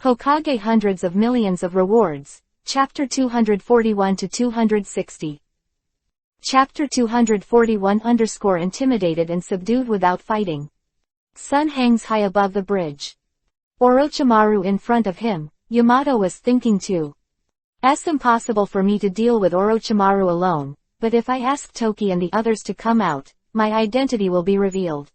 Hokage hundreds of millions of rewards. Chapter 241 to 260. Chapter 241 Intimidated and subdued without fighting. Sun hangs high above the bridge. Orochimaru in front of him. Yamato was thinking too. It's impossible for me to deal with Orochimaru alone, but if I ask Toki and the others to come out, my identity will be revealed.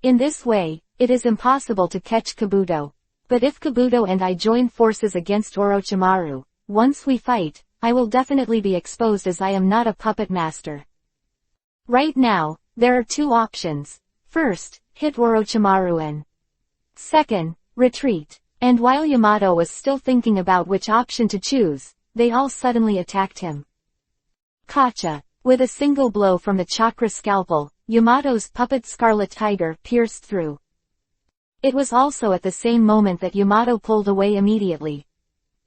In this way, it is impossible to catch Kabuto. But if Kabuto and I join forces against Orochimaru, once we fight, I will definitely be exposed as I am not a puppet master. Right now, there are two options. First, hit Orochimaru and second, retreat. And while Yamato was still thinking about which option to choose, they all suddenly attacked him. Gotcha! With a single blow from the chakra scalpel, Yamato's puppet Scarlet Tiger pierced through. It was also at the same moment that Yamato pulled away immediately.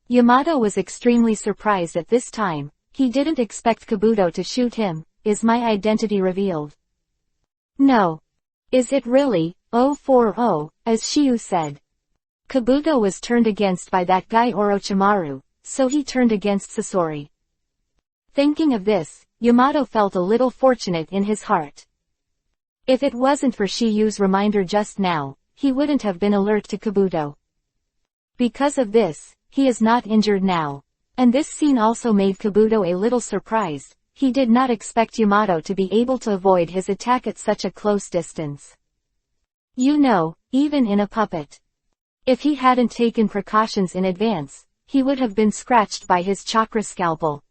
Yamato was extremely surprised at this time. He didn't expect Kabuto to shoot him. Is my identity revealed? No. Is it really? 040, as Shiyu said. Kabuto was turned against by that guy Orochimaru, so he turned against Sasori. Thinking of this, Yamato felt a little fortunate in his heart. If it wasn't for Shiyu's reminder just now, he wouldn't have been alert to Kabuto. Because of this, he is not injured now. And this scene also made Kabuto a little surprised. He did not expect Yamato to be able to avoid his attack at such a close distance. You know, even in a puppet. If he hadn't taken precautions in advance, he would have been scratched by his chakra scalpel.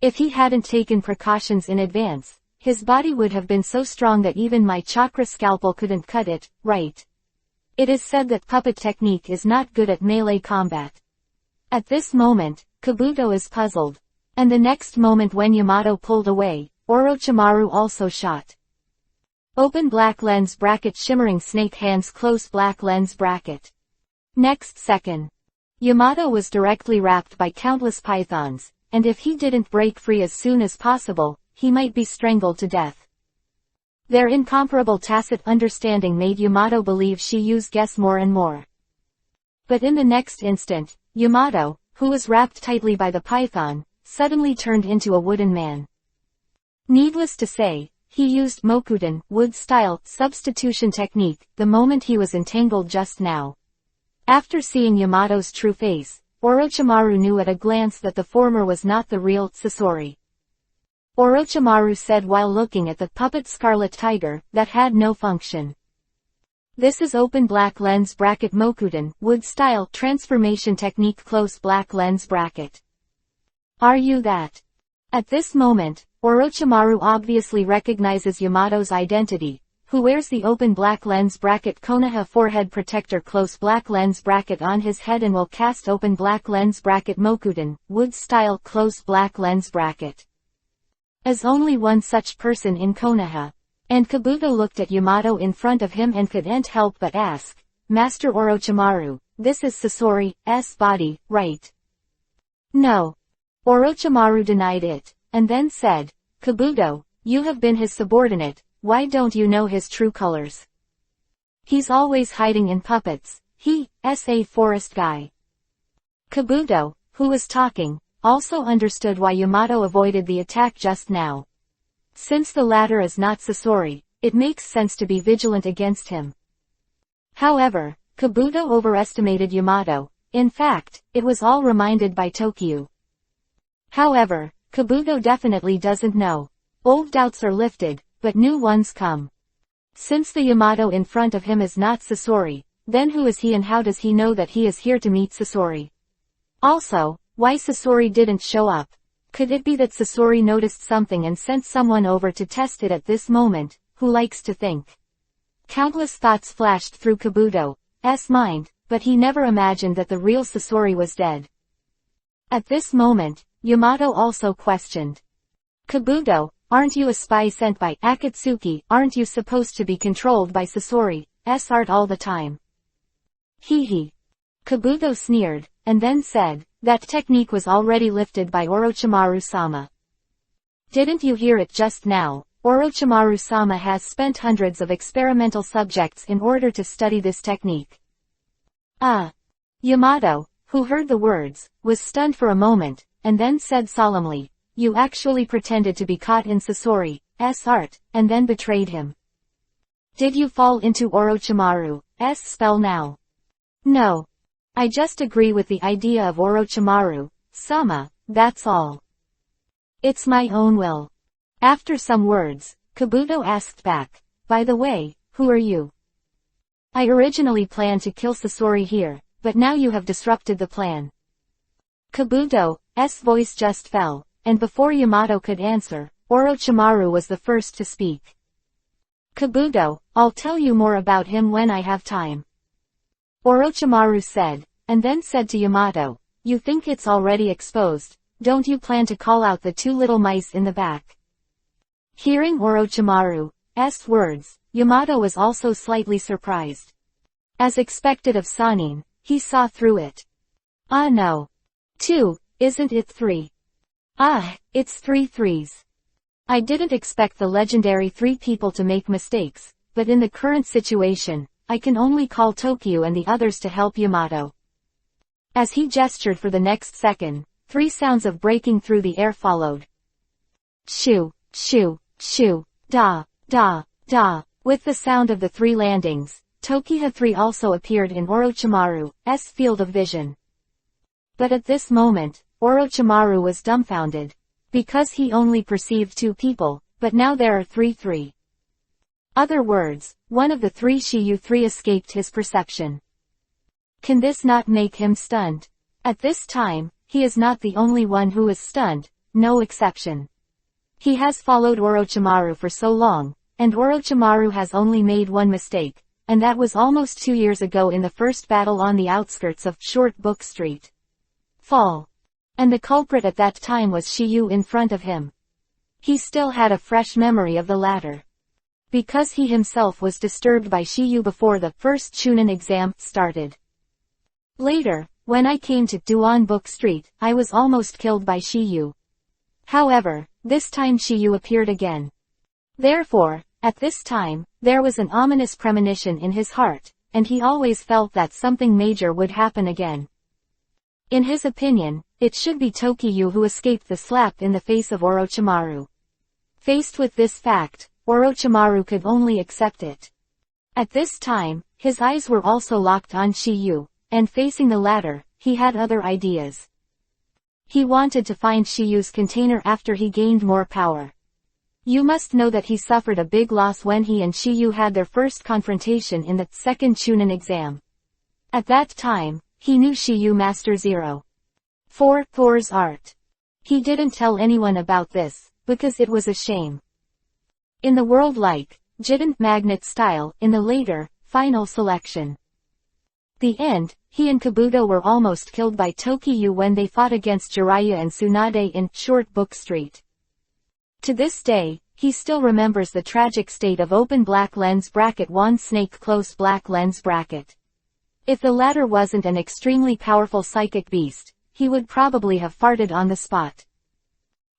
If he hadn't taken precautions in advance, his body would have been so strong that even my chakra scalpel couldn't cut it, right? It is said that puppet technique is not good at melee combat. At this moment, Kabuto is puzzled. And the next moment when Yamato pulled away, Orochimaru also shot. Open black lens bracket shimmering snake hands close black lens bracket. Next second. Yamato was directly wrapped by countless pythons, and if he didn't break free as soon as possible, he might be strangled to death. Their incomparable tacit understanding made Yamato believe Shiyu's guess more and more. But in the next instant, Yamato, who was wrapped tightly by the python, suddenly turned into a wooden man. Needless to say, he used Mokuden, wood-style, substitution technique, the moment he was entangled just now. After seeing Yamato's true face, Orochimaru knew at a glance that the former was not the real Sasori. Orochimaru said while looking at the puppet Scarlet Tiger, that had no function. This is open black lens bracket Mokuden, wood-style, transformation technique close black lens bracket. Are you that? At this moment, Orochimaru obviously recognizes Yamato's identity, who wears the open black lens bracket Konoha forehead protector close black lens bracket on his head and will cast open black lens bracket Mokuden, wood-style close black lens bracket. As only one such person in Konoha. And Kabuto looked at Yamato in front of him and couldn't help but ask, Master Orochimaru, this is Sasori's body, right? No. Orochimaru denied it, and then said, Kabuto, you have been his subordinate, why don't you know his true colors? He's always hiding in puppets, he's a forest guy. Kabuto, who was talking, also understood why Yamato avoided the attack just now. Since the latter is not Sasori, it makes sense to be vigilant against him. However, Kabuto overestimated Yamato. In fact, it was all reminded by Tokyo. However, Kabuto definitely doesn't know. Old doubts are lifted, but new ones come. Since the Yamato in front of him is not Sasori, then who is he and how does he know that he is here to meet Sasori? Also, why Sasori didn't show up? Could it be that Sasori noticed something and sent someone over to test it at this moment, who likes to think? Countless thoughts flashed through Kabuto's mind, but he never imagined that the real Sasori was dead. At this moment, Yamato also questioned. Kabuto, aren't you a spy sent by Akatsuki? Aren't you supposed to be controlled by Sasori's art all the time? Hee. Kabuto sneered, and then said, that technique was already lifted by Orochimaru-sama. Didn't you hear it just now? Orochimaru-sama has spent hundreds of experimental subjects in order to study this technique. Yamato, who heard the words, was stunned for a moment, and then said solemnly, "You actually pretended to be caught in Sasori's art, and then betrayed him. Did you fall into Orochimaru's spell now?" "No. I just agree with the idea of Orochimaru-sama, that's all. It's my own will." After some words, Kabuto asked back, "By the way, who are you?" "I originally planned to kill Sasori here, but now you have disrupted the plan." Kabuto's voice just fell, and before Yamato could answer, Orochimaru was the first to speak. "Kabuto, I'll tell you more about him when I have time," Orochimaru said, and then said to Yamato, "You think it's already exposed, don't you plan to call out the two little mice in the back?" Hearing Orochimaru's words, Yamato was also slightly surprised. As expected of Sannin, he saw through it. "Ah no. 2, isn't it 3? Ah, it's 3 threes. I didn't expect the legendary 3 people to make mistakes, but in the current situation, I can only call Tokyo and the others to help Yamato." As he gestured for the next second, 3 sounds of breaking through the air followed. Shoo, shoo, shoo, da, da, da. With the sound of the 3 landings, Tokyo 3 also appeared in Orochimaru's field of vision. But at this moment, Orochimaru was dumbfounded. Because he only perceived 2 people, but now there are 3. Other words, one of the 3 Shiyu 3 escaped his perception. Can this not make him stunned? At this time, he is not the only one who is stunned, no exception. He has followed Orochimaru for so long, and Orochimaru has only made one mistake, and that was almost 2 years ago in the first battle on the outskirts of Short Book Street. Fall. And the culprit at that time was Shiyu in front of him. He still had a fresh memory of the latter. Because he himself was disturbed by Shiyu before the first Chunin exam started. Later, when I came to Duan Book Street, I was almost killed by Shiyu. However, this time Shiyu appeared again. Therefore, at this time, there was an ominous premonition in his heart, and he always felt that something major would happen again. In his opinion, it should be Tokyo who escaped the slap in the face of Orochimaru. Faced with this fact, Orochimaru could only accept it. At this time, his eyes were also locked on Shiyu, and facing the latter, he had other ideas. He wanted to find Shiyu's container after he gained more power. You must know that he suffered a big loss when he and Shiyu had their first confrontation in the second Chunin exam. At that time, he knew Shiyu Master 04's art. He didn't tell anyone about this, because it was a shame. In the world like, Jident Magnet style, in the later, final selection. The end, he and Kabuto were almost killed by Tokyo when they fought against Jiraiya and Tsunade in Short Book Street. To this day, he still remembers the tragic state of open black lens bracket wand snake close black lens bracket. If the latter wasn't an extremely powerful psychic beast, he would probably have farted on the spot.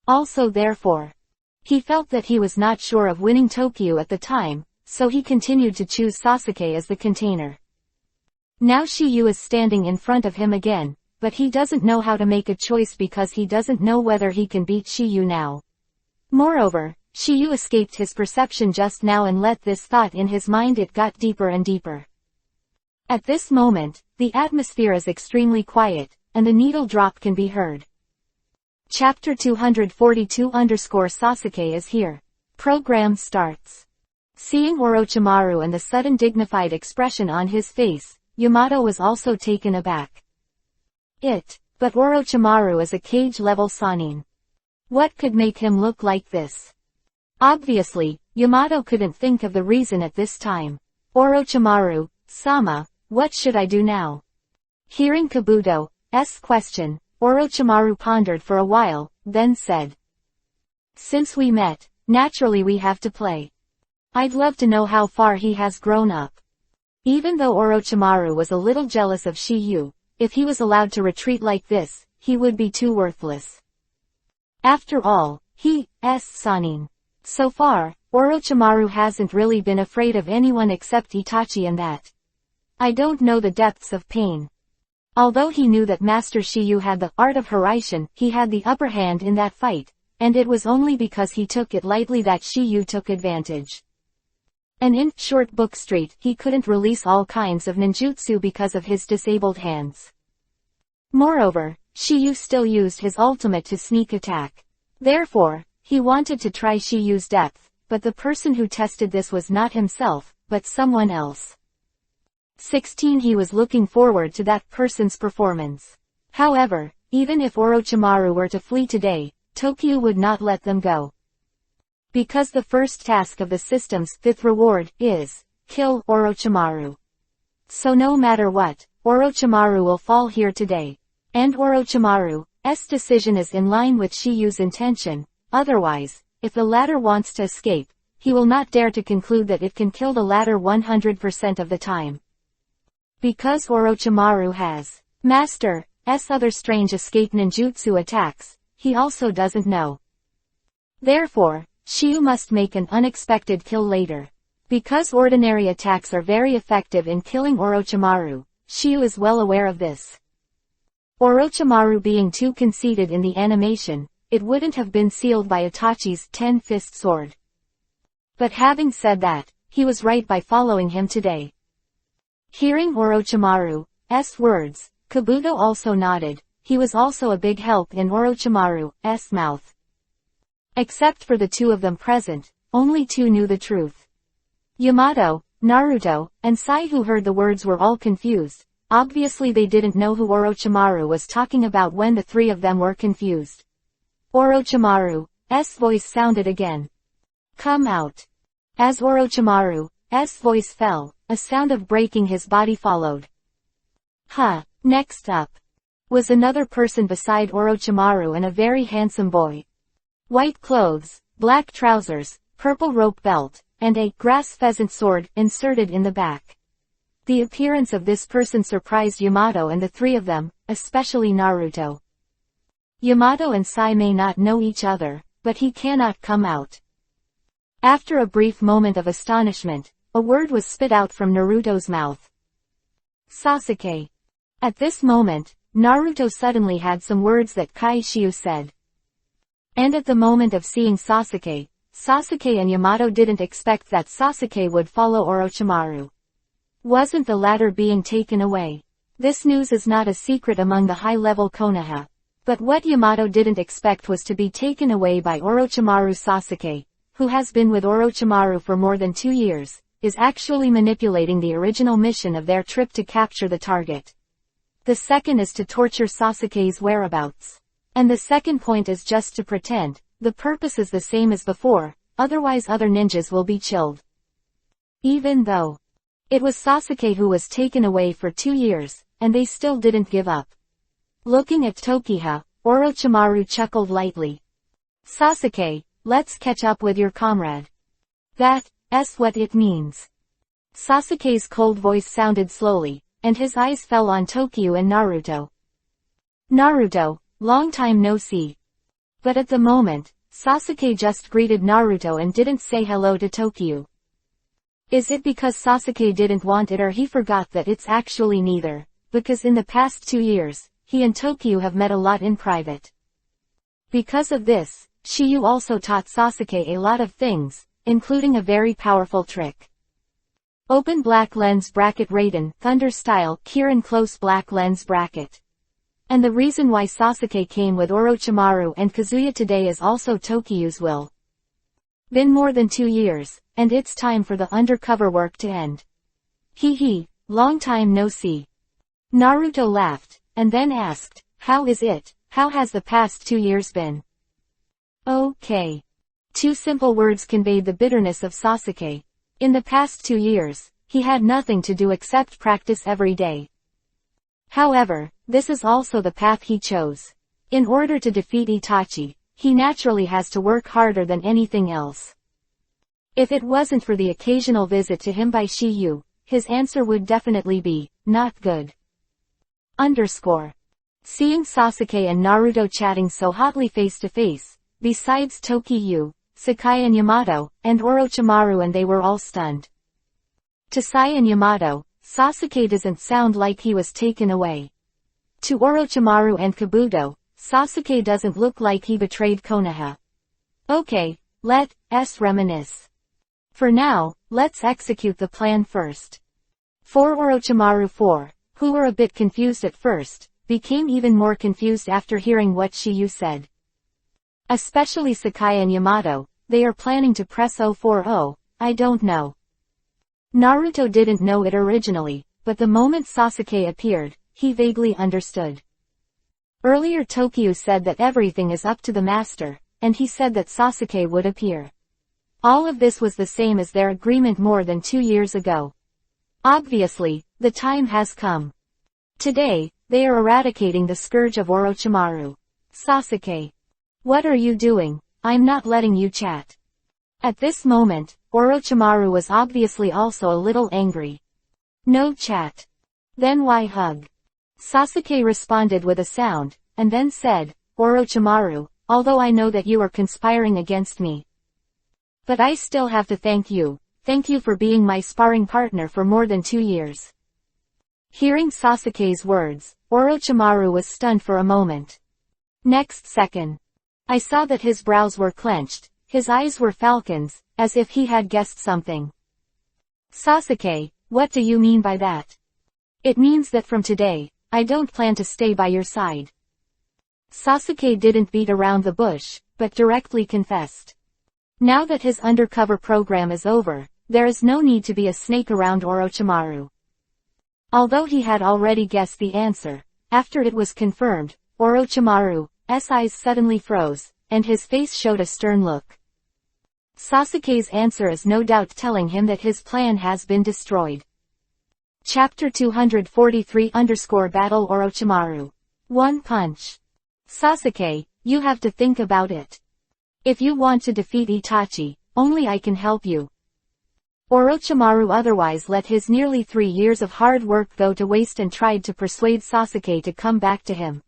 Also therefore, he felt that he was not sure of winning Tokyo at the time, so he continued to choose Sasuke as the container. Now Shiyu is standing in front of him again, but he doesn't know how to make a choice because he doesn't know whether he can beat Shiyu now. Moreover, Shiyu escaped his perception just now and let this thought in his mind it got deeper and deeper. At this moment, the atmosphere is extremely quiet, and the needle drop can be heard. Chapter 242_Sasuke is here. Program starts. Seeing Orochimaru and the sudden dignified expression on his face, Yamato was also taken aback. But Orochimaru is a cage-level Sannin. What could make him look like this? Obviously, Yamato couldn't think of the reason at this time. Orochimaru-sama, what should I do now? Hearing Kabuto's question, Orochimaru pondered for a while, then said. Since we met, naturally we have to play. I'd love to know how far he has grown up. Even though Orochimaru was a little jealous of Shiyu, if he was allowed to retreat like this, he would be too worthless. After all, he's Sannin. So far, Orochimaru hasn't really been afraid of anyone except Itachi and that. I don't know the depths of pain. Although he knew that Master Shiyu had the art of Hiraishin, he had the upper hand in that fight, and it was only because he took it lightly that Shiyu took advantage. And in Short Book Street, he couldn't release all kinds of ninjutsu because of his disabled hands. Moreover, Shiyu still used his ultimate to sneak attack. Therefore, he wanted to try Shiyu's depth, but the person who tested this was not himself, but someone else. 16 He was looking forward to that person's performance. However, even if Orochimaru were to flee today, Tokyo would not let them go. Because the first task of the system's 5th reward is, kill Orochimaru. So no matter what, Orochimaru will fall here today. And Orochimaru's decision is in line with Shiyu's intention, otherwise, if the latter wants to escape, he will not dare to conclude that it can kill the latter 100% of the time. Because Orochimaru has Master's other strange escape ninjutsu attacks, he also doesn't know. Therefore, Shiyu must make an unexpected kill later. Because ordinary attacks are very effective in killing Orochimaru, Shiyu is well aware of this. Orochimaru being too conceited in the animation, it wouldn't have been sealed by Itachi's 10-fist sword. But having said that, he was right by following him today. Hearing Orochimaru's words, Kabuto also nodded. He was also a big help in Orochimaru's mouth. Except for the two of them present, only two knew the truth. Yamato, Naruto, and Sai, who heard the words, were all confused. Obviously they didn't know who Orochimaru was talking about when the three of them were confused. Orochimaru's voice sounded again. Come out. As Orochimaru's voice fell, a sound of breaking his body followed. Next up was another person beside Orochimaru, and a very handsome boy. White clothes, black trousers, purple rope belt, and a grass pheasant sword inserted in the back. The appearance of this person surprised Yamato and the three of them, especially Naruto. Yamato and Sai may not know each other, but he cannot come out. After a brief moment of astonishment, a word was spit out from Naruto's mouth. Sasuke. At this moment, Naruto suddenly had some words that Shiyu said. And at the moment of seeing Sasuke and Yamato didn't expect that Sasuke would follow Orochimaru. Wasn't the latter being taken away? This news is not a secret among the high-level Konoha. But what Yamato didn't expect was to be taken away by Orochimaru. Sasuke, who has been with Orochimaru for more than 2 years, is actually manipulating the original mission of their trip to capture the target. The second is to torture Sasuke's whereabouts. And the second point is just to pretend. The purpose is the same as before, otherwise other ninjas will be chilled. Even though it was Sasuke who was taken away for 2 years, and they still didn't give up. Looking at Tokiha, Orochimaru chuckled lightly. Sasuke, let's catch up with your comrade. That's what it means. Sasuke's cold voice sounded slowly, and his eyes fell on Tokyo and Naruto. Naruto, long time no see. But at the moment, Sasuke just greeted Naruto and didn't say hello to Tokyo. Is it because Sasuke didn't want it, or he forgot that it's actually neither? Because in the past 2 years, he and Tokyo have met a lot in private. Because of this, Shiyu also taught Sasuke a lot of things, including a very powerful trick. Open black lens bracket Raiden, Thunder style, Kirin close black lens bracket. And the reason why Sasuke came with Orochimaru and Kazuya today is also Tokyo's will. Been more than 2 years, and it's time for the undercover work to end. Hee, long time no see. Naruto laughed, and then asked, how is it? How has the past 2 years been? Okay. 2 simple words conveyed the bitterness of Sasuke. In the past 2 years, he had nothing to do except practice every day. However, this is also the path he chose. In order to defeat Itachi, he naturally has to work harder than anything else. If it wasn't for the occasional visit to him by Shiyu, his answer would definitely be, not good. Seeing Sasuke and Naruto chatting so hotly face to face, besides Tokyo, Sakai and Yamato, and Orochimaru, and they were all stunned. To Sai and Yamato, Sasuke doesn't sound like he was taken away. To Orochimaru and Kabuto, Sasuke doesn't look like he betrayed Konoha. Okay, let's reminisce. For now, let's execute the plan first. For Orochimaru 4, who were a bit confused at first, became even more confused after hearing what Shiyu said. Especially Sakai and Yamato, they are planning to press 040, I don't know. Naruto didn't know it originally, but the moment Sasuke appeared, he vaguely understood. Earlier Tokyo said that everything is up to the master, and he said that Sasuke would appear. All of this was the same as their agreement more than 2 years ago. Obviously, the time has come. Today, they are eradicating the scourge of Orochimaru. Sasuke. What are you doing? I'm not letting you chat. At this moment, Orochimaru was obviously also a little angry. No chat. Then why hug? Sasuke responded with a sound, and then said, Orochimaru, although I know that you are conspiring against me. But I still have to thank you for being my sparring partner for more than 2 years. Hearing Sasuke's words, Orochimaru was stunned for a moment. Next second, I saw that his brows were clenched, his eyes were falcons, as if he had guessed something. Sasuke, what do you mean by that? It means that from today, I don't plan to stay by your side. Sasuke didn't beat around the bush, but directly confessed. Now that his undercover program is over, there is no need to be a snake around Orochimaru. Although he had already guessed the answer, after it was confirmed, Orochimaru's eyes suddenly froze, and his face showed a stern look. Sasuke's answer is no doubt telling him that his plan has been destroyed. Chapter 243 Battle Orochimaru. One punch. Sasuke, you have to think about it. If you want to defeat Itachi, only I can help you. Orochimaru otherwise let his nearly 3 years of hard work go to waste and tried to persuade Sasuke to come back to him.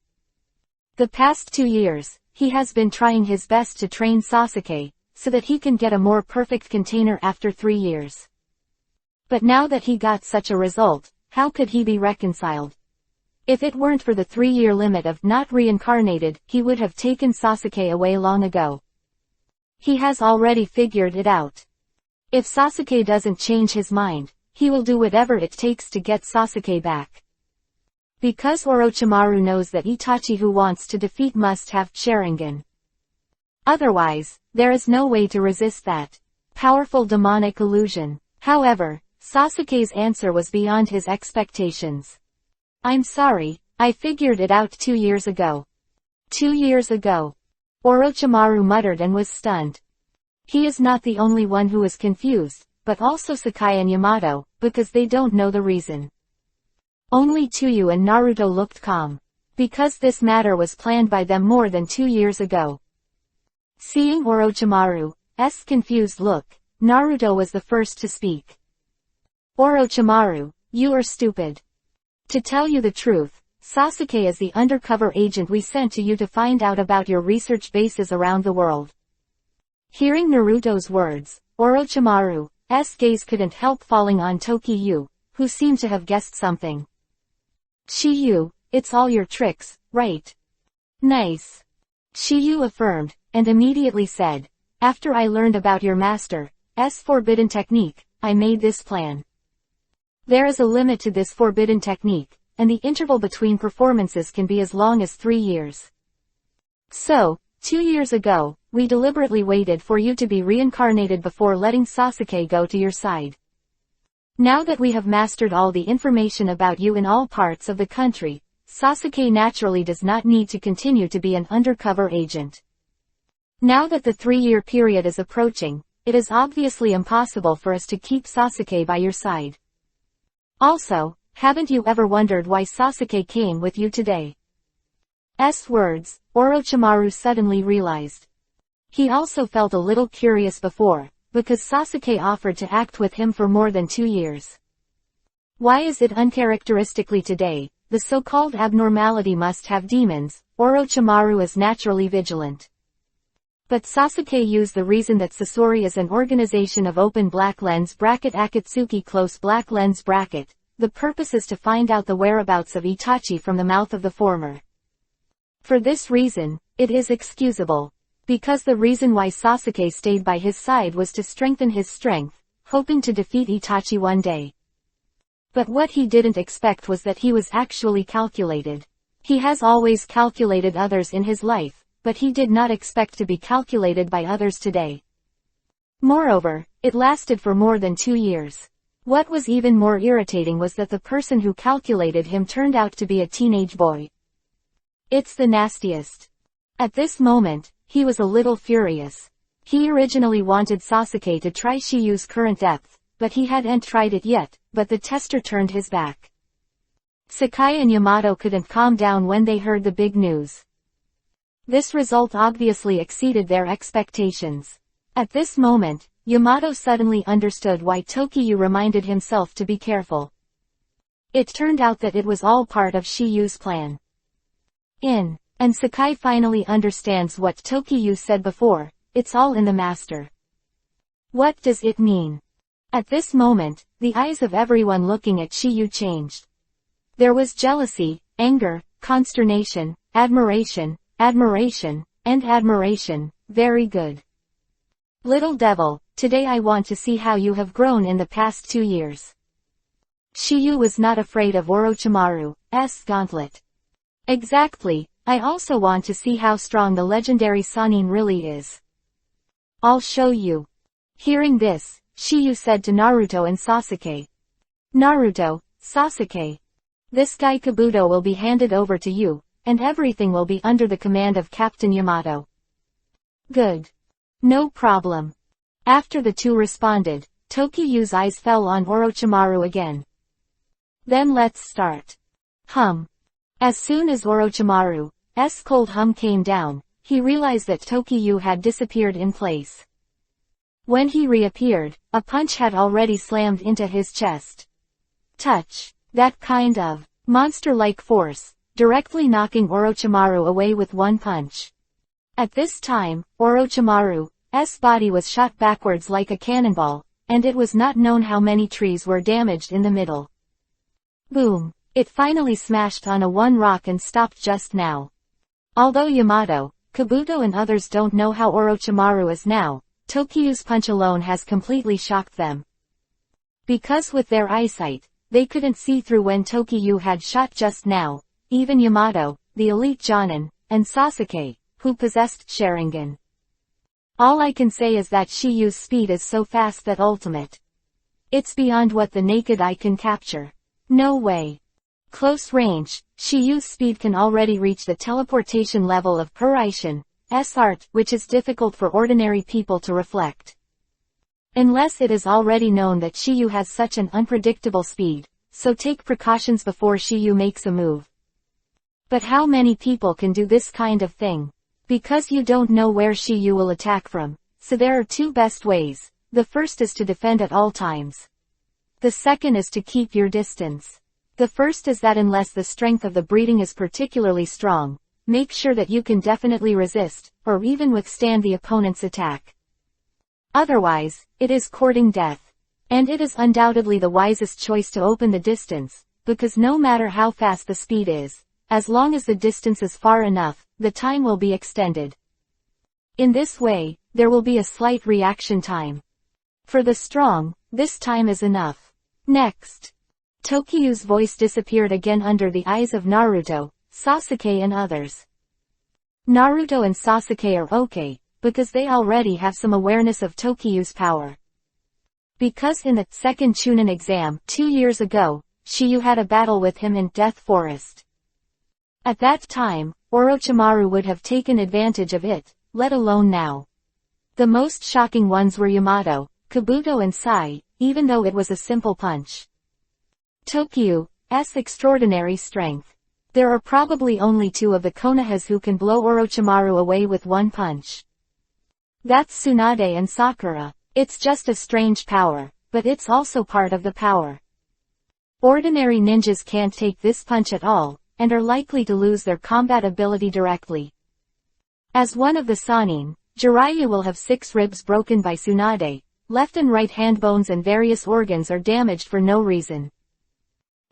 The past 2 years, he has been trying his best to train Sasuke, so that he can get a more perfect container after 3 years. But now that he got such a result, how could he be reconciled? If it weren't for the 3-year limit of not reincarnated, he would have taken Sasuke away long ago. He has already figured it out. If Sasuke doesn't change his mind, he will do whatever it takes to get Sasuke back. Because Orochimaru knows that Itachi who wants to defeat must have Sharingan. Otherwise, there is no way to resist that powerful demonic illusion. However, Sasuke's answer was beyond his expectations. I'm sorry, I figured it out 2 years ago. 2 years ago. Orochimaru muttered and was stunned. He is not the only one who is confused, but also Sakai and Yamato, because they don't know the reason. Only Tsuyu and Naruto looked calm. Because this matter was planned by them more than 2 years ago. Seeing Orochimaru's confused look, Naruto was the first to speak. Orochimaru, you are stupid. To tell you the truth, Sasuke is the undercover agent we sent to you to find out about your research bases around the world. Hearing Naruto's words, Orochimaru's gaze couldn't help falling on Tokyo, who seemed to have guessed something. Shiyu, it's all your tricks, right? Nice. Shiyu affirmed, and immediately said, after I learned about your master's forbidden technique, I made this plan. There is a limit to this forbidden technique, and the interval between performances can be as long as 3 years. So, 2 years ago, we deliberately waited for you to be reincarnated before letting Sasuke go to your side. Now that we have mastered all the information about you in all parts of the country, Sasuke naturally does not need to continue to be an undercover agent. Now that the 3-year period is approaching, it is obviously impossible for us to keep Sasuke by your side. Also, haven't you ever wondered why Sasuke came with you today? Words, Orochimaru suddenly realized. He also felt a little curious before, because Sasuke offered to act with him for more than 2 years. Why is it uncharacteristically today, the so-called abnormality must have demons, Orochimaru is naturally vigilant. But Sasuke used the reason that Sasori is an organization of open black lens bracket Akatsuki close black lens bracket, the purpose is to find out the whereabouts of Itachi from the mouth of the former. For this reason, it is excusable. Because the reason why Sasuke stayed by his side was to strengthen his strength, hoping to defeat Itachi one day. But what he didn't expect was that he was actually calculated. He has always calculated others in his life, but he did not expect to be calculated by others today. Moreover, it lasted for more than 2 years. What was even more irritating was that the person who calculated him turned out to be a teenage boy. It's the nastiest. At this moment, he was a little furious. He originally wanted Sasuke to try Shiyu's current depth, but he hadn't tried it yet, but the tester turned his back. Sakai and Yamato couldn't calm down when they heard the big news. This result obviously exceeded their expectations. At this moment, Yamato suddenly understood why Tokiyu reminded himself to be careful. It turned out that it was all part of Shiyu's plan. And Sakai finally understands what Tokiyu said before, it's all in the master. What does it mean? At this moment, the eyes of everyone looking at Shiyu changed. There was jealousy, anger, consternation, admiration, and admiration. Very good. Little devil, today I want to see how you have grown in the past 2 years. Shiyu was not afraid of Orochimaru's gauntlet. Exactly, I also want to see how strong the legendary Sannin really is. I'll show you. Hearing this, Shiyu said to Naruto and Sasuke. Naruto, Sasuke. This guy Kabuto will be handed over to you, and everything will be under the command of Captain Yamato. Good. No problem. After the two responded, Tokiyu's eyes fell on Orochimaru again. Then let's start. Hum. As soon as Orochimaru's cold hum came down, he realized that Tokiyu had disappeared in place. When he reappeared, a punch had already slammed into his chest. Touch. That kind of monster-like force, directly knocking Orochimaru away with one punch. At this time, Orochimaru's body was shot backwards like a cannonball, and it was not known how many trees were damaged in the middle. Boom! It finally smashed on one rock and stopped just now. Although Yamato, Kabuto and others don't know how Orochimaru is now, Tokiyu's punch alone has completely shocked them. Because with their eyesight, they couldn't see through when Tokiyu had shot just now, even Yamato, the elite Jonin, and Sasuke, who possessed Sharingan. All I can say is that Shiyu's speed is so fast that ultimate. It's beyond what the naked eye can capture. No way. Close range, Shiyu's speed can already reach the teleportation level of Paraishan's art, which is difficult for ordinary people to reflect. Unless it is already known that Shiyu has such an unpredictable speed, so take precautions before Shiyu makes a move. But how many people can do this kind of thing? Because you don't know where Shiyu will attack from, so there are two best ways. The first is to defend at all times. The second is to keep your distance. The first is that unless the strength of the breathing is particularly strong, make sure that you can definitely resist, or even withstand the opponent's attack. Otherwise, it is courting death. And it is undoubtedly the wisest choice to open the distance, because no matter how fast the speed is, as long as the distance is far enough, the time will be extended. In this way, there will be a slight reaction time. For the strong, this time is enough. Next. Tokiyu's voice disappeared again under the eyes of Naruto, Sasuke and others. Naruto and Sasuke are okay, because they already have some awareness of Tokiyu's power. Because in the second Chunin exam 2 years ago, Shiyu had a battle with him in Death Forest. At that time, Orochimaru would have taken advantage of it, let alone now. The most shocking ones were Yamato, Kabuto and Sai, even though it was a simple punch. Tokiyu's extraordinary strength. There are probably only 2 of the Konohas who can blow Orochimaru away with one punch. That's Tsunade and Sakura. It's just a strange power, but it's also part of the power. Ordinary ninjas can't take this punch at all, and are likely to lose their combat ability directly. As one of the Sannin, Jiraiya will have 6 ribs broken by Tsunade, left and right hand bones and various organs are damaged for no reason.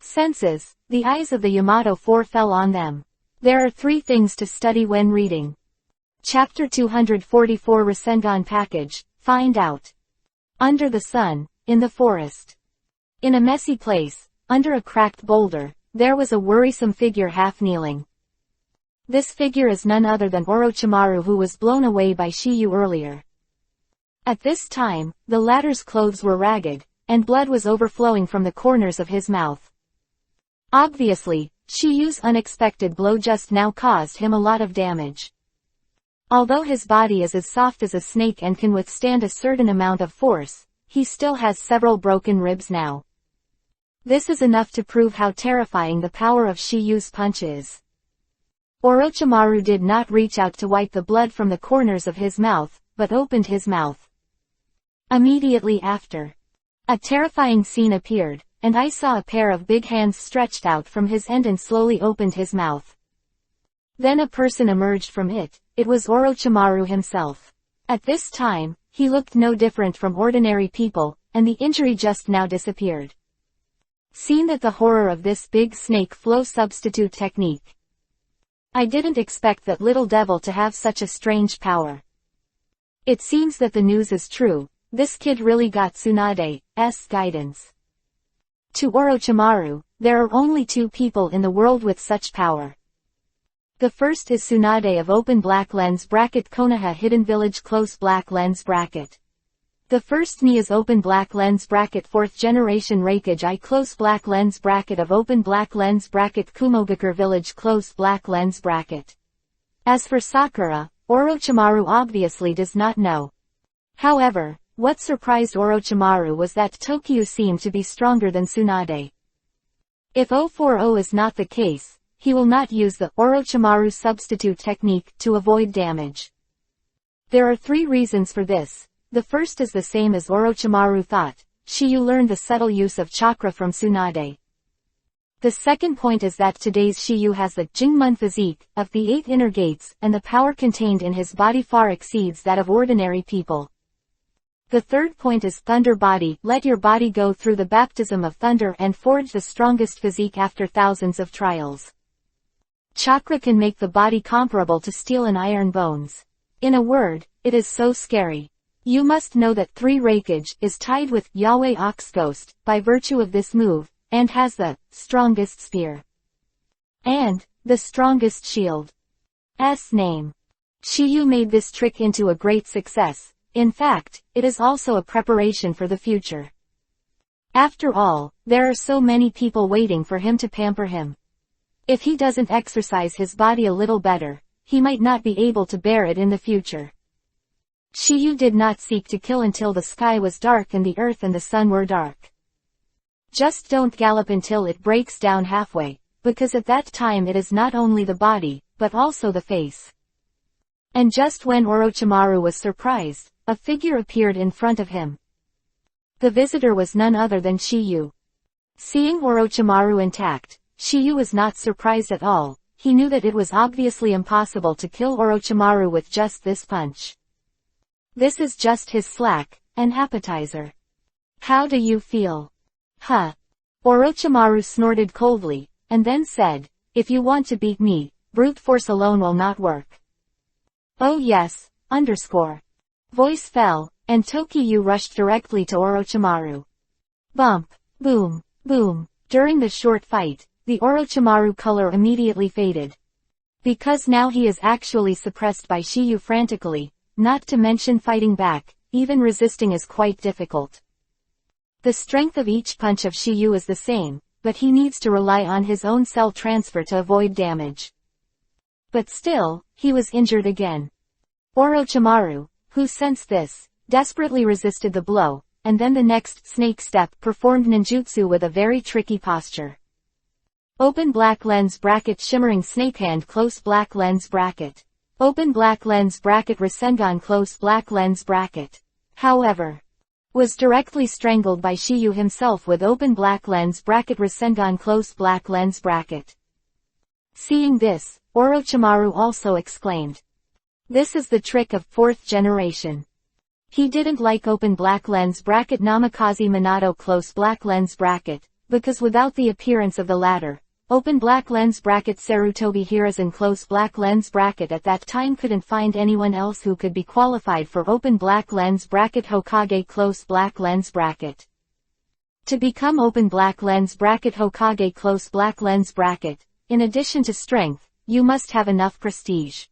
Senses, the eyes of the Yamato 4 fell on them. There are 3 things to study when reading. Chapter 244 Rasengan Package, Find Out. Under the sun, in the forest. In a messy place, under a cracked boulder, there was a worrisome figure half kneeling. This figure is none other than Orochimaru, who was blown away by Shiyu earlier. At this time, the latter's clothes were ragged, and blood was overflowing from the corners of his mouth. Obviously, Shiyu's unexpected blow just now caused him a lot of damage. Although his body is as soft as a snake and can withstand a certain amount of force, he still has several broken ribs now. This is enough to prove how terrifying the power of Shiyu's punch is. Orochimaru did not reach out to wipe the blood from the corners of his mouth, but opened his mouth. Immediately after, a terrifying scene appeared, and I saw a pair of big hands stretched out from his end and slowly opened his mouth. Then a person emerged from it. It was Orochimaru himself. At this time, he looked no different from ordinary people, and the injury just now disappeared. Seen that the horror of this big snake flow substitute technique. I didn't expect that little devil to have such a strange power. It seems that the news is true. This kid really got Tsunade's guidance. To Orochimaru, there are only 2 people in the world with such power. The first is Tsunade of Open Black Lens Bracket Konoha Hidden Village Close Black Lens Bracket. The first ni is Open Black Lens Bracket 4th Generation Reikage I Close Black Lens Bracket of Open Black Lens Bracket Kumogakure Village Close Black Lens Bracket. As for Sakura, Orochimaru obviously does not know. However, what surprised Orochimaru was that Tokyo seemed to be stronger than Tsunade. If 040 is not the case, he will not use the Orochimaru substitute technique to avoid damage. There are 3 reasons for this. The first is the same as Orochimaru thought. Shiyu learned the subtle use of chakra from Tsunade. The second point is that today's Shiyu has the Jingmun physique of the 8 inner gates, and the power contained in his body far exceeds that of ordinary people. The third point is thunder body. Let your body go through the baptism of thunder and forge the strongest physique after thousands of trials. Chakra can make the body comparable to steel and iron bones. In a word, it is so scary. You must know that 3 Reikage is tied with Yahweh Ox Ghost by virtue of this move, and has the strongest spear and the strongest shield. Name. Shiyu made this trick into a great success. In fact, it is also a preparation for the future. After all, there are so many people waiting for him to pamper him. If he doesn't exercise his body a little better, he might not be able to bear it in the future. Shiyu did not seek to kill until the sky was dark and the earth and the sun were dark. Just don't gallop until it breaks down halfway, because at that time it is not only the body, but also the face. And just when Orochimaru was surprised, a figure appeared in front of him. The visitor was none other than Shiyu. Seeing Orochimaru intact, Shiyu was not surprised at all. He knew that it was obviously impossible to kill Orochimaru with just this punch. This is just his slack, an appetizer. How do you feel? Huh. Orochimaru snorted coldly, and then said, if you want to beat me, brute force alone will not work. Oh yes, underscore. Voice fell, and Tokyo rushed directly to Orochimaru. Bump, boom, boom. During the short fight, the Orochimaru color immediately faded. Because now he is actually suppressed by Shiyu frantically, not to mention fighting back, even resisting is quite difficult. The strength of each punch of Shiyu is the same, but he needs to rely on his own cell transfer to avoid damage. But still, he was injured again. Orochimaru, who sensed this, desperately resisted the blow, and then the next snake step performed ninjutsu with a very tricky posture. Open black lens bracket shimmering snake hand close black lens bracket. Open black lens bracket Rasengan close black lens bracket. However, was directly strangled by Shiyu himself with open black lens bracket Rasengan close black lens bracket. Seeing this, Orochimaru also exclaimed. This is the trick of 4th generation. He didn't like open black lens bracket Namikaze Minato close black lens bracket, because without the appearance of the latter, open black lens bracket Sarutobi Hiruzen close black lens bracket at that time couldn't find anyone else who could be qualified for open black lens bracket Hokage close black lens bracket. To become open black lens bracket Hokage close black lens bracket, in addition to strength, you must have enough prestige.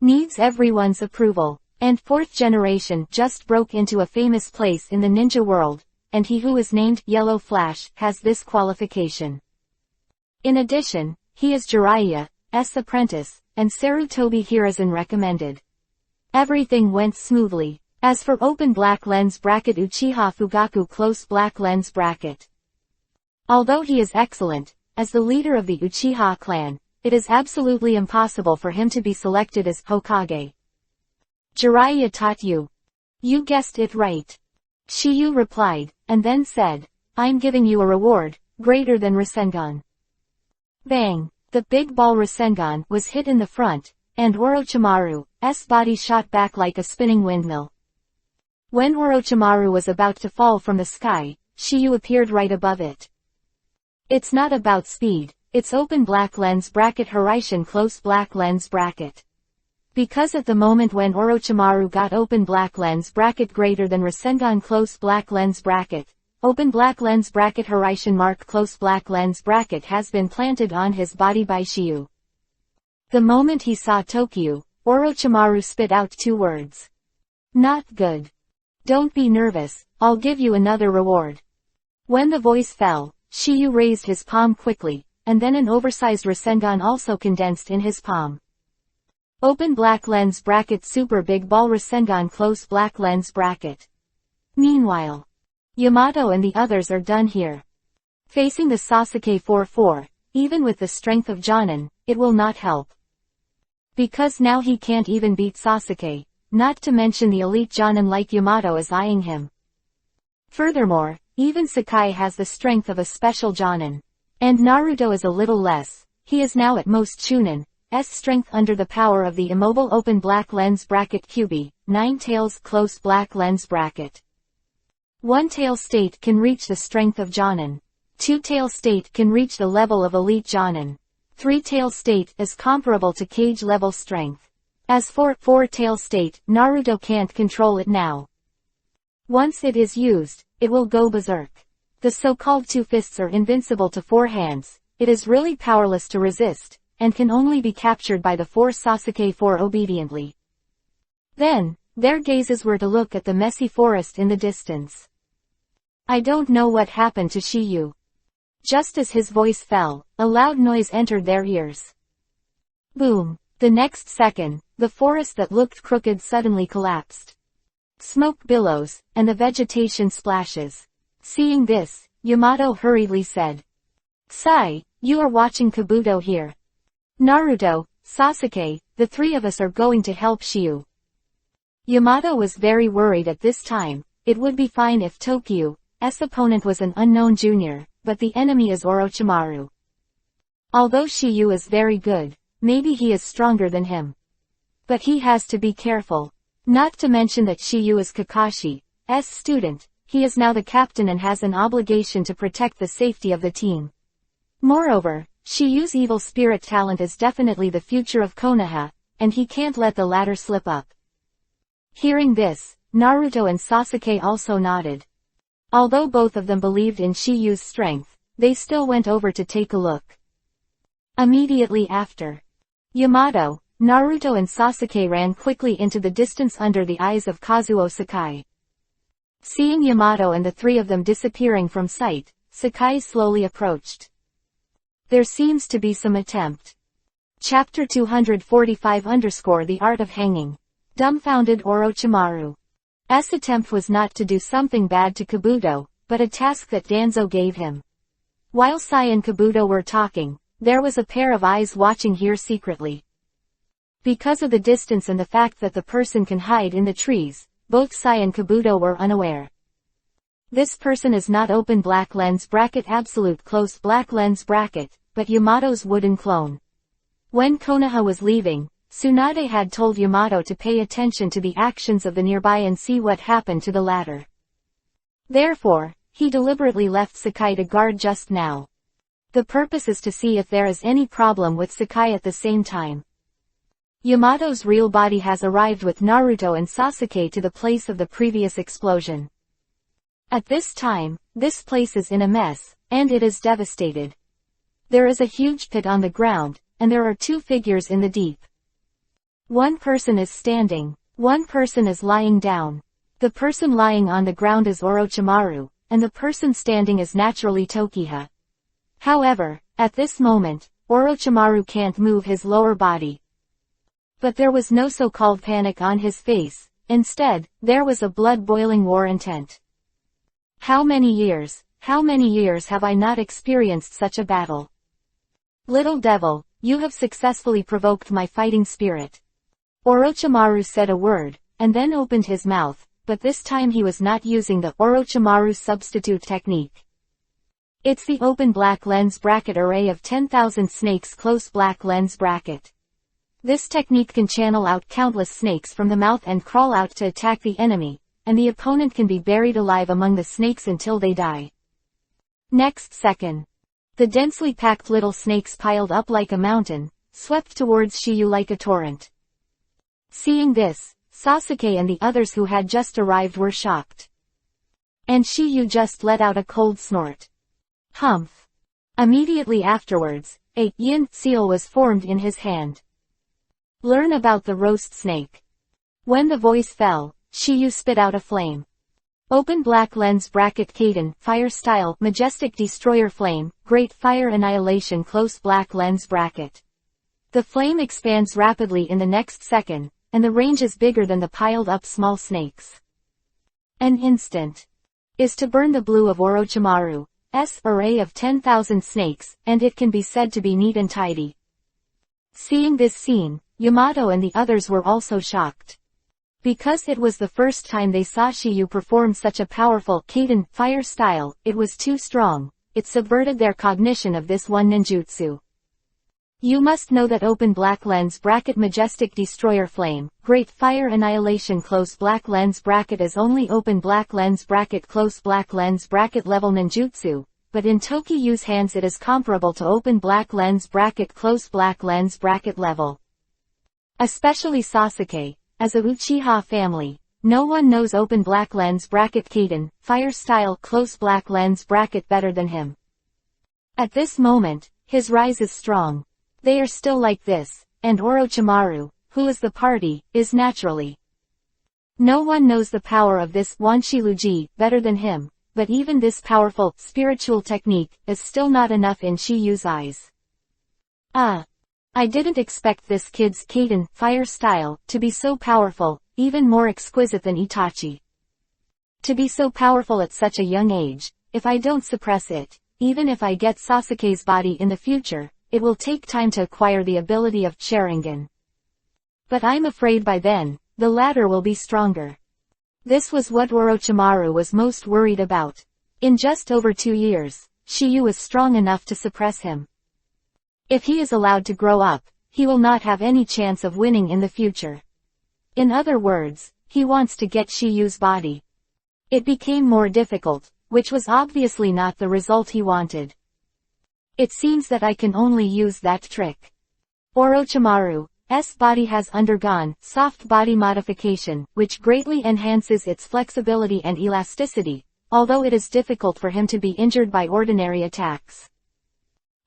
Needs everyone's approval. And fourth generation just broke into a famous place in the ninja world, and he who is named Yellow Flash has this qualification. In addition, he is Jiraiya's apprentice, and Sarutobi Hiruzen recommended. Everything went smoothly. As for open black lens bracket Uchiha Fugaku close black lens bracket. Although he is excellent, as the leader of the Uchiha clan, it is absolutely impossible for him to be selected as Hokage. Jiraiya taught you. You guessed it right. Shiyu replied, and then said, I'm giving you a reward, greater than Rasengan. Bang! The big ball Rasengan was hit in the front, and Orochimaru's body shot back like a spinning windmill. When Orochimaru was about to fall from the sky, Shiyu appeared right above it. It's not about speed, it's open black lens bracket Hiraishin close black lens bracket. Because at the moment when Orochimaru got open black lens bracket greater than Rasengan close black lens bracket, open black lens bracket Hiraishin mark close black lens bracket has been planted on his body by Shiyu. The moment he saw Tokyu, Orochimaru spit out 2 words. Not good. Don't be nervous, I'll give you another reward. When the voice fell, Shiyu raised his palm quickly, and then an oversized Rasengan also condensed in his palm. Open black lens bracket super big ball Rasengan close black lens bracket. Meanwhile, Yamato and the others are done here. Facing the Sasuke 4-4, even with the strength of Jonin, it will not help. Because now he can't even beat Sasuke, not to mention the elite Jonin like Yamato is eyeing him. Furthermore, even Sakai has the strength of a special Jonin. And Naruto is a little less, he is now at most Chunin's strength under the power of the immobile open black lens bracket Kyuubi, 9 tails close black lens bracket. 1 tail state can reach the strength of Jonin. 2 tail state can reach the level of elite Jonin. 3 tail state is comparable to Kage level strength. As for 4 tail state, Naruto can't control it now. Once it is used, it will go berserk. The so-called 2 fists are invincible to 4 hands, it is really powerless to resist, and can only be captured by the 4 Sasuke 4 obediently. Then, their gazes were to look at the messy forest in the distance. I don't know what happened to Shiyu. Just as his voice fell, a loud noise entered their ears. Boom! The next second, the forest that looked crooked suddenly collapsed. Smoke billows, and the vegetation splashes. Seeing this, Yamato hurriedly said. Sai, you are watching Kabuto here. Naruto, Sasuke, the 3 of us are going to help Shiyu. Yamato was very worried at this time. It would be fine if Tokyu's opponent was an unknown junior, but the enemy is Orochimaru. Although Shiyu is very good, maybe he is stronger than him. But he has to be careful. Not to mention that Shiyu is Kakashi's student, he is now the captain and has an obligation to protect the safety of the team. Moreover, Shiyu's evil spirit talent is definitely the future of Konoha, and he can't let the latter slip up. Hearing this, Naruto and Sasuke also nodded. Although both of them believed in Shiyu's strength, they still went over to take a look. Immediately after, Yamato, Naruto and Sasuke ran quickly into the distance under the eyes of Kazuo Sakai. Seeing Yamato and the 3 of them disappearing from sight, Sakai slowly approached. There seems to be some attempt. Chapter 245 The Art of Hanging. Dumbfounded Orochimaru's attempt was not to do something bad to Kabuto, but a task that Danzo gave him. While Sai and Kabuto were talking, there was a pair of eyes watching here secretly. Because of the distance and the fact that the person can hide in the trees, both Sai and Kabuto were unaware. This person is not open black lens bracket absolute close black lens bracket, but Yamato's wooden clone. When Konoha was leaving, Tsunade had told Yamato to pay attention to the actions of the nearby and see what happened to the latter. Therefore, He deliberately left Sakai to guard just now. The purpose is to see if there is any problem with Sakai at the same time. Yamato's real body has arrived with Naruto and Sasuke to the place of the previous explosion. At this time, this place is in a mess, and it is devastated. There is a huge pit on the ground, and there are two figures in the deep. One person is standing, one person is lying down. The person lying on the ground is Orochimaru, and the person standing is naturally Tokiha. However, at this moment, Orochimaru can't move his lower body. But there was no so-called panic on his face, instead, there was a blood-boiling war intent. How many years have I not experienced such a battle? Little devil, you have successfully provoked my fighting spirit. Orochimaru said a word, and then opened his mouth, but this time he was not using the Orochimaru substitute technique. It's the open black lens bracket array of 10,000 snakes close black lens bracket. This technique can channel out countless snakes from the mouth and crawl out to attack the enemy, and the opponent can be buried alive among the snakes until they die. Next second, the densely packed little snakes piled up like a mountain, swept towards Shiyu like a torrent. Seeing this, Sasuke and the others who had just arrived were shocked. And Shiyu just let out a cold snort. Humph. Immediately afterwards, a yin seal was formed in his hand. Learn about the roast snake. When the voice fell, Shiyu spit out a flame. Open black lens bracket Kaden, fire style, majestic destroyer flame, great fire annihilation close black lens bracket. The flame expands rapidly in the next second, and the range is bigger than the piled up small snakes. An instant is to burn the blue of Orochimaru's array of 10,000 snakes, and it can be said to be neat and tidy. Seeing this scene, Yamato and the others were also shocked. Because it was the first time they saw Shiyu perform such a powerful Kaden fire style, it was too strong, it subverted their cognition of this one ninjutsu. You must know that open black lens bracket majestic destroyer flame, great fire annihilation close black lens bracket is only open black lens bracket close black lens bracket level ninjutsu, but in Tokiyu's hands it is comparable to open black lens bracket close black lens bracket level. Especially Sasuke, as a Uchiha family, no one knows open black lens bracket Kaden, fire style close black lens bracket better than him. At this moment, his rise is strong. They are still like this, and Orochimaru, who is the party, is naturally. No one knows the power of this Wanshiluji better than him, but even this powerful, spiritual technique is still not enough in Shiyu's eyes. I didn't expect this kid's Kaden fire style to be so powerful, even more exquisite than Itachi. To be so powerful at such a young age, if I don't suppress it, even if I get Sasuke's body in the future, it will take time to acquire the ability of Sharingan. But I'm afraid by then, the latter will be stronger. This was what Orochimaru was most worried about. In just over 2 years, Shiyu is strong enough to suppress him. If he is allowed to grow up, he will not have any chance of winning in the future. In other words, he wants to get Shiyu's body. It became more difficult, which was obviously not the result he wanted. It seems that I can only use that trick. Orochimaru's body has undergone soft body modification, which greatly enhances its flexibility and elasticity, although it is difficult for him to be injured by ordinary attacks.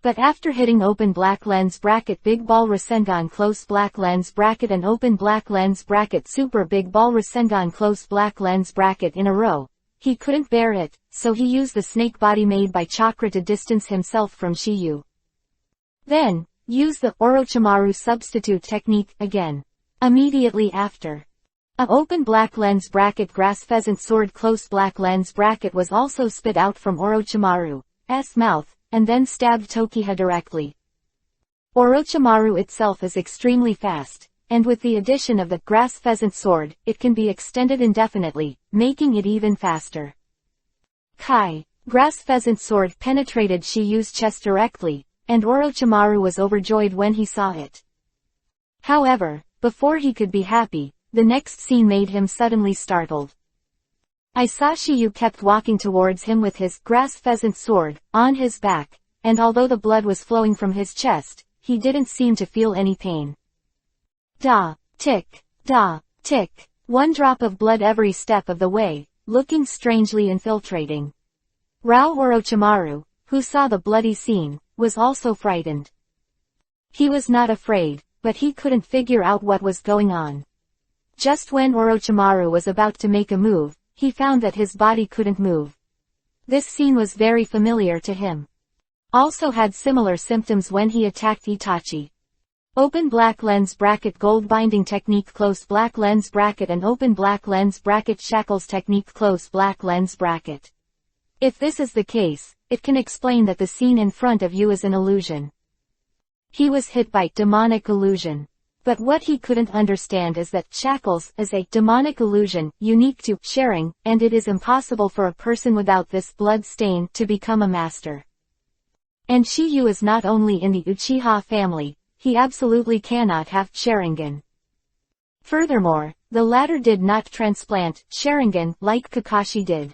But after hitting open black lens bracket big ball Rasengan close black lens bracket and open black lens bracket super big ball Rasengan close black lens bracket in a row, he couldn't bear it, so he used the snake body made by chakra to distance himself from Shiyu. Then, use the Orochimaru substitute technique again. Immediately after, a open black lens bracket grass pheasant sword close black lens bracket was also spit out from Orochimaru's mouth, and then stabbed Tokiha directly. Orochimaru itself is extremely fast, and with the addition of the grass pheasant sword, it can be extended indefinitely, making it even faster. Grass pheasant sword penetrated Shiyu's chest directly, and Orochimaru was overjoyed when he saw it. However, before he could be happy, the next scene made him suddenly startled. I saw Shiyu kept walking towards him with his grass pheasant sword on his back, and although the blood was flowing from his chest, he didn't seem to feel any pain. Da, tick, one drop of blood every step of the way, looking strangely infiltrating. Rao Orochimaru, who saw the bloody scene, was also frightened. He was not afraid, but he couldn't figure out what was going on. Just when Orochimaru was about to make a move, he found that his body couldn't move. This scene was very familiar to him. Also had similar symptoms when he attacked Itachi. Open black lens bracket gold binding technique close black lens bracket and open black lens bracket shackles technique close black lens bracket. If this is the case, it can explain that the scene in front of you is an illusion. He was hit by demonic illusion. But what he couldn't understand is that shackles is a demonic illusion unique to sharing, and it is impossible for a person without this blood stain to become a master. And Shiyu is not only in the Uchiha family, he absolutely cannot have Sharingan. Furthermore, the latter did not transplant Sharingan like Kakashi did.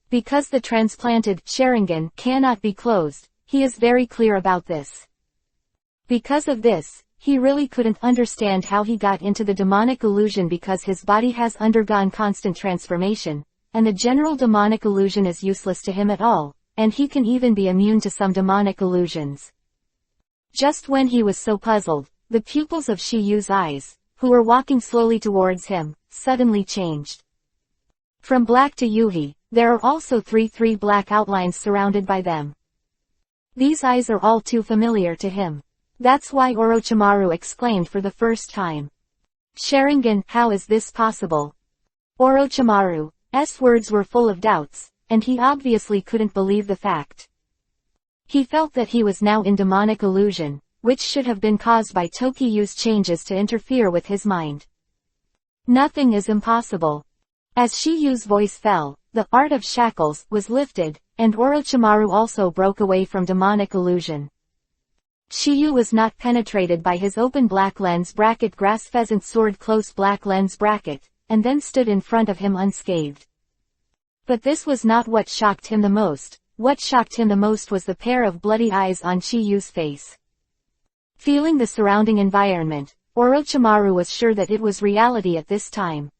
Because the transplanted Sharingan cannot be closed, he is very clear about this. Because of this, he really couldn't understand how he got into the demonic illusion because his body has undergone constant transformation, and the general demonic illusion is useless to him at all, and he can even be immune to some demonic illusions. Just when he was so puzzled, the pupils of Shiyu's eyes, who were walking slowly towards him, suddenly changed. From black to Yuhi, there are also three black outlines surrounded by them. These eyes are all too familiar to him. That's why Orochimaru exclaimed for the first time. Sharingan, how is this possible? Orochimaru's words were full of doubts, and he obviously couldn't believe the fact. He felt that he was now in demonic illusion, which should have been caused by Tokiyu's changes to interfere with his mind. Nothing is impossible. As Shiyu's voice fell, the art of shackles was lifted, and Orochimaru also broke away from demonic illusion. Shiyu was not penetrated by his open black lens bracket grass pheasant sword close black lens bracket, and then stood in front of him unscathed. But this was not what shocked him the most. What shocked him the most was the pair of bloody eyes on Shiyu's face. Feeling the surrounding environment, Orochimaru was sure that it was reality at this time.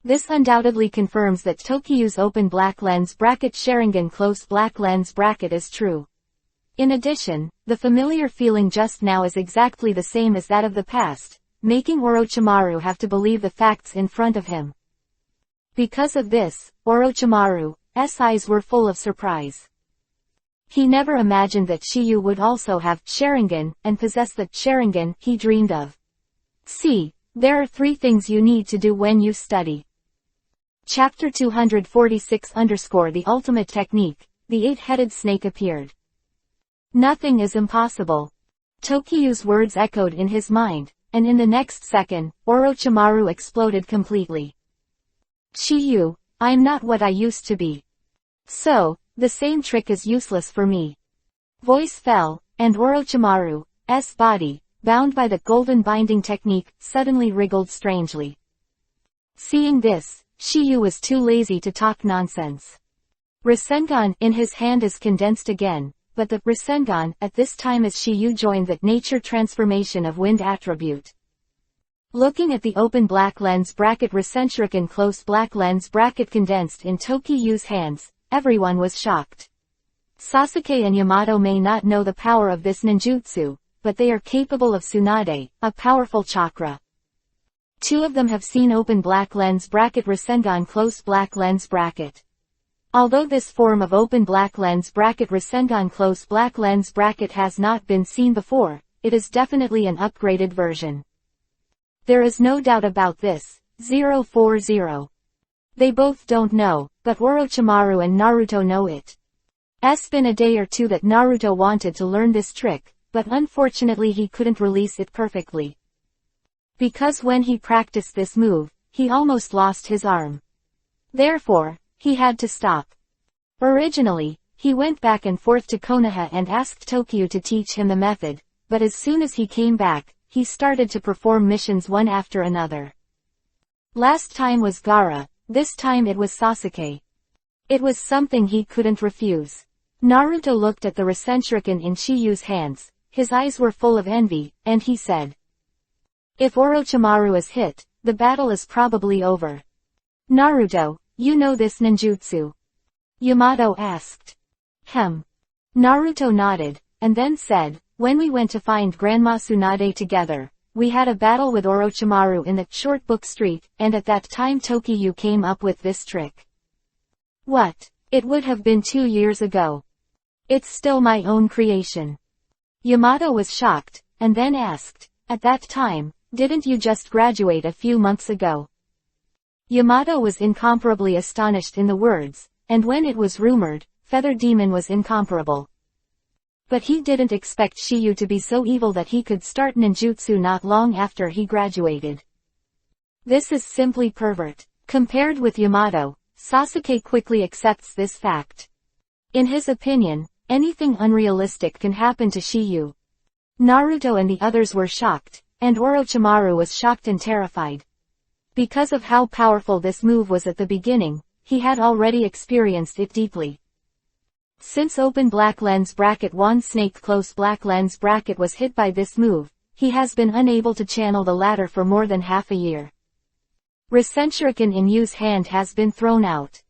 This undoubtedly confirms that Tokiyu's open black lens bracket Sharingan close black lens bracket is true. In addition, the familiar feeling just now is exactly the same as that of the past, making Orochimaru have to believe the facts in front of him. Because of this, Orochimaru's eyes were full of surprise. He never imagined that Shiyu would also have Sharingan and possess the Sharingan he dreamed of. See, there are 3 things you need to do when you study. Chapter 246 The ultimate technique, the 8-headed snake appeared. Nothing is impossible. Tokiyu's words echoed in his mind, and in the next second, Orochimaru exploded completely. Shiyu, I'm not what I used to be. So, the same trick is useless for me. Voice fell, and Orochimaru's body, bound by the golden binding technique, suddenly wriggled strangely. Seeing this, Shiyu was too lazy to talk nonsense. Rasengan in his hand is condensed again, but the Rasengan at this time as Shiyu joined the nature transformation of wind attribute. Looking at the open black lens bracket Rasenshuriken close black lens bracket condensed in Tokiyu's hands, everyone was shocked. Sasuke and Yamato may not know the power of this ninjutsu, but they are capable of Tsunade, a powerful chakra. 2 of them have seen open black lens bracket Rasengan close black lens bracket. Although this form of open black lens bracket Rasengan close black lens bracket has not been seen before, it is definitely an upgraded version. There is no doubt about this. 040. They both don't know, but Orochimaru and Naruto know it. It's been a day or 2 that Naruto wanted to learn this trick, but unfortunately he couldn't release it perfectly. Because when he practiced this move, he almost lost his arm. Therefore, he had to stop. Originally, he went back and forth to Konoha and asked Tokiyu to teach him the method, but as soon as he came back, he started to perform missions one after another. Last time was Gaara, this time it was Sasuke. It was something he couldn't refuse. Naruto looked at the Rasenshuriken in Chiyu's hands, his eyes were full of envy, and he said, "If Orochimaru is hit, the battle is probably over." "Naruto, you know this ninjutsu?" Yamato asked. Naruto nodded, and then said, "When we went to find Grandma Tsunade together, we had a battle with Orochimaru in the short book street, and at that time Tokiyu came up with this trick." "What? It would have been 2 years ago. It's still my own creation." Yamato was shocked, and then asked, "At that time, didn't you just graduate a few months ago?" Yamato was incomparably astonished in the words, and when it was rumored, Feather Demon was incomparable. But he didn't expect Chiyu to be so evil that he could start ninjutsu not long after he graduated. This is simply pervert. Compared with Yamato, Sasuke quickly accepts this fact. In his opinion, anything unrealistic can happen to Chiyu. Naruto and the others were shocked, and Orochimaru was shocked and terrified. Because of how powerful this move was at the beginning, he had already experienced it deeply. Since open black lens bracket one snake close black lens bracket was hit by this move, he has been unable to channel the latter for more than half a year. Rasenshuriken in Yu's hand has been thrown out.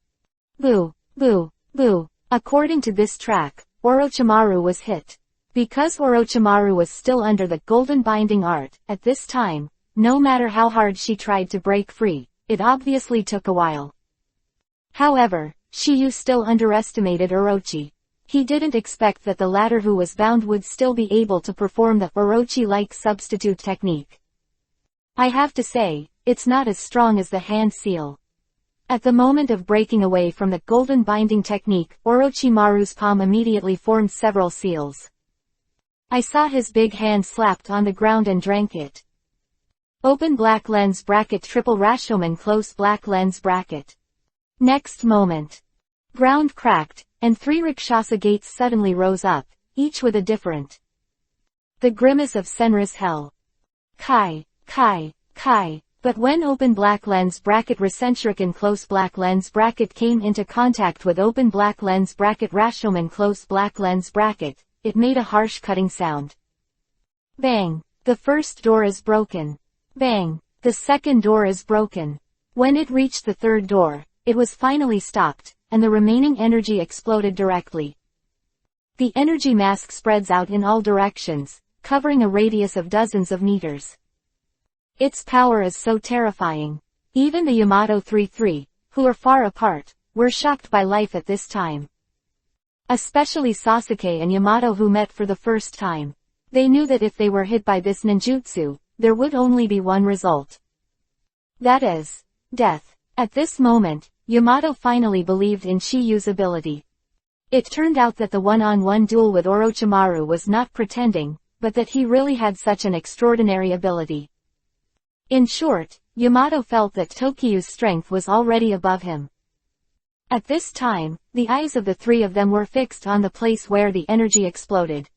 Boo, boo, boo. According to this track, Orochimaru was hit. Because Orochimaru was still under the golden binding art, at this time, no matter how hard she tried to break free, it obviously took a while. However, Chiyu still underestimated Orochi. He didn't expect that the latter who was bound would still be able to perform the Orochi-like substitute technique. I have to say, it's not as strong as the hand seal. At the moment of breaking away from the golden binding technique, Orochimaru's palm immediately formed several seals. I saw his big hand slapped on the ground and drank it. Open black lens bracket triple Rashomon close black lens bracket. Next moment. Ground cracked, and 3 Rakshasa gates suddenly rose up, each with a different. The grimace of Senra's hell. Kai, Kai, Kai. But when open black lens bracket Rasenshuriken close black lens bracket came into contact with open black lens bracket Rashomon close black lens bracket, it made a harsh cutting sound. Bang! The first door is broken. Bang! The second door is broken. When it reached the third door, it was finally stopped, and the remaining energy exploded directly. The energy mask spreads out in all directions, covering a radius of dozens of meters. Its power is so terrifying. Even the Yamato 3-3, who are far apart, were shocked by life at this time. Especially Sasuke and Yamato who met for the first time. They knew that if they were hit by this ninjutsu, there would only be one result. That is, death. At this moment, Yamato finally believed in Chiyu's ability. It turned out that the one-on-one duel with Orochimaru was not pretending, but that he really had such an extraordinary ability. In short, Yamato felt that Tokiyu's strength was already above him. At this time, the eyes of the three of them were fixed on the place where the energy exploded.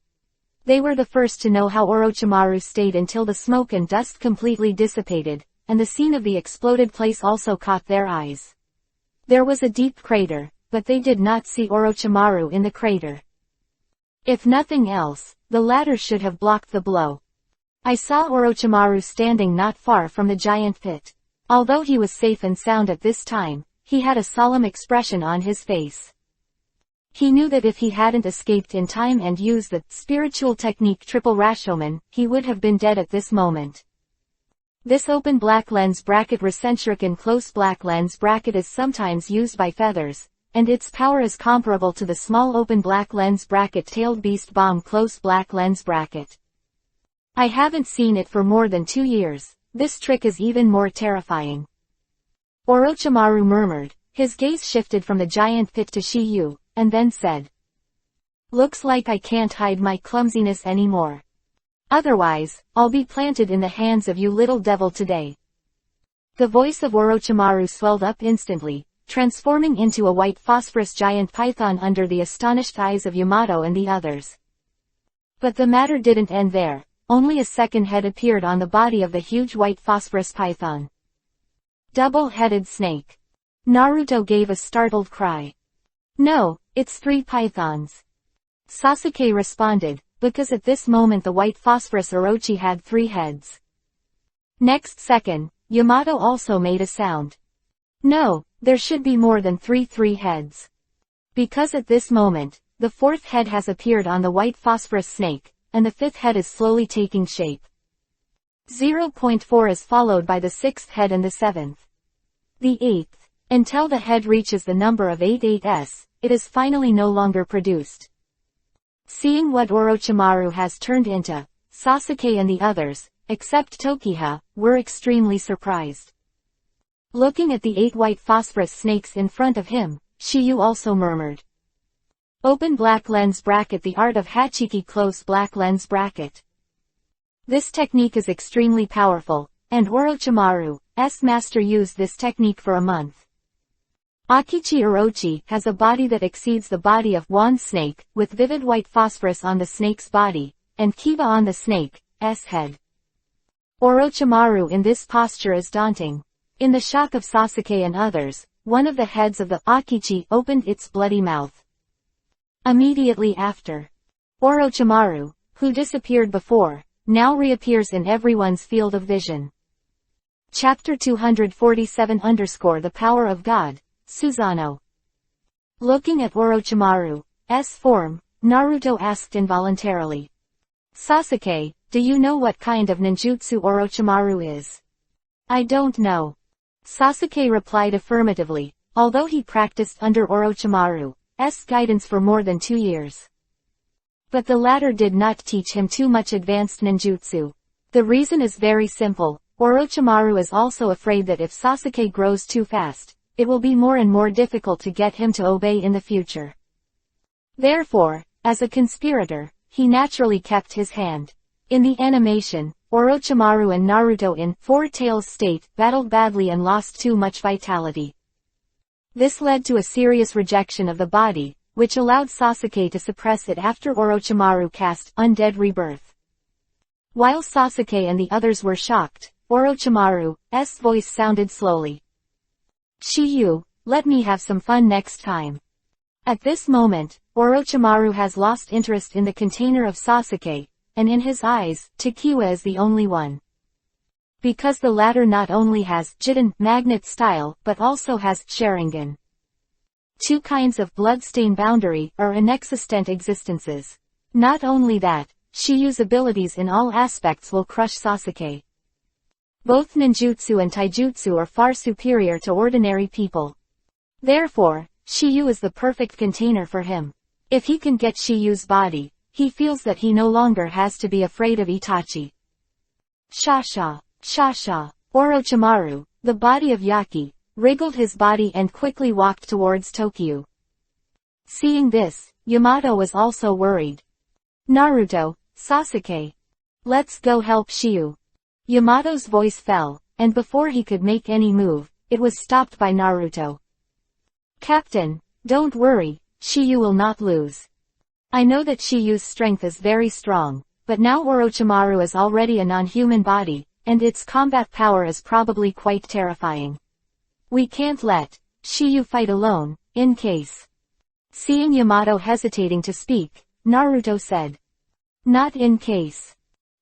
They were the first to know how Orochimaru stayed until the smoke and dust completely dissipated, and the scene of the exploded place also caught their eyes. There was a deep crater, but they did not see Orochimaru in the crater. If nothing else, the latter should have blocked the blow. I saw Orochimaru standing not far from the giant pit. Although he was safe and sound at this time, he had a solemn expression on his face. He knew that if he hadn't escaped in time and used the spiritual technique triple Rashomon, he would have been dead at this moment. This open black lens bracket Rasenshuriken close black lens bracket is sometimes used by feathers, and its power is comparable to the small open black lens bracket tailed beast bomb close black lens bracket. I haven't seen it for more than 2 years. This trick is even more terrifying. Orochimaru murmured, his gaze shifted from the giant pit to Chiyu, and then said, "Looks like I can't hide my clumsiness anymore. Otherwise, I'll be planted in the hands of you little devil today." The voice of Orochimaru swelled up instantly, transforming into a white phosphorus giant python under the astonished eyes of Yamato and the others. But the matter didn't end there. Only a second head appeared on the body of the huge white phosphorus python. Double-headed snake. Naruto gave a startled cry. No, it's 3 pythons. Sasuke responded, because at this moment the white phosphorus Orochi had 3 heads. Next second, Yamato also made a sound. No, there should be more than 3 heads. Because at this moment, the 4th head has appeared on the white phosphorus snake, and the 5th head is slowly taking shape. 0.4 is followed by the 6th head and the 7th. The 8th. Until the head reaches the number of 88s, it is finally no longer produced. Seeing what Orochimaru has turned into, Sasuke and the others, except Tokiha, were extremely surprised. Looking at the 8 white phosphorus snakes in front of him, Shiyu also murmured. Open black lens bracket. The art of Hachiki close black lens bracket. This technique is extremely powerful, and Orochimaru's master used this technique for a month. Akichi Orochi has a body that exceeds the body of Wand Snake, with vivid white phosphorus on the snake's body, and Kiba on the snake's head. Orochimaru in this posture is daunting. In the shock of Sasuke and others, one of the heads of the Akichi opened its bloody mouth. Immediately after, Orochimaru, who disappeared before, now reappears in everyone's field of vision. Chapter 247 _ The Power of God, Susanoo. Looking at Orochimaru's form, Naruto asked involuntarily. Sasuke, do you know what kind of ninjutsu Orochimaru is? I don't know. Sasuke replied affirmatively, although he practiced under Orochimaru's guidance for more than 2 years. But the latter did not teach him too much advanced ninjutsu. The reason is very simple. Orochimaru is also afraid that if Sasuke grows too fast, it will be more and more difficult to get him to obey in the future. Therefore, as a conspirator, he naturally kept his hand. In the animation, Orochimaru and Naruto in Four Tails state battled badly and lost too much vitality. This led to a serious rejection of the body, which allowed Sasuke to suppress it after Orochimaru cast Undead Rebirth. While Sasuke and the others were shocked, Orochimaru's voice sounded slowly. Shiyu, let me have some fun next time. At this moment, Orochimaru has lost interest in the container of Sasuke, and in his eyes, Tokiwa is the only one. Because the latter not only has Jiden magnet style but also has Sharingan. 2 kinds of bloodstain boundary are inexistent existences. Not only that, Shiyu's abilities in all aspects will crush Sasuke. Both ninjutsu and taijutsu are far superior to ordinary people. Therefore, Shiyu is the perfect container for him. If he can get Shiyu's body, he feels that he no longer has to be afraid of Itachi. Shasha. Orochimaru, the body of Yaki, wriggled his body and quickly walked towards Tokyo. Seeing this, Yamato was also worried. Naruto, Sasuke. Let's go help Shiyu. Yamato's voice fell, and before he could make any move, it was stopped by Naruto. Captain, don't worry, Shiyu will not lose. I know that Shiyu's strength is very strong, but now Orochimaru is already a non-human body, and its combat power is probably quite terrifying. We can't let Shiyu fight alone, in case. Seeing Yamato hesitating to speak, Naruto said. Not in case.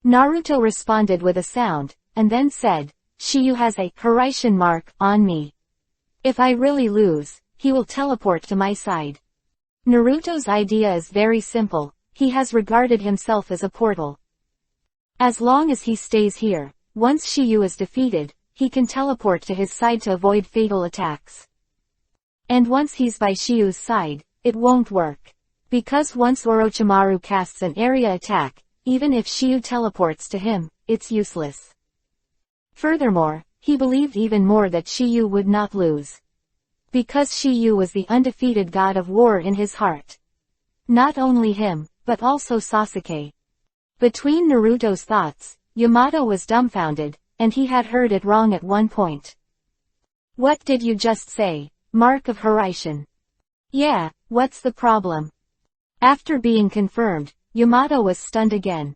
Naruto responded with a sound, and then said, Shiyu has a Hiraishin mark on me. If I really lose, he will teleport to my side. Naruto's idea is very simple, he has regarded himself as a portal. As long as he stays here, once Shiyu is defeated, he can teleport to his side to avoid fatal attacks. And once he's by Shiyu's side, it won't work. Because once Orochimaru casts an area attack, even if Shiyu teleports to him, it's useless. Furthermore, he believed even more that Shiyu would not lose. Because Shiyu was the undefeated god of war in his heart. Not only him, but also Sasuke. Between Naruto's thoughts, Yamato was dumbfounded, and he had heard it wrong at one point. What did you just say? Mark of Hiraishin. Yeah, what's the problem? After being confirmed, Yamato was stunned again.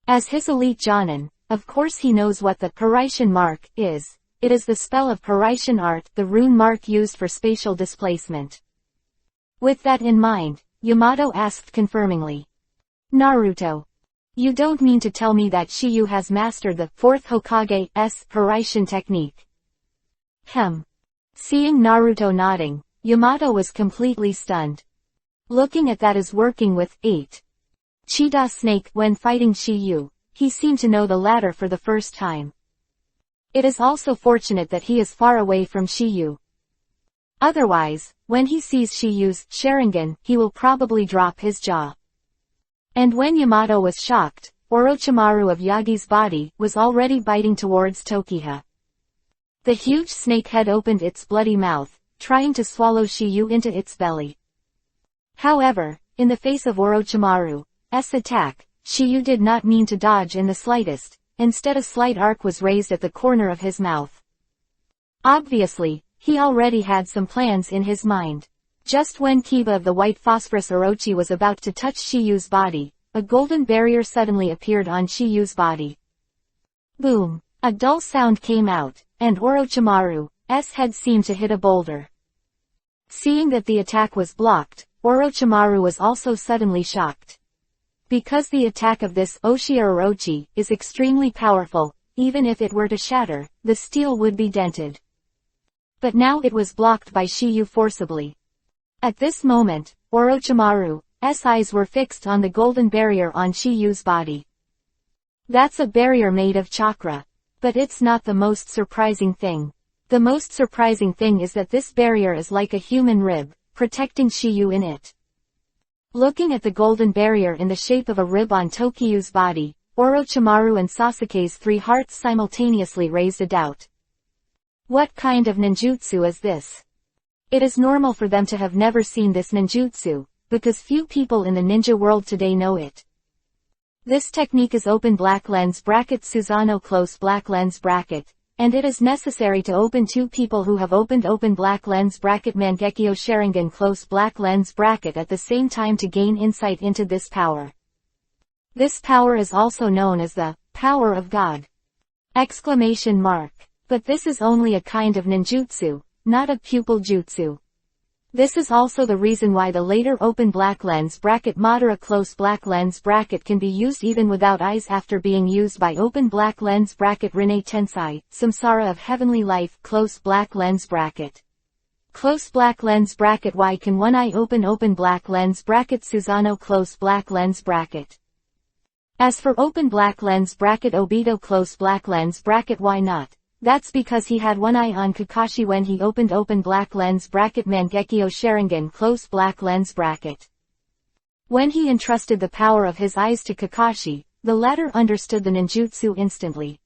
As his elite Jonin, of course he knows what the Hiraishin mark is, It is the spell of Hiraishin art, the rune mark used for spatial displacement. With that in mind, Yamato asked confirmingly. Naruto. You don't mean to tell me that Shiyu has mastered the 4th Hokage's Hiraishin technique? Seeing Naruto nodding, Yamato was completely stunned. Looking at that as working with 8 Cheetah Snake when fighting Shiyu, he seemed to know the latter for the first time. It is also fortunate that he is far away from Shiyu. Otherwise, when he sees Shiyu's Sharingan, he will probably drop his jaw. And when Yamato was shocked, Orochimaru of Yagi's body was already biting towards Tokiha. The huge snake head opened its bloody mouth, trying to swallow Shiyu into its belly. However, in the face of Orochimaru's attack, Shiyu did not mean to dodge in the slightest, instead a slight arc was raised at the corner of his mouth. Obviously, he already had some plans in his mind. Just when Kiba of the white phosphorus Orochi was about to touch Shiyu's body, a golden barrier suddenly appeared on Shiyu's body. Boom! A dull sound came out, and Orochimaru's head seemed to hit a boulder. Seeing that the attack was blocked, Orochimaru was also suddenly shocked. Because the attack of this Oshia Orochi is extremely powerful, even if it were to shatter, the steel would be dented. But now it was blocked by Shiyu forcibly. At this moment, Orochimaru's eyes were fixed on the golden barrier on Shiyu's body. That's a barrier made of chakra. But it's not the most surprising thing. The most surprising thing is that this barrier is like a human rib, protecting Shiyu in it. Looking at the golden barrier in the shape of a rib on Tokiyu's body, Orochimaru and Sasuke's 3 hearts simultaneously raised a doubt. What kind of ninjutsu is this? It is normal for them to have never seen this ninjutsu, because few people in the ninja world today know it. This technique is open black lens bracket Susanoo close black lens bracket, and it is necessary to open 2 people who have opened open black lens bracket Mangekyo Sharingan close black lens bracket at the same time to gain insight into this power. This power is also known as the power of God! Exclamation mark. But this is only a kind of ninjutsu, not a pupil jutsu. This is also the reason why the later open black lens bracket Madara close black lens bracket can be used even without eyes after being used by open black lens bracket Rinne Tensai, Samsara of Heavenly Life close black lens bracket. Close black lens bracket Y can one eye open black lens bracket Susanoo close black lens bracket. As for open black lens bracket Obito close black lens bracket Y not? That's because he had one eye on Kakashi when he opened open black lens bracket Mangekyo Sharingan close black lens bracket. When he entrusted the power of his eyes to Kakashi, the latter understood the ninjutsu instantly.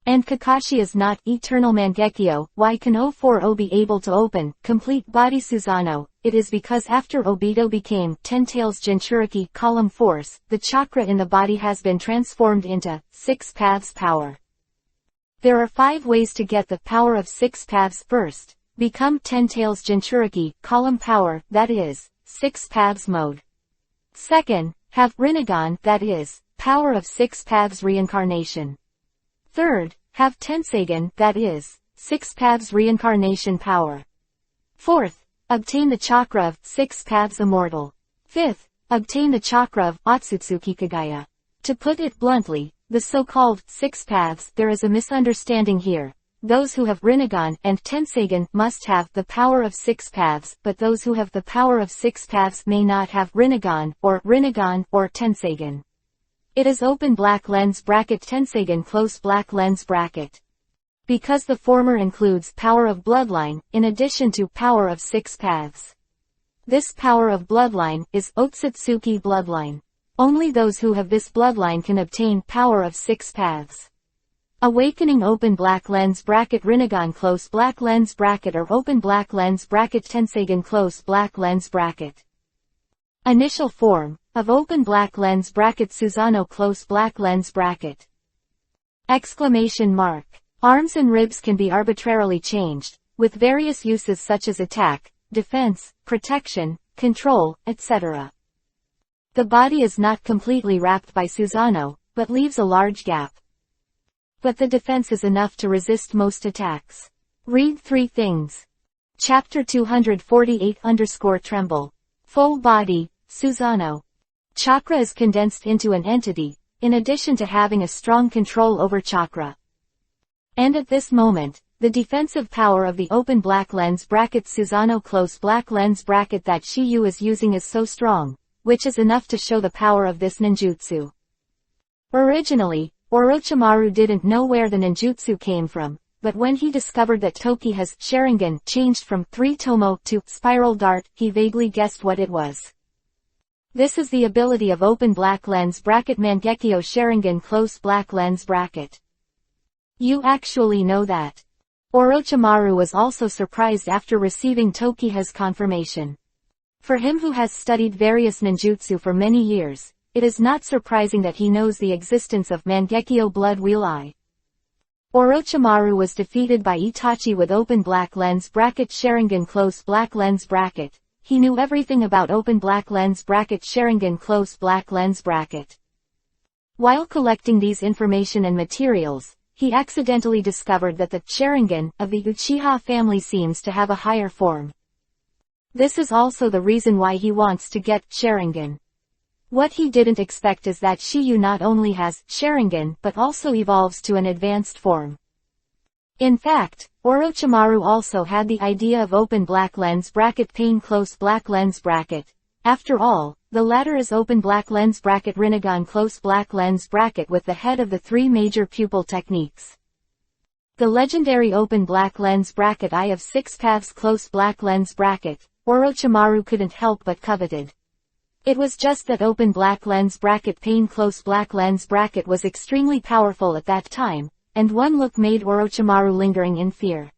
And Kakashi is not eternal Mangekyo. Why can 040 be able to open complete body Susanoo? It is because after Obito became 10 Tails Jinchuriki column force, the chakra in the body has been transformed into 6 paths power. There are 5 ways to get the power of 6 paths. First, become 10 Tails Jinchuriki column power, that is, 6 paths mode. Second, have Rinnegan, that is, power of 6 paths reincarnation. Third, have Tenseigan, that is, 6 paths reincarnation power. Fourth, obtain the chakra of 6 paths immortal. Fifth, obtain the chakra of Otsutsuki Kagaya. To put it bluntly, the so-called 6 paths, there is a misunderstanding here. Those who have Rinnegan and Tenseigan must have the power of 6 paths, but those who have the power of 6 paths may not have Rinnegan or Tenseigan. It is open black lens bracket Tenseigan close black lens bracket. Because the former includes power of bloodline, in addition to power of 6 paths. This power of bloodline is Otsutsuki bloodline. Only those who have this bloodline can obtain power of 6 paths. Awakening open black lens bracket Rinnegan close black lens bracket or open black lens bracket Tenseigan close black lens bracket. Initial form of open black lens bracket Susanoo close black lens bracket. Exclamation mark. Arms and ribs can be arbitrarily changed, with various uses such as attack, defense, protection, control, etc. The body is not completely wrapped by Susanoo, but leaves a large gap. But the defense is enough to resist most attacks. Read 3 things. Chapter 248_Tremble. Full body, Susanoo. Chakra is condensed into an entity, in addition to having a strong control over chakra. And at this moment, the defensive power of the open black lens bracket Susanoo close black lens bracket that Shiyu is using is so strong, which is enough to show the power of this ninjutsu. Originally, Orochimaru didn't know where the ninjutsu came from, but when he discovered that Tokiha's Sharingan changed from 3-tomo to spiral dart, he vaguely guessed what it was. This is the ability of open black lens bracket Mangekyo Sharingan close black lens bracket. You actually know that. Orochimaru was also surprised after receiving Tokiha's confirmation. For him who has studied various ninjutsu for many years, it is not surprising that he knows the existence of Mangekyo Blood Wheel Eye. Orochimaru was defeated by Itachi with open black lens bracket Sharingan close black lens bracket. He knew everything about open black lens bracket Sharingan close black lens bracket. While collecting these information and materials, he accidentally discovered that the Sharingan of the Uchiha family seems to have a higher form. This is also the reason why he wants to get Sharingan. What he didn't expect is that Shiyu not only has Sharingan but also evolves to an advanced form. In fact, Orochimaru also had the idea of open black lens bracket Pain close black lens bracket. After all, the latter is open black lens bracket Rinnegan close black lens bracket with the head of the 3 major pupil techniques. The legendary open black lens bracket Eye of 6 Paths close black lens bracket, Orochimaru couldn't help but coveted. It was just that open black lens bracket Pain close black lens bracket was extremely powerful at that time, and one look made Orochimaru lingering in fear.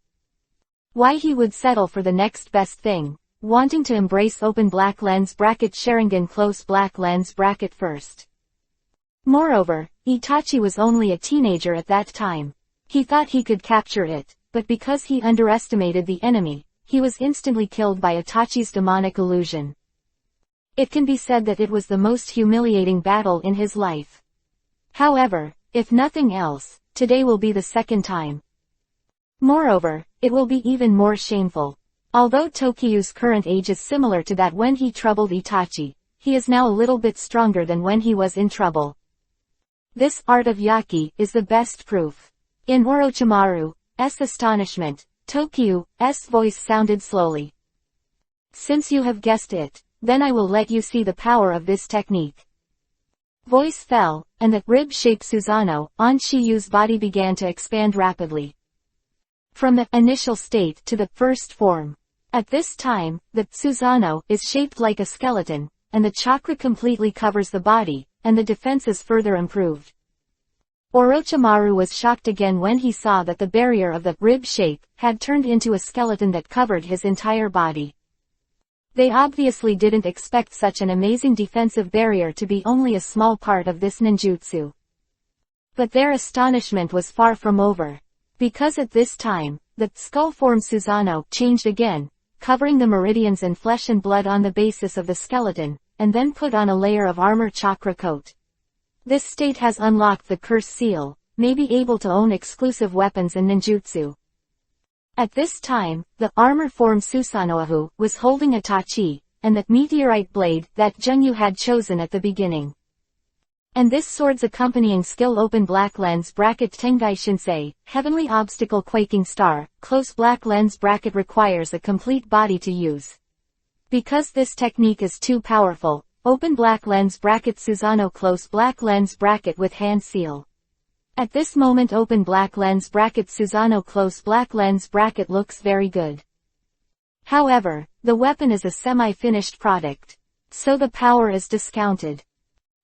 Why he would settle for the next best thing, wanting to embrace open black lens bracket Sharingan close black lens bracket first. Moreover, Itachi was only a teenager at that time. He thought he could capture it, but because he underestimated the enemy, he was instantly killed by Itachi's demonic illusion. It can be said that it was the most humiliating battle in his life. However, if nothing else, today will be the second time. Moreover, it will be even more shameful. Although Tokiyu's current age is similar to that when he troubled Itachi, he is now a little bit stronger than when he was in trouble. This art of Yaki is the best proof. In Orochimaru's astonishment, Tokiyu's voice sounded slowly. Since you have guessed it, then I will let you see the power of this technique. Voice fell, and the rib-shaped Susanoo on Shiyu's body began to expand rapidly. From the initial state to the first form. At this time, the Susanoo is shaped like a skeleton, and the chakra completely covers the body, and the defense is further improved. Orochimaru was shocked again when he saw that the barrier of the rib shape had turned into a skeleton that covered his entire body. They obviously didn't expect such an amazing defensive barrier to be only a small part of this ninjutsu. But their astonishment was far from over. Because at this time, the skull-form Susanoo changed again, covering the meridians and flesh and blood on the basis of the skeleton, and then put on a layer of armor chakra coat. This state has unlocked the curse seal, may be able to own exclusive weapons and ninjutsu. At this time, the armor-form Susanoo was holding Itachi, and the meteorite blade that Jungyu had chosen at the beginning. And this sword's accompanying skill open black lens bracket Tengai Shinsei, heavenly obstacle quaking star, close black lens bracket requires a complete body to use. Because this technique is too powerful, open black lens bracket Susanoo close black lens bracket with hand seal. At this moment open black lens bracket Susanoo close black lens bracket looks very good. However, the weapon is a semi-finished product. So the power is discounted.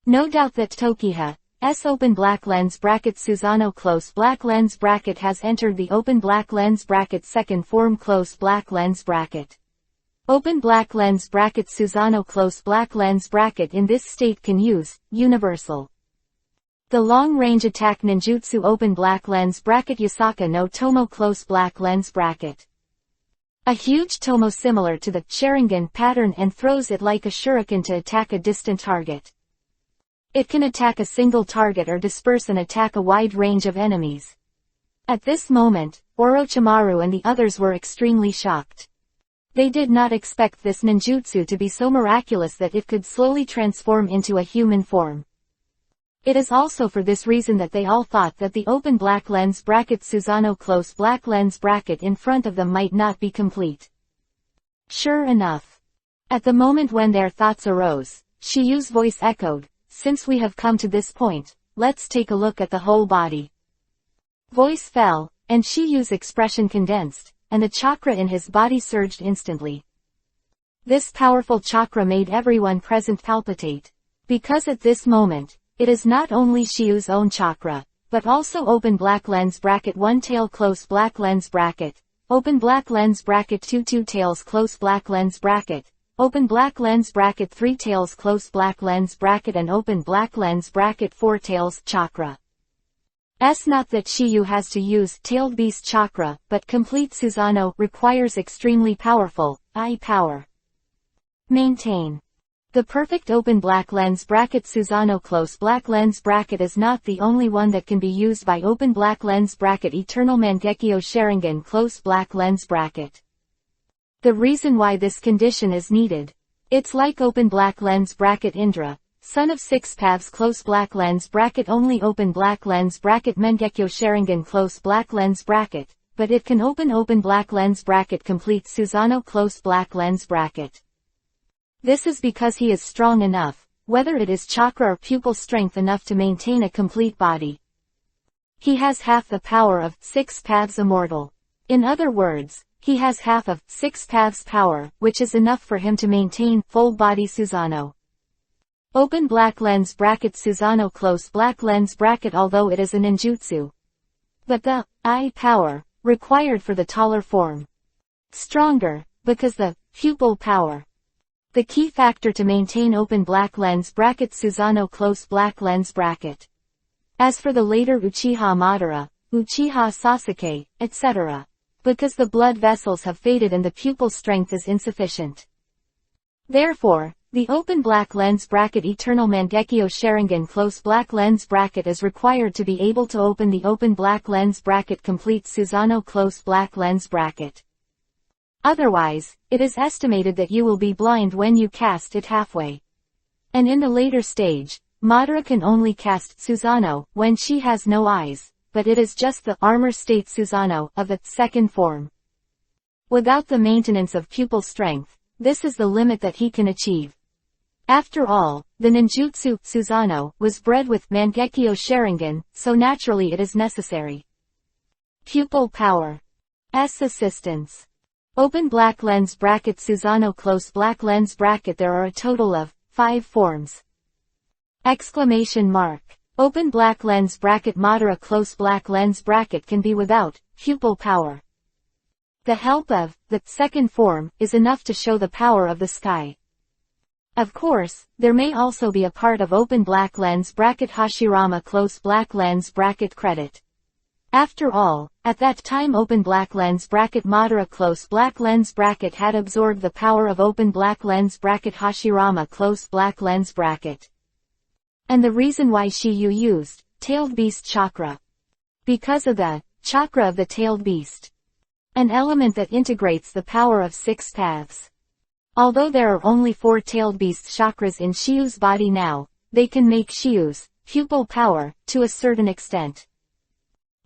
No doubt that Tokiha's open black lens bracket Susanoo close black lens bracket has entered the open black lens bracket second form close black lens bracket. Open black lens bracket Susanoo close black lens bracket in this state can use universal. The long-range attack ninjutsu open black lens bracket Yasaka no Tomo close black lens bracket. A huge tomo similar to the Sharingan pattern and throws it like a shuriken to attack a distant target. It can attack a single target or disperse and attack a wide range of enemies. At this moment, Orochimaru and the others were extremely shocked. They did not expect this ninjutsu to be so miraculous that it could slowly transform into a human form. It is also for this reason that they all thought that the open black lens bracket Susanoo close black lens bracket in front of them might not be complete. Sure enough. At the moment when their thoughts arose, Shiyu's voice echoed, "Since we have come to this point, let's take a look at the whole body." Voice fell, and Shiyu's expression condensed, and the chakra in his body surged instantly. This powerful chakra made everyone present palpitate. Because at this moment, it is not only Shiyu's own chakra, but also open black lens bracket 1 tail close black lens bracket, open black lens bracket 2 tails close black lens bracket, open black lens bracket 3 tails close black lens bracket and open black lens bracket 4 tails chakra. Not that Shiyu has to use tailed beast chakra, but complete Susanoo requires extremely powerful eye power. Maintain. The perfect open black lens bracket Susanoo close black lens bracket is not the only one that can be used by open black lens bracket Eternal Mangekyo Sharingan close black lens bracket. The reason why this condition is needed. It's like open black lens bracket Indra, son of six paths close black lens bracket only open black lens bracket Mangekyo Sharingan close black lens bracket, but it can open black lens bracket complete Susanoo close black lens bracket. This is because he is strong enough, whether it is chakra or pupil strength enough to maintain a complete body. He has half the power of six paths immortal. In other words, he has half of six paths power, which is enough for him to maintain full body Susanoo. Open black lens bracket Susanoo close black lens bracket although it is a ninjutsu. But the eye power required for the taller form. Stronger, because the pupil power. The key factor to maintain open black lens bracket Susanoo close black lens bracket. As for the later Uchiha Madara, Uchiha Sasuke, etc. Because the blood vessels have faded and the pupil strength is insufficient. Therefore, the open black lens bracket Eternal Mangekyo Sharingan close black lens bracket is required to be able to open the open black lens bracket complete Susanoo close black lens bracket. Otherwise, it is estimated that you will be blind when you cast it halfway. And in the later stage, Madara can only cast Susanoo when she has no eyes, but it is just the armor state Susanoo of the second form. Without the maintenance of pupil strength, this is the limit that he can achieve. After all, the ninjutsu Susanoo was bred with Mangekyo Sharingan, so naturally it is necessary. Pupil power. Assistance. Open black lens bracket Susanoo close black lens bracket there are a total of 5 forms. Exclamation mark. Open black lens bracket Madara close black lens bracket can be without pupil power. The help of the second form is enough to show the power of the sky. Of course, there may also be a part of open black lens bracket Hashirama close black lens bracket credit. After all, at that time open black lens bracket Madara close black lens bracket had absorbed the power of open black lens bracket Hashirama close black lens bracket. And the reason why Shiyu used tailed beast chakra. Because of the chakra of the tailed beast. An element that integrates the power of 6 paths. Although there are only 4 tailed beast chakras in Shiyu's body now, they can make Shiyu's pupil power, to a certain extent,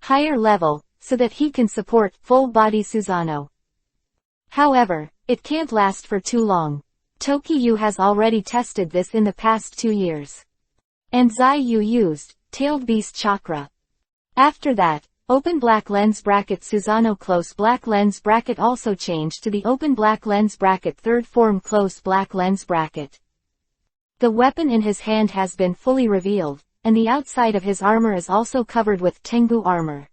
higher level, so that he can support full body Susanoo. However, it can't last for too long. Tokiyu has already tested this in the past 2 years. And Zaiyu used tailed beast chakra. After that, open black lens bracket Susanoo close black lens bracket also changed to the open black lens bracket third form close black lens bracket. The weapon in his hand has been fully revealed, and the outside of his armor is also covered with Tengu armor.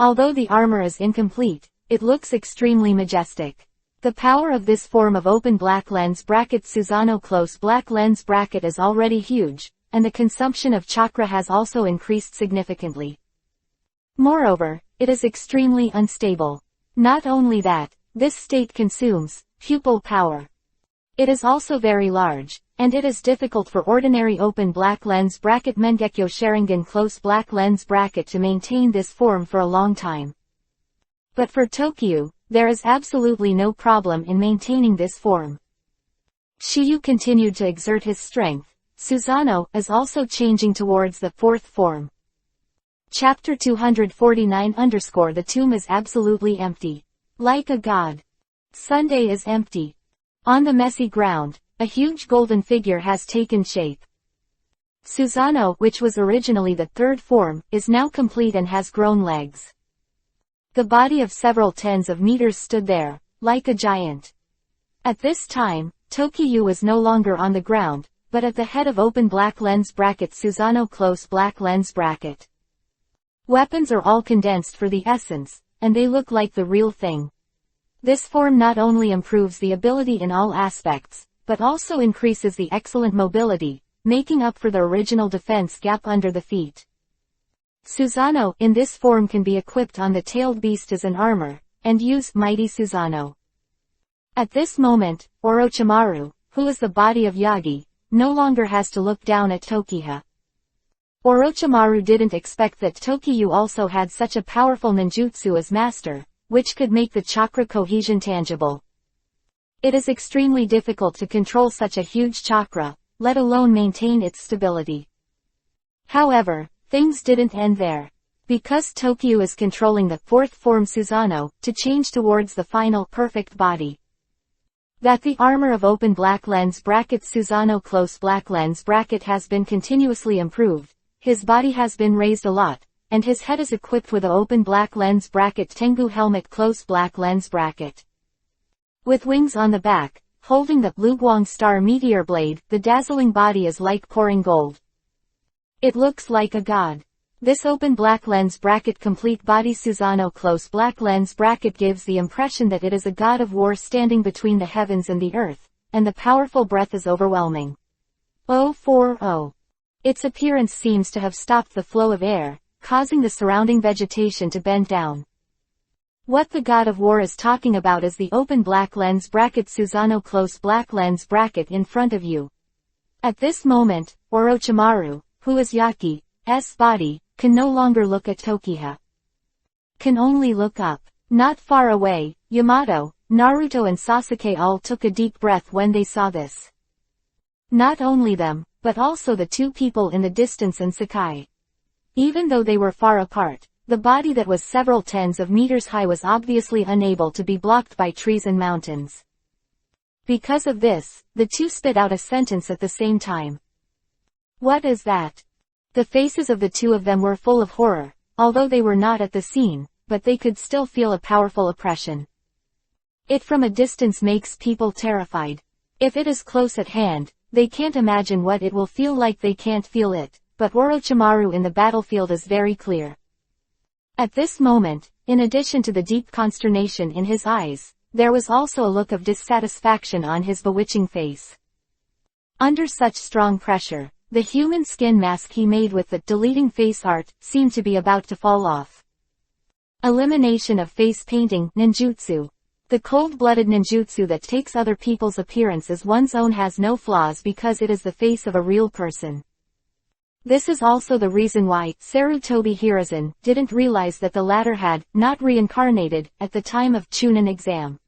Although the armor is incomplete, it looks extremely majestic. The power of this form of open black lens bracket Susanoo close black lens bracket is already huge, and the consumption of chakra has also increased significantly. Moreover, it is extremely unstable. Not only that, this state consumes pupil power. It is also very large, and it is difficult for ordinary open black lens bracket Mangekyo Sharingan close black lens bracket to maintain this form for a long time. But for Tokyu, there is absolutely no problem in maintaining this form. Shiyu continued to exert his strength. Susanoo is also changing towards the fourth form. Chapter 249 _ The tomb is absolutely empty. Like a god. Sunday is empty. On the messy ground, a huge golden figure has taken shape. Susanoo, which was originally the third form, is now complete and has grown legs. The body of several tens of meters stood there, like a giant. At this time, Tokyu was no longer on the ground, but at the head of open black lens bracket Susanoo close black lens bracket. Weapons are all condensed for the essence, and they look like the real thing. This form not only improves the ability in all aspects, but also increases the excellent mobility, making up for the original defense gap under the feet. Susanoo in this form can be equipped on the tailed beast as an armor, and use Mighty Susanoo. At this moment, Orochimaru, who is the body of Yagi, no longer has to look down at Tokiha. Orochimaru didn't expect that Tokyu also had such a powerful ninjutsu as master, which could make the chakra cohesion tangible. It is extremely difficult to control such a huge chakra, let alone maintain its stability. However, things didn't end there. Because Tokyu is controlling the fourth form Susanoo, to change towards the final perfect body. That the armor of open black lens bracket Susanoo close black lens bracket has been continuously improved, his body has been raised a lot, and his head is equipped with a open black lens bracket Tengu helmet close black lens bracket. With wings on the back, holding the Luguang star meteor blade, the dazzling body is like pouring gold. It looks like a god. This open black lens bracket complete body Susanoo close black lens bracket gives the impression that it is a god of war standing between the heavens and the earth, and the powerful breath is overwhelming. 040. Its appearance seems to have stopped the flow of air, causing the surrounding vegetation to bend down. What the god of war is talking about is the open black lens bracket Susanoo close black lens bracket in front of you. At this moment, Orochimaru, who is Yaki's body, can no longer look at Tokiha. Can only look up. Not far away, Yamato, Naruto and Sasuke all took a deep breath when they saw this. Not only them, but also the two people in the distance and Sakai. Even though they were far apart, the body that was several tens of meters high was obviously unable to be blocked by trees and mountains. Because of this, the two spit out a sentence at the same time. What is that? The faces of the two of them were full of horror, although they were not at the scene, but they could still feel a powerful oppression. It from a distance makes people terrified. If it is close at hand, they can't imagine what it will feel like. They can't feel it, but Orochimaru in the battlefield is very clear. At this moment, in addition to the deep consternation in his eyes, there was also a look of dissatisfaction on his bewitching face. Under such strong pressure, the human skin mask he made with the deleting face art seemed to be about to fall off. Elimination of face painting ninjutsu. The cold-blooded ninjutsu that takes other people's appearance as one's own has no flaws because it is the face of a real person. This is also the reason why Sarutobi Hiruzen didn't realize that the latter had not reincarnated at the time of Chunin exam.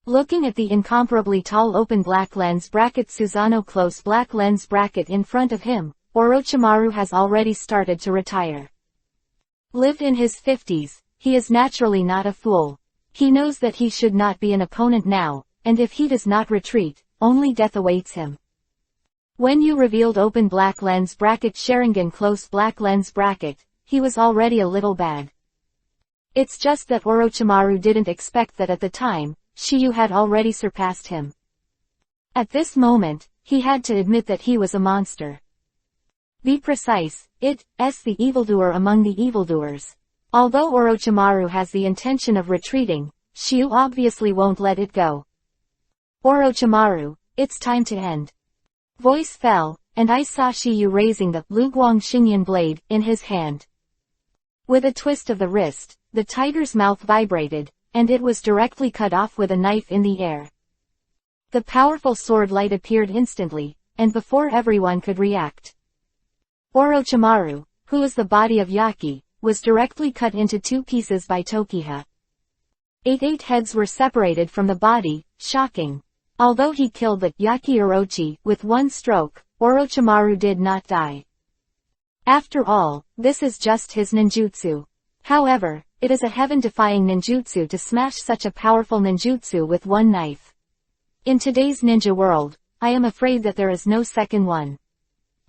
Looking at the incomparably tall open black lens bracket Susanoo close black lens bracket in front of him, Orochimaru has already started to retire. Lived in his 50s, he is naturally not a fool. He knows that he should not be an opponent now, and if he does not retreat, only death awaits him. When you revealed open black lens bracket Sharingan close black lens bracket, he was already a little bad. It's just that Orochimaru didn't expect that at the time, Shiyu had already surpassed him. At this moment, he had to admit that he was a monster. Be precise, it's the evildoer among the evildoers. Although Orochimaru has the intention of retreating, Shiyu obviously won't let it go. Orochimaru, it's time to end. Voice fell, and I saw Shiyu raising the Luguang Xingyan blade in his hand. With a twist of the wrist, the tiger's mouth vibrated, and it was directly cut off with a knife in the air. The powerful sword light appeared instantly, and before everyone could react. Orochimaru, who was the body of Yaki, was directly cut into 2 pieces by Tokiha. 8 heads were separated from the body, shocking. Although he killed the Yaki Orochi with 1 stroke, Orochimaru did not die. After all, this is just his ninjutsu. However, it is a heaven-defying ninjutsu to smash such a powerful ninjutsu with 1 knife. In today's ninja world, I am afraid that there is no second one.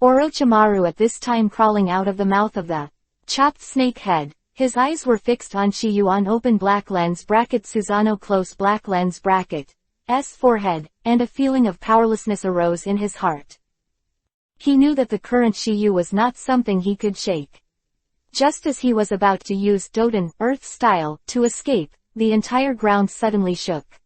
Orochimaru at this time crawling out of the mouth of the chopped snake head, his eyes were fixed on Shiyu on open black lens bracket Susanoo close black lens bracket, S forehead, and a feeling of powerlessness arose in his heart. He knew that the current Shiyu was not something he could shake. Just as he was about to use Doden, Earth style, to escape, the entire ground suddenly shook.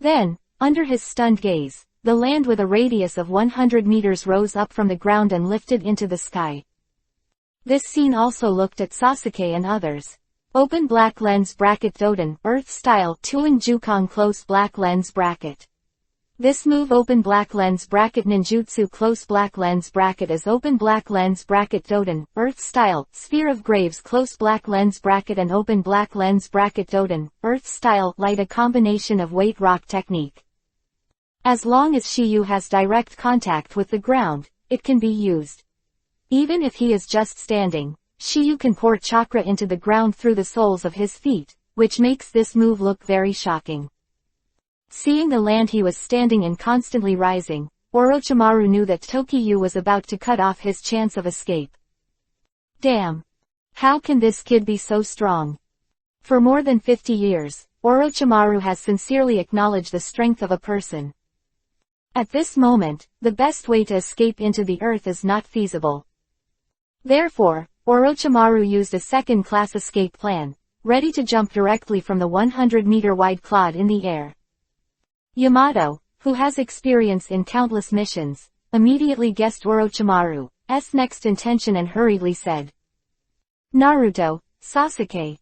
Then, under his stunned gaze, the land with a radius of 100 meters rose up from the ground and lifted into the sky. This scene also looked at Sasuke and others. Open black lens bracket Doden, Earth style, Tuing Jukong close black lens bracket. This move open black lens bracket ninjutsu close black lens bracket is open black lens bracket Doden, Earth style, Sphere of Graves close black lens bracket and open black lens bracket Doden, Earth style, light a combination of weight rock technique. As long as Shiyu has direct contact with the ground, it can be used. Even if he is just standing, Shiyu can pour chakra into the ground through the soles of his feet, which makes this move look very shocking. Seeing the land he was standing in constantly rising, Orochimaru knew that Tokiyu was about to cut off his chance of escape. Damn! How can this kid be so strong? For more than 50 years, Orochimaru has sincerely acknowledged the strength of a person. At this moment, the best way to escape into the earth is not feasible. Therefore, Orochimaru used a second-class escape plan, ready to jump directly from the 100-meter-wide clod in the air. Yamato, who has experience in countless missions, immediately guessed Orochimaru's next intention and hurriedly said, "Naruto, Sasuke.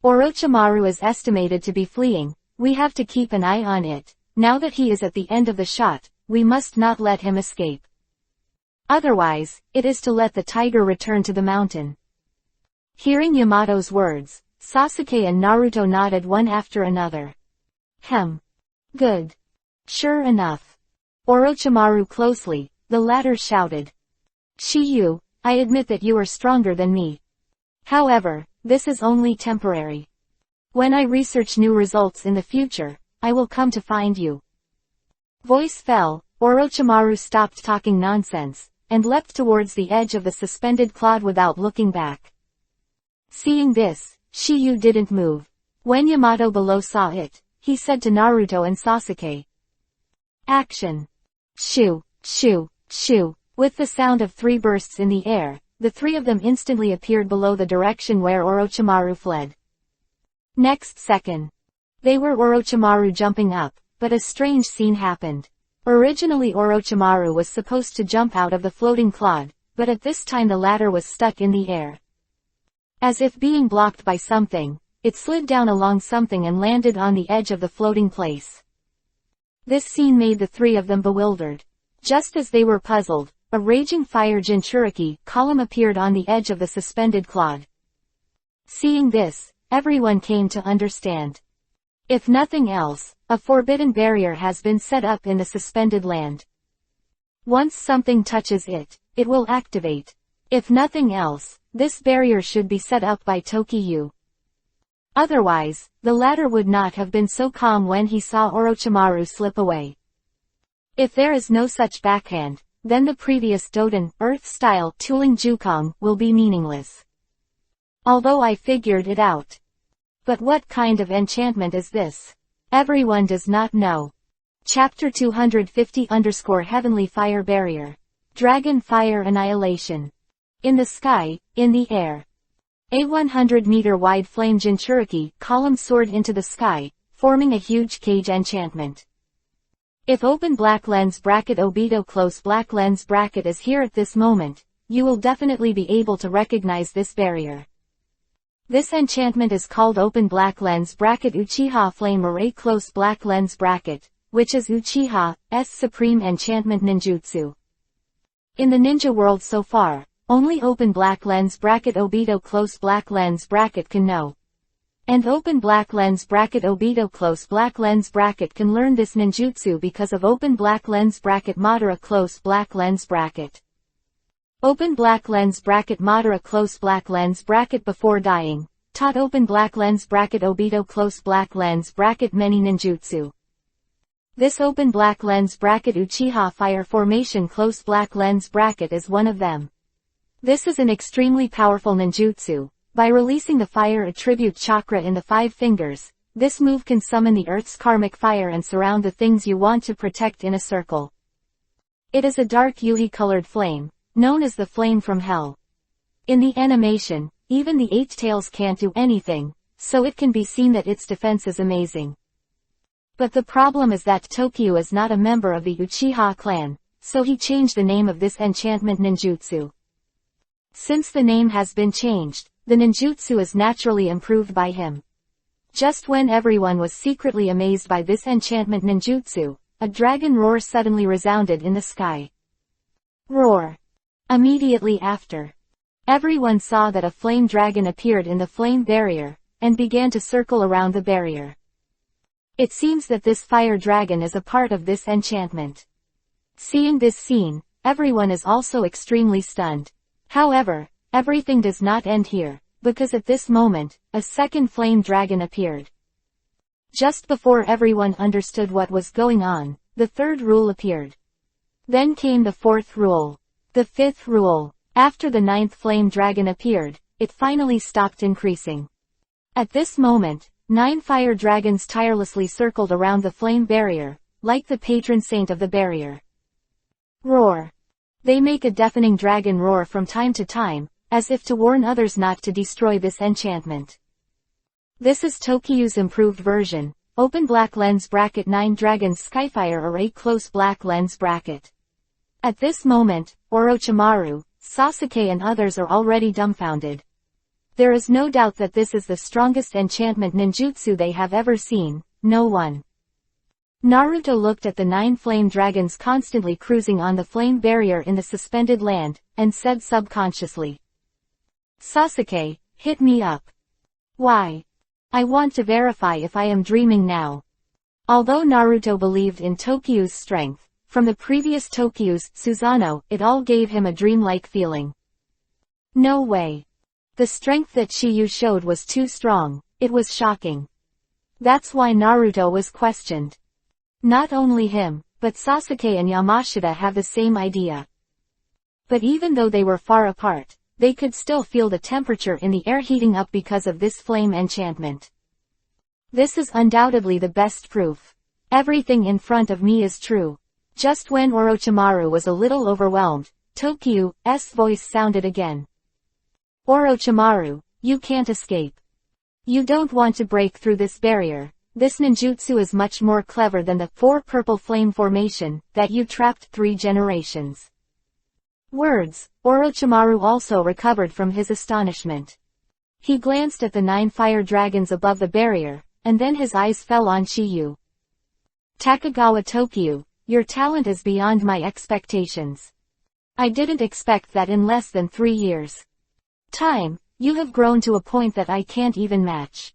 Orochimaru is estimated to be fleeing, we have to keep an eye on it. Now that he is at the end of the shot, we must not let him escape. Otherwise, it is to let the tiger return to the mountain." Hearing Yamato's words, Sasuke and Naruto nodded one after another. Good. Sure enough. Orochimaru closely, the latter shouted. "Shiyu, I admit that you are stronger than me. However, this is only temporary. When I research new results in the future, I will come to find you." Voice fell, Orochimaru stopped talking nonsense, and leapt towards the edge of the suspended clod without looking back. Seeing this, Shiyu didn't move. When Yamato below saw it, he said to Naruto and Sasuke, "Action!" Shoo, shoo, shoo. With the sound of 3 bursts in the air, the 3 of them instantly appeared below the direction where Orochimaru fled. Next second, they were Orochimaru jumping up, but a strange scene happened. Originally Orochimaru was supposed to jump out of the floating clod, but at this time the latter was stuck in the air. As if being blocked by something, it slid down along something and landed on the edge of the floating place. This scene made the 3 of them bewildered. Just as they were puzzled, a raging fire Jinchuriki column appeared on the edge of the suspended clod. Seeing this, everyone came to understand. If nothing else, a forbidden barrier has been set up in the suspended land. Once something touches it, it will activate. If nothing else, this barrier should be set up by Tokiyu. Otherwise, the latter would not have been so calm when he saw Orochimaru slip away. If there is no such backhand, then the previous Doden, Earth-style, Tuling Jukong, will be meaningless. Although I figured it out. But what kind of enchantment is this? Everyone does not know. Chapter 250 _ Fire Barrier. Dragon Fire Annihilation. In the sky, in the air. A 100-meter-wide flame Jinchuriki column soared into the sky, forming a huge cage enchantment. If open black lens bracket Obito close black lens bracket is here at this moment, you will definitely be able to recognize this barrier. This enchantment is called open black lens bracket Uchiha Flame Array close black lens bracket, which is Uchiha's supreme enchantment ninjutsu. In the ninja world so far, only open black lens bracket Obito close black lens bracket can know. And open black lens bracket Obito close black lens bracket can learn this ninjutsu because of open black lens bracket Madara close black lens bracket. Open black lens bracket Madara close black lens bracket before dying, taught open black lens bracket Obito close black lens bracket many ninjutsu. This open black lens bracket Uchiha fire formation close black lens bracket is one of them. This is an extremely powerful ninjutsu. By releasing the fire attribute chakra in the 5 fingers, this move can summon the earth's karmic fire and surround the things you want to protect in a circle. It is a dark yuhi-colored flame, known as the flame from hell. In the animation, even the 8 tails can't do anything, so it can be seen that its defense is amazing. But the problem is that Tokyo is not a member of the Uchiha clan, so he changed the name of this enchantment ninjutsu. Since the name has been changed, the ninjutsu is naturally improved by him. Just when everyone was secretly amazed by this enchantment ninjutsu, a dragon roar suddenly resounded in the sky. Roar. Immediately after, everyone saw that a flame dragon appeared in the flame barrier, and began to circle around the barrier. It seems that this fire dragon is a part of this enchantment. Seeing this scene, everyone is also extremely stunned. However, everything does not end here, because at this moment, a second flame dragon appeared. Just before everyone understood what was going on, the 3rd rule appeared. Then came the 4th rule. The 5th rule. After the 9th flame dragon appeared, it finally stopped increasing. At this moment, 9 fire dragons tirelessly circled around the flame barrier, like the patron saint of the barrier. Roar. They make a deafening dragon roar from time to time, as if to warn others not to destroy this enchantment. This is Tokyo's improved version, open black lens bracket 9 dragons skyfire array close black lens bracket. At this moment, Orochimaru, Sasuke and others are already dumbfounded. There is no doubt that this is the strongest enchantment ninjutsu they have ever seen, no one. Naruto looked at the 9 flame dragons constantly cruising on the flame barrier in the suspended land, and said subconsciously. Sasuke, hit me up. Why? I want to verify if I am dreaming now. Although Naruto believed in Tokyo's strength, from the previous Tokyo's Susanoo, it all gave him a dreamlike feeling. No way. The strength that Shiyu showed was too strong, it was shocking. That's why Naruto was questioned. Not only him, but Sasuke and Yamashita have the same idea. But even though they were far apart, they could still feel the temperature in the air heating up because of this flame enchantment. This is undoubtedly the best proof. Everything in front of me is true. Just when Orochimaru was a little overwhelmed, Tokyo's voice sounded again. Orochimaru, you can't escape. You don't want to break through this barrier. This ninjutsu is much more clever than the 4 purple flame formation that you trapped 3 generations. Words. Orochimaru also recovered from his astonishment. He glanced at the 9 fire dragons above the barrier, and then his eyes fell on Shiyu. Takagawa Tokyo, your talent is beyond my expectations. I didn't expect that in less than 3 years. Time, you have grown to a point that I can't even match.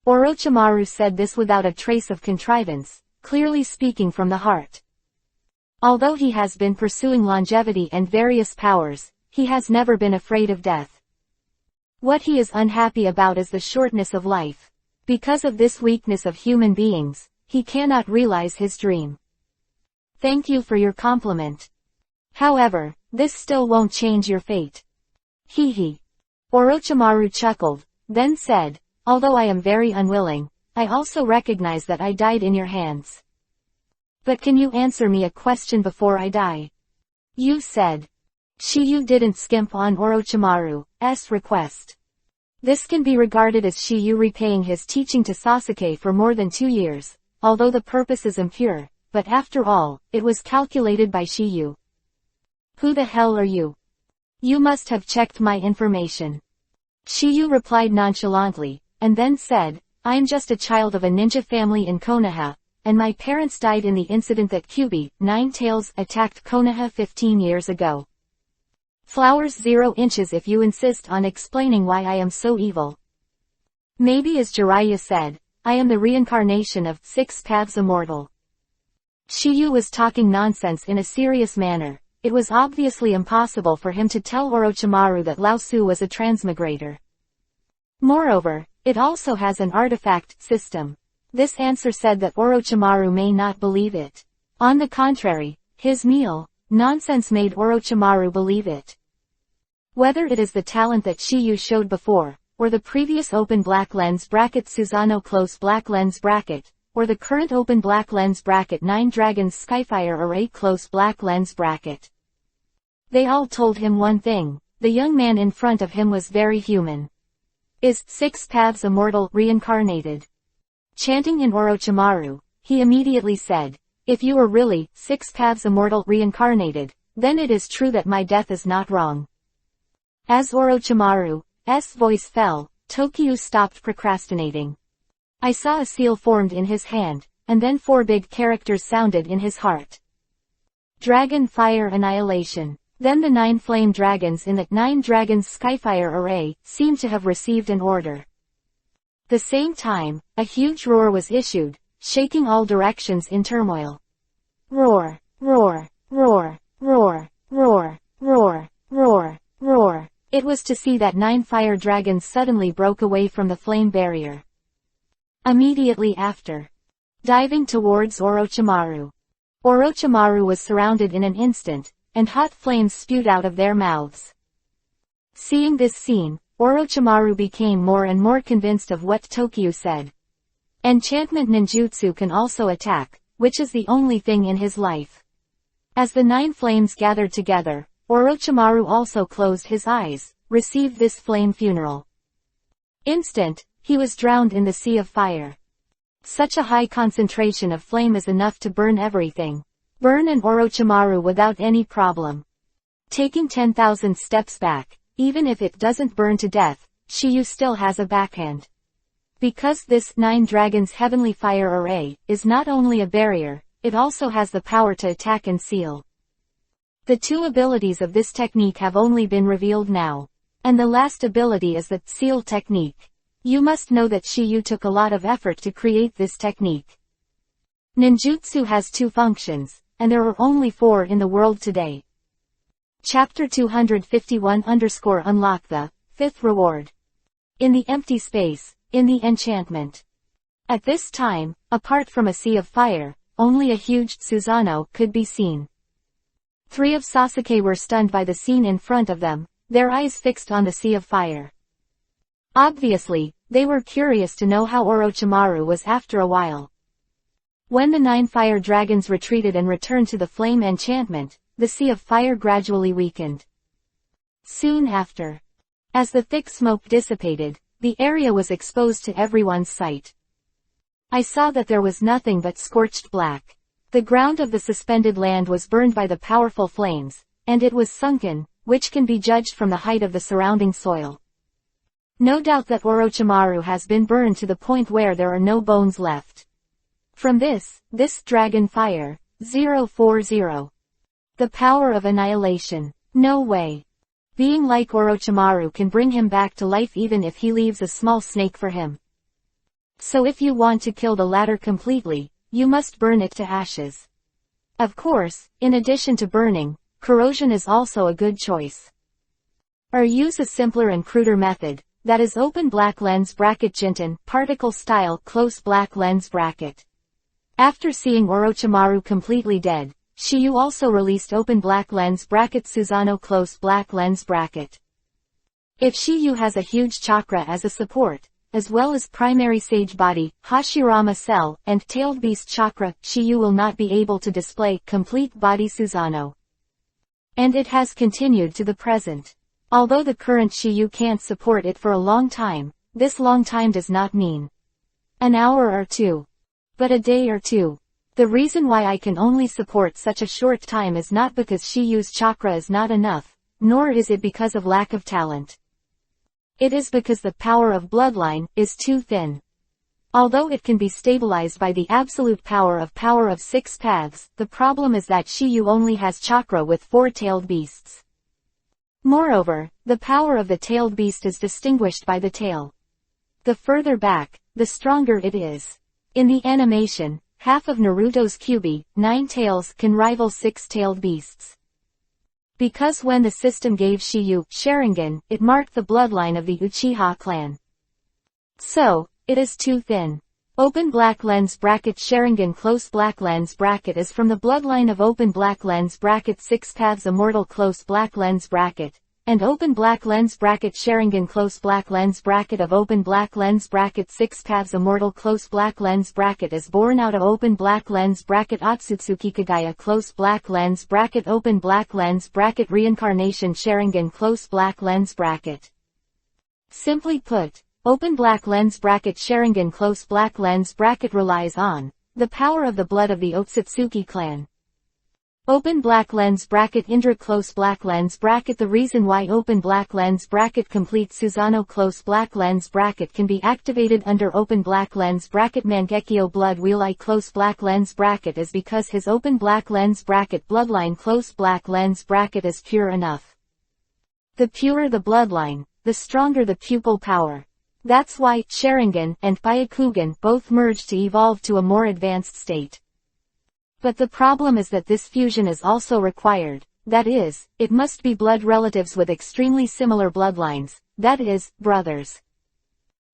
Orochimaru said this without a trace of contrivance, clearly speaking from the heart. Although he has been pursuing longevity and various powers, he has never been afraid of death. What he is unhappy about is the shortness of life. Because of this weakness of human beings, he cannot realize his dream. Thank you for your compliment. However, this still won't change your fate. Hee. Orochimaru chuckled, then said, although I am very unwilling, I also recognize that I died in your hands. But can you answer me a question before I die? You said. Shiyu didn't skimp on Orochimaru's request. This can be regarded as Shiyu repaying his teaching to Sasuke for more than 2 years, although the purpose is impure, but after all, it was calculated by Shiyu. Who the hell are you? You must have checked my information. Shiyu replied nonchalantly, and then said, I'm just a child of a ninja family in Konoha, and my parents died in the incident that Kyubi, 9 Tails, attacked Konoha 15 years ago. Flowers 0 inches if you insist on explaining why I am so evil. Maybe as Jiraiya said, I am the reincarnation of 6 Paths Immortal. Shiyu was talking nonsense in a serious manner. It was obviously impossible for him to tell Orochimaru that Lao Su was a transmigrator. Moreover, it also has an artifact system. This answer said that Orochimaru may not believe it. On the contrary, his nonsense made Orochimaru believe it. Whether it is the talent that Shiyu showed before, or the previous open black lens bracket Susanoo close black lens bracket, or the current open black lens bracket 9 Dragons Skyfire array close black lens bracket. They all told him one thing: the young man in front of him was very human. Is 6 Paths Immortal reincarnated? Chanting in Orochimaru, he immediately said, if you are really 6 Paths Immortal reincarnated, then it is true that my death is not wrong. As Orochimaru's voice fell, Tokyo stopped procrastinating. I saw a seal formed in his hand, and then 4 big characters sounded in his heart. Dragon Fire Annihilation. Then the 9 flame dragons in the 9 Dragons Skyfire array seemed to have received an order. The same time, a huge roar was issued, shaking all directions in turmoil. Roar, roar, roar, roar, roar, roar, roar, roar. It was to see that 9 fire dragons suddenly broke away from the flame barrier. Immediately after, diving towards Orochimaru. Orochimaru was surrounded in an instant, and hot flames spewed out of their mouths. Seeing this scene, Orochimaru became more and more convinced of what Tokyo said. Enchantment ninjutsu can also attack, which is the only thing in his life. As the 9 flames gathered together, Orochimaru also closed his eyes, received this flame funeral. Instant, he was drowned in the sea of fire. Such a high concentration of flame is enough to burn everything. Burn an Orochimaru without any problem. Taking 10,000 steps back, even if it doesn't burn to death, Shiyu still has a backhand. Because this 9 Dragons Heavenly Fire Array is not only a barrier, it also has the power to attack and seal. The 2 abilities of this technique have only been revealed now. And the last ability is the seal technique. You must know that Shiyu took a lot of effort to create this technique. Ninjutsu has 2 functions, and there are only 4 in the world today. Chapter 251 Unlock the 5th reward. In the empty space, in the enchantment. At this time, apart from a sea of fire, only a huge Susanoo could be seen. 3 of Sasuke were stunned by the scene in front of them, their eyes fixed on the sea of fire. Obviously, they were curious to know how Orochimaru was after a while. When the 9 fire dragons retreated and returned to the flame enchantment, the sea of fire gradually weakened. Soon after, as the thick smoke dissipated, the area was exposed to everyone's sight. I saw that there was nothing but scorched black. The ground of the suspended land was burned by the powerful flames, and it was sunken, which can be judged from the height of the surrounding soil. No doubt that Orochimaru has been burned to the point where there are no bones left. From this dragon fire, 040. The power of annihilation. No way. Being like Orochimaru can bring him back to life even if he leaves a small snake for him. So if you want to kill the latter completely, you must burn it to ashes. Of course, in addition to burning, corrosion is also a good choice. Or use a simpler and cruder method, that is open black lens bracket Jinten, particle style close black lens bracket. After seeing Orochimaru completely dead, Shiyu also released open black lens bracket Susanoo close black lens bracket. If Shiyu has a huge chakra as a support, as well as primary sage body, Hashirama cell, and tailed beast chakra, Shiyu will not be able to display complete body Susanoo. And it has continued to the present. Although the current Shiyu can't support it for a long time, this long time does not mean an hour or 2. But a day or 2. The reason why I can only support such a short time is not because Shiyu's chakra is not enough, nor is it because of lack of talent. It is because the power of bloodline is too thin. Although it can be stabilized by the absolute power of 6 paths, the problem is that Shiyu only has chakra with 4 tailed beasts. Moreover, the power of the tailed beast is distinguished by the tail. The further back, the stronger it is. In the animation, half of Naruto's Kyuubi, 9 tails, can rival 6-tailed beasts. Because when the system gave Shiyu Sharingan, it marked the bloodline of the Uchiha clan. So, it is too thin. Open black lens bracket Sharingan close black lens bracket is from the bloodline of open black lens bracket 6 paths immortal close black lens bracket, and open black lens bracket Sharingan close black lens bracket of open black lens bracket 6 paths immortal close black lens bracket is born out of open black lens bracket Otsutsuki Kagaya close black lens bracket open black lens bracket reincarnation Sharingan close black lens bracket. Simply put, open black lens bracket Sharingan close black lens bracket relies on the power of the blood of the Otsutsuki clan. Open black lens bracket Indra close black lens bracket the reason why open black lens bracket complete Susanoo close black lens bracket can be activated under open black lens bracket Mangekyo blood wheel I close black lens bracket is because his open black lens bracket bloodline close black lens bracket is pure enough. The purer the bloodline, the stronger the pupil power. That's why Sharingan and Byakugan both merge to evolve to a more advanced state. But the problem is that this fusion is also required, that is, it must be blood relatives with extremely similar bloodlines, that is, brothers.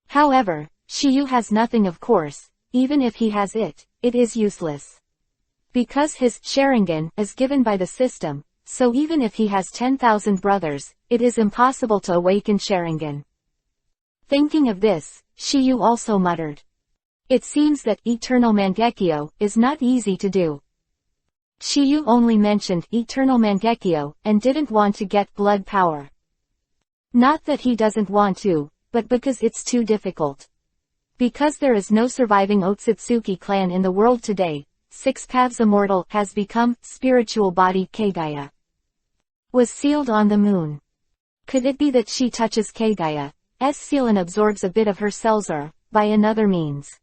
However, Shiyu has nothing of course, even if he has it, it is useless. Because his Sharingan is given by the system, so even if he has 10,000 brothers, it is impossible to awaken Sharingan. Thinking of this, Shiyu also muttered. It seems that eternal Mangekyo is not easy to do. Shiyu only mentioned eternal Mangekyo and didn't want to get blood power. Not that he doesn't want to, but because it's too difficult. Because there is no surviving Otsutsuki clan in the world today, 6 paths immortal has become spiritual body Kagaya. Was sealed on the moon. Could it be that she touches Kagaya's seal and absorbs a bit of her cells or, by another means?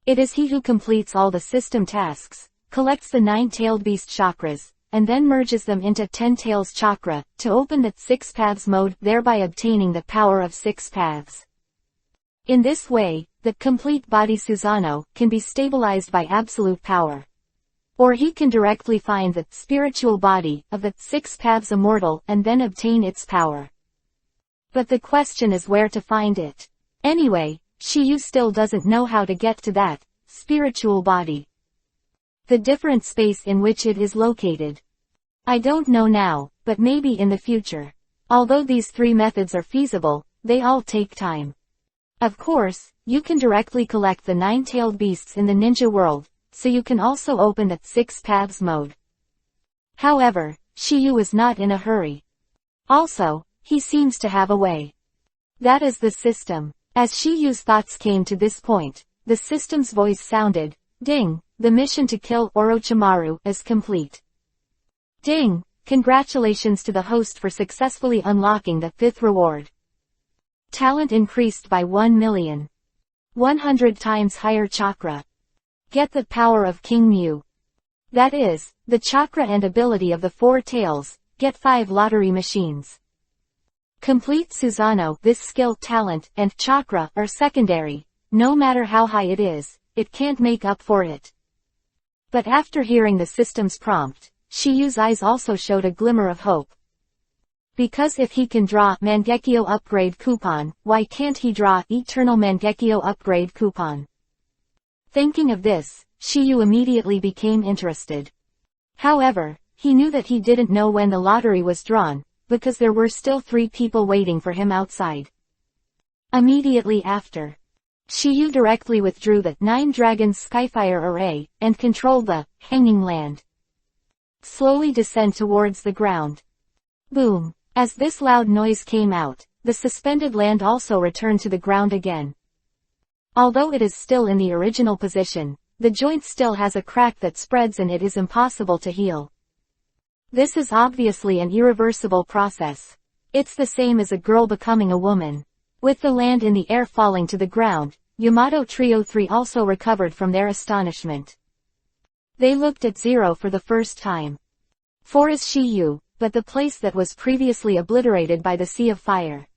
It is he who completes all the system tasks, collects the 9-tailed beast chakras, and then merges them into 10 tails chakra, to open that 6 paths mode, thereby obtaining the power of 6 paths. In this way, the complete body Susanoo can be stabilized by absolute power. Or he can directly find the spiritual body of the 6 paths immortal and then obtain its power. But the question is where to find it. Anyway, Shiyu still doesn't know how to get to that spiritual body. The different space in which it is located. I don't know now, but maybe in the future. Although these 3 methods are feasible, they all take time. Of course, you can directly collect the 9-tailed beasts in the ninja world, so you can also open that 6 paths mode. However, Shiyu is not in a hurry. Also, he seems to have a way. That is the system. As Shiyu's thoughts came to this point, the system's voice sounded, "Ding, the mission to kill Orochimaru is complete." Ding, congratulations to the host for successfully unlocking the 5th reward. Talent increased by 1,100 times higher chakra. Get the power of King Mu. That is, the chakra and ability of the 4 tails, get 5 lottery machines. Complete Susanoo. This skill, talent, and chakra are secondary. No matter how high it is, it can't make up for it. But after hearing the system's prompt, Shiyu's eyes also showed a glimmer of hope. Because if he can draw Mangekyo upgrade coupon, why can't he draw Eternal Mangekyo upgrade coupon? Thinking of this, Shiyu immediately became interested. However, he knew that he didn't know when the lottery was drawn, because there were still 3 people waiting for him outside. Immediately after, Shiyu directly withdrew the 9 Dragons Skyfire array, and controlled the hanging land. Slowly descend towards the ground. Boom! As this loud noise came out, the suspended land also returned to the ground again. Although it is still in the original position, the joint still has a crack that spreads and it is impossible to heal. This is obviously an irreversible process. It's the same as a girl becoming a woman. With the land in the air falling to the ground, Yamato Trio 3 also recovered from their astonishment. They looked at 0 for the first time. 4 is Shiyu, but the place that was previously obliterated by the Sea of Fire.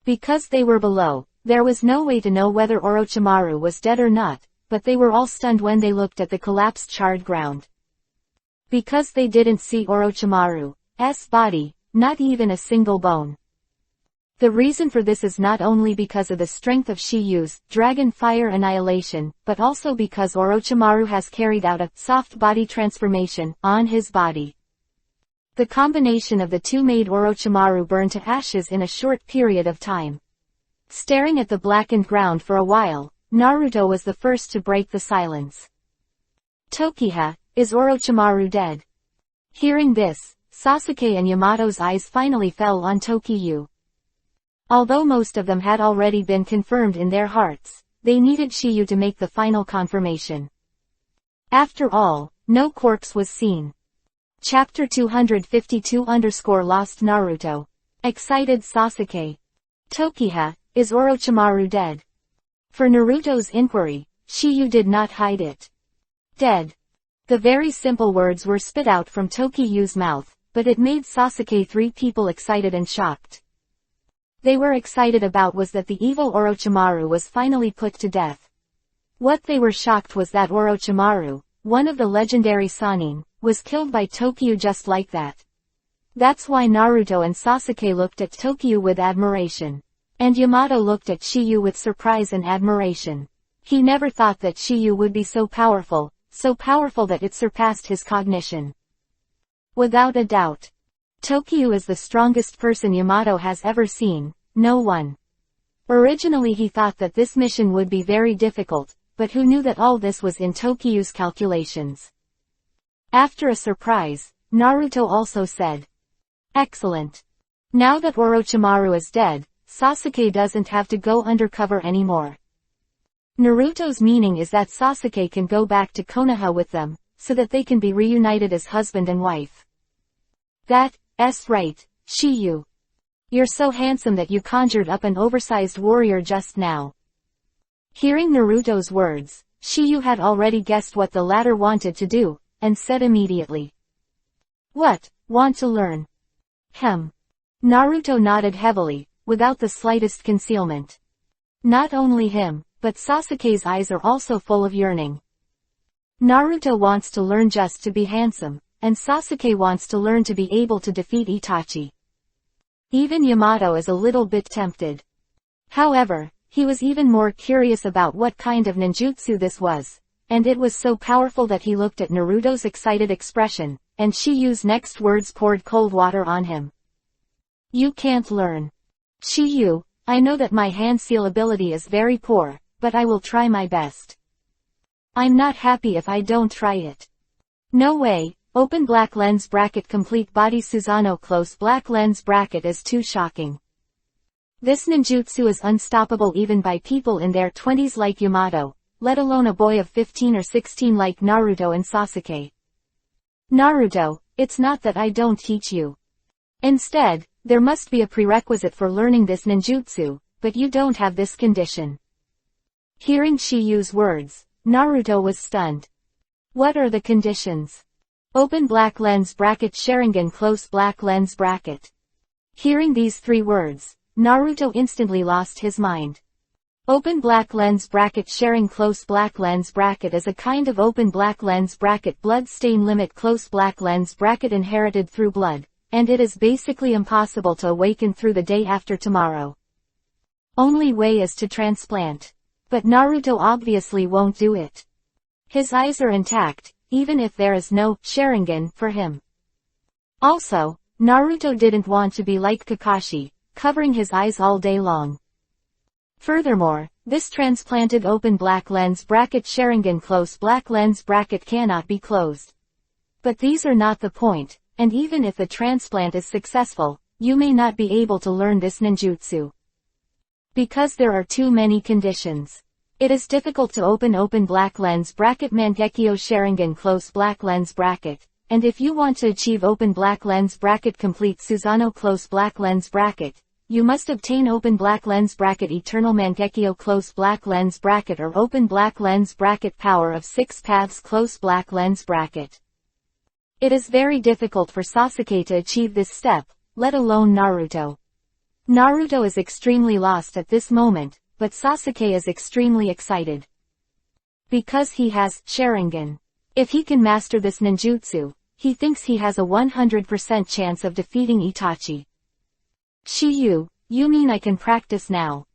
Because they were below, there was no way to know whether Orochimaru was dead or not, but they were all stunned when they looked at the collapsed charred ground. Because they didn't see Orochimaru's body, not even a single bone. The reason for this is not only because of the strength of Shiyu's dragon fire annihilation, but also because Orochimaru has carried out a soft body transformation on his body. The combination of the two made Orochimaru burn to ashes in a short period of time. Staring at the blackened ground for a while, Naruto was the first to break the silence. Tokiha, is Orochimaru dead? Hearing this, Sasuke and Yamato's eyes finally fell on Tokiyu. Although most of them had already been confirmed in their hearts, they needed Shiyu to make the final confirmation. After all, no corpse was seen. Chapter 252_Lost Naruto. Excited Sasuke. Tokiha, is Orochimaru dead? For Naruto's inquiry, Shiyu did not hide it. Dead. The very simple words were spit out from Tokiyu's mouth, but it made Sasuke 3 people excited and shocked. They were excited about was that the evil Orochimaru was finally put to death. What they were shocked was that Orochimaru, one of the legendary Sannin, was killed by Tokiyu just like that. That's why Naruto and Sasuke looked at Tokiyu with admiration. And Yamato looked at Shiyu with surprise and admiration. He never thought that Shiyu would be so powerful that it surpassed his cognition. Without a doubt. Tokiyu is the strongest person Yamato has ever seen, no one. Originally he thought that this mission would be very difficult, but who knew that all this was in Tokiyu's calculations. After a surprise, Naruto also said, "Excellent. Now that Orochimaru is dead, Sasuke doesn't have to go undercover anymore." Naruto's meaning is that Sasuke can go back to Konoha with them, so that they can be reunited as husband and wife. That's right, Shiyu. You're so handsome that you conjured up an oversized warrior just now. Hearing Naruto's words, Shiyu had already guessed what the latter wanted to do, and said immediately. "What, want to learn?" Naruto nodded heavily, without the slightest concealment. Not only him, but Sasuke's eyes are also full of yearning. Naruto wants to learn just to be handsome, and Sasuke wants to learn to be able to defeat Itachi. Even Yamato is a little bit tempted. However, he was even more curious about what kind of ninjutsu this was, and it was so powerful that he looked at Naruto's excited expression, and Shiyu's next words poured cold water on him. "You can't learn. Shiyu, I know that my hand seal ability is very poor, but I will try my best. I'm not happy if I don't try it." "No way, open black lens bracket complete body Susanoo close black lens bracket is too shocking. This ninjutsu is unstoppable even by people in their 20s like Yamato, let alone a boy of 15 or 16 like Naruto and Sasuke. Naruto, it's not that I don't teach you. Instead, there must be a prerequisite for learning this ninjutsu, but you don't have this condition." Hearing Shiyu's words, Naruto was stunned. "What are the conditions?" "Open black lens bracket Sharingan close black lens bracket." Hearing these 3 words, Naruto instantly lost his mind. Open black lens bracket Sharing close black lens bracket is a kind of open black lens bracket blood stain limit close black lens bracket inherited through blood, and it is basically impossible to awaken through the day after tomorrow. Only way is to transplant. But Naruto obviously won't do it. His eyes are intact, even if there is no Sharingan for him. Also, Naruto didn't want to be like Kakashi, covering his eyes all day long. Furthermore, this transplanted open black lens bracket Sharingan close black lens bracket cannot be closed. But these are not the point, and even if the transplant is successful, you may not be able to learn this ninjutsu. Because there are too many conditions. It is difficult to open black lens bracket Mangekyo Sharingan close black lens bracket, and if you want to achieve open black lens bracket complete Susanoo close black lens bracket, you must obtain open black lens bracket eternal Mangekyo close black lens bracket or open black lens bracket power of 6 paths close black lens bracket. It is very difficult for Sasuke to achieve this step, let alone Naruto. Naruto is extremely lost at this moment, but Sasuke is extremely excited. Because he has Sharingan. If he can master this ninjutsu, he thinks he has a 100% chance of defeating Itachi. Shiyu, you mean I can practice now?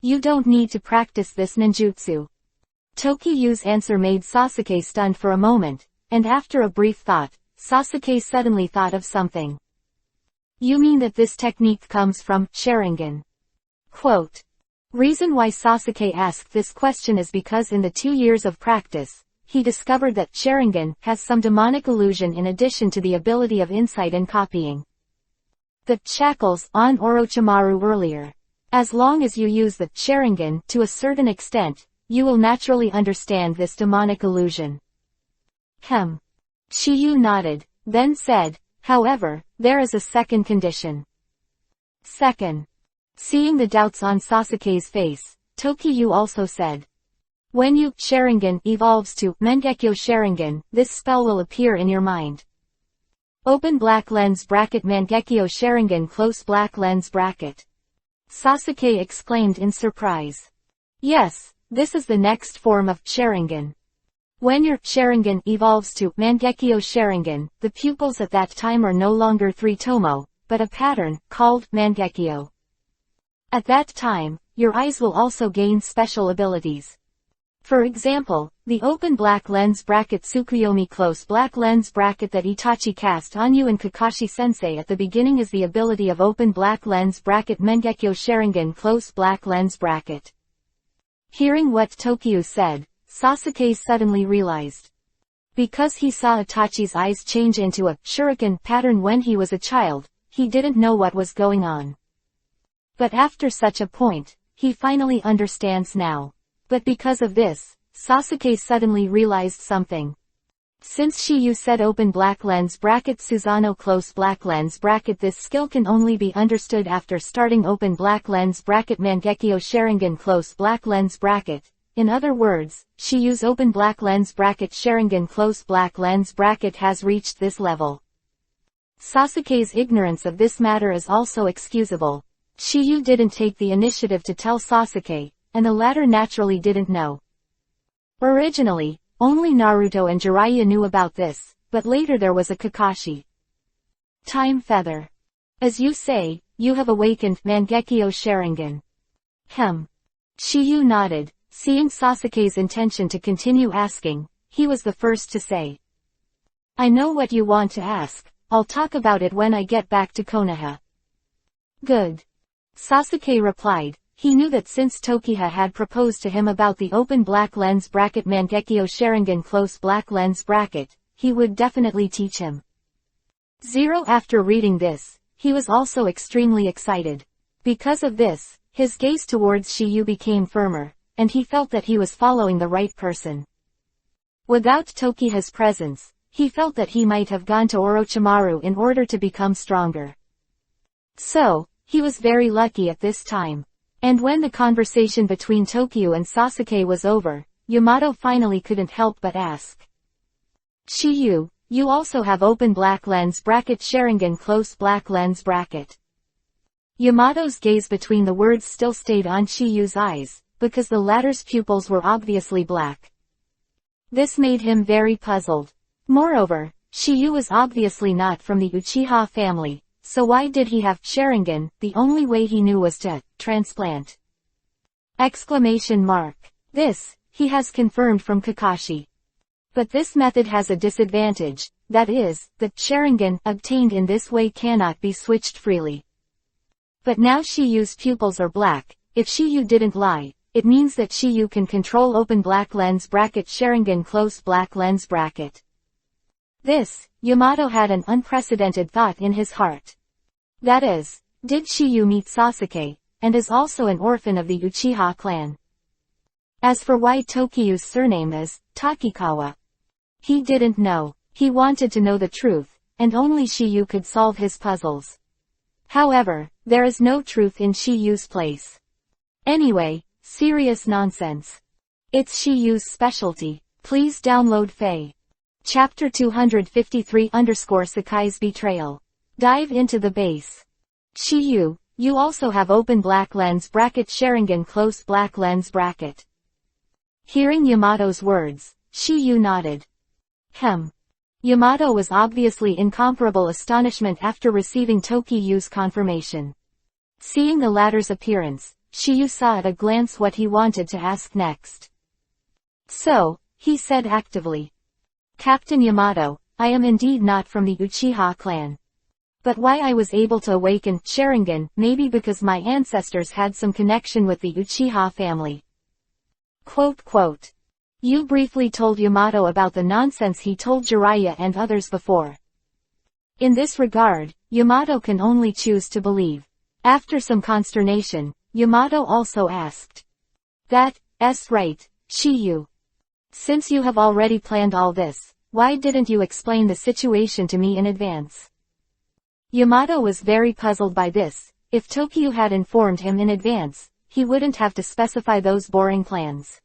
You don't need to practice this ninjutsu. Tokiyu's answer made Sasuke stunned for a moment, and after a brief thought, Sasuke suddenly thought of something. You mean that this technique comes from Sharingan? Quote. Reason why Sasuke asked this question is because in the 2 years of practice, he discovered that Sharingan has some demonic illusion in addition to the ability of insight and copying. The shackles on Orochimaru earlier. As long as you use the Sharingan to a certain extent, you will naturally understand this demonic illusion. Shiyu nodded, then said, however, there is a second condition. Second. Seeing the doubts on Sasuke's face, Tokiyu also said. When you Sharingan evolves to Mangekyo Sharingan, this spell will appear in your mind. Open black lens bracket Mangekyo Sharingan close black lens bracket. Sasuke exclaimed in surprise. Yes, this is the next form of Sharingan. When your Sharingan evolves to Mangekyo Sharingan, the pupils at that time are no longer 3 tomo, but a pattern, called Mangekyo. At that time, your eyes will also gain special abilities. For example, the open black lens bracket Tsukuyomi close black lens bracket that Itachi cast on you and Kakashi-sensei at the beginning is the ability of open black lens bracket Mangekyo Sharingan close black lens bracket. Hearing what Tokiyu said, Sasuke suddenly realized. Because he saw Itachi's eyes change into a shuriken pattern when he was a child, he didn't know what was going on. But after such a point, he finally understands now. But because of this, Sasuke suddenly realized something. Since Shiyu said open black lens bracket Susanoo close black lens bracket, this skill can only be understood after starting open black lens bracket Mangekyo Sharingan close black lens bracket. In other words, Shiyu's open black lens bracket Sharingan close black lens bracket has reached this level. Sasuke's ignorance of this matter is also excusable. Shiyu didn't take the initiative to tell Sasuke, and the latter naturally didn't know. Originally, only Naruto and Jiraiya knew about this, but later there was a Kakashi. Time feather. As you say, you have awakened Mangekyo Sharingan. Shiyu nodded, seeing Sasuke's intention to continue asking, he was the first to say. I know what you want to ask, I'll talk about it when I get back to Konoha. Good. Sasuke replied. He knew that since Tokiha had proposed to him about the open black lens bracket Mangekyo Sharingan close black lens bracket, he would definitely teach him. After reading this, he was also extremely excited. Because of this, his gaze towards Shiyu became firmer, and he felt that he was following the right person. Without Tokiha's presence, he felt that he might have gone to Orochimaru in order to become stronger. So, he was very lucky at this time. And when the conversation between Tokiyu and Sasuke was over, Yamato finally couldn't help but ask. Shiyu, you also have open black lens bracket Sharingan close black lens bracket. Yamato's gaze between the words still stayed on Shiyu's eyes, because the latter's pupils were obviously black. This made him very puzzled. Moreover, Shiyu was obviously not from the Uchiha family. So why did he have Sharingan? The only way he knew was to transplant. This, he has confirmed from Kakashi. But this method has a disadvantage, that is, the Sharingan obtained in this way cannot be switched freely. But now Shiyu's pupils are black. If Shiyu didn't lie, it means that Shiyu can control open black lens bracket Sharingan close black lens bracket. This, Yamato had an unprecedented thought in his heart. That is, did Shiyu meet Sasuke, and is also an orphan of the Uchiha clan? As for why Tokiyu's surname is Takikawa, he didn't know. He wanted to know the truth, and only Shiyu could solve his puzzles. However, there is no truth in Shiyu's place. Anyway, serious nonsense. It's Shiyu's specialty. Please download Faye. Chapter 253_Sakai's Betrayal. Dive into the base. Shiyu, you also have open black lens bracket Sharingan close black lens bracket. Hearing Yamato's words, Shiyu nodded. Yamato was obviously incomparable astonishment after receiving Tokiyu's confirmation. Seeing the latter's appearance, Shiyu saw at a glance what he wanted to ask next. So, he said actively. Captain Yamato, I am indeed not from the Uchiha clan. But why I was able to awaken Sharingan, maybe because my ancestors had some connection with the Uchiha family. You briefly told Yamato about the nonsense he told Jiraiya and others before. In this regard, Yamato can only choose to believe. After some consternation, Yamato also asked. That's right, Shiyu. Since you have already planned all this, why didn't you explain the situation to me in advance? Yamato was very puzzled by this. If Tokiyu had informed him in advance, he wouldn't have to specify those boring plans.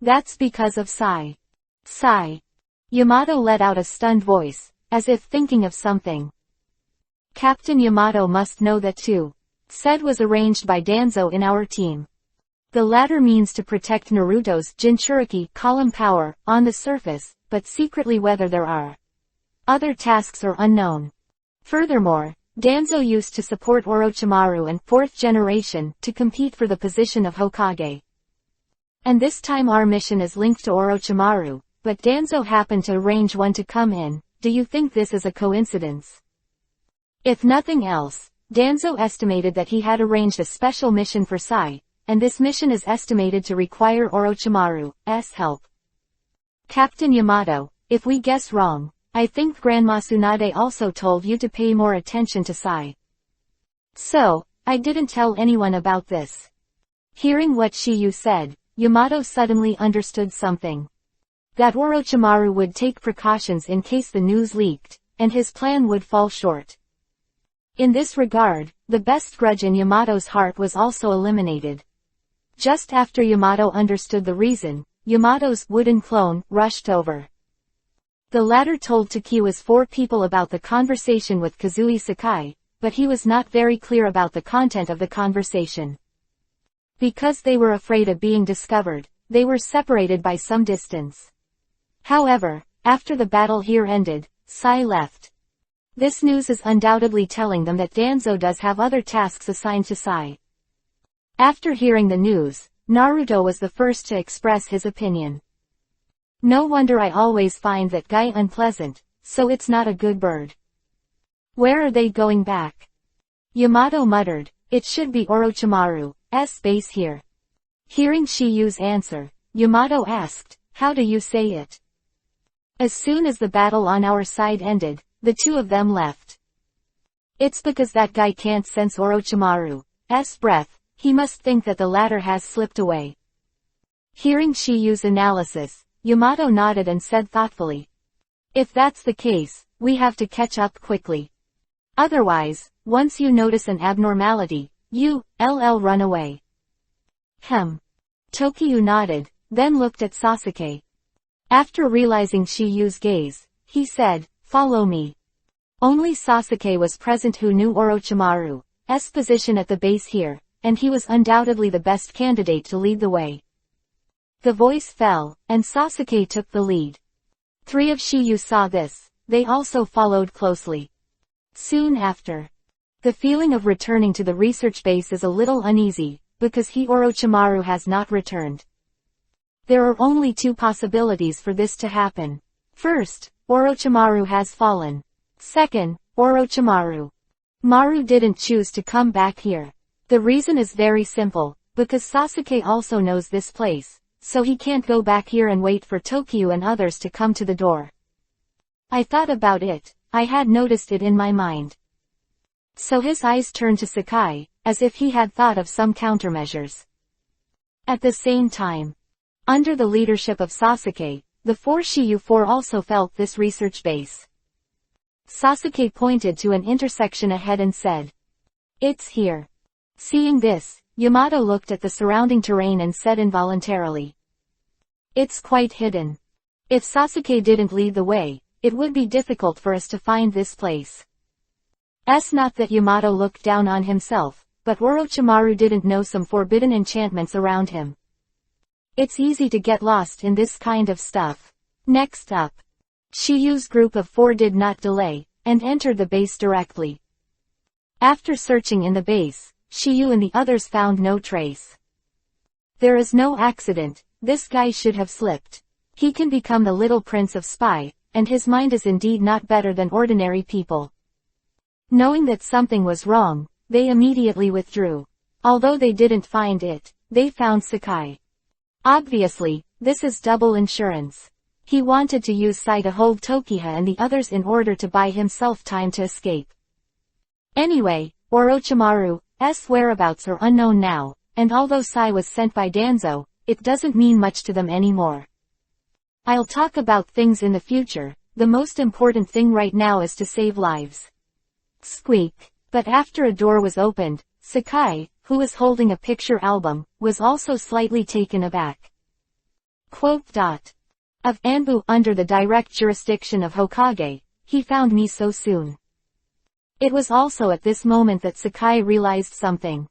That's because of Sai. Sai. Yamato let out a stunned voice, as if thinking of something. Captain Yamato must know that too. Said was arranged by Danzo in our team. The latter means to protect Naruto's Jinchuriki column power on the surface, but secretly whether there are other tasks are unknown. Furthermore, Danzo used to support Orochimaru and 4th generation to compete for the position of Hokage. And this time our mission is linked to Orochimaru, but Danzo happened to arrange one to come in. Do you think this is a coincidence? If nothing else, Danzo estimated that he had arranged a special mission for Sai, and this mission is estimated to require Orochimaru's help. Captain Yamato, if we guess wrong, I think Grandma Tsunade also told you to pay more attention to Sai. So, I didn't tell anyone about this. Hearing what Shiyu said, Yamato suddenly understood something. That Orochimaru would take precautions in case the news leaked, and his plan would fall short. In this regard, the best grudge in Yamato's heart was also eliminated. Just after Yamato understood the reason, Yamato's wooden clone rushed over. The latter told Tokiwa's 4 people about the conversation with Kazui Sakai, but he was not very clear about the content of the conversation. Because they were afraid of being discovered, they were separated by some distance. However, after the battle here ended, Sai left. This news is undoubtedly telling them that Danzo does have other tasks assigned to Sai. After hearing the news, Naruto was the first to express his opinion. No wonder I always find that guy unpleasant, so it's not a good bird. Where are they going back? Yamato muttered, it should be Orochimaru's base here. Hearing Shiyu's answer, Yamato asked, how do you say it? As soon as the battle on our side ended, the two of them left. It's because that guy can't sense Orochimaru's breath, he must think that the latter has slipped away. Hearing Shiyu's analysis, Yamato nodded and said thoughtfully. If that's the case, we have to catch up quickly. Otherwise, once you notice an abnormality, you'll run away. Tokiyu nodded, then looked at Sasuke. After realizing Shiyu's gaze, he said, follow me. Only Sasuke was present who knew Orochimaru's position at the base here, and he was undoubtedly the best candidate to lead the way. The voice fell, and Sasuke took the lead. 3 of Shiyu saw this, they also followed closely. Soon after. The feeling of returning to the research base is a little uneasy, because Orochimaru has not returned. There are only 2 possibilities for this to happen. First, Orochimaru has fallen. Second, Orochimaru Maru didn't choose to come back here. The reason is very simple, because Sasuke also knows this place, so he can't go back here and wait for Tokiyu and others to come to the door. I thought about it, I had noticed it in my mind. So his eyes turned to Sakai, as if he had thought of some countermeasures. At the same time, under the leadership of Sasuke, the 4 Shiyu 4 also felt this research base. Sasuke pointed to an intersection ahead and said, It's here. Seeing this, Yamato looked at the surrounding terrain and said involuntarily. It's quite hidden. If Sasuke didn't lead the way, it would be difficult for us to find this place. Not that Yamato looked down on himself, but Orochimaru didn't know some forbidden enchantments around him. It's easy to get lost in this kind of stuff. Next up, Shiyu's group of 4 did not delay, and entered the base directly. After searching in the base, Shiyu and the others found no trace. There is no accident, this guy should have slipped. He can become the little prince of spy, and his mind is indeed not better than ordinary people. Knowing that something was wrong, they immediately withdrew. Although they didn't find it, they found Sakai. Obviously, this is double insurance. He wanted to use Sai to hold Tokiha and the others in order to buy himself time to escape. Anyway, Orochimaru's whereabouts are unknown now, and although Sai was sent by Danzo, it doesn't mean much to them anymore. I'll talk about things in the future, the most important thing right now is to save lives. Squeak. But after a door was opened, Sakai, who was holding a picture album, was also slightly taken aback. Of Anbu under the direct jurisdiction of Hokage, he found me so soon. It was also at this moment that Sakai realized something.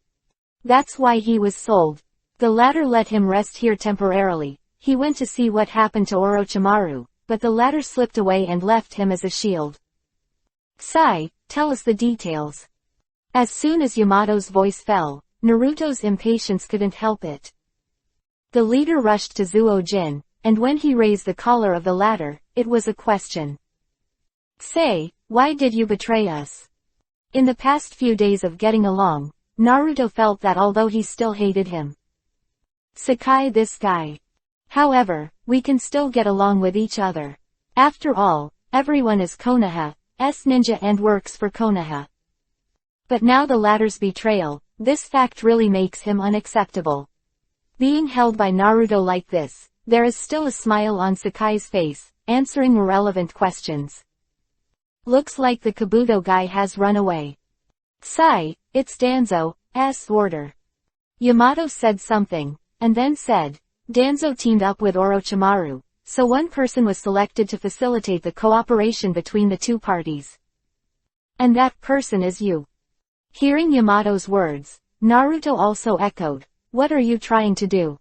That's why he was sold. The latter let him rest here temporarily. He went to see what happened to Orochimaru, but the latter slipped away and left him as a shield. Sai, tell us the details. As soon as Yamato's voice fell, Naruto's impatience couldn't help it. The leader rushed to Zuo-jin, and when he raised the collar of the latter, it was a question. Say, why did you betray us? In the past few days of getting along, Naruto felt that although he still hated him. Sakai this guy. However, we can still get along with each other. After all, everyone is Konoha's ninja and works for Konoha. But now the latter's betrayal, this fact really makes him unacceptable. Being held by Naruto like this, there is still a smile on Sakai's face, answering irrelevant questions. Looks like the Kabuto guy has run away. Sai, it's Danzo's order. Yamato said something, and then said, Danzo teamed up with Orochimaru, so one person was selected to facilitate the cooperation between the two parties. And that person is you. Hearing Yamato's words, Naruto also echoed, what are you trying to do?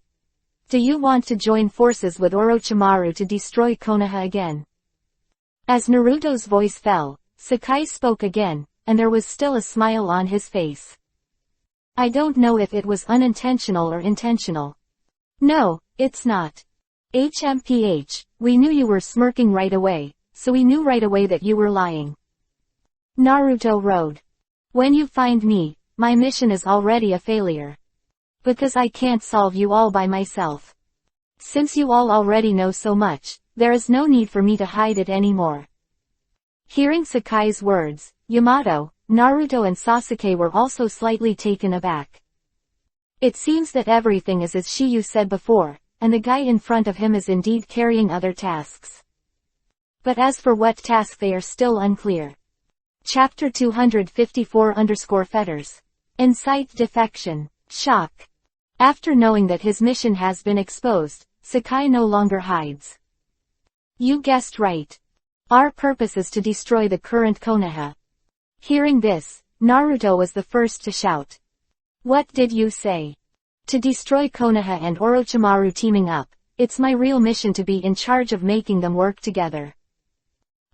Do you want to join forces with Orochimaru to destroy Konoha again? As Naruto's voice fell, Sakai spoke again, and there was still a smile on his face. I don't know if it was unintentional or intentional. No, it's not. HMPH, we knew you were smirking right away, so we knew right away that you were lying. Naruto wrote. When you find me, my mission is already a failure. Because I can't solve you all by myself. Since you all already know so much, there is no need for me to hide it anymore. Hearing Sakai's words, Yamato, Naruto and Sasuke were also slightly taken aback. It seems that everything is as Shiyu said before, and the guy in front of him is indeed carrying other tasks. But as for what task they are still unclear. Chapter 254_Fetters. Incite defection. Shock. After knowing that his mission has been exposed, Sakai no longer hides. You guessed right. Our purpose is to destroy the current Konoha. Hearing this, Naruto was the first to shout. What did you say? To destroy Konoha and Orochimaru teaming up, it's my real mission to be in charge of making them work together.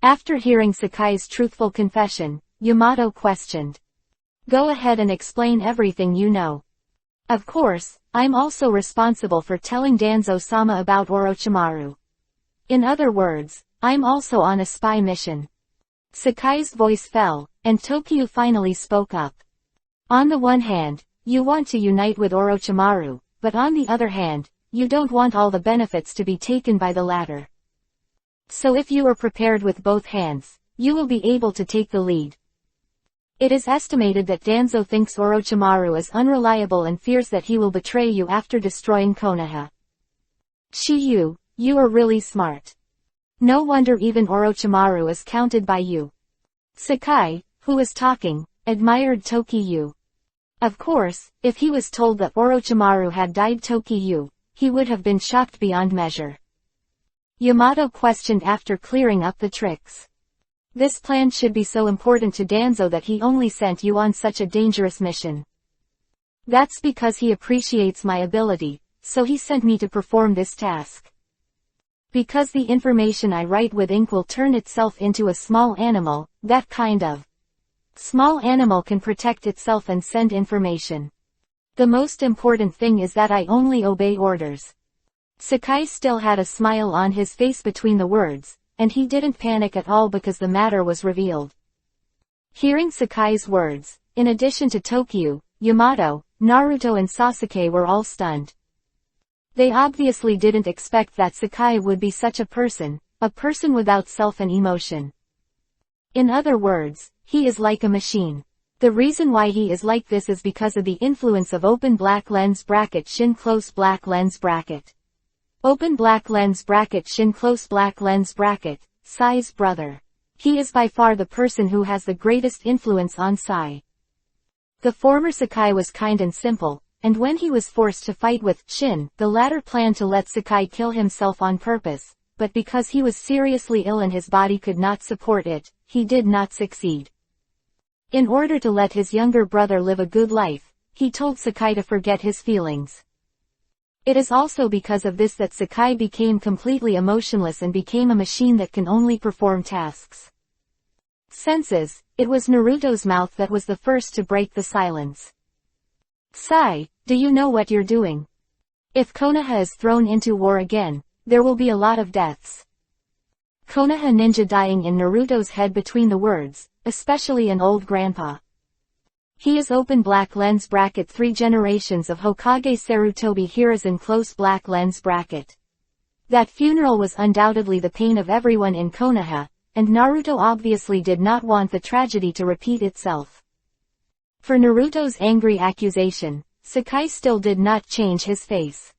After hearing Sakai's truthful confession, Yamato questioned. Go ahead and explain everything you know. Of course, I'm also responsible for telling Danzo-sama about Orochimaru. In other words, I'm also on a spy mission. Sakai's voice fell, and Tokyo finally spoke up. On the one hand, you want to unite with Orochimaru, but on the other hand, you don't want all the benefits to be taken by the latter. So if you are prepared with both hands, you will be able to take the lead. It is estimated that Danzo thinks Orochimaru is unreliable and fears that he will betray you after destroying Konoha. Shiyu, you are really smart. No wonder even Orochimaru is counted by you. Sakai, who was talking, admired Tokyo. Of course, if he was told that Orochimaru had died Tokiyu, he would have been shocked beyond measure. Yamato questioned after clearing up the tricks. This plan should be so important to Danzo that he only sent you on such a dangerous mission. That's because he appreciates my ability, so he sent me to perform this task. Because the information I write with ink will turn itself into a small animal, that kind of small animal can protect itself and send information. The most important thing is that I only obey orders. Sakai still had a smile on his face between the words, and he didn't panic at all because the matter was revealed. Hearing Sakai's words, in addition to Tokiyu, Yamato, Naruto and Sasuke were all stunned. They obviously didn't expect that Sakai would be such a person without self and emotion. In other words, he is like a machine. The reason why he is like this is because of the influence of open black lens bracket shin close black lens bracket. Open black lens bracket shin close black lens bracket, Sai's brother. He is by far the person who has the greatest influence on Sai. The former Sakai was kind and simple, and when he was forced to fight with Shin, the latter planned to let Sakai kill himself on purpose, but because he was seriously ill and his body could not support it, he did not succeed. In order to let his younger brother live a good life, he told Sakai to forget his feelings. It is also because of this that Sakai became completely emotionless and became a machine that can only perform tasks. Senses, it was Naruto's mouth that was the first to break the silence. Sai, do you know what you're doing? If Konoha is thrown into war again, there will be a lot of deaths. Konoha ninja dying in Naruto's head between the words, especially an old grandpa. He is open black lens bracket 3 generations of Hokage Sarutobi Hiruzen close black lens bracket. That funeral was undoubtedly the pain of everyone in Konoha, and Naruto obviously did not want the tragedy to repeat itself. For Naruto's angry accusation, Sakai still did not change his face.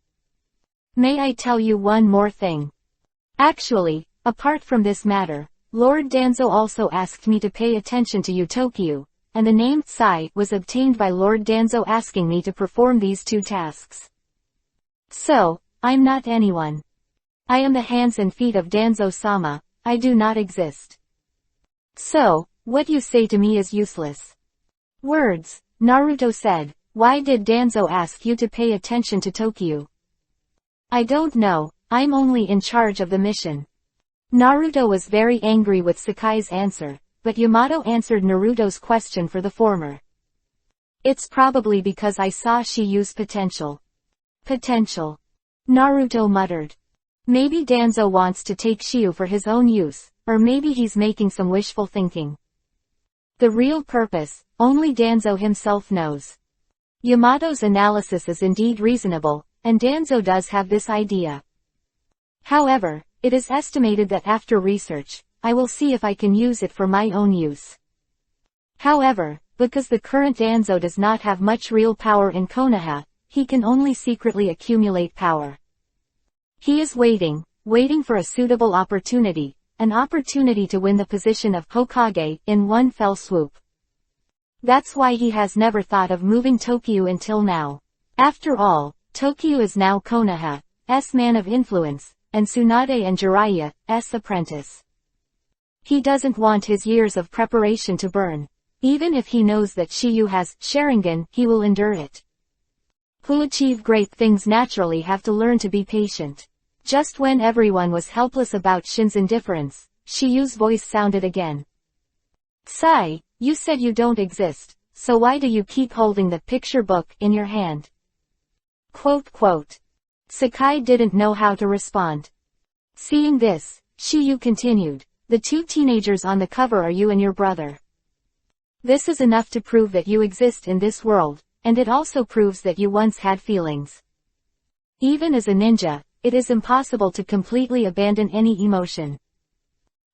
May I tell you one more thing? Actually, apart from this matter, Lord Danzo also asked me to pay attention to you Tokiyu, and the name Sai was obtained by Lord Danzo asking me to perform these 2 tasks. So, I'm not anyone. I am the hands and feet of Danzo-sama, I do not exist. So, what you say to me is useless. Words, Naruto said, why did Danzo ask you to pay attention to Tokiyu? I don't know, I'm only in charge of the mission. Naruto was very angry with Sakai's answer, but Yamato answered Naruto's question for the former. It's probably because I saw she use potential. Potential. Naruto muttered. Maybe Danzo wants to take Shiyu for his own use, or maybe he's making some wishful thinking. The real purpose, only Danzo himself knows. Yamato's analysis is indeed reasonable, and Danzo does have this idea. However, it is estimated that after research, I will see if I can use it for my own use. However, because the current Danzo does not have much real power in Konoha, he can only secretly accumulate power. He is waiting for a suitable opportunity, an opportunity to win the position of Hokage in one fell swoop. That's why he has never thought of moving Tokiyu until now. After all, Tokiyu is now Konoha's man of influence, and Tsunade and Jiraiya's apprentice. He doesn't want his years of preparation to burn. Even if he knows that Shiyu has Sharingan, he will endure it. Who achieve great things naturally have to learn to be patient. Just when everyone was helpless about Shin's indifference, Shiyu's voice sounded again. Sai, you said you don't exist, so why do you keep holding the picture book in your hand? Quote. Sakai didn't know how to respond. Seeing this, Shiyu continued, the 2 teenagers on the cover are you and your brother. This is enough to prove that you exist in this world, and it also proves that you once had feelings. Even as a ninja, it is impossible to completely abandon any emotion.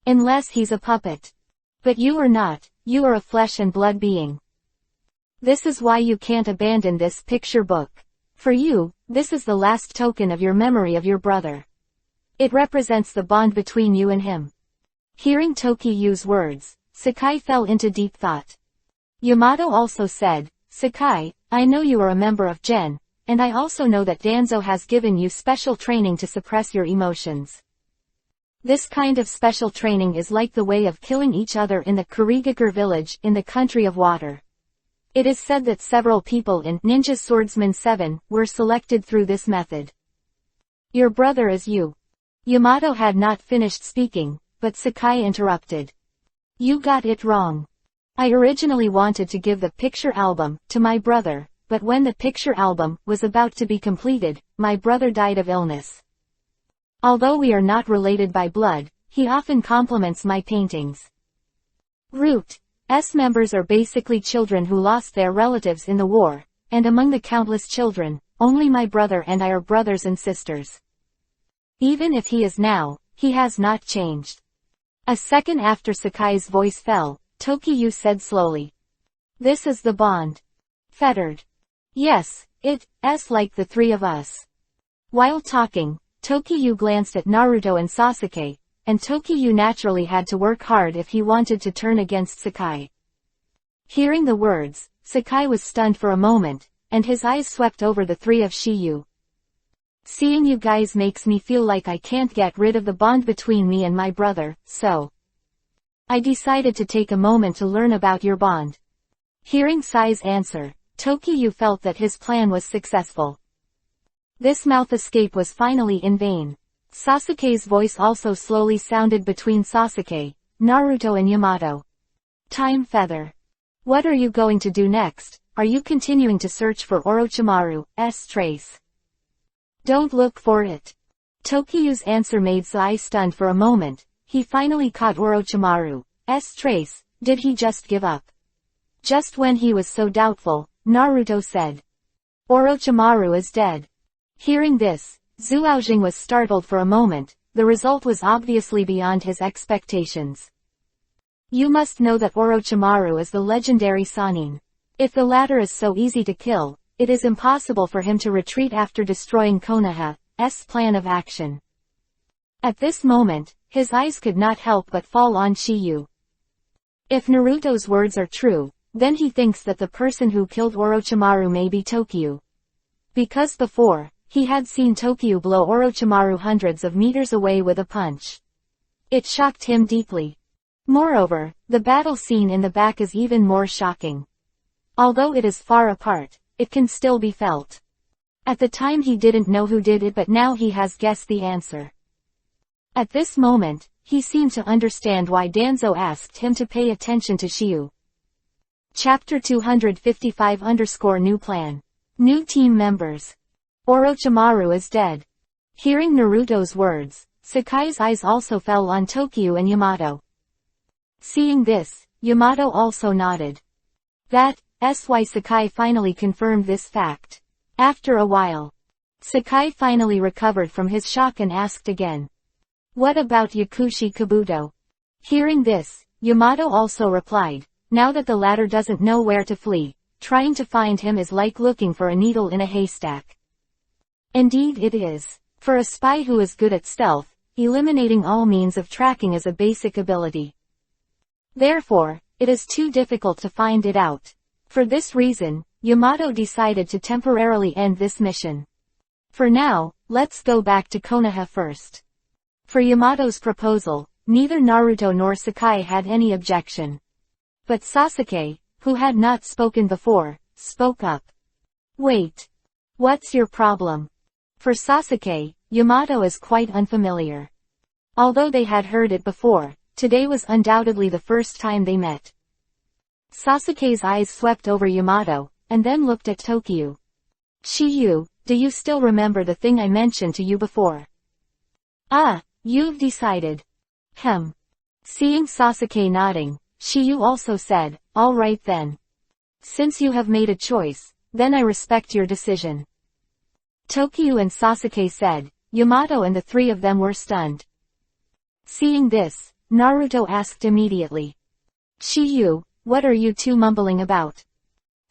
Unless he's a puppet. But you are not, you are a flesh and blood being. This is why you can't abandon this picture book. For you, this is the last token of your memory of your brother. It represents the bond between you and him. Hearing Tokiyu's words, Sakai fell into deep thought. Yamato also said, Sakai, I know you are a member of Gen, and I also know that Danzo has given you special training to suppress your emotions. This kind of special training is like the way of killing each other in the Kurigakure village in the country of water. It is said that several people in Ninja Swordsman 7 were selected through this method. Your brother is you. Yamato had not finished speaking, but Sakai interrupted. You got it wrong. I originally wanted to give the picture album to my brother, but when the picture album was about to be completed, my brother died of illness. Although we are not related by blood, he often compliments my paintings. Root's members are basically children who lost their relatives in the war, and among the countless children, only my brother and I are brothers and sisters. Even if he is now, he has not changed. A second after Sakai's voice fell, Tokiyu said slowly. This is the bond. Fettered. Yes, it's like the three of us. While talking, Tokiyu glanced at Naruto and Sasuke, and Tokiyu naturally had to work hard if he wanted to turn against Sakai. Hearing the words, Sakai was stunned for a moment, and his eyes swept over the three of Shiyu. Seeing you guys makes me feel like I can't get rid of the bond between me and my brother, so I decided to take a moment to learn about your bond. Hearing Sai's answer, Tokiyu felt that his plan was successful. This mouth escape was finally in vain. Sasuke's voice also slowly sounded between Sasuke, Naruto and Yamato. Time Feather. What are you going to do next? Are you continuing to search for Orochimaru's trace? Don't look for it. Tokiyu's answer made Sai stunned for a moment. He finally caught Orochimaru's trace. Did he just give up? Just when he was so doubtful, Naruto said. Orochimaru is dead. Hearing this, Zuaojing was startled for a moment. The result was obviously beyond his expectations. You must know that Orochimaru is the legendary Sannin. If the latter is so easy to kill, it is impossible for him to retreat after destroying Konoha's plan of action. At this moment, his eyes could not help but fall on Shiyu. If Naruto's words are true, then he thinks that the person who killed Orochimaru may be Tokiyu. Because before, he had seen Tokiyu blow Orochimaru hundreds of meters away with a punch. It shocked him deeply. Moreover, the battle scene in the back is even more shocking. Although it is far apart, it can still be felt. At the time he didn't know who did it, but now he has guessed the answer. At this moment, he seemed to understand why Danzo asked him to pay attention to Shiyu. Chapter 255_New Plan. New team members. Orochimaru is dead. Hearing Naruto's words, Sakai's eyes also fell on Tokiyu and Yamato. Seeing this, Yamato also nodded. That's why Sakai finally confirmed this fact. After a while, Sakai finally recovered from his shock and asked again. What about Yakushi Kabuto? Hearing this, Yamato also replied, now that the latter doesn't know where to flee, trying to find him is like looking for a needle in a haystack. Indeed it is. For a spy who is good at stealth, eliminating all means of tracking is a basic ability. Therefore, it is too difficult to find it out. For this reason, Yamato decided to temporarily end this mission. For now, let's go back to Konoha first. For Yamato's proposal, neither Naruto nor Sakai had any objection. But Sasuke, who had not spoken before, spoke up. Wait. What's your problem? For Sasuke, Yamato is quite unfamiliar. Although they had heard it before, today was undoubtedly the first time they met. Sasuke's eyes swept over Yamato, and then looked at Tokiyu. Shiyu, do you still remember the thing I mentioned to you before? Ah, you've decided. Seeing Sasuke nodding, Shiyu also said, all right then. Since you have made a choice, then I respect your decision. Tokiyu and Sasuke said. Yamato and the three of them were stunned. Seeing this, Naruto asked immediately. Shiyu, what are you two mumbling about?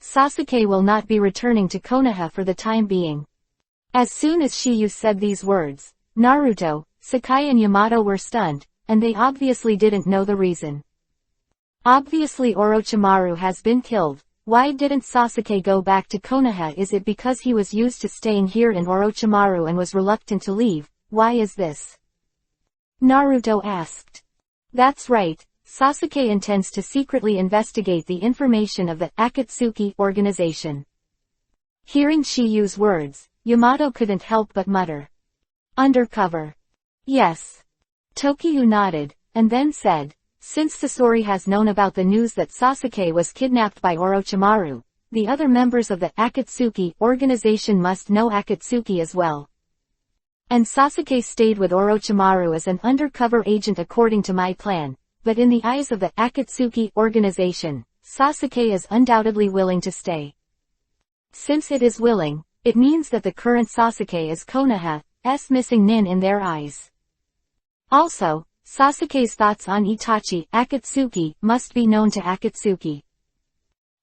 Sasuke will not be returning to Konoha for the time being. As soon as Shiyu said these words, Naruto, Sakai and Yamato were stunned, and they obviously didn't know the reason. Obviously Orochimaru has been killed. Why didn't Sasuke go back to Konoha? Is it because he was used to staying here in Orochimaru and was reluctant to leave? Why is this? Naruto asked. That's right, Sasuke intends to secretly investigate the information of the Akatsuki organization. Hearing Shiyu's words, Yamato couldn't help but mutter. Undercover. Yes. Tokyo nodded, and then said, since Sasori has known about the news that Sasuke was kidnapped by Orochimaru, the other members of the Akatsuki organization must know Akatsuki as well. And Sasuke stayed with Orochimaru as an undercover agent according to my plan, but in the eyes of the Akatsuki organization, Sasuke is undoubtedly willing to stay. Since it is willing, it means that the current Sasuke is Konoha's missing nin in their eyes. Also, Sasuke's thoughts on Itachi Akatsuki must be known to Akatsuki.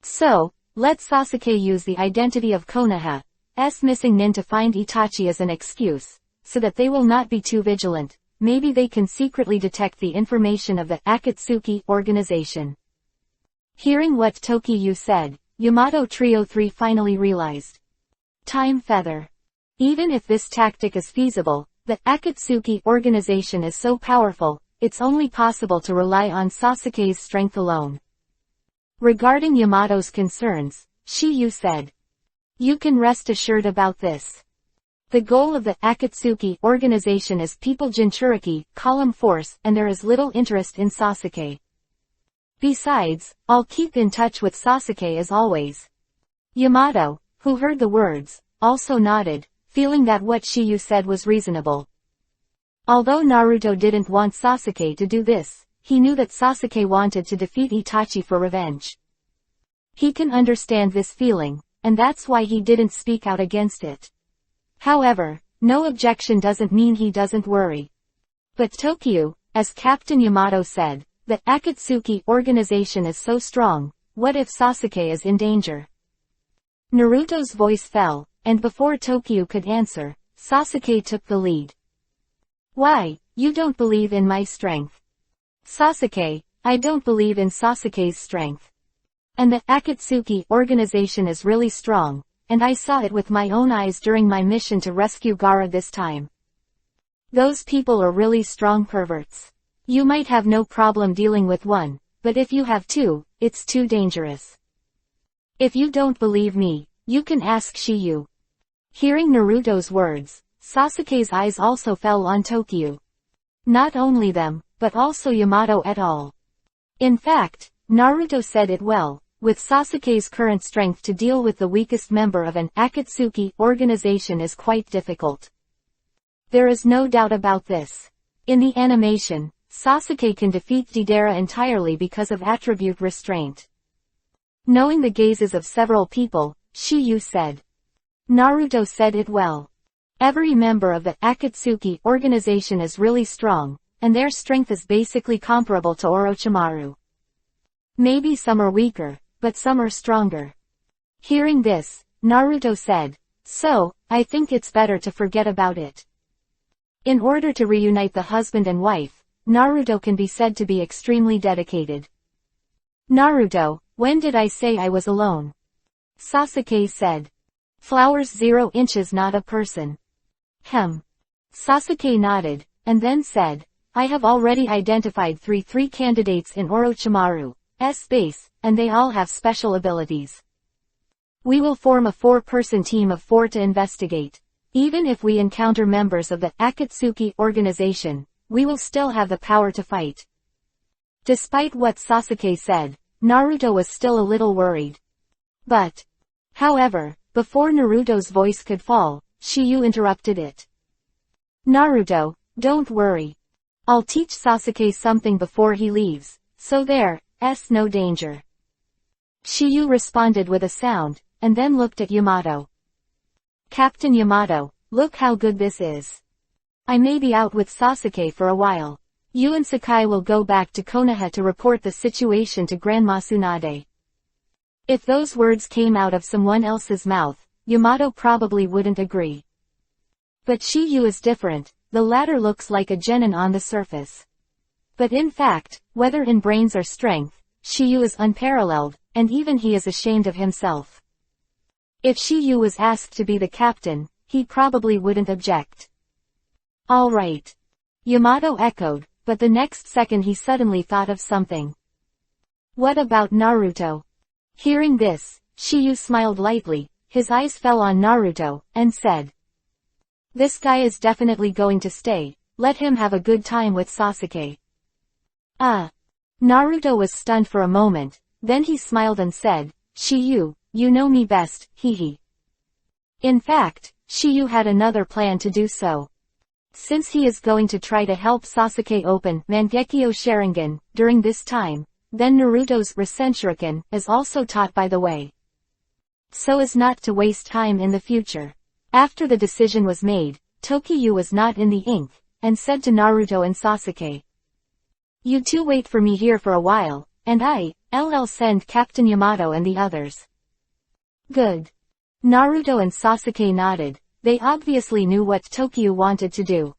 So, let Sasuke use the identity of Konoha's missing nin to find Itachi as an excuse, so that they will not be too vigilant. Maybe they can secretly detect the information of the Akatsuki organization. Hearing what Tokyo said, Yamato Trio 3 finally realized. Time feather. Even if this tactic is feasible, the Akatsuki organization is so powerful, it's only possible to rely on Sasuke's strength alone. Regarding Yamato's concerns, Shiyu said. You can rest assured about this. The goal of the Akatsuki organization is People Jinchuriki, Column Force, and there is little interest in Sasuke. Besides, I'll keep in touch with Sasuke as always. Yamato, who heard the words, also nodded, feeling that what Shiyu said was reasonable. Although Naruto didn't want Sasuke to do this, he knew that Sasuke wanted to defeat Itachi for revenge. He can understand this feeling, and that's why he didn't speak out against it. However, no objection doesn't mean he doesn't worry. But Tokyo, as Captain Yamato said, the Akatsuki organization is so strong, what if Sasuke is in danger? Naruto's voice fell, and before Tokyo could answer, Sasuke took the lead. Why, you don't believe in my strength? Sasuke, I don't believe in Sasuke's strength. And the Akatsuki organization is really strong, and I saw it with my own eyes during my mission to rescue Gaara this time. Those people are really strong perverts. You might have no problem dealing with one, but if you have two, it's too dangerous. If you don't believe me, you can ask Shiyu. Hearing Naruto's words, Sasuke's eyes also fell on Tokyo. Not only them, but also Yamato et al. In fact, Naruto said it well. With Sasuke's current strength to deal with the weakest member of an Akatsuki organization is quite difficult. There is no doubt about this. In the animation, Sasuke can defeat Deidara entirely because of attribute restraint. Knowing the gazes of several people, Shiyu said. Naruto said it well. Every member of the Akatsuki organization is really strong, and their strength is basically comparable to Orochimaru. Maybe some are weaker, but some are stronger. Hearing this, Naruto said, so, I think it's better to forget about it. In order to reunite the husband and wife, Naruto can be said to be extremely dedicated. Naruto, when did I say I was alone? Sasuke said. Flowers 0 inches not a person. Sasuke nodded, and then said, I have already identified three candidates in Orochimaru's base, and they all have special abilities. We will form a 4-person team of 4 to investigate. Even if we encounter members of the Akatsuki organization, we will still have the power to fight. Despite what Sasuke said, Naruto was still a little worried. However, before Naruto's voice could fall, Shiyu interrupted it. Naruto, don't worry. I'll teach Sasuke something before he leaves, so there's no danger. Shiyu responded with a sound, and then looked at Yamato. Captain Yamato, look how good this is. I may be out with Sasuke for a while. You and Sakai will go back to Konoha to report the situation to Grandma Tsunade. If those words came out of someone else's mouth, Yamato probably wouldn't agree. But Shiyu is different, the latter looks like a genin on the surface. But in fact, whether in brains or strength, Shiyu is unparalleled, and even he is ashamed of himself. If Shiyu was asked to be the captain, he probably wouldn't object. All right. Yamato echoed, but the next second he suddenly thought of something. What about Naruto? Hearing this, Shiyu smiled lightly, his eyes fell on Naruto, and said, "This guy is definitely going to stay, let him have a good time with Sasuke." Naruto was stunned for a moment, then he smiled and said, "Shiyu, you know me best, hee." In fact, Shiyu had another plan to do so. Since he is going to try to help Sasuke open Mangekyo Sharingan during this time, then Naruto's Rasenshuriken is also taught by the way. So as not to waste time in the future. After the decision was made, Tokiyu was not in the ink, and said to Naruto and Sasuke, "You two wait for me here for a while, and I'll send Captain Yamato and the others." Good. Naruto and Sasuke nodded, they obviously knew what Tokiyu wanted to do.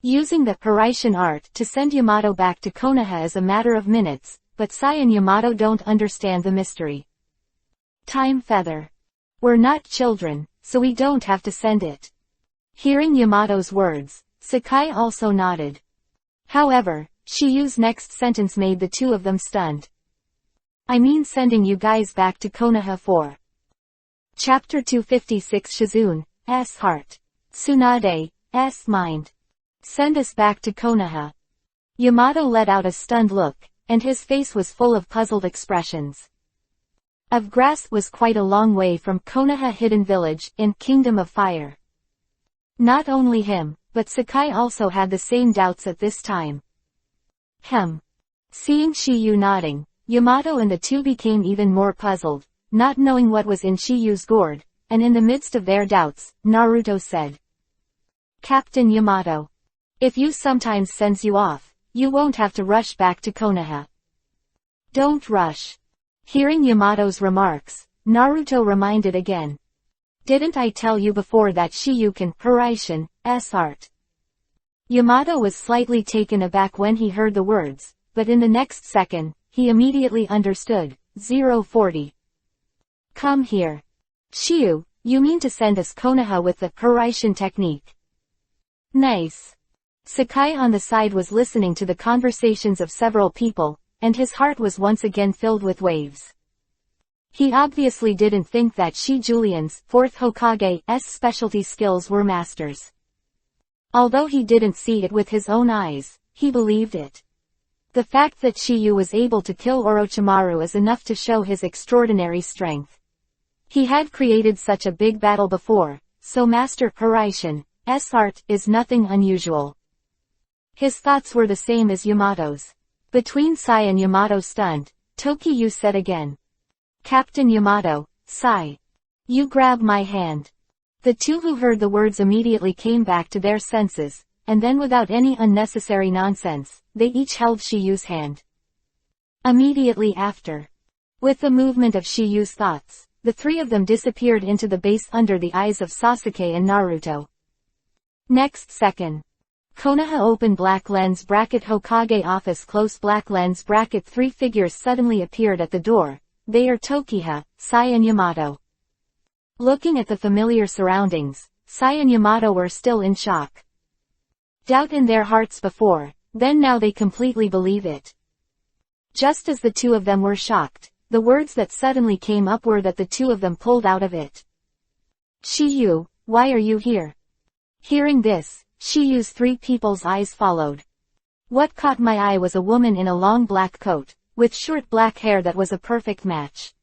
Using the Hiraishin art to send Yamato back to Konoha is a matter of minutes, but Sai and Yamato don't understand the mystery. Time feather. We're not children, so we don't have to send it. Hearing Yamato's words, Sakai also nodded. However, Shiyu's next sentence made the two of them stunned. "I mean sending you guys back to Konoha for." Chapter 256 Shizune's heart. Tsunade's mind. Send us back to Konoha. Yamato let out a stunned look, and his face was full of puzzled expressions. Of Grass was quite a long way from Konoha Hidden Village in Kingdom of Fire. Not only him, but Sakai also had the same doubts at this time. Seeing Shiyu nodding, Yamato and the two became even more puzzled, not knowing what was in Shiyu's gourd, and in the midst of their doubts, Naruto said, "Captain Yamato. If you sometimes sends you off, you won't have to rush back to Konoha. Don't rush." Hearing Yamato's remarks, Naruto reminded again. "Didn't I tell you before that Shiyu can Hiraishin's art?" Yamato was slightly taken aback when he heard the words, but in the next second, he immediately understood. 040. Come here. Shiyu, you mean to send us Konoha with the Hiraishin technique? Nice. Sakai on the side was listening to the conversations of several people, and his heart was once again filled with waves. He obviously didn't think that Julian's fourth Hokage's specialty skills were masters. Although he didn't see it with his own eyes, he believed it. The fact that Shiyu was able to kill Orochimaru is enough to show his extraordinary strength. He had created such a big battle before, so Master Hiraishin's art is nothing unusual. His thoughts were the same as Yamato's. Between Sai and Yamato stunned, Tokiyu said again. "Captain Yamato, Sai. You grab my hand." The two who heard the words immediately came back to their senses, and then without any unnecessary nonsense, they each held Shiyu's hand. Immediately after, with the movement of Shiyu's thoughts, the three of them disappeared into the base under the eyes of Sasuke and Naruto. Next second. Konoha open black lens bracket Hokage office close black lens bracket three figures suddenly appeared at the door. They are Tokiha, Sai and Yamato. Looking at the familiar surroundings, Sai and Yamato were still in shock. Doubt in their hearts before, then now they completely believe it. Just as the two of them were shocked, the words that suddenly came up were that the two of them pulled out of it. "Shiyu, why are you here?" Hearing this, Shiyu's three people's eyes followed. What caught my eye was a woman in a long black coat, with short black hair that was a perfect match.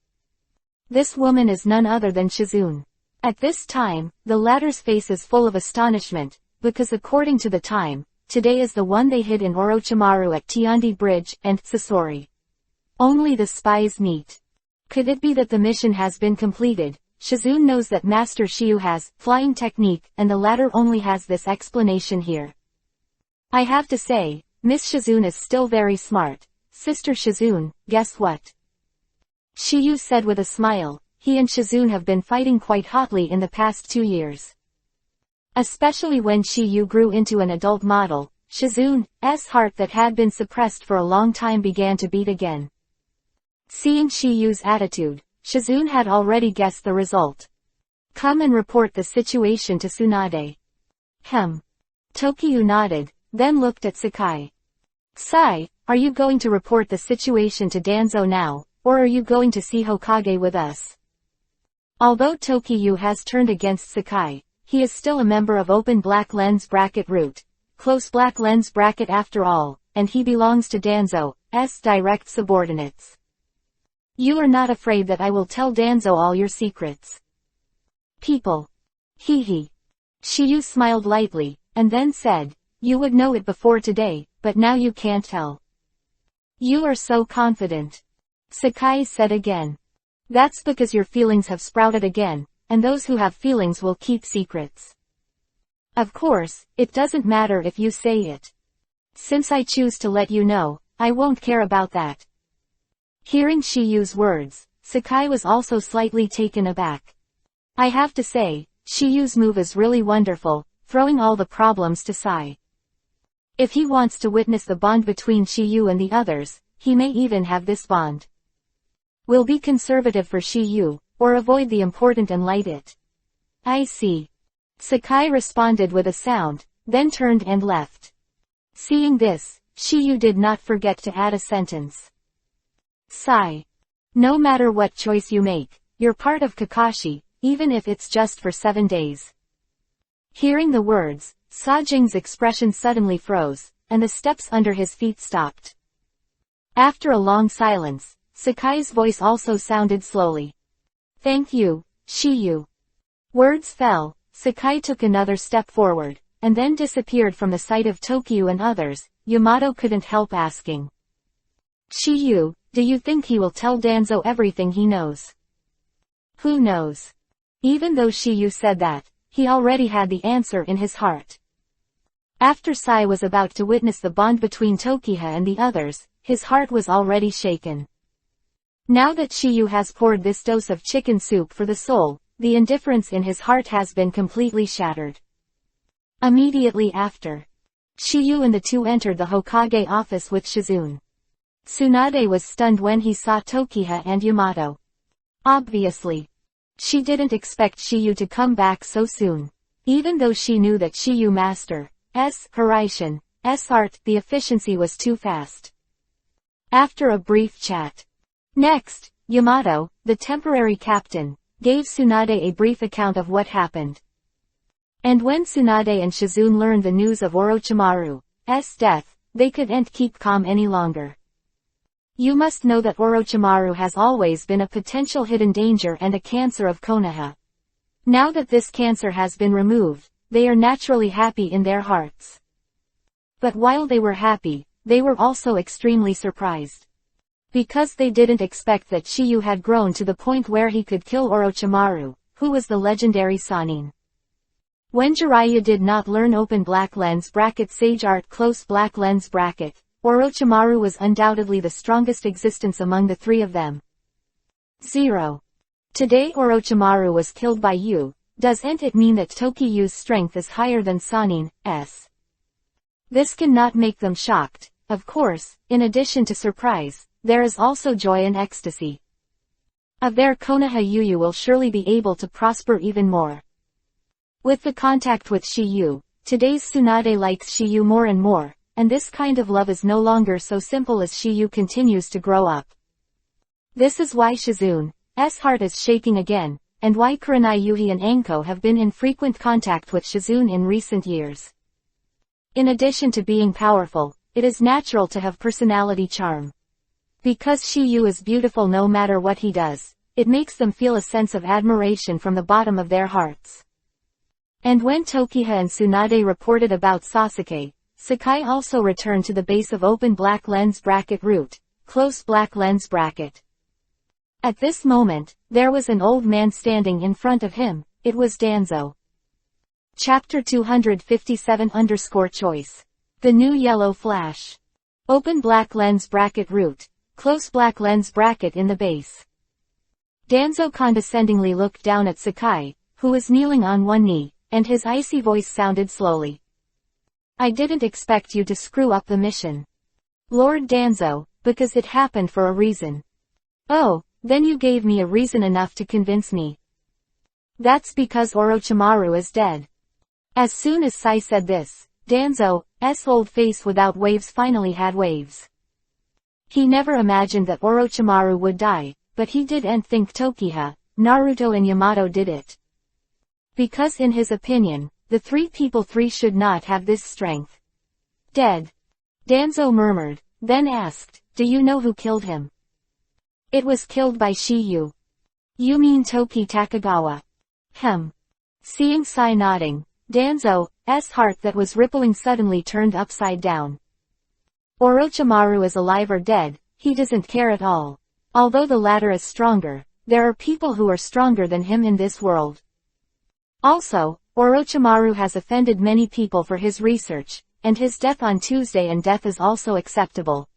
This woman is none other than Shizune. At this time, the latter's face is full of astonishment, because according to the time, today is the one they hid in Orochimaru at Tiandi Bridge and Sasori. Only the spies meet. Could it be that the mission has been completed? Shizune knows that Master Shiyu has flying technique, and the latter only has this explanation here. I have to say, Miss Shizune is still very smart. Sister Shizune, guess what? Shiyu said with a smile. He and Shizune have been fighting quite hotly in the past 2 years. Especially when Shiyu grew into an adult model, Shizune's heart that had been suppressed for a long time began to beat again. Seeing Shiyu's attitude, Shizune had already guessed the result. Come and report the situation to Tsunade. Tokiyu nodded, then looked at Sakai. Sai, are you going to report the situation to Danzo now, or are you going to see Hokage with us? Although Tokiyu has turned against Sakai, he is still a member of Open Black Lens Bracket Root, Close Black Lens Bracket after all, and he belongs to Danzo's direct subordinates. You are not afraid that I will tell Danzo all your secrets? People. Hee. Shiyu smiled lightly, and then said, you would know it before today, but now you can't tell. You are so confident. Sakai said again. That's because your feelings have sprouted again, and those who have feelings will keep secrets. Of course, it doesn't matter if you say it. Since I choose to let you know, I won't care about that. Hearing Shiyu's words, Sakai was also slightly taken aback. I have to say, Shiyu's move is really wonderful, throwing all the problems to Sai. If he wants to witness the bond between Shiyu and the others, he may even have this bond. We'll be conservative for Shiyu, or avoid the important and light it. I see. Sakai responded with a sound, then turned and left. Seeing this, Shiyu did not forget to add a sentence. Sai. No matter what choice you make, you're part of Kakashi, even if it's just for 7 days. Hearing the words, Sajing's expression suddenly froze, and the steps under his feet stopped. After a long silence, Sakai's voice also sounded slowly. Thank you, Shiyu. Words fell, Sakai took another step forward, and then disappeared from the sight of Tokiyu and others. Yamato couldn't help asking. Shiyu, do you think he will tell Danzo everything he knows? Who knows? Even though Shiyu said that, he already had the answer in his heart. After Sai was about to witness the bond between Tokiha and the others, his heart was already shaken. Now that Shiyu has poured this dose of chicken soup for the soul, the indifference in his heart has been completely shattered. Immediately after, Shiyu and the two entered the Hokage office with Shizune. Tsunade was stunned when he saw Tokiha and Yamato. Obviously, she didn't expect Shiyu to come back so soon. Even though she knew that Shiyu Master's Hiraishin's art, the efficiency was too fast. After a brief chat. Next, Yamato, the temporary captain, gave Tsunade a brief account of what happened. And when Tsunade and Shizune learned the news of Orochimaru's death, they couldn't keep calm any longer. You must know that Orochimaru has always been a potential hidden danger and a cancer of Konoha. Now that this cancer has been removed, they are naturally happy in their hearts. But while they were happy, they were also extremely surprised. Because they didn't expect that Shiyu had grown to the point where he could kill Orochimaru, who was the legendary Sannin. When Jiraiya did not learn Open Black Lens Bracket Sage Art Close Black Lens Bracket, Orochimaru was undoubtedly the strongest existence among the three of them. 0. Today Orochimaru was killed by you. Doesn't it mean that Tokiyu's strength is higher than Sannin's? This cannot make them shocked. Of course, in addition to surprise, there is also joy and ecstasy. Of their Konoha Yuyu will surely be able to prosper even more. With the contact with Shiyu, today's Tsunade likes Shiyu more and more, and this kind of love is no longer so simple as Shiyu continues to grow up. This is why Shizune's heart is shaking again, and why Kurenai Yuhi and Anko have been in frequent contact with Shizune in recent years. In addition to being powerful, it is natural to have personality charm. Because Shiyu is beautiful no matter what he does, it makes them feel a sense of admiration from the bottom of their hearts. And when Tokiha and Tsunade reported about Sasuke, Sakai also returned to the base of Open Black Lens Bracket Root, Close Black Lens Bracket. At this moment, there was an old man standing in front of him. It was Danzo. Chapter 257_choice. The New Yellow Flash. Open Black Lens Bracket Root, Close Black Lens Bracket in the base. Danzo condescendingly looked down at Sakai, who was kneeling on one knee, and his icy voice sounded slowly. I didn't expect you to screw up the mission, Lord Danzo, because it happened for a reason. Oh, then you gave me a reason enough to convince me. That's because Orochimaru is dead. As soon as Sai said this, Danzo's old face without waves finally had waves. He never imagined that Orochimaru would die, but he didn't think Tokihira, Naruto and Yamato did it. Because in his opinion, the three should not have this strength. Dead. Danzo murmured, then asked, do you know who killed him? It was killed by Shiyu. You mean Toki Takagawa? Seeing Sai nodding, Danzo's heart that was rippling suddenly turned upside down. Orochimaru is alive or dead, he doesn't care at all. Although the latter is stronger, there are people who are stronger than him in this world. Also, Orochimaru has offended many people for his research, and his death on Tuesday and death is also acceptable.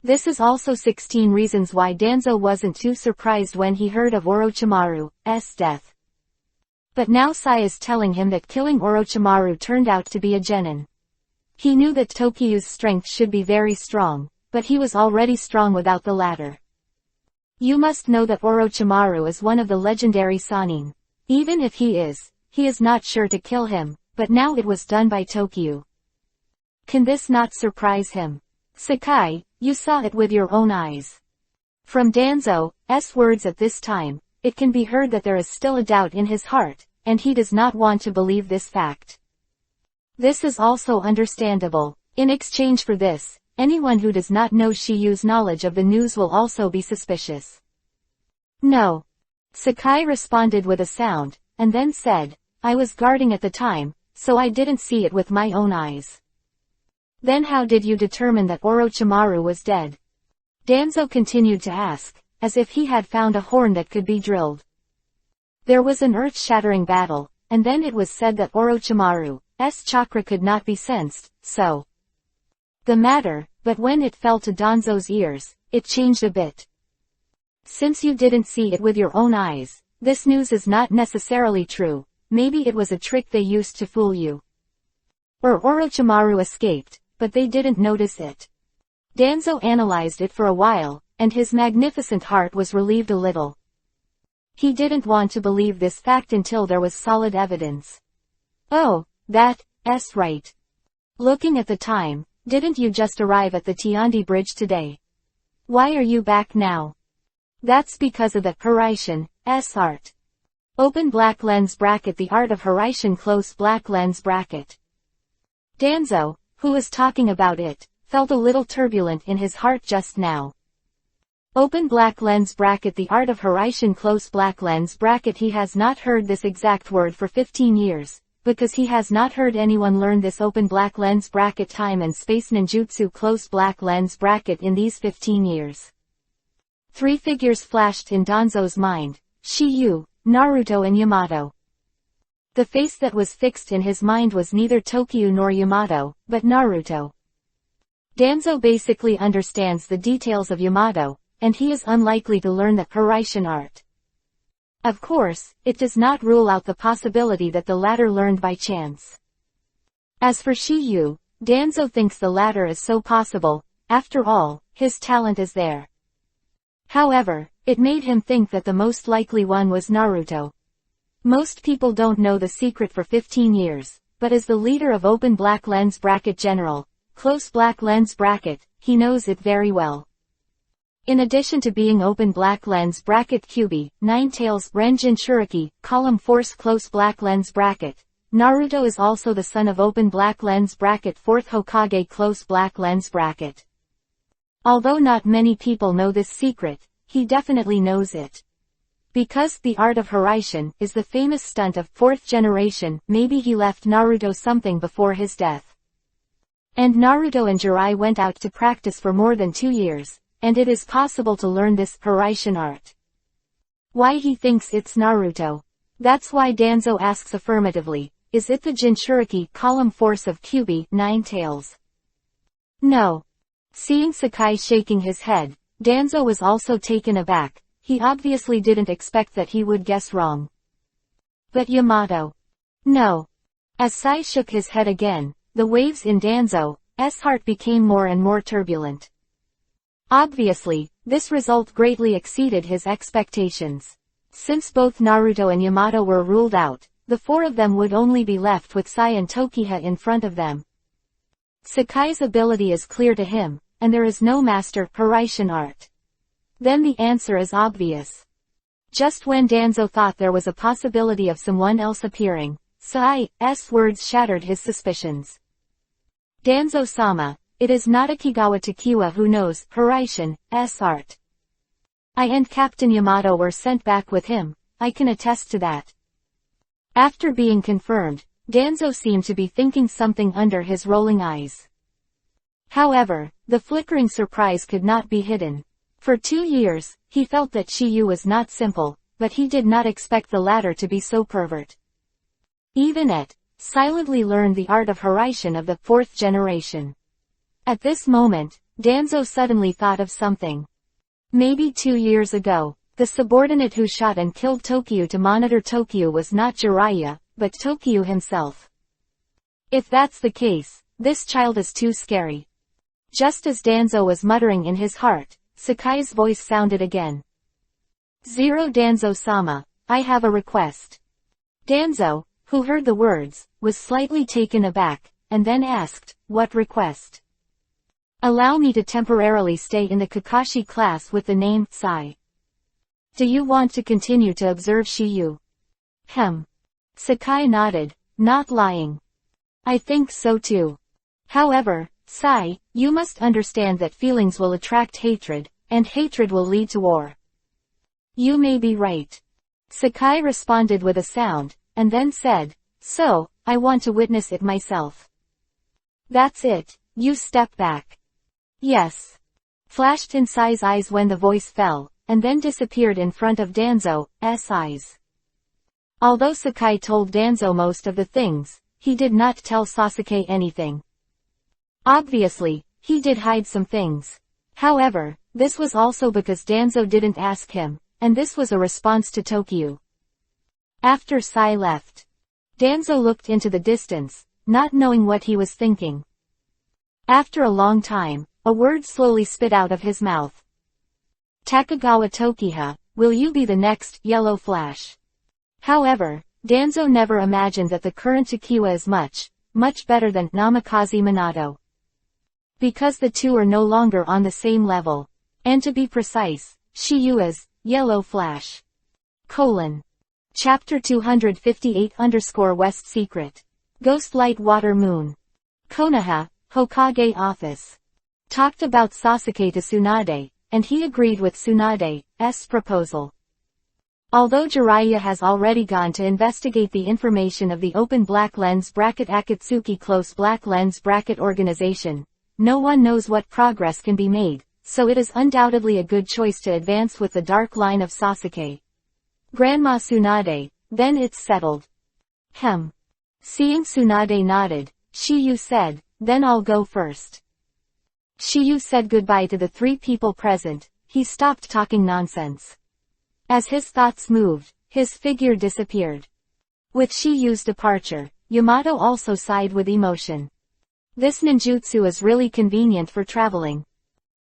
This is also 16 reasons why Danzo wasn't too surprised when he heard of Orochimaru's death. But now Sai is telling him that killing Orochimaru turned out to be a genin. He knew that Tokiyu's strength should be very strong, but he was already strong without the latter. You must know that Orochimaru is one of the legendary Sannin. Even if he is not sure to kill him, but now it was done by Tokiyu. Can this not surprise him? Sakai, you saw it with your own eyes. From Danzo's words at this time, it can be heard that there is still a doubt in his heart, and he does not want to believe this fact. This is also understandable. In exchange for this, anyone who does not know Shiyu's knowledge of the news will also be suspicious. No. Sakai responded with a sound, and then said, I was guarding at the time, so I didn't see it with my own eyes. Then how did you determine that Orochimaru was dead? Danzo continued to ask, as if he had found a horn that could be drilled. There was an earth-shattering battle, and then it was said that Orochimaru's chakra could not be sensed, so the matter, but when it fell to Danzo's ears, it changed a bit. Since you didn't see it with your own eyes, this news is not necessarily true, maybe it was a trick they used to fool you. Or Orochimaru escaped, but they didn't notice it. Danzo analyzed it for a while, and his magnificent heart was relieved a little. He didn't want to believe this fact until there was solid evidence. Oh, that's right. Looking at the time, didn't you just arrive at the Tiandi Bridge today? Why are you back now? That's because of the Hiraishin's art. Open black lens bracket. The art of Hiraishin close black lens bracket. Danzo, who was talking about it, felt a little turbulent in his heart just now. Open black lens bracket. The art of Hiraishin close black lens bracket. He has not heard this exact word for 15 years, because he has not heard anyone learn this open black lens bracket time and space ninjutsu close black lens bracket in these 15 years. Three figures flashed in Danzo's mind: Shiyu, Naruto and Yamato. The face that was fixed in his mind was neither Tokiyu nor Yamato, but Naruto. Danzo basically understands the details of Yamato, and he is unlikely to learn the Hiraishin art. Of course, it does not rule out the possibility that the latter learned by chance. As for Shiyu, Danzo thinks the latter is so possible. After all, his talent is there. However, it made him think that the most likely one was Naruto. Most people don't know the secret for 15 years, but as the leader of Open Black Lens Bracket General, Close Black Lens Bracket, he knows it very well. In addition to being Open Black Lens Bracket Kyuubi, Nine Tails, Ren Jinchuriki, Column Force Close Black Lens Bracket, Naruto is also the son of Open Black Lens Bracket 4th Hokage Close Black Lens Bracket. Although not many people know this secret, he definitely knows it. Because the art of Hiraishin is the famous stunt of 4th generation, maybe he left Naruto something before his death. And Naruto and Jirai went out to practice for more than 2 years, and it is possible to learn this Hiraishin art. Why he thinks it's Naruto. That's why Danzo asks affirmatively, is it the Jinchuriki column force of Kyuubi, Nine Tails? No. Seeing Sakai shaking his head, Danzo was also taken aback. He obviously didn't expect that he would guess wrong. But Yamato? No. As Sai shook his head again, the waves in Danzo's heart became more and more turbulent. Obviously, this result greatly exceeded his expectations. Since both Naruto and Yamato were ruled out, the four of them would only be left with Sai and Tokiha in front of them. Sakai's ability is clear to him, and there is no master Hiraishin art. Then the answer is obvious. Just when Danzo thought there was a possibility of someone else appearing, Sai's words shattered his suspicions. Danzo-sama, it is not Akigawa Takiwa who knows Hiraishin's art. I and Captain Yamato were sent back with him, I can attest to that. After being confirmed, Danzo seemed to be thinking something under his rolling eyes. However, the flickering surprise could not be hidden. For 2 years, he felt that Shiyu was not simple, but he did not expect the latter to be so pervert. Even it silently learned the art of Hiraishin of the 4th generation. At this moment, Danzo suddenly thought of something. Maybe 2 years ago, the subordinate who shot and killed Tokyo to monitor Tokyo was not Jiraiya, but Tokyo himself. If that's the case, this child is too scary. Just as Danzo was muttering in his heart, Sakai's voice sounded again. Zero Danzo-sama, I have a request. Danzo, who heard the words, was slightly taken aback, and then asked, what request? Allow me to temporarily stay in the Kakashi class with the name Sai. Do you want to continue to observe Shiyu? Sakai nodded, not lying. I think so too. However, Sai, you must understand that feelings will attract hatred, and hatred will lead to war. You may be right. Sakai responded with a sound, and then said, so, I want to witness it myself. That's it, you step back. Yes. Flashed in Sai's eyes when the voice fell, and then disappeared in front of Danzo's eyes. Although Sakai told Danzo most of the things, he did not tell Sasuke anything. Obviously, he did hide some things. However, this was also because Danzo didn't ask him, and this was a response to Tokyo. After Sai left, Danzo looked into the distance, not knowing what he was thinking. After a long time, a word slowly spit out of his mouth. Takagawa Tokiha, will you be the next Yellow Flash? However, Danzo never imagined that the current Takiwa is much better than Namikaze Minato. Because the two are no longer on the same level. And to be precise, Shiyu is Yellow Flash. Chapter 258_West Secret. Ghost Light Water Moon. Konoha, Hokage Office. Talked about Sasuke to Tsunade, and he agreed with Tsunade's proposal. Although Jiraiya has already gone to investigate the information of the open black lens bracket Akatsuki close black lens bracket organization, no one knows what progress can be made, so it is undoubtedly a good choice to advance with the dark line of Sasuke. Grandma Tsunade, then it's settled. Seeing Tsunade nodded, Shiyu said, then I'll go first. Shiyu said goodbye to the 3 people present, he stopped talking nonsense. As his thoughts moved, his figure disappeared. With Shiyu's departure, Yamato also sighed with emotion. This ninjutsu is really convenient for traveling.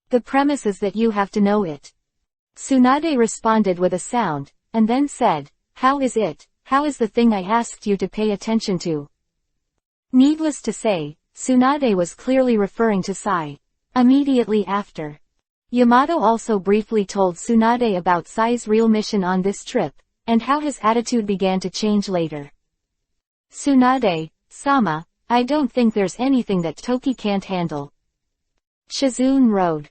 The premise is that you have to know it. Tsunade responded with a sound, and then said, how is it? How is the thing I asked you to pay attention to? Needless to say, Tsunade was clearly referring to Sai. Immediately after, Yamato also briefly told Tsunade about Sai's real mission on this trip, and how his attitude began to change later. Tsunade-sama, I don't think there's anything that Toki can't handle. Shizune rode.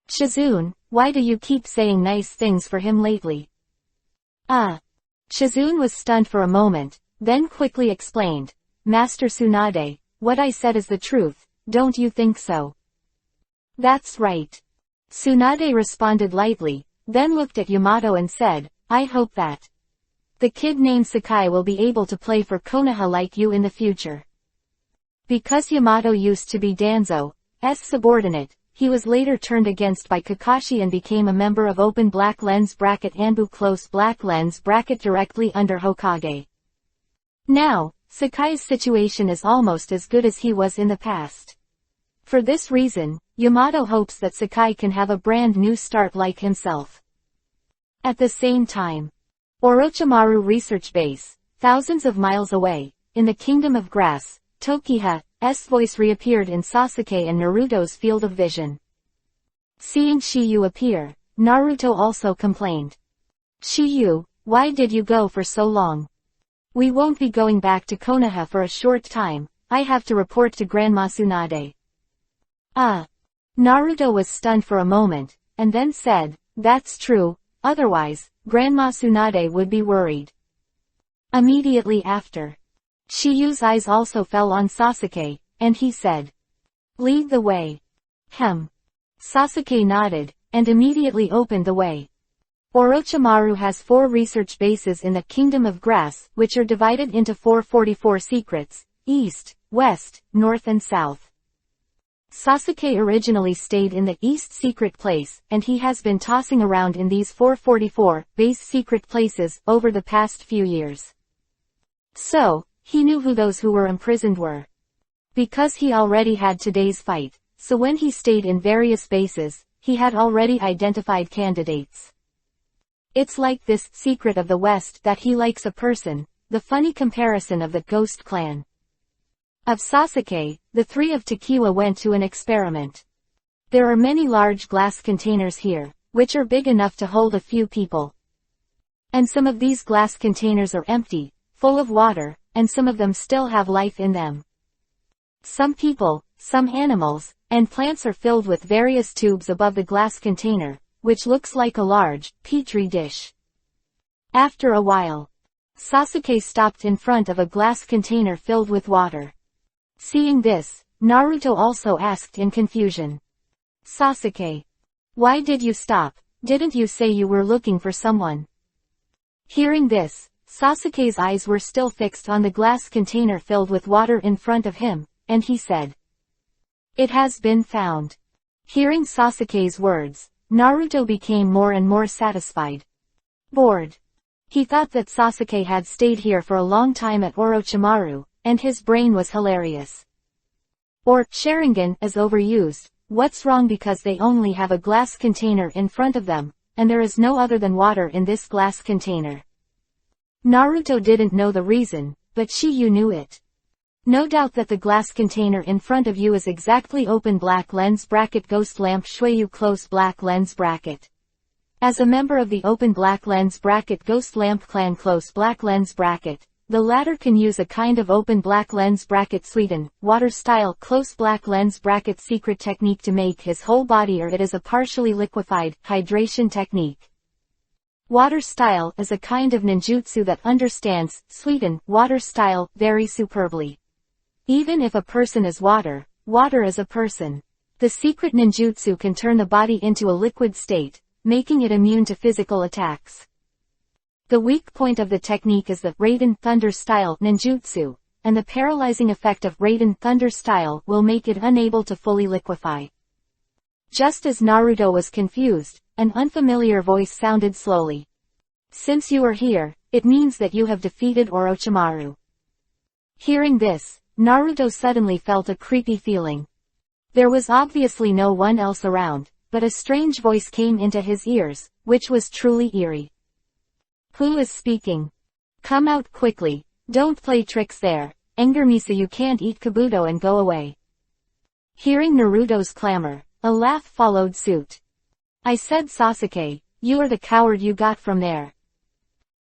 Shizune, why do you keep saying nice things for him lately? Shizune was stunned for a moment, then quickly explained, Master Tsunade, what I said is the truth, don't you think so? That's right. Tsunade responded lightly, then looked at Yamato and said, I hope that the kid named Sakai will be able to play for Konoha like you in the future. Because Yamato used to be Danzo's subordinate, he was later turned against by Kakashi and became a member of Open Black Lens Bracket Anbu Close Black Lens Bracket directly under Hokage. Now, Sakai's situation is almost as good as he was in the past. For this reason, Yamato hopes that Sakai can have a brand new start like himself. At the same time, Orochimaru Research Base, thousands of miles away, in the Kingdom of Grass, Tokiha's voice reappeared in Sasuke and Naruto's field of vision. Seeing Shiyu appear, Naruto also complained. Shiyu, why did you go for so long? We won't be going back to Konoha for a short time, I have to report to Grandma Tsunade. Naruto was stunned for a moment, and then said, that's true, otherwise, Grandma Tsunade would be worried. Immediately after, Shiyu's eyes also fell on Sasuke, and he said, lead the way. Sasuke nodded, and immediately opened the way. Orochimaru has 4 research bases in the Kingdom of Grass, which are divided into 444 secrets, east, west, north and south. Sasuke originally stayed in the East Secret Place, and he has been tossing around in these 444 base secret places over the past few years. So, he knew who those who were imprisoned were. Because he already had today's fight, so when he stayed in various bases, he had already identified candidates. It's like this secret of the West that he likes a person, the funny comparison of the Ghost Clan. Of Sasuke, the 3 of Tokiwa went to an experiment. There are many large glass containers here, which are big enough to hold a few people. And some of these glass containers are empty, full of water, and some of them still have life in them. Some people, some animals, and plants are filled with various tubes above the glass container, which looks like a large, petri dish. After a while, Sasuke stopped in front of a glass container filled with water. Seeing this, Naruto also asked in confusion. Sasuke, why did you stop? Didn't you say you were looking for someone? Hearing this, Sasuke's eyes were still fixed on the glass container filled with water in front of him, and he said, it has been found. Hearing Sasuke's words, Naruto became more and more satisfied. Bored. He thought that Sasuke had stayed here for a long time at Orochimaru, and his brain was hilarious. Or, Sharingan is overused, what's wrong because they only have a glass container in front of them, and there is no other than water in this glass container. Naruto didn't know the reason, but Shiyu knew it. No doubt that the glass container in front of you is exactly open black lens bracket ghost lamp shueyu close black lens bracket. As a member of the open black lens bracket ghost lamp clan close black lens bracket, the latter can use a kind of open black lens bracket Sweden, water style close black lens bracket secret technique to make his whole body, or it is a partially liquefied hydration technique. Water style is a kind of ninjutsu that understands Sweden, water style, very superbly. Even if a person is water, water is a person. The secret ninjutsu can turn the body into a liquid state, making it immune to physical attacks. The weak point of the technique is the Raiden Thunder style ninjutsu, and the paralyzing effect of Raiden Thunder style will make it unable to fully liquefy. Just as Naruto was confused, an unfamiliar voice sounded slowly. Since you are here, it means that you have defeated Orochimaru. Hearing this, Naruto suddenly felt a creepy feeling. There was obviously no one else around, but a strange voice came into his ears, which was truly eerie. Who is speaking? Come out quickly, don't play tricks there, anger me so you can't eat Kabuto and go away. Hearing Naruto's clamor, a laugh followed suit. I said Sasuke, you are the coward you got from there.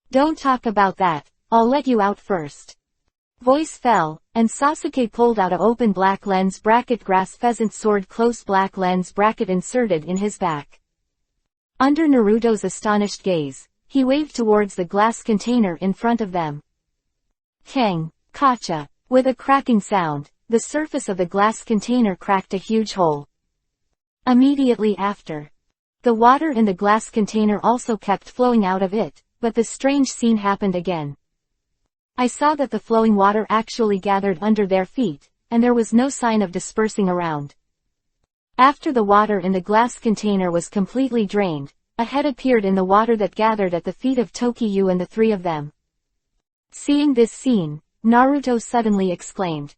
Don't talk about that, I'll let you out first. Voice fell, and Sasuke pulled out a open black lens bracket grass pheasant sword close black lens bracket inserted in his back. Under Naruto's astonished gaze, he waved towards the glass container in front of them. Kang, Kacha. With a cracking sound, the surface of the glass container cracked a huge hole. Immediately after, the water in the glass container also kept flowing out of it, but the strange scene happened again. I saw that the flowing water actually gathered under their feet, and there was no sign of dispersing around. After the water in the glass container was completely drained, a head appeared in the water that gathered at the feet of Tokiyu and the 3 of them. Seeing this scene, Naruto suddenly exclaimed.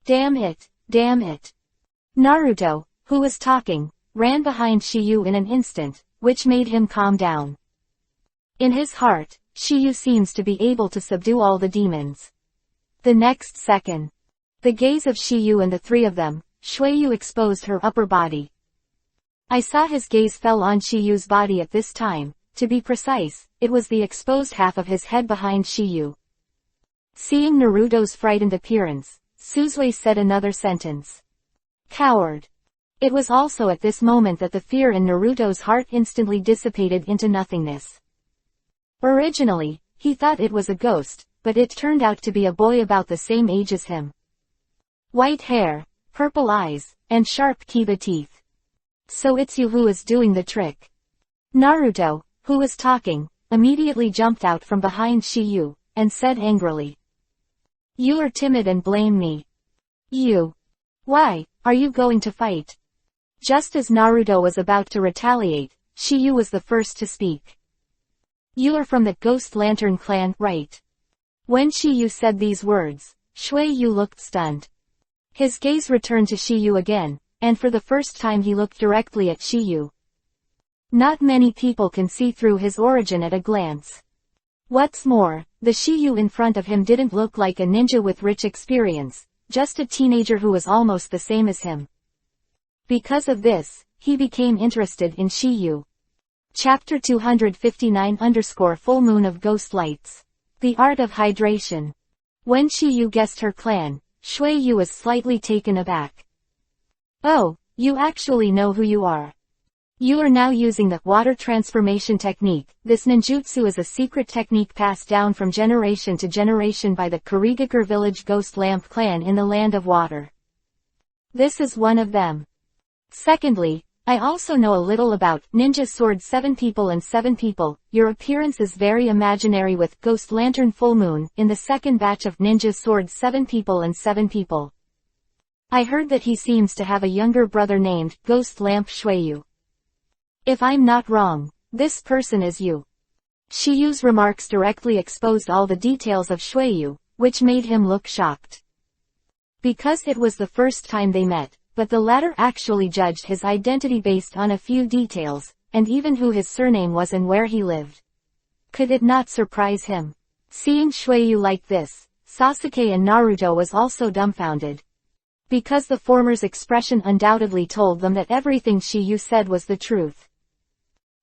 Damn it, Damn it. Naruto, who was talking, ran behind Shiyu in an instant, which made him calm down. In his heart, Shiyu seems to be able to subdue all the demons. The next second, the gaze of Shiyu and the three of them, Shueyu exposed her upper body. I saw his gaze fell on Shiyu's body at this time. To be precise, it was the exposed half of his head behind Shiyu. Seeing Naruto's frightened appearance, Suzui said another sentence. Coward. It was also at this moment that the fear in Naruto's heart instantly dissipated into nothingness. Originally, he thought it was a ghost, but it turned out to be a boy about the same age as him. White hair, purple eyes, and sharp Kiba teeth. So it's you who is doing the trick. Naruto, who was talking, immediately jumped out from behind Shiyu, and said angrily. You are timid and blame me. You. Why, are you going to fight? Just as Naruto was about to retaliate, Shiyu was the first to speak. You are from the Ghost Lantern clan, right? When Shiyu said these words, Shueyu looked stunned. His gaze returned to Shiyu again, and for the first time he looked directly at Shiyu. Not many people can see through his origin at a glance. What's more, the Shiyu in front of him didn't look like a ninja with rich experience, just a teenager who was almost the same as him. Because of this, he became interested in Shiyu. Chapter 259_Full Moon of Ghost Lights. The Art of Hydration. When Shiyu guessed her clan, Shueyu was slightly taken aback. Oh, you actually know who you are. You are now using the water transformation technique. This ninjutsu is a secret technique passed down from generation to generation by the Kurigakure village Ghost Lamp clan in the Land of Water. This is one of them. Secondly, I also know a little about Ninja Sword 7 People and 7 People. Your appearance is very imaginary with Ghost Lantern Full Moon in the second batch of Ninja Sword 7 People and 7 People. I heard that he seems to have a younger brother named Ghost Lamp Shueyu. If I'm not wrong, this person is you. Shiyu's remarks directly exposed all the details of Shueyu, which made him look shocked. Because it was the first time they met, but the latter actually judged his identity based on a few details, and even who his surname was and where he lived. Could it not surprise him? Seeing Shueyu like this, Sasuke and Naruto was also dumbfounded. Because the former's expression undoubtedly told them that everything Shiyu said was the truth.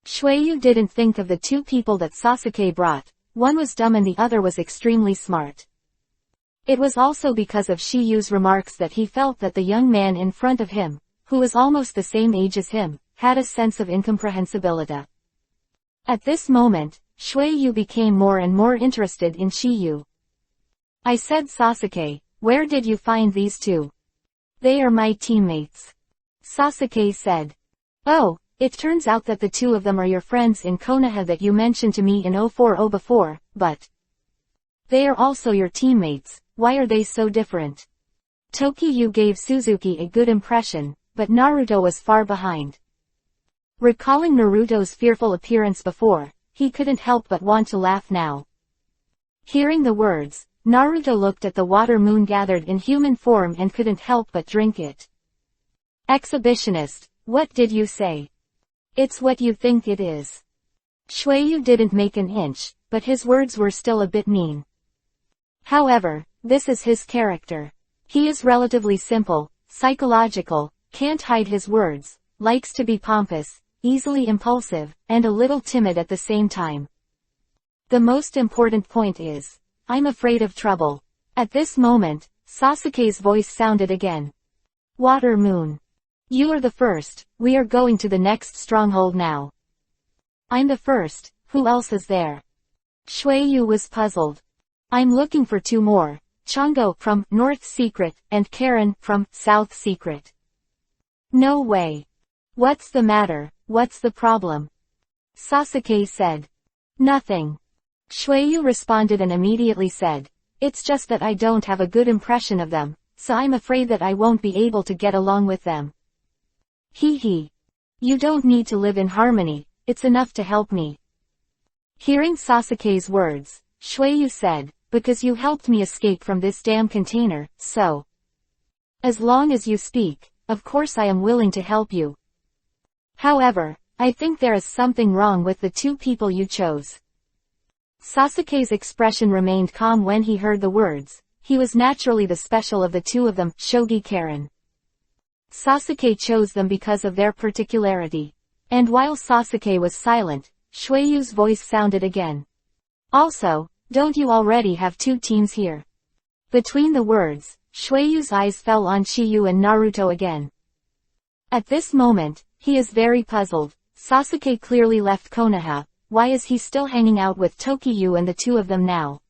Shueyu didn't think of the two people that Sasuke brought, one was dumb and the other was extremely smart. It was also because of Shiyu's remarks that he felt that the young man in front of him, who was almost the same age as him, had a sense of incomprehensibility. At this moment, Shueyu became more and more interested in Shiyu. I said, Sasuke, where did you find these two? They are my teammates. Sasuke said. Oh, it turns out that the two of them are your friends in Konoha that you mentioned to me in 040 before, but they are also your teammates. Why are they so different? Tokiyu gave Suzuki a good impression, but Naruto was far behind. Recalling Naruto's fearful appearance before, he couldn't help but want to laugh now. Hearing the words, Naruto looked at the water moon gathered in human form and couldn't help but drink it. Exhibitionist, what did you say? It's what you think it is. Shueyu didn't make an inch, but his words were still a bit mean. However, this is his character. He is relatively simple, psychological, can't hide his words, likes to be pompous, easily impulsive, and a little timid at the same time. The most important point is, I'm afraid of trouble. At this moment, Sasuke's voice sounded again. Water Moon. You are the first, we are going to the next stronghold now. I'm the first, who else is there? Shueyu was puzzled. I'm looking for two more, Chongo from North Secret, and Karen from South Secret. No way. What's the matter, what's the problem? Sasuke said. Nothing. Shueyu responded and immediately said, it's just that I don't have a good impression of them, so I'm afraid that I won't be able to get along with them. Hee hee. You don't need to live in harmony, it's enough to help me. Hearing Sasuke's words, Shueyu said, because you helped me escape from this damn container, so. As long as you speak, of course I am willing to help you. However, I think there is something wrong with the two people you chose. Sasuke's expression remained calm when he heard the words. He was naturally the special of the two of them, Shogi Karen. Sasuke chose them because of their particularity. And while Sasuke was silent, Shueiyu's voice sounded again. Also, don't you already have two teams here? Between the words, Shueiyu's eyes fell on Chiyu and Naruto again. At this moment, he is very puzzled. Sasuke clearly left Konoha. Why is he still hanging out with Tokiyu and the two of them now?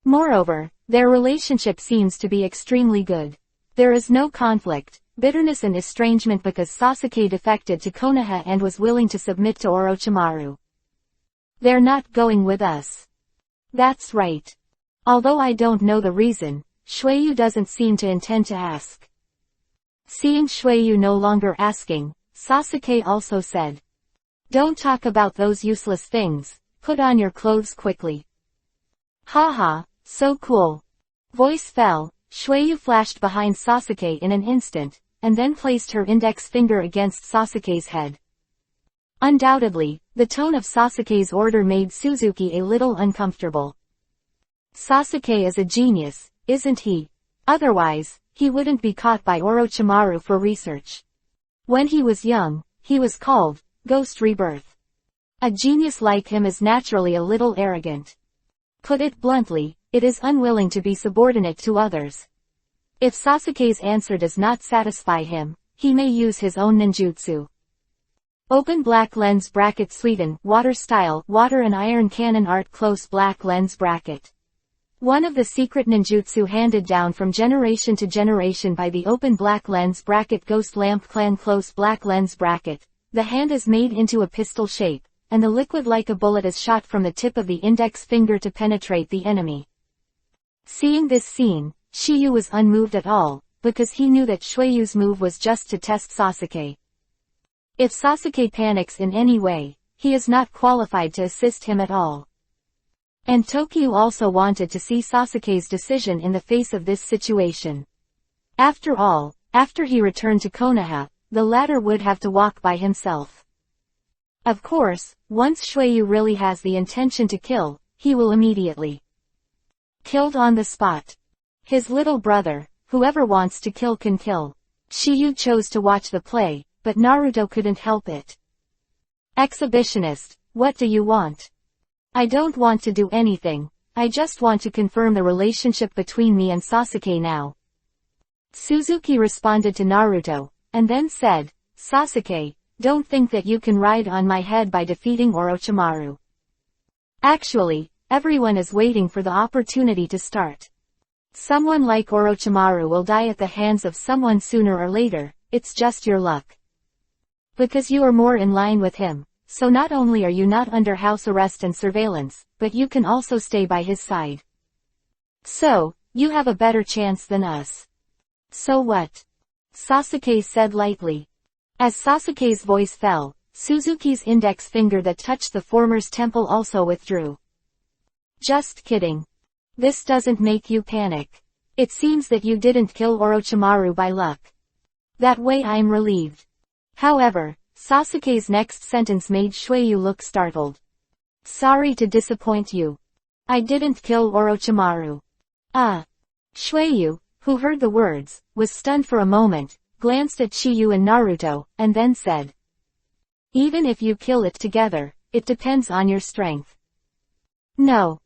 Moreover, their relationship seems to be extremely good. There is no conflict, bitterness and estrangement because Sasuke defected to Konoha and was willing to submit to Orochimaru. They're not going with us. That's right. Although I don't know the reason, Shueiyu doesn't seem to intend to ask. Seeing Shueiyu no longer asking, Sasuke also said. Don't talk about those useless things, put on your clothes quickly. Haha, so cool. Voice fell, Shueiyu flashed behind Sasuke in an instant, and then placed her index finger against Sasuke's head. Undoubtedly, the tone of Sasuke's order made Suzuki a little uncomfortable. Sasuke is a genius, isn't he? Otherwise, he wouldn't be caught by Orochimaru for research. When he was young, he was called Ghost Rebirth. A genius like him is naturally a little arrogant. Put it bluntly, it is unwilling to be subordinate to others. If Sasuke's answer does not satisfy him, he may use his own ninjutsu. Open black lens bracket Sweden, water style, water and iron cannon art close black lens bracket. One of the secret ninjutsu handed down from generation to generation by the open black lens bracket Ghost Lamp Clan close black lens bracket. The hand is made into a pistol shape, and the liquid like a bullet is shot from the tip of the index finger to penetrate the enemy. Seeing this scene, Chiyu was unmoved at all, because he knew that Shueiyu's move was just to test Sasuke. If Sasuke panics in any way, he is not qualified to assist him at all. And Tokiyu also wanted to see Sasuke's decision in the face of this situation. After all, after he returned to Konoha, the latter would have to walk by himself. Of course, once Shueiyu really has the intention to kill, he will immediately killed on the spot. His little brother, whoever wants to kill can kill. Chiyu chose to watch the play, but Naruto couldn't help it. Exhibitionist, what do you want? I don't want to do anything, I just want to confirm the relationship between me and Sasuke now. Suzuki responded to Naruto, and then said, Sasuke, don't think that you can ride on my head by defeating Orochimaru. Actually, everyone is waiting for the opportunity to start. Someone like Orochimaru will die at the hands of someone sooner or later, it's just your luck. Because you are more in line with him, so not only are you not under house arrest and surveillance, but you can also stay by his side. So, you have a better chance than us. So what? Sasuke said lightly. As Sasuke's voice fell, Suzuki's index finger that touched the former's temple also withdrew. Just kidding. This doesn't make you panic. It seems that you didn't kill Orochimaru by luck. That way I'm relieved. However, Sasuke's next sentence made Shueiyu look startled. Sorry to disappoint you. I didn't kill Orochimaru. Shueiyu, who heard the words, was stunned for a moment, glanced at Chiyu and Naruto, and then said. Even if you kill it together, it depends on your strength. No.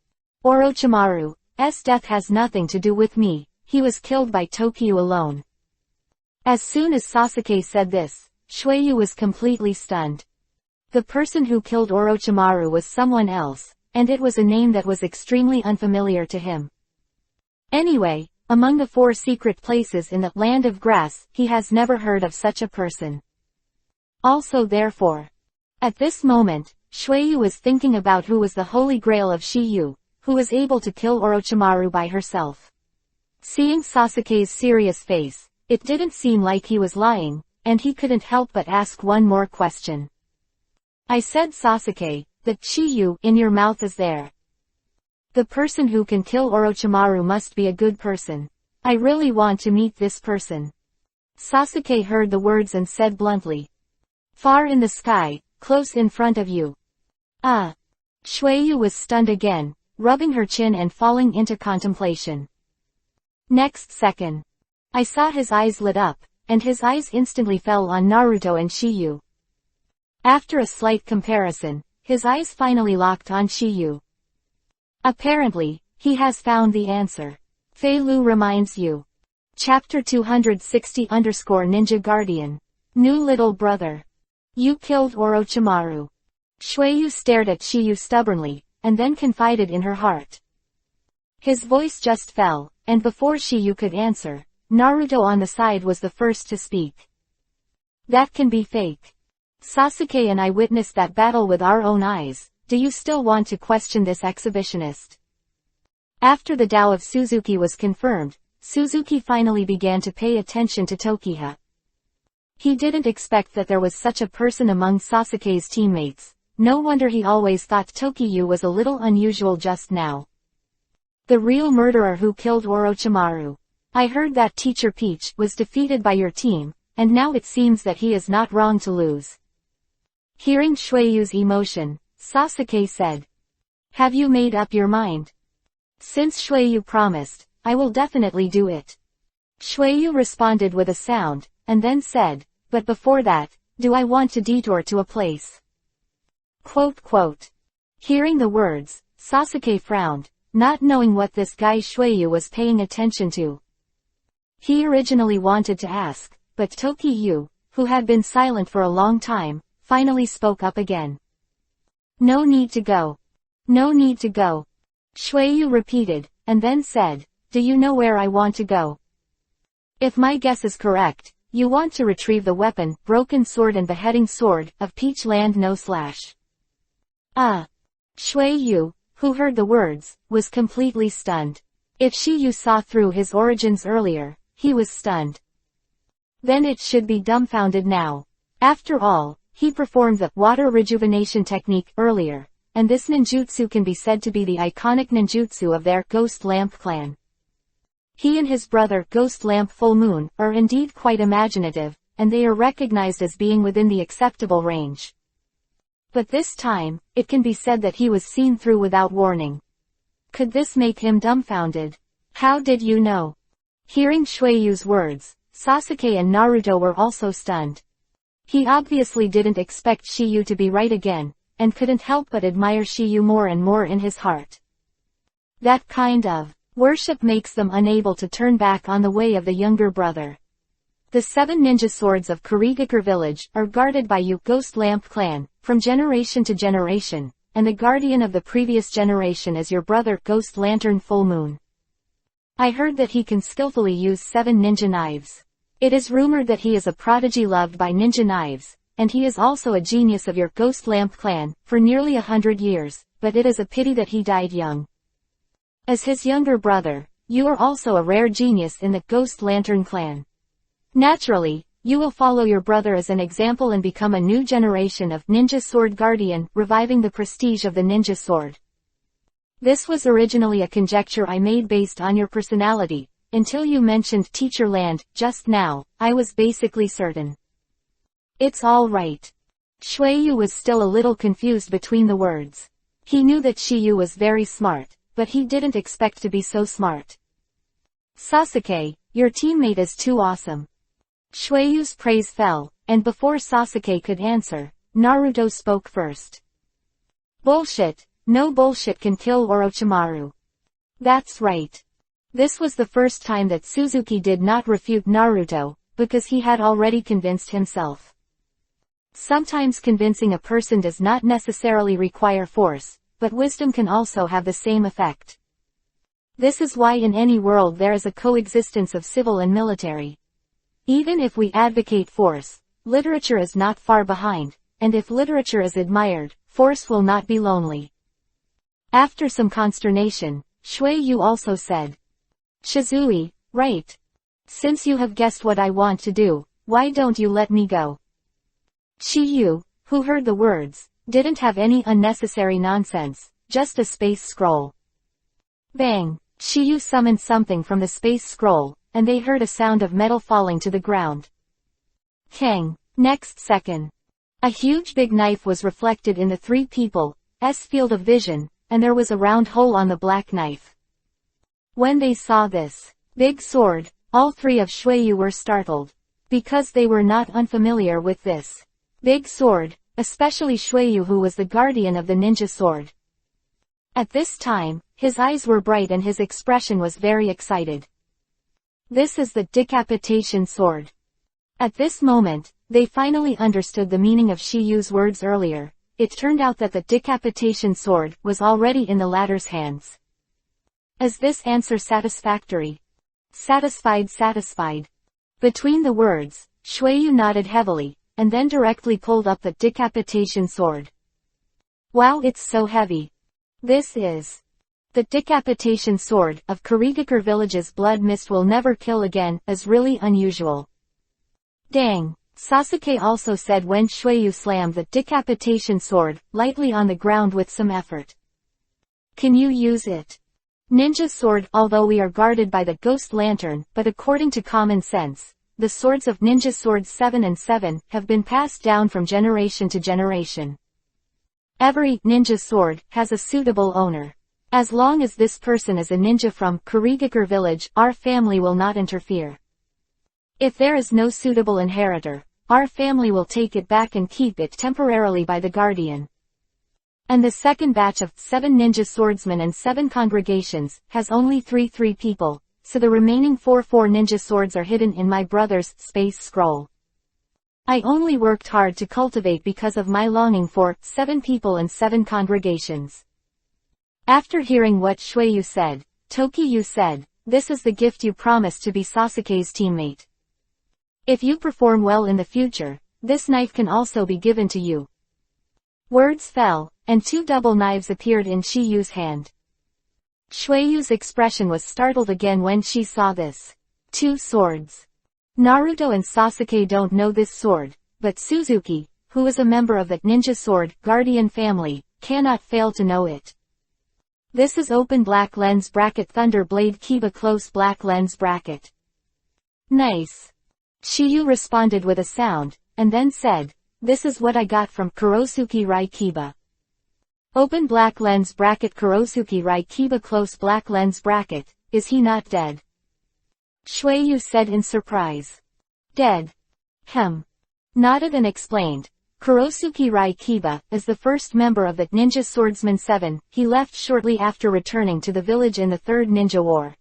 Orochimaru's death has nothing to do with me, he was killed by Tokiyu alone. As soon as Sasuke said this, Shueiyu was completely stunned. The person who killed Orochimaru was someone else, and it was a name that was extremely unfamiliar to him. Anyway, among the 4 secret places in the Land of Grass, he has never heard of such a person. Also therefore, at this moment, Shueiyu was thinking about who was the holy grail of Chiyu, who was able to kill Orochimaru by herself. Seeing Sasuke's serious face, it didn't seem like he was lying, and he couldn't help but ask one more question. I said Sasuke, that Chiyu in your mouth is there. The person who can kill Orochimaru must be a good person. I really want to meet this person. Sasuke heard the words and said bluntly. Far in the sky, close in front of you. Shueyu was stunned again, rubbing her chin and falling into contemplation. Next second, I saw his eyes lit up, and his eyes instantly fell on Naruto and Shiyu. After a slight comparison, his eyes finally locked on Shiyu. Apparently, he has found the answer. Fei Lu reminds you. Chapter 260_Ninja Guardian. New little brother. You killed Orochimaru. Shueyu stared at Shiyu stubbornly, and then confided in her heart. His voice just fell, and before Shiyu could answer, Naruto on the side was the first to speak. That can be fake. Sasuke and I witnessed that battle with our own eyes. Do you still want to question this exhibitionist? After the Tao of Suzuki was confirmed, Suzuki finally began to pay attention to Tokiha. He didn't expect that there was such a person among Sasuke's teammates. No wonder he always thought Tokiyu was a little unusual just now. The real murderer who killed Orochimaru. I heard that Teacher Peach was defeated by your team, and now it seems that he is not wrong to lose. Hearing Shueyu's emotion, Sasuke said. Have you made up your mind? Since Shueyu promised, I will definitely do it. Shueyu responded with a sound, and then said, but before that, do I want to detour to a place? ... Hearing the words, Sasuke frowned, not knowing what this guy Shueyu was paying attention to. He originally wanted to ask, but Tokiyu, who had been silent for a long time, finally spoke up again. No need to go. No need to go. Shueyu repeated, and then said, do you know where I want to go? If my guess is correct, you want to retrieve the weapon, broken sword and beheading sword, of Peach Land no slash. Shueyu, who heard the words, was completely stunned. If Shiyu saw through his origins earlier, he was stunned. Then it should be dumbfounded now. After all, he performed the water rejuvenation technique earlier, and this ninjutsu can be said to be the iconic ninjutsu of their Ghost Lamp clan. He and his brother Ghost Lamp Full Moon are indeed quite imaginative, and they are recognized as being within the acceptable range. But this time, it can be said that he was seen through without warning. Could this make him dumbfounded? How did you know? Hearing Shueyu's words, Sasuke and Naruto were also stunned. He obviously didn't expect Shiyu to be right again, and couldn't help but admire Shiyu more and more in his heart. That kind of worship makes them unable to turn back on the way of the younger brother. The 7 ninja swords of Kurigakure village are guarded by you Ghost Lamp clan, from generation to generation, and the guardian of the previous generation is your brother Ghost Lantern Full Moon. I heard that he can skillfully use 7 ninja knives. It is rumored that he is a prodigy loved by ninja knives, and he is also a genius of your Ghost Lamp clan, for nearly 100 years, but it is a pity that he died young. As his younger brother, you are also a rare genius in the Ghost Lantern clan. Naturally, you will follow your brother as an example and become a new generation of ninja sword guardian, reviving the prestige of the ninja sword. This was originally a conjecture I made based on your personality. Until you mentioned Teacher Land, just now, I was basically certain. It's all right. Shueyu was still a little confused between the words. He knew that Shiyu was very smart, but he didn't expect to be so smart. Sasuke, your teammate is too awesome. Shueyu's praise fell, and before Sasuke could answer, Naruto spoke first. Bullshit, no bullshit can kill Orochimaru. That's right. This was the first time that Suzuki did not refute Naruto, because he had already convinced himself. Sometimes convincing a person does not necessarily require force, but wisdom can also have the same effect. This is why in any world there is a coexistence of civil and military. Even if we advocate force, literature is not far behind, and if literature is admired, force will not be lonely. After some consternation, Shueyu also said. Shizui, right. Since you have guessed what I want to do, why don't you let me go? Shiyu, who heard the words, didn't have any unnecessary nonsense, just a space scroll. Bang! Shiyu summoned something from the space scroll, and they heard a sound of metal falling to the ground. Kang. Next second, a huge big knife was reflected in the three people's field of vision, and there was a round hole on the black knife. When they saw this big sword, all three of Shuiyu were startled. Because they were not unfamiliar with this big sword, especially Shuiyu, who was the guardian of the ninja sword. At this time, his eyes were bright and his expression was very excited. This is the decapitation sword. At this moment, they finally understood the meaning of Shiyu's words earlier. It turned out that the decapitation sword was already in the latter's hands. Is this answer satisfactory? Satisfied, satisfied. Between the words, Shuiyu nodded heavily, and then directly pulled up the decapitation sword. Wow, it's so heavy. This is the decapitation sword of Kurigakure village's blood mist will never kill again, is really unusual. Dang, Sasuke also said when Shuiyu slammed the decapitation sword lightly on the ground with some effort. Can you use it? Ninja sword. Although we are guarded by the ghost lantern, but according to common sense, the swords of ninja swords 7 and 7 have been passed down from generation to generation. Every ninja sword has a suitable owner. As long as this person is a ninja from Kurigakure village, our family will not interfere. If there is no suitable inheritor, our family will take it back and keep it temporarily by the guardian. And the second batch of 7 ninja swordsmen and 7 congregations has only 3 people, so the remaining 4 ninja swords are hidden in my brother's space scroll. I only worked hard to cultivate because of my longing for 7 people and 7 congregations. After hearing what Shuiyu said, Tokiyu said, this is the gift you promised to be Sasuke's teammate. If you perform well in the future, this knife can also be given to you. Words fell, and 2 double knives appeared in Shiyu's hand. Shuiyu's expression was startled again when she saw this. 2 swords. Naruto and Sasuke don't know this sword, but Suzuki, who is a member of the ninja sword guardian family, cannot fail to know it. This is open black lens bracket Thunder Blade Kiba close black lens bracket. Nice. Shiyu responded with a sound, and then said, this is what I got from Kurosuke Rai Kiba. Open black lens bracket Kurosuke Rai Kiba close black lens bracket, is he not dead? Shuiyu said in surprise. Dead. Nodded and explained. Kurosuke Rai Kiba is the first member of the Ninja Swordsman 7, he left shortly after returning to the village in the Third Ninja War.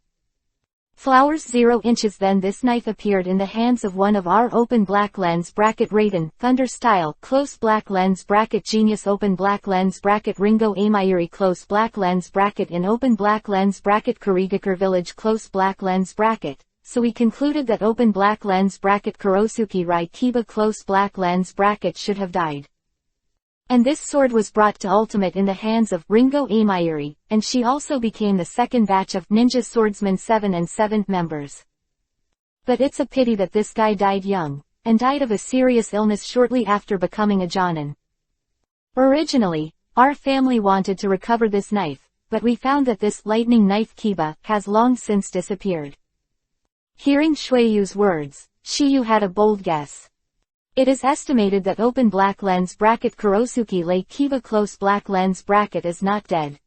Flowers 0 inches. Then this knife appeared in the hands of one of our open black lens bracket Raiden, Thunder Style, close black lens bracket Genius open black lens bracket Ringo Amayuri close black lens bracket in open black lens bracket Kurigakure village close black lens bracket, so we concluded that open black lens bracket Kurosuke Rai Kiba close black lens bracket should have died. And this sword was brought to ultimate in the hands of Ringo Amayuri, and she also became the second batch of Ninja Swordsman 7 and 7 members. But it's a pity that this guy died young, and died of a serious illness shortly after becoming a Jonin. Originally, our family wanted to recover this knife, but we found that this lightning knife Kiba has long since disappeared. Hearing Shuiyu's words, Shiyu had a bold guess. It is estimated that open black lens bracket Kurosuke Rai Kiba close black lens bracket is not dead.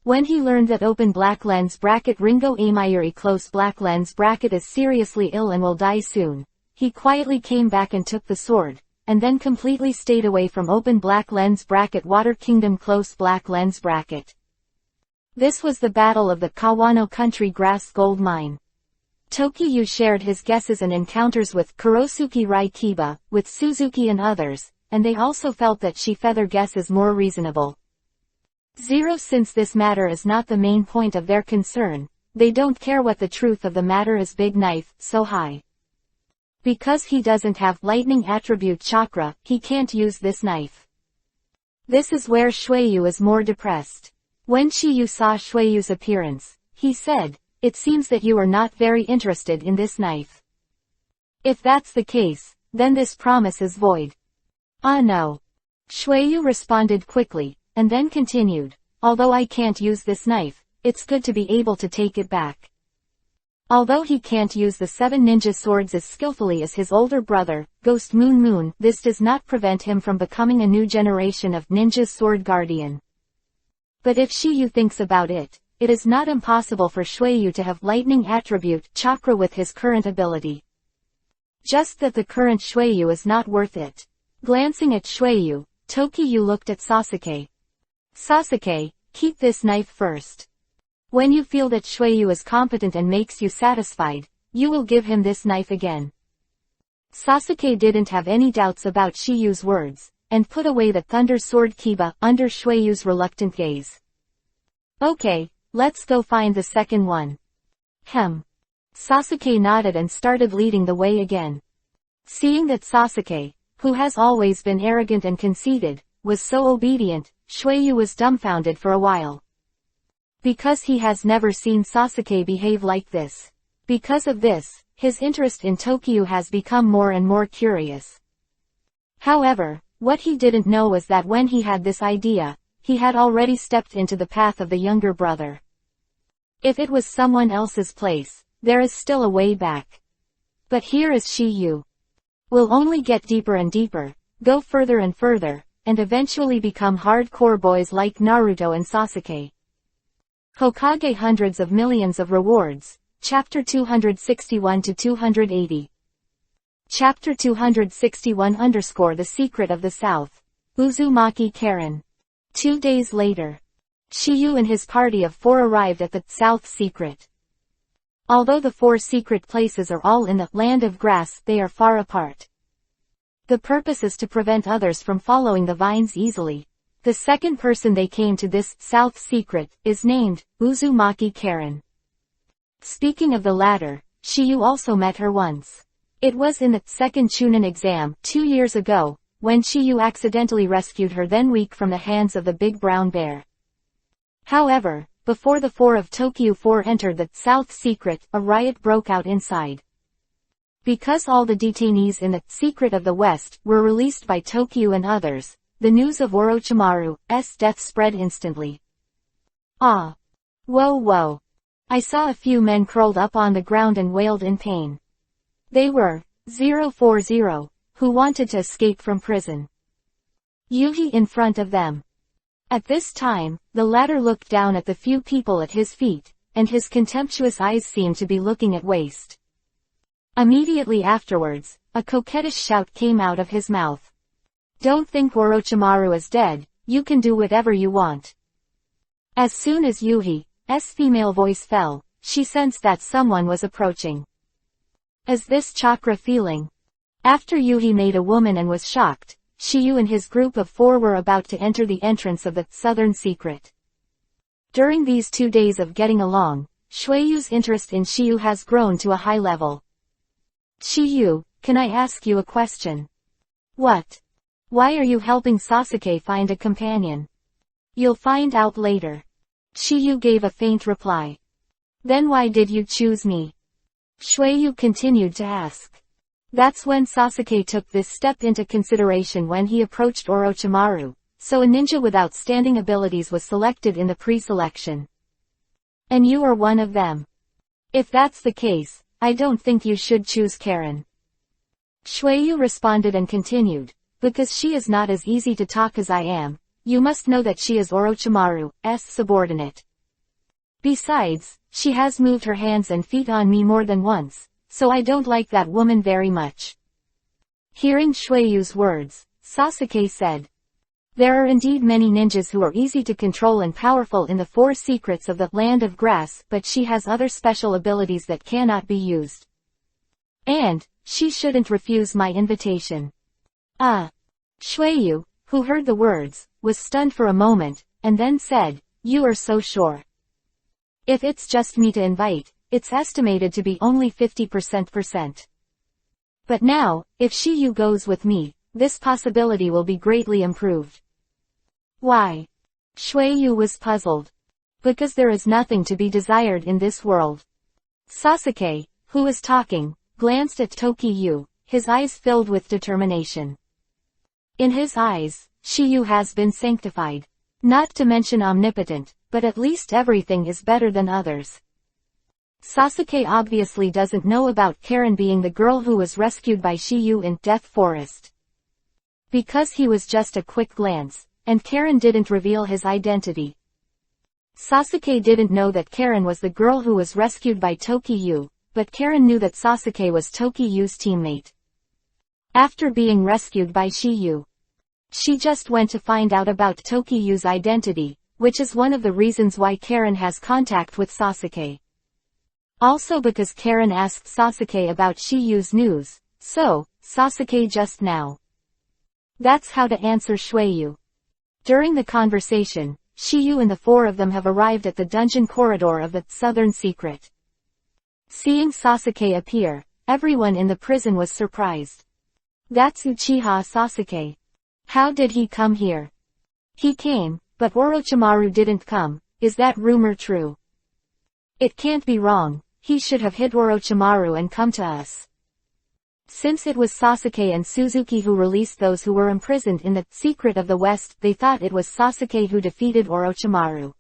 When he learned that open black lens bracket Ringo Amayuri close black lens bracket is seriously ill and will die soon, he quietly came back and took the sword, and then completely stayed away from open black lens bracket Water Kingdom close black lens bracket. This was the battle of the Kawano Country Grass Gold Mine. Tokiyu shared his guesses and encounters with Kurosuke Rai Kiba, with Suzuki and others, and they also felt that she feather guess is more reasonable. 0 Since this matter is not the main point of their concern, they don't care what the truth of the matter is. Big knife, so high. Because he doesn't have lightning attribute chakra, he can't use this knife. This is where Shuiyu is more depressed. When Shiyu saw Shuiyu's appearance, he said, it seems that you are not very interested in this knife. If that's the case, then this promise is void. Ah no. Shuiyu responded quickly, and then continued, although I can't use this knife, it's good to be able to take it back. Although he can't use the 7 ninja swords as skillfully as his older brother, Ghost Moon, this does not prevent him from becoming a new generation of ninja sword guardian. But if Shiyu thinks about it, it is not impossible for Shueyu to have lightning attribute chakra with his current ability. Just that the current Shueyu is not worth it. Glancing at Shueyu, Tokiyu looked at Sasuke. Sasuke, keep this knife first. When you feel that Shueyu is competent and makes you satisfied, you will give him this knife again. Sasuke didn't have any doubts about Shiyu's words, and put away the thunder sword Kiba under Shueyu's reluctant gaze. Okay, let's go find the second one. Sasuke nodded and started leading the way again. Seeing that Sasuke, who has always been arrogant and conceited, was so obedient, Shueyu was dumbfounded for a while. Because he has never seen Sasuke behave like this. Because of this, his interest in Tokiyu has become more and more curious. However, what he didn't know was that when he had this idea, he had already stepped into the path of the younger brother. If it was someone else's place, there is still a way back. But here is Shiyu. We'll only get deeper and deeper, go further and further, and eventually become hardcore boys like Naruto and Sasuke. Hokage hundreds of millions of rewards, Chapter 261 to 280. Chapter 261 The Secret of the South. Uzumaki Karen. 2 days later. Shiyu and his party of 4 arrived at the South Secret. Although the 4 secret places are all in the Land of Grass, they are far apart. The purpose is to prevent others from following the vines easily. The second person they came to this South Secret is named Uzumaki Karen. Speaking of the latter, Shiyu also met her once. It was in the second Chunin exam 2 years ago, when Shiyu accidentally rescued her then weak from the hands of the big brown bear. However, before the 4 of Tokyo 4 entered the South Secret, a riot broke out inside. Because all the detainees in the Secret of the West were released by Tokyo and others, the news of Orochimaru's death spread instantly. Ah! Whoa! I saw a few men curled up on the ground and wailed in pain. They were 040, who wanted to escape from prison. Yuhi in front of them. At this time, the latter looked down at the few people at his feet, and his contemptuous eyes seemed to be looking at waste. Immediately afterwards, a coquettish shout came out of his mouth. Don't think Orochimaru is dead, you can do whatever you want. As soon as Yuhi's female voice fell, she sensed that someone was approaching. Is this chakra feeling? After Yuhi made a woman and was shocked, Shiyu and his group of 4 were about to enter the entrance of the Southern Secret. During these 2 days of getting along, Shueyu's interest in Shiyu has grown to a high level. Shiyu, can I ask you a question? What? Why are you helping Sasuke find a companion? You'll find out later. Shiyu gave a faint reply. Then why did you choose me? Shueyu continued to ask. That's when Sasuke took this step into consideration when he approached Orochimaru, so a ninja with outstanding abilities was selected in the pre-selection. And you are one of them. If that's the case, I don't think you should choose Karen. Shueyu responded and continued. Because she is not as easy to talk as I am, you must know that she is Orochimaru's subordinate. Besides, she has moved her hands and feet on me more than once, so I don't like that woman very much. Hearing Shueyu's words, Sasuke said. There are indeed many ninjas who are easy to control and powerful in the 4 secrets of the Land of Grass, but she has other special abilities that cannot be used. And, she shouldn't refuse my invitation. Shueyu, who heard the words, was stunned for a moment, and then said, you are so sure. If it's just me to invite, it's estimated to be only 50%. But now, if Shiyu goes with me, this possibility will be greatly improved. Why? Shueyu was puzzled. Because there is nothing to be desired in this world. Sasuke, who was talking, glanced at Tokiyu, his eyes filled with determination. In his eyes, Shiyu has been sanctified. Not to mention omnipotent, but at least everything is better than others. Sasuke obviously doesn't know about Karen being the girl who was rescued by Shiyu in Death Forest. Because he was just a quick glance, and Karen didn't reveal his identity. Sasuke didn't know that Karen was the girl who was rescued by Tokiyu, but Karen knew that Sasuke was Tokiyu's teammate. After being rescued by Shiyu, she just went to find out about Tokiyu's identity, which is one of the reasons why Karen has contact with Sasuke. Also because Karen asked Sasuke about Shiyu's news, so, Sasuke just now. That's how to answer Shueyu. During the conversation, Shiyu and the four of them have arrived at the dungeon corridor of the Southern Secret. Seeing Sasuke appear, everyone in the prison was surprised. That's Uchiha Sasuke. How did he come here? He came, but Orochimaru didn't come. Is that rumor true? It can't be wrong. He should have hit Orochimaru and come to us. Since it was Sasuke and Suzuki who released those who were imprisoned in the Secret of the West, they thought it was Sasuke who defeated Orochimaru.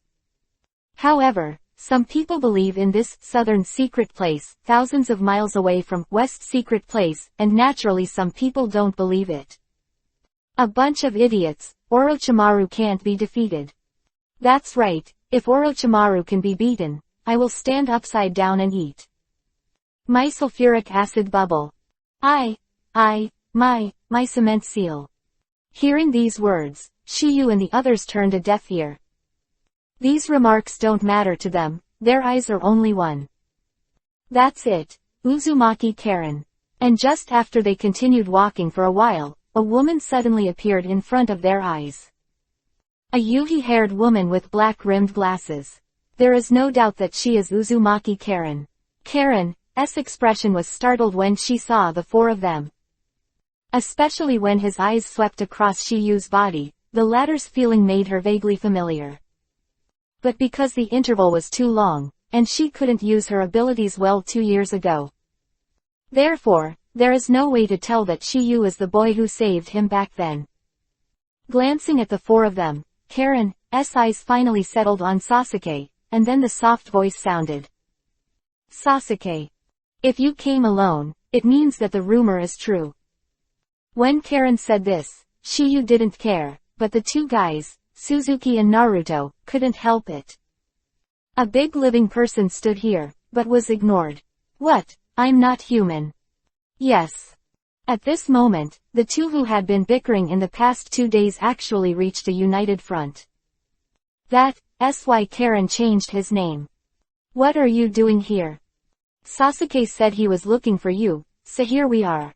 However, some people believe in this Southern Secret Place, thousands of miles away from West Secret Place, and naturally some people don't believe it. A bunch of idiots. Orochimaru can't be defeated. That's right, if Orochimaru can be beaten, I will stand upside down and eat my sulfuric acid bubble. My cement seal. Hearing these words, Shiyu and the others turned a deaf ear. These remarks don't matter to them, their eyes are only one. That's it, Uzumaki Karen. And just after they continued walking for a while, a woman suddenly appeared in front of their eyes. A yuhi-haired woman with black-rimmed glasses. There is no doubt that she is Uzumaki Karen. Karen's expression was startled when she saw the four of them. Especially when his eyes swept across Shiyu's body, the latter's feeling made her vaguely familiar. But because the interval was too long, and she couldn't use her abilities well 2 years ago. Therefore, there is no way to tell that Shiyu is the boy who saved him back then. Glancing at the four of them, Karen's eyes finally settled on Sasuke, and then the soft voice sounded. Sasuke. If you came alone, it means that the rumor is true. When Karen said this, Shiyu didn't care, but the two guys, Suzuki and Naruto, couldn't help it. A big living person stood here, but was ignored. What? I'm not human. Yes. At this moment, the two who had been bickering in the past 2 days actually reached a united front. That's why Karen changed his name. What are you doing here? Sasuke said he was looking for you, so here we are.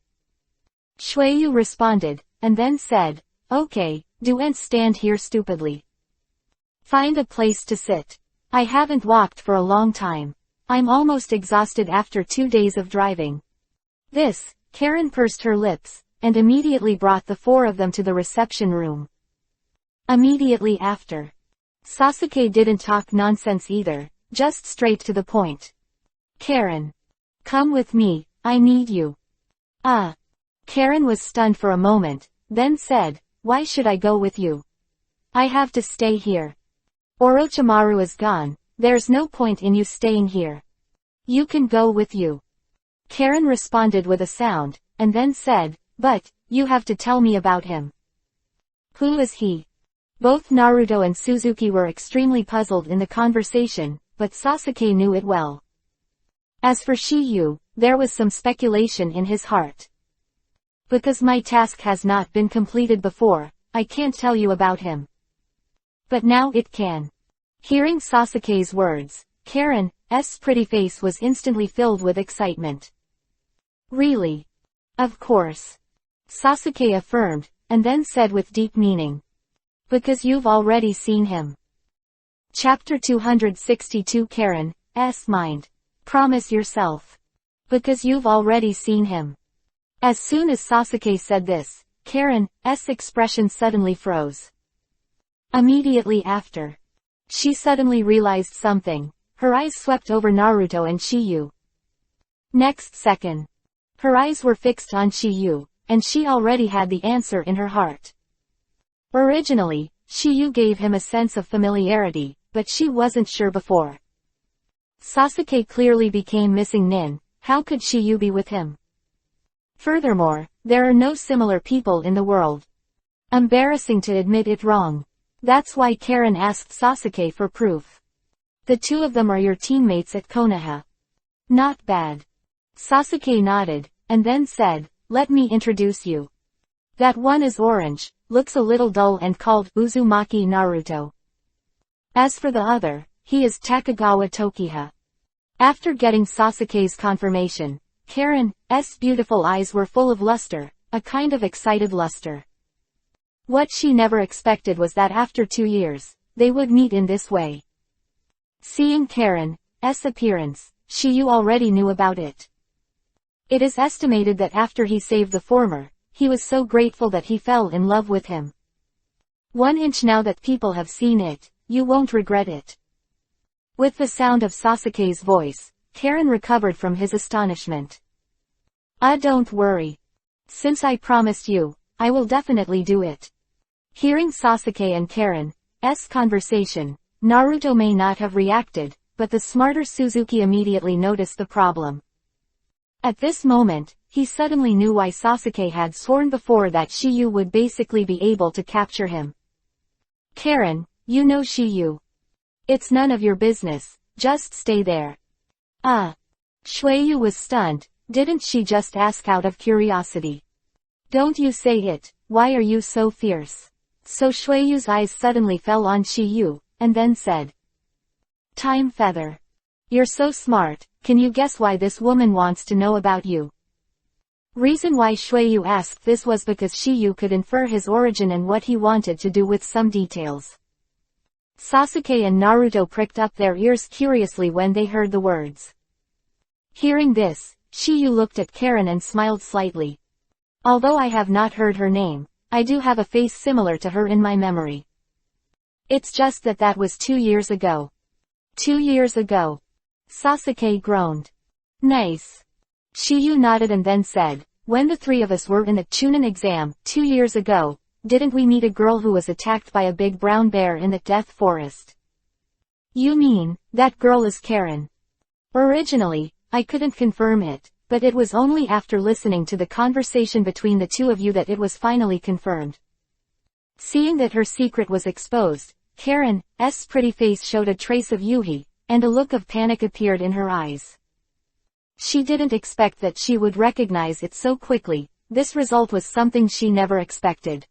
Shueyu responded, and then said, okay, don't stand here stupidly. Find a place to sit. I haven't walked for a long time. I'm almost exhausted after 2 days of driving. Karen pursed her lips, and immediately brought the four of them to the reception room. Immediately after. Sasuke didn't talk nonsense either, just straight to the point. Karen. Come with me, I need you. Karen was stunned for a moment, then said, why should I go with you? I have to stay here. Orochimaru is gone, there's no point in you staying here. You can go with you. Karen responded with a sound, and then said, but, you have to tell me about him. Who is he? Both Naruto and Suzuki were extremely puzzled in the conversation, but Sasuke knew it well. As for Shiyu, there was some speculation in his heart. Because my task has not been completed before, I can't tell you about him. But now it can. Hearing Sasuke's words, Karen's pretty face was instantly filled with excitement. Really? Of course. Sasuke affirmed, and then said with deep meaning. Because you've already seen him. Chapter 262 Karen's mind. Promise yourself. Because you've already seen him. As soon as Sasuke said this, Karen's expression suddenly froze. Immediately after. She suddenly realized something. Her eyes swept over Naruto and Shiyu. Next second. Her eyes were fixed on Shiyu, and she already had the answer in her heart. Originally, Shiyu gave him a sense of familiarity, but she wasn't sure before. Sasuke clearly became missing Nin, how could Shiyu be with him? Furthermore, there are no similar people in the world. Embarrassing to admit it wrong. That's why Karen asked Sasuke for proof. The two of them are your teammates at Konoha. Not bad. Sasuke nodded, and then said, let me introduce you. That one is orange, looks a little dull and called Uzumaki Naruto. As for the other, he is Takagawa Tokiha. After getting Sasuke's confirmation, Karen's beautiful eyes were full of luster, a kind of excited luster. What she never expected was that after 2 years, they would meet in this way. Seeing Karen's appearance, Shiyu already knew about it. It is estimated that after he saved the former, he was so grateful that he fell in love with him. 1 inch now that people have seen it, you won't regret it. With the sound of Sasuke's voice, Karen recovered from his astonishment. Don't worry. Since I promised you, I will definitely do it. Hearing Sasuke and Karen's conversation, Naruto may not have reacted, but the smarter Suzuki immediately noticed the problem. At this moment, he suddenly knew why Sasuke had sworn before that Shiyu would basically be able to capture him. Karen, you know Shiyu. It's none of your business, just stay there. Shueyu was stunned, didn't she just ask out of curiosity? Don't you say it, why are you so fierce? So Shueyu's eyes suddenly fell on Shiyu, and then said. Time Feather. You're so smart, can you guess why this woman wants to know about you? Reason why Shueyu asked this was because Shiyu could infer his origin and what he wanted to do with some details. Sasuke and Naruto pricked up their ears curiously when they heard the words. Hearing this, Shiyu looked at Karen and smiled slightly. Although I have not heard her name, I do have a face similar to her in my memory. It's just that was 2 years ago. 2 years ago. Sasuke groaned. Nice. Shiyu nodded and then said, when the 3 of us were in the Chunin exam 2 years ago, didn't we meet a girl who was attacked by a big brown bear in the Death Forest? You mean, that girl is Karen? Originally, I couldn't confirm it, but it was only after listening to the conversation between the 2 of you that it was finally confirmed. Seeing that her secret was exposed, Karen's pretty face showed a trace of yuhi, and a look of panic appeared in her eyes. She didn't expect that she would recognize it so quickly. This result was something she never expected.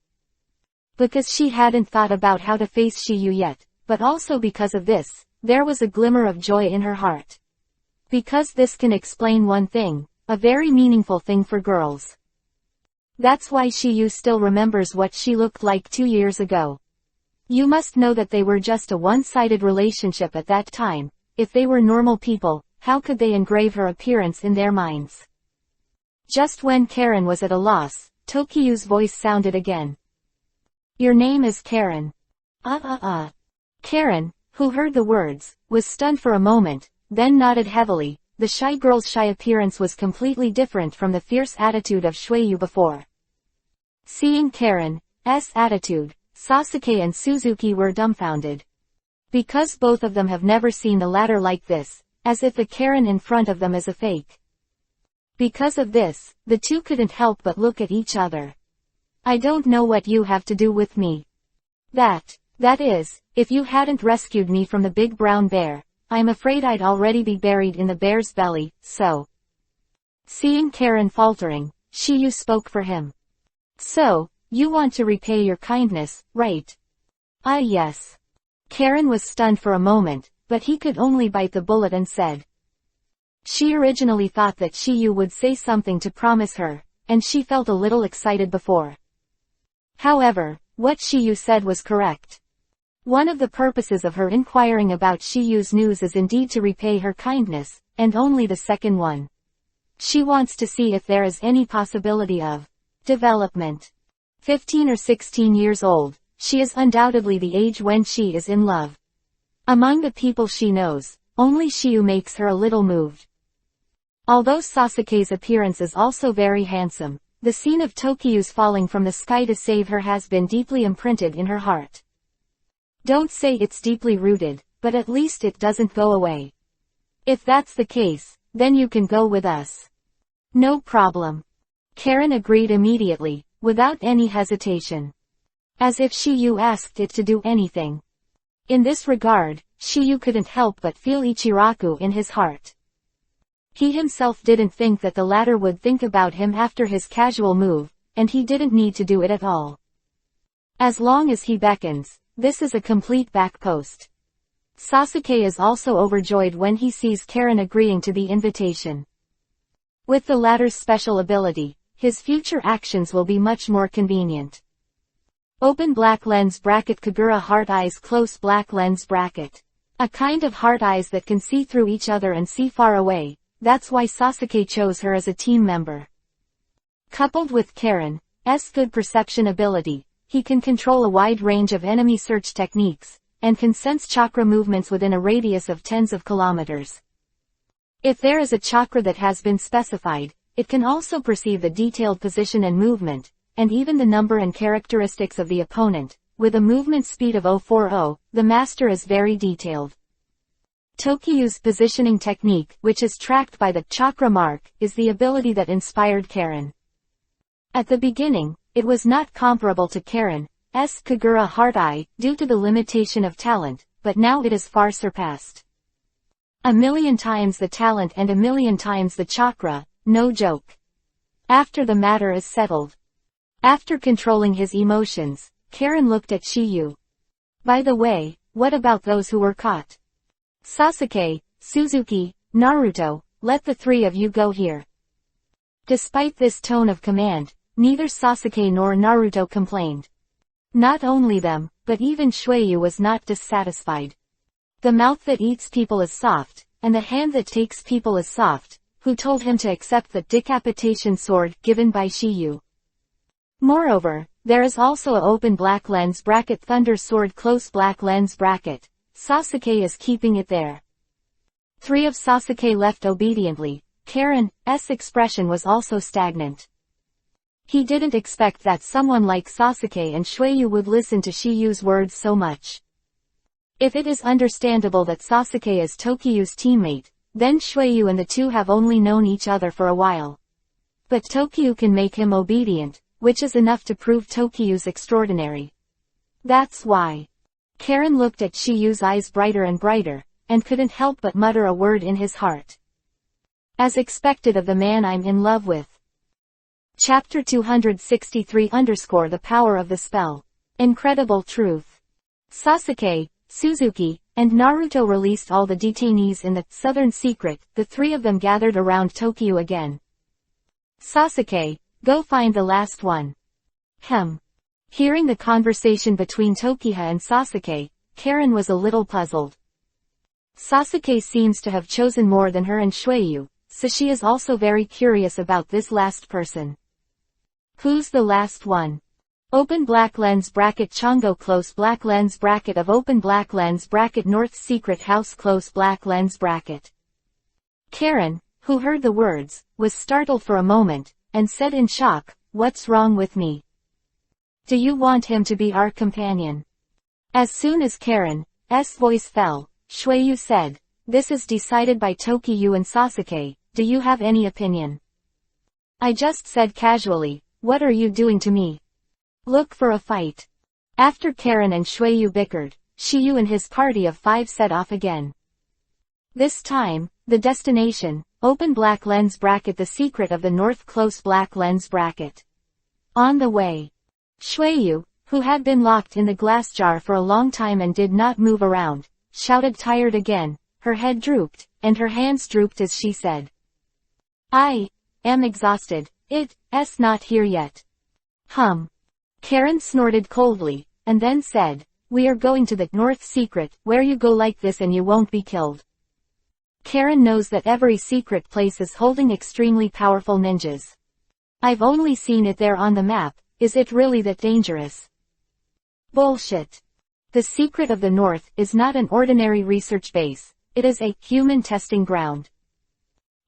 Because she hadn't thought about how to face Shiyu yet, but also because of this, there was a glimmer of joy in her heart. Because this can explain one thing, a very meaningful thing for girls. That's why Shiyu still remembers what she looked like 2 years ago. You must know that they were just a one-sided relationship at that time. If they were normal people, how could they engrave her appearance in their minds? Just when Karen was at a loss, Tokiyu's voice sounded again. Your name is Karen. Karen, who heard the words, was stunned for a moment, then nodded heavily. The shy girl's shy appearance was completely different from the fierce attitude of Shueyu before. Seeing Karen's attitude, Sasuke and Suzuki were dumbfounded. Because both of them have never seen the latter like this, as if the Karen in front of them is a fake. Because of this, the 2 couldn't help but look at each other. I don't know what you have to do with me. That is, if you hadn't rescued me from the big brown bear, I'm afraid I'd already be buried in the bear's belly, so. Seeing Karen faltering, Shiyu spoke for him. So, you want to repay your kindness, right? Yes. Karen was stunned for a moment, but he could only bite the bullet and said. She originally thought that Shiyu would say something to promise her, and she felt a little excited before. However, what Shiyu said was correct. One of the purposes of her inquiring about Shiyu's news is indeed to repay her kindness, and only the second one. She wants to see if there is any possibility of development. 15 or 16 years old, she is undoubtedly the age when she is in love. Among the people she knows, only Shiyu makes her a little moved. Although Sasuke's appearance is also very handsome, the scene of Tokiyu's falling from the sky to save her has been deeply imprinted in her heart. Don't say it's deeply rooted, but at least it doesn't go away. If that's the case, then you can go with us. No problem. Karen agreed immediately, without any hesitation. As if Shiyu asked it to do anything. In this regard, Shiyu couldn't help but feel Ichiraku in his heart. He himself didn't think that the latter would think about him after his casual move, and he didn't need to do it at all. As long as he beckons, this is a complete backpost. Sasuke is also overjoyed when he sees Karen agreeing to the invitation. With the latter's special ability, his future actions will be much more convenient. Open black lens bracket Kagura heart eyes close black lens bracket. A kind of heart eyes that can see through each other and see far away, that's why Sasuke chose her as a team member. Coupled with Karen's good perception ability, he can control a wide range of enemy search techniques, and can sense chakra movements within a radius of tens of kilometers. If there is a chakra that has been specified, it can also perceive the detailed position and movement, and even the number and characteristics of the opponent. With a movement speed of 040, the master is very detailed. Tokiyu's positioning technique, which is tracked by the chakra mark, is the ability that inspired Karen. At the beginning, it was not comparable to Karen's Kagura heart eye, due to the limitation of talent, but now it is far surpassed. 1,000,000 times the talent and 1,000,000 times the chakra, no joke. After the matter is settled. After controlling his emotions, Karen looked at Shiyu. By the way, what about those who were caught? Sasuke, Suzuki, Naruto, let the three of you go here. Despite this tone of command, neither Sasuke nor Naruto complained. Not only them, but even Shueyu was not dissatisfied. The mouth that eats people is soft, and the hand that takes people is soft, who told him to accept the decapitation sword given by Shiyu. Moreover, there is also a open black lens bracket thunder sword close black lens bracket. Sasuke is keeping it there. 3 of Sasuke left obediently. Karen's expression was also stagnant. He didn't expect that someone like Sasuke and Shueyu would listen to Shiyu's words so much. If it is understandable that Sasuke is Tokiyu's teammate, then Shueyu and the two have only known each other for a while. But Tokiyu can make him obedient, which is enough to prove Tokiyu's extraordinary. That's why. Karen looked at Shiyu's eyes brighter and brighter, and couldn't help but mutter a word in his heart. As expected of the man I'm in love with. Chapter 263 _ The power of the spell. Incredible truth. Sasuke, Suzuki, and Naruto released all the detainees in the Southern Secret. The 3 of them gathered around Tokiyu again. Sasuke, go find the last one. Hearing the conversation between Tokiha and Sasuke, Karen was a little puzzled. Sasuke seems to have chosen more than her and Shueyu, so she is also very curious about this last person. Who's the last one? Open black lens bracket Chongo close black lens bracket of open black lens bracket North Secret House close black lens bracket. Karen, who heard the words, was startled for a moment, and said in shock, "What's wrong with me? Do you want him to be our companion?" As soon as Karen's voice fell, Shueyu said, "This is decided by Tokiyu and Sasuke, do you have any opinion?" I just said casually, "What are you doing to me? Look for a fight." After Karen and Shueyu bickered, Shiyu and his party of 5 set off again. This time, the destination, open black lens bracket the secret of the North close black lens bracket. On the way. Shueyu, who had been locked in the glass jar for a long time and did not move around, shouted tired again, her head drooped, and her hands drooped as she said, "I am exhausted, it's not here yet." Karen snorted coldly, and then said, "We are going to the North Secret, where you go like this and you won't be killed." Karen knows that every secret place is holding extremely powerful ninjas. I've only seen it there on the map. Is it really that dangerous? Bullshit. The secret of the North is not an ordinary research base, it is a human testing ground.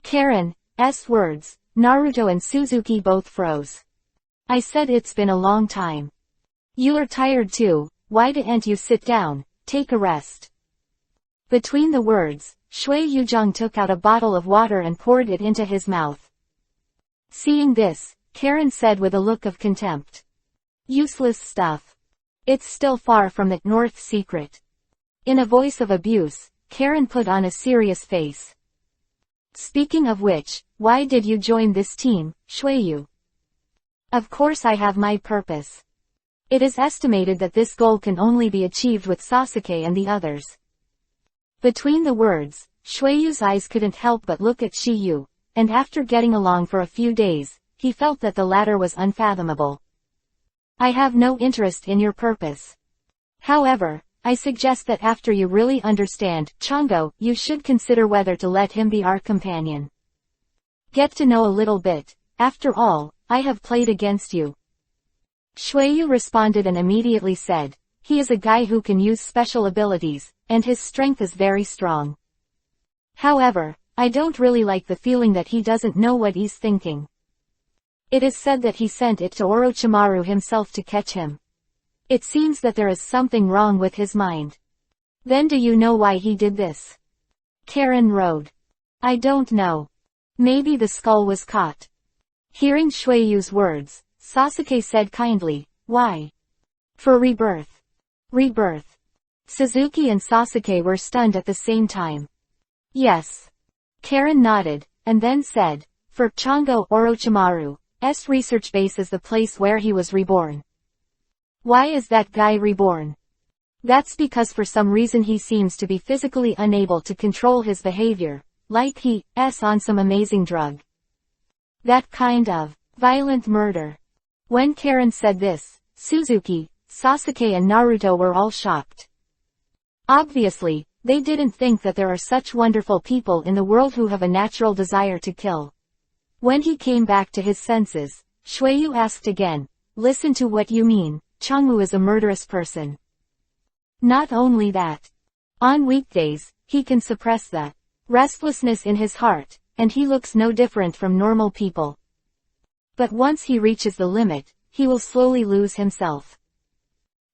Karen's words, Naruto and Suzuki both froze. I said it's been a long time. You are tired too, why didn't you sit down, take a rest? Between the words, Shui Yuzhong took out a bottle of water and poured it into his mouth. Seeing this, Karen said with a look of contempt. Useless stuff. It's still far from the North secret. In a voice of abuse, Karen put on a serious face. Speaking of which, why did you join this team, Shuiyu? Of course I have my purpose. It is estimated that this goal can only be achieved with Sasuke and the others. Between the words, Shuiyu's eyes couldn't help but look at Shiyu, and after getting along for a few days, he felt that the latter was unfathomable. I have no interest in your purpose. However, I suggest that after you really understand Chongo, you should consider whether to let him be our companion. Get to know a little bit. After all, I have played against you. Shuiyu responded and immediately said, he is a guy who can use special abilities, and his strength is very strong. However, I don't really like the feeling that he doesn't know what he's thinking. It is said that he sent it to Orochimaru himself to catch him. It seems that there is something wrong with his mind. Then do you know why he did this? Karen rode. I don't know. Maybe the skull was caught. Hearing Shuiyu's words, Sasuke said kindly, why? For rebirth. Rebirth. Suzuki and Sasuke were stunned at the same time. Yes. Karen nodded, and then said, for Chongo Orochimaru's research base is the place where he was reborn. Why is that guy reborn? That's because for some reason he seems to be physically unable to control his behavior, like he's on some amazing drug. That kind of violent murder. When Karen said this, Suzuki, Sasuke and Naruto were all shocked. Obviously, they didn't think that there are such wonderful people in the world who have a natural desire to kill. When he came back to his senses, Shuiyu asked again, listen to what you mean, Changwu is a murderous person. Not only that. On weekdays, he can suppress the restlessness in his heart, and he looks no different from normal people. But once he reaches the limit, he will slowly lose himself.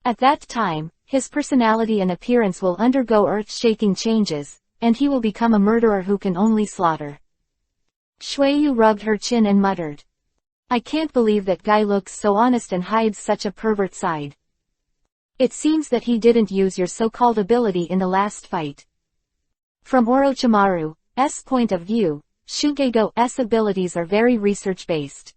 At that time, his personality and appearance will undergo earth-shaking changes, and he will become a murderer who can only slaughter. Shuiyu rubbed her chin and muttered. I can't believe that guy looks so honest and hides such a pervert side. It seems that he didn't use your so-called ability in the last fight. From Orochimaru's point of view, Shugego's abilities are very research-based.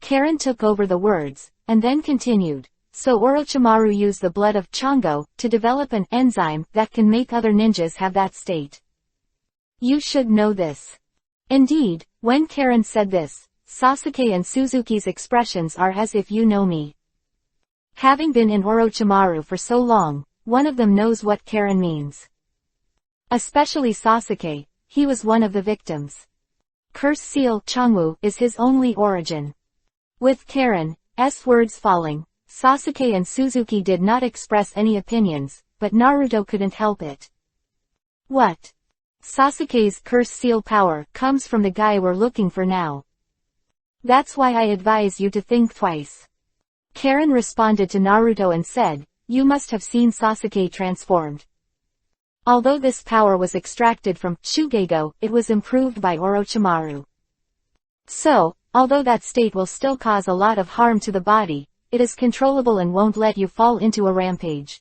Karen took over the words, and then continued, so Orochimaru used the blood of Chongo to develop an enzyme that can make other ninjas have that state. You should know this. Indeed, when Karen said this, Sasuke and Suzuki's expressions are as if you know me. Having been in Orochimaru for so long, one of them knows what Karen means. Especially Sasuke, he was one of the victims. Curse Seal Changwu is his only origin. With Karen's words falling, Sasuke and Suzuki did not express any opinions, but Naruto couldn't help it. What? Sasuke's curse seal power comes from the guy we're looking for now. That's why I advise you to think twice. Karen responded to Naruto and said, you must have seen Sasuke transformed. Although this power was extracted from Shugego, it was improved by Orochimaru. So, although that state will still cause a lot of harm to the body, it is controllable and won't let you fall into a rampage.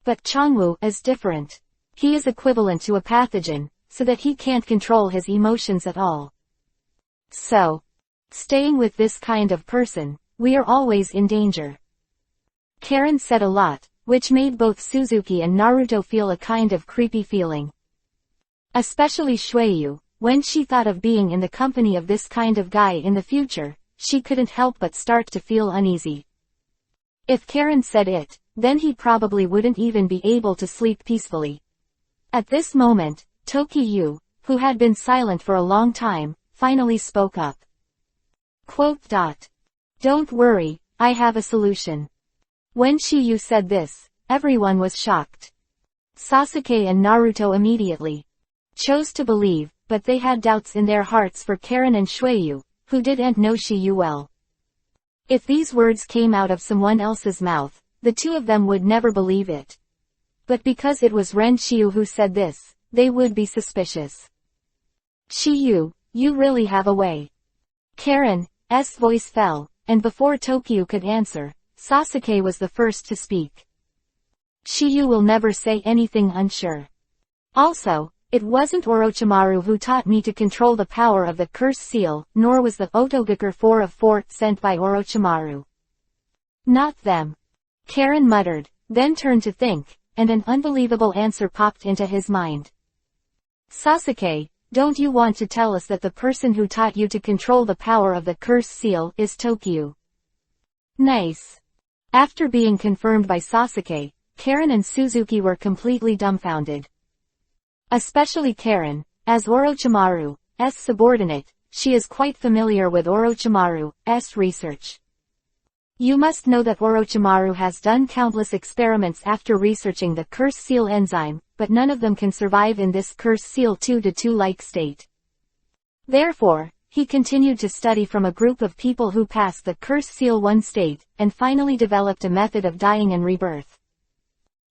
But Changwu is different. He is equivalent to a pathogen, so that he can't control his emotions at all. So, staying with this kind of person, we are always in danger. Karen said a lot, which made both Suzuki and Naruto feel a kind of creepy feeling. Especially Shuiyu, when she thought of being in the company of this kind of guy in the future, she couldn't help but start to feel uneasy. If Karen said it, then he probably wouldn't even be able to sleep peacefully. At this moment, Tokiyu, who had been silent for a long time, finally spoke up. Don't worry, I have a solution. When Shiyu said this, everyone was shocked. Sasuke and Naruto immediately chose to believe, but they had doubts in their hearts for Karen and Shuiyu, who didn't know Shiyu well. If these words came out of someone else's mouth, the two of them would never believe it. But because it was Ren Shiyu who said this, they would be suspicious. Shiyu, you really have a way. Karen's voice fell, and before Tokyo could answer, Sasuke was the first to speak. Shiyu will never say anything unsure. Also, it wasn't Orochimaru who taught me to control the power of the curse seal, nor was the Audiobook 4 of 4 sent by Orochimaru. Not them. Karen muttered, then turned to think, and an unbelievable answer popped into his mind. Sasuke, don't you want to tell us that the person who taught you to control the power of the curse seal is Tokyo? Nice. After being confirmed by Sasuke, Karen and Suzuki were completely dumbfounded. Especially Karen, as Orochimaru's subordinate, she is quite familiar with Orochimaru's research. You must know that Orochimaru has done countless experiments after researching the curse seal enzyme, but none of them can survive in this curse seal 2-2-like state. Therefore, he continued to study from a group of people who passed the curse seal 1 state, and finally developed a method of dying and rebirth.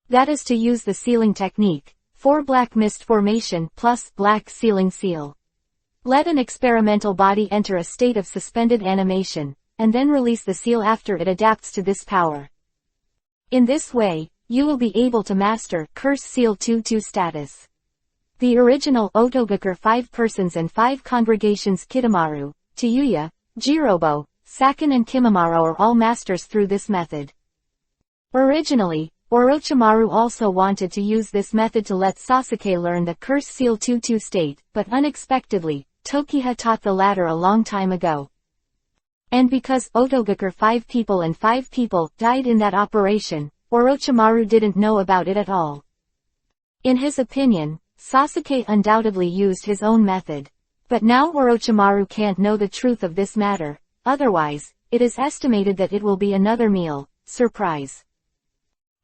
That is to use the sealing technique, 4 black mist formation plus black sealing seal. Let an experimental body enter a state of suspended animation, and then release the seal after it adapts to this power. In this way, you will be able to master curse seal 2-2 status. The original Audiobook 5 persons and 5 congregations Kidomaru, Tayuya, Jirobo, Sakin and Kimimaro are all masters through this method. Originally, Orochimaru also wanted to use this method to let Sasuke learn the curse seal 2-2 state, but unexpectedly, Tokyo taught the latter a long time ago. And because Audiobook 5 people and 5 people died in that operation, Orochimaru didn't know about it at all. In his opinion, Sasuke undoubtedly used his own method. But now Orochimaru can't know the truth of this matter, otherwise, it is estimated that it will be another meal, surprise.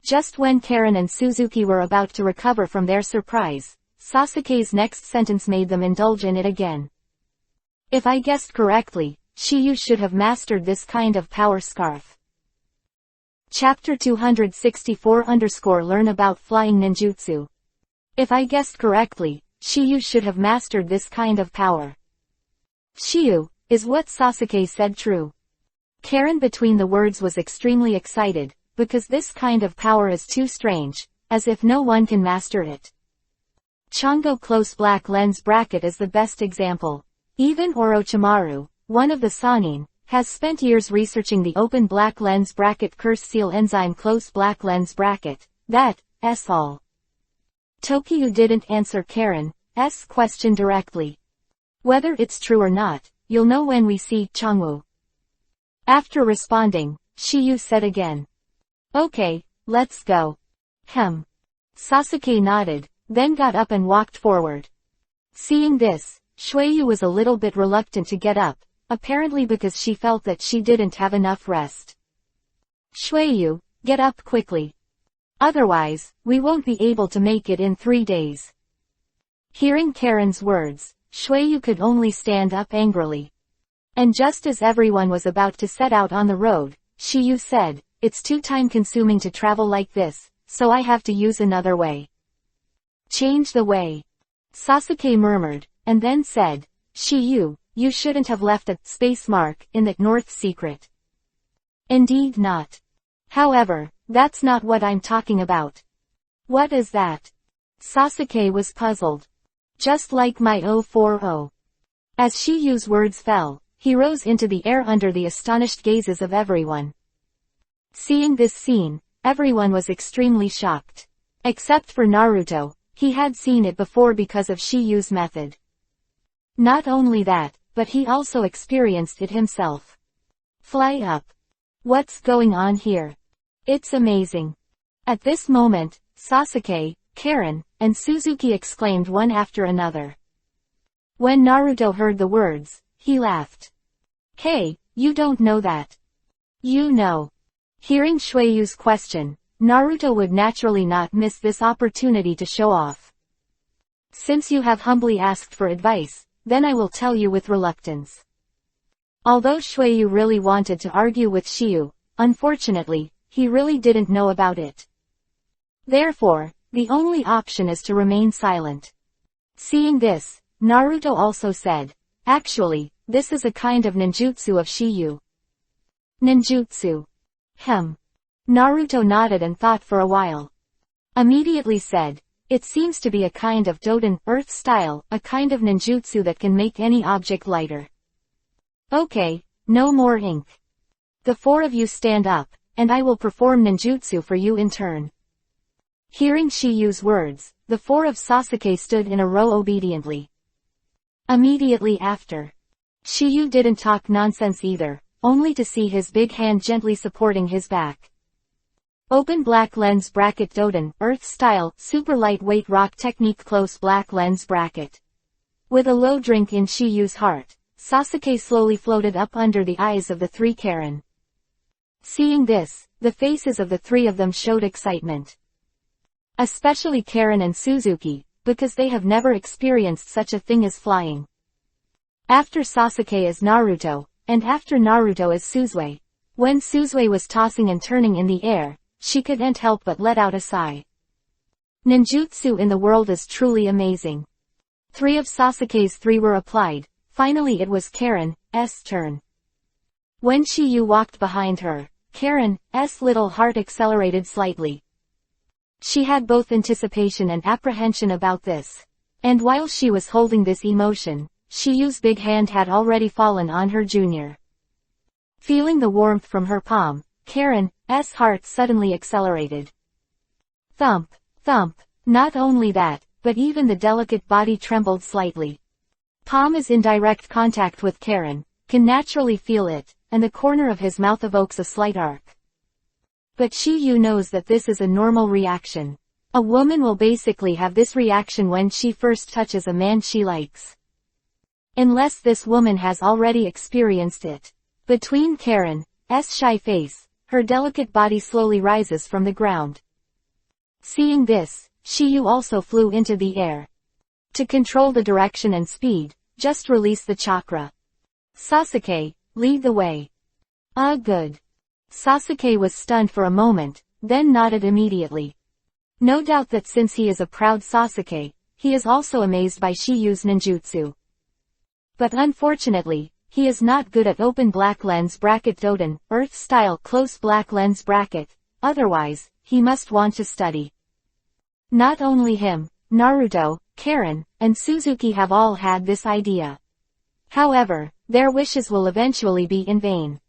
Just when Karen and Suzuki were about to recover from their surprise, Sasuke's next sentence made them indulge in it again. If I guessed correctly, Shiyu should have mastered this kind of power scarf. Chapter 264 Learn about flying ninjutsu. If I guessed correctly, Shiyu should have mastered this kind of power. Shiyu, is what Sasuke said true? Karen between the words was extremely excited, because this kind of power is too strange, as if no one can master it. Chongo close black lens bracket is the best example. Even Orochimaru, one of the Sannin, has spent years researching the open black lens bracket curse seal enzyme close black lens bracket. That's all. Tokyo didn't answer Karen's question directly. Whether it's true or not, you'll know when we see Changwoo. After responding, Shiyu said again. Okay, let's go. Sasuke nodded, then got up and walked forward. Seeing this, Shueyu was a little bit reluctant to get up, apparently because she felt that she didn't have enough rest. Shueyu, get up quickly. Otherwise, we won't be able to make it in 3 days. Hearing Karen's words, Shueyu could only stand up angrily. And just as everyone was about to set out on the road, Shiyu said, it's too time-consuming to travel like this, so I have to use another way. Change the way. Sasuke murmured, and then said, Shiyu, you shouldn't have left a space mark in that north secret. Indeed not. However, that's not what I'm talking about. What is that? Sasuke was puzzled. Just like my 040. As Shiyu's words fell, he rose into the air under the astonished gazes of everyone. Seeing this scene, everyone was extremely shocked. Except for Naruto, he had seen it before because of Shiyu's method. Not only that, but he also experienced it himself. Fly up. What's going on here? It's amazing. At this moment, Sasuke, Karen, and Suzuki exclaimed one after another. When Naruto heard the words, he laughed. Hey, you don't know that. You know. Hearing Shueyu's question, Naruto would naturally not miss this opportunity to show off. Since you have humbly asked for advice, then I will tell you with reluctance. Although Shueyu really wanted to argue with Shiyu, unfortunately, he really didn't know about it. Therefore, The only option is to remain silent. Seeing this, Naruto also said, "Actually, this is a kind of ninjutsu of Shiyu." Ninjutsu. Naruto nodded and thought for a while. Immediately said, "It seems to be a kind of Doden, earth style, a kind of ninjutsu that can make any object lighter." "Okay, no more ink. The four of you stand up, and I will perform ninjutsu for you in turn." Hearing Shiyu's words, the four of Sasuke stood in a row obediently. Immediately after, Shiyu didn't talk nonsense either, only to see his big hand gently supporting his back. Open black lens bracket Doden, earth style, super lightweight rock technique close black lens bracket. With a low drink in Shiyu's heart, Sasuke slowly floated up under the eyes of the three Karen. Seeing this, the faces of the three of them showed excitement. Especially Karen and Suzuki, because they have never experienced such a thing as flying. After Sasuke is Naruto, and after Naruto is Suzue. When Suzue was tossing and turning in the air, she couldn't help but let out a sigh. Ninjutsu in the world is truly amazing. Three of Sasuke's three were applied. Finally it was Karen's turn. When Shiyu walked behind her, Karen's little heart accelerated slightly. She had both anticipation and apprehension about this. And while she was holding this emotion, Shiyu's big hand had already fallen on her junior. Feeling the warmth from her palm, Karen's heart suddenly accelerated. Thump, thump. Not only that, but even the delicate body trembled slightly. Palm is in direct contact with Karen, can naturally feel it, and the corner of his mouth evokes a slight arc. But Shiyu knows that this is a normal reaction. A woman will basically have this reaction when she first touches a man she likes. Unless this woman has already experienced it. Between Karen's shy face, her delicate body slowly rises from the ground. Seeing this, Shiyu also flew into the air. To control the direction and speed, just release the chakra. Sasuke, lead the way. Good. Sasuke was stunned for a moment, then nodded immediately. No doubt that since he is a proud Sasuke, he is also amazed by Shiyu's ninjutsu. But unfortunately, he is not good at open black lens bracket Doden, earth style close black lens bracket, otherwise, he must want to study. Not only him, Naruto, Karen, and Suzuki have all had this idea. However, their wishes will eventually be in vain.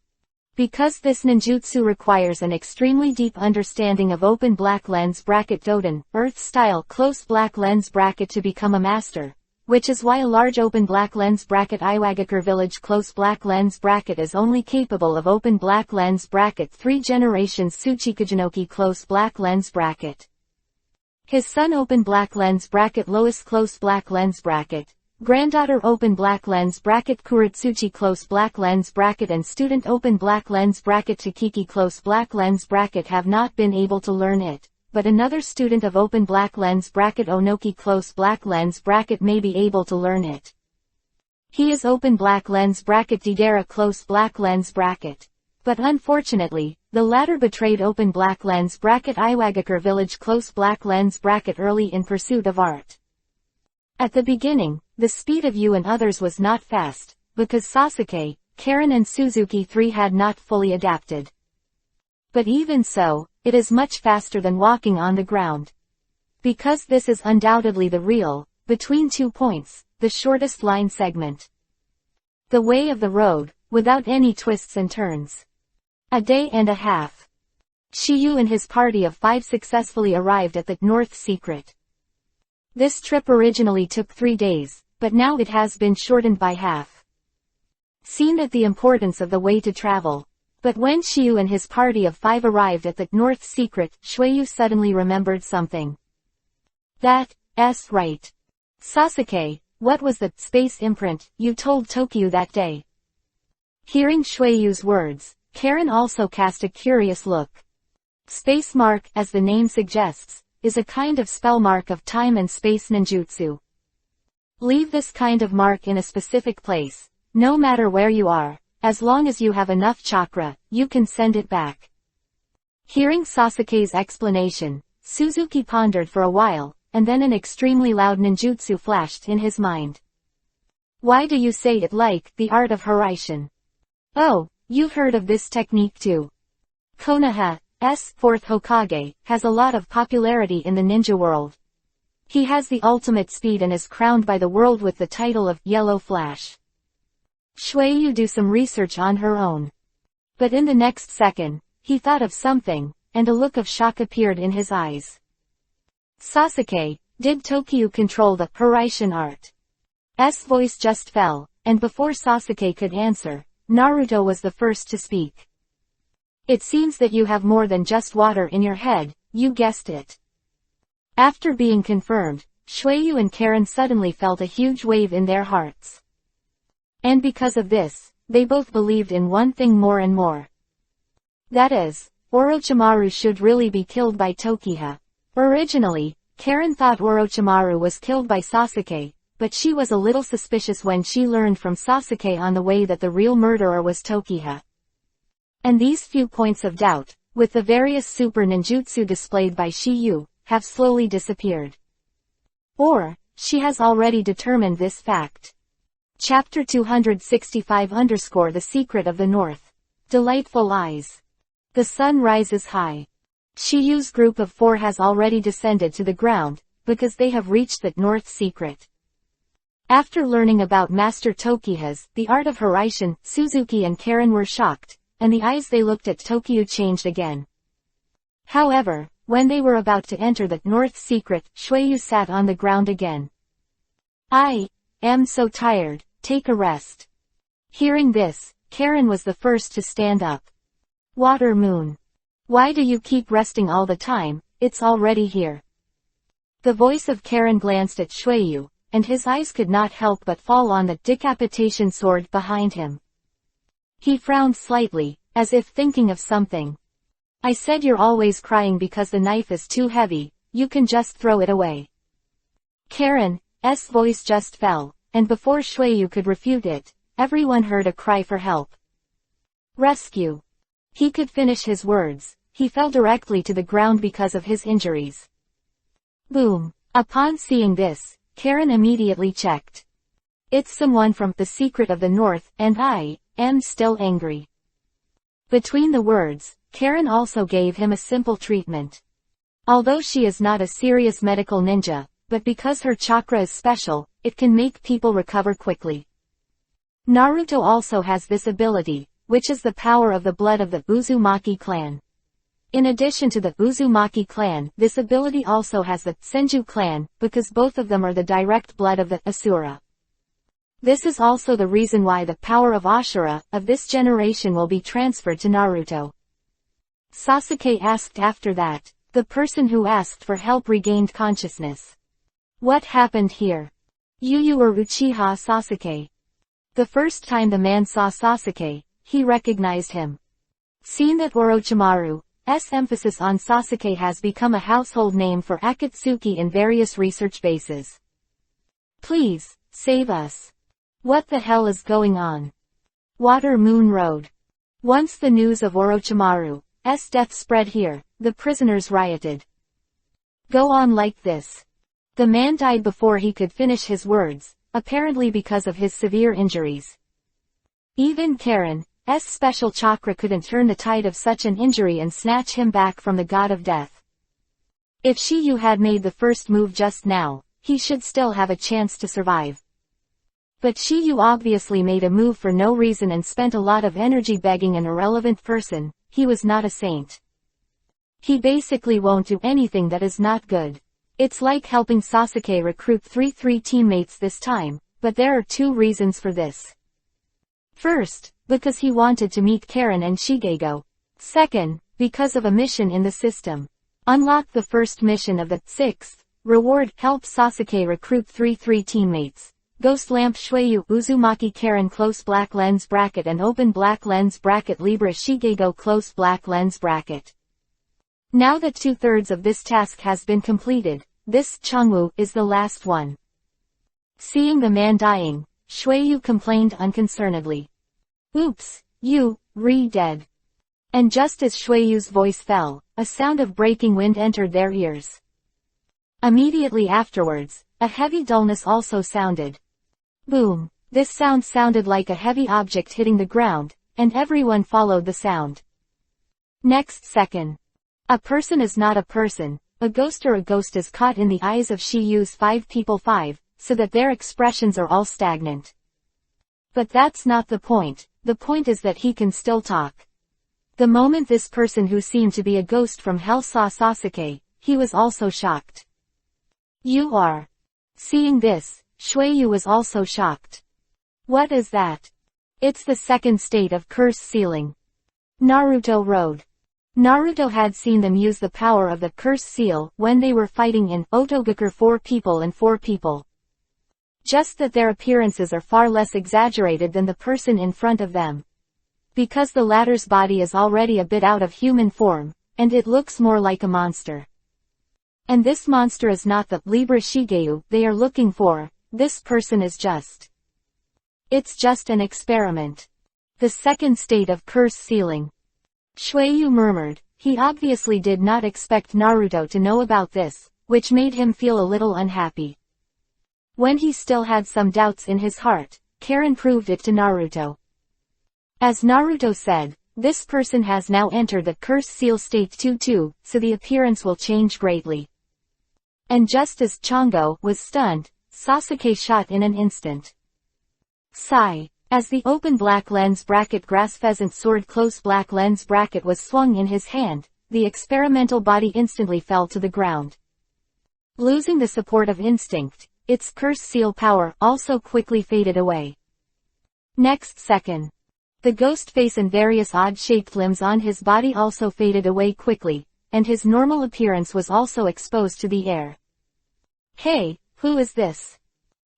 Because this ninjutsu requires an extremely deep understanding of open black lens bracket Doden, earth style close black lens bracket to become a master, which is why a large open black lens bracket Iwagakure village close black lens bracket is only capable of open black lens bracket 3 generations Tsuchikujinoki close black lens bracket. His son open black lens bracket Lois close black lens bracket, granddaughter open black lens bracket Kuratsuchi close black lens bracket and student open black lens bracket Takiki close black lens bracket have not been able to learn it, but another student of open black lens bracket Onoki close black lens bracket may be able to learn it. He is open black lens bracket Deidara close black lens bracket. But unfortunately, the latter betrayed open black lens bracket Iwagakure village close black lens bracket early in pursuit of art. At the beginning, the speed of you and others was not fast, because Sasuke, Karen and Suzuki 3 had not fully adapted. But even so, it is much faster than walking on the ground. Because this is undoubtedly the real, between 2 points, the shortest line segment. The way of the road, without any twists and turns. A day and a half. Shiyu and his party of 5 successfully arrived at the North Secret. This trip originally took 3 days, but now it has been shortened by half. Seemed at the importance of the way to travel. But when Shiyu and his party of 5 arrived at the North Secret, Shueyu suddenly remembered something. That's right. Sasuke, what was the space imprint you told Tokyo that day? Hearing Shueyu's words, Karen also cast a curious look. Space mark, as the name suggests, is a kind of spell mark of time and space ninjutsu. Leave this kind of mark in a specific place, no matter where you are, as long as you have enough chakra, you can send it back. Hearing Sasuke's explanation, Suzuki pondered for a while, and then an extremely loud ninjutsu flashed in his mind. Why do you say it like the art of Hiraishin? Oh, you've heard of this technique too. Konoha's fourth Hokage has a lot of popularity in the ninja world. He has the ultimate speed and is crowned by the world with the title of Yellow Flash. Shueyu do some research on her own. But in the next second, he thought of something, and a look of shock appeared in his eyes. Sasuke, did Tokyo control the Hiraishin art? S voice just fell, and before Sasuke could answer, Naruto was the first to speak. It seems that you have more than just water in your head, you guessed it. After being confirmed, Shueyu and Karen suddenly felt a huge wave in their hearts. And because of this, they both believed in one thing more and more. That is, Orochimaru should really be killed by Tokyo. Originally, Karen thought Orochimaru was killed by Sasuke, but she was a little suspicious when she learned from Sasuke on the way that the real murderer was Tokyo. And these few points of doubt, with the various super ninjutsu displayed by Shiyu, have slowly disappeared. Or, she has already determined this fact. Chapter 265 _ The Secret of the North. Delightful Eyes. The sun rises high. Shiyu's group of 4 has already descended to the ground, because they have reached the North Secret. After learning about Master Tokyo's, the art of Hiraishin, Suzuki and Karen were shocked, and the eyes they looked at Tokyo changed again. However, when they were about to enter the North Secret, Shueyu sat on the ground again. I am so tired, take a rest. Hearing this, Karen was the first to stand up. Water Moon. Why do you keep resting all the time, it's already here. The voice of Karen glanced at Shueyu, and his eyes could not help but fall on the decapitation sword behind him. He frowned slightly, as if thinking of something. I said you're always crying because the knife is too heavy, you can just throw it away. Karen's voice just fell, and before Shueyu could refute it, everyone heard a cry for help. Rescue. He could finish his words, he fell directly to the ground because of his injuries. Boom. Upon seeing this, Karen immediately checked. It's someone from the Secret of the North, and I am still angry. Between the words, Karen also gave him a simple treatment. Although she is not a serious medical ninja, but because her chakra is special, it can make people recover quickly. Naruto also has this ability, which is the power of the blood of the Uzumaki clan. In addition to the Uzumaki clan, this ability also has the Senju clan, because both of them are the direct blood of the Asura. This is also the reason why the power of Ashura, of this generation will be transferred to Naruto. Sasuke asked after that. The person who asked for help regained consciousness. What happened here? Yu or Uchiha Sasuke? The first time the man saw Sasuke, he recognized him. Seen that Orochimaru's emphasis on Sasuke has become a household name for Akatsuki in various research bases. Please, save us. What the hell is going on? Water Moon Road. Once the news of Orochimaru's death spread here, the prisoners rioted. Go on like this. The man died before he could finish his words, apparently because of his severe injuries. Even Karen's special chakra couldn't turn the tide of such an injury and snatch him back from the god of death. If Shiyu had made the first move just now, he should still have a chance to survive. But Shiyu obviously made a move for no reason and spent a lot of energy begging an irrelevant person. He was not a saint. He basically won't do anything that is not good. It's like helping Sasuke recruit 3 teammates this time, but there are 2 reasons for this. First, because he wanted to meet Karen and Shigego. Second, because of a mission in the system. Unlock the first mission of the 6th reward, help Sasuke recruit 3 teammates. Ghost Lamp Shueyu Uzumaki Karen close black lens bracket and open black lens bracket Libra Shigego close black lens bracket. Now that 2/3 of this task has been completed, this Changwu is the last one. Seeing the man dying, Shueyu complained unconcernedly. Oops, you, dead. And just as Shueyu's voice fell, a sound of breaking wind entered their ears. Immediately afterwards, a heavy dullness also sounded. Boom! This sound sounded like a heavy object hitting the ground, and everyone followed the sound. Next second. A person is not a person, a ghost is caught in the eyes of Shiyu's 5 people 5, so that their expressions are all stagnant. But that's not the point is that he can still talk. The moment this person who seemed to be a ghost from hell saw Sasuke, he was also shocked. You are. Seeing this, Shueyu was also shocked. What is that? It's the second state of curse sealing. Naruto wrote. Naruto had seen them use the power of the curse seal when they were fighting in Audiobook 4 people and 4 people. Just that their appearances are far less exaggerated than the person in front of them. Because the latter's body is already a bit out of human form, and it looks more like a monster. And this monster is not the Libra Shigeu they are looking for, this person is just. It's just an experiment. The second state of curse sealing. Shueyu murmured. He obviously did not expect Naruto to know about this, which made him feel a little unhappy. When he still had some doubts in his heart, Karen proved it to Naruto. As Naruto said, this person has now entered the curse seal state 2-2, so the appearance will change greatly. And just as Chongo was stunned, Sasuke shot in an instant. Sigh. As the open black lens bracket grass pheasant sword close black lens bracket was swung in his hand, the experimental body instantly fell to the ground. Losing the support of instinct, its curse seal power also quickly faded away. Next second. The ghost face and various odd-shaped limbs on his body also faded away quickly, and his normal appearance was also exposed to the air. Hey, who is this?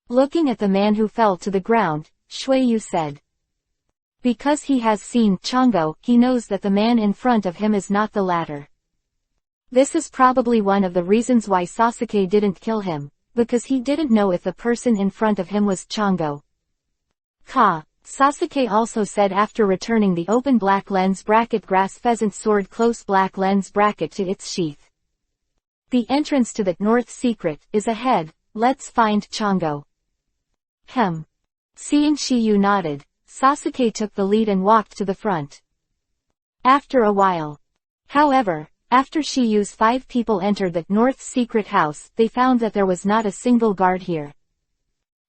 Looking at the man who fell to the ground, Shueyu said. Because he has seen Chongo, he knows that the man in front of him is not the latter. This is probably one of the reasons why Sasuke didn't kill him, because he didn't know if the person in front of him was Chongo. Sasuke also said after returning the open black lens bracket grass pheasant sword close black lens bracket to its sheath. The entrance to the north secret is ahead, let's find Chongo. Seeing Shiyu nodded, Sasuke took the lead and walked to the front. After a while. However, after Shiyu's 5 people entered the north secret house, they found that there was not a single guard here.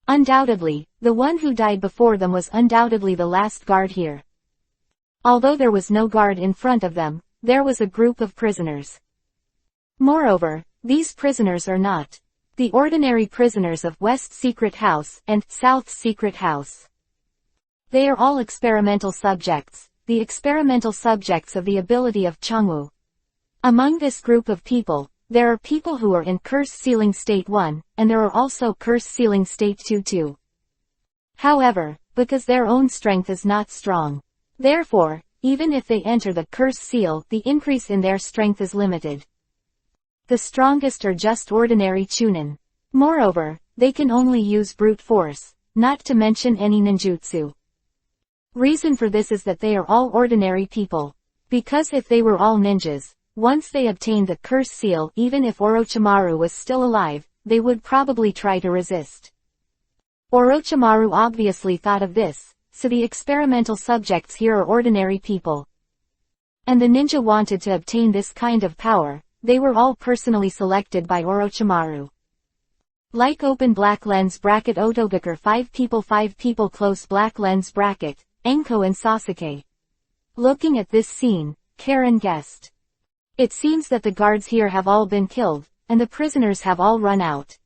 Undoubtedly, the one who died before them was undoubtedly the last guard here. Although there was no guard in front of them, there was a group of prisoners. Moreover, these prisoners are not the ordinary prisoners of West Secret House and South Secret House. They are all experimental subjects, the experimental subjects of the ability of Changwu. Among this group of people, there are people who are in curse sealing state 1, and there are also curse sealing state 2-2. However, because their own strength is not strong. Therefore, even if they enter the curse seal, the increase in their strength is limited. The strongest are just ordinary chunin. Moreover, they can only use brute force, not to mention any ninjutsu. Reason for this is that they are all ordinary people. Because if they were all ninjas, once they obtained the curse seal, even if Orochimaru was still alive, they would probably try to resist. Orochimaru obviously thought of this, so the experimental subjects here are ordinary people. And the ninja wanted to obtain this kind of power. They were all personally selected by Orochimaru. Like open black lens bracket Otogaker 5 people close black lens bracket, Enko and Sasuke. Looking at this scene, Karen guessed. It seems that the guards here have all been killed, and the prisoners have all run out.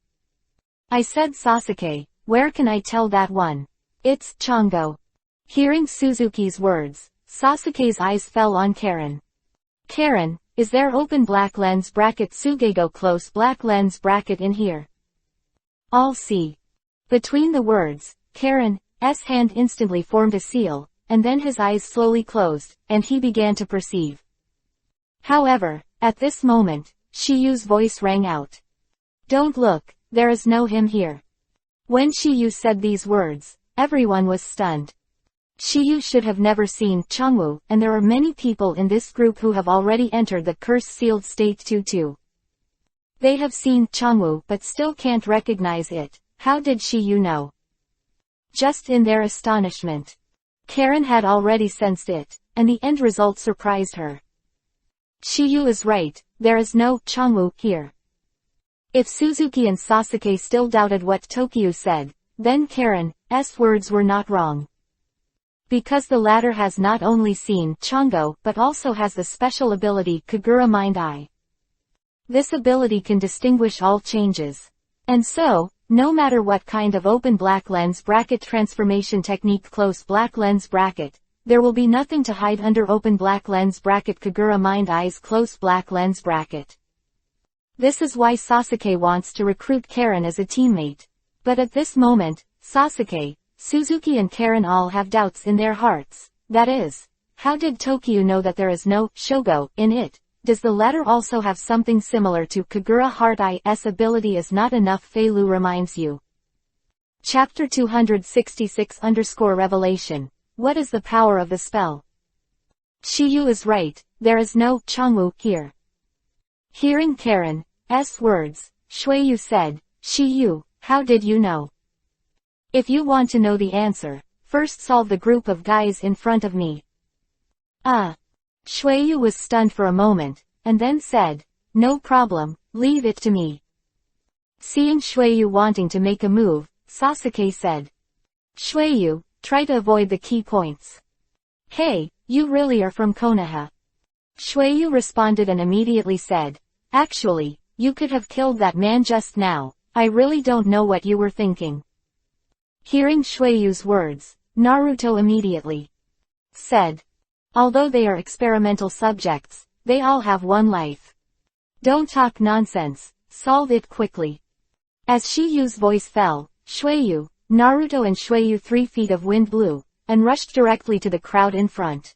I said Sasuke, where can I tell that one? It's Chongo. Hearing Suzuki's words, Sasuke's eyes fell on Karen. Karen, is there open black lens bracket Sugego close black lens bracket in here? I'll see. Between the words, Karen's hand instantly formed a seal, and then his eyes slowly closed, and he began to perceive. However, at this moment, Shiyu's voice rang out. Don't look, there is no him here. When Shiyu said these words, everyone was stunned. Shiyu should have never seen Changwoo, and there are many people in this group who have already entered the curse-sealed state too. They have seen Changwoo but still can't recognize it. How did Shiyu know? Just in their astonishment. Karen had already sensed it, and the end result surprised her. Shiyu is right, there is no Changwoo here. If Suzuki and Sasuke still doubted what Tokyo said, then Karen's words were not wrong. Because the latter has not only seen Changwoo but also has the special ability Kagura Mind Eye. This ability can distinguish all changes. And so, no matter what kind of open black lens bracket transformation technique close black lens bracket, there will be nothing to hide under open black lens bracket Kagura Mind Eye's close black lens bracket. This is why Sasuke wants to recruit Karen as a teammate. But at this moment, Sasuke, Suzuki and Karen all have doubts in their hearts. That is, how did Tokyo know that there is no Shogo in it? Does the latter also have something similar to Kagura Heart Eye's ability is not enough? Feilu reminds you. Chapter 266_Revelation. What is the power of the spell? Shiyu is right, there is no Changwoo here. Hearing Karen's words, Shueyu said, Shiyu, how did you know? If you want to know the answer, first solve the group of guys in front of me. Shueyu was stunned for a moment, and then said, no problem, leave it to me. Seeing Shueyu wanting to make a move, Sasuke said, Shueyu, try to avoid the key points. Hey, you really are from Konoha. Shueyu responded and immediately said, actually, you could have killed that man just now, I really don't know what you were thinking. Hearing Shueyu's words, Naruto immediately said, although they are experimental subjects, they all have one life. Don't talk nonsense, solve it quickly. As Shiyu's voice fell, Shueyu, Naruto and Shueyu 3 feet of wind blew, and rushed directly to the crowd in front.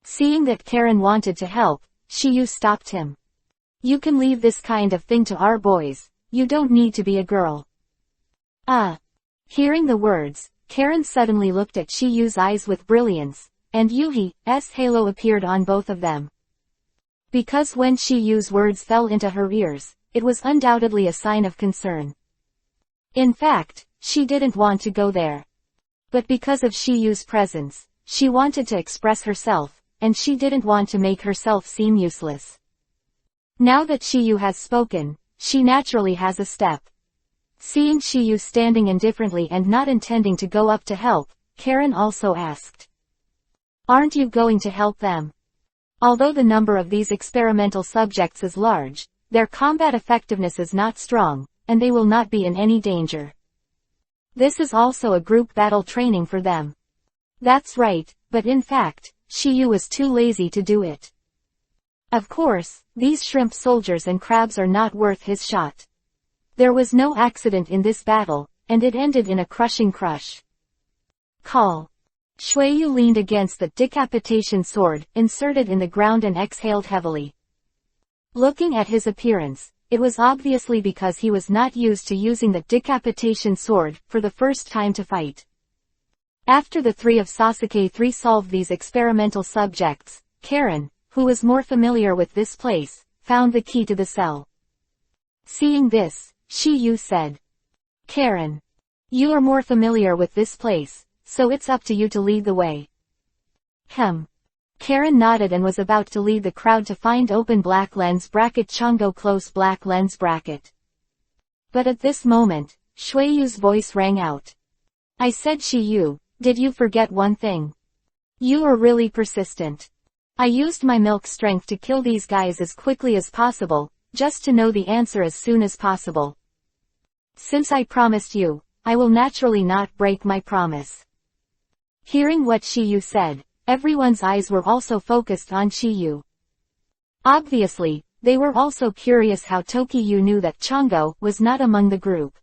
Seeing that Karen wanted to help, Shiyu stopped him. You can leave this kind of thing to our boys, you don't need to be a girl. Hearing the words, Karen suddenly looked at Shiyu's eyes with brilliance, and Yuhi's halo appeared on both of them. Because when Shiyu's words fell into her ears, it was undoubtedly a sign of concern. In fact, she didn't want to go there. But because of Shiyu's presence, she wanted to express herself, and she didn't want to make herself seem useless. Now that Shiyu has spoken, she naturally has a step. Seeing Shiyu standing indifferently and not intending to go up to help, Karen also asked, aren't you going to help them? Although the number of these experimental subjects is large, their combat effectiveness is not strong, and they will not be in any danger. This is also a group battle training for them. That's right, but in fact, Shiyu is too lazy to do it. Of course, these shrimp soldiers and crabs are not worth his shot. There was no accident in this battle, and it ended in a crushing crush. Call. Shueyu leaned against the decapitation sword, inserted in the ground and exhaled heavily. Looking at his appearance, it was obviously because he was not used to using the decapitation sword for the first time to fight. After the three of Sasuke 3 solved these experimental subjects, Karen, who was more familiar with this place, found the key to the cell. Seeing this, Shiyu said, Karen, you are more familiar with this place, so it's up to you to lead the way. Karen nodded and was about to lead the crowd to find open black lens bracket Changwoo close black lens bracket. But at this moment, Shueyu's voice rang out. I said Shiyu, did you forget one thing? You are really persistent. I used my milk strength to kill these guys as quickly as possible, just to know the answer as soon as possible. Since I promised you, I will naturally not break my promise. Hearing what Shiyu said, everyone's eyes were also focused on Shiyu. Obviously, they were also curious how Tokyo knew that Changwoo was not among the group.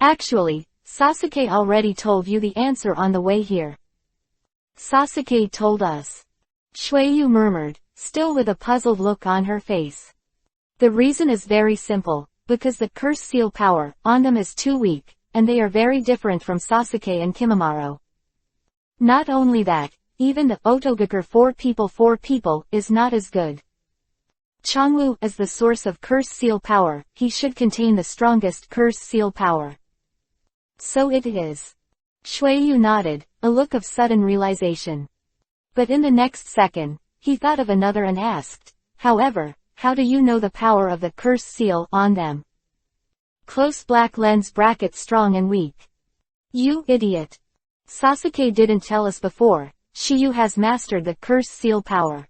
Actually, Sasuke already told you the answer on the way here. Sasuke told us. Shueyu murmured, still with a puzzled look on her face. The reason is very simple, because the curse seal power on them is too weak, and they are very different from Sasuke and Kimimaro. Not only that, even the Otogakur 4 people is not as good. Changwu is the source of curse seal power, he should contain the strongest curse seal power. So it is. Shuiyu nodded, a look of sudden realization. But in the next second, he thought of another and asked, however, how do you know the power of the curse seal on them? Close black lens bracket strong and weak. You idiot. Sasuke didn't tell us before, Shiyu has mastered the curse seal power.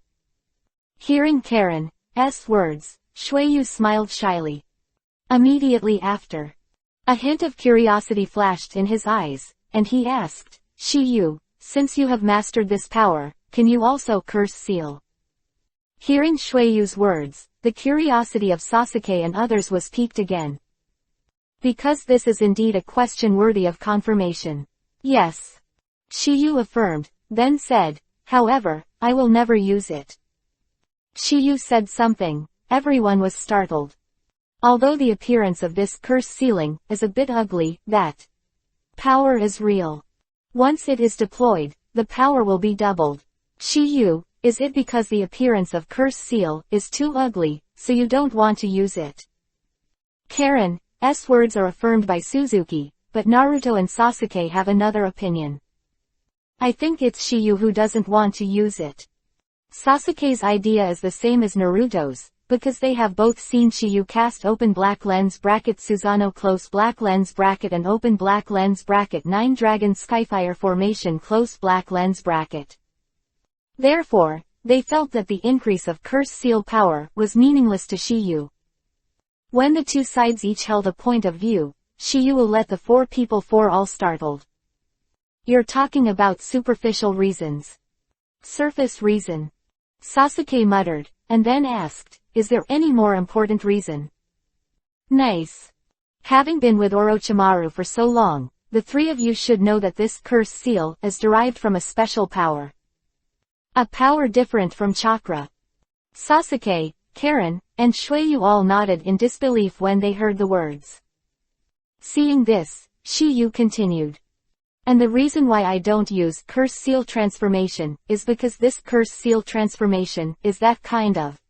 Hearing Karen's words, Shuiyu smiled shyly. Immediately after, a hint of curiosity flashed in his eyes, and he asked, Shiyu, since you have mastered this power, can you also curse seal? Hearing Shuiyu's words, the curiosity of Sasuke and others was piqued again. Because this is indeed a question worthy of confirmation. Yes. Shiyu affirmed, then said, however, I will never use it. Shiyu said something, everyone was startled. Although the appearance of this curse sealing is a bit ugly, that power is real. Once it is deployed, the power will be doubled. Shiyu, is it because the appearance of curse seal is too ugly, so you don't want to use it? Karen's words are affirmed by Suzuki, but Naruto and Sasuke have another opinion. I think it's Shiyu who doesn't want to use it. Sasuke's idea is the same as Naruto's, because they have both seen Shiyu cast open black lens bracket Susanoo close black lens bracket and open black lens bracket 9 dragon skyfire formation close black lens bracket. Therefore, they felt that the increase of curse seal power was meaningless to Shiyu. When the two sides each held a point of view, Shiyu will let the 4 all startled. You're talking about superficial reasons. Surface reason. Sasuke muttered, and then asked, is there any more important reason? Nice. Having been with Orochimaru for so long, the 3 of you should know that this curse seal is derived from a special power. A power different from chakra. Sasuke, Karen, and Shuiyu all nodded in disbelief when they heard the words. Seeing this, Shiyu continued. And the reason why I don't use curse seal transformation is because this curse seal transformation is that kind of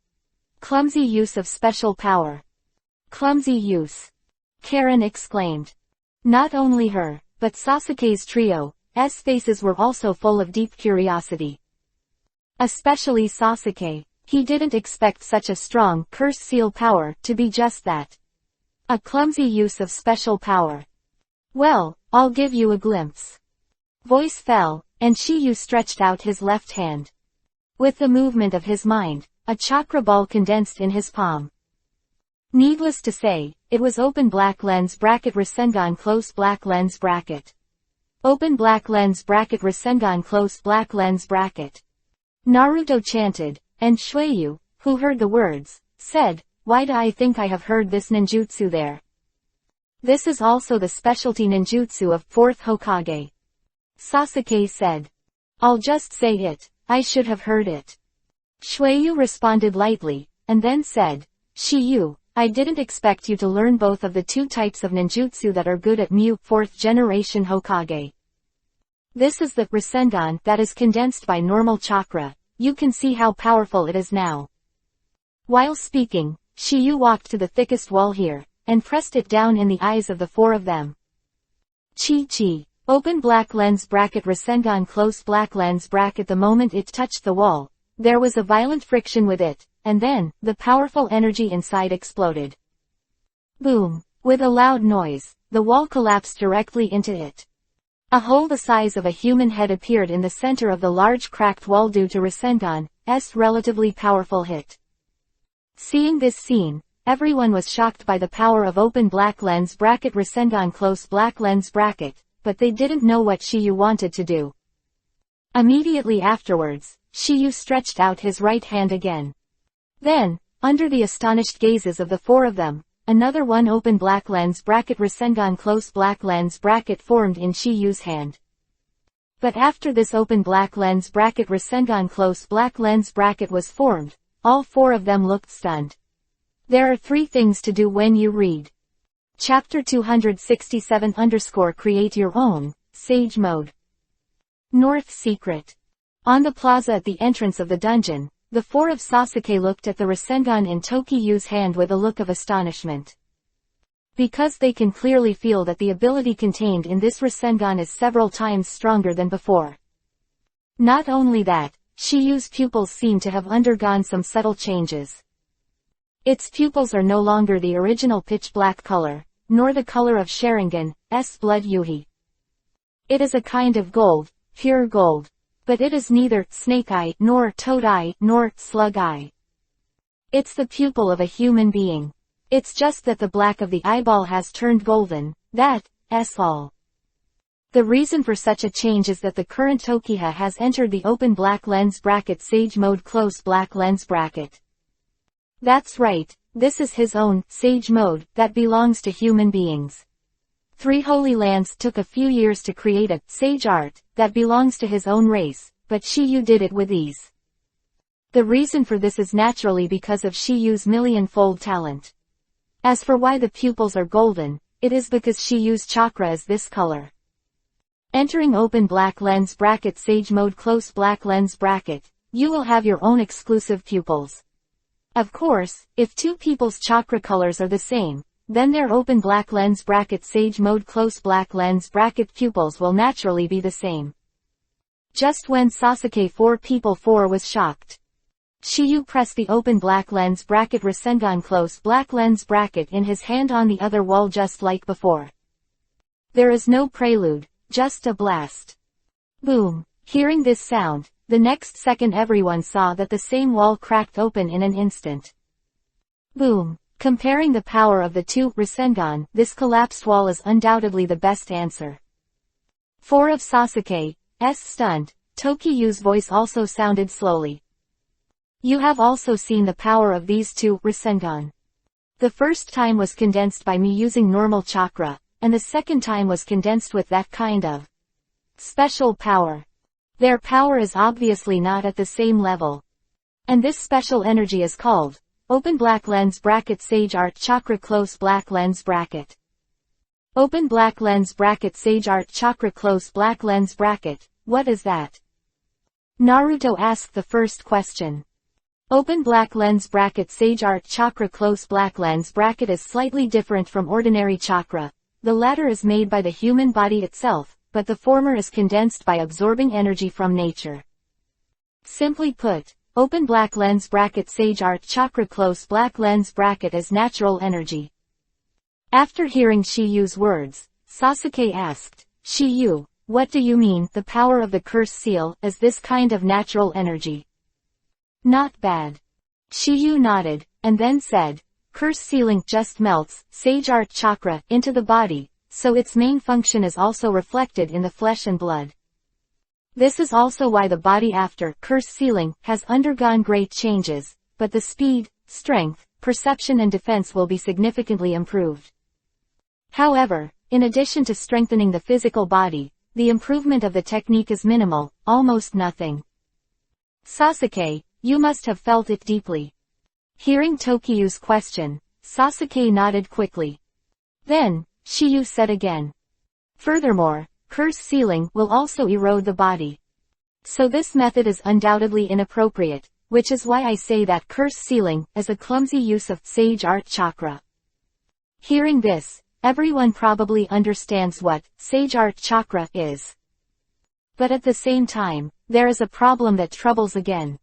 clumsy use of special power. Clumsy use. Karen exclaimed. Not only her, but Sasuke's trio's faces were also full of deep curiosity. Especially Sasuke, he didn't expect such a strong curse seal power to be just that. A clumsy use of special power. Well, I'll give you a glimpse. Voice fell, and Shiyu stretched out his left hand. With the movement of his mind, a chakra ball condensed in his palm. Needless to say, it was open black lens bracket Rasengan close black lens bracket. Open black lens bracket Rasengan close black lens bracket. Naruto chanted, and Shuiyu, who heard the words, said, why do I think I have heard this ninjutsu there? This is also the specialty ninjutsu of 4th Hokage. Sasuke said. I'll just say it, I should have heard it. Shuiyu responded lightly, and then said, Shiyu, I didn't expect you to learn both of the 2 types of ninjutsu that are good at Mu 4th generation Hokage. This is the Rasengan that is condensed by normal chakra, you can see how powerful it is now. While speaking, Shiyu walked to the thickest wall here, and pressed it down in the eyes of the 4 of them. Chi-chi. Open black lens bracket Rasengan close black lens bracket. The moment it touched the wall, there was a violent friction with it, and then, the powerful energy inside exploded. Boom. With a loud noise, the wall collapsed directly into it. A hole the size of a human head appeared in the center of the large cracked wall due to Rasengan's relatively powerful hit. Seeing this scene, everyone was shocked by the power of open black lens bracket Rasengan close black lens bracket, but they didn't know what Shiyu wanted to do. Immediately afterwards, Shiyu stretched out his right hand again. Then, under the astonished gazes of the 4 of them, another one open black lens bracket Rasengan close black lens bracket formed in Shiyu's hand. But after this open black lens bracket Rasengan close black lens bracket was formed, all 4 of them looked stunned. There are 3 things to do when you read. Chapter 267 _ create your own, Sage Mode. North Secret. On the plaza at the entrance of the dungeon, the four of Sasuke looked at the Rasengan in Tokiyu's hand with a look of astonishment. Because they can clearly feel that the ability contained in this Rasengan is several times stronger than before. Not only that, Shiyu's pupils seem to have undergone some subtle changes. Its pupils are no longer the original pitch-black color, nor the color of Sharingan's blood Yuhi. It is a kind of gold, pure gold. But it is neither snake eye, nor toad eye, nor slug eye. It's the pupil of a human being. It's just that the black of the eyeball has turned golden, that's all. The reason for such a change is that the current Tokiha has entered the open black lens bracket Sage Mode close black lens bracket. That's right, this is his own, Sage Mode, that belongs to human beings. Three Holy Lands took a few years to create a sage art that belongs to his own race, but Shiyu did it with ease. The reason for this is naturally because of Shiyu's million-fold talent. As for why the pupils are golden, it is because Shiyu's chakra is this color. Entering open black lens bracket Sage Mode close black lens bracket, you will have your own exclusive pupils. Of course, if two people's chakra colors are the same, then their open black lens bracket Sage Mode close black lens bracket pupils will naturally be the same. Just when Sasuke 4 was shocked. Shiyu pressed the open black lens bracket Rasengan close black lens bracket in his hand on the other wall just like before. There is no prelude, just a blast. Boom! Hearing this sound, the next second everyone saw that the same wall cracked open in an instant. Boom! Comparing the power of the two Rasengan, this collapsed wall is undoubtedly the best answer. Four of Sasuke's stunned, Tokiyu's voice also sounded slowly. You have also seen the power of these two Rasengan. The first time was condensed by me using normal chakra, and the second time was condensed with that kind of special power. Their power is obviously not at the same level. And this special energy is called open black lens bracket Sage Art Chakra close black lens bracket. Open black lens bracket Sage Art Chakra close black lens bracket, what is that? Naruto asked the first question. Open black lens bracket Sage Art Chakra close black lens bracket is slightly different from ordinary chakra. The latter is made by the human body itself, but the former is condensed by absorbing energy from nature. Simply put, open black lens bracket Sage Art Chakra close black lens bracket is natural energy. After hearing Shiyu's words, Sasuke asked, Shiyu, what do you mean the power of the curse seal is this kind of natural energy? Not bad. Shiyu nodded, and then said, curse sealing just melts Sage Art Chakra into the body, so its main function is also reflected in the flesh and blood. This is also why the body after curse sealing has undergone great changes, but the speed, strength, perception and defense will be significantly improved. However, in addition to strengthening the physical body, the improvement of the technique is minimal, almost nothing. Sasuke, you must have felt it deeply. Hearing Tokiyu's question, Sasuke nodded quickly. Then, Shiyu said again. Furthermore, curse sealing will also erode the body. So this method is undoubtedly inappropriate, which is why I say that curse sealing is a clumsy use of Sage Art Chakra. Hearing this, everyone probably understands what Sage Art Chakra is. But at the same time, there is a problem that troubles again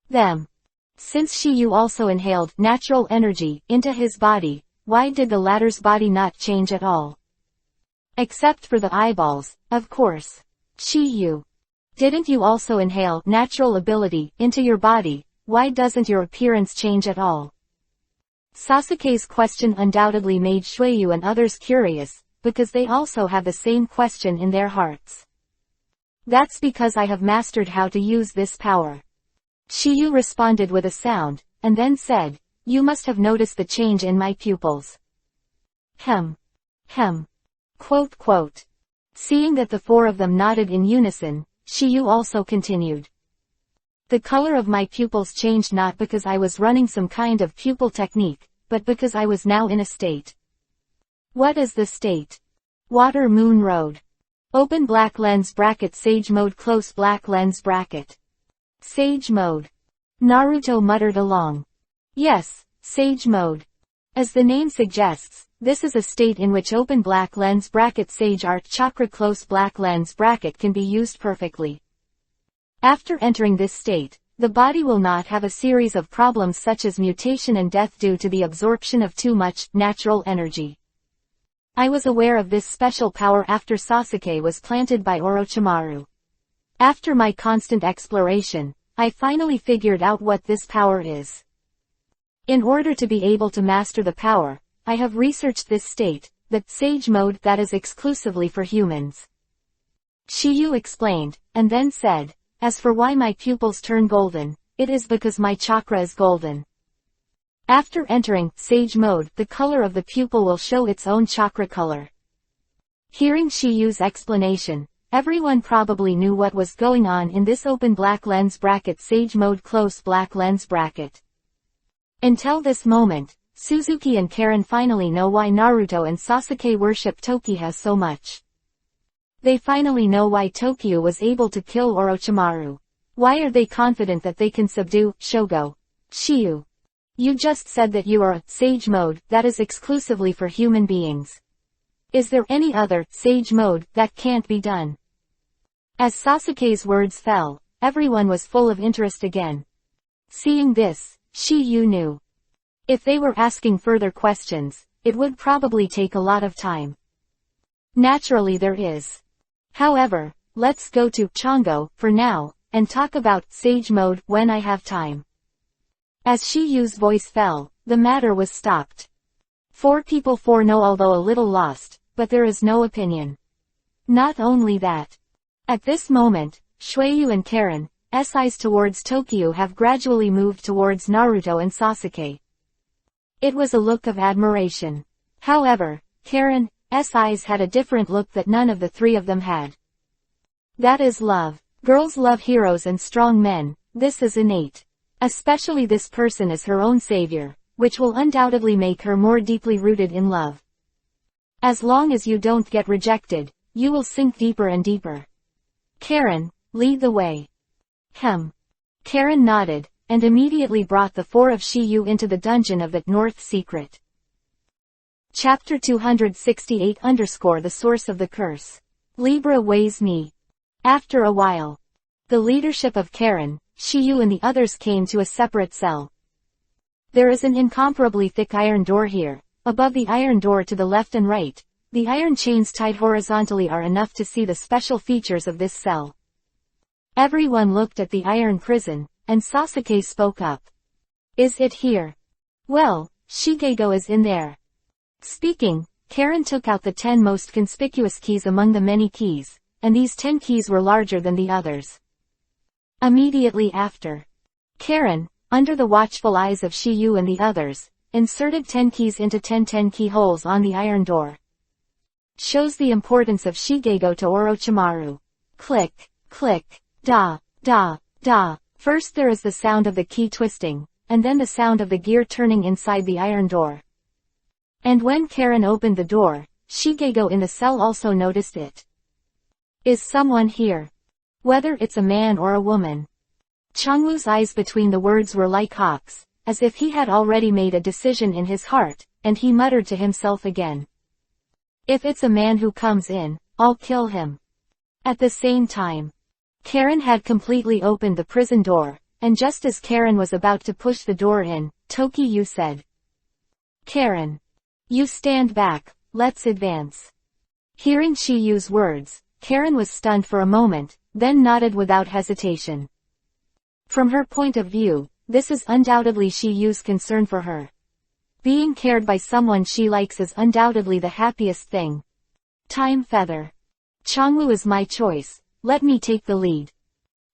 them. Since Shiyu also inhaled natural energy into his body, why did the latter's body not change at all? Except for the eyeballs, of course. Shiyu, didn't you also inhale natural ability into your body? Why doesn't your appearance change at all? Sasuke's question undoubtedly made Shueyu and others curious, because they also have the same question in their hearts. That's because I have mastered how to use this power. Shiyu responded with a sound, and then said, you must have noticed the change in my pupils. Hem. Quote. Seeing that the four of them nodded in unison, Shiyu also continued. The color of my pupils changed not because I was running some kind of pupil technique, but because I was now in a state. What is the state? Water Moon Road. Open black lens bracket Sage mode close black lens bracket. Sage mode. Naruto muttered along. Yes, Sage mode. As the name suggests, this is a state in which open black lens bracket Sage Art Chakra close black lens bracket can be used perfectly. After entering this state, the body will not have a series of problems such as mutation and death due to the absorption of too much natural energy. I was aware of this special power after Sasuke was planted by Orochimaru. After my constant exploration, I finally figured out what this power is. In order to be able to master the power, I have researched this state, the Sage mode that is exclusively for humans. Shiyu explained, and then said, as for why my pupils turn golden, it is because my chakra is golden. After entering Sage mode, the color of the pupil will show its own chakra color. Hearing Shiyu's explanation, everyone probably knew what was going on in this open black lens bracket Sage mode close black lens bracket. Until this moment, Suzuki and Karen finally know why Naruto and Sasuke worship Tokyo so much. They finally know why Tokyo was able to kill Orochimaru. Why are they confident that they can subdue Shogo? Shiyu. You just said that you are a Sage mode that is exclusively for human beings. Is there any other Sage mode that can't be done? As Sasuke's words fell, everyone was full of interest again. Seeing this, Shiyu knew. If they were asking further questions, it would probably take a lot of time. Naturally there is. However, let's go to Chongo for now, and talk about Sage mode when I have time. As Shiyu's voice fell, the matter was stopped. 4 people 4 know although a little lost, but there is no opinion. Not only that. At this moment, Shueyu and Karen's eyes towards Tokyo have gradually moved towards Naruto and Sasuke. It was a look of admiration. However, Karen's eyes had a different look that none of the 3 of them had. That is love. Girls love heroes and strong men, this is innate. Especially this person is her own savior, which will undoubtedly make her more deeply rooted in love. As long as you don't get rejected, you will sink deeper and deeper. Karen, lead the way. Karen nodded, and immediately brought the 4 of Shiyu into the dungeon of that North Secret. Chapter 268 The source of the curse. Libra weighs me. After a while, the leadership of Karen, Shiyu and the others came to a separate cell. There is an incomparably thick iron door here. Above the iron door to the left and right, the iron chains tied horizontally are enough to see the special features of this cell. Everyone looked at the iron prison, and Sasuke spoke up. Is it here? Well, Shigego is in there. Speaking, Karen took out the 10 most conspicuous keys among the many keys, and these 10 keys were larger than the others. Immediately after, Karen, under the watchful eyes of Shiyu and the others, inserted 10 keys into 10 keyholes on the iron door. Shows the importance of Shigego to Orochimaru. Click, click, da, da, da. First there is the sound of the key twisting, and then the sound of the gear turning inside the iron door. And when Karen opened the door, Shigego in the cell also noticed it. Is someone here? Whether it's a man or a woman. Chongwoo's eyes between the words were like hawks, as if he had already made a decision in his heart, and he muttered to himself again. If it's a man who comes in, I'll kill him. At the same time, Karen had completely opened the prison door, and just as Karen was about to push the door in, Tokyo said. Karen. You stand back, let's advance. Hearing Shiyu's words, Karen was stunned for a moment, then nodded without hesitation. From her point of view, this is undoubtedly Shiyu's concern for her. Being cared by someone she likes is undoubtedly the happiest thing. Time feather. Chongwoo is my choice, let me take the lead.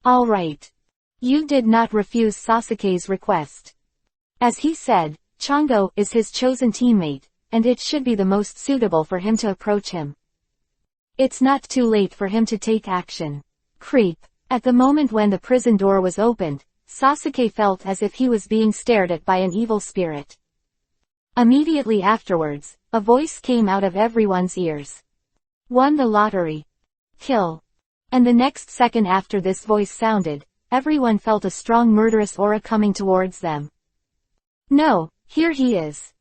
Alright. You did not refuse Sasuke's request. As he said, Chongo is his chosen teammate, and it should be the most suitable for him to approach him. It's not too late for him to take action. Creep. At the moment when the prison door was opened, Sasuke felt as if he was being stared at by an evil spirit. Immediately afterwards, a voice came out of everyone's ears. Won the lottery. Kill. And the next second after this voice sounded, everyone felt a strong murderous aura coming towards them. No, here he is.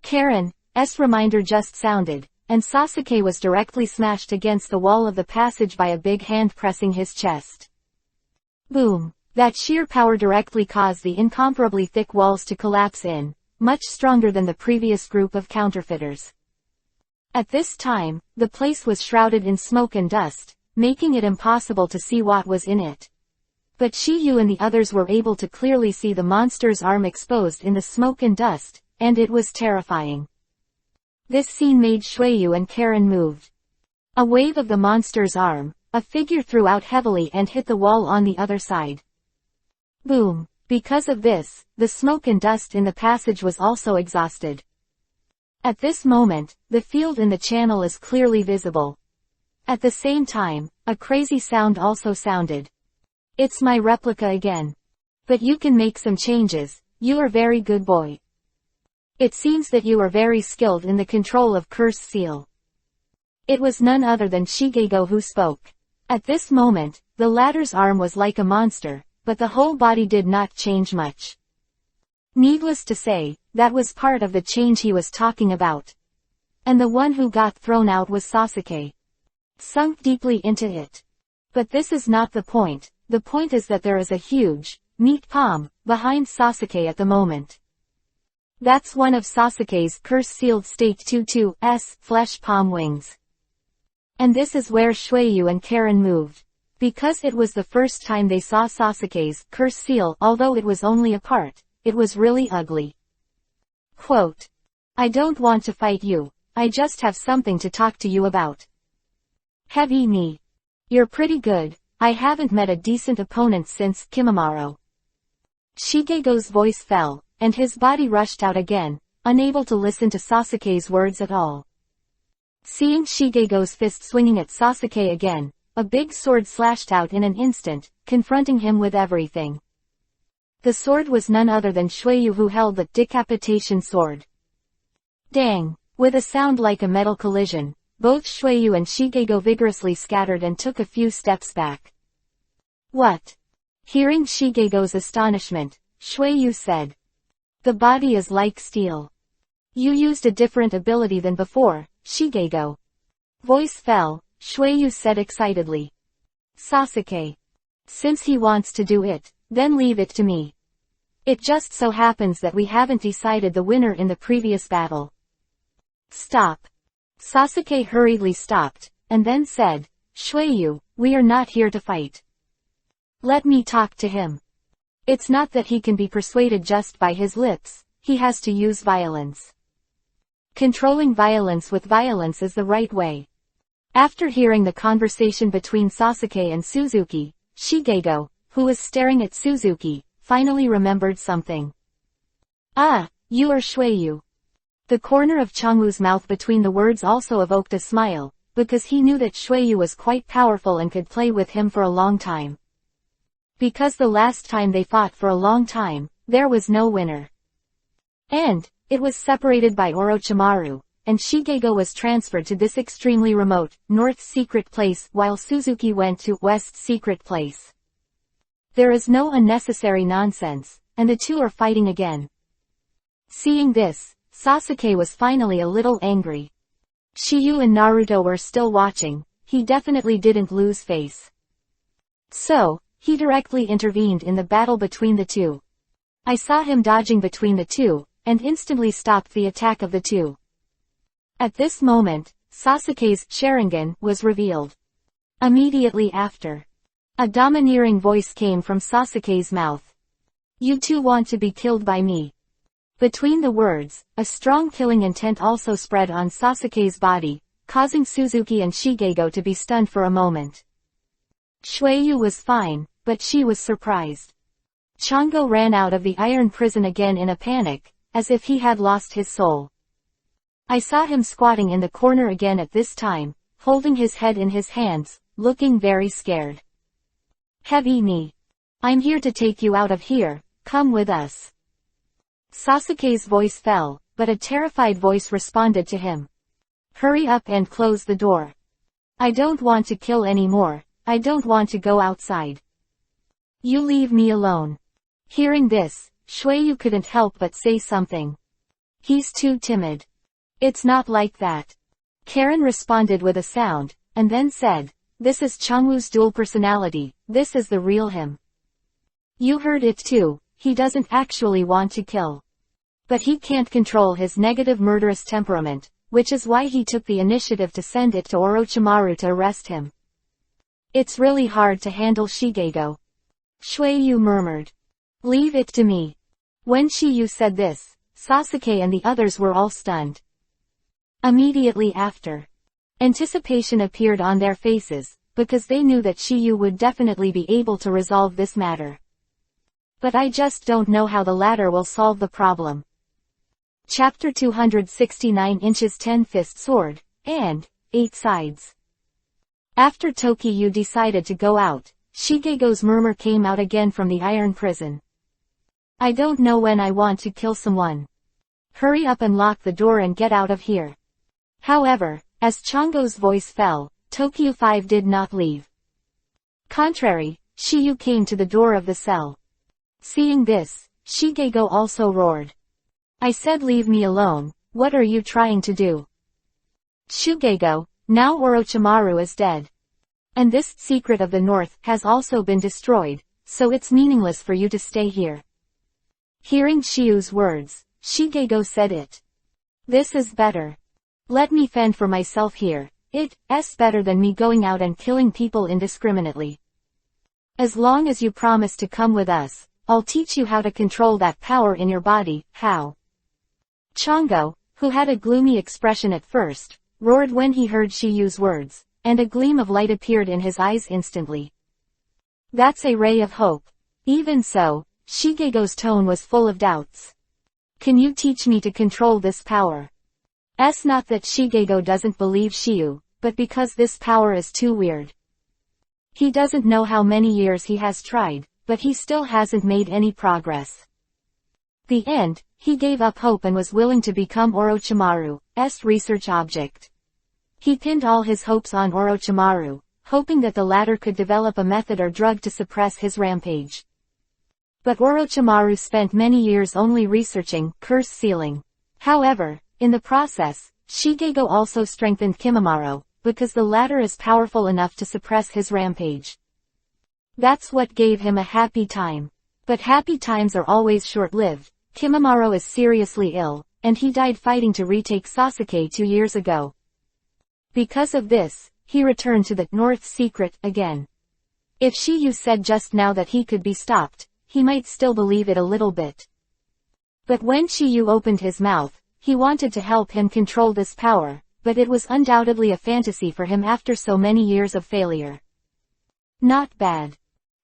Karen's reminder just sounded, and Sasuke was directly smashed against the wall of the passage by a big hand pressing his chest. Boom. That sheer power directly caused the incomparably thick walls to collapse in, much stronger than the previous group of counterfeiters. At this time, the place was shrouded in smoke and dust, making it impossible to see what was in it. But Shiyu and the others were able to clearly see the monster's arm exposed in the smoke and dust, and it was terrifying. This scene made Shueyu and Karen move. A wave of the monster's arm, a figure threw out heavily and hit the wall on the other side. Boom. Because of this, the smoke and dust in the passage was also exhausted. At this moment, the field in the channel is clearly visible. At the same time, a crazy sound also sounded. It's my replica again. But you can make some changes, you are very good boy. It seems that you are very skilled in the control of Curse Seal. It was none other than Shigego who spoke. At this moment, the latter's arm was like a monster, but the whole body did not change much. Needless to say, that was part of the change he was talking about. And the one who got thrown out was Sasuke. Sunk deeply into it. But this is not the point is that there is a huge, meat palm, behind Sasuke at the moment. That's one of Sasuke's curse-sealed State 2-2's flesh palm wings. And this is where Shueyu and Karen moved. Because it was the first time they saw Sasuke's curse seal, although it was only a part, it was really ugly. Quote. I don't want to fight you, I just have something to talk to you about. Heavy knee. You're pretty good, I haven't met a decent opponent since Kimimaro. Shigego's voice fell, and his body rushed out again, unable to listen to Sasuke's words at all. Seeing Shigego's fist swinging at Sasuke again, a big sword slashed out in an instant, confronting him with everything. The sword was none other than Shueyu, who held the decapitation sword. Dang! With a sound like a metal collision, both Shueyu and Shigego vigorously scattered and took a few steps back. What? Hearing Shigego's astonishment, Shueyu said. The body is like steel. You used a different ability than before, Shigego. Voice fell, Shueyu said excitedly. Sasuke. Since he wants to do it, then leave it to me. It just so happens that we haven't decided the winner in the previous battle. Stop. Sasuke hurriedly stopped, and then said, Shueyu, we are not here to fight. Let me talk to him. It's not that he can be persuaded just by his lips, he has to use violence. Controlling violence with violence is the right way. After hearing the conversation between Sasuke and Suzuki, Shigego, who was staring at Suzuki, finally remembered something. Ah, you are Shueyu. The corner of Changwoo's mouth between the words also evoked a smile, because he knew that Shueyu was quite powerful and could play with him for a long time. Because the last time they fought for a long time, there was no winner. And, it was separated by Orochimaru, and Shigego was transferred to this extremely remote, north secret place while Suzuki went to west secret place. There is no unnecessary nonsense, and the two are fighting again. Seeing this, Sasuke was finally a little angry. Shiyu and Naruto were still watching, he definitely didn't lose face. So, he directly intervened in the battle between the two. I saw him dodging between the two, and instantly stopped the attack of the two. At this moment, Sasuke's Sharingan was revealed. Immediately after, a domineering voice came from Sasuke's mouth. You two want to be killed by me. Between the words, a strong killing intent also spread on Sasuke's body, causing Suzuki and Shigego to be stunned for a moment. Shueyu was fine, but she was surprised. Chango ran out of the iron prison again in a panic, as if he had lost his soul. I saw him squatting in the corner again at this time, holding his head in his hands, looking very scared. Heavy knee. I'm here to take you out of here, come with us. Sasuke's voice fell, but a terrified voice responded to him. Hurry up and close the door. I don't want to kill anymore, I don't want to go outside. You leave me alone. Hearing this, Shuiyu couldn't help but say something. He's too timid. It's not like that. Karen responded with a sound, and then said, this is Changwoo's dual personality, this is the real him. You heard it too, he doesn't actually want to kill. But he can't control his negative murderous temperament, which is why he took the initiative to send it to Orochimaru to arrest him. It's really hard to handle Shigego. Shuiyu murmured. Leave it to me. When Shiyu said this, Sasuke and the others were all stunned. Immediately after, anticipation appeared on their faces, because they knew that Shiyu would definitely be able to resolve this matter. But I just don't know how the latter will solve the problem. Chapter 269 inches 10-fist sword, and 8 sides. After Tokiyu decided to go out, Shigego's murmur came out again from the iron prison. I don't know when I want to kill someone. Hurry up and lock the door and get out of here. However, as Chango's voice fell, Tokiyu 5 did not leave. Contrary, Shiyu came to the door of the cell. Seeing this, Shigego also roared. I said leave me alone, what are you trying to do? Shugego, now Orochimaru is dead. And this secret of the north has also been destroyed, so it's meaningless for you to stay here. Hearing Shiyu's words, Shigego said it. This is better. Let me fend for myself here, it's better than me going out and killing people indiscriminately. As long as you promise to come with us, I'll teach you how to control that power in your body. How? Chango, who had a gloomy expression at first, roared when he heard Shiyu's words, and a gleam of light appeared in his eyes instantly. That's a ray of hope. Even so, Shigego's tone was full of doubts. Can you teach me to control this power? It's not that Shigego doesn't believe Shiyu, but because this power is too weird. He doesn't know how many years he has tried, but he still hasn't made any progress. The end, he gave up hope and was willing to become Orochimaru's research object. He pinned all his hopes on Orochimaru, hoping that the latter could develop a method or drug to suppress his rampage. But Orochimaru spent many years only researching curse sealing. However, in the process, Shigego also strengthened Kimimaro, because the latter is powerful enough to suppress his rampage. That's what gave him a happy time. But happy times are always short-lived. Kimimaro is seriously ill, and he died fighting to retake Sasuke 2 years ago. Because of this, he returned to the North Secret again. If Shiyu said just now that he could be stopped, he might still believe it a little bit. But when Shiyu opened his mouth, he wanted to help him control this power, but it was undoubtedly a fantasy for him after so many years of failure. Not bad.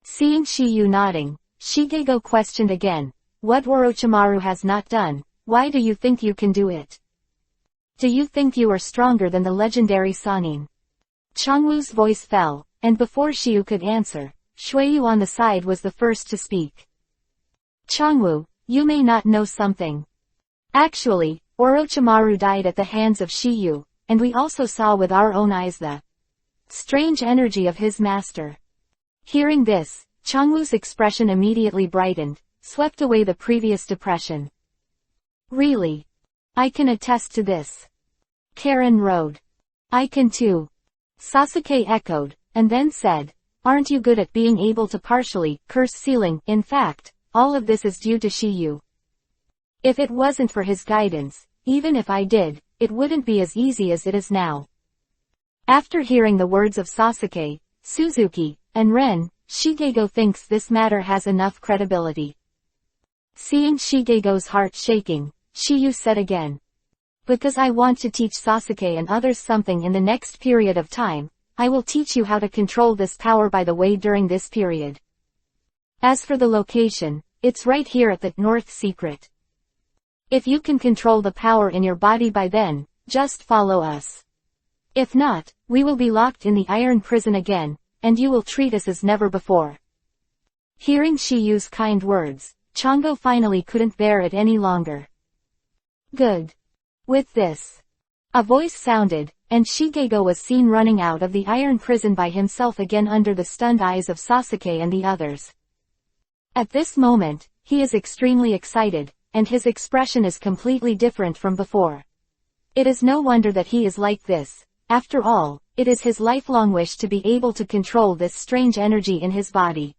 Seeing Shiyu nodding, Shigego questioned again, what Orochimaru has not done, why do you think you can do it? Do you think you are stronger than the legendary Sannin? Changwoo's voice fell, and before Shiyu could answer, Shuiyu on the side was the first to speak. Changwoo, you may not know something. Actually, Orochimaru died at the hands of Shiyu, and we also saw with our own eyes the strange energy of his master. Hearing this, Changwoo's expression immediately brightened, swept away the previous depression. Really? I can attest to this. Karen rode. I can too. Sasuke echoed, and then said, aren't you good at being able to partially curse sealing? In fact, all of this is due to Shiyu. If it wasn't for his guidance, even if I did, it wouldn't be as easy as it is now. After hearing the words of Sasuke, Suzuki, and Ren, Shigego thinks this matter has enough credibility. Seeing Shigego's heart shaking, Shiyu said again. Because I want to teach Sasuke and others something in the next period of time, I will teach you how to control this power by the way during this period. As for the location, it's right here at the North Secret. If you can control the power in your body by then, just follow us. If not, we will be locked in the iron prison again, and you will treat us as never before. Hearing Shiyu's kind words, Chango finally couldn't bear it any longer. Good. With this, A voice sounded, and Shigego was seen running out of the iron prison by himself again under the stunned eyes of Sasuke and the others. At this moment, he is extremely excited, and his expression is completely different from before. It is no wonder that he is like this. After all, it is his lifelong wish to be able to control this strange energy in his body.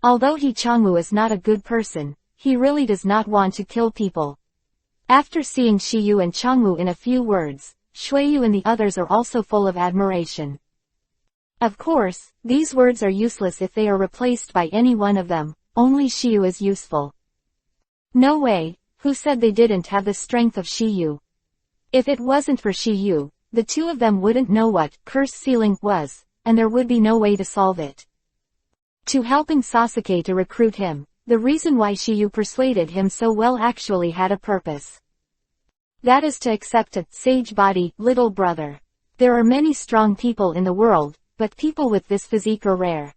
Although Changwoo is not a good person, he really does not want to kill people. After seeing Shiyu and Changwoo in a few words, Shuiyu and the others are also full of admiration. Of course, these words are useless if they are replaced by any one of them, only Shiyu is useful. No way, who said they didn't have the strength of Shiyu? If it wasn't for Shiyu, the two of them wouldn't know what cursed ceiling was, and there would be no way to solve it. To helping Sasuke to recruit him, the reason why Shiyu persuaded him so well actually had a purpose. That is to accept a sage body, little brother. There are many strong people in the world, but people with this physique are rare.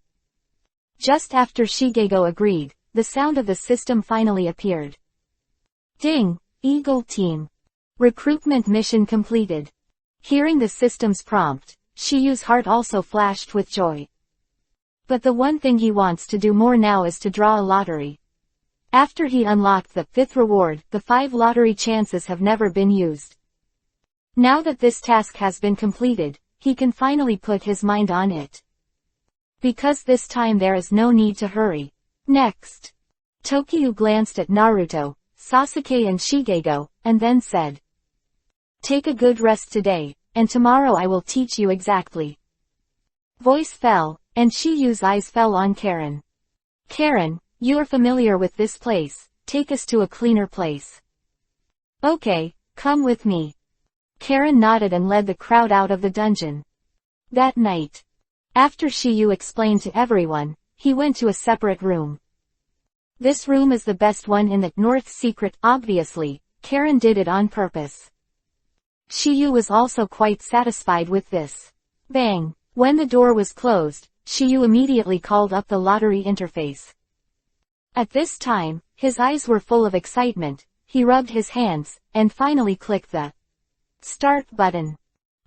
Just after Shigego agreed, the sound of the system finally appeared. Ding! Eagle Team. Recruitment mission completed. Hearing the system's prompt, Shiyu's heart also flashed with joy. But the one thing he wants to do more now is to draw a lottery. After he unlocked the 5th reward, the 5 lottery chances have never been used. Now that this task has been completed, he can finally put his mind on it. Because this time there is no need to hurry. Next. Tokyo glanced at Naruto, Sasuke and Shigego, and then said, "Take a good rest today, and tomorrow I will teach you exactly." Voice fell, and Shiyu's eyes fell on Karen. "Karen, you are familiar with this place, take us to a cleaner place." "Okay, come with me." Karen nodded and led the crowd out of the dungeon. That night, after Shiyu explained to everyone, he went to a separate room. This room is the best one in the North Secret, obviously, Karen did it on purpose. Shiyu was also quite satisfied with this. Bang! When the door was closed, Shiyu immediately called up the lottery interface. At this time, his eyes were full of excitement, he rubbed his hands, and finally clicked the start button.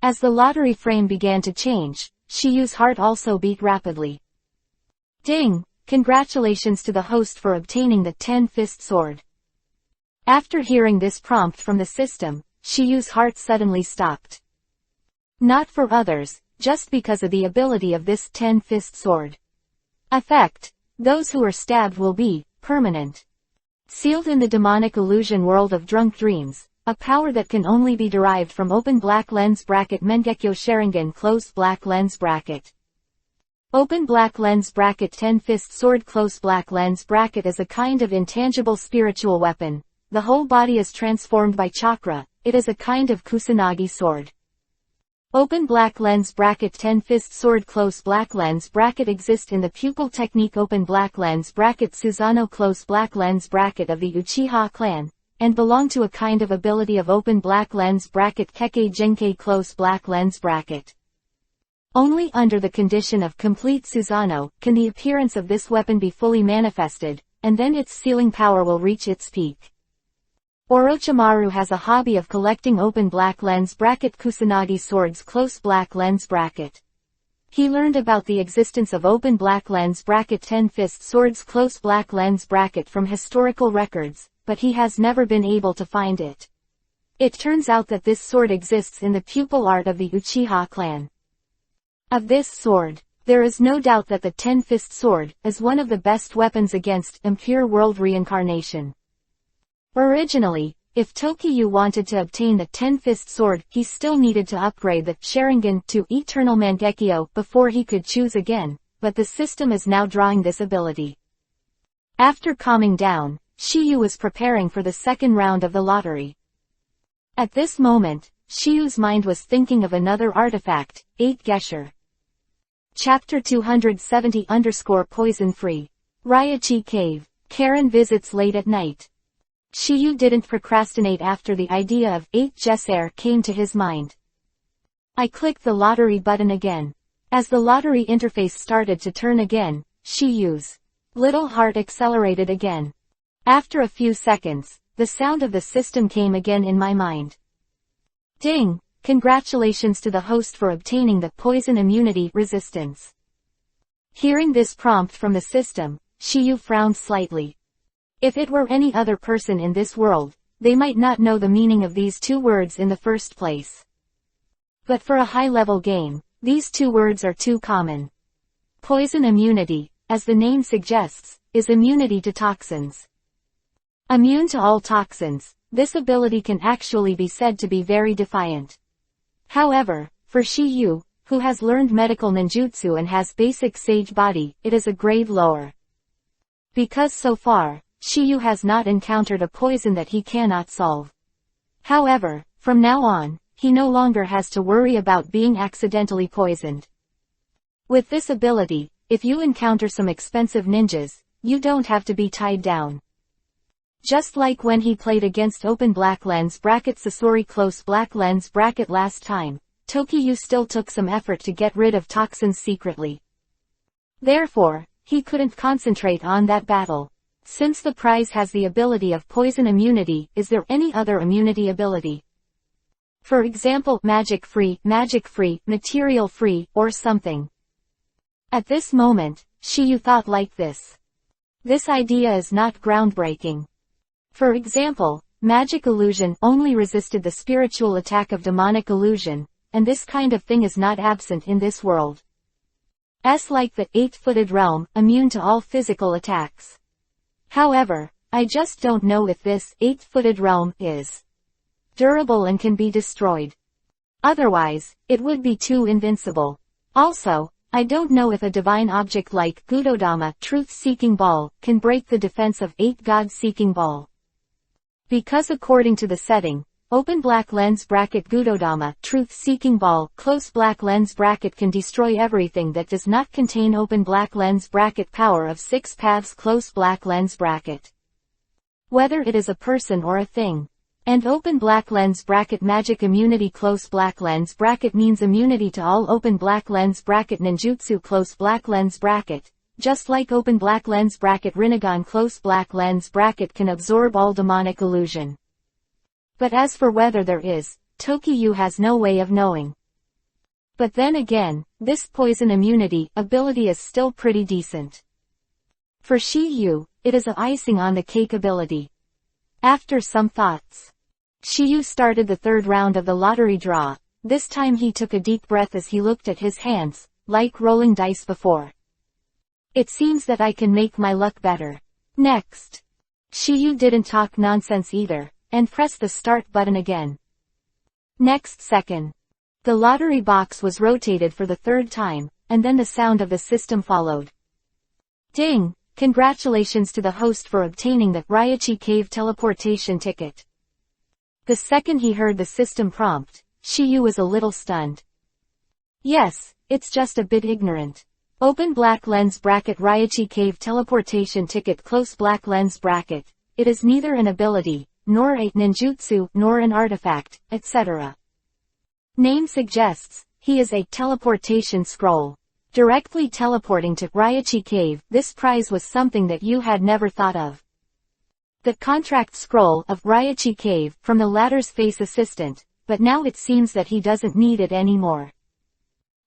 As the lottery frame began to change, Shiyu's heart also beat rapidly. Ding! Congratulations to the host for obtaining the 10-fist sword. After hearing this prompt from the system, Shiyu's heart suddenly stopped. Not for others, just because of the ability of this 10-fist sword. Effect: those who are stabbed will be permanent. Sealed in the demonic illusion world of drunk dreams, a power that can only be derived from open black lens bracket Mangekyo Sharingan closed black lens bracket. Open black lens bracket 10-fist sword close black lens bracket is a kind of intangible spiritual weapon. The whole body is transformed by chakra, it is a kind of Kusanagi sword. Open black lens bracket 10-fist sword close black lens bracket exist in the pupil technique open black lens bracket Susanoo close black lens bracket of the Uchiha clan, and belong to a kind of ability of open black lens bracket Kekkei Genkei close black lens bracket. Only under the condition of complete Susanoo can the appearance of this weapon be fully manifested, and then its sealing power will reach its peak. Orochimaru has a hobby of collecting open black lens bracket Kusanagi swords close black lens bracket. He learned about the existence of open black lens bracket 10-fist swords close black lens bracket from historical records, but he has never been able to find it. It turns out that this sword exists in the pupil art of the Uchiha clan. Of this sword, there is no doubt that the 10-fist sword is one of the best weapons against impure world reincarnation. Originally, if Tokyo wanted to obtain the 10-fist sword, he still needed to upgrade the Sharingan to Eternal Mangekyo before he could choose again, but the system is now drawing this ability. After calming down, Shiyu was preparing for the second round of the lottery. At this moment, Shiyu's mind was thinking of another artifact, 8 Gesher. Chapter 270_Poison Free. Ryachi Cave. Karen visits late at night. Shiyu didn't procrastinate after the idea of 8 Gesser came to his mind. I clicked the lottery button again. As the lottery interface started to turn again, Shiyu's little heart accelerated again. After a few seconds, the sound of the system came again in my mind. Ding! Congratulations to the host for obtaining the poison immunity resistance. Hearing this prompt from the system, Shiyu frowned slightly. If it were any other person in this world, they might not know the meaning of these two words in the first place. But for a high-level game, these two words are too common. Poison immunity, as the name suggests, is immunity to toxins. Immune to all toxins, this ability can actually be said to be very defiant. However, for Shiyu, who has learned medical ninjutsu and has basic sage body, it is a grade lower. Because so far, Shiyu has not encountered a poison that he cannot solve. However, from now on, he no longer has to worry about being accidentally poisoned. With this ability, if you encounter some expensive ninjas, you don't have to be tied down. Just like when he played against open black lens bracket Sasori close black lens bracket last time, Tokiyu still took some effort to get rid of toxins secretly. Therefore, he couldn't concentrate on that battle. Since the prize has the ability of poison immunity, is there any other immunity ability? For example, magic-free, material-free, or something. At this moment, Shiyu thought like this. This idea is not groundbreaking. For example, magic illusion only resisted the spiritual attack of demonic illusion, and this kind of thing is not absent in this world. Like the eight-footed realm, immune to all physical attacks. However, I just don't know if this eight-footed realm is durable and can be destroyed. Otherwise, it would be too invincible. Also, I don't know if a divine object like Gudodama, truth-seeking ball, can break the defense of 8 God-seeking ball. Because according to the setting, open black lens bracket Gudodama, truth-seeking ball, close black lens bracket can destroy everything that does not contain open black lens bracket power of 6 paths close black lens bracket. Whether it is a person or a thing. And open black lens bracket magic immunity close black lens bracket means immunity to all open black lens bracket ninjutsu close black lens bracket. Just like open black lens bracket Rinnegan close black lens bracket can absorb all demonic illusion. But as for whether there is, Tokiyu has no way of knowing. But then again, this poison immunity ability is still pretty decent. For Shiyu, it is a icing on the cake ability. After some thoughts, Shiyu started the third round of the lottery draw. This time he took a deep breath as he looked at his hands, like rolling dice before. It seems that I can make my luck better. Next. Shiyu didn't talk nonsense either, and pressed the start button again. Next second. The lottery box was rotated for the third time, and then the sound of the system followed. Ding! Congratulations to the host for obtaining the Raichi Cave teleportation ticket. The second he heard the system prompt, Shiyu was a little stunned. Yes, it's just a bit ignorant. Open black lens bracket Raichi Cave teleportation ticket close black lens bracket. It is neither an ability, nor a ninjutsu, nor an artifact, etc. Name suggests, he is a teleportation scroll. Directly teleporting to Raichi Cave, this prize was something that you had never thought of. The contract scroll of Raichi Cave from the latter's face assistant, but now it seems that he doesn't need it anymore.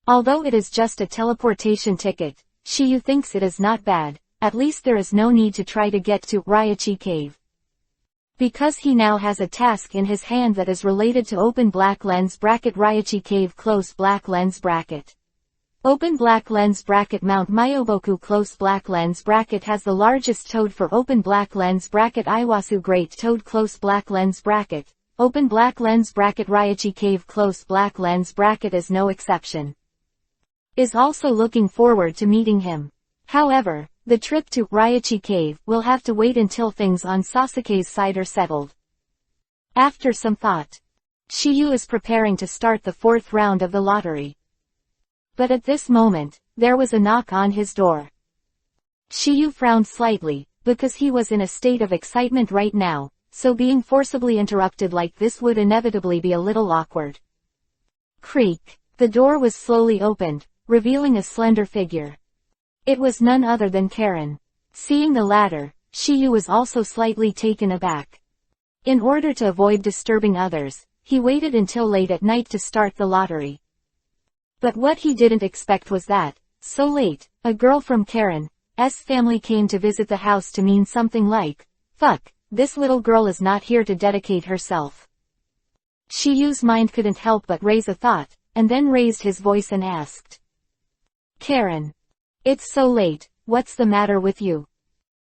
Although it is just a teleportation ticket, Shiyu thinks it is not bad, at least there is no need to try to get to Raichi Cave. Because he now has a task in his hand that is related to open black lens bracket Raichi Cave close black lens bracket. Open black lens bracket Mount Myoboku close black lens bracket has the largest toad for open black lens bracket Iwasu great toad close black lens bracket. Open black lens bracket Raichi Cave close black lens bracket is no exception. Is also looking forward to meeting him. However, the trip to Raichi Cave will have to wait until things on Sasuke's side are settled. After some thought, Shiyu is preparing to start the fourth round of the lottery. But at this moment, there was a knock on his door. Shiyu frowned slightly, because he was in a state of excitement right now, so being forcibly interrupted like this would inevitably be a little awkward. Creak. The door was slowly opened, revealing a slender figure. It was none other than Karen. Seeing the latter, Shiyu was also slightly taken aback. In order to avoid disturbing others, he waited until late at night to start the lottery. But what he didn't expect was that, so late, a girl from Karen's family came to visit the house to mean something like, "Fuck, this little girl is not here to dedicate herself." Shiyu's mind couldn't help but raise a thought, and then raised his voice and asked, "Karen. It's so late, what's the matter with you?"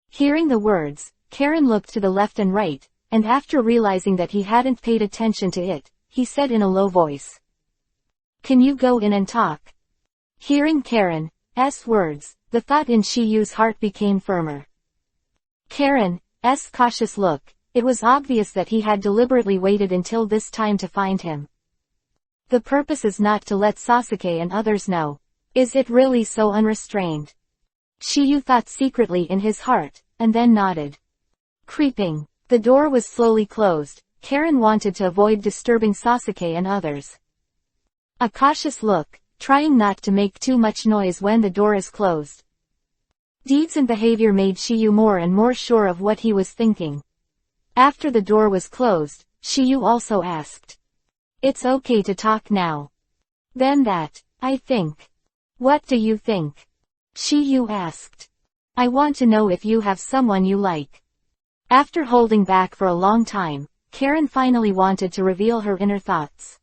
Hearing the words, Karen looked to the left and right, and after realizing that he hadn't paid attention to it, he said in a low voice, "Can you go in and talk?" Hearing Karen's words, the thought in Shiyu's heart became firmer. Karen's cautious look, it was obvious that he had deliberately waited until this time to find him. The purpose is not to let Sasuke and others know. Is it really so unrestrained? Shiyu thought secretly in his heart, and then nodded. Creeping. The door was slowly closed. Karen wanted to avoid disturbing Sasuke and others. A cautious look, trying not to make too much noise when the door is closed. Deeds and behavior made Shiyu more and more sure of what he was thinking. After the door was closed, Shiyu also asked, "It's okay to talk now." "Then that, I think." "What do you think?" Shiyu asked. "I want to know if you have someone you like." After holding back for a long time, Karen finally wanted to reveal her inner thoughts.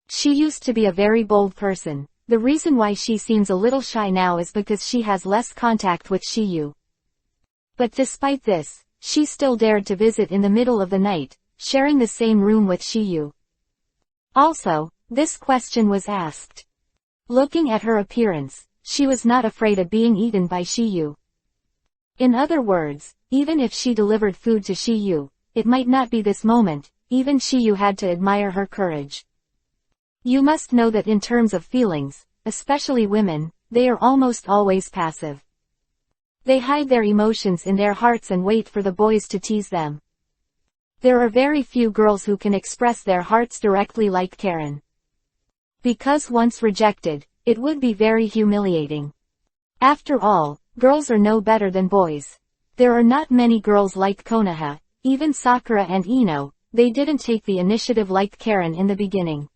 She used to be a very bold person. The reason why she seems a little shy now is because she has less contact with Shiyu. But despite this, she still dared to visit in the middle of the night, sharing the same room with Shiyu. Also, this question was asked. Looking at her appearance, she was not afraid of being eaten by Shiyu. In other words, even if she delivered food to Shiyu, it might not be this moment. Even Shiyu had to admire her courage. You must know that in terms of feelings, especially women, they are almost always passive. They hide their emotions in their hearts and wait for the boys to tease them. There are very few girls who can express their hearts directly like Karen. Because once rejected, it would be very humiliating. After all, girls are no better than boys. There are not many girls like Konoha, even Sakura and Ino, they didn't take the initiative like Karen in the beginning.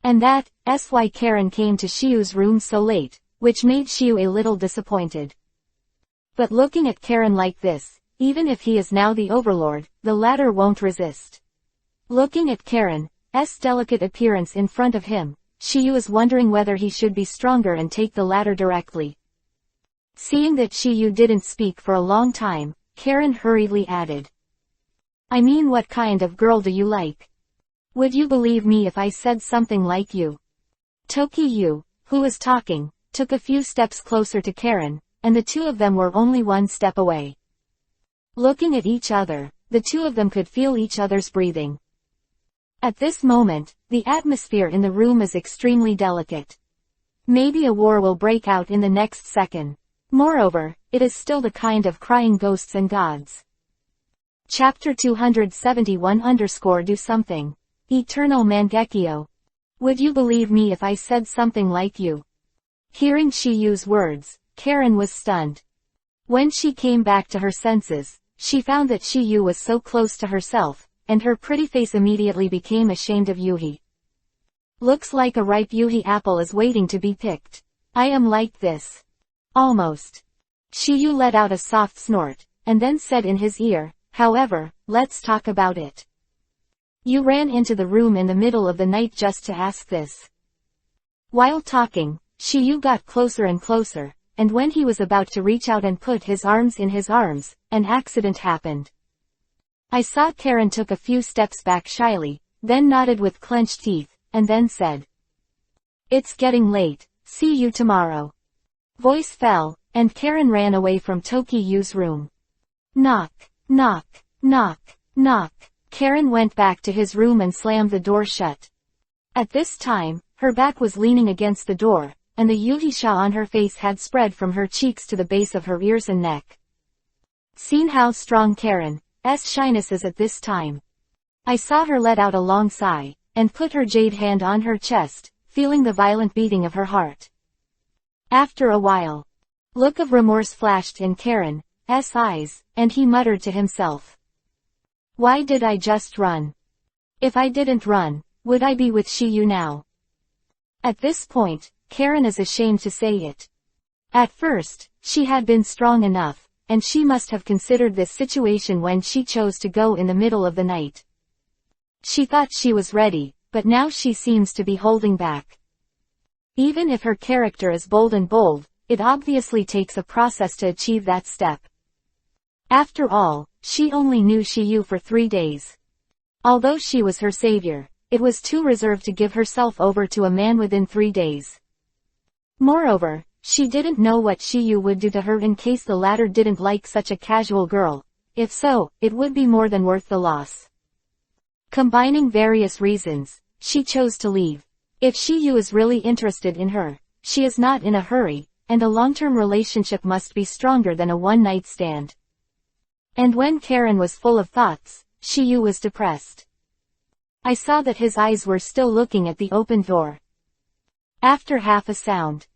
And that's why Karen came to Shiyu's room so late, which made Shiyu a little disappointed. But looking at Karen like this, even if he is now the overlord, the latter won't resist. Looking at Karen's delicate appearance in front of him, Shiyu is wondering whether he should be stronger and take the latter directly. Seeing that Shiyu didn't speak for a long time, Karen hurriedly added. "I mean, what kind of girl do you like? Would you believe me if I said something like you?" Tokiyu, who was talking, took a few steps closer to Karen, and the two of them were only one step away. Looking at each other, the two of them could feel each other's breathing. At this moment, the atmosphere in the room is extremely delicate. Maybe a war will break out in the next second. Moreover, it is still the kind of crying ghosts and gods. Chapter 271 _ do something. Eternal Mangekyo. Would you believe me if I said something like you? Hearing Shiyu's words, Karen was stunned. When she came back to her senses, she found that Shiyu was so close to herself, and her pretty face immediately became ashamed of Yuhi. Looks like a ripe Yuhi apple is waiting to be picked. I am like this. Almost. Shiyu let out a soft snort, and then said in his ear, "However, let's talk about it. You ran into the room in the middle of the night just to ask this." While talking, Shiyu got closer and closer, and when he was about to reach out and put his arms in his arms, an accident happened. I saw Karen took a few steps back shyly, then nodded with clenched teeth, and then said, "It's getting late, see you tomorrow." Voice fell, and Karen ran away from Tokiyu's room. Knock, knock, knock, knock. Karen went back to his room and slammed the door shut. At this time, her back was leaning against the door, and the yuhisha on her face had spread from her cheeks to the base of her ears and neck. Seen how strong Karen's shyness is at this time. I saw her let out a long sigh, and put her jade hand on her chest, feeling the violent beating of her heart. After a while, look of remorse flashed in Karen's eyes, and he muttered to himself. Why did I just run? If I didn't run, would I be with Shiyu now? At this point, Karen is ashamed to say it. At first, she had been strong enough, and she must have considered this situation when she chose to go in the middle of the night. She thought she was ready, but now she seems to be holding back. Even if her character is bold, it obviously takes a process to achieve that step. After all, she only knew Shiyu for 3 days. Although she was her savior, it was too reserved to give herself over to a man within 3 days. Moreover, she didn't know what Shiyu would do to her in case the latter didn't like such a casual girl. If so, it would be more than worth the loss. Combining various reasons, she chose to leave. If Shiyu is really interested in her, she is not in a hurry, and a long-term relationship must be stronger than a one-night stand. And when Karen was full of thoughts, Shiyu was depressed. I saw that his eyes were still looking at the open door. After half a sound,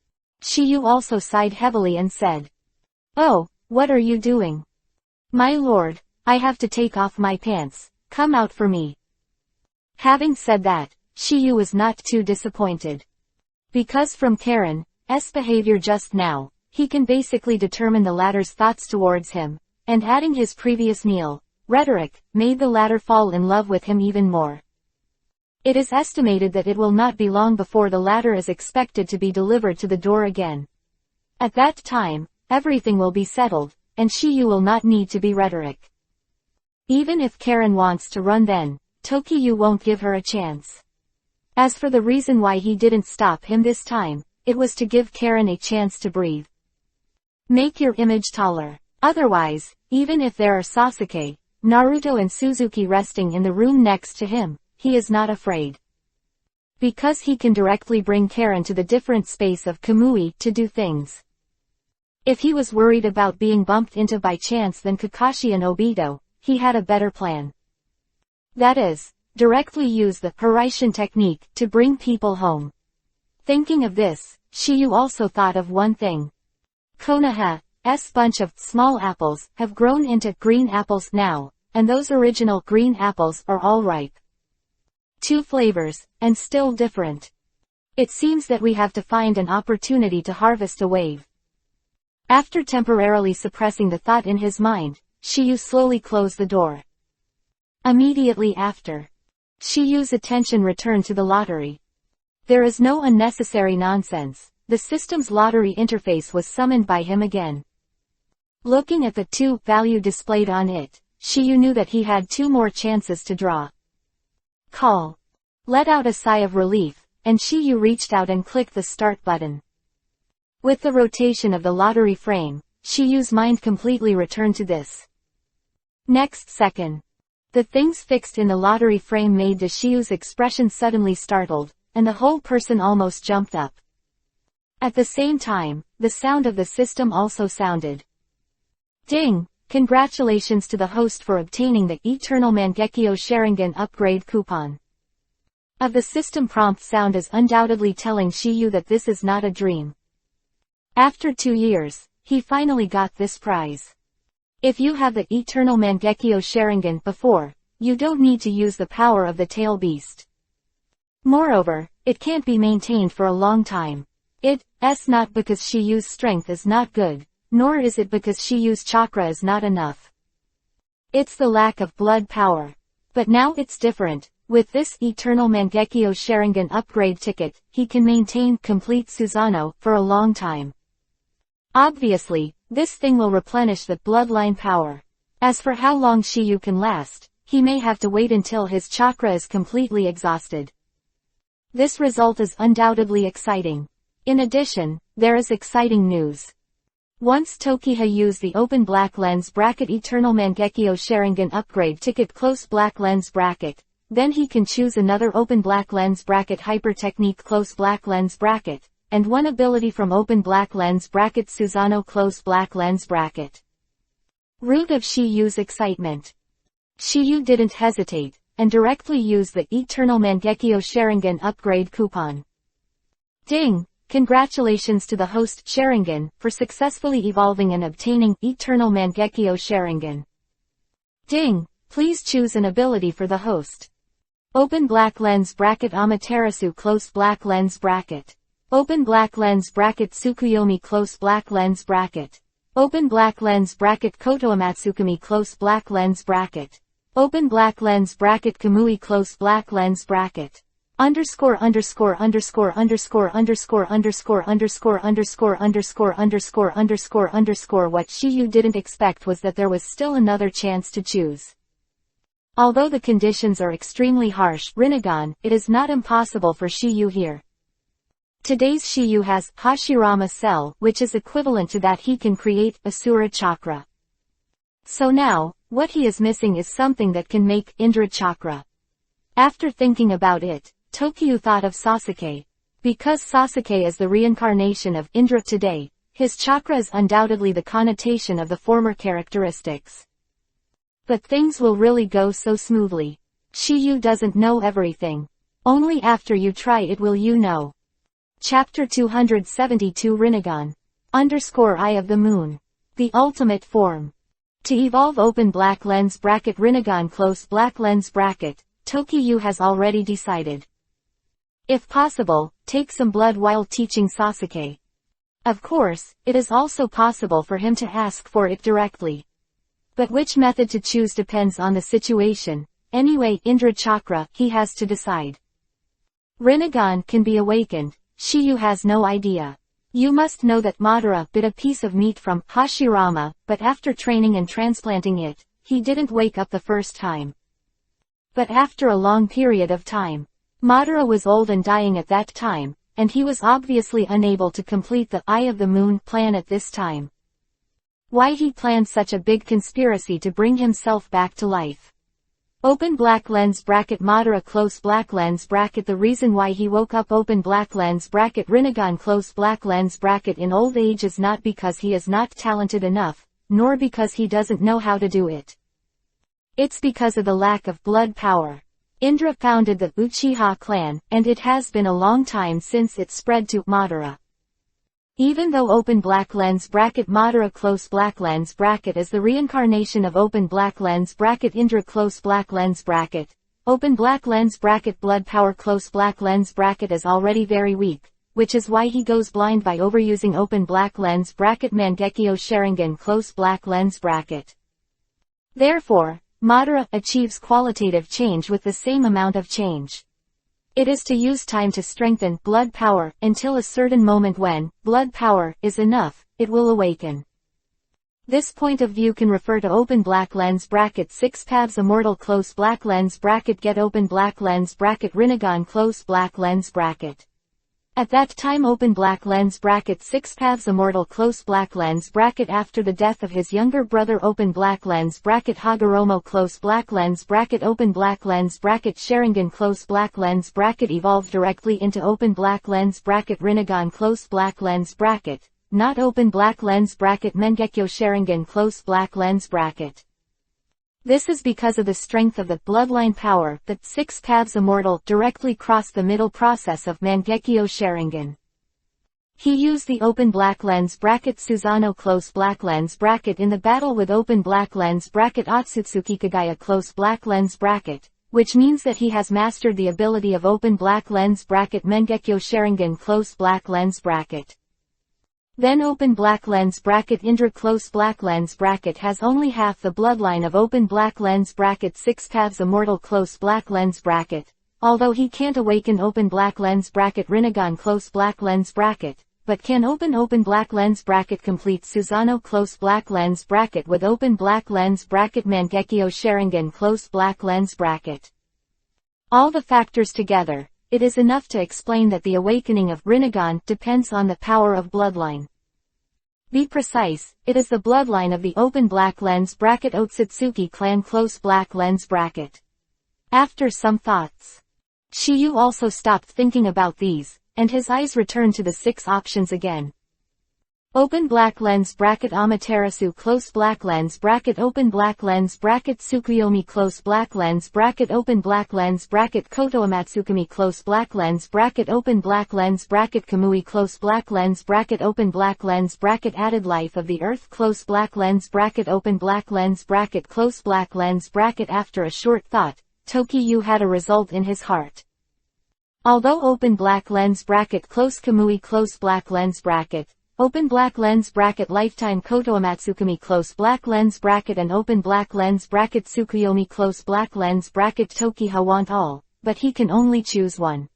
Shiyu also sighed heavily and said, "Oh, what are you doing?" "My lord, I have to take off my pants, come out for me." Having said that, Shiyu was not too disappointed. Because from Karen's behavior just now, he can basically determine the latter's thoughts towards him, and adding his previous rhetoric, made the latter fall in love with him even more. It is estimated that it will not be long before the latter is expected to be delivered to the door again. At that time, everything will be settled, and Shiyu will not need to be rhetoric. Even if Karen wants to run then, Tokiyu won't give her a chance. As for the reason why he didn't stop him this time, it was to give Karen a chance to breathe. Make your image taller. Otherwise, even if there are Sasuke, Naruto and Suzuki resting in the room next to him, he is not afraid. Because he can directly bring Karen to the different space of Kamui to do things. If he was worried about being bumped into by chance than Kakashi and Obito, he had a better plan. That is, directly use the Hiraishin technique to bring people home. Thinking of this, Shiyu also thought of one thing. Konoha's bunch of small apples have grown into green apples now, and those original green apples are all ripe. 2 flavors, and still different. It seems that we have to find an opportunity to harvest a wave. After temporarily suppressing the thought in his mind, Shiyu slowly closed the door. Immediately after, Shiyu's attention returned to the lottery. There is no unnecessary nonsense. The system's lottery interface was summoned by him again. Looking at the 2 value displayed on it, Shiyu knew that he had 2 more chances to draw. Call. Let out a sigh of relief, and Shiyu reached out and clicked the start button. With the rotation of the lottery frame, Shiyu's mind completely returned to this. Next second, the things fixed in the lottery frame made the Shiyu's expression suddenly startled, and the whole person almost jumped up. At the same time, the sound of the system also sounded. Ding! Congratulations to the host for obtaining the Eternal Mangekyo Sharingan upgrade coupon. Of the system prompt sound is undoubtedly telling Shiyu that this is not a dream. After 2 years, he finally got this prize. If you have the Eternal Mangekyo Sharingan before, you don't need to use the power of the tail beast. Moreover, it can't be maintained for a long time. It's not because Shiyu's strength is not good, nor is it because Shiyu's chakra is not enough. It's the lack of blood power. But now it's different. With this Eternal Mangekyo Sharingan upgrade ticket, he can maintain complete Susanoo for a long time. Obviously, this thing will replenish the bloodline power. As for how long Shiyu can last, he may have to wait until his chakra is completely exhausted. This result is undoubtedly exciting. In addition, there is exciting news. Once Tokiha used the open black lens bracket Eternal Mangekyo Sharingan upgrade ticket close black lens bracket, then he can choose another open black lens bracket hyper technique close black lens bracket, and one ability from open black lens bracket Susanoo close black lens bracket. Root of Shiyu's excitement. Shiyu didn't hesitate, and directly used the Eternal Mangekyo Sharingan upgrade coupon. Ding! Congratulations to the host Sharingan for successfully evolving and obtaining Eternal Mangekyo Sharingan. Ding! Please choose an ability for the host. Open black lens bracket Amaterasu close black lens bracket. Open black lens bracket Tsukuyomi close black lens bracket. Open black lens bracket Kotoamatsukami close black lens bracket. Open black lens bracket Kamui close black lens bracket. Underscore underscore underscore underscore underscore underscore underscore underscore underscore underscore underscore underscore. What Shiyu didn't expect was that there was still another chance to choose. Although the conditions are extremely harsh, Rinnegan, it is not impossible for Shiyu here. Today's Shiyu has Hashirama Cell, which is equivalent to that he can create Asura Chakra. So now, what he is missing is something that can make Indra Chakra. After thinking about it, Tokyu thought of Sasuke. Because Sasuke is the reincarnation of Indra today, his chakra is undoubtedly the connotation of the former characteristics. But things will really go so smoothly. Shiyu doesn't know everything. Only after you try it will you know. Chapter 272 Rinnegan. Eye of the Moon. The ultimate form. To evolve open black lens bracket Rinnegan close black lens bracket, Tokyu has already decided. If possible, take some blood while teaching Sasuke. Of course, it is also possible for him to ask for it directly. But which method to choose depends on the situation. Anyway, Indra Chakra, he has to decide. Rinnegan can be awakened. Shiyu has no idea. You must know that Madara bit a piece of meat from Hashirama, but after training and transplanting it, he didn't wake up the first time. But after a long period of time, Madara was old and dying at that time, and he was obviously unable to complete the Eye of the Moon plan at this time. Why he planned such a big conspiracy to bring himself back to life. Open black lens bracket Madara close black lens bracket. The reason why he woke up open black lens bracket Rinnegan close black lens bracket in old age is not because he is not talented enough, nor because he doesn't know how to do it. It's because of the lack of blood power. Indra founded the Uchiha clan, and it has been a long time since it spread to Madara. Even though open black lens bracket Madara close black lens bracket is the reincarnation of open black lens bracket Indra close black lens bracket, open black lens bracket blood power close black lens bracket is already very weak, which is why he goes blind by overusing open black lens bracket Mangekyo Sharingan close black lens bracket. Therefore, Madara achieves qualitative change with the same amount of change. It is to use time to strengthen blood power until a certain moment when blood power is enough, it will awaken. This point of view can refer to open black lens bracket 6 paths immortal close black lens bracket get open black lens bracket Rinnegan close black lens bracket. At that time open black lens bracket 6 paths immortal close black lens bracket after the death of his younger brother open black lens bracket Hagoromo close black lens bracket open black lens bracket Sharingan close black lens bracket evolved directly into open black lens bracket Rinnegan close black lens bracket, not open black lens bracket Mangekyo Sharingan close black lens bracket. This is because of the strength of the bloodline power that 6 paths immortal directly crossed the middle process of Mangekyo Sharingan. He used the open black lens bracket Susanoo close black lens bracket in the battle with open black lens bracket Otsutsuki Kagaya close black lens bracket, which means that he has mastered the ability of open black lens bracket Mangekyo Sharingan close black lens bracket. Then open black lens bracket Indra close black lens bracket has only half the bloodline of open black lens bracket 6 paths immortal close black lens bracket, although he can't awaken open black lens bracket Rinnegan close black lens bracket, but can open black lens bracket complete Susanoo close black lens bracket with open black lens bracket Mangekyo Sharingan close black lens bracket. All the factors together, it is enough to explain that the awakening of Rinnegan depends on the power of bloodline. Be precise, it is the bloodline of the open black lens bracket Otsutsuki clan close black lens bracket. After some thoughts, Shiyu also stopped thinking about these, and his eyes returned to the 6 options again. Open black lens bracket Amaterasu close black lens bracket open black lens bracket Tsukuyomi close black lens bracket open black lens bracket Kotoamatsukami close black lens bracket open black lens bracket Kamui close black lens bracket open black lens bracket added life of the earth close black lens bracket open black lens bracket close black lens bracket. After a short thought, Tokiyu had a result in his heart. Although open black lens bracket close Kamui close black lens bracket, open black lens bracket lifetime Kotoamatsukami close black lens bracket and open black lens bracket Tsukuyomi close black lens bracket Tokiha want all, but he can only choose one.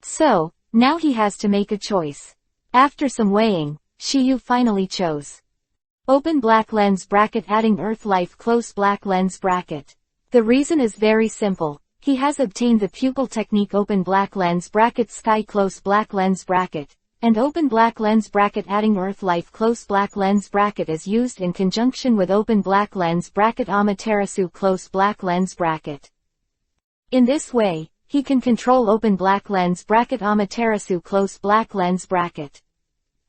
So, now he has to make a choice. After some weighing, Shiyu finally chose open black lens bracket adding earth life close black lens bracket. The reason is very simple. He has obtained the pupil technique open black lens bracket sky close black lens bracket, and open black lens bracket adding earth life close black lens bracket is used in conjunction with open black lens bracket Amaterasu close black lens bracket. In this way, he can control open black lens bracket Amaterasu close black lens bracket.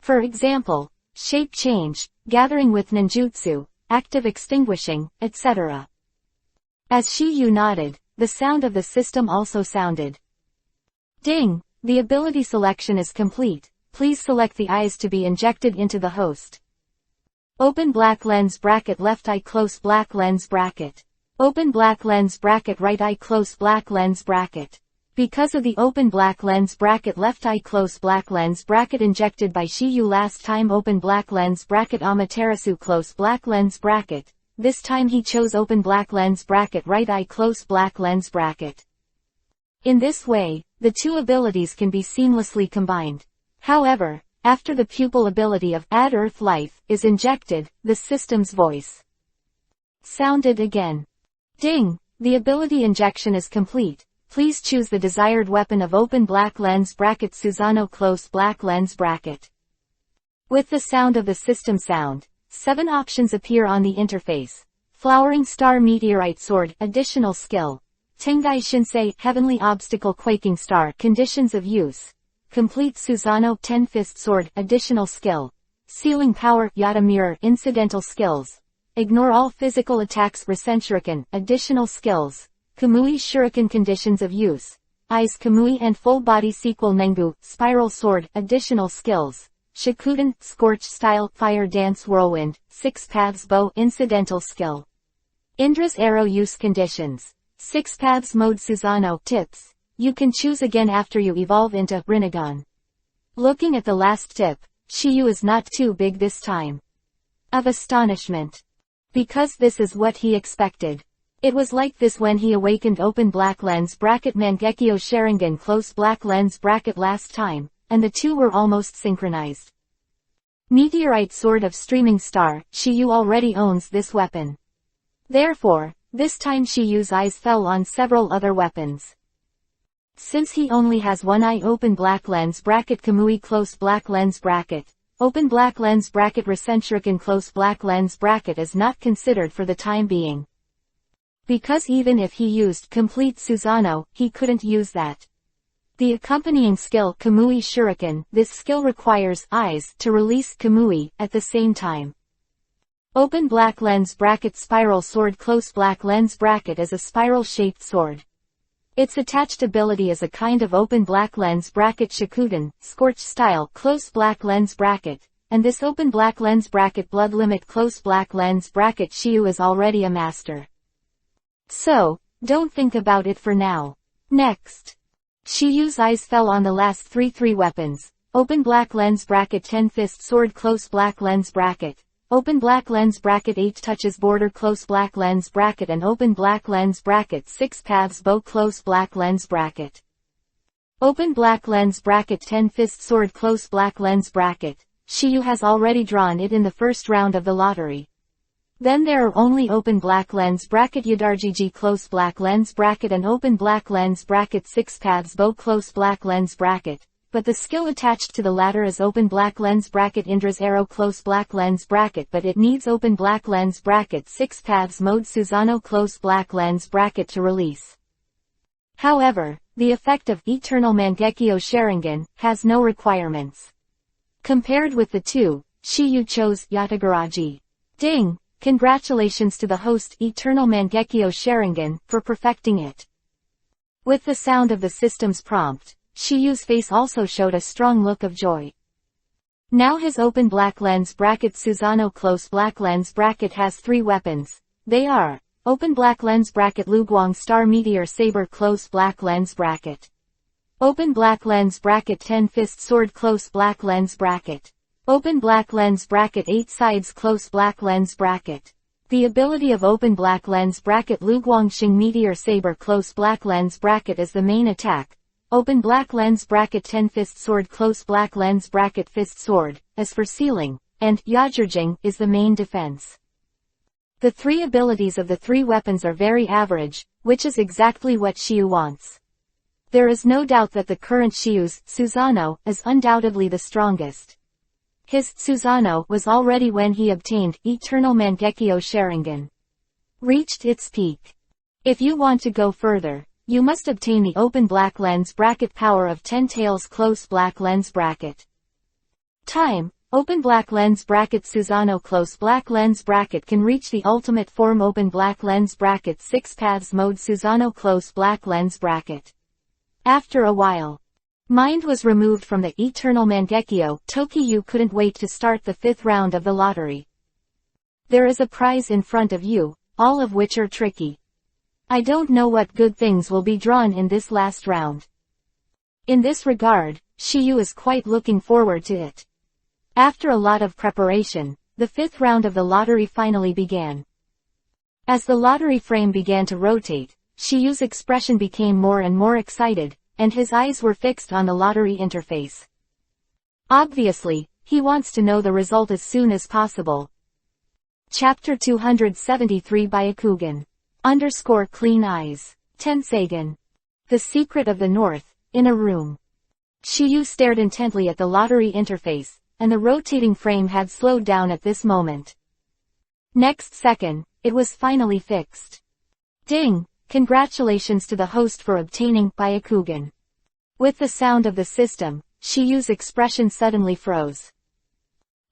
For example, shape change, gathering with ninjutsu, active extinguishing, etc. As Shiyu nodded, the sound of the system also sounded. Ding! The ability selection is complete. Please select the eyes to be injected into the host. Open black lens bracket left eye close black lens bracket. Open black lens bracket right eye close black lens bracket. Because of the open black lens bracket left eye close black lens bracket injected by Shiyu last time open black lens bracket Amaterasu close black lens bracket, this time he chose open black lens bracket right eye close black lens bracket. In this way, the two abilities can be seamlessly combined. However, after the pupil ability of Add Earth Life is injected, the system's voice sounded again. Ding! The ability injection is complete. Please choose the desired weapon of open black lens bracket Susano close black lens bracket. With the sound of the system sound, 7 options appear on the interface. Flowering Star Meteorite Sword, additional skill. Tengai Shinsei, Heavenly Obstacle Quaking Star, conditions of use. Complete Susano, 10-Fist Sword, additional skill. Sealing Power, Yata Mirror, incidental skills. Ignore all physical attacks, Rasen Shuriken, additional skills. Kamui Shuriken, conditions of use. Eyes Kamui and full body sequel Nengu, Spiral Sword, additional skills. Shikuden, Scorch Style, Fire Dance Whirlwind, 6 Paths Bow, incidental skill. Indra's Arrow use conditions. 6 Paths Mode Susano, tips. You can choose again after you evolve into Rinnegan. Looking at the last tip, Shiyu is not too big this time. Of astonishment. Because this is what he expected. It was like this when he awakened open black lens bracket Mangekyo Sharingan close black lens bracket last time, and the two were almost synchronized. Meteorite Sword of Streaming Star, Shiyu already owns this weapon. Therefore, this time Shiyu's eyes fell on several other weapons. Since he only has one eye open black lens bracket Kamui close black lens bracket, open black lens bracket Rasen Shuriken close black lens bracket is not considered for the time being. Because even if he used complete Susano, he couldn't use that. The accompanying skill Kamui Shuriken, this skill requires eyes to release Kamui at the same time. Open black lens bracket Spiral Sword close black lens bracket is a spiral-shaped sword. Its attached ability is a kind of open black lens bracket Shikuden, Scorch Style close black lens bracket, and this open black lens bracket Blood Limit close black lens bracket Shiyu is already a master. So, don't think about it for now. Next. Shiyu's eyes fell on the last three weapons. Open black lens bracket 10-Fist Sword close black lens bracket. Open black lens bracket 8 touches border close black lens bracket and open black lens bracket 6 paths bow close black lens bracket. Open black lens bracket 10-Fist Sword close black lens bracket. Shiyu has already drawn it in the first round of the lottery. Then there are only open black lens bracket Yadargigi close black lens bracket and open black lens bracket 6 paths bow close black lens bracket, but the skill attached to the latter is open black lens bracket Indra's Arrow close black lens bracket but it needs open black lens bracket 6 paths mode Susano close black lens bracket to release. However, the effect of Eternal Mangekyo Sharingan has no requirements. Compared with the two, Shiyu chose Yatagaraji. Ding! Congratulations to the host Eternal Mangekyo Sharingan for perfecting it. With the sound of the system's prompt, Shiyu's face also showed a strong look of joy. Now his open black lens bracket Susano close black lens bracket has 3 weapons. They are open black lens bracket Luguang star meteor saber close black lens bracket. Open black lens bracket 10 fist sword close black lens bracket. Open black lens bracket 8 sides close black lens bracket. The ability of open black lens bracket Luguang Xing meteor saber close black lens bracket is the main attack. Open black lens bracket 10 fist sword close black lens bracket fist sword, as for sealing, and Yajurjing is the main defense. The three abilities of the three weapons are very average, which is exactly what Shiyu wants. There is no doubt that the current Shiyu's Susanoo is undoubtedly the strongest. His Susanoo was already when he obtained Eternal Mangekyo Sharingan. Reached its peak. If you want to go further, you must obtain the open black lens bracket power of 10 tails close black lens bracket. Time, open black lens bracket Susanoo close black lens bracket can reach the ultimate form open black lens bracket 6 paths mode Susanoo close black lens bracket. After a while, mind was removed from the Eternal Mangekyo. Tokiyu couldn't wait to start the 5th round of the lottery. There is a prize in front of you, all of which are tricky. I don't know what good things will be drawn in this last round. In this regard, Shiyu is quite looking forward to it. After a lot of preparation, the 5th round of the lottery finally began. As the lottery frame began to rotate, Shiyu's expression became more and more excited, and his eyes were fixed on the lottery interface. Obviously, he wants to know the result as soon as possible. Chapter 273 Byakugan. Clean eyes. Tenseigan. The Secret of the North, in a room. Shiyu stared intently at the lottery interface, and the rotating frame had slowed down at this moment. Next second, it was finally fixed. Ding! Congratulations to the host for obtaining Byakugan. With the sound of the system, Shiyu's expression suddenly froze.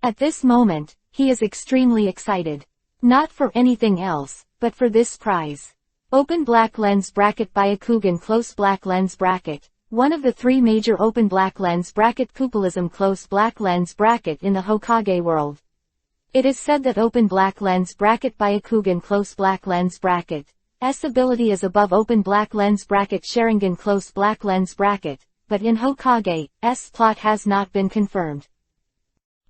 At this moment, he is extremely excited. Not for anything else, but for this prize. Open black lens bracket Byakugan close black lens bracket, one of the 3 major open black lens bracket pupilism close black lens bracket in the Hokage world. It is said that open black lens bracket Byakugan close black lens bracket S ability is above open black lens bracket Sharingan close black lens bracket, but in Hokage, S plot has not been confirmed.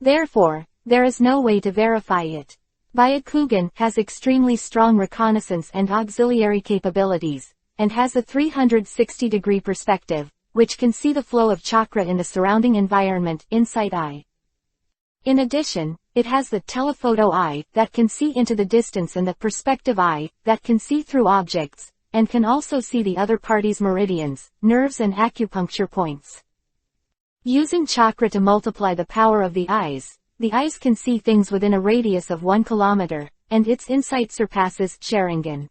Therefore, there is no way to verify it. Byakugan has extremely strong reconnaissance and auxiliary capabilities, and has a 360-degree perspective, which can see the flow of chakra in the surrounding environment, insight eye. In addition, it has the telephoto eye that can see into the distance and the perspective eye that can see through objects, and can also see the other party's meridians, nerves and acupuncture points. Using chakra to multiply the power of the eyes can see things within a radius of 1 kilometer, and its insight surpasses Sharingan.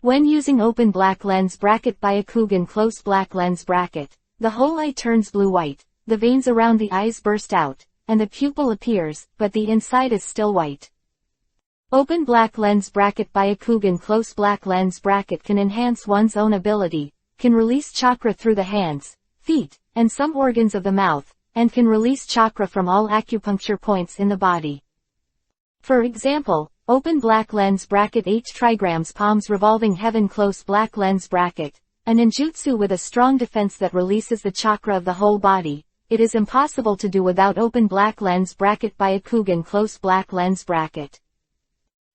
When using open black lens bracket Byakugan close black lens bracket, the whole eye turns blue-white, the veins around the eyes burst out, and the pupil appears, but the inside is still white. Open black lens bracket Byakugan close black lens bracket can enhance one's own ability, can release chakra through the hands, feet, and some organs of the mouth, and can release chakra from all acupuncture points in the body. For example, open black lens bracket H trigrams palms revolving heaven close black lens bracket, a ninjutsu with a strong defense that releases the chakra of the whole body. It is impossible to do without open black lens bracket Byakugan close black lens bracket.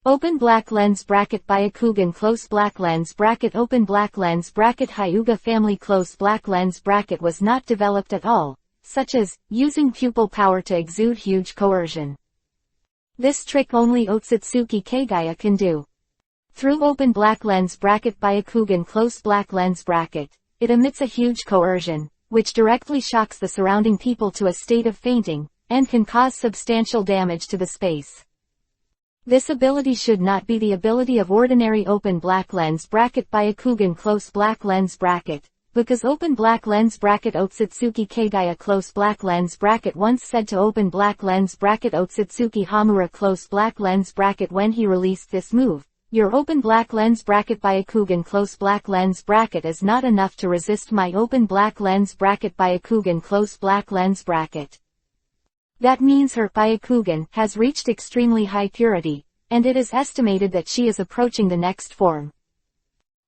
Open black lens bracket Byakugan close black lens bracket open black lens bracket Hyuga family close black lens bracket was not developed at all, such as, using pupil power to exude huge coercion. This trick only Otsutsuki Kagaya can do. Through open black lens bracket Byakugan close black lens bracket, it emits a huge coercion, which directly shocks the surrounding people to a state of fainting, and can cause substantial damage to the space. This ability should not be the ability of ordinary open black lens bracket Byakugan close black lens bracket, because open black lens bracket Otsutsuki Kagaya close black lens bracket once said to open black lens bracket Otsutsuki Hamura close black lens bracket when he released this move. Your open black lens bracket Byakugan close black lens bracket is not enough to resist my open black lens bracket Byakugan close black lens bracket. That means her Byakugan has reached extremely high purity, and it is estimated that she is approaching the next form.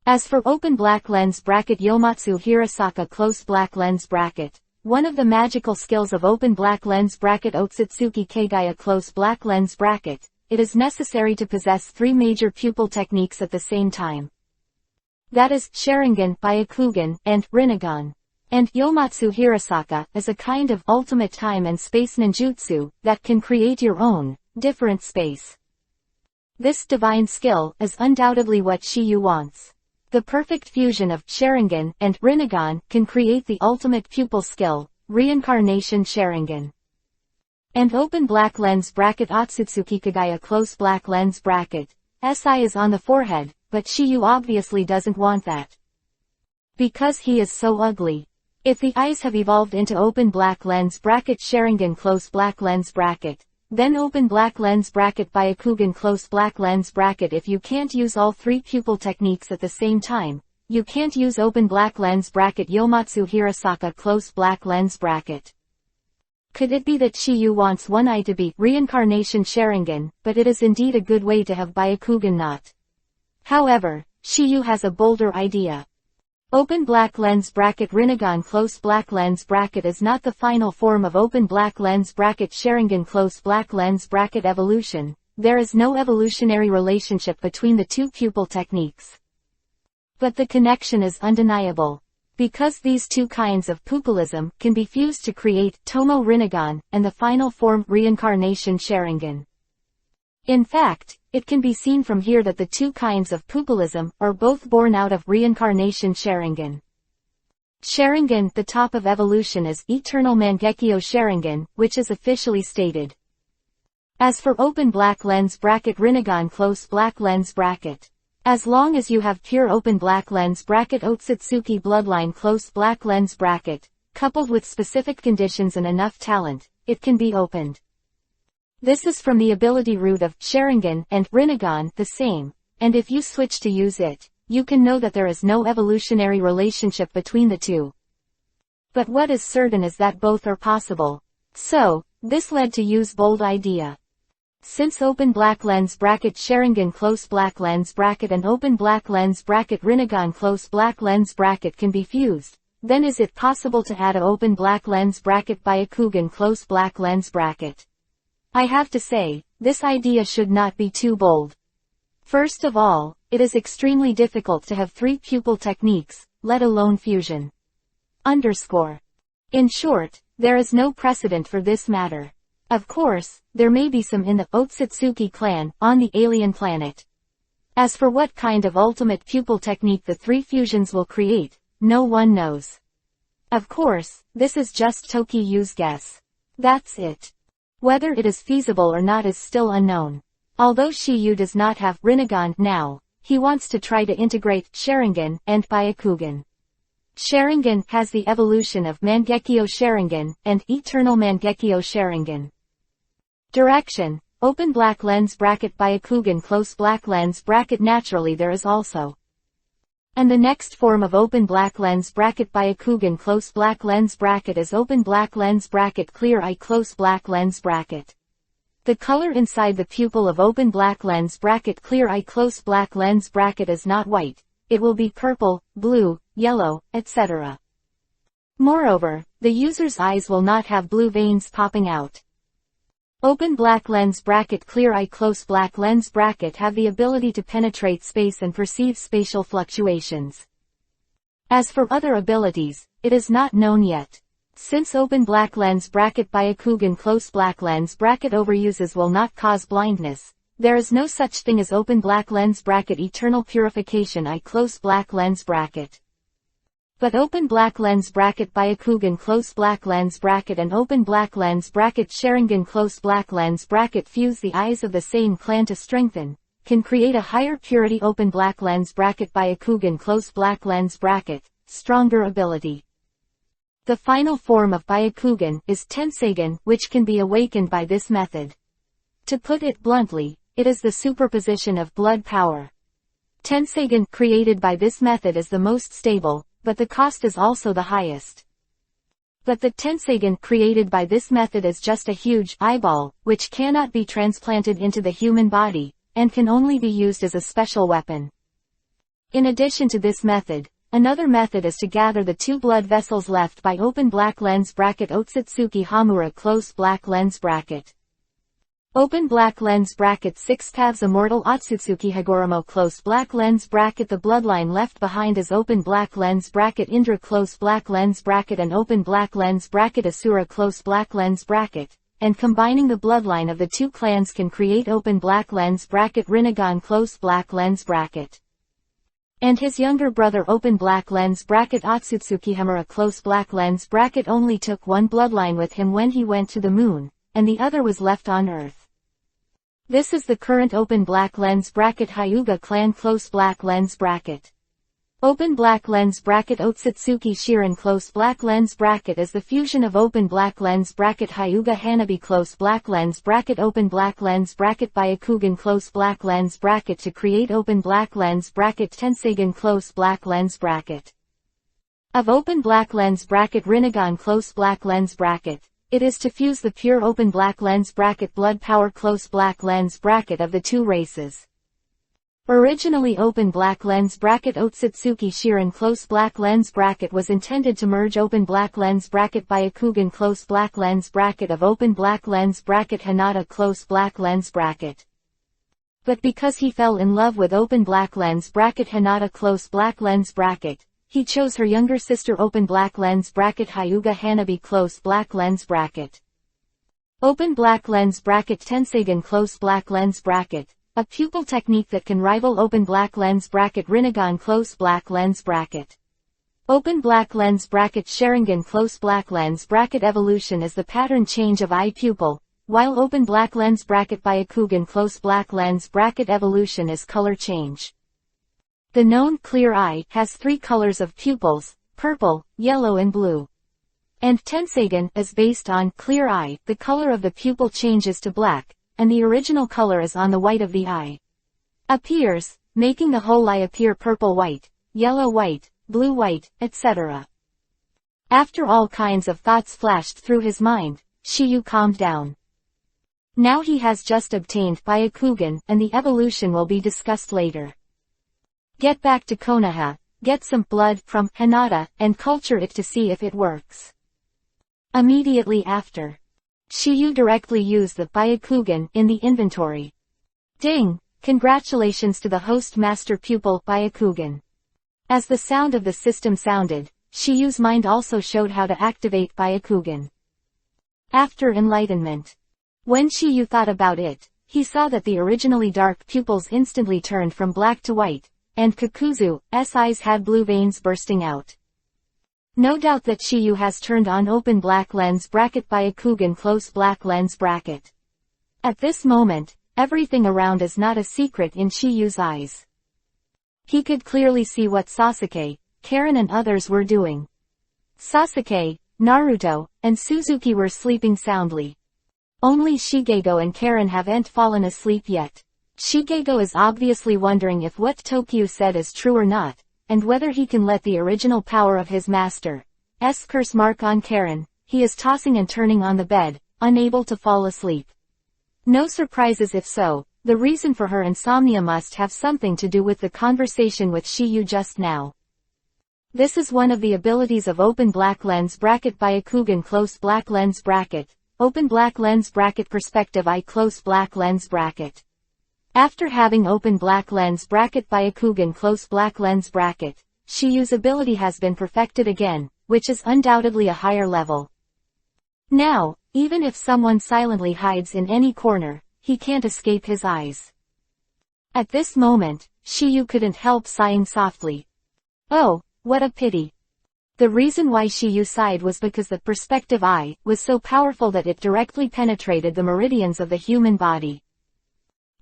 As for open black lens bracket Yomatsu Hirasaka close black lens bracket, one of the magical skills of open black lens bracket Otsutsuki Kagaya close black lens bracket, it is necessary to possess three major pupil techniques at the same time. That is, Sharingan, Byakugan, and Rinnegan. And Yomatsu Hirasaka is a kind of ultimate time and space ninjutsu that can create your own, different space. This divine skill is undoubtedly what Shiyu wants. The perfect fusion of Sharingan and Rinnegan can create the ultimate pupil skill, Reincarnation Sharingan. And open black lens bracket Otsutsuki Kagaya close black lens bracket, SI is on the forehead, but Shiyu obviously doesn't want that. Because he is so ugly. If the eyes have evolved into open black lens bracket Sharingan close black lens bracket, then open black lens bracket Byakugan close black lens bracket. If you can't use all three pupil techniques at the same time, you can't use open black lens bracket Yomatsu Hirasaka close black lens bracket. Could it be that Shiyu wants one eye to be Reincarnation Sharingan, but it is indeed a good way to have Byakugan not. However, Shiyu has a bolder idea. Open black lens bracket Rinnegan close black lens bracket is not the final form of open black lens bracket Sharingan close black lens bracket evolution. There is no evolutionary relationship between the two pupil techniques. But the connection is undeniable. Because these two kinds of pupilism can be fused to create Tomo Rinnegan and the final form Reincarnation Sharingan. In fact, it can be seen from here that the two kinds of pupilism are both born out of Reincarnation Sharingan. Sharingan, the top of evolution, is Eternal Mangekyo Sharingan, which is officially stated. As for open black lens bracket Rinnegan close black lens bracket, as long as you have pure open black lens bracket Otsutsuki bloodline close black lens bracket, coupled with specific conditions and enough talent, it can be opened. This is from the ability root of Sharingan and Rinnegan the same, and if you switch to use it, you can know that there is no evolutionary relationship between the two. But what is certain is that both are possible. So, this led to Yu's bold idea. Since open black lens bracket Sharingan close black lens bracket and open black lens bracket Rinnegan close black lens bracket can be fused, then is it possible to add a open black lens bracket Byakugan close black lens bracket? I have to say, this idea should not be too bold. First of all, it is extremely difficult to have three pupil techniques, let alone fusion. In short, there is no precedent for this matter. Of course, there may be some in the Otsutsuki clan, on the alien planet. As for what kind of ultimate pupil technique the three fusions will create, no one knows. Of course, this is just Toki Yu's guess. That's it. Whether it is feasible or not is still unknown. Although Shiyu does not have Rinnegan now, he wants to try to integrate Sharingan and Byakugan. Sharingan has the evolution of Mangekyo Sharingan and Eternal Mangekyo Sharingan. Direction: open black lens bracket Byakugan close black lens bracket. Naturally there is also. And the next form of open black lens bracket Byakugan close black lens bracket is open black lens bracket clear eye close black lens bracket. The color inside the pupil of open black lens bracket clear eye close black lens bracket is not white, it will be purple, blue, yellow, etc. Moreover, the user's eyes will not have blue veins popping out. Open black lens bracket clear eye close black lens bracket have the ability to penetrate space and perceive spatial fluctuations. As for other abilities, it is not known yet. Since open black lens bracket Byakugan close black lens bracket overuses will not cause blindness, there is no such thing as open black lens bracket eternal purification eye close black lens bracket. But open black lens bracket Byakugan close black lens bracket and open black lens bracket Sharingan close black lens bracket fuse the eyes of the same clan to strengthen, can create a higher purity open black lens bracket Byakugan close black lens bracket, stronger ability. The final form of Byakugan is Tenseigan, which can be awakened by this method. To put it bluntly, it is the superposition of blood power. Tenseigan created by this method is the most stable, but the cost is also the highest. But the Tenseigan created by this method is just a huge eyeball, which cannot be transplanted into the human body, and can only be used as a special weapon. In addition to this method, another method is to gather the 2 blood vessels left by open black lens bracket Otsutsuki Hamura close black lens bracket. Open black lens bracket 6 paths immortal Otsutsuki Hagoromo close black lens bracket. The bloodline left behind is open black lens bracket Indra close black lens bracket and open black lens bracket Asura close black lens bracket, and combining the bloodline of the 2 clans can create open black lens bracket Rinnegan close black lens bracket. And his younger brother open black lens bracket Otsutsuki Hamura close black lens bracket only took 1 bloodline with him when he went to the moon, and the other was left on Earth. This is the current open black lens bracket Hyuga clan close black lens bracket. Open black lens bracket Otsutsuki Shirin close black lens bracket is the fusion of open black lens bracket Hyuga Hanabi close black lens bracket open black lens bracket Byakugan close black lens bracket to create open black lens bracket Tensagan close black lens bracket. Of open black lens bracket Rinnegan close black lens bracket, it is to fuse the pure open black lens bracket blood power close black lens bracket of the 2 races. Originally open black lens bracket Otsutsuki Shirin close black lens bracket was intended to merge open black lens bracket Byakugan close black lens bracket of open black lens bracket Hinata close black lens bracket. But because he fell in love with open black lens bracket Hinata close black lens bracket, he chose her younger sister open black lens bracket Hyuga Hanabi close black lens bracket. Open black lens bracket Tensagan close black lens bracket, a pupil technique that can rival open black lens bracket Rinnegan close black lens bracket. Open black lens bracket Sharingan close black lens bracket evolution is the pattern change of eye pupil, while open black lens bracket Byakugan close black lens bracket evolution is color change. The known clear eye has 3 colors of pupils, purple, yellow and blue. And Tensagan is based on clear eye. The color of the pupil changes to black, and the original color is on the white of the eye. Appears, making the whole eye appear purple-white, yellow-white, blue-white, etc. After all kinds of thoughts flashed through his mind, Shiyu calmed down. Now he has just obtained Byakugan, and the evolution will be discussed later. Get back to Konoha, get some blood from Hinata, and culture it to see if it works. Immediately after, Shiyu directly used the Byakugan in the inventory. Ding! Congratulations to the host master pupil Byakugan. As the sound of the system sounded, Shiyu's mind also showed how to activate Byakugan. After enlightenment. When Shiyu thought about it, he saw that the originally dark pupils instantly turned from black to white, and Kakuzu's eyes had blue veins bursting out. No doubt that Shiyu has turned on open black lens bracket Byakugan close black lens bracket. At this moment, everything around is not a secret in Shiyu's eyes. He could clearly see what Sasuke, Karen and others were doing. Sasuke, Naruto, and Suzuki were sleeping soundly. Only Shigego and Karen haven't fallen asleep yet. Shigego is obviously wondering if what Tokyo said is true or not, and whether he can let the original power of his master's curse mark on Karen. He is tossing and turning on the bed, unable to fall asleep. No surprises if so, the reason for her insomnia must have something to do with the conversation with Shiyu just now. This is one of the abilities of open black lens bracket Byakugan close black lens bracket, open black lens bracket perspective eye close black lens bracket. After having open black lens bracket Byakugan close black lens bracket, Shiyu's ability has been perfected again, which is undoubtedly a higher level. Now, even if someone silently hides in any corner, he can't escape his eyes. At this moment, Shiyu couldn't help sighing softly. Oh, what a pity. The reason why Shiyu sighed was because the perspective eye was so powerful that it directly penetrated the meridians of the human body.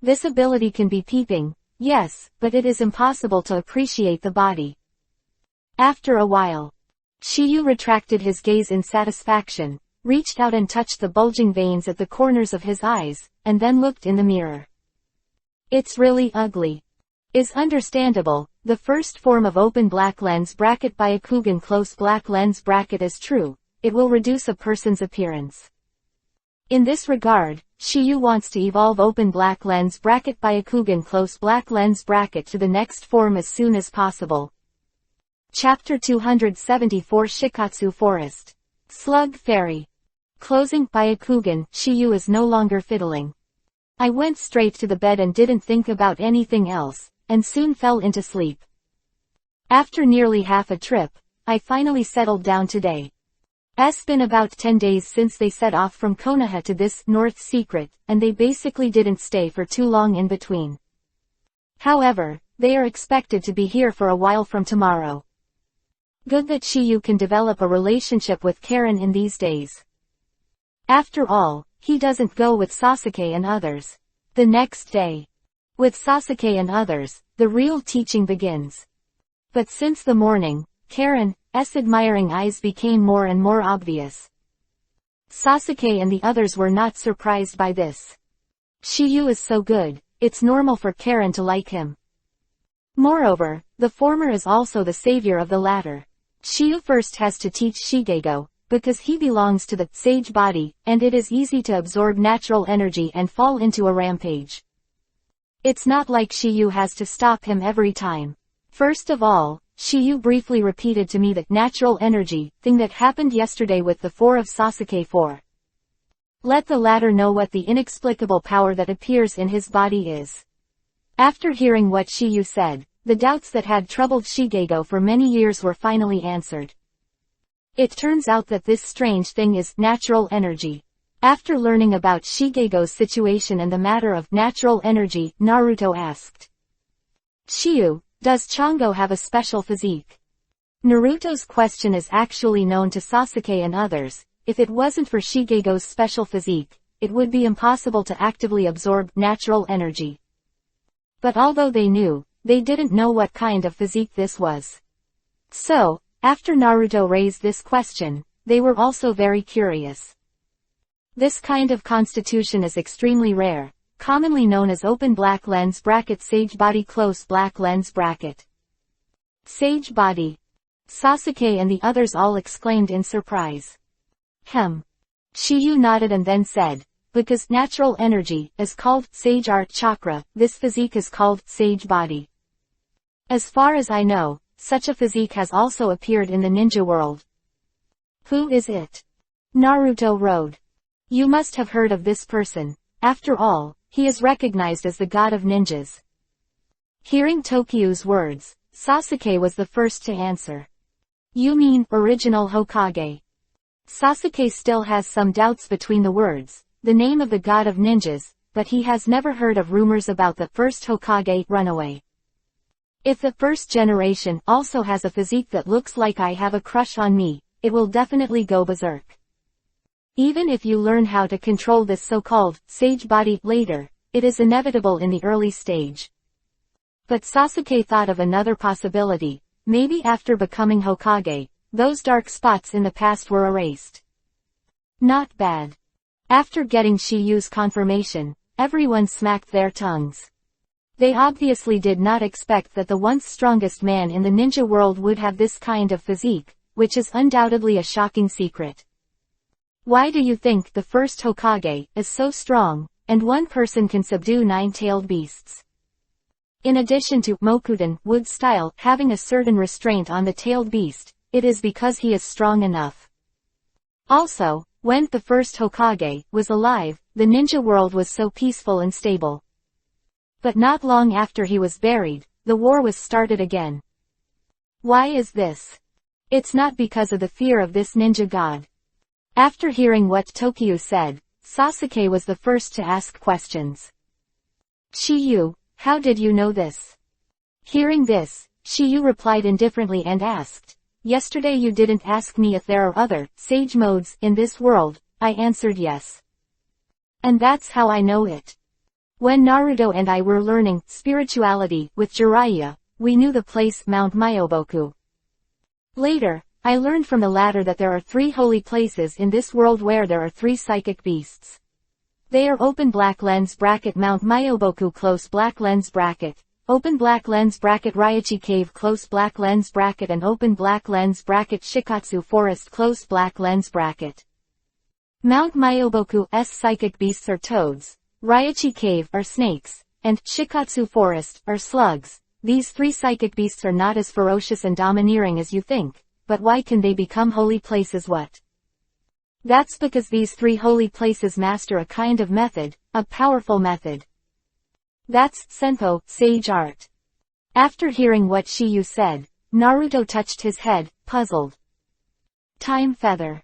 This ability can be peeping, yes, but it is impossible to appreciate the body. After a while, Shiyu retracted his gaze in satisfaction, reached out and touched the bulging veins at the corners of his eyes, and then looked in the mirror. It's really ugly. Is understandable, the first form of open black lens bracket Byakugan close black lens bracket is true, it will reduce a person's appearance. In this regard, Shiyu wants to evolve open black lens bracket Byakugan close black lens bracket to the next form as soon as possible. Chapter 274 Shikatsu Forest. Slug Fairy. Closing Byakugan, Shiyu is no longer fiddling. I went straight to the bed and didn't think about anything else, and soon fell into sleep. After nearly half a trip, I finally settled down today. It's been about 10 days since they set off from Konoha to this North Secret, and they basically didn't stay for too long in between. However, they are expected to be here for a while from tomorrow. Good that Shiyu can develop a relationship with Karen in these days. After all, he doesn't go with Sasuke and others. The next day. With Sasuke and others, the real teaching begins. But since the morning, Karen's admiring eyes became more and more obvious. Sasuke and the others were not surprised by this. Shiyu is so good, it's normal for Karen to like him. Moreover, the former is also the savior of the latter. Shiyu first has to teach Shigego, because he belongs to the sage body, and it is easy to absorb natural energy and fall into a rampage. It's not like Shiyu has to stop him every time. First of all, Shiyu briefly repeated to me that natural energy thing that happened yesterday with the four of Sasuke 4. Let the latter know what the inexplicable power that appears in his body is. After hearing what Shiyu said, the doubts that had troubled Shigego for many years were finally answered. It turns out that this strange thing is natural energy. After learning about Shigego's situation and the matter of natural energy, Naruto asked, Shiyu, does Chango have a special physique? Naruto's question is actually known to Sasuke and others. If it wasn't for Shigego's special physique, it would be impossible to actively absorb natural energy. But although they knew, they didn't know what kind of physique this was. So, after Naruto raised this question, they were also very curious. This kind of constitution is extremely rare, commonly known as open black lens bracket sage body close black lens bracket. Sage body. Sasuke and the others all exclaimed in surprise. Shiyu nodded and then said, because natural energy is called sage art chakra, this physique is called sage body. As far as I know, such a physique has also appeared in the ninja world. Who is it? Naruto rode. You must have heard of this person. After all, he is recognized as the god of ninjas. Hearing Tokyu's words, Sasuke was the first to answer. You mean original Hokage? Sasuke still has some doubts between the words, the name of the god of ninjas, but he has never heard of rumors about the first Hokage runaway. If the first generation also has a physique that looks like I have a crush on me, it will definitely go berserk. Even if you learn how to control this so-called sage body later, it is inevitable in the early stage. But Sasuke thought of another possibility. Maybe after becoming Hokage, those dark spots in the past were erased. Not bad. After getting Shiyu's confirmation, everyone smacked their tongues. They obviously did not expect that the once strongest man in the ninja world would have this kind of physique, which is undoubtedly a shocking secret. Why do you think the first Hokage is so strong, and one person can subdue 9-tailed beasts? In addition to Mokudan wood style having a certain restraint on the tailed beast, it is because he is strong enough. Also, when the first Hokage was alive, the ninja world was so peaceful and stable. But not long after he was buried, the war was started again. Why is this? It's not because of the fear of this ninja god. After hearing what Tokyu said, Sasuke was the first to ask questions. Shiyu, how did you know this? Hearing this, Shiyu replied indifferently and asked, yesterday you didn't ask me if there are other sage modes in this world. I answered yes. And that's how I know it. When Naruto and I were learning spirituality with Jiraiya, we knew the place Mount Myoboku. Later, I learned from the latter that there are 3 holy places in this world where there are 3 psychic beasts. They are open black lens bracket Mount Myoboku close black lens bracket, open black lens bracket Ryochi Cave close black lens bracket and open black lens bracket Shikatsu Forest close black lens bracket. Mount Myoboku's psychic beasts are toads, Ryachi Cave are snakes, and Shikatsu Forest are slugs. These three psychic beasts are not as ferocious and domineering as you think, but why can they become holy places? What? That's because these three holy places master a kind of method, a powerful method. That's Senpo, sage art. After hearing what Shiyu said, Naruto touched his head, puzzled. Time feather.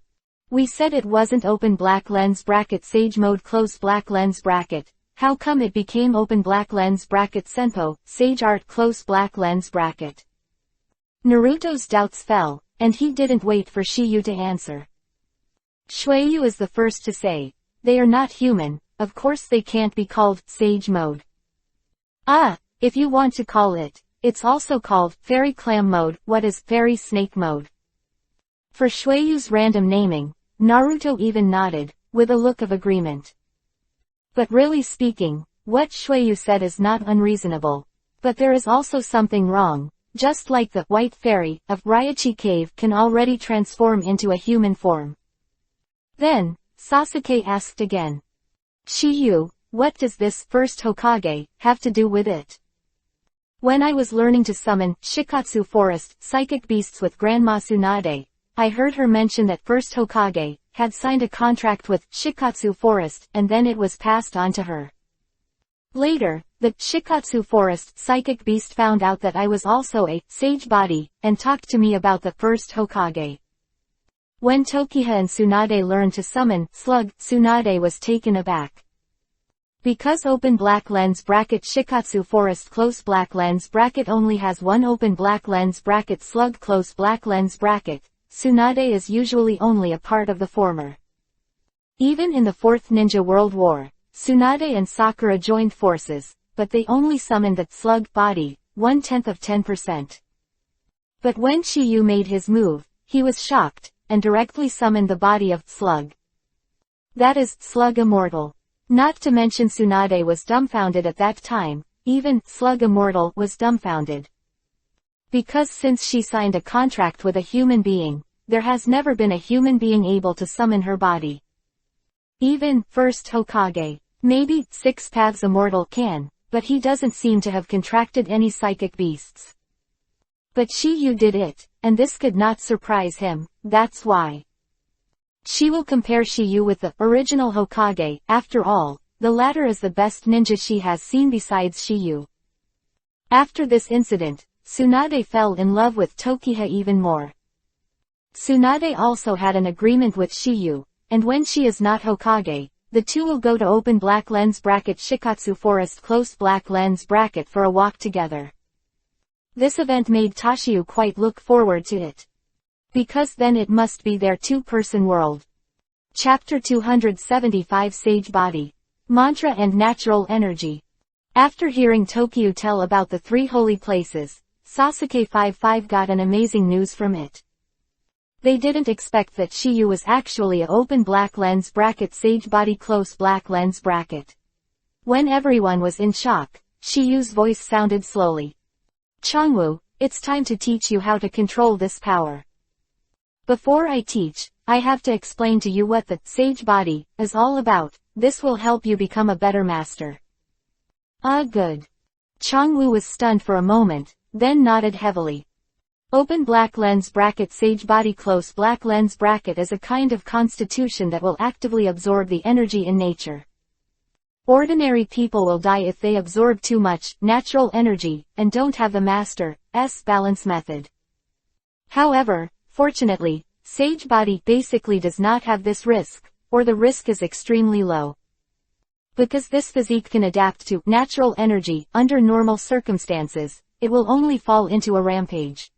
We said it wasn't open black lens bracket sage mode close black lens bracket. How come it became open black lens bracket Senpo, sage art close black lens bracket? Naruto's doubts fell, and he didn't wait for Shiyu to answer. Shueyu is the first to say, they are not human, of course they can't be called sage mode. Ah, if you want to call it, it's also called fairy clam mode. What is fairy snake mode? For Shueyu's random naming, Naruto even nodded, with a look of agreement. But really speaking, what Shueyu said is not unreasonable. But there is also something wrong, just like the white fairy of Ryachi Cave can already transform into a human form. Then, Sasuke asked again. Shiyu, what does this first Hokage have to do with it? When I was learning to summon Shikatsu Forest psychic beasts with Grandma Tsunade, I heard her mention that first Hokage had signed a contract with Shikatsu Forest and then it was passed on to her. Later, the Shikatsu Forest psychic beast found out that I was also a sage body and talked to me about the first Hokage. When Tokiha and Tsunade learned to summon Slug, Tsunade was taken aback. Because open black lens bracket Shikatsu Forest close black lens bracket only has one open black lens bracket Slug close black lens bracket, Tsunade is usually only a part of the former. Even in the Fourth Ninja World War, Tsunade and Sakura joined forces, but they only summoned the Slug body, 1/10 of 10%. But when Shiyu made his move, he was shocked, and directly summoned the body of Slug. That is, Slug Immortal. Not to mention Tsunade was dumbfounded at that time, even Slug Immortal was dumbfounded. Because since she signed a contract with a human being, there has never been a human being able to summon her body. Even first Hokage, maybe Six Paths Immortal can, but he doesn't seem to have contracted any psychic beasts. But Shiyu did it, and this could not surprise him, that's why. She will compare Shiyu with the original Hokage. After all, the latter is the best ninja she has seen besides Shiyu. After this incident, Tsunade fell in love with Tokiha even more. Tsunade also had an agreement with Shiyu, and when she is not Hokage, the two will go to open black lens bracket Shikatsu Forest close black lens bracket for a walk together. This event made Tashiyu quite look forward to it. Because then it must be their two-person world. Chapter 275 Sage Body. Mantra and Natural Energy. After hearing Tokyu tell about the three holy places, Sasuke 5-5 got an amazing news from it. They didn't expect that Shiyu was actually a open black lens bracket sage body close black lens bracket. When everyone was in shock, Shiyu's voice sounded slowly. Changwu, it's time to teach you how to control this power. Before I teach, I have to explain to you what the sage body is all about. This will help you become a better master. Ah, good. Changwu was stunned for a moment, then nodded heavily. Open black lens bracket sage body close black lens bracket is a kind of constitution that will actively absorb the energy in nature. Ordinary people will die if they absorb too much natural energy and don't have the master's balance method. However, fortunately, sage body basically does not have this risk, or the risk is extremely low. Because this physique can adapt to natural energy under normal circumstances, it will only fall into a rampage.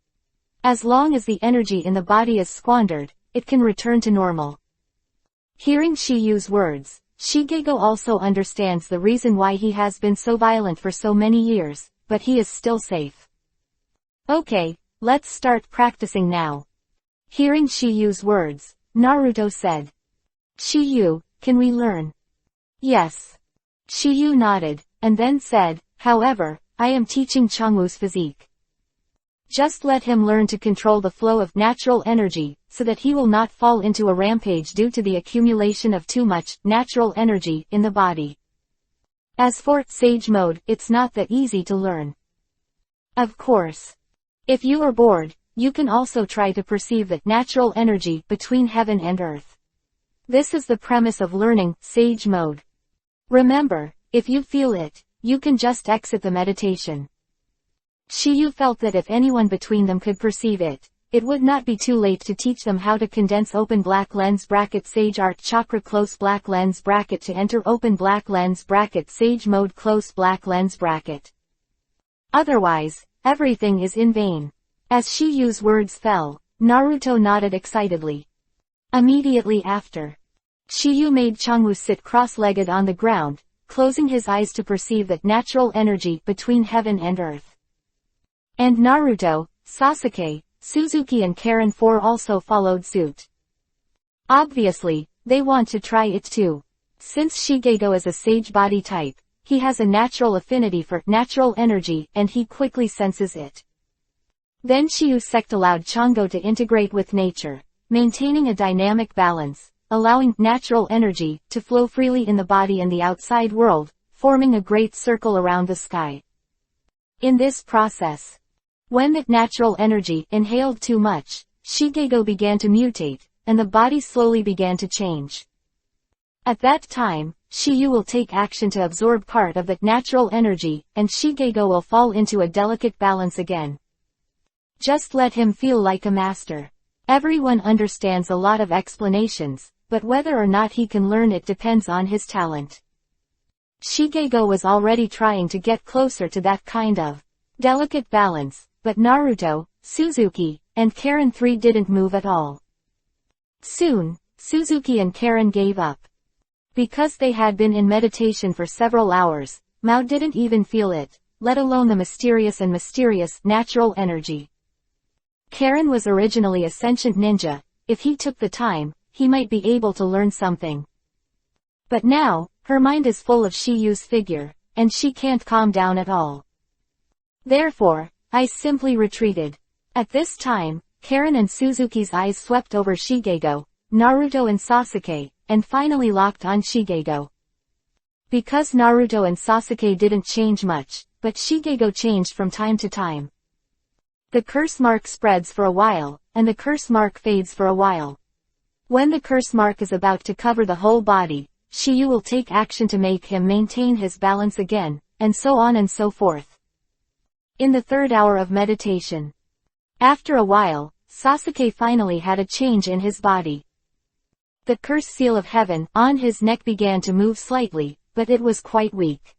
As long as the energy in the body is squandered, it can return to normal. Hearing Shiyu's words, Shigego also understands the reason why he has been so violent for so many years, but he is still safe. Okay, let's start practicing now. Hearing Shiyu's words, Naruto said. Shiyu, can we learn? Yes. Shiyu nodded, and then said, however, I am teaching Changwu's physique. Just let him learn to control the flow of natural energy, so that he will not fall into a rampage due to the accumulation of too much natural energy in the body. As for Sage Mode, it's not that easy to learn. Of course. If you are bored, you can also try to perceive the natural energy between heaven and earth. This is the premise of learning Sage Mode. Remember, if you feel it, you can just exit the meditation. Shiyu felt that if anyone between them could perceive it, it would not be too late to teach them how to condense open black lens bracket Sage Art Chakra close black lens bracket to enter open black lens bracket Sage Mode close black lens bracket. Otherwise, everything is in vain. As Shiyu's words fell, Naruto nodded excitedly. Immediately after, Shiyu made Changwoo sit cross-legged on the ground, closing his eyes to perceive that natural energy between heaven and earth. And Naruto, Sasuke, Suzuki and Karen 4 also followed suit. Obviously, they want to try it too. Since Shigego is a sage body type, he has a natural affinity for natural energy and he quickly senses it. Then Shiyu Sect allowed Chango to integrate with nature, maintaining a dynamic balance, allowing natural energy to flow freely in the body and the outside world, forming a great circle around the sky. In this process, when that natural energy inhaled too much, Shigego began to mutate, and the body slowly began to change. At that time, Shiyu will take action to absorb part of that natural energy, and Shigego will fall into a delicate balance again. Just let him feel like a master. Everyone understands a lot of explanations, but whether or not he can learn it depends on his talent. Shigego was already trying to get closer to that kind of delicate balance, but Naruto, Suzuki, and Karen 3 didn't move at all. Soon, Suzuki and Karen gave up. Because they had been in meditation for several hours, Mao didn't even feel it, let alone the mysterious natural energy. Karen was originally a sentient ninja. If he took the time, he might be able to learn something. But now, her mind is full of Shiyu's figure, and she can't calm down at all. Therefore, I simply retreated. At this time, Karen and Suzuki's eyes swept over Shigego, Naruto and Sasuke, and finally locked on Shigego. Because Naruto and Sasuke didn't change much, but Shigego changed from time to time. The curse mark spreads for a while, and the curse mark fades for a while. When the curse mark is about to cover the whole body, Shiyu will take action to make him maintain his balance again, and so on and so forth. In the third hour of meditation, after a while, Sasuke finally had a change in his body. The curse seal of heaven on his neck began to move slightly, but it was quite weak.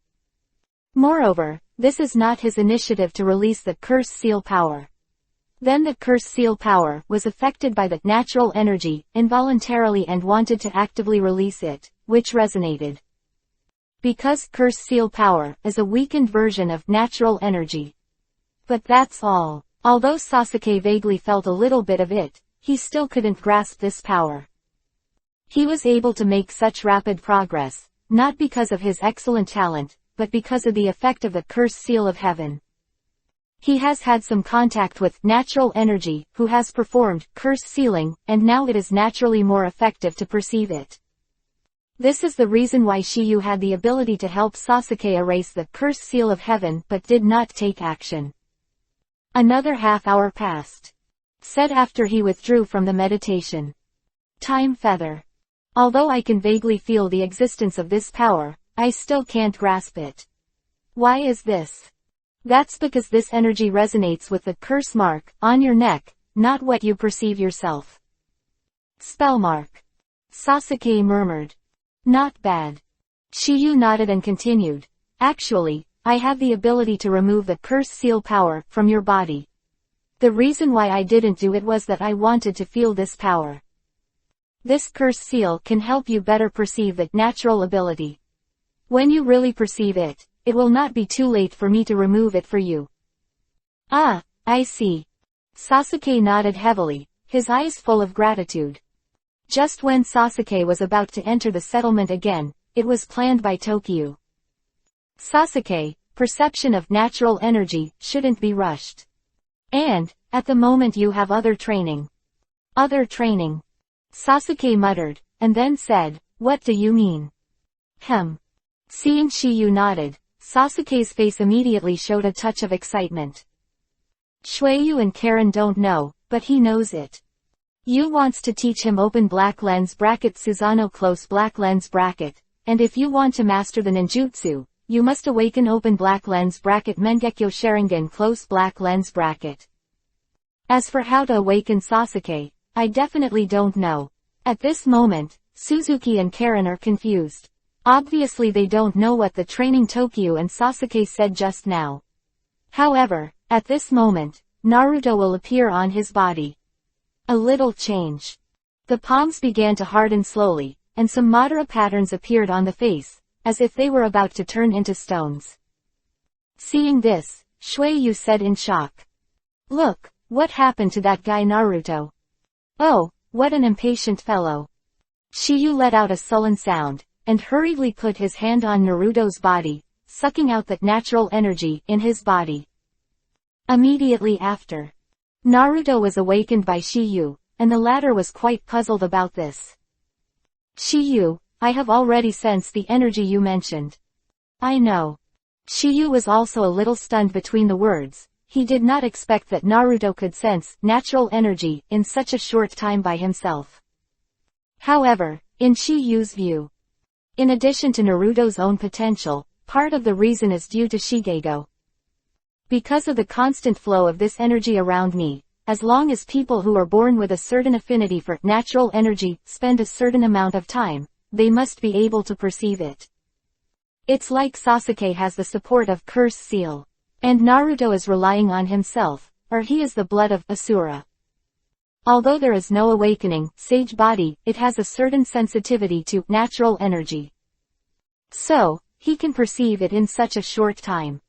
Moreover, this is not his initiative to release the curse seal power. Then the curse seal power was affected by the natural energy involuntarily and wanted to actively release it, which resonated. Because curse seal power is a weakened version of natural energy. But that's all. Although Sasuke vaguely felt a little bit of it, he still couldn't grasp this power. He was able to make such rapid progress, not because of his excellent talent, but because of the effect of the curse seal of heaven. He has had some contact with natural energy, who has performed curse sealing, and now it is naturally more effective to perceive it. This is the reason why Shiyu had the ability to help Sasuke erase the curse seal of heaven but did not take action. Another half-hour passed. Said after he withdrew from the meditation. Time feather. Although I can vaguely feel the existence of this power, I still can't grasp it. Why is this? That's because this energy resonates with the curse mark on your neck, not what you perceive yourself. Spell mark. Sasuke murmured. Not bad. Shiyu nodded and continued. Actually, I have the ability to remove the curse seal power from your body. The reason why I didn't do it was that I wanted to feel this power. This curse seal can help you better perceive that natural ability. When you really perceive it, it will not be too late for me to remove it for you. Ah, I see. Sasuke nodded heavily, his eyes full of gratitude. Just when Sasuke was about to enter the settlement again, it was planned by Tokyo. Sasuke, perception of natural energy shouldn't be rushed. And, at the moment you have other training. Other training. Sasuke muttered, and then said, what do you mean? Seeing Shiyu nodded, Sasuke's face immediately showed a touch of excitement. Shueyu and Karen don't know, but he knows it. Yu wants to teach him open black lens bracket Susanoo close black lens bracket, and if you want to master the ninjutsu, you must awaken open black lens bracket Mangekyo Sharingan close black lens bracket. As for how to awaken Sasuke, I definitely don't know. At this moment, Suzuki and Karen are confused. Obviously they don't know what the training Tokyo and Sasuke said just now. However, at this moment, Naruto will appear on his body. A little change. The palms began to harden slowly, and some Madara patterns appeared on the face, as if they were about to turn into stones. Seeing this, Shueyu said in shock. Look, what happened to that guy Naruto? Oh, what an impatient fellow. Shiyu let out a sullen sound, and hurriedly put his hand on Naruto's body, sucking out that natural energy in his body. Immediately after, Naruto was awakened by Shiyu, and the latter was quite puzzled about this. Shiyu, I have already sensed the energy you mentioned. I know. Shiyu was also a little stunned between the words. He did not expect that Naruto could sense natural energy in such a short time by himself. However, in Shiyu's view, in addition to Naruto's own potential, part of the reason is due to Shigego. Because of the constant flow of this energy around me, as long as people who are born with a certain affinity for natural energy spend a certain amount of time, they must be able to perceive it. It's like Sasuke has the support of Curse Seal. And Naruto is relying on himself, or he is the blood of Asura. Although there is no awakening, sage body, it has a certain sensitivity to natural energy. So, he can perceive it in such a short time.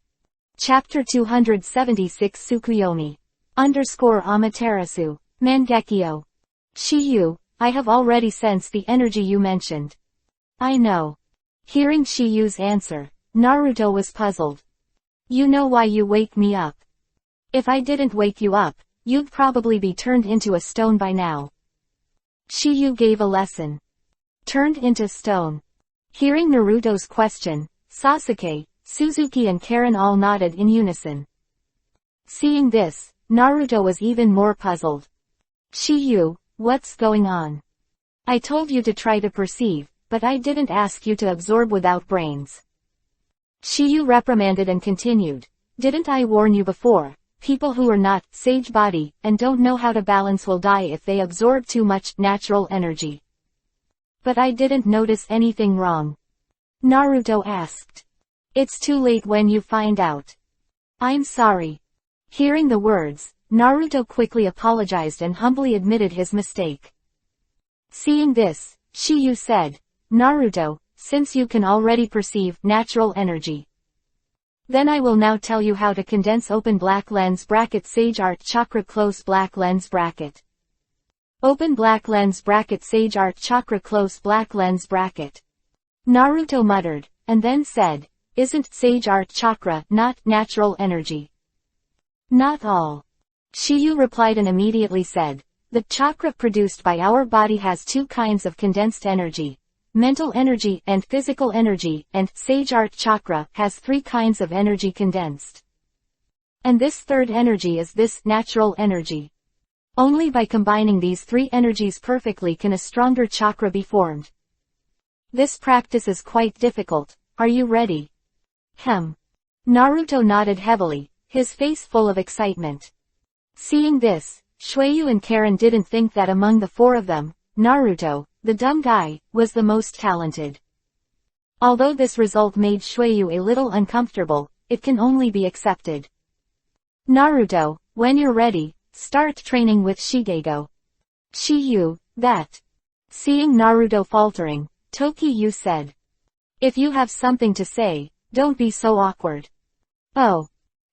Chapter 276 Tsukuyomi. Amaterasu. Mangekyo. Shiyu, I have already sensed the energy you mentioned. I know. Hearing Shiyu's answer, Naruto was puzzled. You know why you wake me up. If I didn't wake you up, you'd probably be turned into a stone by now. Shiyu gave a lesson. Turned into stone. Hearing Naruto's question, Sasuke, Suzuki and Karen all nodded in unison. Seeing this, Naruto was even more puzzled. Shiyu, what's going on? I told you to try to perceive, but I didn't ask you to absorb without brains. Shiyu reprimanded and continued. Didn't I warn you before? People who are not sage body and don't know how to balance will die if they absorb too much natural energy. But I didn't notice anything wrong. Naruto asked. It's too late when you find out. I'm sorry. Hearing the words, Naruto quickly apologized and humbly admitted his mistake. Seeing this, Shiyu said, Naruto, since you can already perceive natural energy, then I will now tell you how to condense open black lens bracket Sage Art Chakra close black lens bracket. Open black lens bracket Sage Art Chakra close black lens bracket. Naruto muttered, and then said, isn't Sage Art Chakra not natural energy? Not all. Shiyu replied and immediately said, the chakra produced by our body has two kinds of condensed energy. Mental energy and physical energy, and Sage Art Chakra has three kinds of energy condensed. And this third energy is this natural energy. Only by combining these three energies perfectly can a stronger chakra be formed. This practice is quite difficult. Are you ready? Naruto nodded heavily, his face full of excitement. Seeing this, Shueyu and Karen didn't think that among the four of them, Naruto, the dumb guy, was the most talented. Although this result made Shueyu a little uncomfortable, it can only be accepted. Naruto, when you're ready, start training with Shigego. Shiyu, that. Seeing Naruto faltering, Tokyo said. If you have something to say, don't be so awkward. Oh.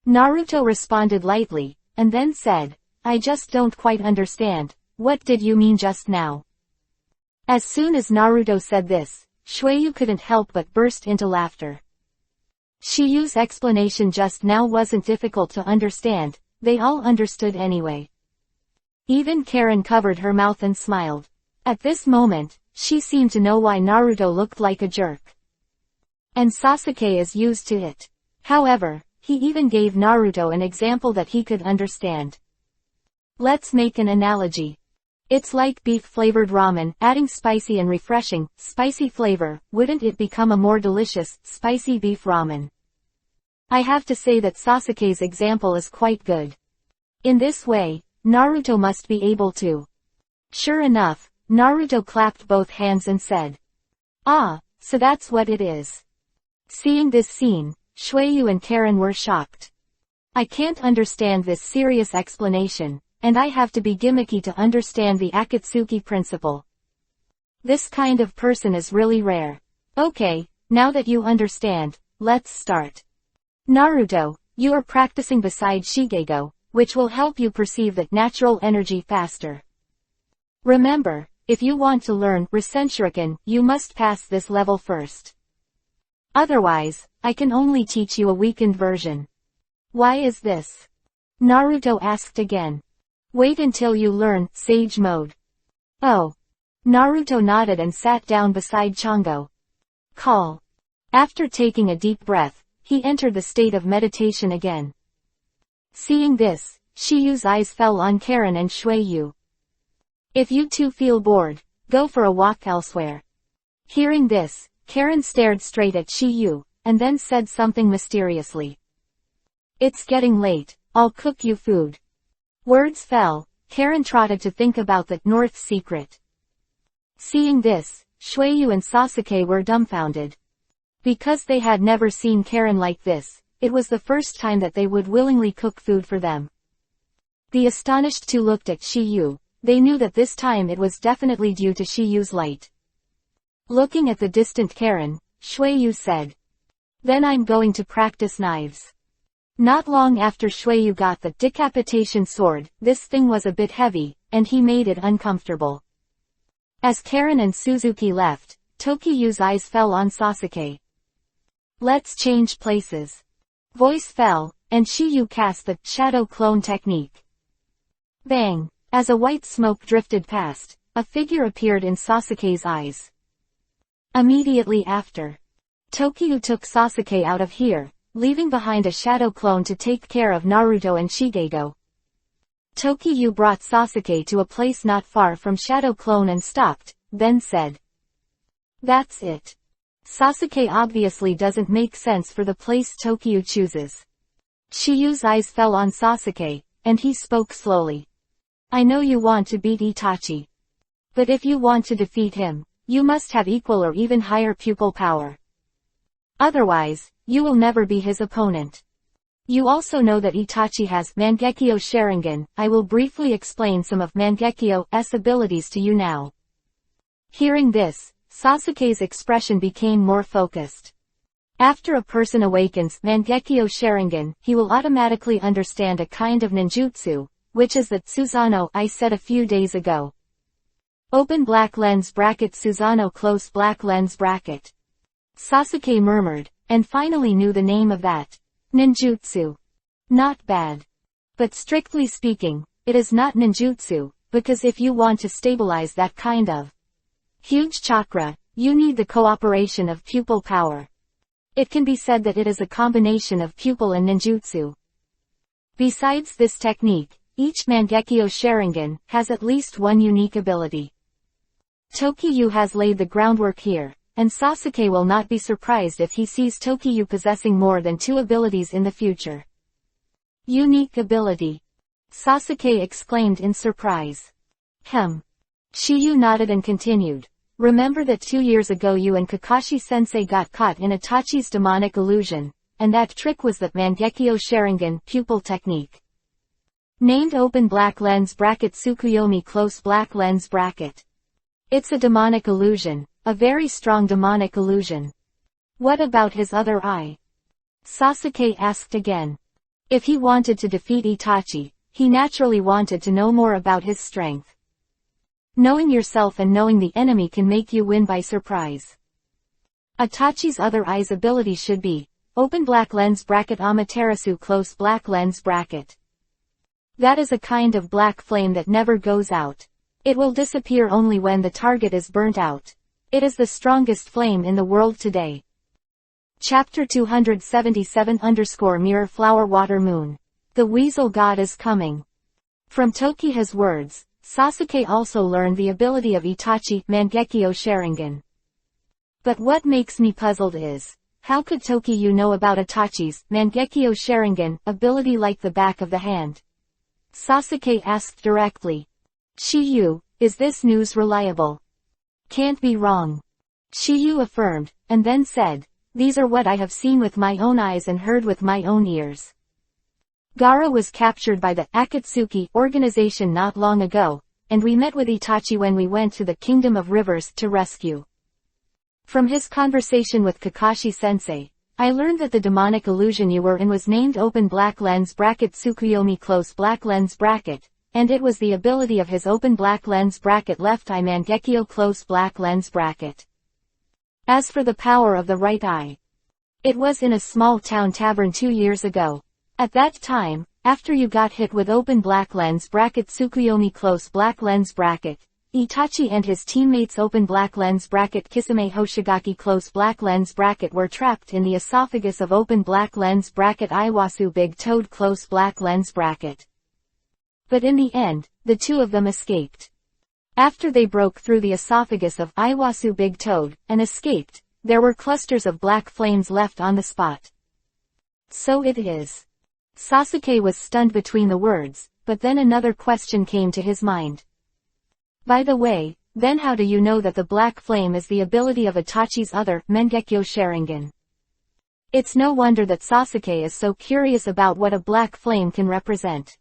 Naruto responded lightly, and then said, I just don't quite understand, what did you mean just now? As soon as Naruto said this, Shueyu couldn't help but burst into laughter. Shiyu's explanation just now wasn't difficult to understand, they all understood anyway. Even Karen covered her mouth and smiled. At this moment, she seemed to know why Naruto looked like a jerk. And Sasuke is used to it. However, he even gave Naruto an example that he could understand. Let's make an analogy. It's like beef-flavored ramen, adding spicy and refreshing, spicy flavor, wouldn't it become a more delicious, spicy beef ramen? I have to say that Sasuke's example is quite good. In this way, Naruto must be able to. Sure enough, Naruto clapped both hands and said, "Ah, so that's what it is." Seeing this scene, Shueyu and Karen were shocked. I can't understand this serious explanation, and I have to be gimmicky to understand the Akatsuki principle. This kind of person is really rare. Okay, now that you understand, let's start. Naruto, you are practicing beside Shigego, which will help you perceive that natural energy faster. Remember, if you want to learn Rasenshuriken, you must pass this level first. Otherwise, I can only teach you a weakened version. Why is this? Naruto asked again. Wait until you learn Sage Mode. Oh. Naruto nodded and sat down beside Chongo. Call. After taking a deep breath, he entered the state of meditation again. Seeing this, Shiyu's eyes fell on Karen and Shueyu. If you two feel bored, go for a walk elsewhere. Hearing this, Karen stared straight at Shiyu, and then said something mysteriously. It's getting late, I'll cook you food. Words fell, Karen trotted to think about that North secret. Seeing this, Shueyu and Sasuke were dumbfounded. Because they had never seen Karen like this, it was the first time that they would willingly cook food for them. The astonished two looked at Shiyu. They knew that this time it was definitely due to Shiyu's light. Looking at the distant Karen, Shueyu said. Then I'm going to practice knives. Not long after Shueyu got the decapitation sword, this thing was a bit heavy, and he made it uncomfortable. As Karen and Suzuki left, Tokiyu's eyes fell on Sasuke. Let's change places. Voice fell, and Shiyu cast the shadow clone technique. Bang! As a white smoke drifted past, a figure appeared in Sasuke's eyes. Immediately after, Tokiyu took Sasuke out of here, leaving behind a shadow clone to take care of Naruto and Shigego. Tokiyu brought Sasuke to a place not far from shadow clone and stopped, then said. That's it. Sasuke obviously doesn't make sense for the place Tokiyu chooses. Shiyu's eyes fell on Sasuke, and he spoke slowly. I know you want to beat Itachi. But if you want to defeat him, you must have equal or even higher pupil power. Otherwise, you will never be his opponent. You also know that Itachi has Mangekyo Sharingan. I will briefly explain some of Mangekyo's abilities to you now. Hearing this, Sasuke's expression became more focused. After a person awakens Mangekyo Sharingan, he will automatically understand a kind of ninjutsu, which is that Susanoo I said a few days ago. Open black lens bracket Susanoo close black lens bracket. Sasuke murmured, and finally knew the name of that. Ninjutsu. Not bad. But strictly speaking, it is not ninjutsu, because if you want to stabilize that kind of huge chakra, you need the cooperation of pupil power. It can be said that it is a combination of pupil and ninjutsu. Besides this technique, each Mangekyo Sharingan has at least one unique ability. Tokiyu has laid the groundwork here, and Sasuke will not be surprised if he sees Tokiyu possessing more than two abilities in the future. Unique ability. Sasuke exclaimed in surprise. Shiyu nodded and continued. Remember that 2 years ago you and Kakashi-sensei got caught in Itachi's demonic illusion, and that trick was the Mangekyo Sharingan pupil technique. Named open black lens bracket Tsukuyomi close black lens bracket. It's a demonic illusion, a very strong demonic illusion. What about his other eye? Sasuke asked again. If he wanted to defeat Itachi, he naturally wanted to know more about his strength. Knowing yourself and knowing the enemy can make you win by surprise. Itachi's other eye's ability should be, open black lens bracket Amaterasu close black lens bracket. That is a kind of black flame that never goes out. It will disappear only when the target is burnt out. It is the strongest flame in the world today. Chapter 277 Mirror Flower Water Moon. The Weasel God is coming. From Tokiha's words, Sasuke also learned the ability of Itachi Mangekyo Sharingan. But what makes me puzzled is, how could Tokiyu know about Itachi's Mangekyo Sharingan ability like the back of the hand? Sasuke asked directly. Shiyu, is this news reliable? Can't be wrong. Shiyu affirmed, and then said, these are what I have seen with my own eyes and heard with my own ears. Gaara was captured by the Akatsuki organization not long ago, and we met with Itachi when we went to the Kingdom of Rivers to rescue. From his conversation with Kakashi-sensei, I learned that the demonic illusion you were in was named open black lens bracket Tsukuyomi close black lens bracket, and it was the ability of his open black lens bracket left eye Mangekyo close black lens bracket. As for the power of the right eye, it was in a small town tavern 2 years ago. At that time, after you got hit with open black lens bracket Tsukuyomi close black lens bracket, Itachi and his teammates open black lens bracket Kisame Hoshigaki close black lens bracket were trapped in the esophagus of open black lens bracket Iwasu big toad close black lens bracket. But in the end, the two of them escaped. After they broke through the esophagus of Iwasu big toad, and escaped, there were clusters of black flames left on the spot. So it is. Sasuke was stunned between the words, but then another question came to his mind. By the way, then how do you know that the black flame is the ability of Itachi's other, Mangekyo Sharingan? It's no wonder that Sasuke is so curious about what a black flame can represent.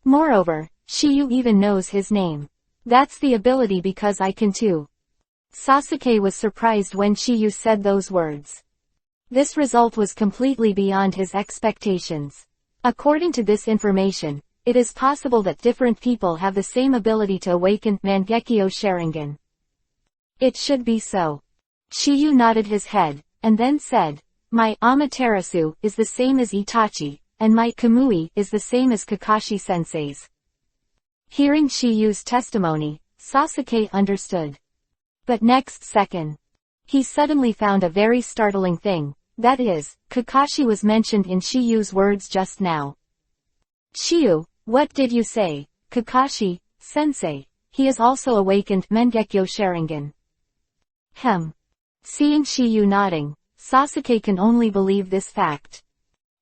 Moreover, Shiyu even knows his name. That's the ability because I can too. Sasuke was surprised when Shiyu said those words. This result was completely beyond his expectations. According to this information, it is possible that different people have the same ability to awaken Mangekyo Sharingan. It should be so. Shiyu nodded his head, and then said, my Amaterasu is the same as Itachi, and my Kamui is the same as Kakashi-sensei's. Hearing Shiyu's testimony, Sasuke understood. But next second, he suddenly found a very startling thing, that is, Kakashi was mentioned in Shiyu's words just now. Shiyu, what did you say, Kakashi, sensei? He is also awakened Mangekyo Sharingan. Seeing Shiyu nodding, Sasuke can only believe this fact.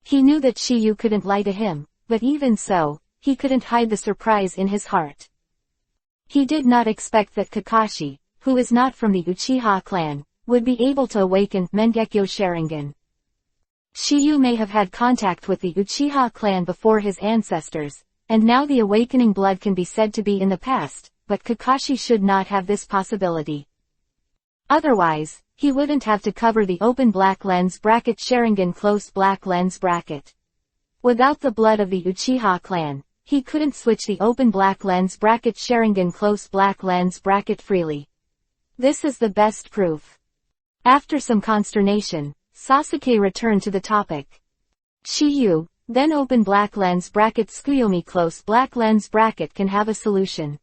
He knew that Shiyu couldn't lie to him, but even so, he couldn't hide the surprise in his heart. He did not expect that Kakashi, who is not from the Uchiha clan, would be able to awaken Mangekyo Sharingan. Shiyu may have had contact with the Uchiha clan before his ancestors, and now the awakening blood can be said to be in the past, but Kakashi should not have this possibility. Otherwise, he wouldn't have to cover the open black lens bracket Sharingan close black lens bracket. Without the blood of the Uchiha clan, he couldn't switch the open black lens bracket Sharingan close black lens bracket freely. This is the best proof. After some consternation, Sasuke returned to the topic. Shiyu, then open black lens bracket Tsukuyomi close black lens bracket can have a solution.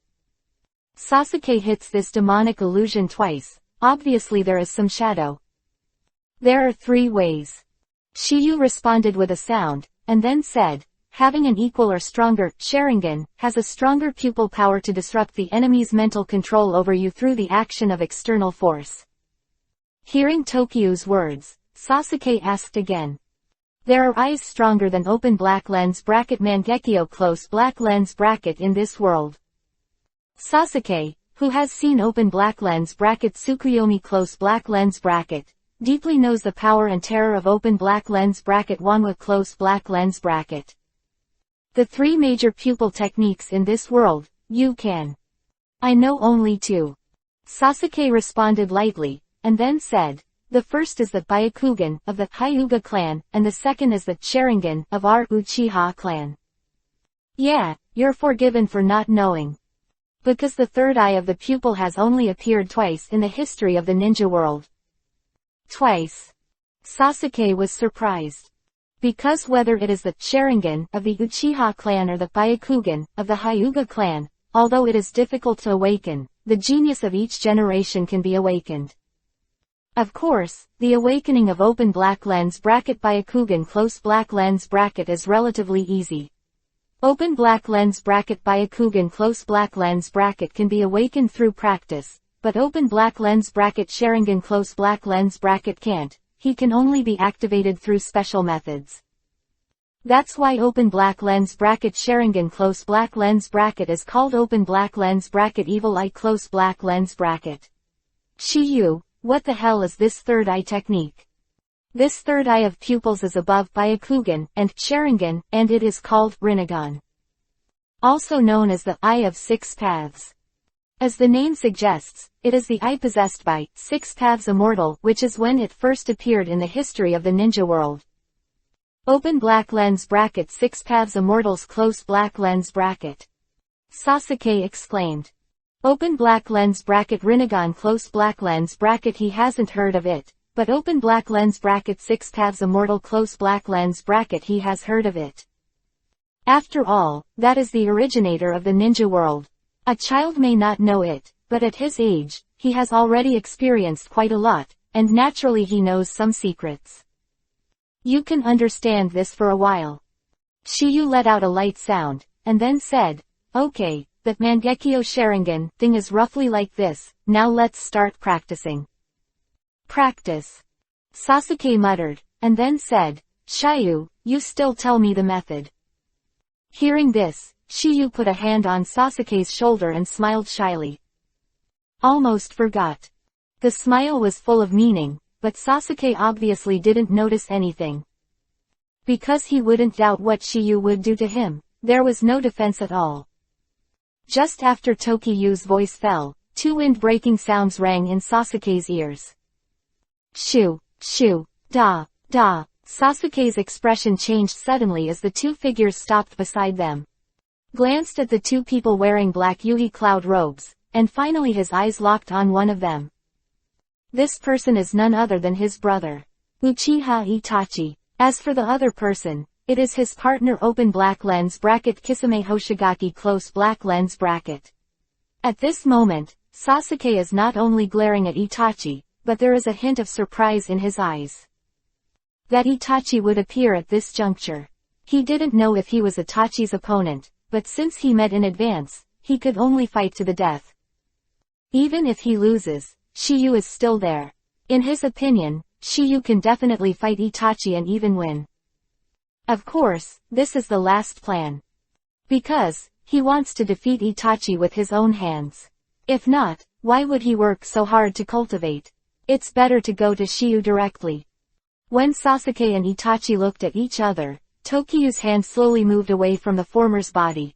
Sasuke hits this demonic illusion twice. Obviously there is some shadow. There are 3 ways. Shiyu responded with a sound, and then said, having an equal or stronger Sharingan has a stronger pupil power to disrupt the enemy's mental control over you through the action of external force. Hearing Tokiyu's words, Sasuke asked again. There are eyes stronger than open black lens bracket Mangekyo close black lens bracket in this world. Sasuke, who has seen open black lens bracket Tsukuyomi close black lens bracket, deeply knows the power and terror of open black lens bracket Wanwa close black lens bracket. The 3 major pupil techniques in this world, you can. I know only 2. Sasuke responded lightly, and then said, the first is the Byakugan of the Hyuga clan, and the second is the Sharingan of our Uchiha clan. Yeah, you're forgiven for not knowing. Because the third eye of the pupil has only appeared twice in the history of the ninja world. Twice. Sasuke was surprised. Because whether it is the Sharingan of the Uchiha clan or the Byakugan of the Hyuga clan, although it is difficult to awaken, the genius of each generation can be awakened. Of course, the awakening of open black lens bracket Byakugan close black lens bracket is relatively easy. Open black lens bracket Byakugan close black lens bracket can be awakened through practice, but open black lens bracket Sharingan close black lens bracket can't. He can only be activated through special methods. That's why open black lens bracket Sharingan close black lens bracket is called open black lens bracket evil eye close black lens bracket. Shiyu, what the hell is this third eye technique? This third eye of pupils is above Byakugan and Sharingan, and it is called Rinnegan. Also known as the Eye of Six Paths. As the name suggests, it is the eye possessed by Six Paths Immortal, which is when it first appeared in the history of the ninja world. Open black lens bracket Six Paths Immortals close black lens bracket. Sasuke exclaimed. Open black lens bracket Rinnegan close black lens bracket he hasn't heard of it, but open black lens bracket Six Paths Immortal close black lens bracket he has heard of it. After all, that is the originator of the ninja world. A child may not know it, but at his age, he has already experienced quite a lot, and naturally he knows some secrets. You can understand this for a while. Shiyu let out a light sound, and then said, okay, that Mangekyo Sharingan thing is roughly like this, now let's start practicing. Practice. Sasuke muttered, and then said, Shiyu, you still tell me the method. Hearing this, Shiyu put a hand on Sasuke's shoulder and smiled shyly. Almost forgot. The smile was full of meaning, but Sasuke obviously didn't notice anything. Because he wouldn't doubt what Shiyu would do to him, there was no defense at all. Just after Tokiyu's voice fell, two wind-breaking sounds rang in Sasuke's ears. Shoo, shoo, da, da. Sasuke's expression changed suddenly as the two figures stopped beside them. Glanced at the two people wearing black Yuhi cloud robes, and finally his eyes locked on one of them. This person is none other than his brother, Uchiha Itachi. As for the other person, it is his partner open black lens bracket Kisame Hoshigaki close black lens bracket. At this moment, Sasuke is not only glaring at Itachi, but there is a hint of surprise in his eyes. That Itachi would appear at this juncture. He didn't know if he was Itachi's opponent, but since he met in advance, he could only fight to the death. Even if he loses, Shiyu is still there. In his opinion, Shiyu can definitely fight Itachi and even win. Of course, this is the last plan. Because, he wants to defeat Itachi with his own hands. If not, why would he work so hard to cultivate? It's better to go to Shiyu directly. When Sasuke and Itachi looked at each other, Tokiyu's hand slowly moved away from the former's body.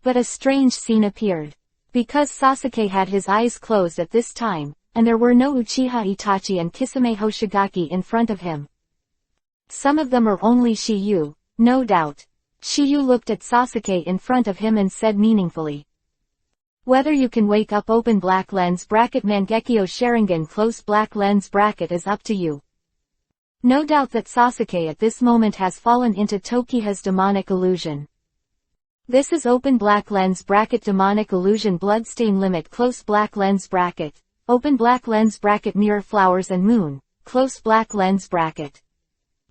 But a strange scene appeared. Because Sasuke had his eyes closed at this time, and there were no Uchiha Itachi and Kisame Hoshigaki in front of him. Some of them are only Shiyu, no doubt. Shiyu looked at Sasuke in front of him and said meaningfully. Whether you can wake up open black lens bracket Mangekyo Sharingan close black lens bracket is up to you. No doubt that Sasuke at this moment has fallen into Tokiha's demonic illusion. This is open black lens bracket demonic illusion bloodstain limit close black lens bracket, open black lens bracket mirror flowers and moon, close black lens bracket.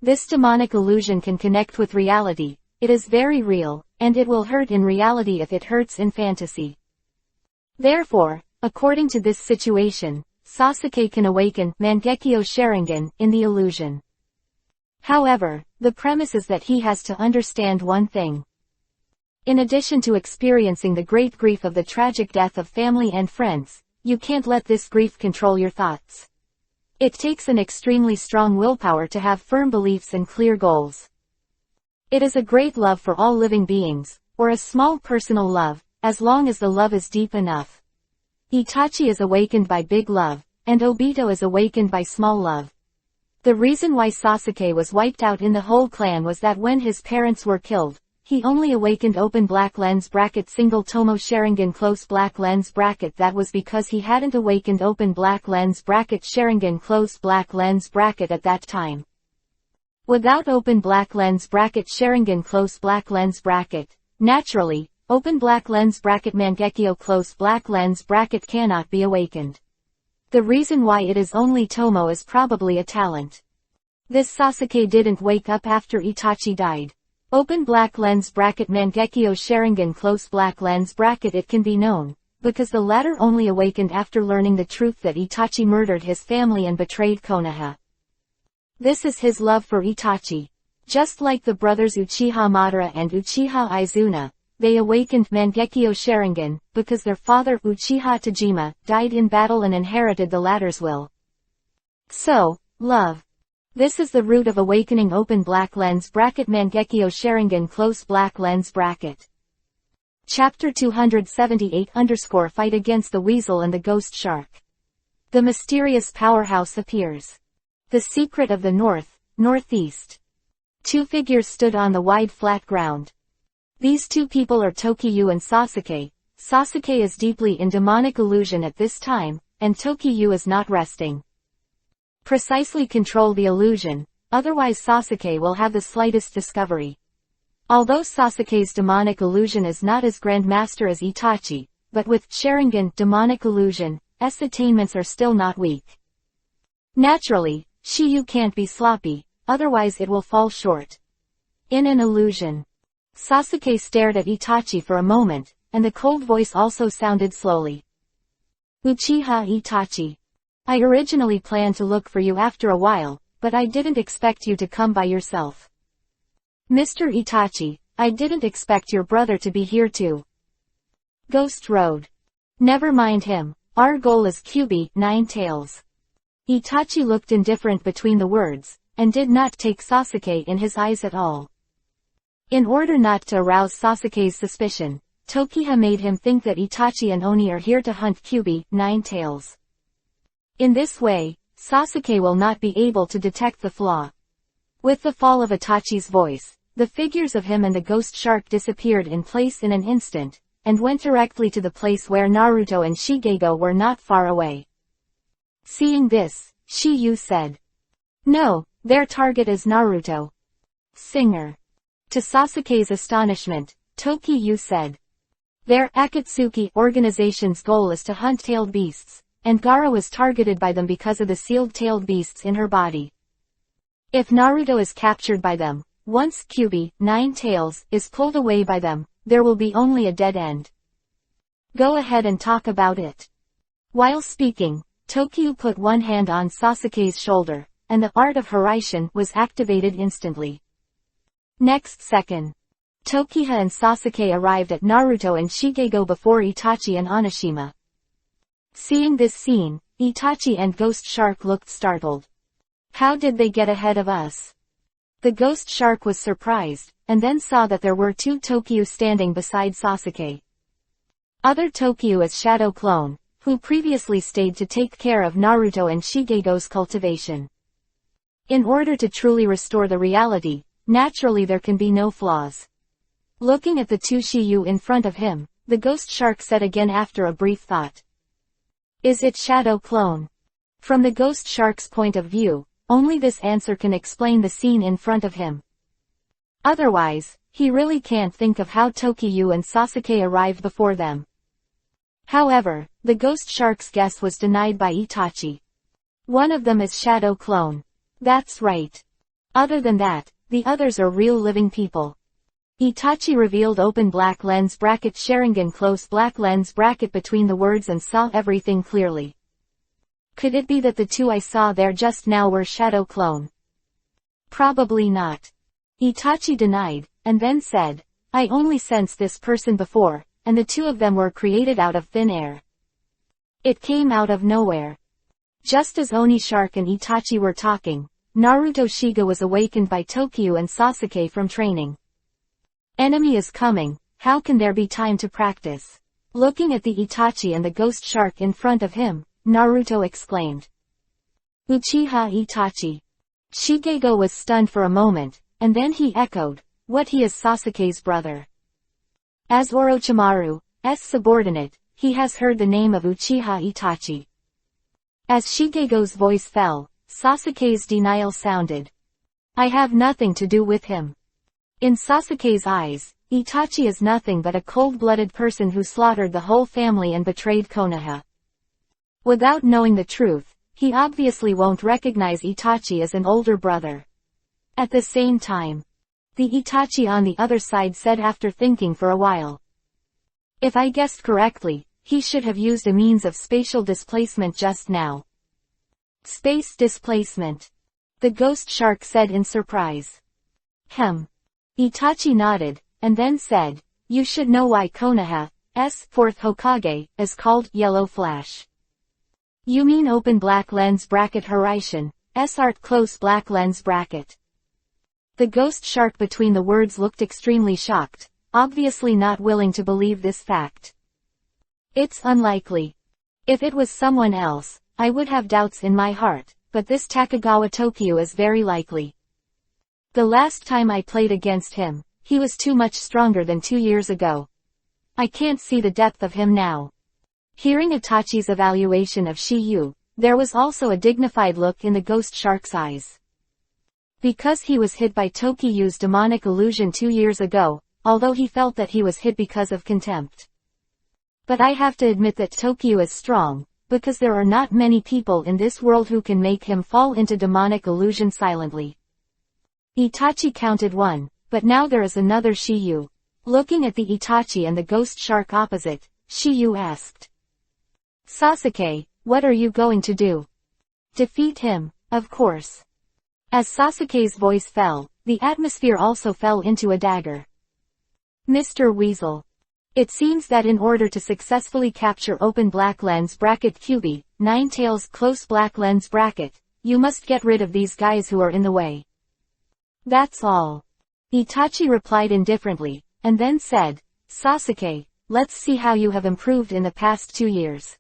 This demonic illusion can connect with reality, it is very real, and it will hurt in reality if it hurts in fantasy. Therefore, according to this situation, Sasuke can awaken Mangekyo Sharingan in the illusion. However, the premise is that he has to understand one thing. In addition to experiencing the great grief of the tragic death of family and friends, you can't let this grief control your thoughts. It takes an extremely strong willpower to have firm beliefs and clear goals. It is a great love for all living beings, or a small personal love, as long as the love is deep enough. Itachi is awakened by big love, and Obito is awakened by small love. The reason why Sasuke was wiped out in the whole clan was that when his parents were killed, he only awakened open black lens bracket single Tomo Sharingan close black lens bracket. That was because he hadn't awakened open black lens bracket Sharingan close black lens bracket at that time. Without open black lens bracket Sharingan close black lens bracket. Naturally, open black lens bracket Mangekyo close black lens bracket cannot be awakened. The reason why it is only Tomo is probably a talent. This Sasuke didn't wake up after Itachi died. Open black lens bracket Mangekyo Sharingan close black lens bracket it can be known, because the latter only awakened after learning the truth that Itachi murdered his family and betrayed Konoha. This is his love for Itachi. Just like the brothers Uchiha Madara and Uchiha Izuna, they awakened Mangekyo Sharingan, because their father Uchiha Tajima died in battle and inherited the latter's will. So, love. This is the root of awakening open black lens bracket Mangekyo Sharingan close black lens bracket. Chapter 278 Fight against the Weasel and the Ghost Shark. The mysterious powerhouse appears. The secret of the northeast. Two figures stood on the wide flat ground. These two people are Tokiyu and Sasuke. Sasuke is deeply in demonic illusion at this time, and Tokiyu is not resting. Precisely control the illusion, otherwise Sasuke will have the slightest discovery. Although Sasuke's demonic illusion is not as grandmaster as Itachi, but with Sharingan demonic illusion, S attainments are still not weak. Naturally, Shiyu can't be sloppy, otherwise it will fall short. In an illusion. Sasuke stared at Itachi for a moment, and the cold voice also sounded slowly. Uchiha Itachi. I originally planned to look for you after a while, but I didn't expect you to come by yourself. Mr. Itachi, I didn't expect your brother to be here too. Ghost Road. Never mind him, our goal is Kyuubi, Nine Tails. Itachi looked indifferent between the words, and did not take Sasuke in his eyes at all. In order not to arouse Sasuke's suspicion, Tokiha made him think that Itachi and Oni are here to hunt Kyuubi, Nine Tails. In this way, Sasuke will not be able to detect the flaw. With the fall of Itachi's voice, the figures of him and the ghost shark disappeared in place in an instant, and went directly to the place where Naruto and Shigego were not far away. Seeing this, Shiyu said. No, their target is Naruto. Singer. To Sasuke's astonishment, Tokiyu said. Their Akatsuki organization's goal is to hunt tailed beasts, and Gaara was targeted by them because of the sealed tailed beasts in her body. If Naruto is captured by them, once Kyuubi, Nine Tails, is pulled away by them, there will be only a dead end. Go ahead and talk about it. While speaking, Tokiyu put one hand on Sasuke's shoulder, and the art of Hiraishin was activated instantly. Next second, Tokiha and Sasuke arrived at Naruto and Shigego before Itachi and Onishima. Seeing this scene, Itachi and Ghost Shark looked startled. How did they get ahead of us? The Ghost Shark was surprised, and then saw that there were two Tokiyu standing beside Sasuke. Other Tokiyu is Shadow Clone, who previously stayed to take care of Naruto and Shigego's cultivation. In order to truly restore the reality, naturally there can be no flaws. Looking at the two Shiyu in front of him, the Ghost Shark said again after a brief thought. Is it Shadow Clone? From the Ghost Shark's point of view, only this answer can explain the scene in front of him. Otherwise, he really can't think of how Tokiyu and Sasuke arrived before them. However, the Ghost Shark's guess was denied by Itachi. One of them is Shadow Clone. That's right. Other than that, the others are real living people. Itachi revealed open black lens bracket Sharingan close black lens bracket between the words and saw everything clearly. Could it be that the two I saw there just now were Shadow Clone? Probably not. Itachi denied, and then said, I only sensed this person before, and the two of them were created out of thin air. It came out of nowhere. Just as Oni Shark and Itachi were talking, Naruto Shiga was awakened by Tokiyu and Sasuke from training. Enemy is coming, how can there be time to practice? Looking at the Itachi and the Ghost Shark in front of him, Naruto exclaimed. Uchiha Itachi. Shigego was stunned for a moment, and then he echoed, what he is Sasuke's brother. As Orochimaru's subordinate, he has heard the name of Uchiha Itachi. As Shigego's voice fell, Sasuke's denial sounded. I have nothing to do with him. In Sasuke's eyes, Itachi is nothing but a cold-blooded person who slaughtered the whole family and betrayed Konoha. Without knowing the truth, he obviously won't recognize Itachi as an older brother. At the same time, the Itachi on the other side said after thinking for a while. If I guessed correctly, he should have used a means of spatial displacement just now. Space displacement. The ghost shark said in surprise. Itachi nodded, and then said, you should know why Konoha's fourth Hokage is called Yellow Flash. You mean open black lens bracket Horaishin's art close black lens bracket. The ghost shark between the words looked extremely shocked, obviously not willing to believe this fact. It's unlikely. If it was someone else, I would have doubts in my heart, but this Takagawa Tokyo is very likely. The last time I played against him, he was too much stronger than 2 years ago. I can't see the depth of him now. Hearing Itachi's evaluation of Shiyu, there was also a dignified look in the ghost shark's eyes. Because he was hit by Tokiu's demonic illusion 2 years ago, although he felt that he was hit because of contempt. But I have to admit that Tokiu is strong, because there are not many people in this world who can make him fall into demonic illusion silently. Itachi counted 1, but now there is another Shiyu. Looking at the Itachi and the ghost shark opposite, Shiyu asked. Sasuke, what are you going to do? Defeat him, of course. As Sasuke's voice fell, the atmosphere also fell into a dagger. Mr. Weasel. It seems that in order to successfully capture open black lens bracket QB, Ninetales close black lens bracket, you must get rid of these guys who are in the way. That's all. Itachi replied indifferently, and then said, Sasuke, let's see how you have improved in the past 2 years.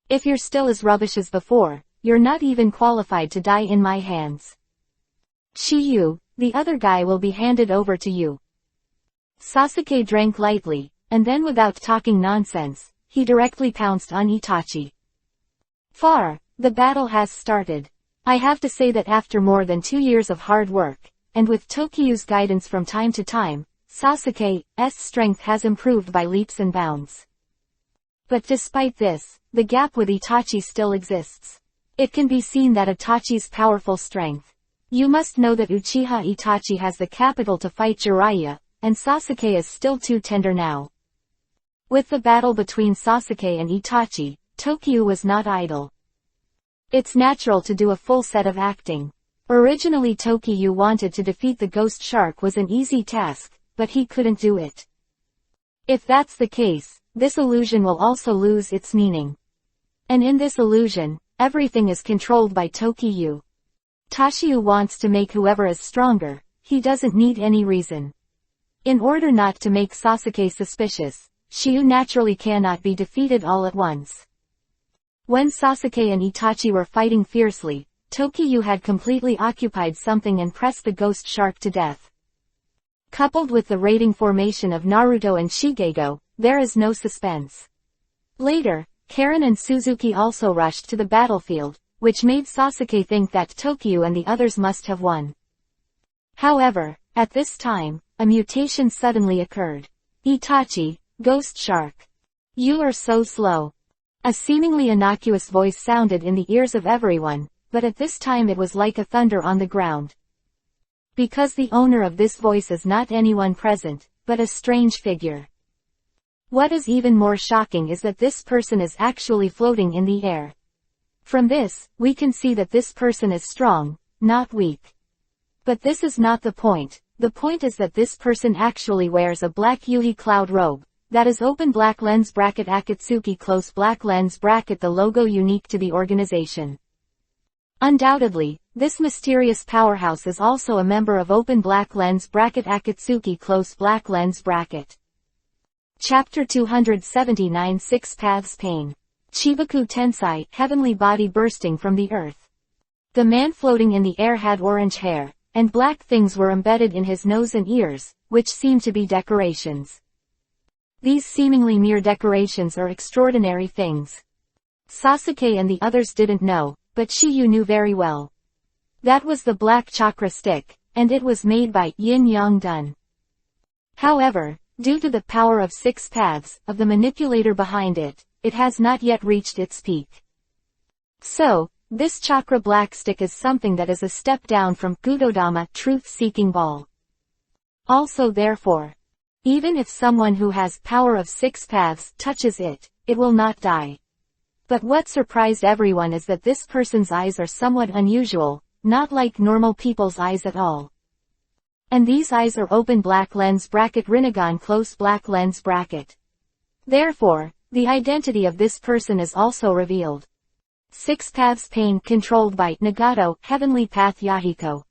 If you're still as rubbish as before, you're not even qualified to die in my hands. Shiyu, the other guy will be handed over to you. Sasuke drank lightly, and then without talking nonsense, he directly pounced on Itachi. The battle has started. I have to say that after more than 2 years of hard work, and with Tokiu's guidance from time to time, Sasuke's strength has improved by leaps and bounds. But despite this, the gap with Itachi still exists. It can be seen that Itachi's powerful strength. You must know that Uchiha Itachi has the capital to fight Jiraiya, and Sasuke is still too tender now. With the battle between Sasuke and Itachi, Tokyo was not idle. It's natural to do a full set of acting. Originally Tokyo wanted to defeat the ghost shark was an easy task, but he couldn't do it. If that's the case, this illusion will also lose its meaning. And in this illusion, everything is controlled by Tokyo. Tashiyu wants to make whoever is stronger, he doesn't need any reason. In order not to make Sasuke suspicious, Shiyu naturally cannot be defeated all at once. When Sasuke and Itachi were fighting fiercely, Tokyo had completely occupied something and pressed the ghost shark to death. Coupled with the raiding formation of Naruto and Shigego, there is no suspense. Later, Karen and Suzuki also rushed to the battlefield, which made Sasuke think that Tokyo and the others must have won. However, at this time, a mutation suddenly occurred. Itachi, ghost shark. You are so slow. A seemingly innocuous voice sounded in the ears of everyone, but at this time it was like a thunder on the ground. Because the owner of this voice is not anyone present, but a strange figure. What is even more shocking is that this person is actually floating in the air. From this, we can see that this person is strong, not weak. But this is not the point. The point is that this person actually wears a black Yuhi cloud robe, that is open black lens bracket Akatsuki close black lens bracket, the logo unique to the organization. Undoubtedly, this mysterious powerhouse is also a member of open black lens bracket Akatsuki close black lens bracket. Chapter 279 Six Paths Pain. Chibaku Tensai, heavenly body bursting from the earth. The man floating in the air had orange hair, and black things were embedded in his nose and ears, which seemed to be decorations. These seemingly mere decorations are extraordinary things. Sasuke and the others didn't know, but Shiyu knew very well. That was the black chakra stick, and it was made by Yin Yang Dun. However, due to the power of 6 paths, of the manipulator behind it, it has not yet reached its peak. So, this chakra black stick is something that is a step down from Gudodama truth-seeking ball. Also therefore, even if someone who has power of 6 paths touches it, it will not die. But what surprised everyone is that this person's eyes are somewhat unusual, not like normal people's eyes at all. And these eyes are open black lens bracket Rinnegan close black lens bracket. Therefore, the identity of this person is also revealed. 6 paths pain controlled by Nagato, heavenly path Yahiko.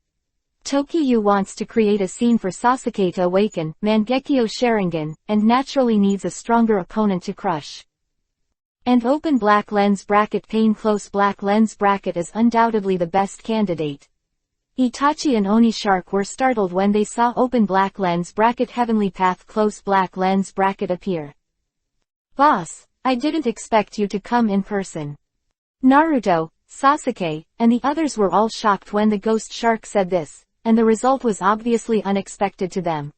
Tokiyu wants to create a scene for Sasuke to awaken, Mangekyo Sharingan, and naturally needs a stronger opponent to crush. And open black lens bracket pain close black lens bracket is undoubtedly the best candidate. Itachi and Oni Shark were startled when they saw open black lens bracket heavenly path close black lens bracket appear. Boss, I didn't expect you to come in person. Naruto, Sasuke, and the others were all shocked when the ghost shark said this, and the result was obviously unexpected to them.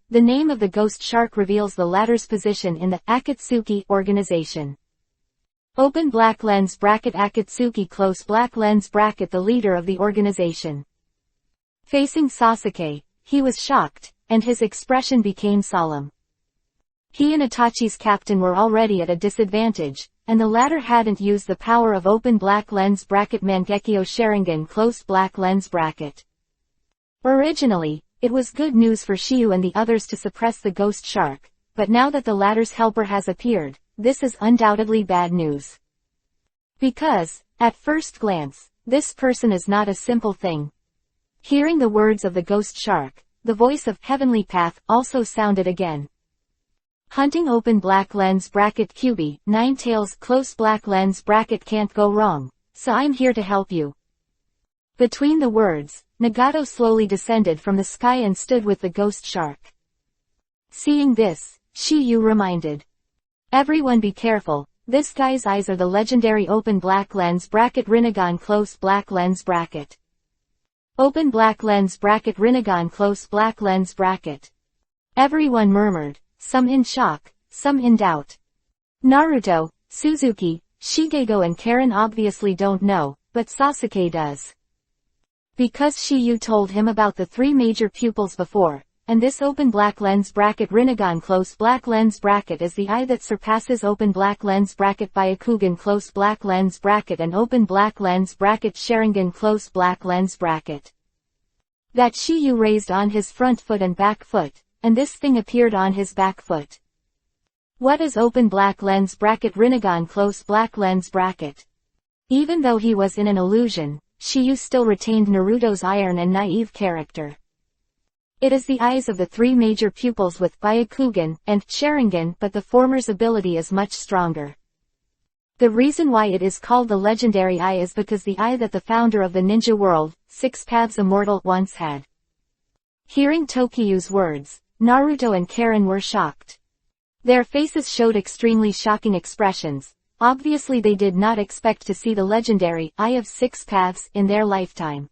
The name of the ghost shark reveals the latter's position in the Akatsuki organization. Open black lens bracket Akatsuki close black lens bracket the leader of the organization. Facing Sasuke, he was shocked, and his expression became solemn. He and Itachi's captain were already at a disadvantage, and the latter hadn't used the power of open black lens bracket Mangekyo Sharingan close black lens bracket. Originally, it was good news for Shiyu and the others to suppress the ghost shark, but now that the latter's helper has appeared, this is undoubtedly bad news. Because, at first glance, this person is not a simple thing. Hearing the words of the ghost shark, the voice of Heavenly Path also sounded again. Hunting open black lens bracket QB, 9 tails close black lens bracket can't go wrong, so I'm here to help you. Between the words, Nagato slowly descended from the sky and stood with the ghost shark. Seeing this, Shiyu reminded. Everyone be careful, this guy's eyes are the legendary open black lens bracket Rinnegan close black lens bracket. Open black lens bracket Rinnegan close black lens bracket. Everyone murmured, some in shock, some in doubt. Naruto, Suzuki, Shigego and Karen obviously don't know, but Sasuke does. Because Shiyu told him about the 3 major pupils before, and this open black lens bracket Rinnegan close black lens bracket is the eye that surpasses open black lens bracket Byakugan close black lens bracket and open black lens bracket Sharingan close black lens bracket. That Shiyu raised on his front foot and back foot, and this thing appeared on his back foot. What is open black lens bracket Rinnegan close black lens bracket? Even though he was in an illusion, Shiyu still retained Naruto's iron and naive character. It is the eyes of the 3 major pupils with Byakugan and Sharingan, but the former's ability is much stronger. The reason why it is called the legendary eye is because the eye that the founder of the ninja world, 6 Paths Immortal, once had. Hearing Tokiyu's words, Naruto and Karen were shocked. Their faces showed extremely shocking expressions. Obviously they did not expect to see the legendary Eye of 6 Paths in their lifetime.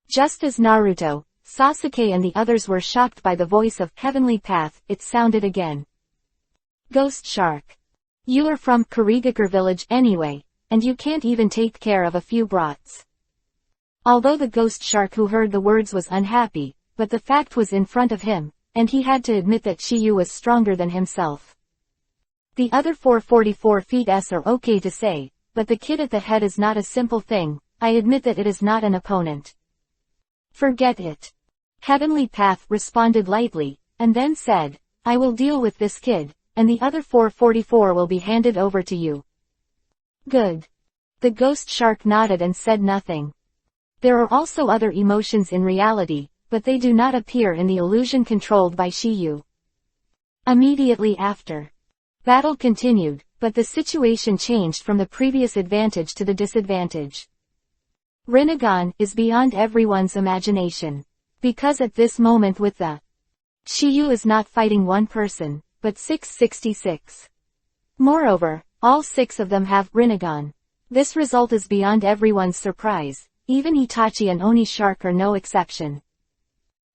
Just as Naruto, Sasuke and the others were shocked by the voice of Heavenly Path, it sounded again. Ghost Shark. You are from Kurigakure village anyway, and you can't even take care of a few brats. Although the ghost shark who heard the words was unhappy, but the fact was in front of him, and he had to admit that Shiyu was stronger than himself. The other 444 feet S are okay to say, but the kid at the head is not a simple thing. I admit that it is not an opponent. Forget it. Heavenly Path responded lightly, and then said, I will deal with this kid, and the other 444 will be handed over to you. Good. The ghost shark nodded and said nothing. There are also other emotions in reality, but they do not appear in the illusion controlled by Shiyu. Immediately after. Battle continued, but the situation changed from the previous advantage to the disadvantage. Rinnegan is beyond everyone's imagination. Because at this moment with the Shiyu is not fighting one person, but 666. Moreover, all 6 of them have Rinnegan. This result is beyond everyone's surprise, even Itachi and Oni Shark are no exception.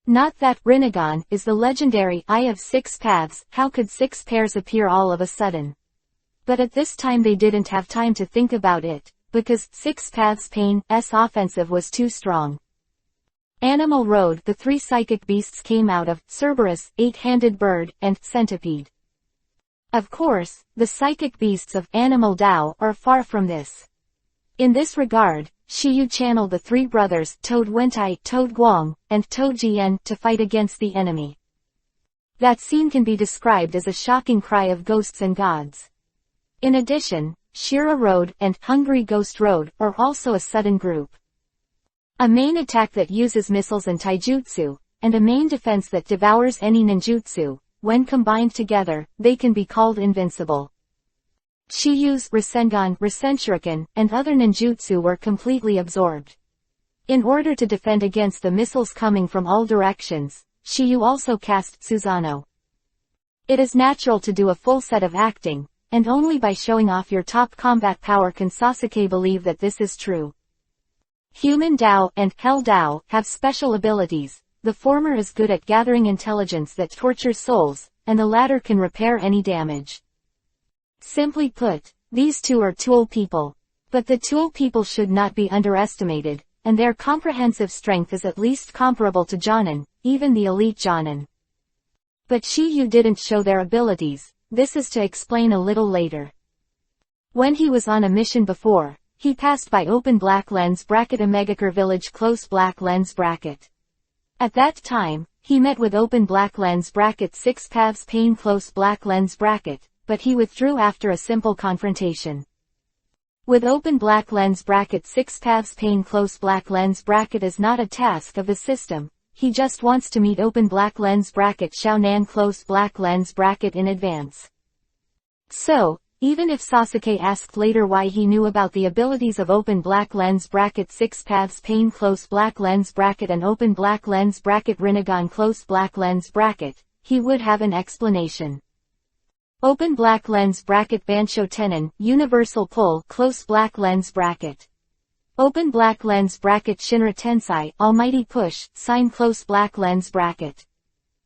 Not that Rinnegan is the legendary Eye of Six Paths. How could six pairs appear all of a sudden? But at this time they didn't have time to think about it, because Six Paths Pain's offensive was too strong. Animal Road. The three psychic beasts came out of Cerberus, eight-handed bird, and centipede. Of course, the psychic beasts of Animal Dao are far from this. In this regard, Shiyu channeled the three brothers Toad Wentai, Toad Guang, and Toad Jian to fight against the enemy. That scene can be described as a shocking cry of ghosts and gods. In addition, Shira Road and Hungry Ghost Road are also a sudden group. A main attack that uses missiles and taijutsu, and a main defense that devours any ninjutsu. When combined together, they can be called invincible. Shiyu's Rasengan, Rasenshuriken, and other ninjutsu were completely absorbed. In order to defend against the missiles coming from all directions, Shiyu also cast Susanoo. It is natural to do a full set of acting, and only by showing off your top combat power can Sasuke believe that this is true. Human Dao and Hell Dao have special abilities. The former is good at gathering intelligence that tortures souls, and the latter can repair any damage. Simply put, these two are tool people. But the tool people should not be underestimated, and their comprehensive strength is at least comparable to Jonin, even the elite Jonin. But Shiyu didn't show their abilities. This is to explain a little later. When he was on a mission before, he passed by open black lens bracket Omegakure village close black lens bracket. At that time, he met with open black lens bracket Six Paths Pain close black lens bracket, but he withdrew after a simple confrontation. With open black lens bracket Six Paths Pain close black lens bracket is not a task of the system, he just wants to meet open black lens bracket Xiaonan close black lens bracket in advance. So, even if Sasuke asked later why he knew about the abilities of open black lens bracket Six Paths Pain close black lens bracket and open black lens bracket Rinnegan close black lens bracket, he would have an explanation. Open black lens bracket Bansho Tenon, universal pull close black lens bracket. Open black lens bracket Shinra Tensai, almighty push, sign close black lens bracket.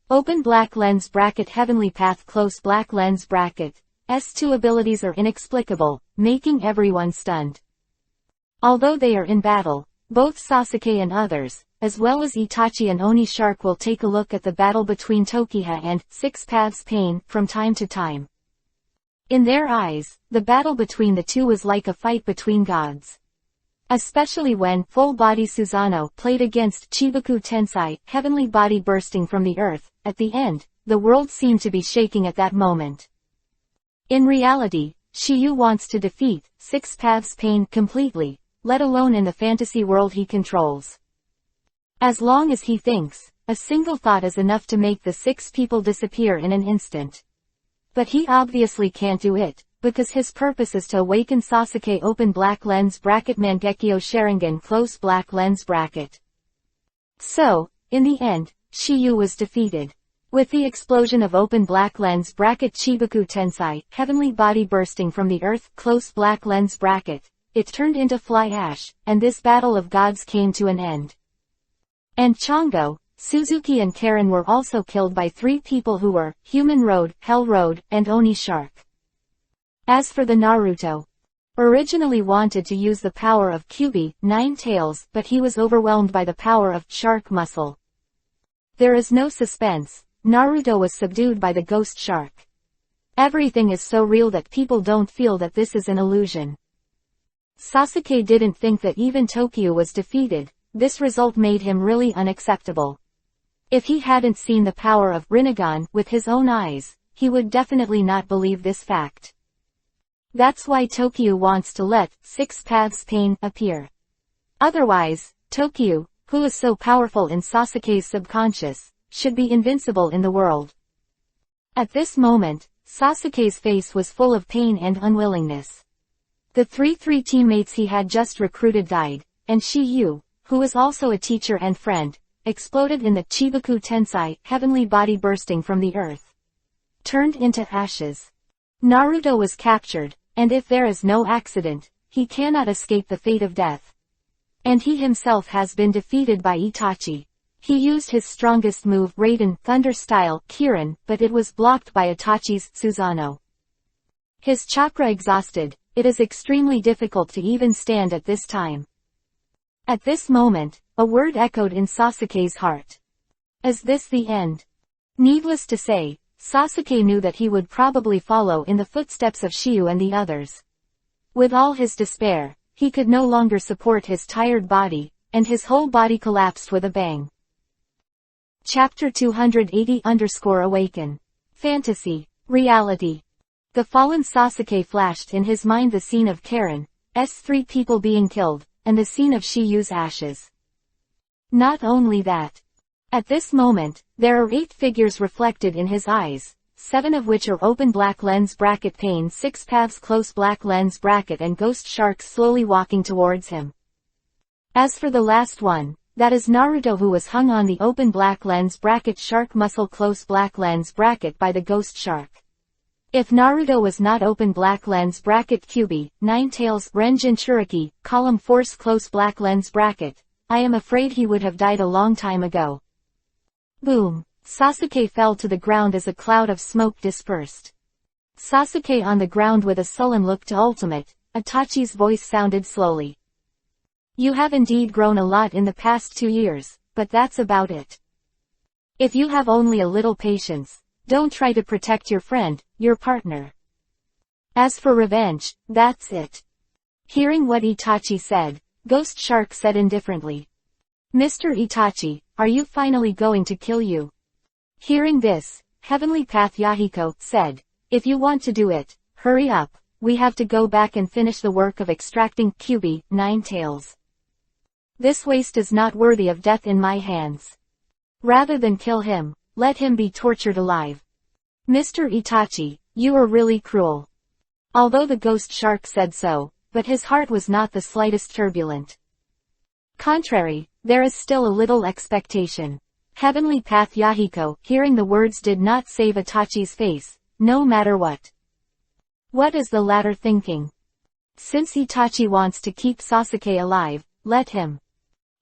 Open black lens bracket Heavenly Path close black lens bracket. S2 abilities are inexplicable, making everyone stunned. Although they are in battle, both Sasuke and others, as well as Itachi and Oni Shark will take a look at the battle between Tokiha and Six Paths Pain from time to time. In their eyes, the battle between the two was like a fight between gods. Especially when full-body Susanoo played against Chibaku Tensai, heavenly body bursting from the earth. At the end, the world seemed to be shaking at that moment. In reality, Shiyu wants to defeat Six Paths Pain completely, let alone in the fantasy world he controls. As long as he thinks, a single thought is enough to make the six people disappear in an instant. But he obviously can't do it, because his purpose is to awaken Sasuke open black lens bracket Mangekyo Sharingan close black lens bracket. So, in the end, Shiyu was defeated. With the explosion of open black lens bracket Chibaku Tensai, heavenly body bursting from the earth close black lens bracket, it turned into fly ash, and this battle of gods came to an end. And Chongo, Suzuki and Karen were also killed by three people who were Human Road, Hell Road, and Oni Shark. As for the Naruto, originally wanted to use the power of Kyuubi, Nine Tails, but he was overwhelmed by the power of Shark Muscle. There is no suspense. Naruto was subdued by the ghost shark. Everything is so real that people don't feel that this is an illusion. Sasuke didn't think that even Tokyo was defeated. This result made him really unacceptable. If he hadn't seen the power of Rinnegan with his own eyes, he would definitely not believe this fact. That's why Tokyo wants to let Six Paths Pain appear. Otherwise, Tokyo, who is so powerful in Sasuke's subconscious, should be invincible in the world. At this moment, Sasuke's face was full of pain and unwillingness. The three teammates he had just recruited died, and Shiyu, who is also a teacher and friend, exploded in the Chibaku Tensai, heavenly body bursting from the earth. Turned into ashes. Naruto was captured, and if there is no accident, he cannot escape the fate of death. And he himself has been defeated by Itachi. He used his strongest move, Raiden Thunder Style Kirin, but it was blocked by Itachi's Susanoo. His chakra exhausted, it is extremely difficult to even stand at this time. At this moment, a word echoed in Sasuke's heart. Is this the end? Needless to say, Sasuke knew that he would probably follow in the footsteps of Shiryu and the others. With all his despair, he could no longer support his tired body, and his whole body collapsed with a bang. Chapter 280_Awaken. Fantasy. Reality. The fallen Sasuke flashed in his mind the scene of Karen's 3 people being killed, and the scene of Shiryu's ashes. Not only that. At this moment, there are 8 figures reflected in his eyes, 7 of which are open black lens bracket pane 6 paths close black lens bracket and ghost sharks slowly walking towards him. As for the last one, that is Naruto, who was hung on the open black lens bracket shark muscle close black lens bracket by the ghost shark. If Naruto was not open black lens bracket Kyuubi, 9 tails Ren Jinchuriki, column force close black lens bracket, I am afraid he would have died a long time ago. Boom! Sasuke fell to the ground as a cloud of smoke dispersed. Sasuke on the ground with a sullen look to Ultimate, Itachi's voice sounded slowly. You have indeed grown a lot in the past 2 years, but that's about it. If you have only a little patience, don't try to protect your friend, your partner. As for revenge, that's it. Hearing what Itachi said, Ghost Shark said indifferently. Mr. Itachi, are you finally going to kill you? Hearing this, Heavenly Path Yahiko said, if you want to do it, hurry up, we have to go back and finish the work of extracting Kyuubi, 9 tails. This waste is not worthy of death in my hands. Rather than kill him, let him be tortured alive. Mr. Itachi, you are really cruel. Although the ghost shark said so, but his heart was not the slightest turbulent. Contrary, there is still a little expectation. Heavenly Path Yahiko, hearing the words, did not save Itachi's face, no matter what. What is the latter thinking? Since Itachi wants to keep Sasuke alive, let him.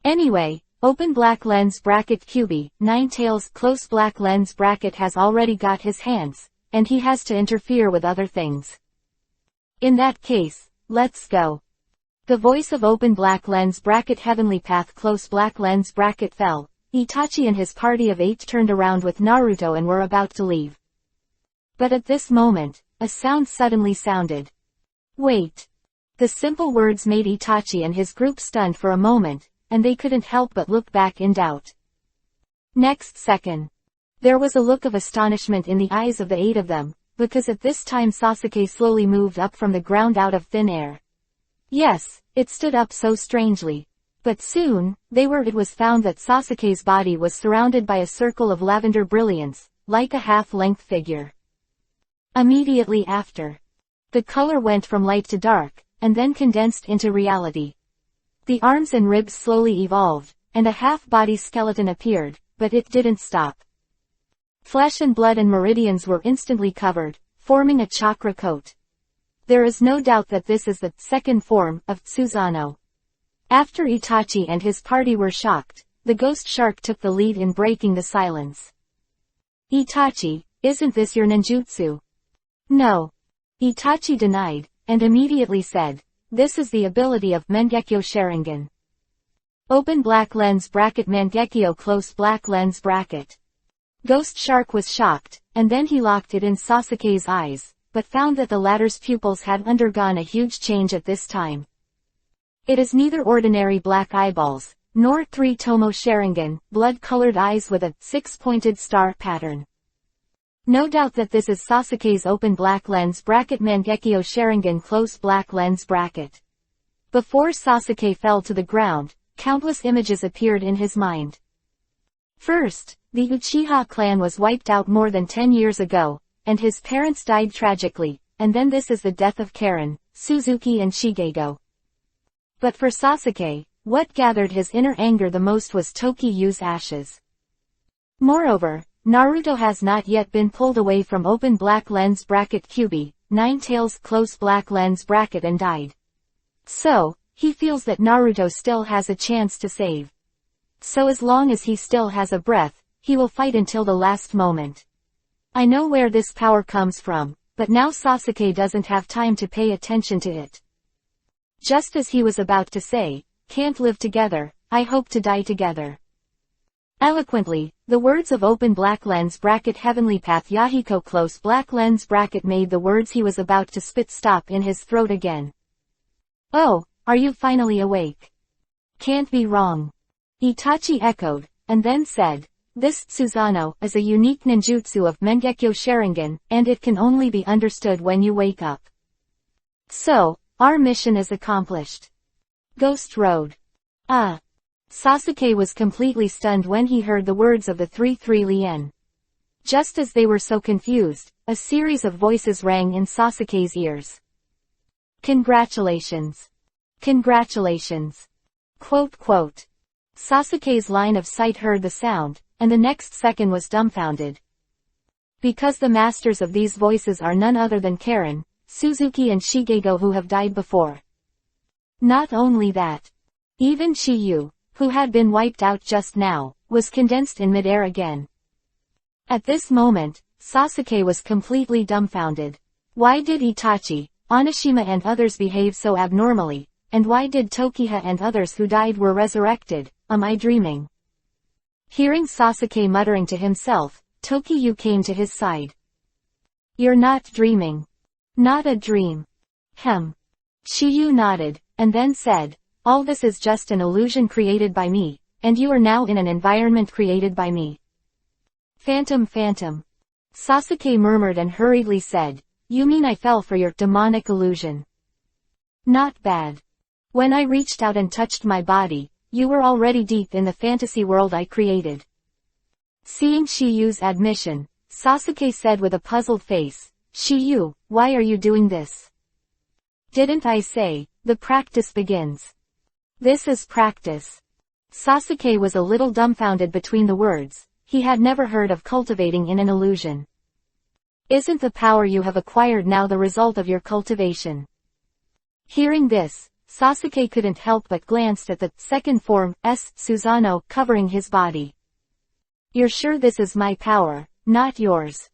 Anyway, open black lens bracket Kyuubi, 9 tails close black lens bracket has already got his hands, and he has to interfere with other things. In that case, let's go. The voice of open black lens bracket Heavenly Path close black lens bracket fell. Itachi and his party of 8 turned around with Naruto and were about to leave. But at this moment, a sound suddenly sounded. Wait. The simple words made Itachi and his group stunned for a moment, and they couldn't help but look back in doubt. Next second, there was a look of astonishment in the eyes of the 8 of them, because at this time Sasuke slowly moved up from the ground out of thin air. Yes, it stood up so strangely. But soon, it was found that Sasuke's body was surrounded by a circle of lavender brilliance, like a half-length figure. Immediately after, the color went from light to dark, and then condensed into reality. The arms and ribs slowly evolved, and a half-body skeleton appeared, but it didn't stop. Flesh and blood and meridians were instantly covered, forming a chakra coat. There is no doubt that this is the second form of Susanoo. After Itachi and his party were shocked, the ghost shark took the lead in breaking the silence. Itachi, isn't this your ninjutsu? No. Itachi denied, and immediately said, this is the ability of Mangekyo Sharingan. Open black lens bracket Mangekyo close black lens bracket. Ghost Shark was shocked, and then he locked it in Sasuke's eyes, but found that the latter's pupils had undergone a huge change at this time. It is neither ordinary black eyeballs, nor 3 Tomo Sharingan, blood-colored eyes with a 6-pointed star pattern. No doubt that this is Sasuke's open black lens bracket Mangekyo Sharingan close black lens bracket. Before Sasuke fell to the ground, countless images appeared in his mind. First, the Uchiha clan was wiped out more than 10 years ago, and his parents died tragically, and then this is the death of Karen, Suzuki and Shigego. But for Sasuke, what gathered his inner anger the most was Tokiyu's ashes. Moreover, Naruto has not yet been pulled away from open black lens bracket Kyuubi, 9 tails close black lens bracket and died. So, he feels that Naruto still has a chance to save. So as long as he still has a breath, he will fight until the last moment. I know where this power comes from, but now Sasuke doesn't have time to pay attention to it. Just as he was about to say, can't live together, I hope to die together. Eloquently, the words of open black lens bracket heavenly path Yahiko close black lens bracket made the words he was about to spit stop in his throat again. Oh, are you finally awake? Can't be wrong. Itachi echoed, and then said, this Susanoo is a unique ninjutsu of Mangekyo Sharingan, and it can only be understood when you wake up. So, our mission is accomplished. Ghost Road. Sasuke was completely stunned when he heard the words of the 3-3 Lien. Just as they were so confused, a series of voices rang in Sasuke's ears. Congratulations. Congratulations. Quote quote. Sasuke's line of sight heard the sound, and the next second was dumbfounded. Because the masters of these voices are none other than Karen, Suzuki and Shigego who have died before. Not only that. Even Shiyu, who had been wiped out just now, was condensed in midair again. At this moment, Sasuke was completely dumbfounded. Why did Itachi, Onishima and others behave so abnormally, and why did Tokiha and others who died were resurrected? Am I dreaming? Hearing Sasuke muttering to himself, Tokiyu came to his side. You're not dreaming. Not a dream. Shiyu nodded, and then said, all this is just an illusion created by me, and you are now in an environment created by me. Phantom. Sasuke murmured and hurriedly said, you mean I fell for your demonic illusion? Not bad. When I reached out and touched my body, you were already deep in the fantasy world I created. Seeing Shiyu's admission, Sasuke said with a puzzled face, Shiyu, why are you doing this? Didn't I say, the practice begins? This is practice. Sasuke was a little dumbfounded between the words, he had never heard of cultivating in an illusion. Isn't the power you have acquired now the result of your cultivation? Hearing this, Sasuke couldn't help but glanced at the second form, Susanoo, covering his body. You're sure this is my power, not yours?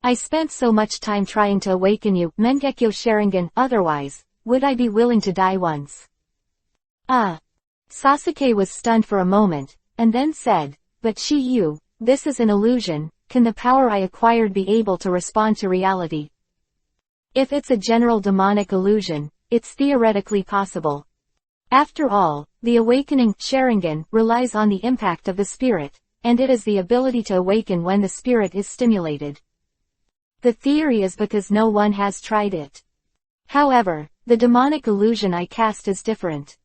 I spent so much time trying to awaken you, Mangekyo Sharingan, otherwise, would I be willing to die once? Sasuke was stunned for a moment, and then said, but Shiyu, this is an illusion, can the power I acquired be able to respond to reality? If it's a general demonic illusion, it's theoretically possible. After all, the awakening, Sharingan, relies on the impact of the spirit, and it is the ability to awaken when the spirit is stimulated. The theory is because no one has tried it. However, the demonic illusion I cast is different.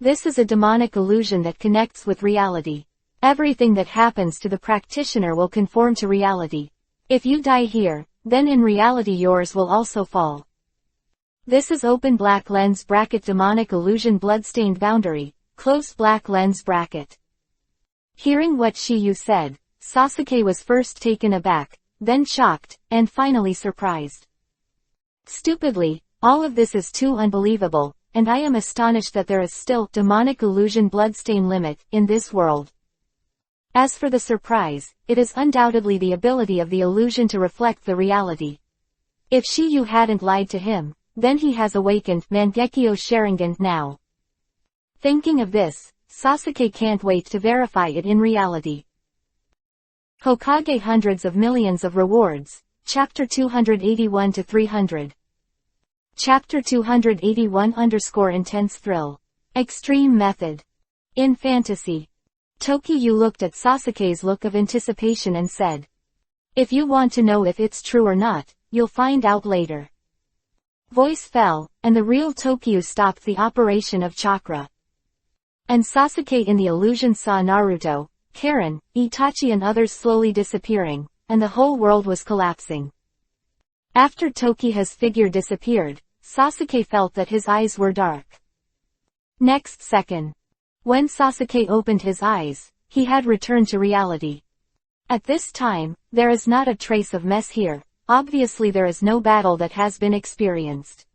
This is a demonic illusion that connects with reality. Everything that happens to the practitioner will conform to reality. If you die here, then in reality yours will also fall. This is open black lens bracket demonic illusion bloodstained boundary, close black lens bracket. Hearing what Shiyu said, Sasuke was first taken aback, then shocked, and finally surprised. Stupidly, all of this is too unbelievable, and I am astonished that there is still demonic illusion bloodstain limit in this world. As for the surprise, it is undoubtedly the ability of the illusion to reflect the reality. If Shiyu hadn't lied to him, then he has awakened Mangekyo Sharingan now. Thinking of this, Sasuke can't wait to verify it in reality. Hokage hundreds of millions of rewards, Chapter 281-300. Chapter 281 intense thrill. Extreme method. In fantasy. Tokiyu looked at Sasuke's look of anticipation and said, if you want to know if it's true or not, you'll find out later. Voice fell, and the real Tokiyu stopped the operation of chakra. And Sasuke in the illusion saw Naruto, Karen, Itachi and others slowly disappearing, and the whole world was collapsing. After Tokiha's figure disappeared, Sasuke felt that his eyes were dark. Next second. When Sasuke opened his eyes, he had returned to reality. At this time, there is not a trace of mess here. Obviously there is no battle that has been experienced.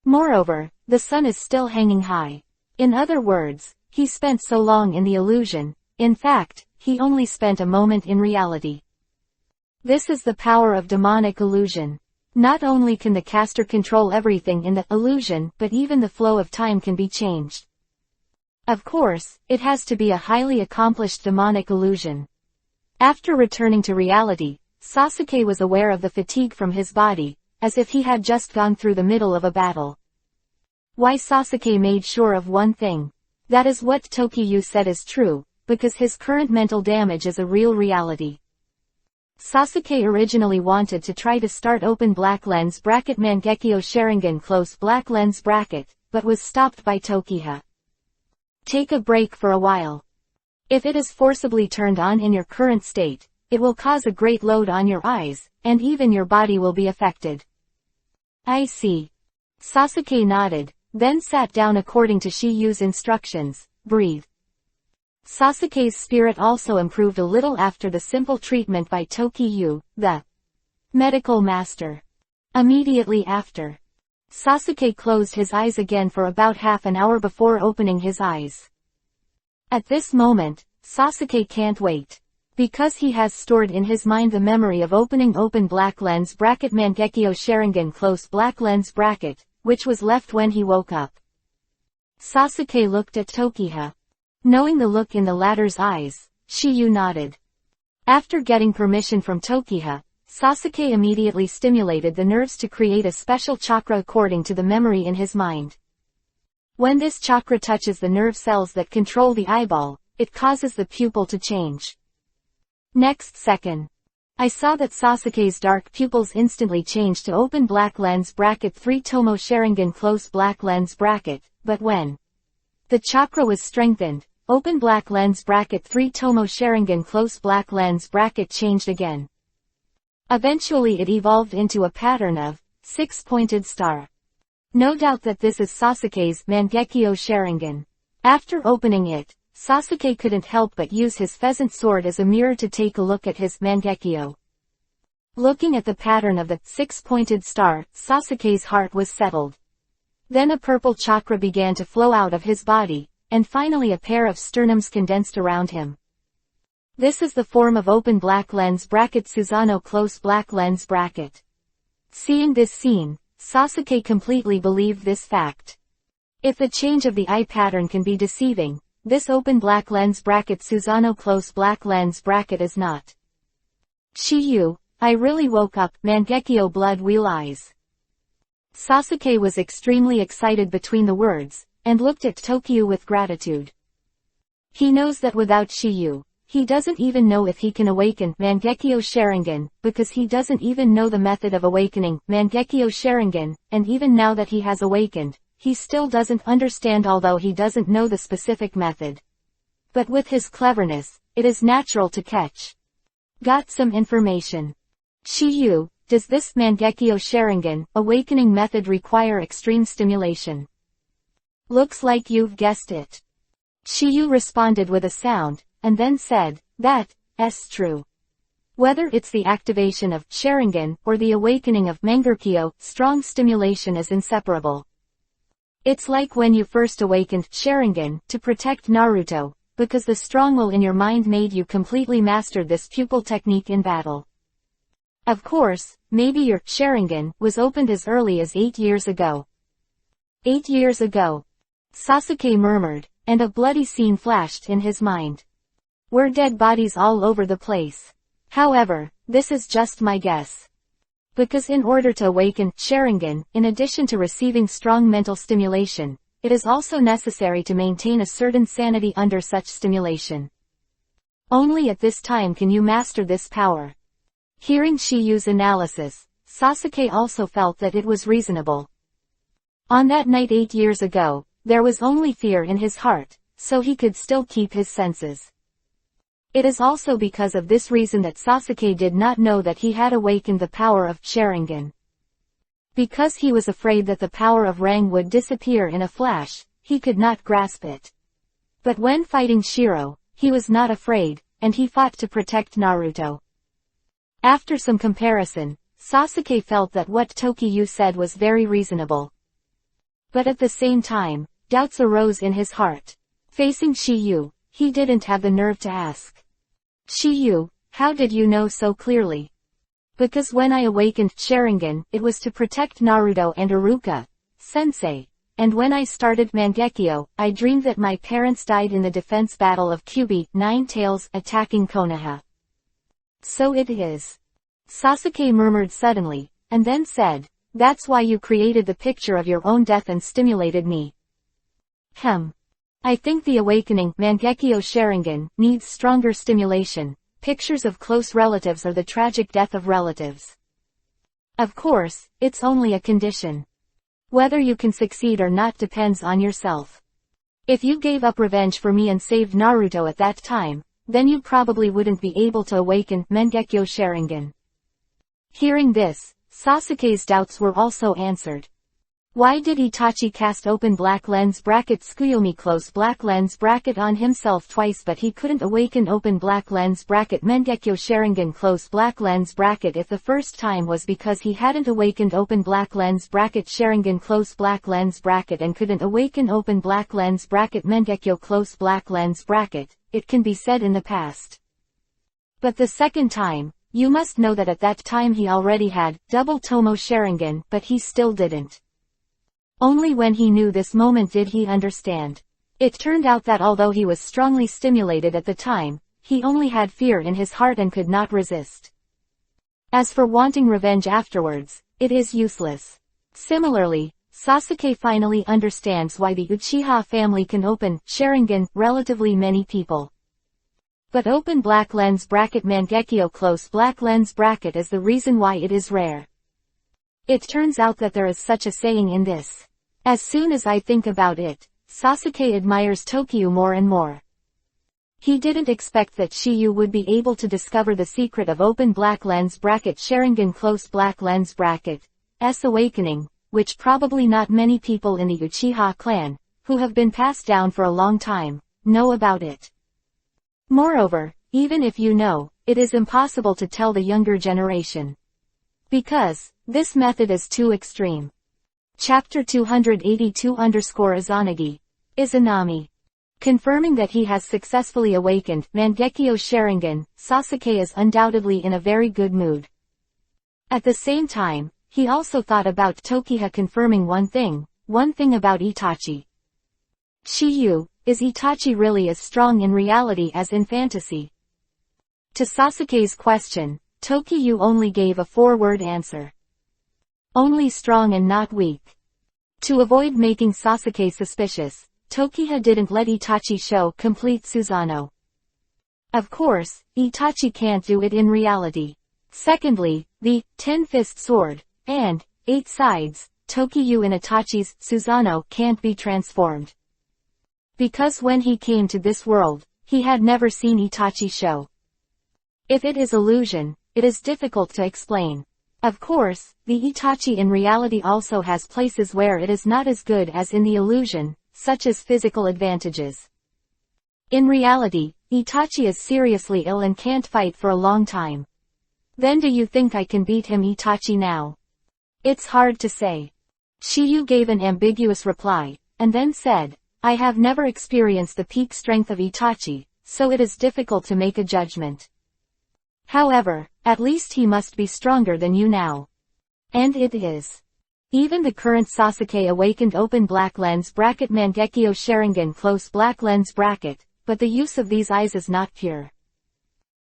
Moreover, the sun is still hanging high. In other words, he spent so long in the illusion. In fact, he only spent a moment in reality. This is the power of demonic illusion. Not only can the caster control everything in the illusion, but even the flow of time can be changed. Of course, it has to be a highly accomplished demonic illusion. After returning to reality, Sasuke was aware of the fatigue from his body, as if he had just gone through the middle of a battle. Why Sasuke made sure of one thing. That is what Tokiyu said is true, because his current mental damage is a real reality. Sasuke originally wanted to try to start open black lens bracket Mangekyo Sharingan close black lens bracket, but was stopped by Tokiha. Take a break for a while. If it is forcibly turned on in your current state, it will cause a great load on your eyes, and even your body will be affected. I see. Sasuke nodded, then sat down according to Shiyu's instructions. Breathe. Sasuke's spirit also improved a little after the simple treatment by Tokiyu, the medical master. Immediately after, Sasuke closed his eyes again for about half an hour before opening his eyes. At this moment, Sasuke can't wait. Because he has stored in his mind the memory of opening open black lens bracket Mangekyo Sharingan close black lens bracket, which was left when he woke up. Sasuke looked at Tokiha. Knowing the look in the latter's eyes, Shiyu nodded. After getting permission from Tokiha, Sasuke immediately stimulated the nerves to create a special chakra according to the memory in his mind. When this chakra touches the nerve cells that control the eyeball, it causes the pupil to change. Next second, I saw that Sasuke's dark pupils instantly changed to open black lens bracket 3 Tomo Sharingan close black lens bracket, but when the chakra was strengthened, open black lens bracket 3 Tomo Sharingan close black lens bracket changed again. Eventually it evolved into a pattern of 6-pointed star. No doubt that this is Sasuke's Mangekyo Sharingan. After opening it, Sasuke couldn't help but use his pheasant sword as a mirror to take a look at his Mangekyo. Looking at the pattern of the 6-pointed star, Sasuke's heart was settled. Then a purple chakra began to flow out of his body, and finally a pair of sternums condensed around him. This is the form of open black lens bracket Susanoo close black lens bracket. Seeing this scene, Sasuke completely believed this fact. If the change of the eye pattern can be deceiving, this open black lens bracket Susanoo close black lens bracket is not. Shiyu, I really woke up, Mangekyo blood wheel eyes. Sasuke was extremely excited between the words, and looked at Tokiyu with gratitude. He knows that without Shiyu, he doesn't even know if he can awaken Mangekyo Sharingan, because he doesn't even know the method of awakening Mangekyo Sharingan, and even now that he has awakened, he still doesn't understand although he doesn't know the specific method. But with his cleverness, it is natural to catch. Got some information. Shiyu, does this Mangekyo Sharingan awakening method require extreme stimulation? Looks like you've guessed it. Shiyu responded with a sound, and then said, that's true. Whether it's the activation of Sharingan or the awakening of Mangekyo, strong stimulation is inseparable. It's like when you first awakened Sharingan to protect Naruto, because the strong will in your mind made you completely master this pupil technique in battle. Of course, maybe your Sharingan was opened as early as 8 years ago. 8 years ago. Sasuke murmured, and a bloody scene flashed in his mind. Were dead bodies all over the place. However, this is just my guess. Because in order to awaken Sharingan, in addition to receiving strong mental stimulation, it is also necessary to maintain a certain sanity under such stimulation. Only at this time can you master this power. Hearing Shiyu's analysis, Sasuke also felt that it was reasonable. On that night 8 years ago, there was only fear in his heart, so he could still keep his senses. It is also because of this reason that Sasuke did not know that he had awakened the power of Sharingan. Because he was afraid that the power of Rang would disappear in a flash, he could not grasp it. But when fighting Shiro, he was not afraid, and he fought to protect Naruto. After some comparison, Sasuke felt that what Tokiyu said was very reasonable. But at the same time, doubts arose in his heart. Facing Shiyu, he didn't have the nerve to ask. Shiyu, how did you know so clearly? Because when I awakened Sharingan, it was to protect Naruto and Iruka, sensei. And when I started Mangekyo, I dreamed that my parents died in the defense battle of Kyubi, Nine Tails, attacking Konoha. So it is. Sasuke murmured suddenly, and then said, that's why you created the picture of your own death and stimulated me. I think the awakening, Mangekyo Sharingan, needs stronger stimulation, pictures of close relatives or the tragic death of relatives. Of course, it's only a condition. Whether you can succeed or not depends on yourself. If you gave up revenge for me and saved Naruto at that time, then you probably wouldn't be able to awaken Mangekyo Sharingan. Hearing this, Sasuke's doubts were also answered. Why did Itachi cast open black lens bracket Tsukuyomi close black lens bracket on himself twice but he couldn't awaken open black lens bracket Mangekyo Sharingan close black lens bracket if the first time was because he hadn't awakened open black lens bracket Sharingan close black lens bracket and couldn't awaken open black lens bracket Mangekyo close black lens bracket, it can be said in the past. But the second time, you must know that at that time he already had double Tomo Sharingan but he still didn't. Only when he knew this moment did he understand. It turned out that although he was strongly stimulated at the time, he only had fear in his heart and could not resist. As for wanting revenge afterwards, it is useless. Similarly, Sasuke finally understands why the Uchiha family can open Sharingan relatively many people. But open black lens bracket Mangekyo close black lens bracket is the reason why it is rare. It turns out that there is such a saying in this. As soon as I think about it, Sasuke admires Tokyo more and more. He didn't expect that Shiyu would be able to discover the secret of open black lens bracket Sharingan close black lens bracket, awakening, which probably not many people in the Uchiha clan, who have been passed down for a long time, know about it. Moreover, even if you know, it is impossible to tell the younger generation. Because, this method is too extreme. Chapter 282_Izanagi. Izanami. Confirming that he has successfully awakened Mangekyo Sharingan, Sasuke is undoubtedly in a very good mood. At the same time, he also thought about Tokyo confirming one thing about Itachi. Shiyu, is Itachi really as strong in reality as in fantasy? To Sasuke's question, Tokyo only gave a 4-word answer. Only strong and not weak. To avoid making Sasuke suspicious, Tokyo didn't let Itachi show complete Susanoo. Of course, Itachi can't do it in reality. Secondly, the 10-fist sword, and 8 sides, Tokyo in Itachi's Susanoo can't be transformed. Because when he came to this world, he had never seen Itachi show. If it is illusion, it is difficult to explain. Of course, the Itachi in reality also has places where it is not as good as in the illusion, such as physical advantages. In reality, Itachi is seriously ill and can't fight for a long time. Then do you think I can beat him Itachi now? It's hard to say. Shiyu gave an ambiguous reply, and then said, I have never experienced the peak strength of Itachi, so it is difficult to make a judgment. However, at least he must be stronger than you now. And it is. Even the current Sasuke awakened open black lens bracket Mangekyo Sharingan close black lens bracket, but the use of these eyes is not pure.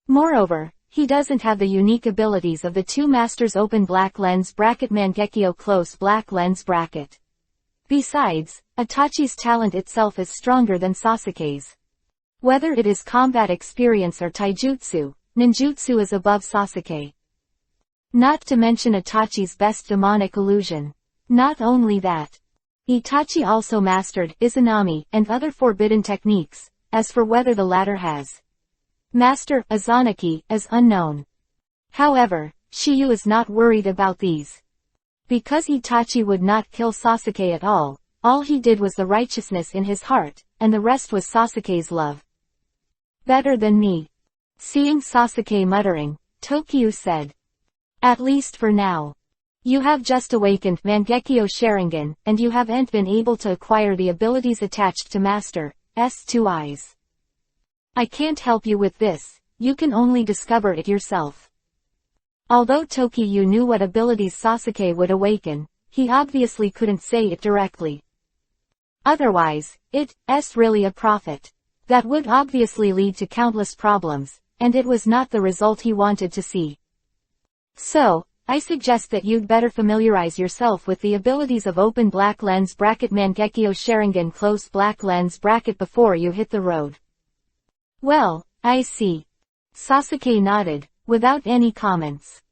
Moreover, he doesn't have the unique abilities of the two masters open black lens bracket Mangekyo close black lens bracket. Besides, Itachi's talent itself is stronger than Sasuke's. Whether it is combat experience or taijutsu, ninjutsu is above Sasuke. Not to mention Itachi's best demonic illusion. Not only that. Itachi also mastered Izanami and other forbidden techniques, as for whether the latter has master Izanagi is unknown. However, Shiyu is not worried about these. Because Itachi would not kill Sasuke at all he did was the righteousness in his heart, and the rest was Sasuke's love. Better than me. Seeing Sasuke muttering, Tokyo said. At least for now. You have just awakened Mangekyo Sharingan, and you haven't been able to acquire the abilities attached to Master's two eyes. I can't help you with this, you can only discover it yourself. Although Tokyu knew what abilities Sasuke would awaken, he obviously couldn't say it directly. Otherwise, it's really a profit. That would obviously lead to countless problems, and it was not the result he wanted to see. So, I suggest that you'd better familiarize yourself with the abilities of open black lens bracket Mangekyo Sharingan close black lens bracket before you hit the road. Well, I see. Sasuke nodded, without any comments.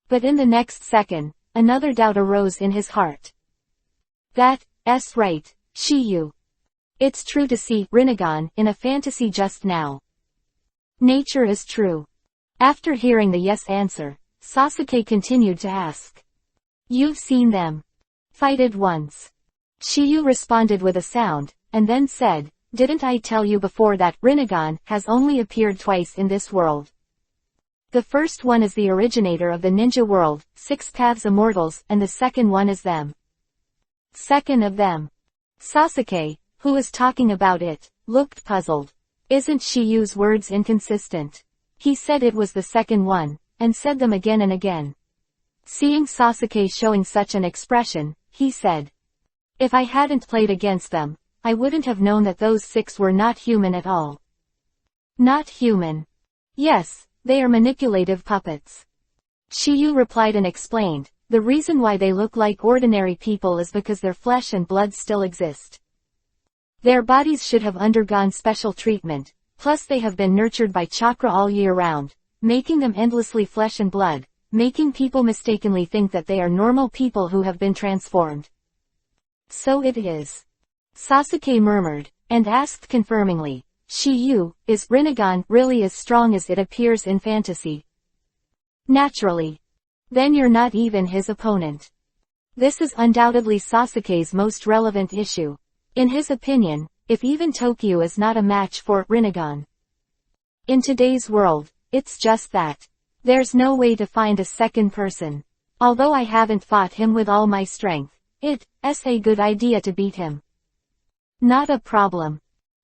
But in the next second, another doubt arose in his heart. That's right, Shiyu. It's true to see Rinnegan in a fantasy just now. Nature is true. After hearing the yes answer, Sasuke continued to ask. You've seen them. Fighted once. Shiyu responded with a sound, and then said, didn't I tell you before that Rinnegan has only appeared twice in this world? The first one is the originator of the ninja world, 6 Paths Immortals, and the second one is them. Second of them. Sasuke, who was talking about it, looked puzzled. Isn't Shiyu's words inconsistent? He said it was the second one, and said them again and again. Seeing Sasuke showing such an expression, he said. If I hadn't played against them, I wouldn't have known that those 6 were not human at all. Not human. Yes, they are manipulative puppets. Shiyu replied and explained, the reason why they look like ordinary people is because their flesh and blood still exist. Their bodies should have undergone special treatment, plus they have been nurtured by chakra all year round, making them endlessly flesh and blood, making people mistakenly think that they are normal people who have been transformed. So it is. Sasuke murmured, and asked confirmingly, Shiyu, is Rinnegan really as strong as it appears in fantasy? Naturally. Then you're not even his opponent. This is undoubtedly Sasuke's most relevant issue. In his opinion, if even Tokyu is not a match for Rinnegan. In today's world, it's just that. There's no way to find a second person. Although I haven't fought him with all my strength, it's a good idea to beat him. Not a problem.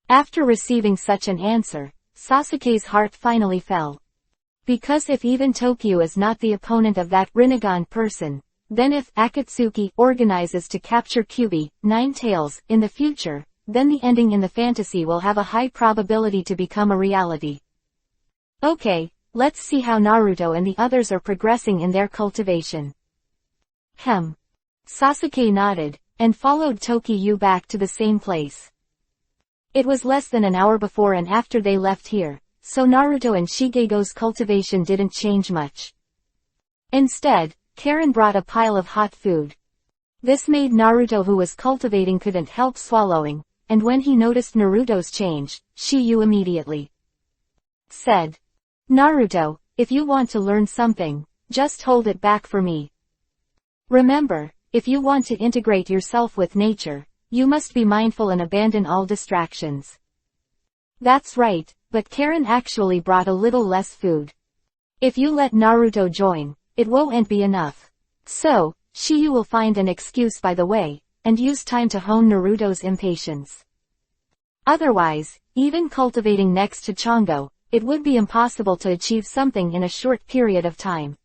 After receiving such an answer, Sasuke's heart finally fell. Because if even Tokyu is not the opponent of that Rinnegan person, then if Akatsuki organizes to capture Kyuubi, Nine Tails, in the future, then the ending in the fantasy will have a high probability to become a reality. Okay, let's see how Naruto and the others are progressing in their cultivation. Sasuke nodded, and followed Tokyu back to the same place. It was less than an hour before and after they left here, so Naruto and Shigego's cultivation didn't change much. Instead, Karen brought a pile of hot food. This made Naruto, who was cultivating, couldn't help swallowing, and when he noticed Naruto's change, Shiyu immediately said, Naruto, if you want to learn something, just hold it back for me. Remember, if you want to integrate yourself with nature, you must be mindful and abandon all distractions. That's right, but Karen actually brought a little less food. If you let Naruto join, it won't be enough. So, Shiyu will find an excuse by the way, and use time to hone Naruto's impatience. Otherwise, even cultivating next to Chongo, it would be impossible to achieve something in a short period of time.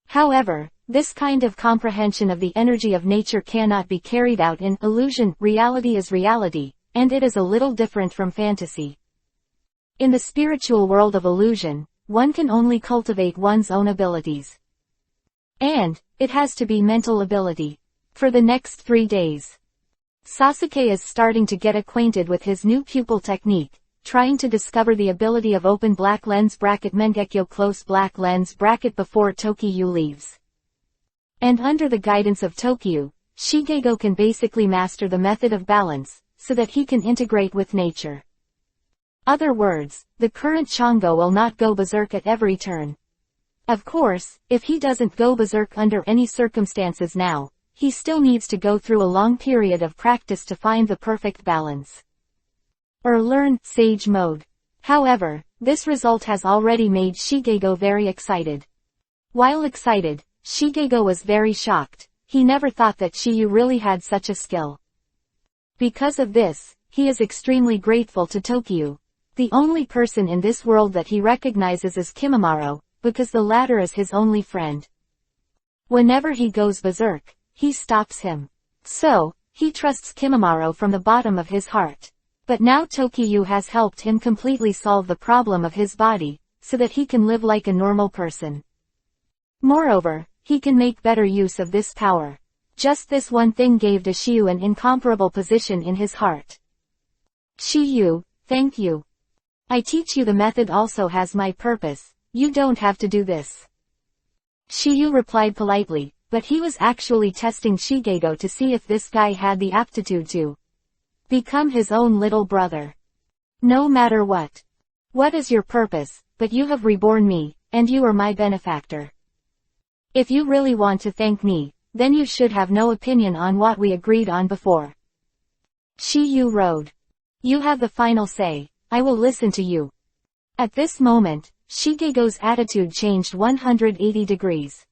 However, this kind of comprehension of the energy of nature cannot be carried out in illusion. Reality is reality, and it is a little different from fantasy. In the spiritual world of illusion, one can only cultivate one's own abilities. And, it has to be mental ability. For the next 3 days, Sasuke is starting to get acquainted with his new pupil technique, trying to discover the ability of open black lens bracket Mangekyo close black lens bracket before Tokyu leaves. And under the guidance of Tokyu, Shigego can basically master the method of balance, so that he can integrate with nature. Other words, the current Chongo will not go berserk at every turn. Of course, if he doesn't go berserk under any circumstances now, he still needs to go through a long period of practice to find the perfect balance. Or learn Sage Mode. However, this result has already made Shigego very excited. While excited, Shigego was very shocked. He never thought that Shiyu really had such a skill. Because of this, he is extremely grateful to Tokyu. The only person in this world that he recognizes is Kimimaro, because the latter is his only friend. Whenever he goes berserk, he stops him. So, he trusts Kimimaro from the bottom of his heart. But now Tokyu has helped him completely solve the problem of his body, so that he can live like a normal person. Moreover, he can make better use of this power. Just this one thing gave to Shiyu an incomparable position in his heart. Shiyu, thank you. I teach you the method also has my purpose, you don't have to do this. Shiyu replied politely, but he was actually testing Shigego to see if this guy had the aptitude to become his own little brother. No matter what. What is your purpose, but you have reborn me, and you are my benefactor. If you really want to thank me, then you should have no opinion on what we agreed on before. Shiyu rode. You have the final say, I will listen to you. At this moment, Shigego's attitude changed 180 degrees.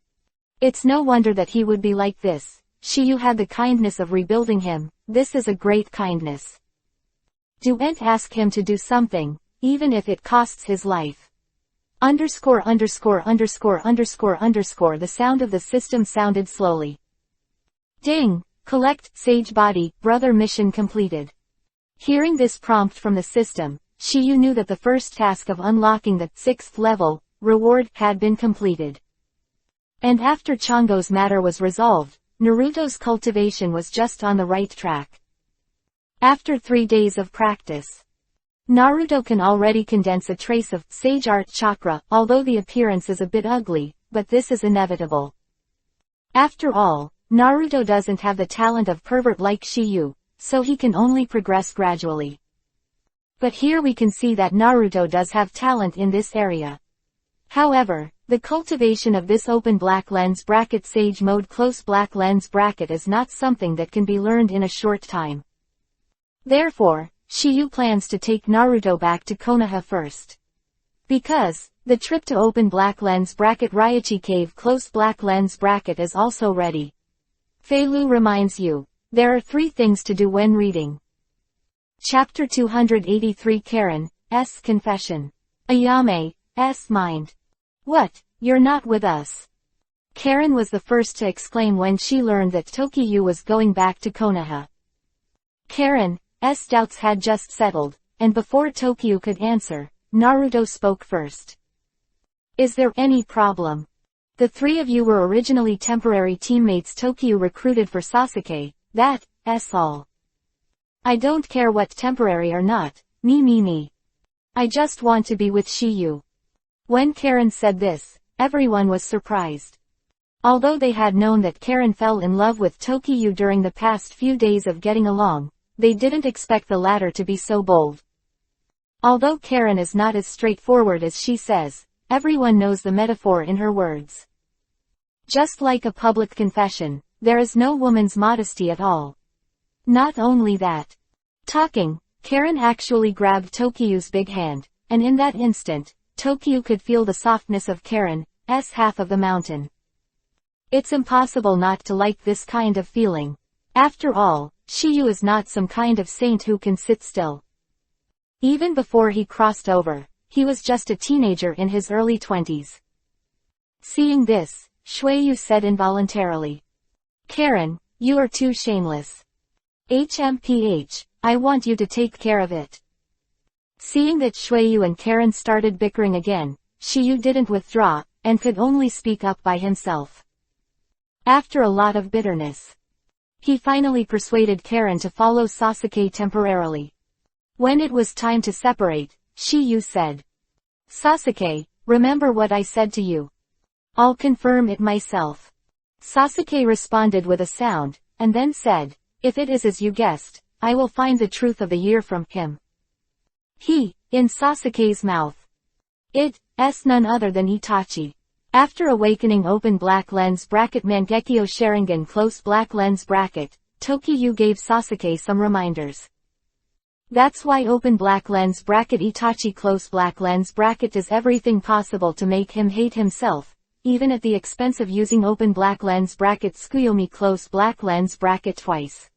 It's no wonder that he would be like this. Shiyu had the kindness of rebuilding him, this is a great kindness. Don't ask him to do something, even if it costs his life. The sound of the system sounded slowly. Ding! Collect, Sage Body, Brother mission completed. Hearing this prompt from the system, Shiyu knew that the first task of unlocking the 6th level reward had been completed. And after Chongo's matter was resolved, Naruto's cultivation was just on the right track. After 3 days of practice, Naruto can already condense a trace of Sage Art Chakra, although the appearance is a bit ugly, but this is inevitable. After all, Naruto doesn't have the talent of pervert like Shiyu, so he can only progress gradually. But here we can see that Naruto does have talent in this area. However, the cultivation of this open black lens bracket Sage Mode close black lens bracket is not something that can be learned in a short time. Therefore, Shiyu plans to take Naruto back to Konoha first. Because, the trip to open black lens bracket Ryochi Cave close black lens bracket is also ready. Feilu reminds you, there are 3 things to do when reading. Chapter 283 Karen's Confession. Ayame's mind. What, you're not with us? Karen was the first to exclaim when she learned that Tokyu was going back to Konoha. Karen's doubts had just settled, and before Tokyu could answer, Naruto spoke first. Is there any problem? The 3 of you were originally temporary teammates Tokyu recruited for Sasuke, that's all. I don't care what temporary or not, me. I just want to be with Shiyu. When Karen said this, everyone was surprised. Although they had known that Karen fell in love with Tokyu during the past few days of getting along, they didn't expect the latter to be so bold. Although Karen is not as straightforward as she says, everyone knows the metaphor in her words. Just like a public confession, there is no woman's modesty at all. Not only that. Talking, Karen actually grabbed Tokyu's big hand, and in that instant, Tokyu could feel the softness of Karen's half of the mountain. It's impossible not to like this kind of feeling. After all, Shiyu is not some kind of saint who can sit still. Even before he crossed over, he was just a teenager in his early 20s. Seeing this, Shueyu said involuntarily. Karen, you are too shameless. HMPH, I want you to take care of it. Seeing that Shueyu and Karen started bickering again, Shiyu didn't withdraw, and could only speak up by himself. After a lot of bitterness, he finally persuaded Karen to follow Sasuke temporarily. When it was time to separate, Shiyu said, Sasuke, remember what I said to you. I'll confirm it myself. Sasuke responded with a sound, and then said, if it is as you guessed, I will find the truth of the year from him. He, in Sasuke's mouth. It's none other than Itachi. After awakening open black lens bracket Mangekyo Sharingan close black lens bracket, Tokyu gave Sasuke some reminders. That's why open black lens bracket Itachi close black lens bracket does everything possible to make him hate himself, even at the expense of using open black lens bracket Tsukuyomi close black lens bracket twice.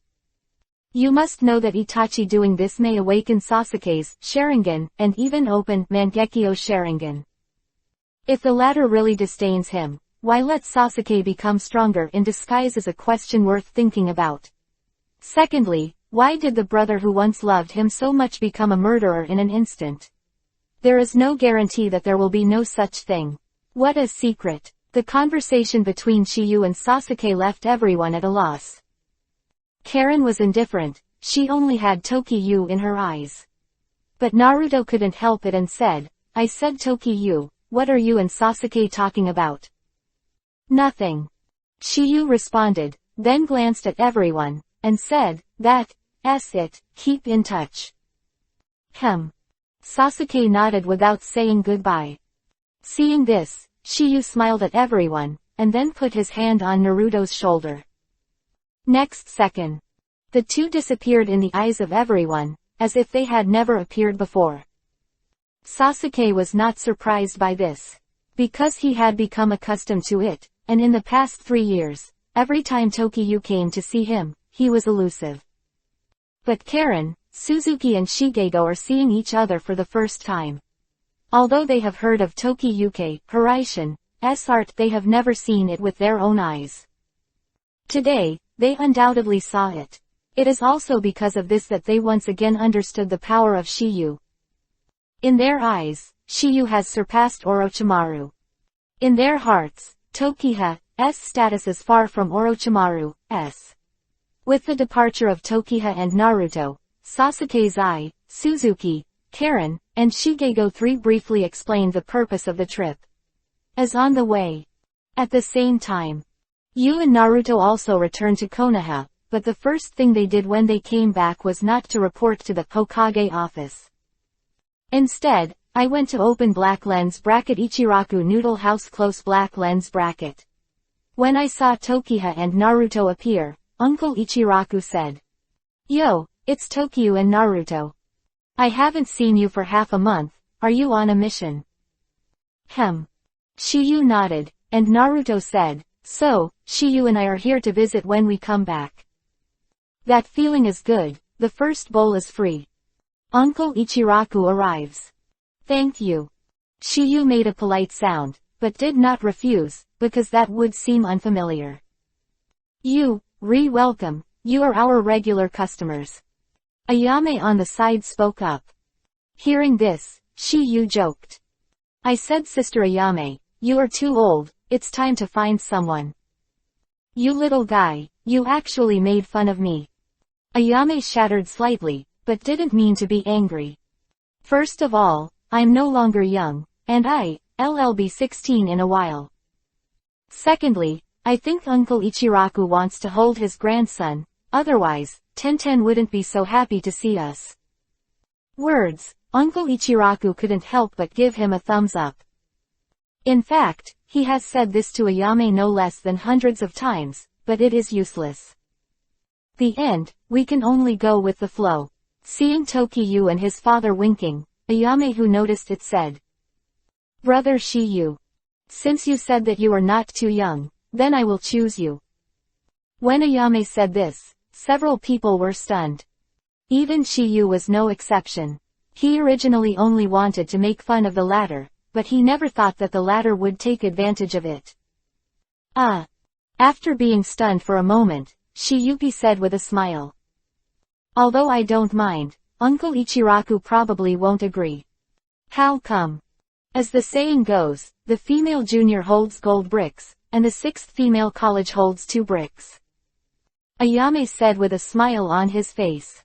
You must know that Itachi doing this may awaken Sasuke's Sharingan, and even open Mangekyo Sharingan. If the latter really disdains him, why let Sasuke become stronger in disguise is a question worth thinking about. Secondly, why did the brother who once loved him so much become a murderer in an instant? There is no guarantee that there will be no such thing. What a secret! The conversation between Shiyu and Sasuke left everyone at a loss. Karen was indifferent, she only had Tokiyu in her eyes. But Naruto couldn't help it and said, I said Tokiyu, what are you and Sasuke talking about? Nothing. Shiyu responded, then glanced at everyone, and said, that's it, keep in touch. Sasuke nodded without saying goodbye. Seeing this, Shiyu smiled at everyone, and then put his hand on Naruto's shoulder. Next second, the two disappeared in the eyes of everyone, as if they had never appeared before. Sasuke was not surprised by this, because he had become accustomed to it, and in the past 3 years, every time Tokiyu came to see him, he was elusive. But Karen, Suzuki and Shigego are seeing each other for the first time. Although they have heard of Tokiyuke, Hiraishin's art, they have never seen it with their own eyes. Today, they undoubtedly saw it. It is also because of this that they once again understood the power of Shiyu. In their eyes, Shiyu has surpassed Orochimaru. In their hearts, Tokiha's status is far from Orochimaru's. With the departure of Tokiha and Naruto, Sasuke's eye, Suzuki, Karen, and Shigego 3 briefly explained the purpose of the trip. As on the way. At the same time, Yu and Naruto also returned to Konoha, but the first thing they did when they came back was not to report to the Hokage office. Instead, I went to open black lens bracket Ichiraku noodle house close black lens bracket. When I saw Tokiha and Naruto appear, Uncle Ichiraku said, Yo, it's Tokiyu and Naruto. I haven't seen you for half a month, are you on a mission? Shiyu nodded, and Naruto said, so, Shiyu and I are here to visit when we come back. That feeling is good, the first bowl is free. Uncle Ichiraku arrives. Thank you. Shiyu made a polite sound, but did not refuse, because that would seem unfamiliar. Welcome, you are our regular customers. Ayame on the side spoke up. Hearing this, Shiyu joked. I said Sister Ayame, you are too old, it's time to find someone. You little guy, you actually made fun of me. Ayame shattered slightly, but didn't mean to be angry. First of all, I'm no longer young, and I'll be 16 in a while. Secondly, I think Uncle Ichiraku wants to hold his grandson, otherwise, Tenten wouldn't be so happy to see us. Words, Uncle Ichiraku couldn't help but give him a thumbs up. In fact, he has said this to Ayame no less than hundreds of times, but it is useless. The end, we can only go with the flow. Seeing Tokiyu and his father winking, Ayame who noticed it said, Brother Shiyu. Since you said that you are not too young, then I will choose you. When Ayame said this, several people were stunned. Even Shiyu was no exception. He originally only wanted to make fun of the latter, but he never thought that the latter would take advantage of it. After being stunned for a moment, Shiyuki said with a smile. Although I don't mind, Uncle Ichiraku probably won't agree. How come? As the saying goes, the female junior holds gold bricks, and the 6th female college holds 2 bricks. Ayame said with a smile on his face.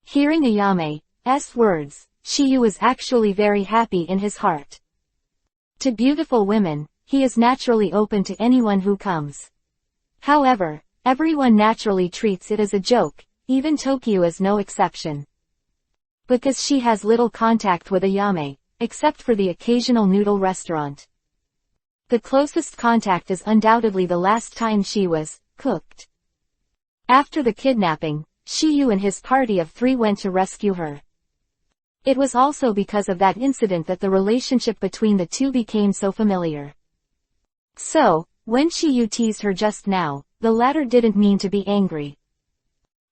Hearing Ayame's words, Shiyu is actually very happy in his heart. To beautiful women, he is naturally open to anyone who comes. However, everyone naturally treats it as a joke, even Tokiyu is no exception. Because she has little contact with Ayame, except for the occasional noodle restaurant. The closest contact is undoubtedly the last time she was cooked. After the kidnapping, Shiyu and his party of 3 went to rescue her. It was also because of that incident that the relationship between the two became so familiar. So, when Shiyu teased her just now, the latter didn't mean to be angry.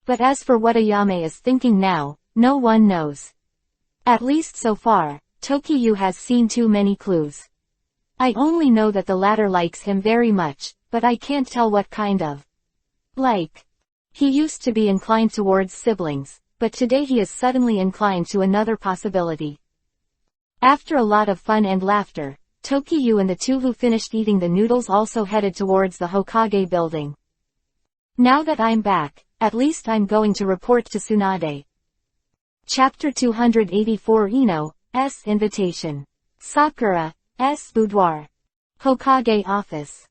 But as for what Ayame is thinking now, no one knows. At least so far, Tokiyu has seen too many clues. I only know that the latter likes him very much, but I can't tell what kind of. Like. He used to be inclined towards siblings, but today he is suddenly inclined to another possibility. After a lot of fun and laughter, Tokiyu and the two who finished eating the noodles also headed towards the Hokage building. Now that I'm back, at least I'm going to report to Tsunade. Chapter 284 Ino's Invitation. Sakura's boudoir. Hokage office.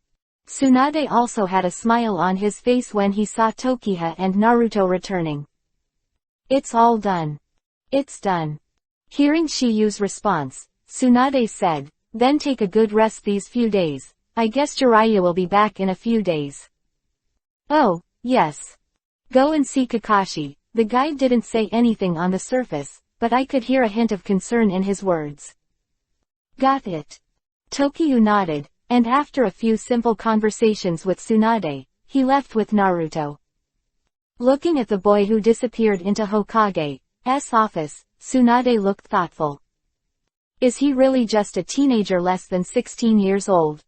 Tsunade also had a smile on his face when he saw Tokiha and Naruto returning. It's all done. It's done. Hearing Shiyu's response, Tsunade said, then take a good rest these few days. I guess Jiraiya will be back in a few days. Oh, yes. Go and see Kakashi. The guide didn't say anything on the surface, but I could hear a hint of concern in his words. Got it. Tokiyu nodded, and after a few simple conversations with Tsunade, he left with Naruto. Looking at the boy who disappeared into Hokage's office, Tsunade looked thoughtful. Is he really just a teenager less than 16 years old?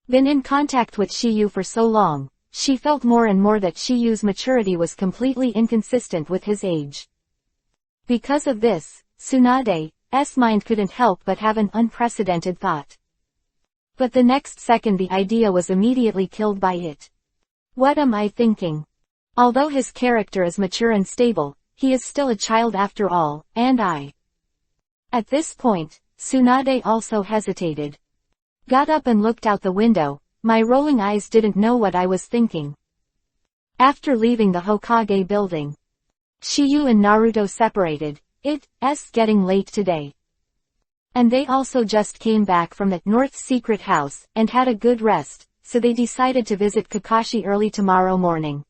Been in contact with Shiyu for so long, she felt more and more that Shiyu's maturity was completely inconsistent with his age. Because of this, Tsunade's mind couldn't help but have an unprecedented thought. But the next second the idea was immediately killed by it. What am I thinking? Although his character is mature and stable, he is still a child after all, and I. At this point, Tsunade also hesitated. Got up and looked out the window. My rolling eyes didn't know what I was thinking. After leaving the Hokage building, Shiyu and Naruto separated. It's getting late today. And they also just came back from that North secret house, and had a good rest, so they decided to visit Kakashi early tomorrow morning.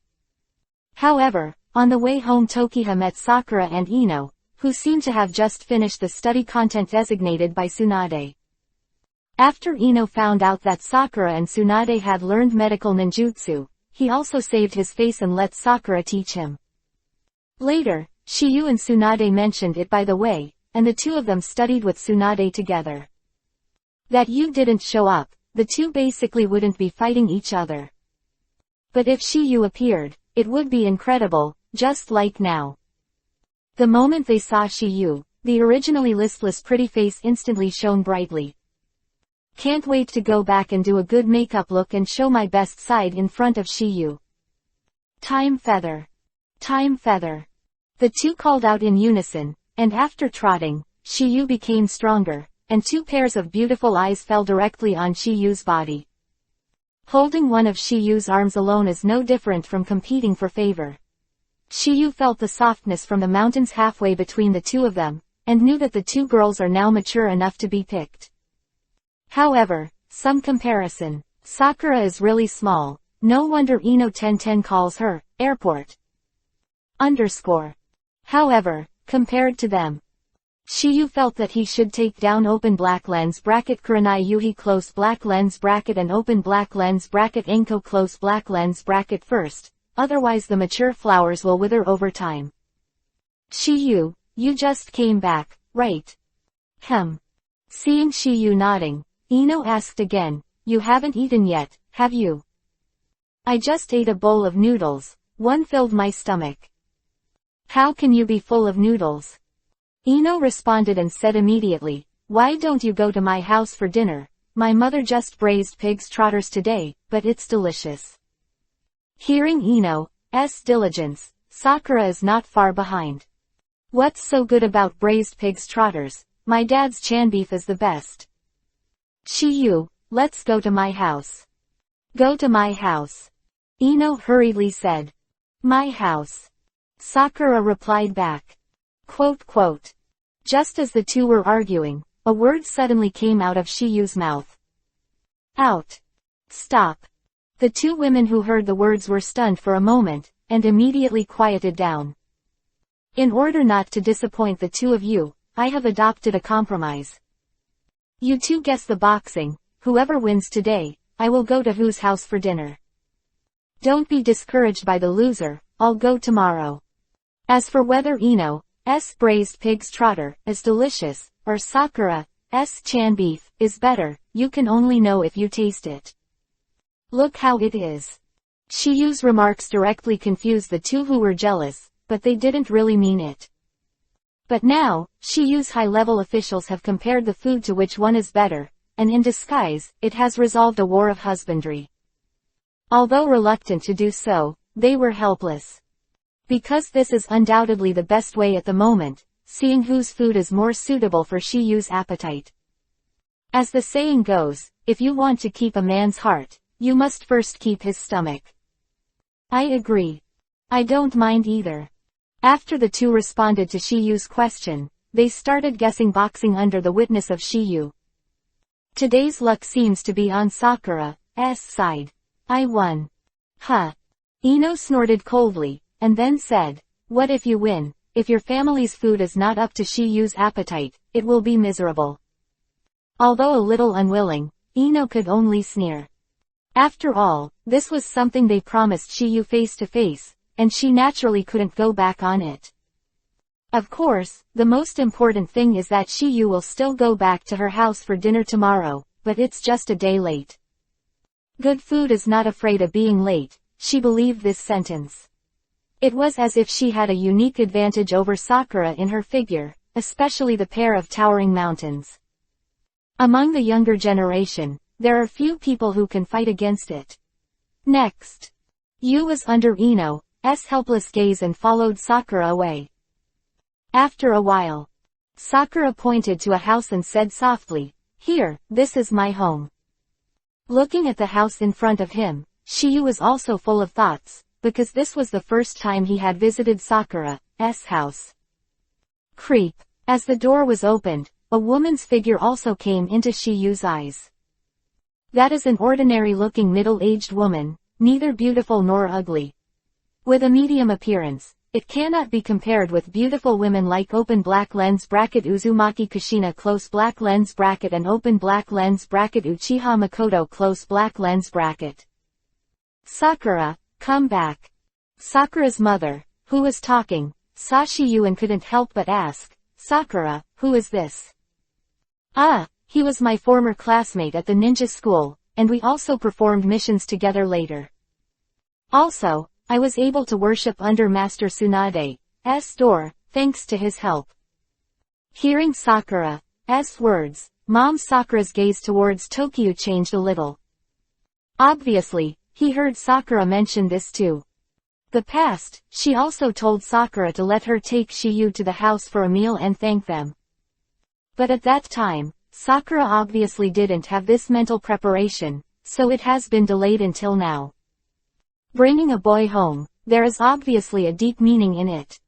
However, on the way home Tokiha met Sakura and Ino, who seemed to have just finished the study content designated by Tsunade. After Ino found out that Sakura and Tsunade had learned medical ninjutsu, he also saved his face and let Sakura teach him. Later, Shiyu and Tsunade mentioned it by the way, and the two of them studied with Tsunade together. That you didn't show up, the two basically wouldn't be fighting each other. But if Shiyu appeared, it would be incredible, just like now. The moment they saw Shiyu, the originally listless pretty face instantly shone brightly. Can't wait to go back and do a good makeup look and show my best side in front of Shiyu. Time feather. Time feather. The two called out in unison, and after trotting, Shiyu became stronger, and two pairs of beautiful eyes fell directly on Shiyu's body. Holding one of Shiyu's arms alone is no different from competing for favor. Shiyu felt the softness from the mountains halfway between the two of them, and knew that the two girls are now mature enough to be picked. However, some comparison. Sakura is really small, no wonder Ino 1010 calls her, airport. However, compared to them, Shiyu felt that he should take down open black lens bracket Kurenai Yuhi close black lens bracket and open black lens bracket Enko close black lens bracket first, otherwise the mature flowers will wither over time. Shiyu, you just came back, right? Seeing Shiyu nodding, Ino asked again, you haven't eaten yet, have you? I just ate a bowl of noodles, one filled my stomach. How can you be full of noodles? Ino responded and said immediately, why don't you go to my house for dinner? My mother just braised pig's trotters today, but it's delicious. Hearing Ino's diligence, Sakura is not far behind. What's so good about braised pig's trotters? My dad's chan beef is the best. Shiyu, let's go to my house. Go to my house. Ino hurriedly said. My house. Sakura replied back. Quote. Just as the two were arguing, a word suddenly came out of Shiyu's mouth. Out. Stop. The two women who heard the words were stunned for a moment, and immediately quieted down. In order not to disappoint the two of you, I have adopted a compromise. You two guess the boxing, whoever wins today, I will go to whose house for dinner. Don't be discouraged by the loser, I'll go tomorrow. As for whether Ino's braised pig's trotter is delicious, or Sakura's chan beef is better, you can only know if you taste it. Look how it is. Shiyu's remarks directly confused the two who were jealous, but they didn't really mean it. But now, Shiyu's high-level officials have compared the food to which one is better, and in disguise, it has resolved a war of husbandry. Although reluctant to do so, they were helpless. Because this is undoubtedly the best way at the moment, seeing whose food is more suitable for Shiyu's appetite. As the saying goes, if you want to keep a man's heart, you must first keep his stomach. I agree. I don't mind either. After the two responded to Shiyu's question, they started guessing boxing under the witness of Shiyu. Today's luck seems to be on Sakura's side. I won. Huh. Ino snorted coldly, and then said, what if you win? If your family's food is not up to Shiyu's appetite, it will be miserable. Although a little unwilling, Ino could only sneer. After all, this was something they promised Shiyu face to face, and she naturally couldn't go back on it. Of course, the most important thing is that Shiyu will still go back to her house for dinner tomorrow, but it's just a day late. Good food is not afraid of being late, she believed this sentence. It was as if she had a unique advantage over Sakura in her figure, especially the pair of towering mountains. Among the younger generation, there are few people who can fight against it. Next. Yu was under Ino's helpless gaze and followed Sakura away. After a while, Sakura pointed to a house and said softly, here, this is my home. Looking at the house in front of him, Shiyu was also full of thoughts, because this was the first time he had visited Sakura's house. Creep. As the door was opened, a woman's figure also came into Shiyu's eyes. That is an ordinary-looking middle-aged woman, neither beautiful nor ugly. With a medium appearance, it cannot be compared with beautiful women like open black lens bracket Uzumaki Kushina close black lens bracket and open black lens bracket Uchiha Makoto close black lens bracket. Sakura, come back. Sakura's mother, who was talking, saw Shiyu and couldn't help but ask, Sakura, who is this? Ah, he was my former classmate at the ninja school, and we also performed missions together later. Also, I was able to worship under Master Tsunade's door, thanks to his help. Hearing Sakura's words, Mom Sakura's gaze towards Tokyo changed a little. Obviously, he heard Sakura mention this too. The past, she also told Sakura to let her take Shiyu to the house for a meal and thank them. But at that time, Sakura obviously didn't have this mental preparation, so it has been delayed until now. Bringing a boy home, there is obviously a deep meaning in it.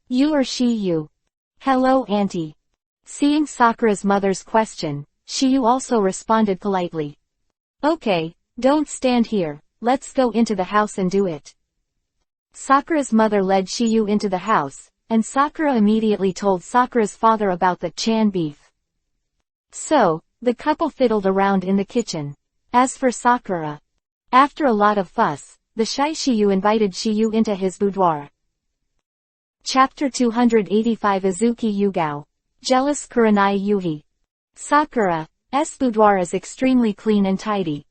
You or Shiyu? Hello auntie. Seeing Sakura's mother's question, Shiyu also responded politely. Okay, don't stand here, let's go into the house and do it. Sakura's mother led Shiyu into the house, and Sakura immediately told Sakura's father about the chan beef. So, the couple fiddled around in the kitchen. As for Sakura, after a lot of fuss, the shy Shiyu invited Shiyu into his boudoir. Chapter 285 Izuki Yugao. Jealous Kurenai Yuhi. Sakura's boudoir is extremely clean and tidy.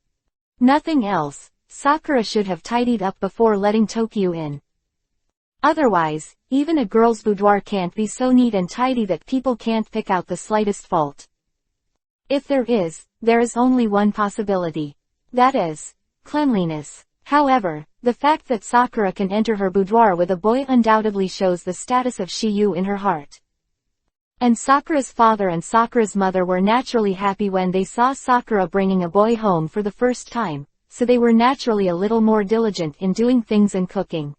Nothing else, Sakura should have tidied up before letting Tokyo in. Otherwise, even a girl's boudoir can't be so neat and tidy that people can't pick out the slightest fault. If there is only one possibility. That is, cleanliness. However, the fact that Sakura can enter her boudoir with a boy undoubtedly shows the status of Shiyu in her heart. And Sakura's father and Sakura's mother were naturally happy when they saw Sakura bringing a boy home for the first time, so they were naturally a little more diligent in doing things and cooking.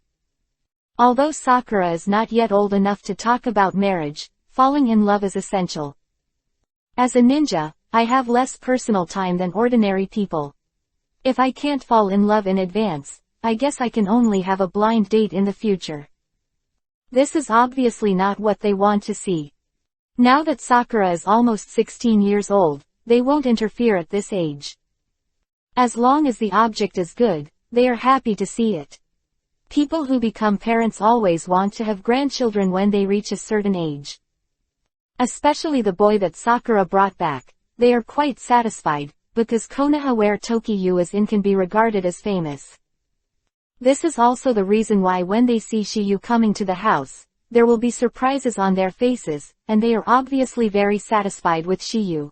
Although Sakura is not yet old enough to talk about marriage, falling in love is essential. As a ninja, I have less personal time than ordinary people. If I can't fall in love in advance, I guess I can only have a blind date in the future. This is obviously not what they want to see. Now that Sakura is almost 16 years old, they won't interfere at this age. As long as the object is good, they are happy to see it. People who become parents always want to have grandchildren when they reach a certain age. Especially the boy that Sakura brought back, they are quite satisfied, because Konoha where Tokiyu is in can be regarded as famous. This is also the reason why when they see Shiyu coming to the house, there will be surprises on their faces, and they are obviously very satisfied with Shiyu.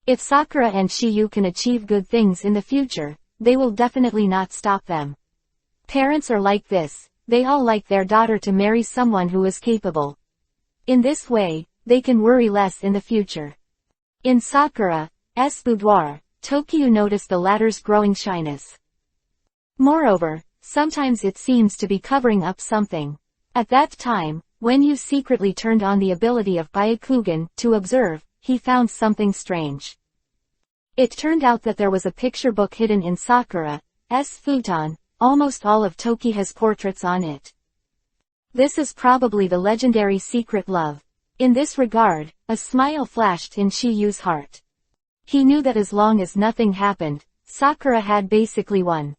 If Sakura and Shiyu can achieve good things in the future, they will definitely not stop them. Parents are like this, they all like their daughter to marry someone who is capable. In this way, they can worry less in the future. In Sakura's boudoir, Tokiyu noticed the latter's growing shyness. Moreover, sometimes it seems to be covering up something. At that time, when Yu secretly turned on the ability of Byakugan to observe, he found something strange. It turned out that there was a picture book hidden in Sakura's futon, almost all of Toki's portraits on it. This is probably the legendary secret love. In this regard, a smile flashed in Shiyu's heart. He knew that as long as nothing happened, Sakura had basically won.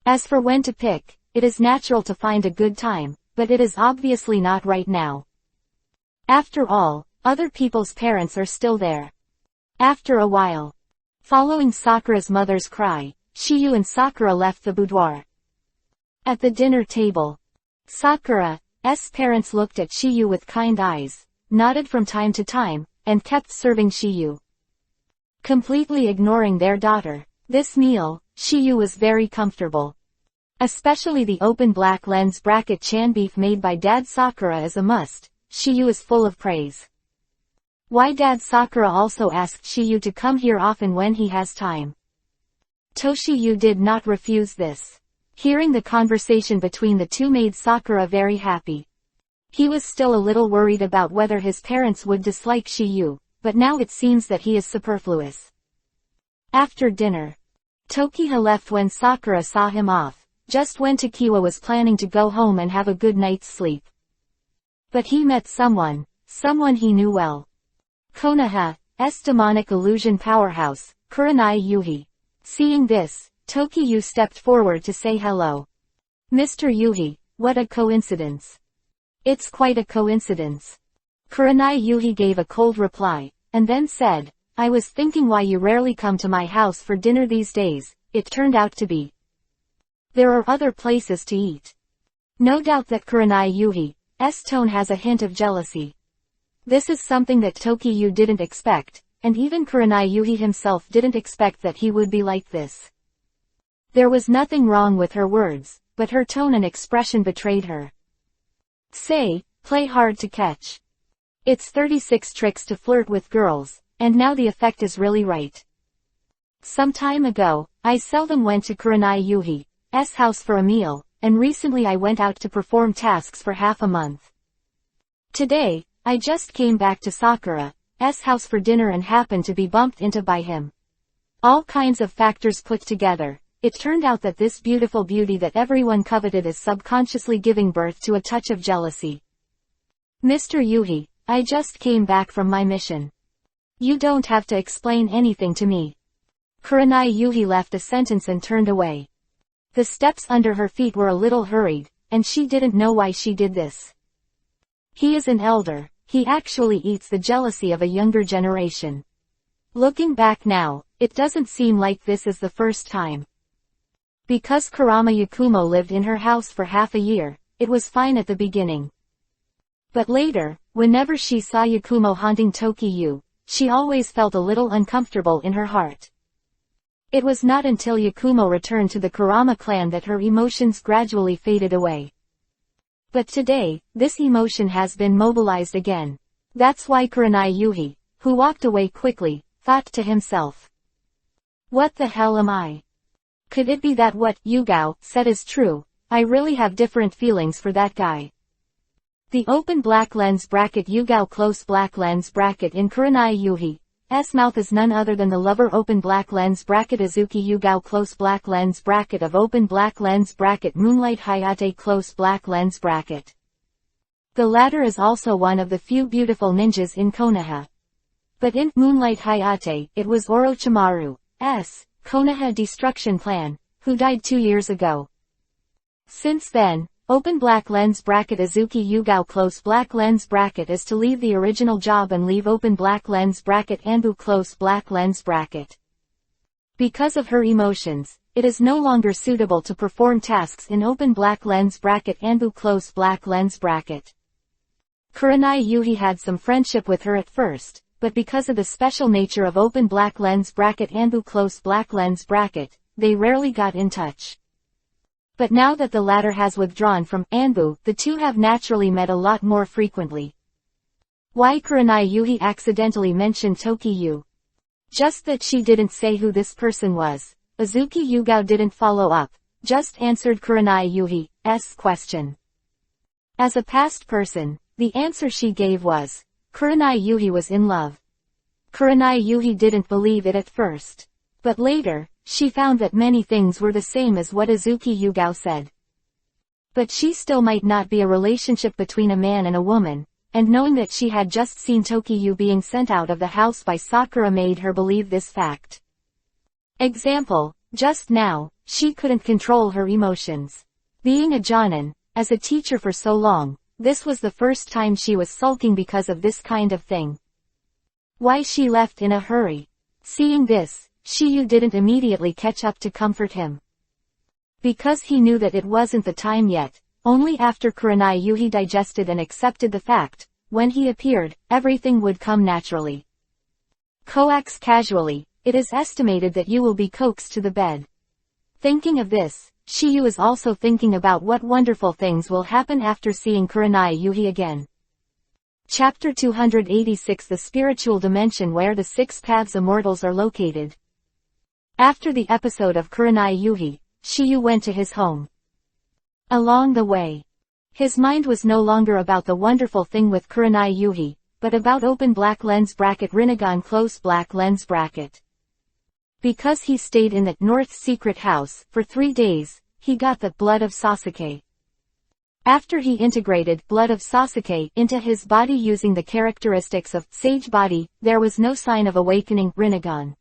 As for when to pick, it is natural to find a good time, but it is obviously not right now. After all, other people's parents are still there. After a while, following Sakura's mother's cry, Shiyu and Sakura left the boudoir. At the dinner table, Sakura's parents looked at Shiyu with kind eyes, nodded from time to time, and kept serving Shiyu. Completely ignoring their daughter, this meal, Shiyu was very comfortable. Especially the open black lens bracket chan beef made by Dad Sakura is a must. Shiyu is full of praise. Why Dad Sakura also asked Shiyu to come here often when he has time. Toshiyu did not refuse this. Hearing the conversation between the two made Sakura very happy. He was still a little worried about whether his parents would dislike Shiyu, but now it seems that he is superfluous. After dinner, Tokiha left when Sakura saw him off, just when Tokiwa was planning to go home and have a good night's sleep. But he met someone he knew well. Konoha's demonic illusion powerhouse, Kurenai Yuhi. Seeing this, Tokiyu stepped forward to say hello. Mr. Yuhi, what a coincidence. It's quite a coincidence. Kurenai Yuhi gave a cold reply, and then said, I was thinking why you rarely come to my house for dinner these days. It turned out to be. There are other places to eat. No doubt that Kurenai Yuhi's tone has a hint of jealousy. This is something that Tokiyu didn't expect, and even Kurenai Yuhi himself didn't expect that he would be like this. There was nothing wrong with her words, but her tone and expression betrayed her. Say, play hard to catch. It's 36 tricks to flirt with girls, and now the effect is really right. Some time ago, I seldom went to Kurenai Yuhi's house for a meal, and recently I went out to perform tasks for half a month. Today, I just came back to Sakura's house for dinner and happened to be bumped into by him. All kinds of factors put together, it turned out that this beautiful beauty that everyone coveted is subconsciously giving birth to a touch of jealousy. Mr. Yuhi, I just came back from my mission. You don't have to explain anything to me. Kurenai Yuhi left a sentence and turned away. The steps under her feet were a little hurried, and she didn't know why she did this. He is an elder, he actually eats the jealousy of a younger generation. Looking back now, it doesn't seem like this is the first time. Because Kurama Yakumo lived in her house for half a year, it was fine at the beginning. But later, whenever she saw Yakumo haunting Tokiyu, she always felt a little uncomfortable in her heart. It was not until Yakumo returned to the Kurama clan that her emotions gradually faded away. But today, this emotion has been mobilized again. That's why Kurenai Yuhi, who walked away quickly, thought to himself. What the hell am I? Could it be that what Yugao said is true? I really have different feelings for that guy. The open black lens bracket Yugao close black lens bracket in Kurenai Yuhi's mouth is none other than the lover open black lens bracket Azuki Yugao close black lens bracket of open black lens bracket Moonlight Hayate close black lens bracket. The latter is also one of the few beautiful ninjas in Konoha. But in Moonlight Hayate, it was Orochimaru's Konoha destruction plan, who died 2 years ago. Since then, open black lens bracket Azuki Yugao close black lens bracket is to leave the original job and leave open black lens bracket Anbu close black lens bracket. Because of her emotions, it is no longer suitable to perform tasks in open black lens bracket Anbu close black lens bracket. Kurenai Yuhi had some friendship with her at first, but because of the special nature of open black lens bracket Anbu close black lens bracket, they rarely got in touch. But now that the latter has withdrawn from Anbu, the two have naturally met a lot more frequently. Why Kurenai Yuhi accidentally mentioned Tokiyu? Just that she didn't say who this person was. Azuki Yugao didn't follow up, just answered Kurenai Yuhi's question. As a past person, the answer she gave was, Kurenai Yuhi was in love. Kurenai Yuhi didn't believe it at first. But later, she found that many things were the same as what Azuki Yugao said. But she still might not be a relationship between a man and a woman, and knowing that she had just seen Tokiyu being sent out of the house by Sakura made her believe this fact. Example, just now, she couldn't control her emotions. Being a jonin, as a teacher for so long, this was the first time she was sulking because of this kind of thing. Why she left in a hurry. Seeing this, Shiyu didn't immediately catch up to comfort him. Because he knew that it wasn't the time yet, only after Kurenai Yuhi digested and accepted the fact, when he appeared, everything would come naturally. Coax casually, it is estimated that you will be coaxed to the bed. Thinking of this, Shiyu is also thinking about what wonderful things will happen after seeing Kurenai Yuhi again. Chapter 286 The Spiritual Dimension where the Six Paths Immortals are located. After the episode of Kurenai Yuhi, Shiyu went to his home. Along the way, his mind was no longer about the wonderful thing with Kurenai Yuhi, but about open black lens bracket Rinnegan close black lens bracket. Because he stayed in that North secret house for 3 days, he got the blood of Sasuke. After he integrated blood of Sasuke into his body using the characteristics of sage body, there was no sign of awakening Rinnegan.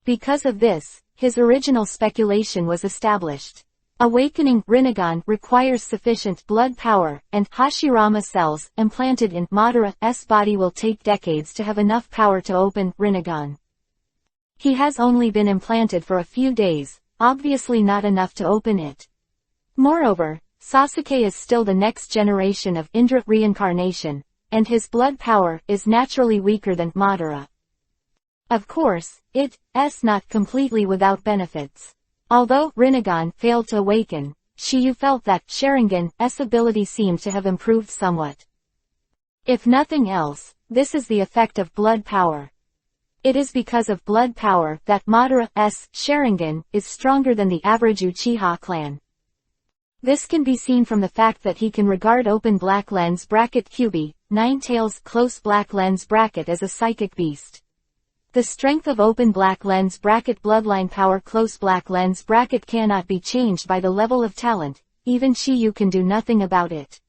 Because of this, his original speculation was established. Awakening Rinnegan requires sufficient blood power, and Hashirama cells implanted in Madara's body will take decades to have enough power to open Rinnegan. He has only been implanted for a few days, obviously not enough to open it. Moreover, Sasuke is still the next generation of Indra reincarnation, and his blood power is naturally weaker than Madara. Of course, it's not completely without benefits. Although Rinnegan failed to awaken, Shiyu felt that Sharingan's ability seemed to have improved somewhat. If nothing else, this is the effect of blood power. It is because of blood power that Madara's Sharingan is stronger than the average Uchiha clan. This can be seen from the fact that he can regard open black lens bracket Kyuubi, Nine Tails close black lens bracket as a psychic beast. The strength of open black lens bracket bloodline power close black lens bracket cannot be changed by the level of talent, even Shiyu can do nothing about it.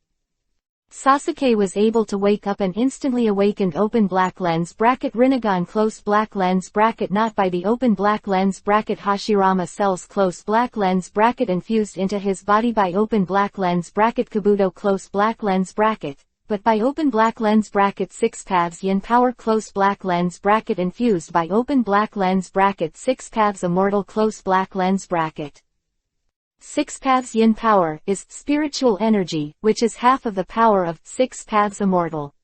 Sasuke was able to wake up and instantly awakened open black lens bracket Rinnegan close black lens bracket not by the open black lens bracket Hashirama cells close black lens bracket infused into his body by open black lens bracket Kabuto close black lens bracket, but by open black lens bracket 6 paths yin power close black lens bracket infused by open black lens bracket 6 paths immortal close black lens bracket. 6 paths yin power is spiritual energy, which is half of the power of 6 paths immortal.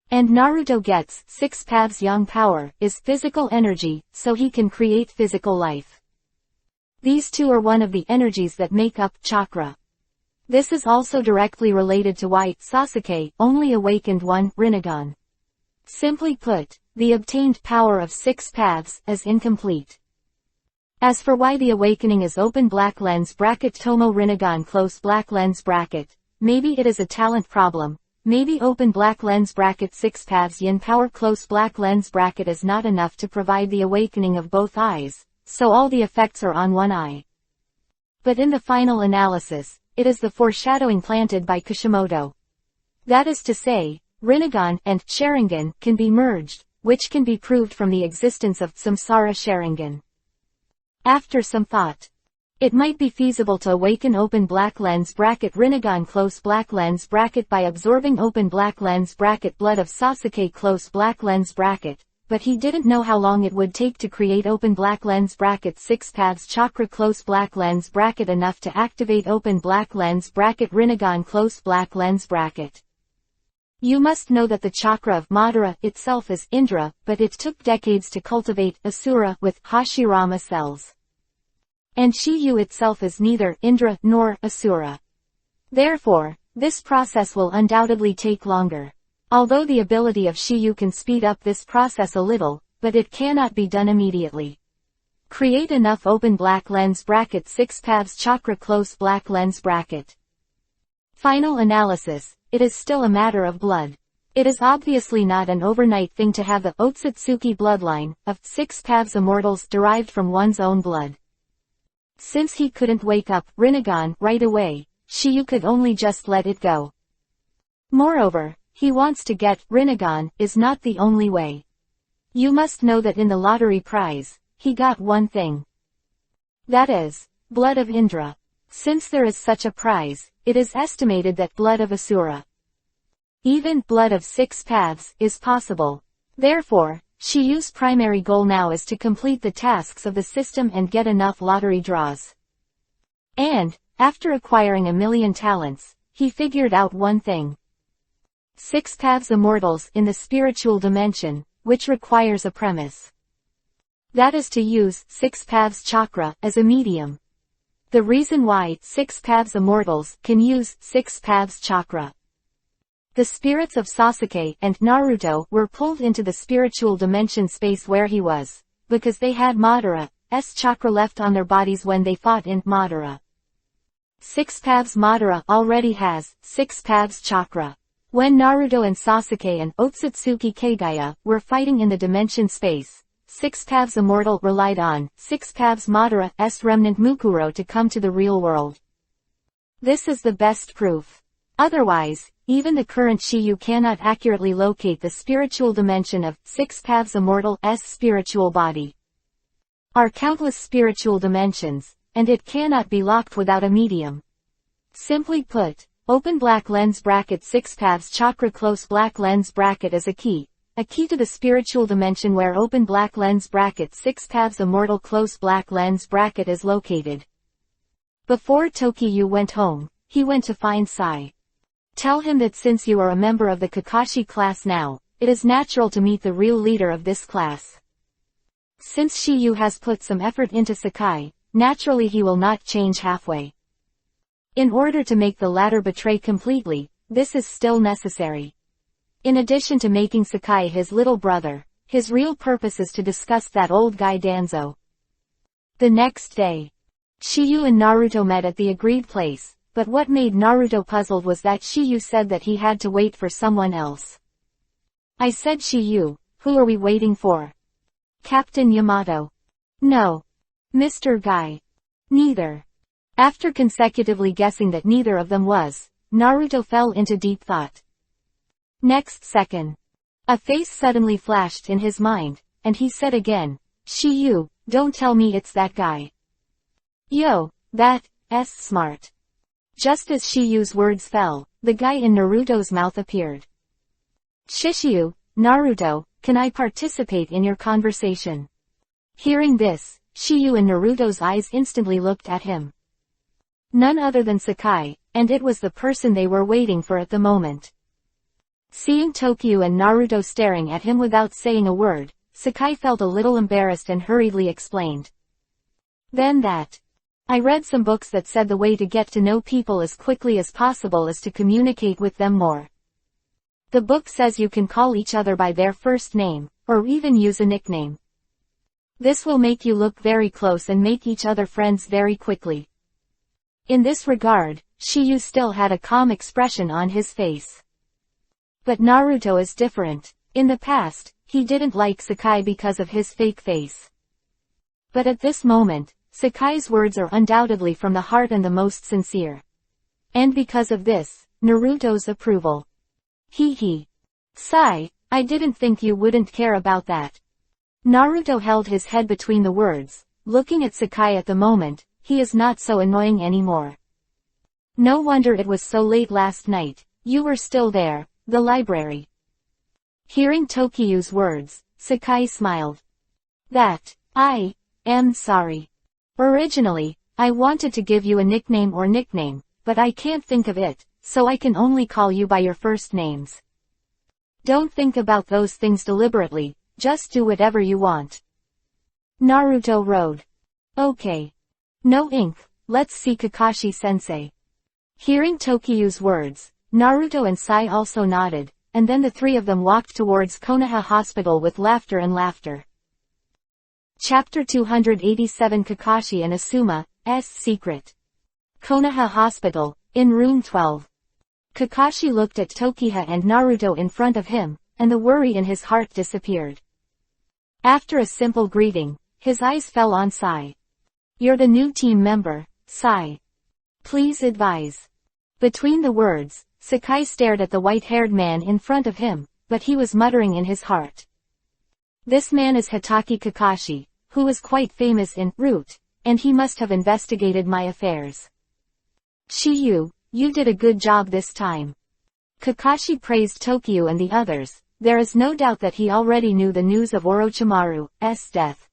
And Naruto gets 6 paths yang power is physical energy, so he can create physical life. These two are one of the energies that make up chakra. This is also directly related to why Sasuke only awakened one Rinnegan. Simply put, the obtained power of 6 paths is incomplete. As for why the awakening is open black lens bracket Tomo Rinnegan close black lens bracket, maybe it is a talent problem, maybe open black lens bracket 6 paths yin power close black lens bracket is not enough to provide the awakening of both eyes, so all the effects are on one eye. But in the final analysis, it is the foreshadowing planted by Kishimoto. That is to say, Rinnegan and Sharingan can be merged, which can be proved from the existence of Samsara Sharingan. After some thought, it might be feasible to awaken open black lens bracket Rinnegan close black lens bracket by absorbing open black lens bracket blood of Sasuke close black lens bracket, but he didn't know how long it would take to create open black lens bracket 6 paths chakra close black lens bracket enough to activate open black lens bracket Rinnegan close black lens bracket. You must know that the chakra of Madara itself is Indra, but it took decades to cultivate Asura with Hashirama cells. And Shiyu itself is neither Indra nor Asura. Therefore, this process will undoubtedly take longer. Although the ability of Shiyu can speed up this process a little, but it cannot be done immediately. Create enough open black lens bracket 6 paths chakra close black lens bracket. Final analysis, it is still a matter of blood. It is obviously not an overnight thing to have the Otsutsuki bloodline of 6 paths immortals derived from one's own blood. Since he couldn't wake up Rinnegan right away, Shiyu could only just let it go. Moreover, he wants to get Rinnegan is not the only way. You must know that in the lottery prize, he got one thing. That is, blood of Indra. Since there is such a prize, it is estimated that blood of Asura, even blood of 6 paths, is possible. Therefore, Shiyu's primary goal now is to complete the tasks of the system and get enough lottery draws. And, after acquiring 1,000,000 talents, he figured out one thing. 6 paths immortals in the spiritual dimension, which requires a premise. That is to use 6 paths chakra as a medium. The reason why 6 paths immortals can use 6 paths chakra. The spirits of Sasuke and Naruto were pulled into the spiritual dimension space where he was, because they had Madara's chakra left on their bodies when they fought in Madara. 6 paths Madara already has 6 paths chakra. When Naruto and Sasuke and Otsutsuki Kagaya were fighting in the dimension space, 6 paths immortal relied on 6 paths Madara's remnant Mukuro to come to the real world. This is the best proof. Otherwise, even the current Shiyu cannot accurately locate the spiritual dimension of 6 paths immortal's spiritual body. Are countless spiritual dimensions, and it cannot be locked without a medium. Simply put, open black lens bracket 6 paths chakra close black lens bracket is a key to the spiritual dimension where open black lens bracket 6 paths immortal close black lens bracket is located. Before Tokiyu went home, he went to find Sai. Tell him that since you are a member of the Kakashi class now, it is natural to meet the real leader of this class. Since Shiyu has put some effort into Sakai, naturally he will not change halfway. In order to make the latter betray completely, this is still necessary. In addition to making Sakai his little brother, his real purpose is to discuss that old guy Danzo. The next day, Shiyu and Naruto met at the agreed place, but what made Naruto puzzled was that Shiyu said that he had to wait for someone else. I said Shiyu, who are we waiting for? Captain Yamato. No. Mr. Guy. Neither. After consecutively guessing that neither of them was, Naruto fell into deep thought. Next second, a face suddenly flashed in his mind, and he said again, Shiyu, don't tell me it's that guy. Yo, that's smart. Just as Shiyu's words fell, the guy in Naruto's mouth appeared. Shishiyu, Naruto, can I participate in your conversation? Hearing this, Shiyu and Naruto's eyes instantly looked at him. None other than Sakai, and it was the person they were waiting for at the moment. Seeing Tokiyu and Naruto staring at him without saying a word, Sakai felt a little embarrassed and hurriedly explained. Then that. I read some books that said the way to get to know people as quickly as possible is to communicate with them more. The book says you can call each other by their first name, or even use a nickname. This will make you look very close and make each other friends very quickly. In this regard, Shiyu still had a calm expression on his face. But Naruto is different. In the past, he didn't like Sakai because of his fake face. But at this moment, Sakai's words are undoubtedly from the heart and the most sincere. And because of this, Naruto's approval. Hee. Sai, I didn't think you wouldn't care about that. Naruto held his head between the words, looking at Sakai at the moment, he is not so annoying anymore. No wonder it was so late last night, you were still there, the library. Hearing Tokiyu's words, Sakai smiled. I am sorry. Originally, I wanted to give you a nickname, but I can't think of it, so I can only call you by your first names. Don't think about those things deliberately, just do whatever you want. Naruto wrote. Okay. No ink, let's see Kakashi-sensei. Hearing Tokiyu's words, Naruto and Sai also nodded, and then the three of them walked towards Konoha Hospital with laughter and laughter. Chapter 287 Kakashi and Asuma's Secret. Konoha Hospital, in Room 12. Kakashi looked at Tokiha and Naruto in front of him, and the worry in his heart disappeared. After a simple greeting, his eyes fell on Sai. You're the new team member, Sai. Please advise. Between the words, Sakai stared at the white-haired man in front of him, but he was muttering in his heart. This man is Hitaki Kakashi, who is quite famous in Root, and he must have investigated my affairs. Shiyu, you did a good job this time. Kakashi praised Tokiyu and the others. There is no doubt that he already knew the news of Orochimaru's death.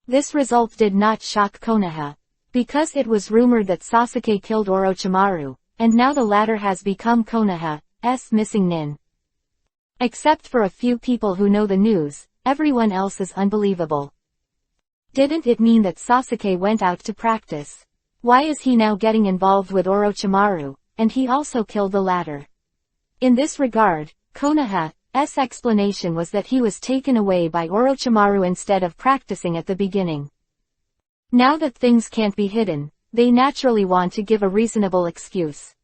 This result did not shock Konoha, because it was rumored that Sasuke killed Orochimaru, and now the latter has become Konoha's missing nin. Except for a few people who know the news, everyone else is unbelievable. Didn't it mean that Sasuke went out to practice? Why is he now getting involved with Orochimaru, and he also killed the latter? In this regard, Konoha's explanation was that he was taken away by Orochimaru instead of practicing at the beginning. Now that things can't be hidden, they naturally want to give a reasonable excuse.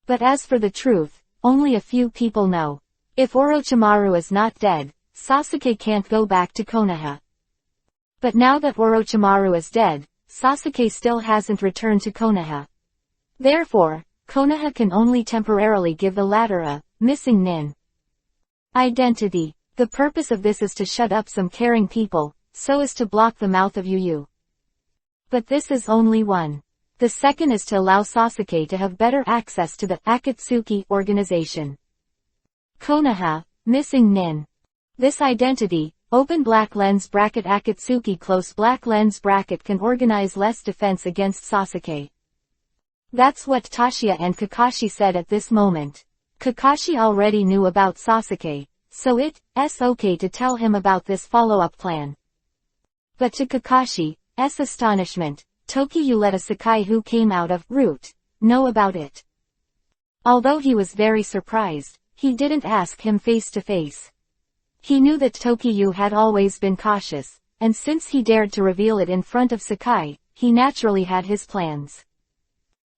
But as for the truth, only a few people know. If Orochimaru is not dead, Sasuke can't go back to Konoha. But now that Orochimaru is dead, Sasuke still hasn't returned to Konoha. Therefore, Konoha can only temporarily give the latter a missing nin identity. The purpose of this is to shut up some caring people, so as to block the mouth of Yu. But this is only one. The second is to allow Sasuke to have better access to the Akatsuki organization. Konoha, missing nin. This identity, open black lens bracket Akatsuki close black lens bracket can organize less defense against Sasuke. That's what Tashiya and Kakashi said at this moment. Kakashi already knew about Sasuke, so it's okay to tell him about this follow-up plan. But to Kakashi's astonishment, Tokiyu let a Sakai who came out of Root know about it. Although he was very surprised, he didn't ask him face to face. He knew that Tokiyu had always been cautious, and since he dared to reveal it in front of Sakai, he naturally had his plans.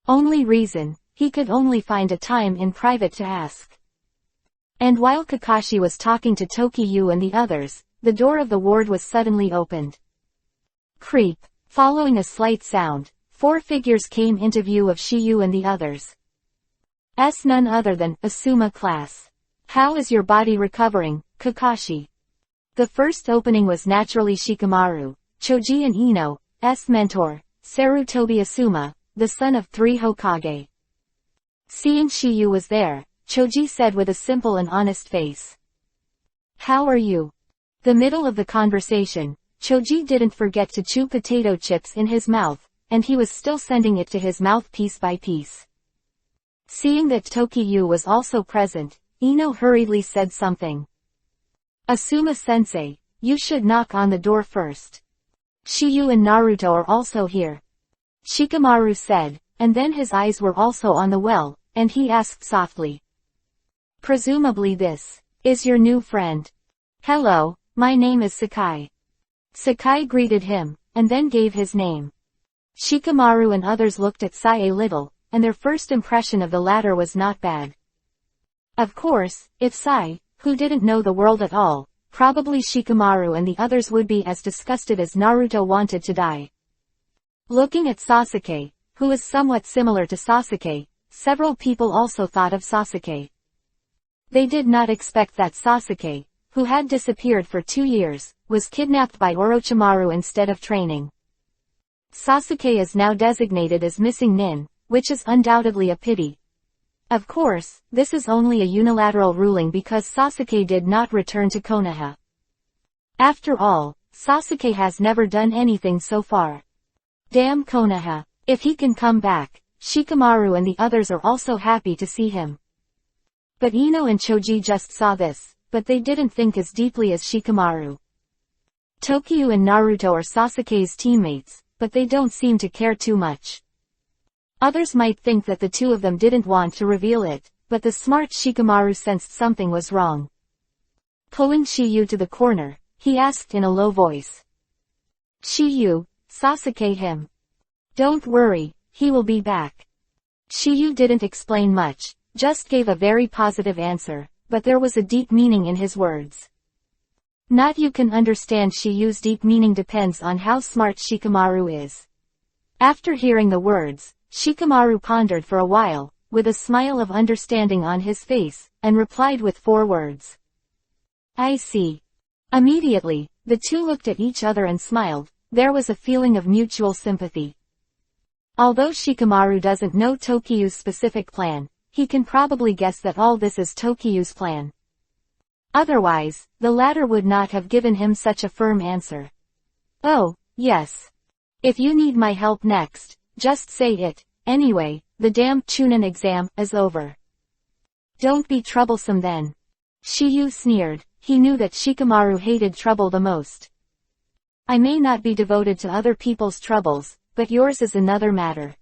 Only reason, he could only find a time in private to ask. And while Kakashi was talking to Tokiyu and the others, the door of the ward was suddenly opened. Creep. Following a slight sound, 4 figures came into view of Shiyu and the others. None other than Asuma class. How is your body recovering, Kakashi? The first opening was naturally Shikamaru, Choji and Ino's mentor, Sarutobi Asuma, the son of 3 Hokage. Seeing Shiyu was there, Choji said with a simple and honest face. How are you? The middle of the conversation, Choji didn't forget to chew potato chips in his mouth, and he was still sending it to his mouth piece by piece. Seeing that Tokiyu was also present, Ino hurriedly said something. Asuma-sensei, you should knock on the door first. Shiyu and Naruto are also here. Shikamaru said, and then his eyes were also on the well, and he asked softly. Presumably this is your new friend. Hello, my name is Sakai. Sakai greeted him, and then gave his name. Shikamaru and others looked at Sai a little, and their first impression of the latter was not bad. Of course, if Sai, who didn't know the world at all, probably Shikamaru and the others would be as disgusted as Naruto wanted to die. Looking at Sasuke, who is somewhat similar to Sasuke, several people also thought of Sasuke. They did not expect that Sasuke, who had disappeared for 2 years, was kidnapped by Orochimaru instead of training. Sasuke is now designated as missing nin, which is undoubtedly a pity. Of course, this is only a unilateral ruling because Sasuke did not return to Konoha. After all, Sasuke has never done anything so far. Damn Konoha. If he can come back, Shikamaru and the others are also happy to see him. But Ino and Choji just saw this, but they didn't think as deeply as Shikamaru. Tokyo and Naruto are Sasuke's teammates, but they don't seem to care too much. Others might think that the two of them didn't want to reveal it, but the smart Shikamaru sensed something was wrong. Pulling Shiyu to the corner, he asked in a low voice. Shiyu, Sasuke him. Don't worry, he will be back. Shiyu didn't explain much, just gave a very positive answer, but there was a deep meaning in his words. Not you can understand Shiyu's deep meaning depends on how smart Shikamaru is. After hearing the words, Shikamaru pondered for a while, with a smile of understanding on his face, and replied with 4 words. I see. Immediately, the two looked at each other and smiled. There was a feeling of mutual sympathy. Although Shikamaru doesn't know Tokyu's specific plan, he can probably guess that all this is Tokyu's plan. Otherwise, the latter would not have given him such a firm answer. Oh, yes. If you need my help next, just say it. Anyway, the damn Chunin exam is over. Don't be troublesome then. Shiyu sneered. He knew that Shikamaru hated trouble the most. I may not be devoted to other people's troubles, but yours is another matter.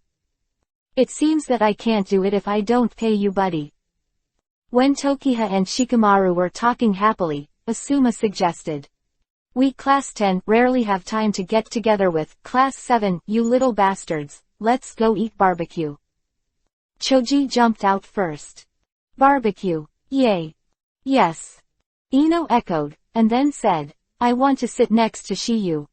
It seems that I can't do it if I don't pay you, buddy. When Tokiha and Shikamaru were talking happily, Asuma suggested. We Class 10 rarely have time to get together with Class 7, you little bastards, let's go eat barbecue. Choji jumped out first. Barbecue. Yay. Yes. Ino echoed, and then said, I want to sit next to Shiyu.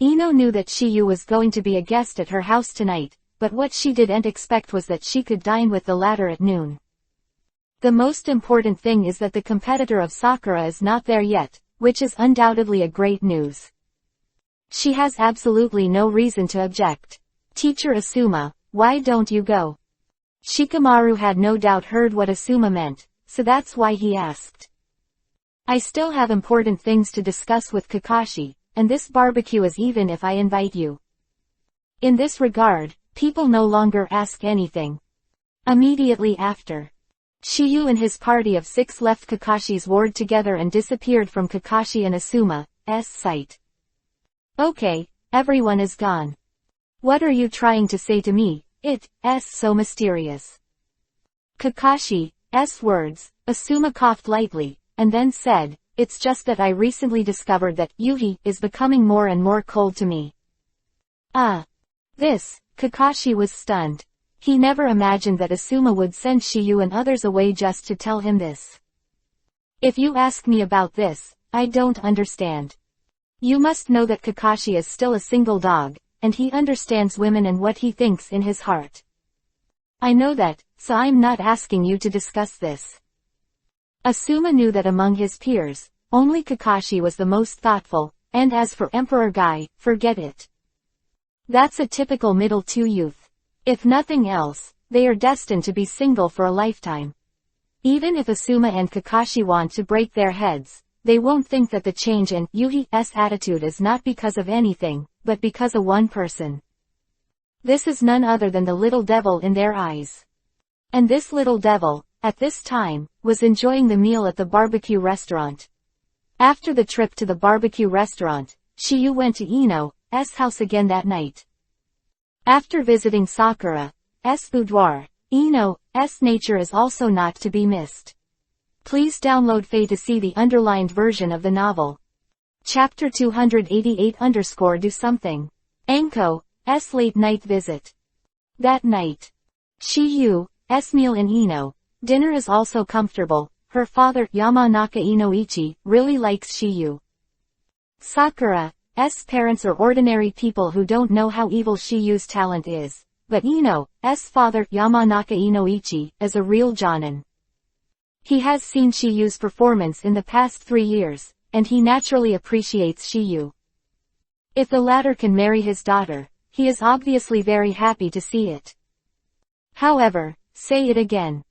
Ino knew that Shiyu was going to be a guest at her house tonight, but what she didn't expect was that she could dine with the latter at noon. The most important thing is that the competitor of Sakura is not there yet, which is undoubtedly a great news. She has absolutely no reason to object. Teacher Asuma, why don't you go? Shikamaru had no doubt heard what Asuma meant, so that's why he asked. I still have important things to discuss with Kakashi, and this barbecue is even if I invite you. In this regard, people no longer ask anything. Immediately after, Shiyu and his party of 6 left Kakashi's ward together and disappeared from Kakashi and Asuma's sight. Okay, everyone is gone. What are you trying to say to me? It's so mysterious. Kakashi's words, Asuma coughed lightly, and then said, it's just that I recently discovered that Yuhi is becoming more and more cold to me. Kakashi was stunned. He never imagined that Asuma would send Shiyu and others away just to tell him this. If you ask me about this, I don't understand. You must know that Kakashi is still a single dog, and he understands women and what he thinks in his heart. I know that, so I'm not asking you to discuss this. Asuma knew that among his peers, only Kakashi was the most thoughtful, and as for Emperor Guy, forget it. That's a typical middle two youth. If nothing else, they are destined to be single for a lifetime. Even if Asuma and Kakashi want to break their heads, they won't think that the change in Yuhi's attitude is not because of anything, but because of one person. This is none other than the little devil in their eyes. And this little devil, at this time, was enjoying the meal at the barbecue restaurant. After the trip to the barbecue restaurant, Shiyu went to Ino's house again that night. After visiting Sakura's boudoir, Ino's nature is also not to be missed. Please download Faye to see the underlined version of the novel. Chapter 288 _ do something. Anko's late night visit. That night, Shiyu's meal in dinner is also comfortable. Her father, Yamanaka Inoichi, really likes Shiyu. Sakura's parents are ordinary people who don't know how evil Shiyu's talent is, but Ino's father, Yamanaka Inoichi, is a real jonin. He has seen Shiyu's performance in the past 3 years, and he naturally appreciates Shiyu. If the latter can marry his daughter, he is obviously very happy to see it. However, say it again.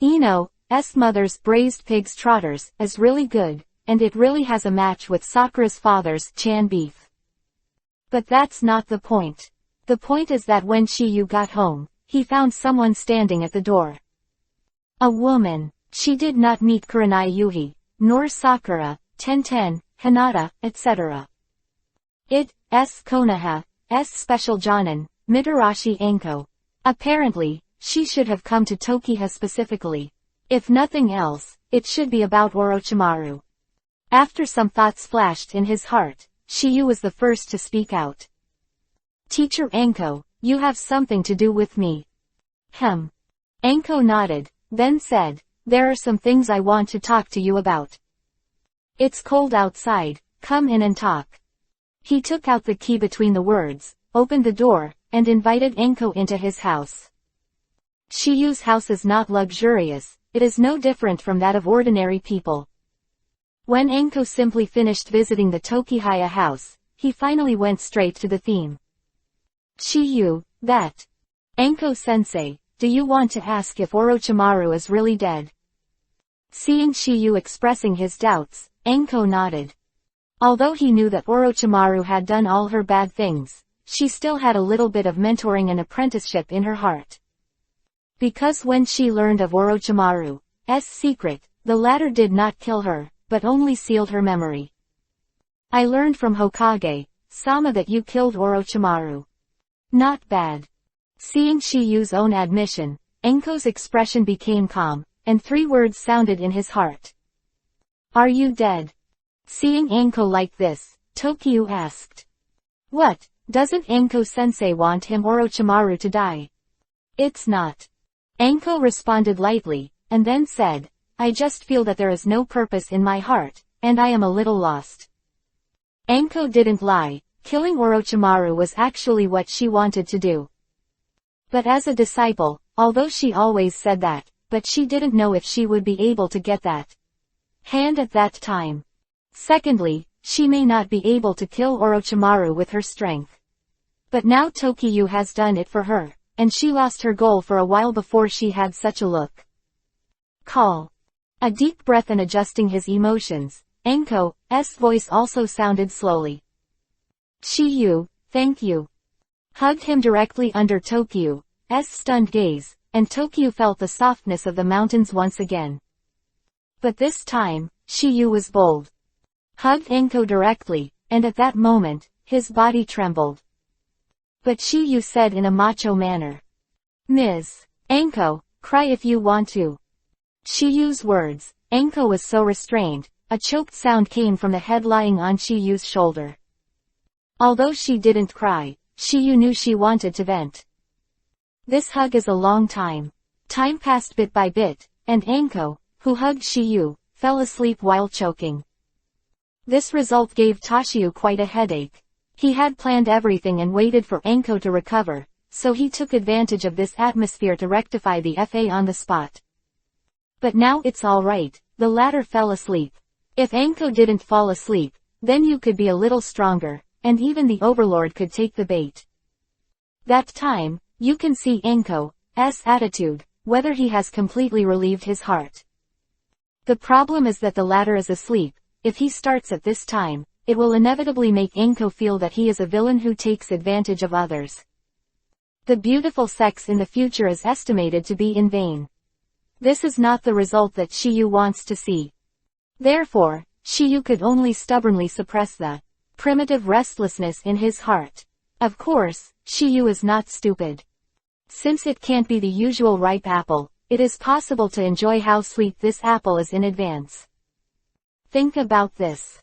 Ino's mother's braised pig's trotters is really good, and it really has a match with Sakura's father's chan beef. But that's not the point. The point is that when Shiyu got home, he found someone standing at the door. A woman. She did not meet Kurenai Yuhi, nor Sakura, Tenten, Hinata, etc. It's Konoha's special Jonin, Mitarashi Anko. Apparently, she should have come to Tokiha specifically. If nothing else, it should be about Orochimaru. After some thoughts flashed in his heart, Shiyu was the first to speak out. Teacher Anko, you have something to do with me. Anko nodded, then said, there are some things I want to talk to you about. It's cold outside, come in and talk. He took out the key between the words, opened the door, and invited Anko into his house. Shiyu's house is not luxurious, it is no different from that of ordinary people. When Anko simply finished visiting the Tokihaya house, he finally went straight to the theme. Shiyu, that. Anko-sensei, do you want to ask if Orochimaru is really dead? Seeing Shiyu expressing his doubts, Anko nodded. Although he knew that Orochimaru had done all her bad things, she still had a little bit of mentoring and apprenticeship in her heart. Because when she learned of Orochimaru's secret, the latter did not kill her, but only sealed her memory. I learned from Hokage-sama that you killed Orochimaru. Not bad. Seeing Shiyu's own admission, Anko's expression became calm, and 3 words sounded in his heart. Are you dead? Seeing Anko like this, Tokyu asked. What, doesn't Anko-sensei want him Orochimaru to die? It's not. Anko responded lightly, and then said, I just feel that there is no purpose in my heart, and I am a little lost. Anko didn't lie, killing Orochimaru was actually what she wanted to do. But as a disciple, although she always said that, but she didn't know if she would be able to get that hand at that time. Secondly, she may not be able to kill Orochimaru with her strength. But now Tokyu has done it for her, and she lost her goal for a while before she had such a look. Call. A deep breath and adjusting his emotions, Anko's voice also sounded slowly. Shiyu, thank you. Hugged him directly under Tokyu's stunned gaze, and Tokyu felt the softness of the mountains once again. But this time, Shiyu was bold. Hugged Anko directly, and at that moment, his body trembled. But Shiyu said in a macho manner. Ms. Anko, cry if you want to. Shiyu's words, Anko was so restrained, a choked sound came from the head lying on Shiyu's shoulder. Although she didn't cry, Shiyu knew she wanted to vent. This hug is a long time. Time passed bit by bit, and Anko, who hugged Shiyu, fell asleep while choking. This result gave Tashiyu quite a headache. He had planned everything and waited for Anko to recover, so he took advantage of this atmosphere to rectify the FA on the spot. But now it's alright, the latter fell asleep. If Anko didn't fall asleep, then you could be a little stronger, and even the overlord could take the bait. That time, you can see Anko's attitude, whether he has completely relieved his heart. The problem is that the latter is asleep. If he starts at this time, it will inevitably make Anko feel that he is a villain who takes advantage of others. The beautiful sex in the future is estimated to be in vain. This is not the result that Shiyu wants to see. Therefore, Shiyu could only stubbornly suppress the primitive restlessness in his heart. Of course, Shiyu is not stupid. Since it can't be the usual ripe apple, it is possible to enjoy how sweet this apple is in advance. Think about this.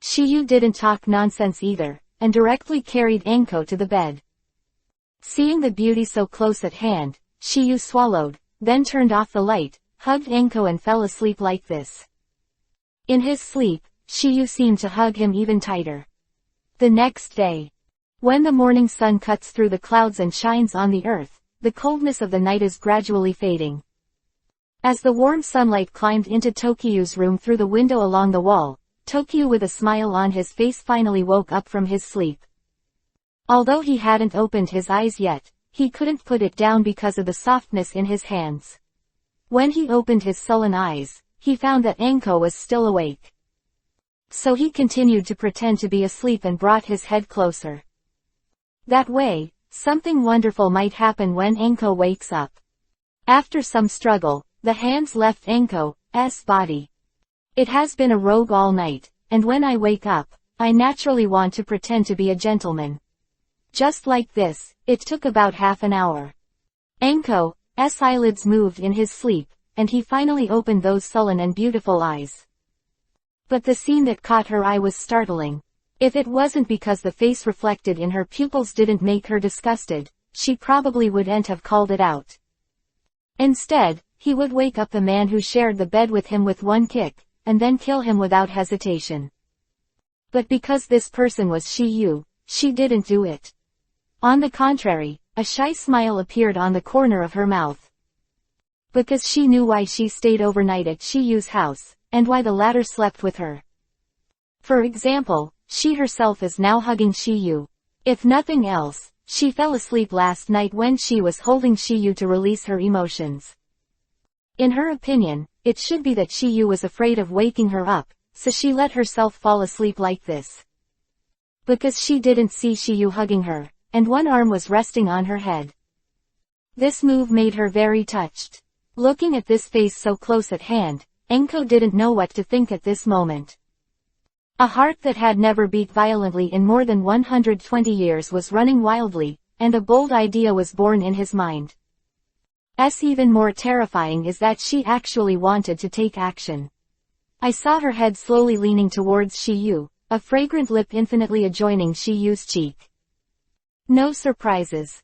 Shiyu didn't talk nonsense either, and directly carried Anko to the bed. Seeing the beauty so close at hand, Shiyu swallowed, then turned off the light, hugged Anko and fell asleep like this. In his sleep, Shiyu seemed to hug him even tighter. The next day. When the morning sun cuts through the clouds and shines on the earth, the coldness of the night is gradually fading. As the warm sunlight climbed into Tokyu's room through the window along the wall, Tokyu with a smile on his face finally woke up from his sleep. Although he hadn't opened his eyes yet, he couldn't put it down because of the softness in his hands. When he opened his sullen eyes, he found that Anko was still awake. So he continued to pretend to be asleep and brought his head closer. That way, something wonderful might happen when Anko wakes up. After some struggle, the hands left Anko's body. It has been a rogue all night, and when I wake up, I naturally want to pretend to be a gentleman. Just like this, it took about half an hour. Anko's eyelids moved in his sleep, and he finally opened those sullen and beautiful eyes. But the scene that caught her eye was startling. If it wasn't because the face reflected in her pupils didn't make her disgusted, she probably wouldn't have called it out. Instead, he would wake up the man who shared the bed with him with one kick, and then kill him without hesitation. But because this person was Shiyu, she didn't do it. On the contrary, a shy smile appeared on the corner of her mouth. Because she knew why she stayed overnight at Shiyu's house, and why the latter slept with her. For example, she herself is now hugging Shiyu. If nothing else, she fell asleep last night when she was holding Shiyu to release her emotions. In her opinion, it should be that Shiyu was afraid of waking her up, so she let herself fall asleep like this. Because she didn't see Shiyu hugging her, and one arm was resting on her head. This move made her very touched. Looking at this face so close at hand, Anko didn't know what to think at this moment. A heart that had never beat violently in more than 120 years was running wildly, and a bold idea was born in his mind. Even more terrifying is that she actually wanted to take action. I saw her head slowly leaning towards Shiyu, a fragrant lip infinitely adjoining Shiyu's cheek. No surprises.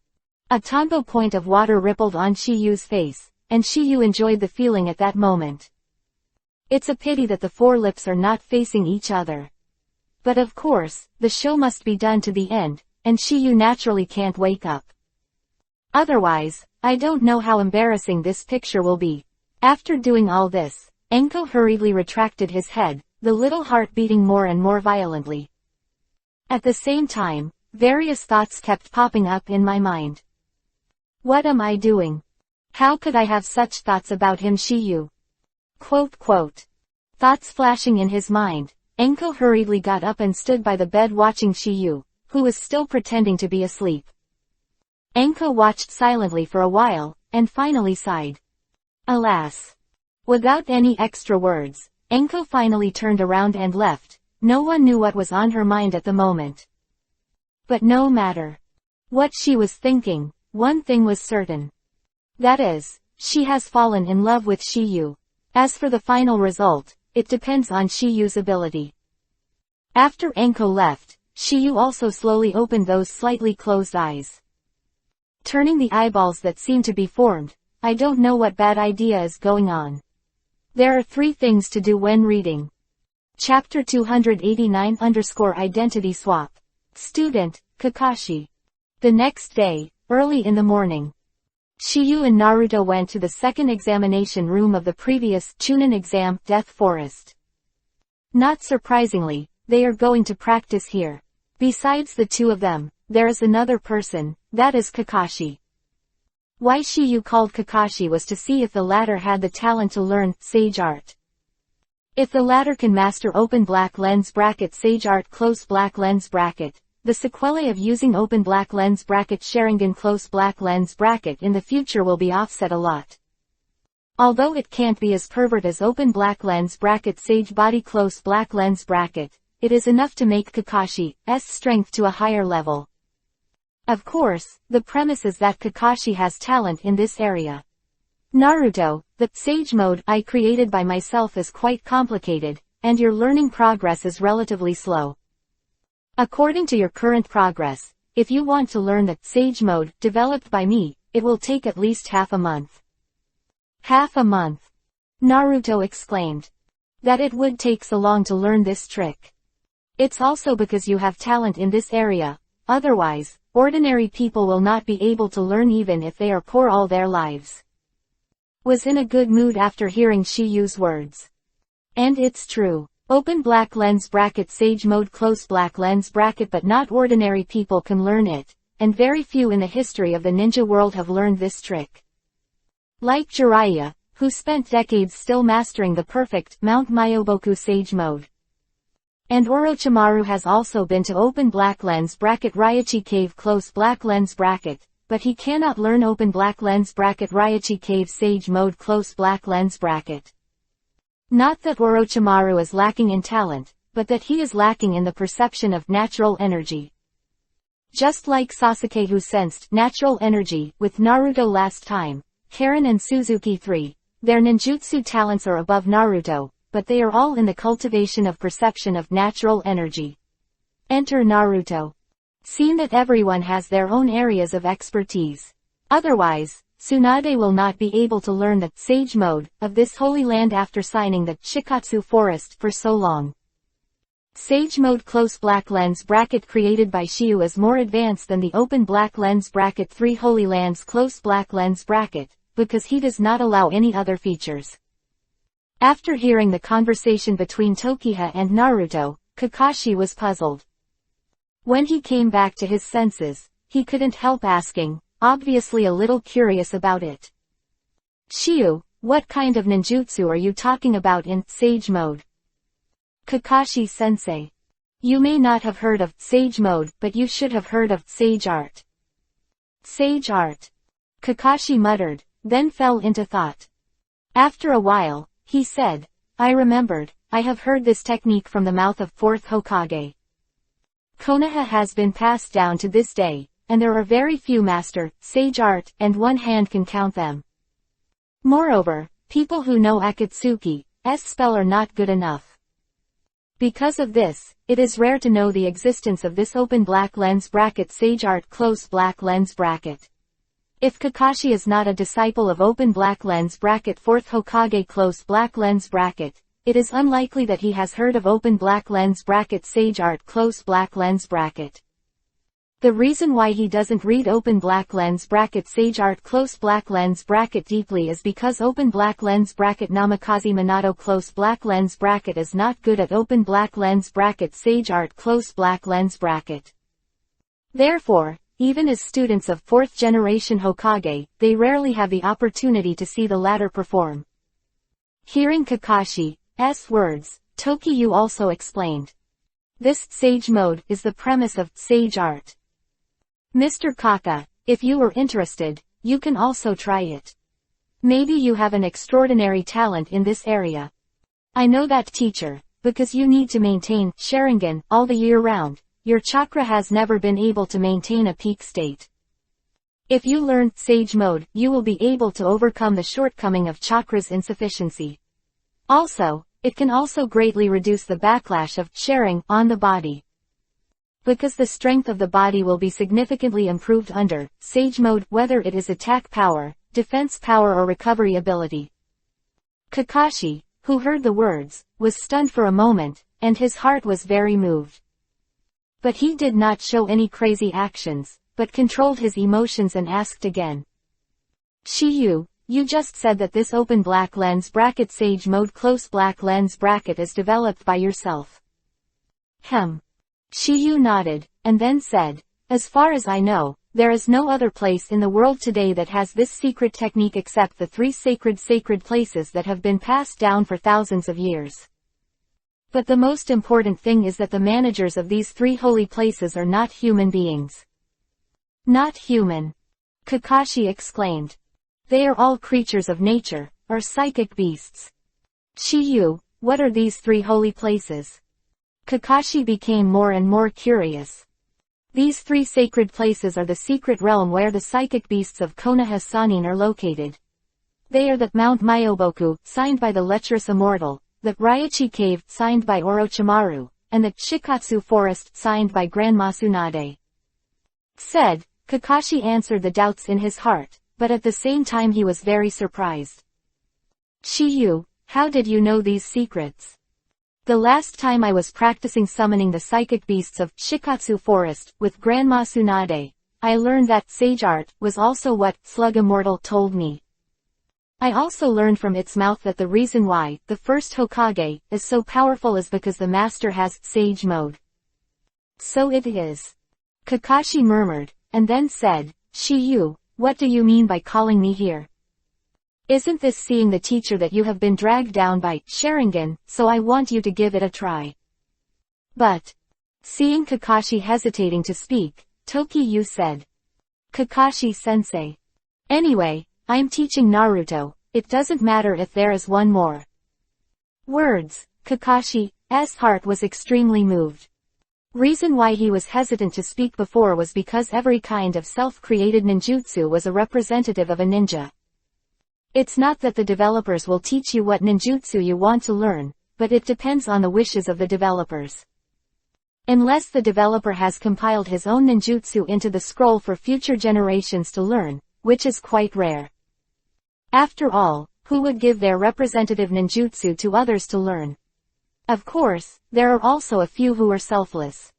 A tanbo point of water rippled on Shiyu's face, and Shiyu enjoyed the feeling at that moment. It's a pity that the four lips are not facing each other. But of course, the show must be done to the end, and Shiyu naturally can't wake up. Otherwise, I don't know how embarrassing this picture will be. After doing all this, Anko hurriedly retracted his head, the little heart beating more and more violently. At the same time, various thoughts kept popping up in my mind. What am I doing? How could I have such thoughts about him, Shiyu? ... Thoughts flashing in his mind, Anko hurriedly got up and stood by the bed watching Shiyu, who was still pretending to be asleep. Anko watched silently for a while, and finally sighed. Alas! Without any extra words, Anko finally turned around and left. No one knew what was on her mind at the moment. But no matter what she was thinking, one thing was certain. That is, she has fallen in love with Shiyu. As for the final result, it depends on Shiyu's ability. After Anko left, Shiyu also slowly opened those slightly closed eyes. Turning the eyeballs that seem to be formed, I don't know what bad idea is going on. There are 3 things to do when reading. Chapter 289 _ Identity Swap. Student, Kakashi. The next day, early in the morning, Shiyu and Naruto went to the second examination room of the previous Chunin exam, Death Forest. Not surprisingly, they are going to practice here. Besides the two of them, there is another person, that is Kakashi. Why Shiyu called Kakashi was to see if the latter had the talent to learn sage art. If the latter can master open black lens bracket sage art close black lens bracket, the sequelae of using open black lens bracket Sharingan close black lens bracket in the future will be offset a lot. Although it can't be as pervert as open black lens bracket sage body close black lens bracket, it is enough to make Kakashi's strength to a higher level. Of course, the premise is that Kakashi has talent in this area. Naruto, the sage mode I created by myself is quite complicated, and your learning progress is relatively slow. According to your current progress, if you want to learn the sage mode developed by me, it will take at least half a month. Half a month? Naruto exclaimed. That it would take so long to learn this trick. It's also because you have talent in this area, otherwise, ordinary people will not be able to learn even if they are poor all their lives. was in a good mood after hearing Shiyu's words. And it's true. Open black lens bracket sage mode close black lens bracket but not ordinary people can learn it, and very few in the history of the ninja world have learned this trick. Like Jiraiya, who spent decades still mastering the perfect Mount Myoboku sage mode. And Orochimaru has also been to open black lens bracket Raichi cave close black lens bracket, but he cannot learn open black lens bracket Raichi cave sage mode close black lens bracket. Not that Orochimaru is lacking in talent, but that he is lacking in the perception of natural energy. Just like Sasuke who sensed natural energy with Naruto last time, Karen and Suzuki 3, their ninjutsu talents are above Naruto, but they are all in the cultivation of perception of natural energy. Enter Naruto. Seen that everyone has their own areas of expertise. Otherwise, Tsunade will not be able to learn the sage mode of this holy land after signing the Shikatsu forest for so long. Sage mode close black lens bracket created by Shiyu is more advanced than the open black lens bracket 3 holy lands close black lens bracket, because he does not allow any other features. After hearing the conversation between Tokiha and Naruto, Kakashi was puzzled. When he came back to his senses, he couldn't help asking, obviously a little curious about it. Shiyu, what kind of ninjutsu are you talking about in sage mode? Kakashi-sensei. You may not have heard of sage mode, but you should have heard of sage art. Sage art. Kakashi muttered, then fell into thought. After a while, he said, I remembered, I have heard this technique from the mouth of 4th Hokage. Konoha has been passed down to this day, and there are very few master sage art, and one hand can count them. Moreover, people who know Akatsuki's spell are not good enough. Because of this, it is rare to know the existence of this open black lens bracket sage art close black lens bracket. If Kakashi is not a disciple of open black lens bracket 4th Hokage close black lens bracket, it is unlikely that he has heard of open black lens bracket sage art close black lens bracket. The reason why he doesn't read open black lens bracket sage art close black lens bracket deeply is because open black lens bracket Namikaze Minato close black lens bracket is not good at open black lens bracket sage art close black lens bracket. Therefore, even as students of 4th generation Hokage, they rarely have the opportunity to see the latter perform. Hearing Kakashi's words, Tokiyu also explained. This sage mode is the premise of sage art. Mr. Kaka, if you are interested, you can also try it. Maybe you have an extraordinary talent in this area. I know that, teacher, because you need to maintain Sharingan all the year round. Your chakra has never been able to maintain a peak state. If you learn sage mode, you will be able to overcome the shortcoming of chakra's insufficiency. Also, it can also greatly reduce the backlash of sharing on the body. Because the strength of the body will be significantly improved under sage mode, whether it is attack power, defense power or recovery ability. Kakashi, who heard the words, was stunned for a moment, and his heart was very moved. But he did not show any crazy actions, but controlled his emotions and asked again. Shiyu, you just said that this open black lens bracket sage mode close black lens bracket is developed by yourself. Shiyu nodded, and then said, as far as I know, there is no other place in the world today that has this secret technique except the 3 sacred places that have been passed down for thousands of years. But the most important thing is that the managers of these 3 holy places are not human beings. Not human. Kakashi exclaimed. They are all creatures of nature, or psychic beasts. Shiyu, what are these 3 holy places? Kakashi became more and more curious. These 3 sacred places are the secret realm where the psychic beasts of Konoha Sannin are located. They are the Mount Myoboku, signed by the lecherous immortal, the Raichi Cave, signed by Orochimaru, and the Shikatsu Forest, signed by Grandma Tsunade. Said, Kakashi answered the doubts in his heart, but at the same time he was very surprised. Shiyu, how did you know these secrets? The last time I was practicing summoning the psychic beasts of Shikatsu Forest with Grandma Tsunade, I learned that sage art was also what Slug Immortal told me. I also learned from its mouth that the reason why the first Hokage is so powerful is because the master has sage mode. So it is. Kakashi murmured, and then said, Shiyu, what do you mean by calling me here? Isn't this seeing the teacher that you have been dragged down by Sharingan, so I want you to give it a try. But, seeing Kakashi hesitating to speak, Tokiyu said, Kakashi-sensei. Anyway, I'm teaching Naruto, it doesn't matter if there is one more. Words. Kakashi's heart was extremely moved. Reason why he was hesitant to speak before was because every kind of self-created ninjutsu was a representative of a ninja. It's not that the developers will teach you what ninjutsu you want to learn, but it depends on the wishes of the developers. Unless the developer has compiled his own ninjutsu into the scroll for future generations to learn, which is quite rare. After all, who would give their representative ninjutsu to others to learn? Of course, there are also a few who are selfless.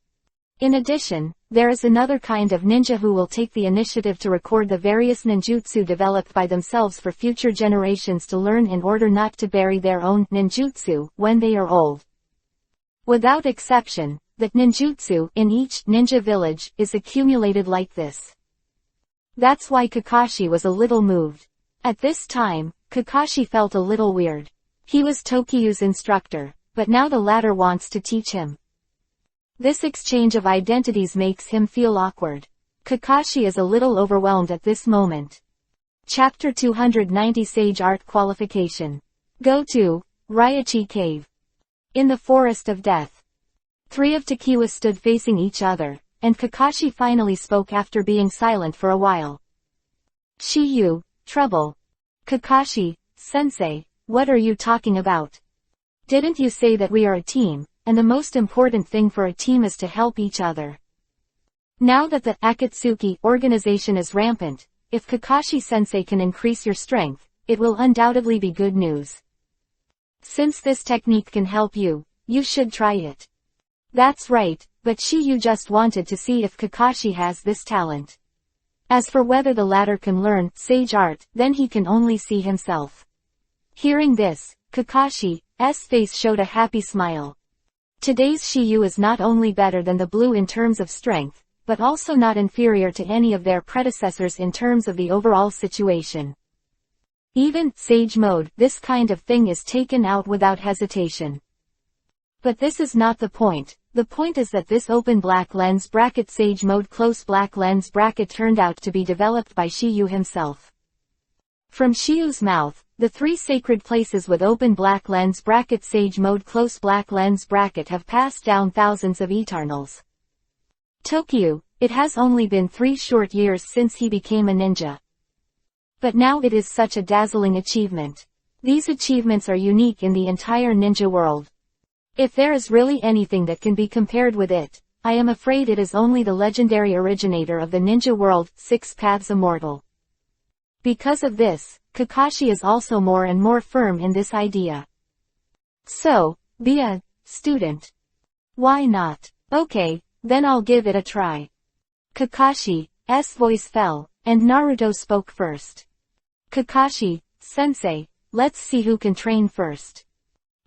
In addition, there is another kind of ninja who will take the initiative to record the various ninjutsu developed by themselves for future generations to learn in order not to bury their own ninjutsu when they are old. Without exception, the ninjutsu in each ninja village is accumulated like this. That's why Kakashi was a little moved. At this time, Kakashi felt a little weird. He was Tokiyu's instructor, but now the latter wants to teach him. This exchange of identities makes him feel awkward. Kakashi is a little overwhelmed at this moment. Chapter 290 Sage Art Qualification. Go to Raichi Cave. In the Forest of Death. Three of Tokiwa stood facing each other, and Kakashi finally spoke after being silent for a while. Shiyu, trouble. Kakashi-sensei, what are you talking about? Didn't you say that we are a team, and the most important thing for a team is to help each other? Now that the Akatsuki organization is rampant, if Kakashi-sensei can increase your strength, it will undoubtedly be good news. Since this technique can help you, you should try it. That's right, but Shiyu just wanted to see if Kakashi has this talent. As for whether the latter can learn sage art, then he can only see himself. Hearing this, Kakashi's face showed a happy smile. Today's Shiyu is not only better than the blue in terms of strength, but also not inferior to any of their predecessors in terms of the overall situation. Even sage mode, this kind of thing is taken out without hesitation. But this is not the point. The point is that this open black lens bracket sage mode close black lens bracket turned out to be developed by Shiyu himself. From Shiyu's mouth, the three sacred places with open black lens bracket sage mode close black lens bracket have passed down thousands of eternals. Tokiyu, it has only been 3 short years since he became a ninja. But now it is such a dazzling achievement. These achievements are unique in the entire ninja world. If there is really anything that can be compared with it, I am afraid it is only the legendary originator of the ninja world, 6 Paths Immortal. Because of this, Kakashi is also more and more firm in this idea. So, be a student. Why not? Okay, then I'll give it a try. Kakashi's voice fell, and Naruto spoke first. Kakashi-sensei, let's see who can train first.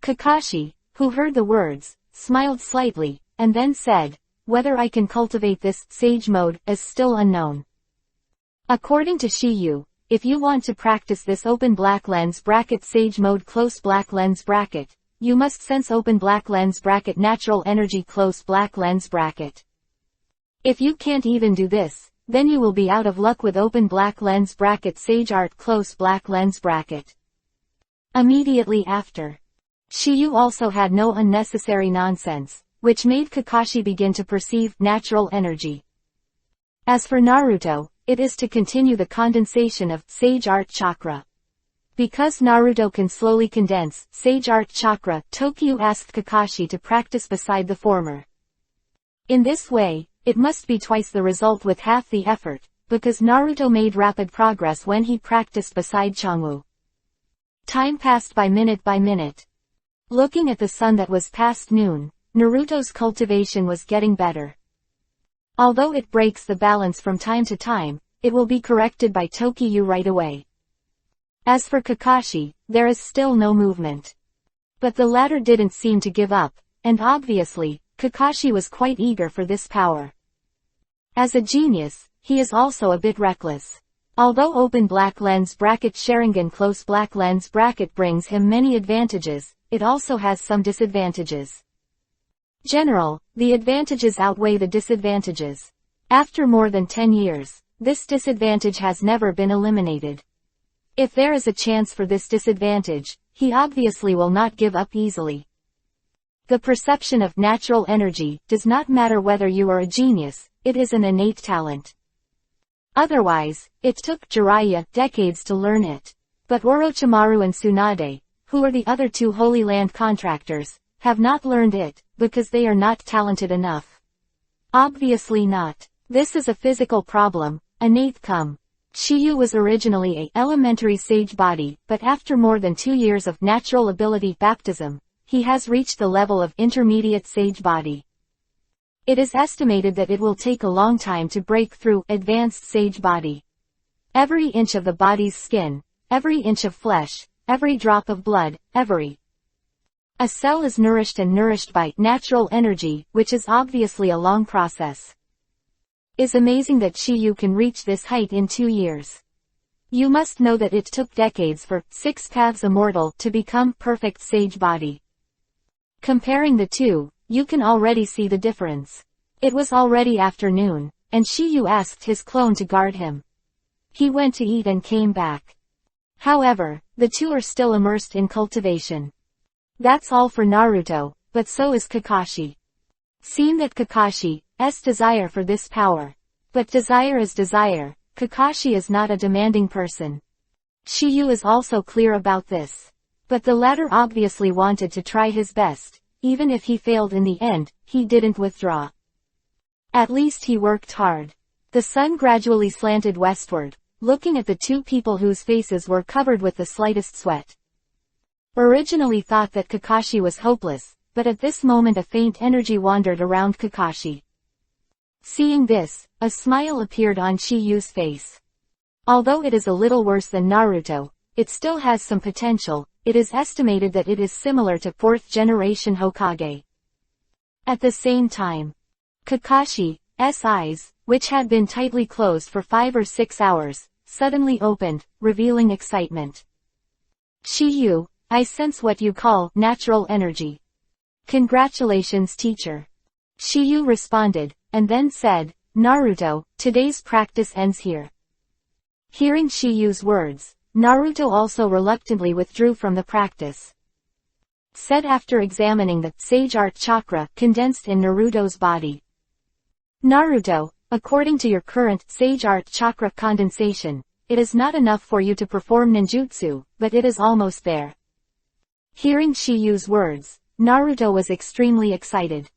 Kakashi, who heard the words, smiled slightly, and then said, whether I can cultivate this sage mode is still unknown. According to Shiyu, if you want to practice this open black lens bracket sage mode close black lens bracket, you must sense open black lens bracket natural energy close black lens bracket. If you can't even do this, then you will be out of luck with open black lens bracket sage art close black lens bracket. Immediately after, Shiyu also had no unnecessary nonsense, which made Kakashi begin to perceive natural energy. As for Naruto, it is to continue the condensation of Sage Art Chakra. Because Naruto can slowly condense Sage Art Chakra, Tokiyu asked Kakashi to practice beside the former. In this way, it must be twice the result with half the effort, because Naruto made rapid progress when he practiced beside Changwoo. Time passed by minute by minute. Looking at the sun that was past noon, Naruto's cultivation was getting better. Although it breaks the balance from time to time, it will be corrected by Tokiyu right away. As for Kakashi, there is still no movement. But the latter didn't seem to give up, and obviously, Kakashi was quite eager for this power. As a genius, he is also a bit reckless. Although open black lens bracket Sharingan close black lens bracket brings him many advantages, it also has some disadvantages. The advantages outweigh the disadvantages. After more than 10 years, this disadvantage has never been eliminated. If there is a chance for this disadvantage, he obviously will not give up easily. The perception of natural energy does not matter whether you are a genius, it is an innate talent. Otherwise, it took Jiraiya decades to learn it. But Orochimaru and Tsunade, who are the other two Holy Land contractors, have not learned it, because they are not talented enough. Obviously not. This is a physical problem, innate come. Shiyu was originally a elementary sage body, but after more than 2 years of natural ability baptism, he has reached the level of intermediate sage body. It is estimated that it will take a long time to break through advanced sage body. Every inch of the body's skin, every inch of flesh, every drop of blood, a cell is nourished by natural energy, which is obviously a long process. It's amazing that Shiyu can reach this height in 2 years. You must know that it took decades for 6 Paths Immortal to become perfect sage body. Comparing the two, you can already see the difference. It was already afternoon, and Shiyu asked his clone to guard him. He went to eat and came back. However, the two are still immersed in cultivation. That's all for Naruto, but so is Kakashi. Seeing that Kakashi's desire for this power. But desire is desire, Kakashi is not a demanding person. Shiyu is also clear about this. But the latter obviously wanted to try his best. Even if he failed in the end, he didn't withdraw. At least he worked hard. The sun gradually slanted westward, looking at the two people whose faces were covered with the slightest sweat. Originally thought that Kakashi was hopeless, but at this moment a faint energy wandered around Kakashi. Seeing this, a smile appeared on Shiyu's face. Although it is a little worse than Naruto, it still has some potential. It is estimated that it is similar to 4th generation Hokage. At the same time, Kakashi's eyes, which had been tightly closed for 5 or 6 hours, suddenly opened, revealing excitement. Shiyu, I sense what you call natural energy. Congratulations, teacher. Shiyu responded, and then said, Naruto, today's practice ends here. Hearing Shiyu's words, Naruto also reluctantly withdrew from the practice. Said after examining the Sage Art Chakra condensed in Naruto's body. Naruto, according to your current Sage Art Chakra condensation, it is not enough for you to perform ninjutsu, but it is almost there. Hearing Shiyu's words, Naruto was extremely excited.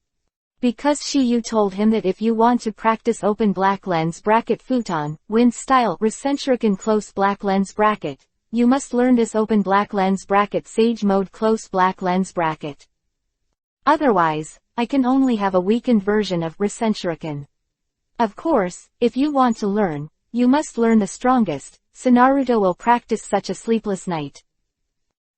Because Shiyu told him that if you want to practice open black lens bracket futon, wind style Rasenshuriken close black lens bracket, you must learn this open black lens bracket sage mode close black lens bracket. Otherwise, I can only have a weakened version of Rasenshuriken. Of course, if you want to learn, you must learn the strongest, so Naruto will practice such a sleepless night.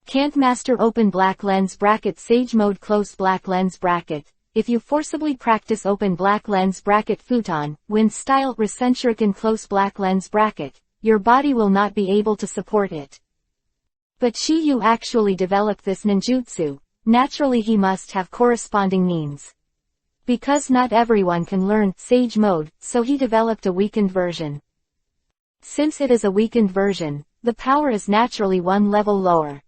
Can't master open black lens bracket sage mode close black lens bracket. If you forcibly practice open black lens bracket futon, wind style Rasenshuriken close black lens bracket, your body will not be able to support it. But Shiyu actually developed this ninjutsu, naturally he must have corresponding means. Because not everyone can learn sage mode, so he developed a weakened version. Since it is a weakened version, the power is naturally one level lower.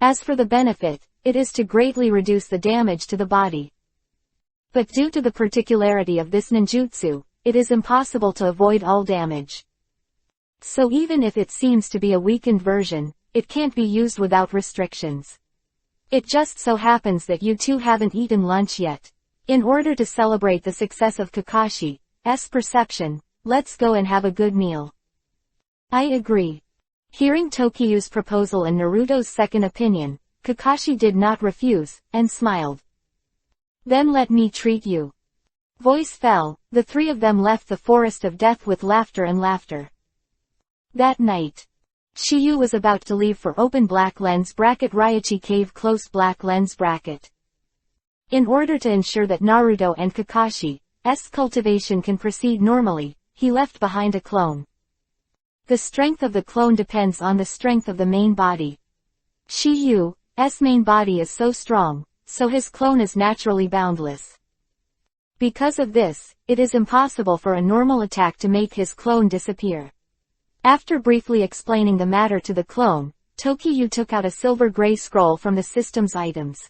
As for the benefit, it is to greatly reduce the damage to the body. But due to the particularity of this ninjutsu, it is impossible to avoid all damage. So even if it seems to be a weakened version, it can't be used without restrictions. It just so happens that you two haven't eaten lunch yet. In order to celebrate the success of Kakashi's perception, let's go and have a good meal. I agree. Hearing Tokiyu's proposal and Naruto's second opinion, Kakashi did not refuse, and smiled. Then let me treat you. Voice fell, the three of them left the forest of death with laughter and laughter. That night, Shiyu was about to leave for open black lens bracket Raichi Cave close black lens bracket. In order to ensure that Naruto and Kakashi's cultivation can proceed normally, he left behind a clone. The strength of the clone depends on the strength of the main body. Shiyu's main body is so strong, so his clone is naturally boundless. Because of this, it is impossible for a normal attack to make his clone disappear. After briefly explaining the matter to the clone, Tokiyu took out a silver-gray scroll from the system's items.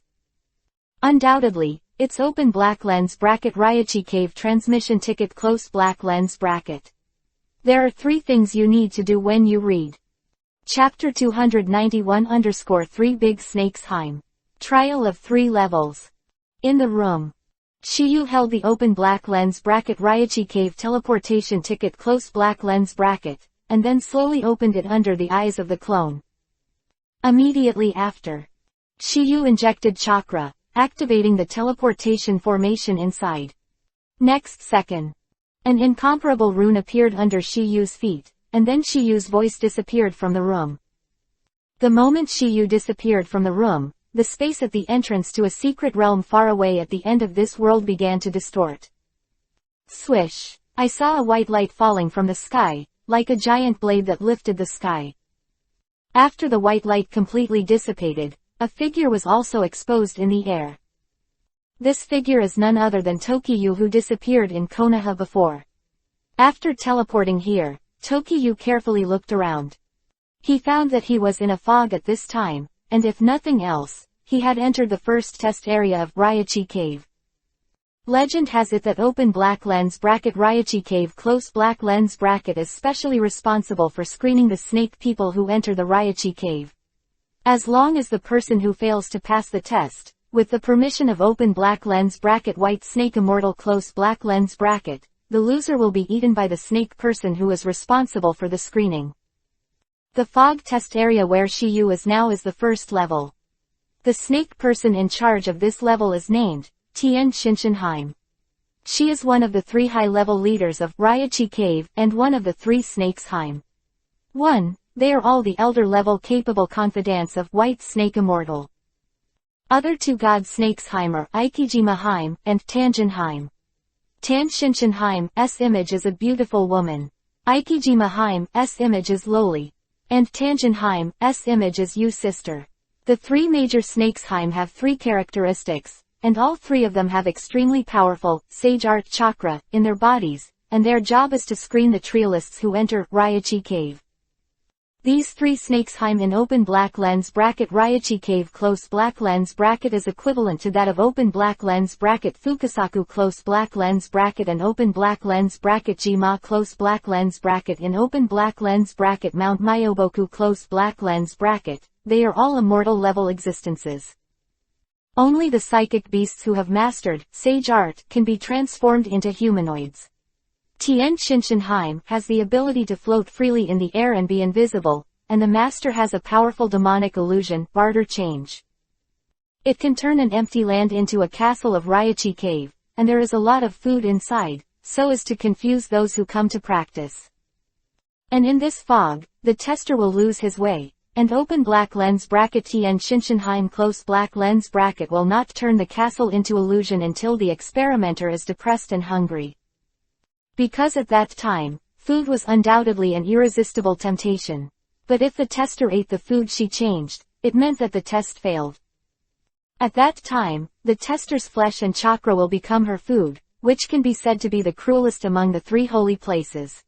Undoubtedly, it's open black lens bracket Raichi Cave transmission ticket close black lens bracket. There are 3 things you need to do when you read. Chapter 291_3 Big Snakes Heim. Trial of 3 levels. In the room. Shiyu held the open black lens bracket Raichi Cave teleportation ticket close black lens bracket, and then slowly opened it under the eyes of the clone. Immediately after, Shiyu injected chakra, activating the teleportation formation inside. Next second, an incomparable rune appeared under Shiyu's feet, and then Shiyu's voice disappeared from the room. The moment Shiyu disappeared from the room, the space at the entrance to a secret realm far away at the end of this world began to distort. Swish! I saw a white light falling from the sky, like a giant blade that lifted the sky. After the white light completely dissipated, a figure was also exposed in the air. This figure is none other than Tokiyu, who disappeared in Konoha before. After teleporting here, Tokiyu carefully looked around. He found that he was in a fog at this time, and if nothing else, he had entered the first test area of Raichi Cave. Legend has it that open black lens bracket Raichi Cave close black lens bracket is specially responsible for screening the snake people who enter the Raichi Cave. As long as the person who fails to pass the test, with the permission of open black lens bracket white snake immortal close black lens bracket, the loser will be eaten by the snake person who is responsible for the screening. The fog test area where Shiyu is now is the first level. The snake person in charge of this level is named Tien Shinshinheim. She is one of the 3 high-level leaders of Raichi Cave and one of the 3 snakes Heim. 1. They are all the elder-level capable confidants of White Snake Immortal. Other 2 god snakes Heim are Ikijima Heim and Tanjin Heim. Tan Shinshinheim's image is a beautiful woman. Ikijima Heim's image is lowly. And Tanjin Heim's image is you sister. The 3 major snakes Heim have 3 characteristics, and all 3 of them have extremely powerful, sage art chakra, in their bodies, and their job is to screen the trialists who enter Raichi Cave. These 3 snakes Heim in open black lens bracket Raichi Cave close black lens bracket is equivalent to that of open black lens bracket Fukasaku close black lens bracket and open black lens bracket Jima close black lens bracket in open black lens bracket Mount Myoboku close black lens bracket. They are all immortal level existences. Only the psychic beasts who have mastered sage art can be transformed into humanoids. Tien Shinshinheim has the ability to float freely in the air and be invisible, and the master has a powerful demonic illusion, barter change. It can turn an empty land into a castle of Raichi Cave, and there is a lot of food inside, so as to confuse those who come to practice. And in this fog, the tester will lose his way, and open black lens bracket Tien Shinshinheim close black lens bracket will not turn the castle into illusion until the experimenter is depressed and hungry. Because at that time, food was undoubtedly an irresistible temptation. But if the tester ate the food she changed, it meant that the test failed. At that time, the tester's flesh and chakra will become her food, which can be said to be the cruelest among the 3 holy places.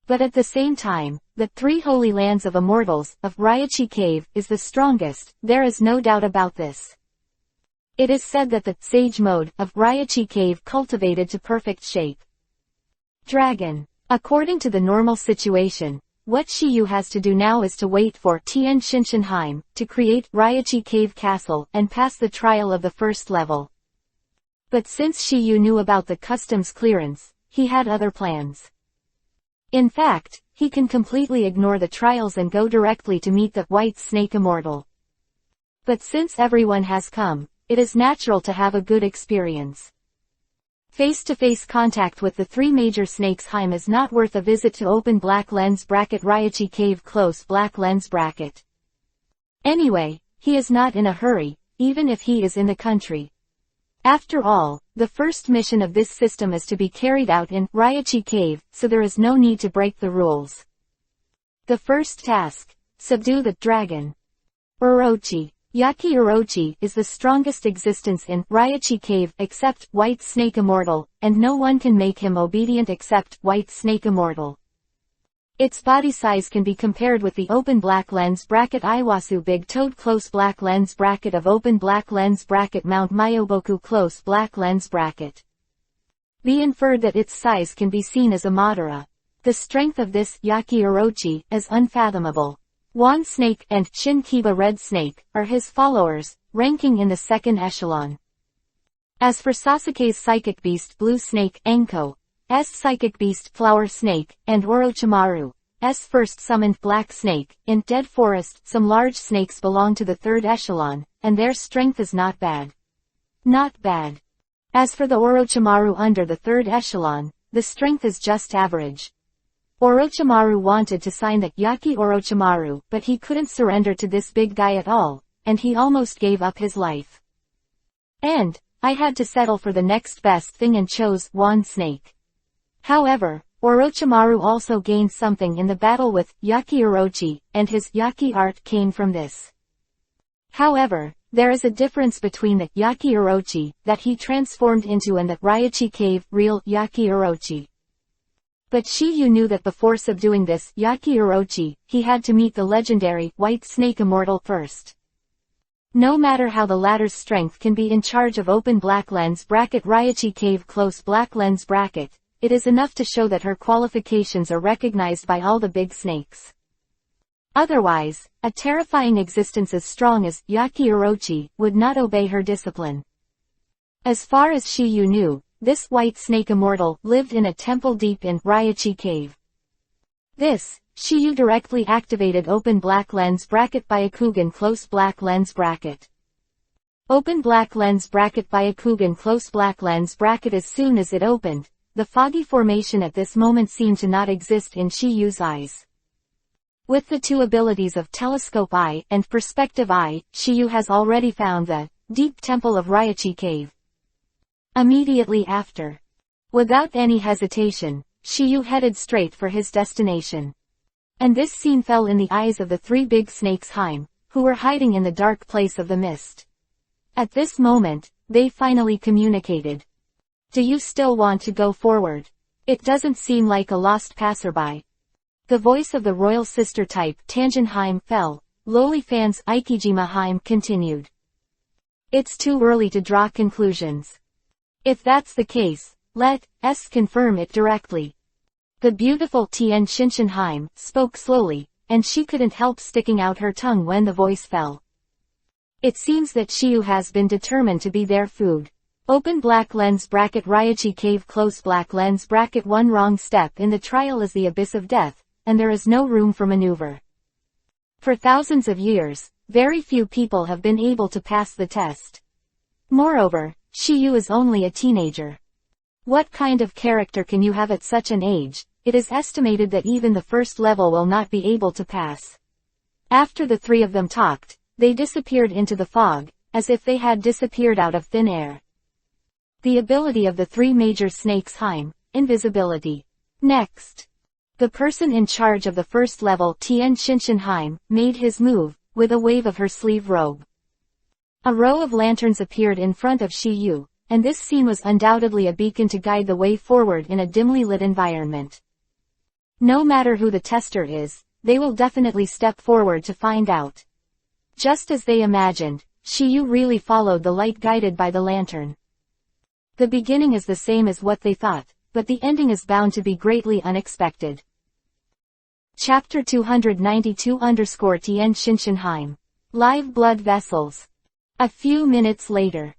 But at the same time, the 3 holy lands of immortals, of Raichi Cave, is the strongest, there is no doubt about this. It is said that the sage mode of Raichi Cave cultivated to perfect shape. Dragon. According to the normal situation, what Shiyu has to do now is to wait for Tien Shinshinheim to create Raichi Cave Castle and pass the trial of the first level. But since Shiyu knew about the customs clearance, he had other plans. In fact, he can completely ignore the trials and go directly to meet the White Snake Immortal. But since everyone has come, it is natural to have a good experience. Face-to-face contact with the three major snakes Heim is not worth a visit to open black lens bracket Raichi Cave close black lens bracket. Anyway, he is not in a hurry, even if he is in the country. After all, the first mission of this system is to be carried out in Raichi Cave, so there is no need to break the rules. The first task: subdue the dragon. Orochi. Yaki Orochi is the strongest existence in Raichi Cave except White Snake Immortal, and no one can make him obedient except White Snake Immortal. Its body size can be compared with the open black lens bracket Iwasu Big Toad close black lens bracket of open black lens bracket Mount Myoboku close black lens bracket. Be inferred that its size can be seen as a Madara. The strength of this Yaki Orochi is unfathomable. Wan Snake and Shinkiba Red Snake are his followers, ranking in the second echelon. As for Sasuke's Psychic Beast Blue Snake Enko's Psychic Beast Flower Snake, and Orochimaru's first summoned Black Snake, in Dead Forest some large snakes belong to the third echelon, and their strength is not bad. Not bad. As for the Orochimaru under the third echelon, the strength is just average. Orochimaru wanted to sign the Yaki Orochimaru, but he couldn't surrender to this big guy at all, and he almost gave up his life. And I had to settle for the next best thing and chose Wan Snake. However, Orochimaru also gained something in the battle with Yaki Orochi, and his Yaki art came from this. However, there is a difference between the Yaki Orochi that he transformed into and the Raichi Cave real Yaki Orochi. But Shiyu knew that before subduing this Yaki Orochi, he had to meet the legendary White Snake Immortal first. No matter how the latter's strength can be in charge of open black lens bracket Raichi Cave close black lens bracket, it is enough to show that her qualifications are recognized by all the big snakes. Otherwise, a terrifying existence as strong as Yaki Orochi would not obey her discipline. As far as Shiyu knew, this White Snake Immortal lived in a temple deep in Raichi Cave. This, Shiyu directly activated open black lens bracket Byakugan close black lens bracket. Open black lens bracket Byakugan close black lens bracket. As soon as it opened, the foggy formation at this moment seemed to not exist in Shiyu's eyes. With the two abilities of Telescope Eye and Perspective Eye, Shiyu has already found the deep temple of Raichi Cave. Immediately after, without any hesitation, Shiyu headed straight for his destination. And this scene fell in the eyes of the three big snakes Heim, who were hiding in the dark place of the mist. At this moment, they finally communicated. Do you still want to go forward? It doesn't seem like a lost passerby. The voice of the royal sister type Tanjin Heim fell. Lowly fans Ikijima Heim continued. It's too early to draw conclusions. If that's the case, let's confirm it directly. The beautiful Tien Shinshinheim spoke slowly, and she couldn't help sticking out her tongue when the voice fell. It seems that Shiyu has been determined to be their food. Open black lens bracket Raichi Cave close black lens bracket. One wrong step in the trial is the abyss of death, and there is no room for maneuver. For thousands of years, very few people have been able to pass the test. Moreover, Shiyu is only a teenager. What kind of character can you have at such an age? It is estimated that even the first level will not be able to pass. After the three of them talked, they disappeared into the fog, as if they had disappeared out of thin air. The ability of the three major snakes Heim, invisibility. Next, the person in charge of the first level Tien Shinshinheim made his move, with a wave of her sleeve robe. A row of lanterns appeared in front of Shiyu, and this scene was undoubtedly a beacon to guide the way forward in a dimly lit environment. No matter who the tester is, they will definitely step forward to find out. Just as they imagined, Shiyu really followed the light guided by the lantern. The beginning is the same as what they thought, but the ending is bound to be greatly unexpected. Chapter 292_Tien Shinshinheim. Live blood vessels. A few minutes later,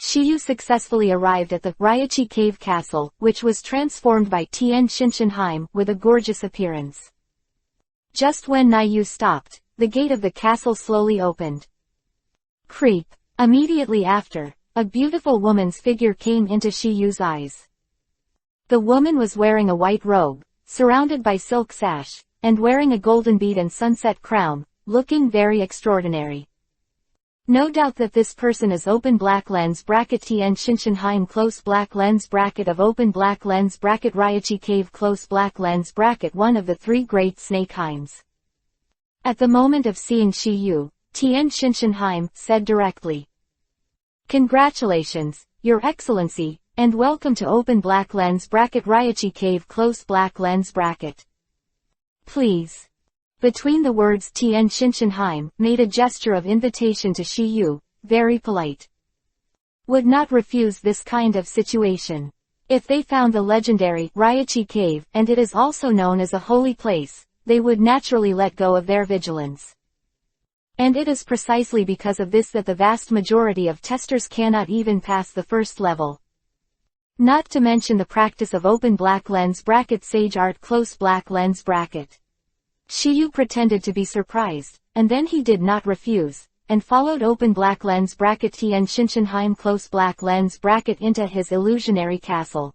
Shiyu successfully arrived at the Raichi Cave Castle, which was transformed by Tien Shinshinheim with a gorgeous appearance. Just when Naiyu stopped, the gate of the castle slowly opened. Creep. Immediately after, a beautiful woman's figure came into Shiyu's eyes. The woman was wearing a white robe, surrounded by silk sash, and wearing a golden bead and sunset crown, looking very extraordinary. No doubt that this person is open black lens bracket Tien Shinshinheim close black lens bracket of open black lens bracket Raichi Cave close black lens bracket one of the three great snake heims. At the moment of seeing Shiyu, Tien Shinshinheim said directly, "Congratulations, Your Excellency, and welcome to open black lens bracket Raichi Cave close black lens bracket. Please." Between the words Tien Shinshinheim made a gesture of invitation to Shiyu, very polite. Would not refuse this kind of situation. If they found the legendary Raichi Cave and it is also known as a holy place, they would naturally let go of their vigilance. And it is precisely because of this that the vast majority of testers cannot even pass the first level. Not to mention the practice of open black lens bracket sage art close black lens bracket. Shiyu pretended to be surprised, and then he did not refuse, and followed open black lens bracket Tien Shinshinheim close black lens bracket into his illusionary castle.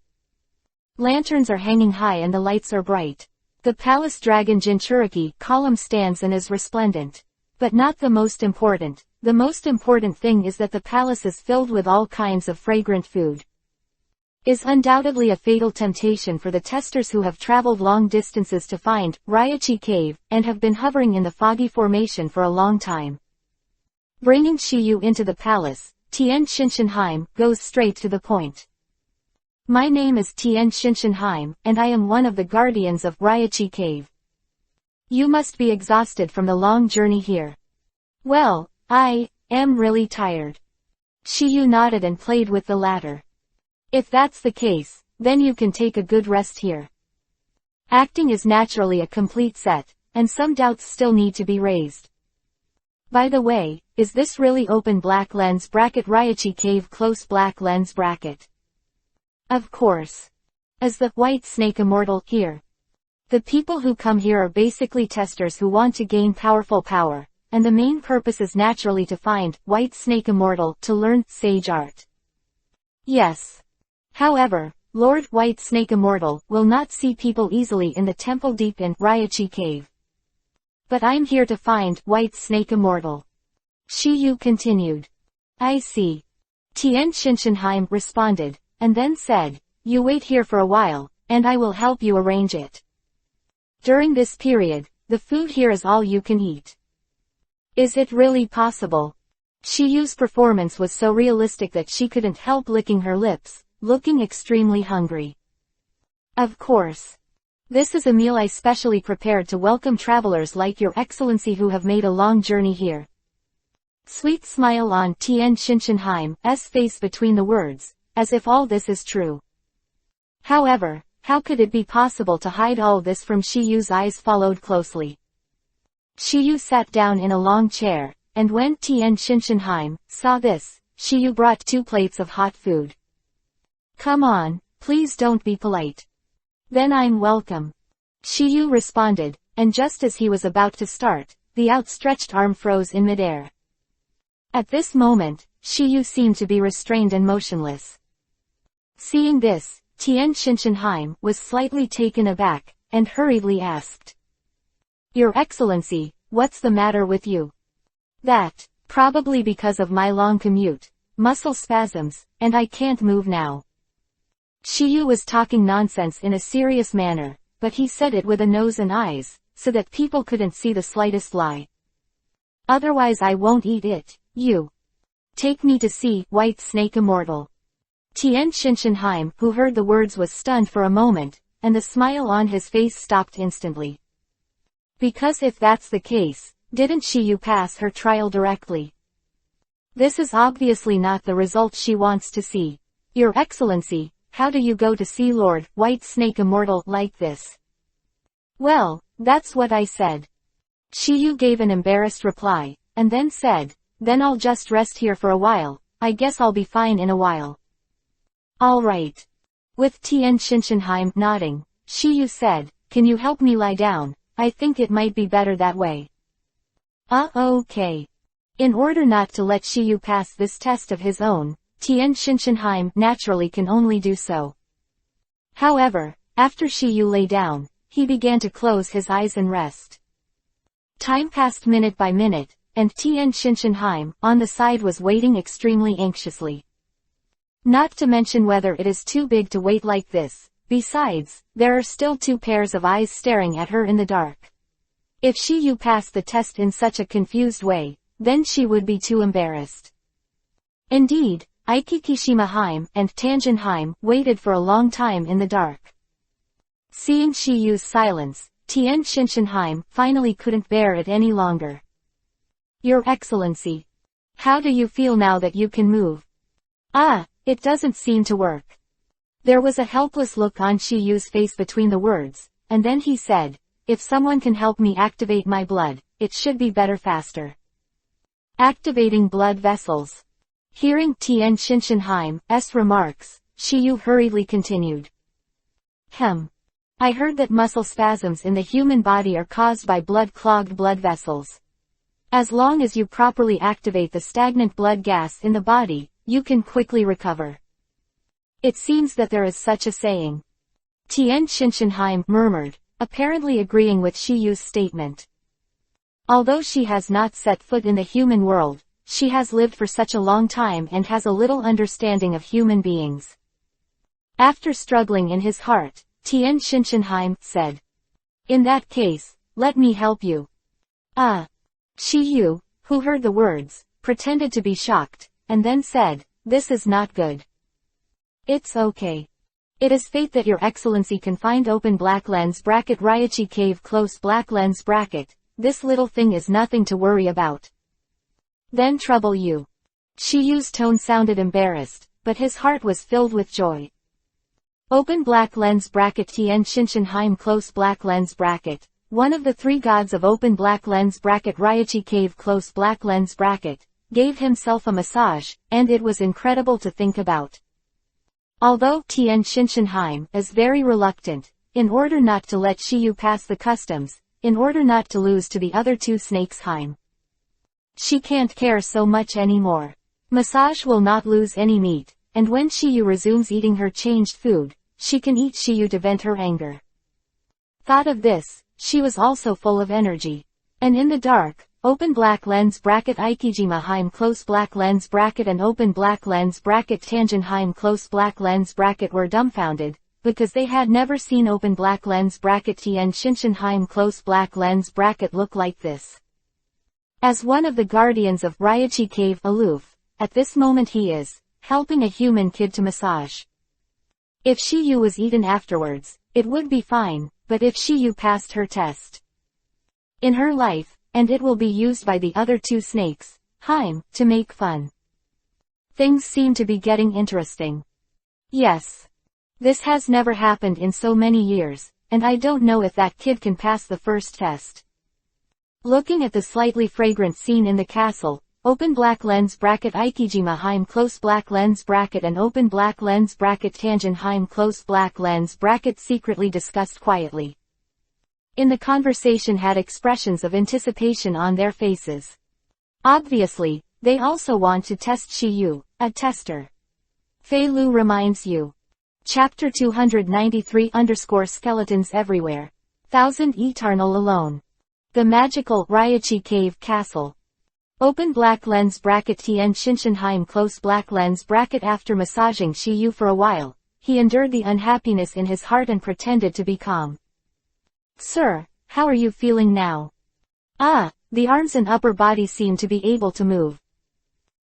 Lanterns are hanging high and the lights are bright. The palace dragon Jinchuriki column stands and is resplendent. But not the most important. The most important thing is that the palace is filled with all kinds of fragrant food. Is undoubtedly a fatal temptation for the testers who have traveled long distances to find Raichi Cave, and have been hovering in the foggy formation for a long time. Bringing Shiyu into the palace, Tien Shinshinheim goes straight to the point. "My name is Tien Shinshinheim, and I am one of the guardians of Raichi Cave. You must be exhausted from the long journey here." "Well, I am really tired." Shiyu nodded and played with the latter. "If that's the case, then you can take a good rest here. Acting is naturally a complete set, and some doubts still need to be raised. By the way, is this really open black lens bracket Raichi Cave close black lens bracket?" "Of course. As the White Snake Immortal here. The people who come here are basically testers who want to gain powerful power, and the main purpose is naturally to find White Snake Immortal to learn sage art." "Yes. However, Lord White Snake Immortal will not see people easily in the temple deep in Raichi Cave. But I'm here to find White Snake Immortal." Shiyu continued. "I see." Tien Shinshinheim responded, and then said, "You wait here for a while, and I will help you arrange it. During this period, the food here is all you can eat." "Is it really possible?" Shiyu's performance was so realistic that she couldn't help licking her lips, looking extremely hungry. "Of course. This is a meal I specially prepared to welcome travelers like Your Excellency who have made a long journey here." Sweet smile on Tien Shinshinheim's face between the words, as if all this is true. However, how could it be possible to hide all this from Shiyu's eyes followed closely. Shiyu sat down in a long chair, and when Tien Shinshinheim saw this, Shiyu brought 2 plates of hot food. "Come on, please don't be polite. Then I'm welcome." Shiyu responded, and just as he was about to start, the outstretched arm froze in midair. At this moment, Shiyu seemed to be restrained and motionless. Seeing this, Tien Shinshinheim was slightly taken aback, and hurriedly asked, "Your Excellency, what's the matter with you?" "That, probably because of my long commute, muscle spasms, and I can't move now." Shiyu was talking nonsense in a serious manner, but he said it with a nose and eyes, so that people couldn't see the slightest lie. "Otherwise I won't eat it, you. Take me to see White Snake Immortal." Tien Shinshinheim, who heard the words, was stunned for a moment, and the smile on his face stopped instantly. Because if that's the case, didn't Shiyu pass her trial directly? This is obviously not the result she wants to see. "Your Excellency, how do you go to see Lord White Snake Immortal like this?" "Well, that's what I said." Shiyu gave an embarrassed reply, and then said, "Then I'll just rest here for a while, I guess I'll be fine in a while." "All right." With Tien Shinshinheim nodding, Shiyu said, "Can you help me lie down? I think it might be better that way." Okay. In order not to let Shiyu pass this test of his own, Tian Shinshinheim naturally can only do so. However, after Shiyu lay down, he began to close his eyes and rest. Time passed minute by minute, and Tian Shinshinheim, on the side, was waiting extremely anxiously. Not to mention whether it is too big to wait like this. Besides, there are still two pairs of eyes staring at her in the dark. If Shiyu passed the test in such a confused way, then she would be too embarrassed. Indeed, Aikikishimaheim and Tanjinheim waited for a long time in the dark. Seeing Shiyu's silence, Tian Shinshinheim finally couldn't bear it any longer. Your Excellency. How do you feel now that you can move? It doesn't seem to work. There was a helpless look on Shiyu's face between the words, and then he said, if someone can help me activate my blood, it should be better faster. Activating blood vessels. Hearing Tian Shinshinheim's remarks, Shiyu hurriedly continued. I heard that muscle spasms in the human body are caused by blood-clogged blood vessels. As long as you properly activate the stagnant blood gas in the body, you can quickly recover. It seems that there is such a saying. Tian Shinshinheim murmured, apparently agreeing with Shiyu's statement. Although she has not set foot in the human world, she has lived for such a long time and has a little understanding of human beings. After struggling in his heart, Tian Shinshinheim said. In that case, let me help you. Shiyu, who heard the words, pretended to be shocked, and then said, this is not good. It's okay. It is fate that your excellency can find open black lens bracket Raichi cave close black lens bracket, this little thing is nothing to worry about. Then trouble you. Shiyu's tone sounded embarrassed, but his heart was filled with joy. Open black lens bracket Tian Shinshinheim close black lens bracket, one of the three gods of open black lens bracket Raichi cave close black lens bracket, gave himself a massage, and it was incredible to think about. Although Tian Shinshinheim is very reluctant, in order not to let Shiyu pass the customs, in order not to lose to the other two snakes Heim. She can't care so much anymore. Massage will not lose any meat, and when Shiyu resumes eating her changed food, she can eat Shiyu to vent her anger. Thought of this, she was also full of energy. And in the dark, open black lens bracket Aikijima close black lens bracket and open black lens bracket Tanjinheim close black lens bracket were dumbfounded, because they had never seen open black lens bracket Tian Shinshinheim close black lens bracket look like this. As one of the guardians of Raichi Cave aloof, at this moment he is, helping a human kid to massage. If Shiyu was eaten afterwards, it would be fine, but if Shiyu passed her test in her life, and it will be used by the other two snakes, Heim, to make fun. Things seem to be getting interesting. Yes. This has never happened in so many years, and I don't know if that kid can pass the first test. Looking at the slightly fragrant scene in the castle, open black lens bracket Aikijima Heim close black lens bracket and open black lens bracket Tanjinheim close black lens bracket secretly discussed quietly. In the conversation had expressions of anticipation on their faces. Obviously, they also want to test Shiyu, a tester. Fei Lu reminds you. Chapter 293 Skeletons everywhere. Thousand Eternal alone. The magical Raichi Cave Castle. Open black lens bracket Tian Shinshinheim close black lens bracket after massaging Shiyu for a while, he endured the unhappiness in his heart and pretended to be calm. Sir, how are you feeling now? The arms and upper body seem to be able to move.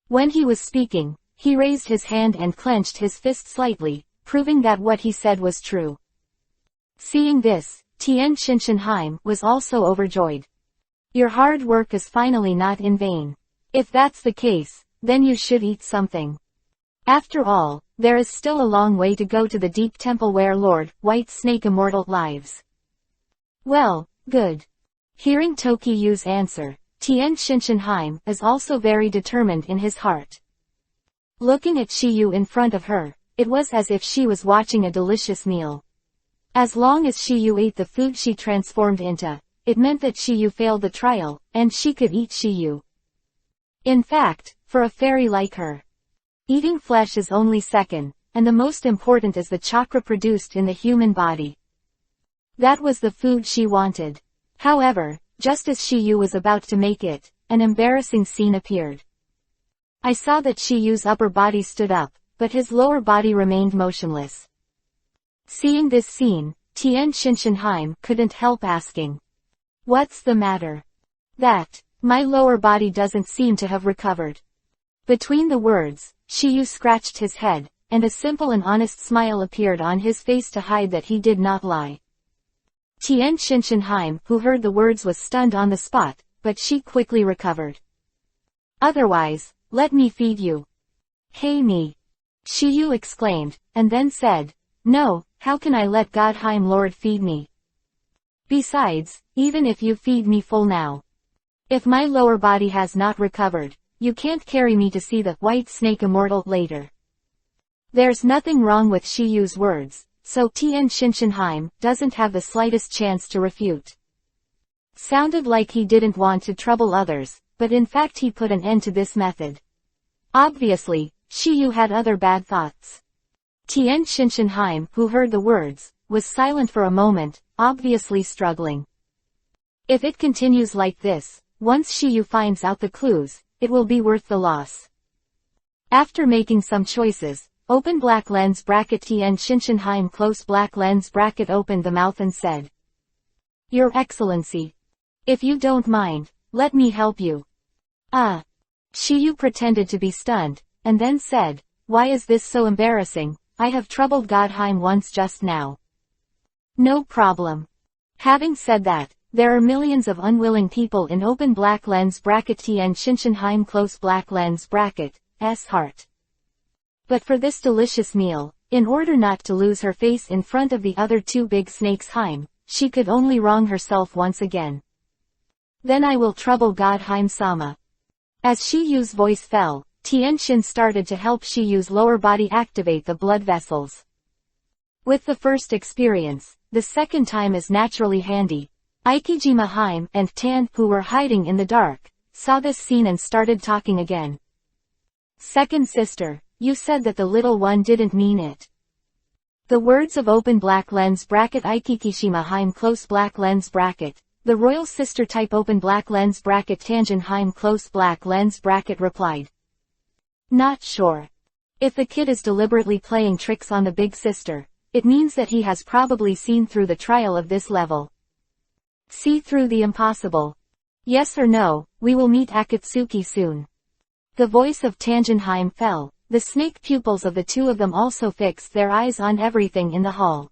When he was speaking, he raised his hand and clenched his fist slightly, proving that what he said was true. Seeing this, Tian Shinshinheim was also overjoyed. Your hard work is finally not in vain. If that's the case, then you should eat something. After all, there is still a long way to go to the deep temple where Lord White Snake Immortal lives. Well, good. Hearing Tokiyu's answer, Tian Shinshinheim is also very determined in his heart. Looking at Shiyu in front of her, it was as if she was watching a delicious meal. As long as Shiyu ate the food she transformed into, it meant that Shiyu failed the trial, and she could eat Shiyu. In fact, for a fairy like her, Eating flesh is only second, and the most important is the chakra produced in the human body. That was the food she wanted. However, just as Shiyu was about to make it, an embarrassing scene appeared. I saw that Shiyu's upper body stood up, but his lower body remained motionless. Seeing this scene, Tian Shinshinheim couldn't help asking. What's the matter? That, my lower body doesn't seem to have recovered. Between the words, Shiyu scratched his head, and a simple and honest smile appeared on his face to hide that he did not lie. Tian Shinshinheim, who heard the words, was stunned on the spot, but she quickly recovered. Otherwise, let me feed you. Hey me! Shiyu exclaimed, and then said, no, how can I let Godheim Lord feed me? Besides, even if you feed me full now, if my lower body has not recovered, you can't carry me to see the White Snake Immortal later. There's nothing wrong with Shiyu's words, so Tian Shinshinheim doesn't have the slightest chance to refute. Sounded like he didn't want to trouble others, but in fact he put an end to this method. Obviously, Shiyu had other bad thoughts. Tian Shinshinheim, who heard the words, was silent for a moment, obviously struggling. If it continues like this, once Shiyu finds out the clues, it will be worth the loss. After making some choices, open black lens bracket Tian Shinshinheim close black lens bracket opened the mouth and said, Your Excellency. If you don't mind, let me help you. Shiyu pretended to be stunned, and then said, Why is this so embarrassing? I have troubled Godheim once just now. No problem. Having said that, there are millions of unwilling people in open black lens bracket Tian Shinshinheim close black lens bracket, S heart. But for this delicious meal, in order not to lose her face in front of the other two big snakes Heim, she could only wrong herself once again. Then I will trouble Godheim-sama. As Shiyu's voice fell, Tian-shin started to help Shiyu's lower body activate the blood vessels. With the first experience, the second time is naturally handy. Aikijima Heim and Tan, who were hiding in the dark, saw this scene and started talking again. Second sister, you said that the little one didn't mean it. The words of open black lens bracket Aikikishima Heim close black lens bracket, the royal sister type open black lens bracket Tanjin Heim close black lens bracket replied. Not sure. If the kid is deliberately playing tricks on the big sister, it means that he has probably seen through the trial of this level. See through the impossible. Yes or no, we will meet Akatsuki soon. The voice of Tanjinheim fell, the snake pupils of the two of them also fixed their eyes on everything in the hall.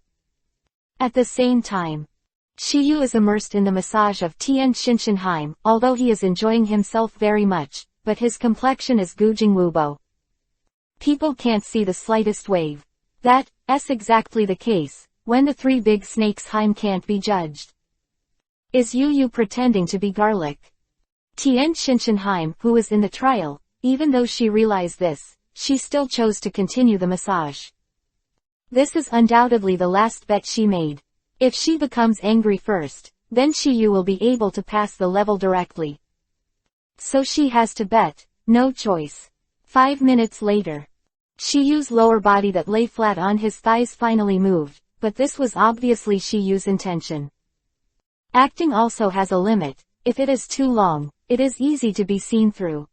At the same time, Shiyu is immersed in the massage of Tian Shinshinheim, although he is enjoying himself very much, but his complexion is Gujing Wubo. People can't see the slightest wave. That's exactly the case, when the three big snakes Heim can't be judged. Is Yu pretending to be garlic? Tian Shinshinheim, who was in the trial, even though she realized this, she still chose to continue the massage. This is undoubtedly the last bet she made. If she becomes angry first, then Shiyu will be able to pass the level directly. So she has to bet, no choice. 5 minutes later, Shiyu's lower body that lay flat on his thighs finally moved, but this was obviously Shiyu's intention. Acting also has a limit. If it is too long, it is easy to be seen through.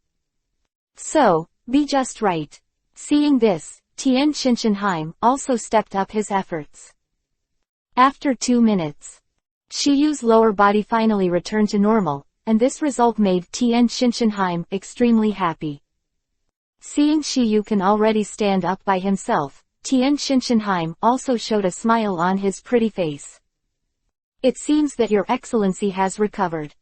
So, be just right. Seeing this, Tian Shinshinheim also stepped up his efforts. After 2 minutes, Shiyu's lower body finally returned to normal, and this result made Tian Shinshinheim extremely happy. Seeing Shiyu can already stand up by himself, Tian Shinshinheim also showed a smile on his pretty face. It seems that your excellency has recovered.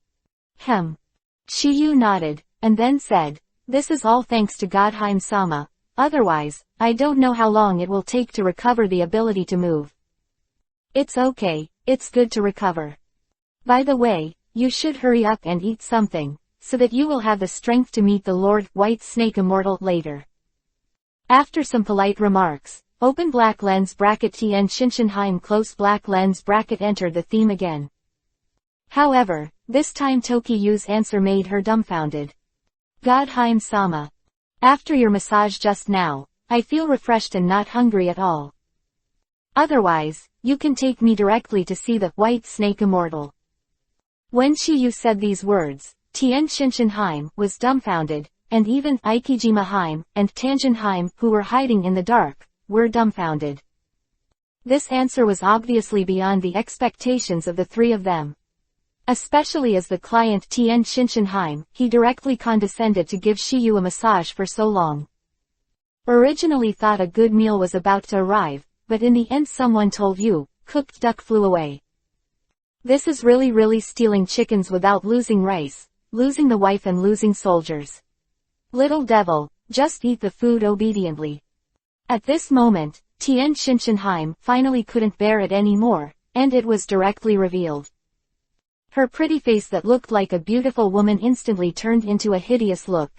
Shiyu nodded, and then said, This is all thanks to Godheim-sama, otherwise, I don't know how long it will take to recover the ability to move. It's okay, it's good to recover. By the way, you should hurry up and eat something, so that you will have the strength to meet the Lord White Snake Immortal later. After some polite remarks, open black lens bracket Tian Shinshinheim close black lens bracket entered the theme again. However, this time Tokiyu's answer made her dumbfounded. Godheim-sama. After your massage just now, I feel refreshed and not hungry at all. Otherwise, you can take me directly to see the White Snake Immortal. When Shiyu said these words, Tien Shinshinheim was dumbfounded, and even Aikijima-heim and Tanjin-heim, who were hiding in the dark, were dumbfounded. This answer was obviously beyond the expectations of the three of them. Especially as the client Tien Shinshinheim, he directly condescended to give Shiyu a massage for so long. Originally thought a good meal was about to arrive, but in the end someone told you, cooked duck flew away. This is really stealing chickens without losing rice, losing the wife and losing soldiers. Little devil, just eat the food obediently. At this moment, Tien Shinshinheim finally couldn't bear it anymore, and it was directly revealed. Her pretty face that looked like a beautiful woman instantly turned into a hideous look.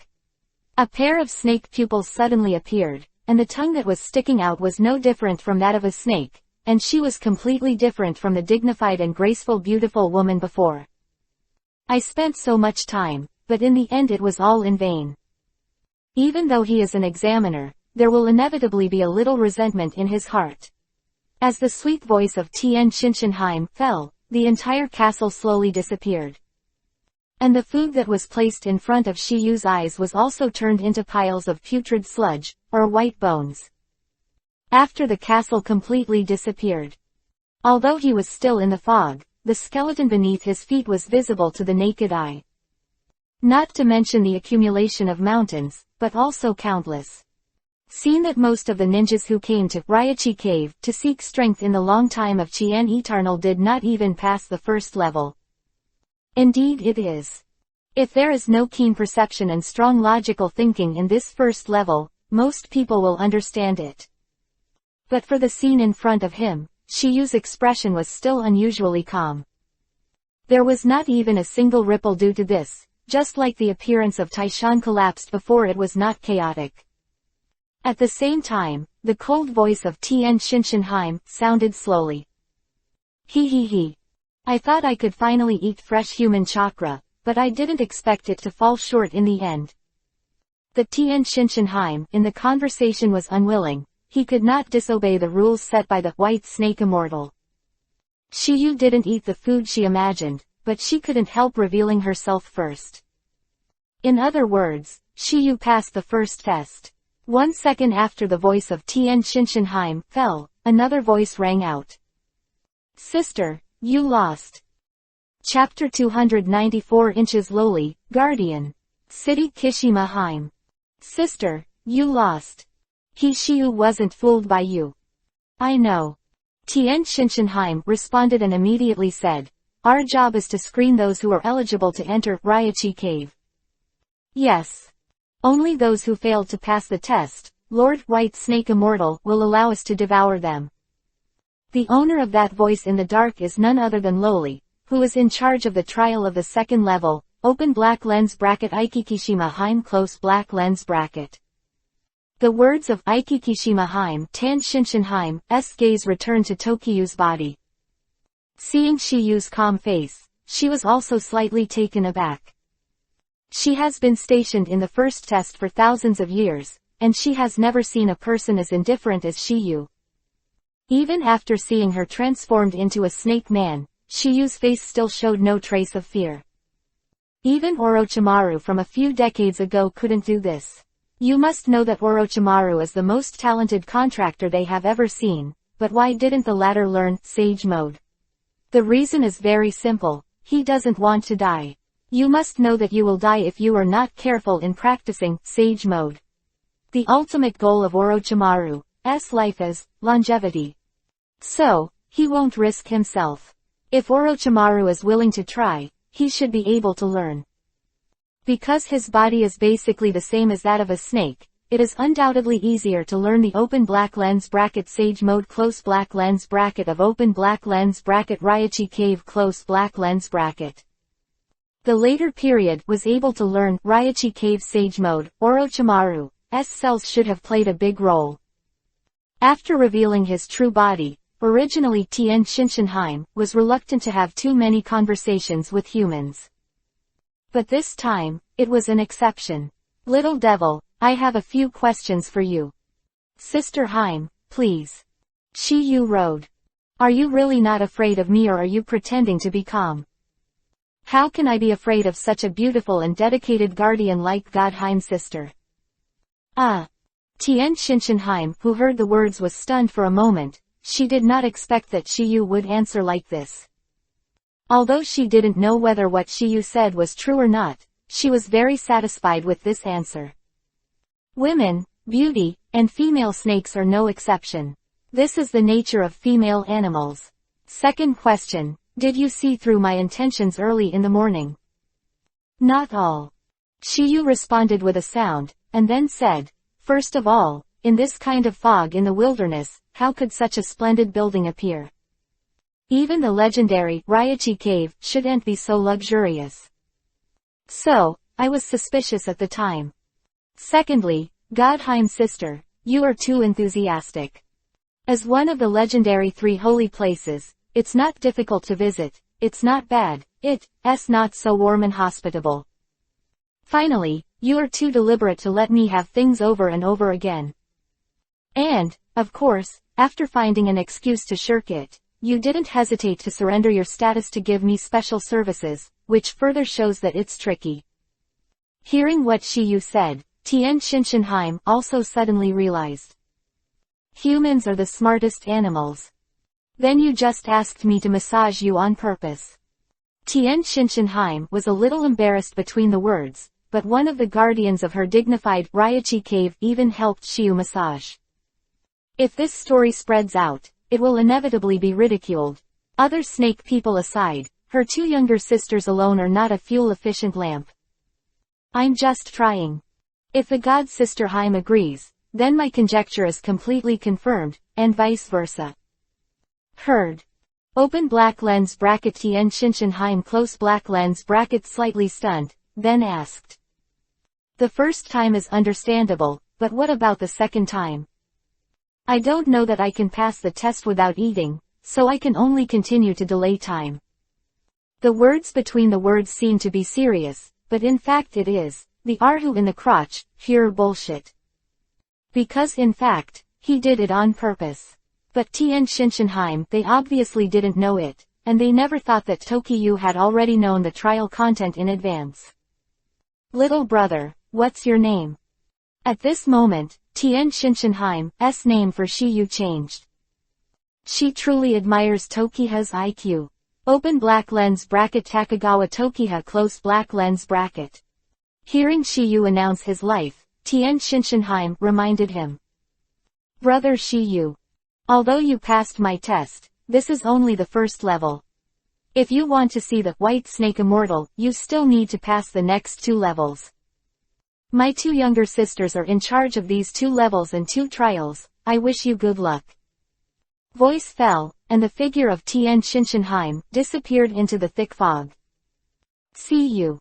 A pair of snake pupils suddenly appeared, and the tongue that was sticking out was no different from that of a snake, and she was completely different from the dignified and graceful beautiful woman before. I spent so much time, but in the end it was all in vain. Even though he is an examiner, there will inevitably be a little resentment in his heart. As the sweet voice of Tien Shinshinheim fell, the entire castle slowly disappeared. And the food that was placed in front of Shiyu's eyes was also turned into piles of putrid sludge, or white bones. After the castle completely disappeared. Although he was still in the fog, the skeleton beneath his feet was visible to the naked eye. Not to mention the accumulation of mountains, but also countless. Seen that most of the ninjas who came to Raichi Cave to seek strength in the long time of Chien Eternal did not even pass the first level. Indeed it is. If there is no keen perception and strong logical thinking in this first level, most people will understand it. But for the scene in front of him, Shiyu's expression was still unusually calm. There was not even a single ripple due to this, just like the appearance of Taishan collapsed before it was not chaotic. At the same time, the cold voice of Tien Shinshinheim sounded slowly. He. I thought I could finally eat fresh human chakra, but I didn't expect it to fall short in the end. The Tien Shinshinheim in the conversation was unwilling, he could not disobey the rules set by the White Snake Immortal. Shiyu didn't eat the food she imagined, but she couldn't help revealing herself first. In other words, Shiyu passed the first test. 1 second after the voice of Tien Shinshinheim fell, another voice rang out. Sister, you lost. Chapter 294 Inches Lowly, Guardian. City Kishima-heim. Sister, you lost. Shiyu wasn't fooled by you. I know. Tien Shinshinheim responded and immediately said, our job is to screen those who are eligible to enter Raichi Cave. Yes. Only those who failed to pass the test, Lord White Snake Immortal will allow us to devour them. The owner of that voice in the dark is none other than Lowly, who is in charge of the trial of the second level, open black lens bracket Aikikishima-heim close black lens bracket. The words of Aikikishima-heim Tan Shinshinheim's gaze returned to Tokiyu's body. Seeing Shiyu's calm face, she was also slightly taken aback. She has been stationed in the first test for thousands of years, and she has never seen a person as indifferent as Shiyu. Even after seeing her transformed into a snake man, Shiyu's face still showed no trace of fear. Even Orochimaru from a few decades ago couldn't do this. You must know that Orochimaru is the most talented contractor they have ever seen, but why didn't the latter learn Sage Mode? The reason is very simple, he doesn't want to die. You must know that you will die if you are not careful in practicing Sage Mode. The ultimate goal of Orochimaru's life is longevity. So, he won't risk himself. If Orochimaru is willing to try, he should be able to learn. Because his body is basically the same as that of a snake, it is undoubtedly easier to learn the open black lens bracket Sage Mode close black lens bracket of open black lens bracket Raichi Cave close black lens bracket. The later period was able to learn Raichi Cave Sage Mode. Orochimaru's cells should have played a big role. After revealing his true body, originally Tien Shinshinheim was reluctant to have too many conversations with humans. But this time, it was an exception. Little devil, I have a few questions for you. Sister Haim, please. Shiyu rode. Are you really not afraid of me, or are you pretending to be calm? How can I be afraid of such a beautiful and dedicated guardian like God Haim, sister? Tian Shinshinheim, who heard the words, was stunned for a moment. She did not expect that Shiyu would answer like this. Although she didn't know whether what Shiyu said was true or not, she was very satisfied with this answer. Women, beauty, and female snakes are no exception. This is the nature of female animals. Second question, did you see through my intentions early in the morning? Not all. Shiyu responded with a sound, and then said, first of all, in this kind of fog in the wilderness, how could such a splendid building appear? Even the legendary Ryachi Cave shouldn't be so luxurious. So, I was suspicious at the time. Secondly, Godheim sister, you are too enthusiastic. As one of the legendary 3 holy places, it's not difficult to visit, it's not bad, it's not so warm and hospitable. Finally, you are too deliberate to let me have things over and over again. And, of course, after finding an excuse to shirk it, you didn't hesitate to surrender your status to give me special services, which further shows that it's tricky. Hearing what Shiyu said, Tian Shinshinheim also suddenly realized. Humans are the smartest animals. Then you just asked me to massage you on purpose. Tian Shinshinheim was a little embarrassed between the words, but one of the guardians of her dignified Ryachi Cave even helped Shiyu massage. If this story spreads out, it will inevitably be ridiculed. Other snake people aside, her 2 younger sisters alone are not a fuel-efficient lamp. I'm just trying. If the god Sister Haim agrees, then my conjecture is completely confirmed, and vice versa. Heard. Open black lens bracket Tian Shinshinheim close black lens bracket slightly stunned, then asked. The first time is understandable, but what about the second time? I don't know that I can pass the test without eating, so I can only continue to delay time. The words between the words seem to be serious, but in fact it is, the arhu in the crotch, pure bullshit. Because in fact, he did it on purpose. But Tian Shinshinheim, they obviously didn't know it, and they never thought that Tokiyu had already known the trial content in advance. Little brother, what's your name? At this moment, Tian Shinshinheim's name for Shiyu changed. She truly admires Tokiha's IQ. Open black lens bracket Takagawa Tokiha close black lens bracket. Hearing Shiyu announce his life, Tian Shinshinheim reminded him. Brother Shiyu. Although you passed my test, this is only the first level. If you want to see the White Snake Immortal, you still need to pass the next 2 levels. My 2 younger sisters are in charge of these 2 levels and 2 trials, I wish you good luck. Voice fell, and the figure of Tian Shinshinheim disappeared into the thick fog. See you.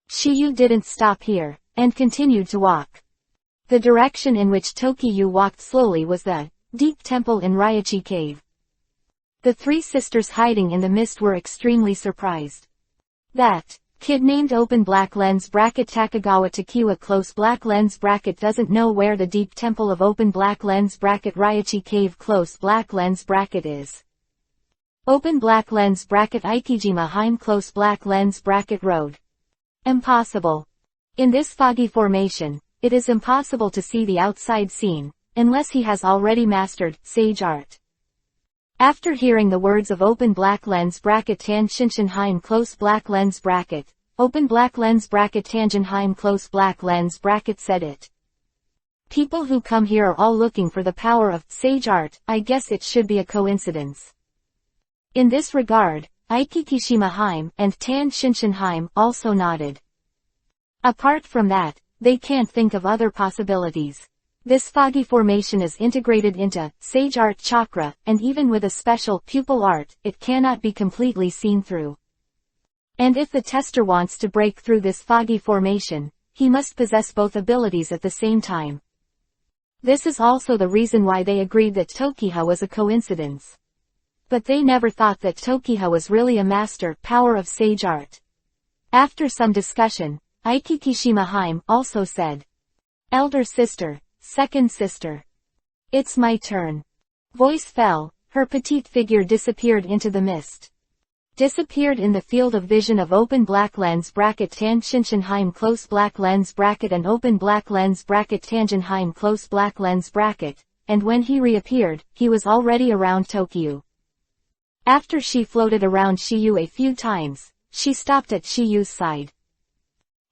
Shiyu didn't stop here, and continued to walk. The direction in which Tokiyu walked slowly was the deep temple in Ryachi Cave. The 3 sisters hiding in the mist were extremely surprised. That kid named open black lens bracket Takagawa Takiwa close black lens bracket doesn't know where the deep temple of open black lens bracket Ryachi Cave close black lens bracket is. Open black lens bracket Ikijima Haim close black lens bracket road. Impossible. In this foggy formation, it is impossible to see the outside scene, unless he has already mastered sage art. After hearing the words of open black lens bracket Tan Shinshinheim close black lens bracket, open black lens bracket Tangenheim close black lens bracket said it. People who come here are all looking for the power of sage art, I guess it should be a coincidence. In this regard, Ikikishima Haim and Tan Shinshinheim also nodded. Apart from that, they can't think of other possibilities. This foggy formation is integrated into sage art chakra, and even with a special pupil art, it cannot be completely seen through. And if the tester wants to break through this foggy formation, he must possess both abilities at the same time. This is also the reason why they agreed that Tokiha was a coincidence. But they never thought that Tokiha was really a master power of sage art. After some discussion, Ikikishima Haim also said, Elder sister, second sister. It's my turn. Voice fell, her petite figure disappeared into the mist. Disappeared in the field of vision of open black lens bracket Tangentienheim close black lens bracket and open black lens bracket Tangenheim close black lens bracket, and when he reappeared, he was already around Tokyo. After she floated around Shiyu a few times, she stopped at Shiyu's side.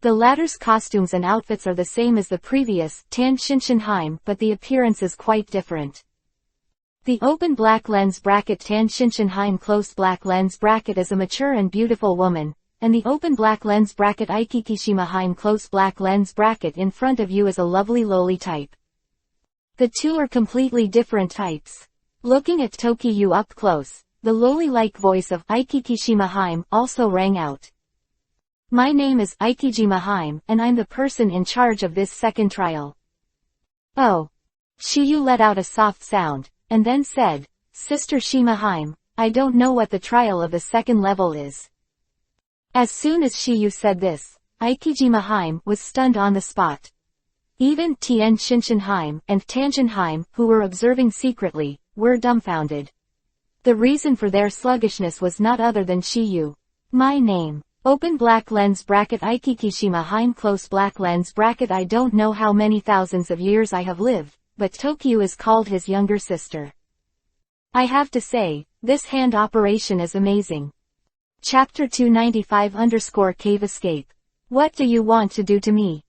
The latter's costumes and outfits are the same as the previous, Tangentienheim, but the appearance is quite different. The open black lens bracket Tangentienheim close black lens bracket is a mature and beautiful woman, and the open black lens bracket Ikikishimaheim close black lens bracket in front of you is a lovely lowly type. The two are completely different types. Looking at Tokyo up close, the lowly-like voice of Ikikishimaheim also rang out. My name is Ikijimaheim, and I'm the person in charge of this second trial. Oh. Shiyu let out a soft sound, and then said, Sister Shimaheim, I don't know what the trial of the second level is. As soon as Shiyu said this, Ikijimaheim was stunned on the spot. Even Tangentienheim and Tangenheim, who were observing secretly, were dumbfounded. The reason for their sluggishness was not other than Shiyu. My name. Open black lens bracket Ikikishimaheim close black lens bracket I don't know how many thousands of years I have lived, but Tokyo is called his younger sister. I have to say, this hand operation is amazing. Chapter 295_Cave Escape. What do you want to do to me?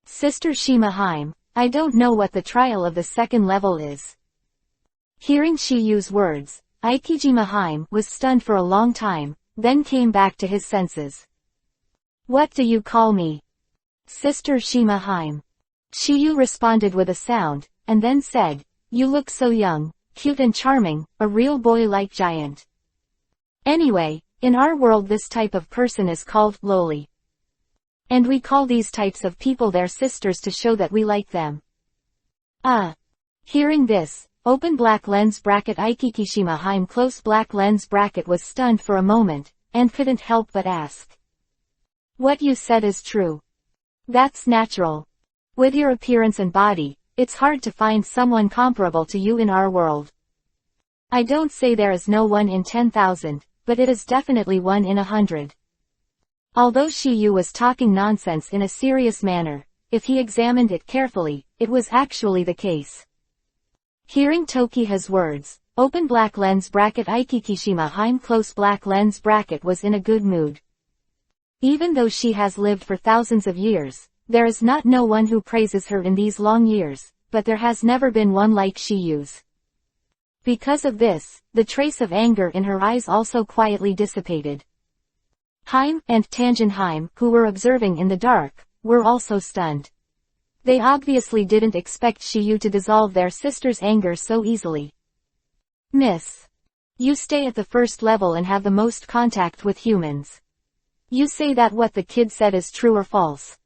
Sister Shimaheim, I don't know what the trial of the second level is. Hearing Shiyu's words, Ikijimaheim was stunned for a long time, then came back to his senses. What do you call me? Sister Shimaheim. Shiyu responded with a sound, and then said, You look so young, cute and charming, a real boy-like giant. Anyway, in our world this type of person is called lowly. And we call these types of people their sisters to show that we like them. Hearing this, open black lens bracket Ikikishimaheim close black lens bracket was stunned for a moment, and couldn't help but ask. What you said is true. That's natural. With your appearance and body, it's hard to find someone comparable to you in our world. I don't say there is no 1 in 10,000, but it is definitely 1 in 100. Although Shiyu was talking nonsense in a serious manner, if he examined it carefully, it was actually the case. Hearing Tokiha's words, open black lens bracket Ikikishimaheim close black lens bracket was in a good mood. Even though she has lived for thousands of years, there is not no one who praises her in these long years, but there has never been one like Shiyu's. Because of this, the trace of anger in her eyes also quietly dissipated. Heim and Tangenheim, who were observing in the dark, were also stunned. They obviously didn't expect Shiyu to dissolve their sister's anger so easily. Miss. You stay at the first level and have the most contact with humans. You say that what the kid said is true or false?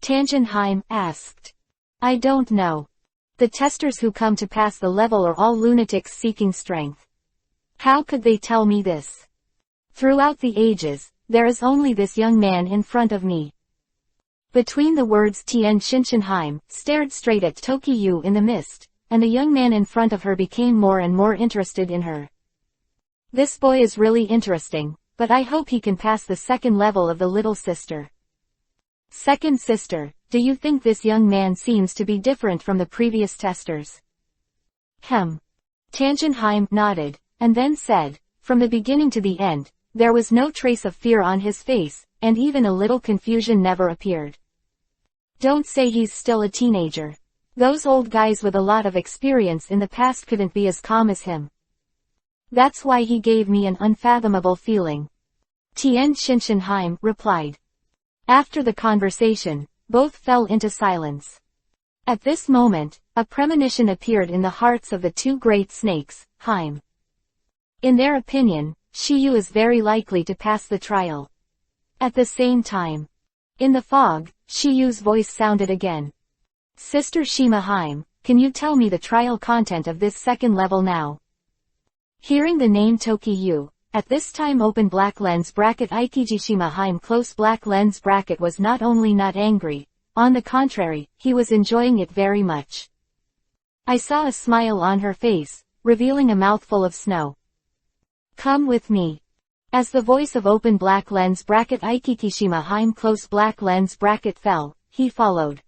Tangenheim asked. I don't know. The testers who come to pass the level are all lunatics seeking strength. How could they tell me this? Throughout the ages, there is only this young man in front of me. Between the words Tangentienheim stared straight at Tokyo in the mist, and the young man in front of her became more and more interested in her. This boy is really interesting, but I hope he can pass the second level of the little sister. Second sister, do you think this young man seems to be different from the previous testers? Tangenheim nodded, and then said, from the beginning to the end, there was no trace of fear on his face, and even a little confusion never appeared. Don't say he's still a teenager. Those old guys with a lot of experience in the past couldn't be as calm as him. That's why he gave me an unfathomable feeling. Tangentienheim replied. After the conversation, both fell into silence. At this moment, a premonition appeared in the hearts of the two great snakes, Heim. In their opinion, Shiyu is very likely to pass the trial. At the same time, in the fog, Shiyu's voice sounded again. Sister Shimaheim, can you tell me the trial content of this second level now? Hearing the name Tokyo, at this time open black lens bracket Ikijishimaheim close black lens bracket was not only not angry, on the contrary, he was enjoying it very much. I saw a smile on her face, revealing a mouthful of snow. Come with me. As the voice of open black lens bracket Aikikishima Heim close black lens bracket fell, he followed.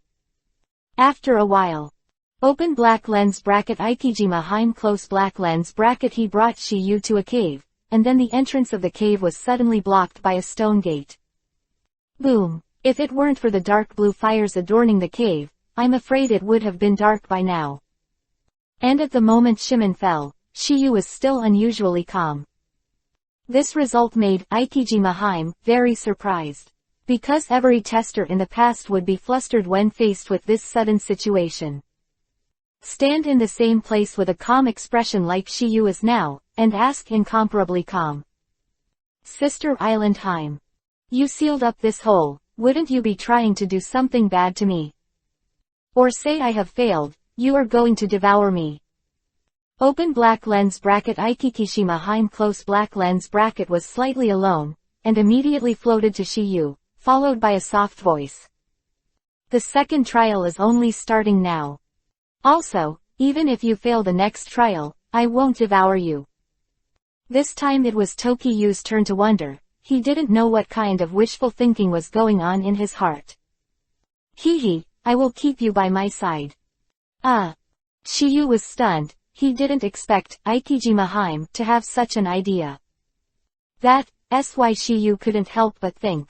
After a while. Open black lens bracket Aikijima Heim close black lens bracket he brought Shiyu to a cave, and then the entrance of the cave was suddenly blocked by a stone gate. Boom. If it weren't for the dark blue fires adorning the cave, I'm afraid it would have been dark by now. And at the moment Shimon fell, Shiyu was still unusually calm. This result made Aikijima Heim very surprised. Because every tester in the past would be flustered when faced with this sudden situation. Stand in the same place with a calm expression like Shiyu is now, and ask incomparably calm. Sister Island Heim. You sealed up this hole, wouldn't you be trying to do something bad to me? Or say I have failed, you are going to devour me. Open black lens bracket Aikikishima Heim close black lens bracket was slightly alone, and immediately floated to Shiyu, followed by a soft voice. The second trial is only starting now. Also, even if you fail the next trial, I won't devour you. This time it was Tokiyu's turn to wonder. He didn't know what kind of wishful thinking was going on in his heart. Hee, I will keep you by my side. Shiyu was stunned. He didn't expect Aikijima Heim to have such an idea. That's why Shiyu couldn't help but think.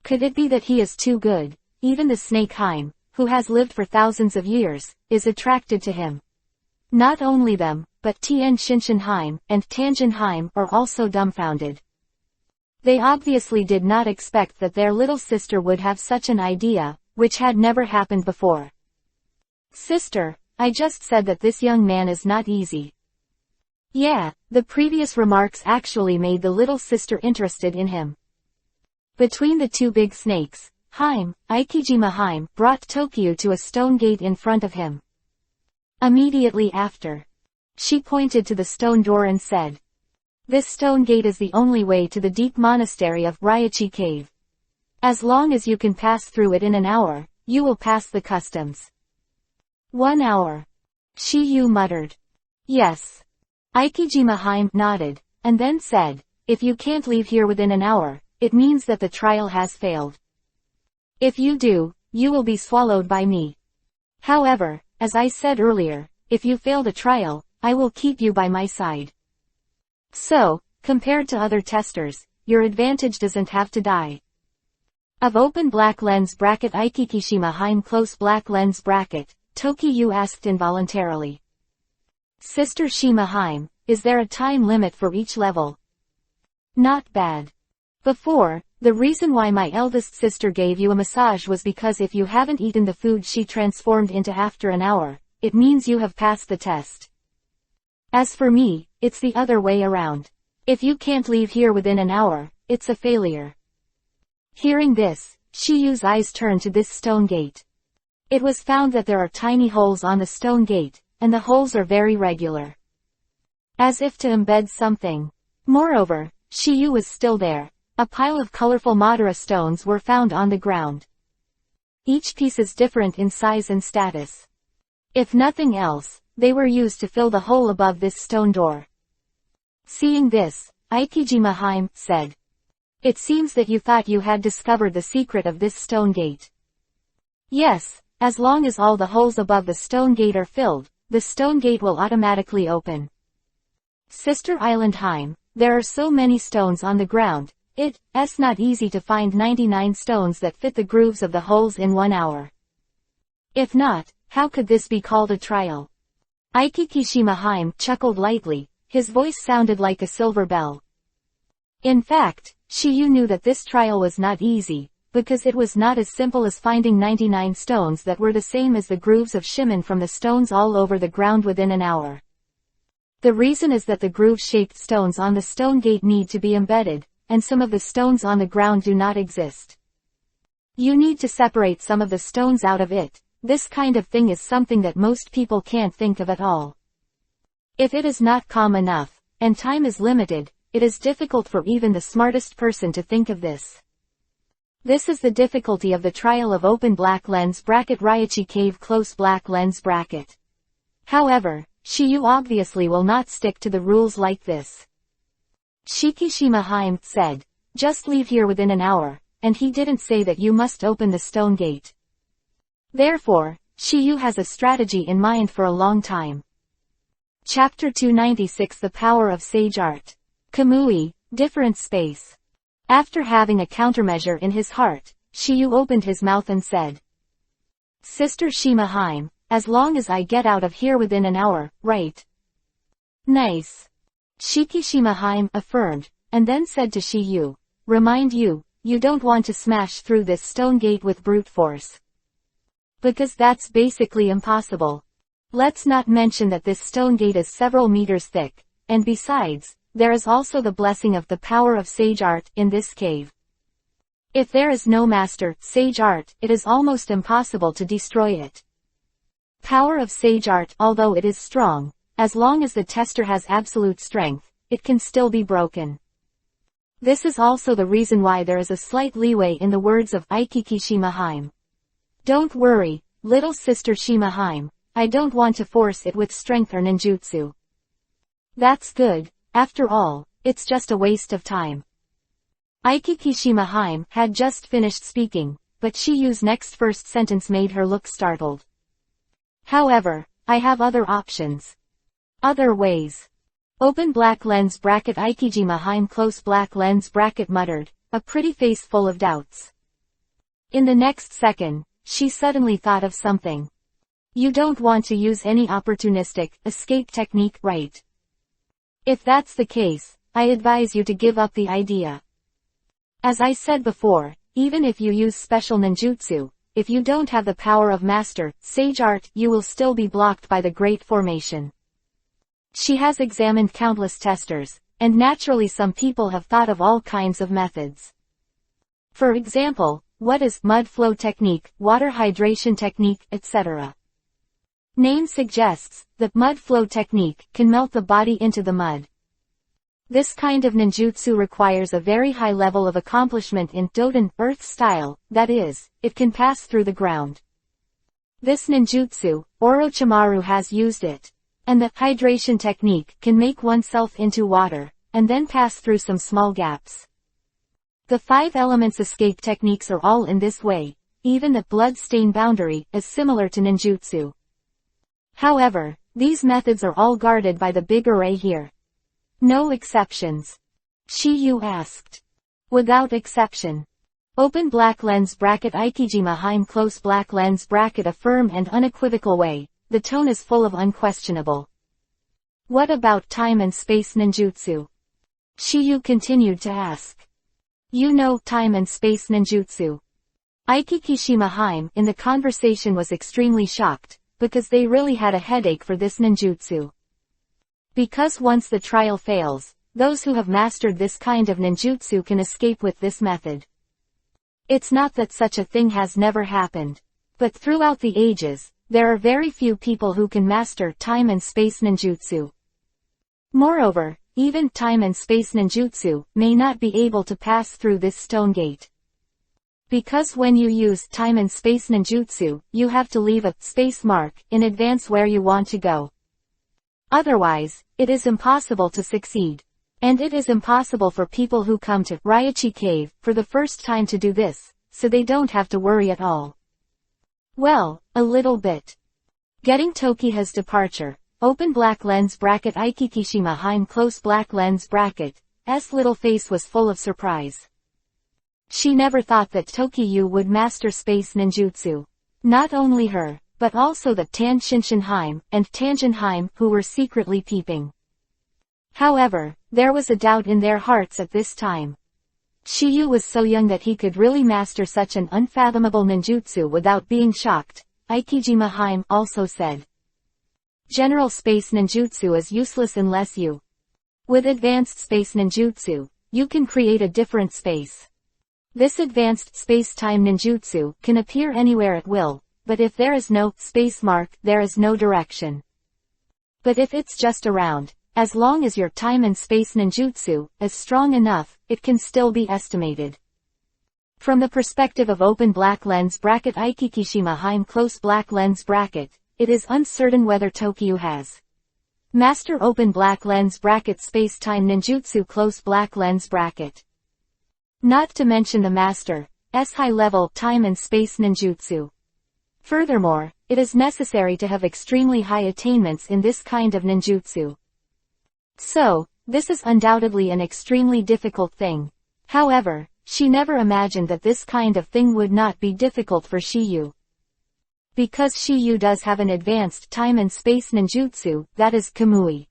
Could it be that he is too good? Even the snake Heim, who has lived for thousands of years, is attracted to him. Not only them, but Tien Shinshin Heim and Tanjin Heim are also dumbfounded. They obviously did not expect that their little sister would have such an idea, which had never happened before. Sister, I just said that this young man is not easy. Yeah, the previous remarks actually made the little sister interested in him. Between the two big snakes, Heim, Aikijima Heim brought Tokiyu to a stone gate in front of him. Immediately after, she pointed to the stone door and said, this stone gate is the only way to the deep monastery of Ryachi Cave. As long as you can pass through it in an hour, you will pass the customs. 1 hour. Shiyu muttered. Yes. Aikijima Heim nodded, and then said, if you can't leave here within an hour, it means that the trial has failed. If you do, you will be swallowed by me. However, as I said earlier, if you fail the trial, I will keep you by my side. So, compared to other testers, your advantage doesn't have to die. Of open black lens bracket Aikikishima Heim close black lens bracket, Tokiyu asked involuntarily. Sister Shima Heim, is there a time limit for each level? Not bad. Before, the reason why my eldest sister gave you a massage was because if you haven't eaten the food she transformed into after an hour, it means you have passed the test. As for me, it's the other way around. If you can't leave here within an hour, it's a failure. Hearing this, Shiyu's eyes turned to this stone gate. It was found that there are tiny holes on the stone gate, and the holes are very regular. As if to embed something. Moreover, Shiyu was still there. A pile of colorful Madara stones were found on the ground. Each piece is different in size and status. If nothing else, they were used to fill the hole above this stone door. Seeing this, Aikijima Heim said. It seems that you thought you had discovered the secret of this stone gate. Yes, as long as all the holes above the stone gate are filled, the stone gate will automatically open. Sister Island Heim, there are so many stones on the ground, it's not easy to find 99 stones that fit the grooves of the holes in 1 hour. If not, how could this be called a trial? Aikikishima Heim chuckled lightly, his voice sounded like a silver bell. In fact, Shiyu knew that this trial was not easy, because it was not as simple as finding 99 stones that were the same as the grooves of shimon from the stones all over the ground within an hour. The reason is that the groove-shaped stones on the stone gate need to be embedded, and some of the stones on the ground do not exist. You need to separate some of the stones out of it. This kind of thing is something that most people can't think of at all. If it is not calm enough, and time is limited, it is difficult for even the smartest person to think of this. This is the difficulty of the trial of open black lens bracket Raichi Cave close black lens bracket. However, Shiyu obviously will not stick to the rules like this. Shikishima Haim said, "Just leave here within an hour," and he didn't say that you must open the stone gate. Therefore, Shiyu has a strategy in mind for a long time. Chapter 296 The Power of Sage Art. Kamui, different space. After having a countermeasure in his heart, Shiyu opened his mouth and said, "Sister Shima Haim, as long as I get out of here within an hour, right?" "Nice." Shikishima Haim affirmed, and then said to Shiyu, "Remind you, you don't want to smash through this stone gate with brute force. Because that's basically impossible. Let's not mention that this stone gate is several meters thick, and besides, there is also the blessing of the power of sage art in this cave. If there is no master, sage art, it is almost impossible to destroy it. Power of sage art, although it is strong, as long as the tester has absolute strength, it can still be broken. This is also the reason why there is a slight leeway in the words of Aikikishima Haim. Don't worry, little sister Shima Haim, I don't want to force it with strength or ninjutsu. That's good. After all, it's just a waste of time." Aikikishima Haim had just finished speaking, but Shiyu's next first sentence made her look startled. "However, I have other options. Other ways." Open black lens bracket Aikijima Haim close black lens bracket muttered, a pretty face full of doubts. In the next second, she suddenly thought of something. "You don't want to use any opportunistic escape technique, right? If that's the case, I advise you to give up the idea. As I said before, even if you use special ninjutsu, if you don't have the power of master, sage art, you will still be blocked by the Great Formation." She has examined countless testers, and naturally some people have thought of all kinds of methods. For example, what is mud flow technique, water hydration technique, etc. Name suggests that mud flow technique can melt the body into the mud. This kind of ninjutsu requires a very high level of accomplishment in Doden, earth style, that is, it can pass through the ground. This ninjutsu, Orochimaru has used it. And the hydration technique can make oneself into water, and then pass through some small gaps. The 5 elements escape techniques are all in this way, even the blood stain boundary is similar to ninjutsu. However, these methods are all guarded by the big array here. No exceptions? Shiyu asked. Without exception. Open black lens bracket Aikijima Haim close black lens bracket a firm and unequivocal way, the tone is full of unquestionable. What about time and space ninjutsu? Shiyu continued to ask. You know time and space ninjutsu. Aikikishima Haim in the conversation was extremely shocked, because they really had a headache for this ninjutsu. Because once the trial fails, those who have mastered this kind of ninjutsu can escape with this method. It's not that such a thing has never happened. But throughout the ages, there are very few people who can master time and space ninjutsu. Moreover, even time and space ninjutsu may not be able to pass through this stone gate. Because when you use time and space ninjutsu, you have to leave a space mark in advance where you want to go. Otherwise, it is impossible to succeed. And it is impossible for people who come to Raichi Cave for the first time to do this, so they don't have to worry at all. Well, a little bit. Getting Tokiha's departure. Open black lens bracket Aikikishima Haim close black lens bracket. S little face was full of surprise. She never thought that Tokiyu would master space ninjutsu. Not only her, but also the Tanshinshin Haim and Tanjin Haim who were secretly peeping. However, there was a doubt in their hearts at this time. Shiyu was so young that he could really master such an unfathomable ninjutsu without being shocked, Aikijima Haim also said. General space ninjutsu is useless unless you. With advanced space ninjutsu, you can create a different space. This advanced space-time ninjutsu can appear anywhere at will, but if there is no space mark, there is no direction. But if it's just around, as long as your time and space ninjutsu is strong enough, it can still be estimated. From the perspective of open black lens bracket Ikikishima Heim close black lens bracket, it is uncertain whether Tokyo has master open black lens bracket space-time ninjutsu close black lens bracket. Not to mention the master's high-level time and space ninjutsu. Furthermore, it is necessary to have extremely high attainments in this kind of ninjutsu. So, this is undoubtedly an extremely difficult thing. However, she never imagined that this kind of thing would not be difficult for Shiyu. Because Shiyu does have an advanced time and space ninjutsu, that is Kamui.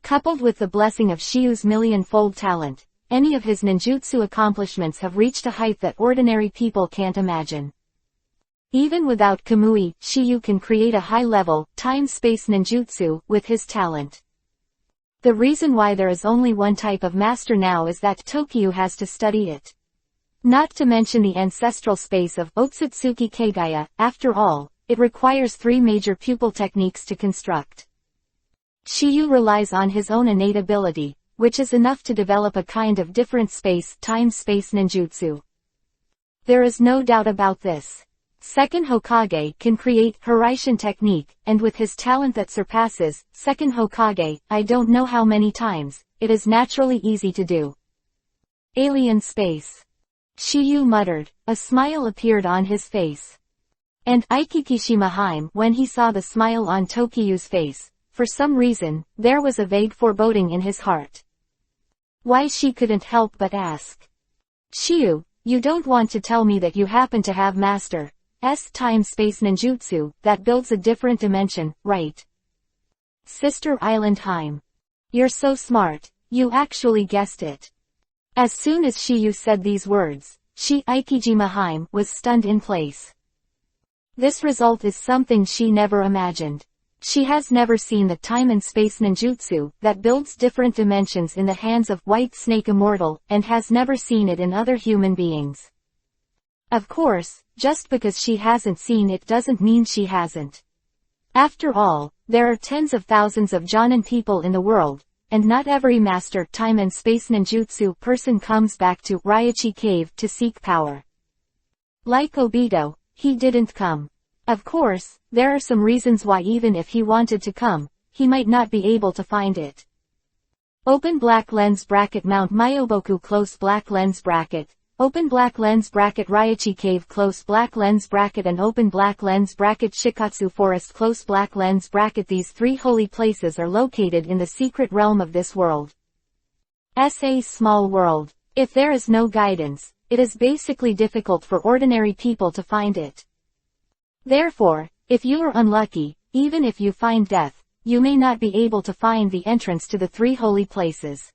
Coupled with the blessing of Shiyu's million-fold talent, any of his ninjutsu accomplishments have reached a height that ordinary people can't imagine. Even without Kamui, Shiyu can create a high-level, time-space ninjutsu with his talent. The reason why there is only one type of master now is that Tokyo has to study it. Not to mention the ancestral space of Otsutsuki Kagaya, after all, it requires 3 major pupil techniques to construct. Shiyu relies on his own innate ability, which is enough to develop a kind of different time-space ninjutsu. There is no doubt about this. Second Hokage can create Hiraishin technique, and with his talent that surpasses Second Hokage, I don't know how many times, it is naturally easy to do. Alien space. Shiyu muttered. A smile appeared on his face. And Ikikishima Heim, when he saw the smile on Tokyo's face, for some reason, there was a vague foreboding in his heart. Why she couldn't help but ask. Shiyu, you don't want to tell me that you happen to have master's time-space ninjutsu, that builds a different dimension, right? Sister Island Heim. You're so smart, you actually guessed it. As soon as Shiyu said these words, Ikijima Heim was stunned in place. This result is something she never imagined. She has never seen the time and space ninjutsu that builds different dimensions in the hands of White Snake Immortal, and has never seen it in other human beings. Of course, just because she hasn't seen it doesn't mean she hasn't. After all, there are tens of thousands of Jonin people in the world, and not every master time and space ninjutsu person comes back to Raichi Cave to seek power. Like Obito, he didn't come. Of course, there are some reasons why even if he wanted to come, he might not be able to find it. Open black lens bracket Mount Myoboku close black lens bracket. Open black lens bracket Raichi Cave close black lens bracket and open black lens bracket Shikatsu Forest close black lens bracket. These 3 holy places are located in the secret realm of this world. A small world. If there is no guidance, it is basically difficult for ordinary people to find it. Therefore, if you are unlucky, even if you find death, you may not be able to find the entrance to the 3 holy places.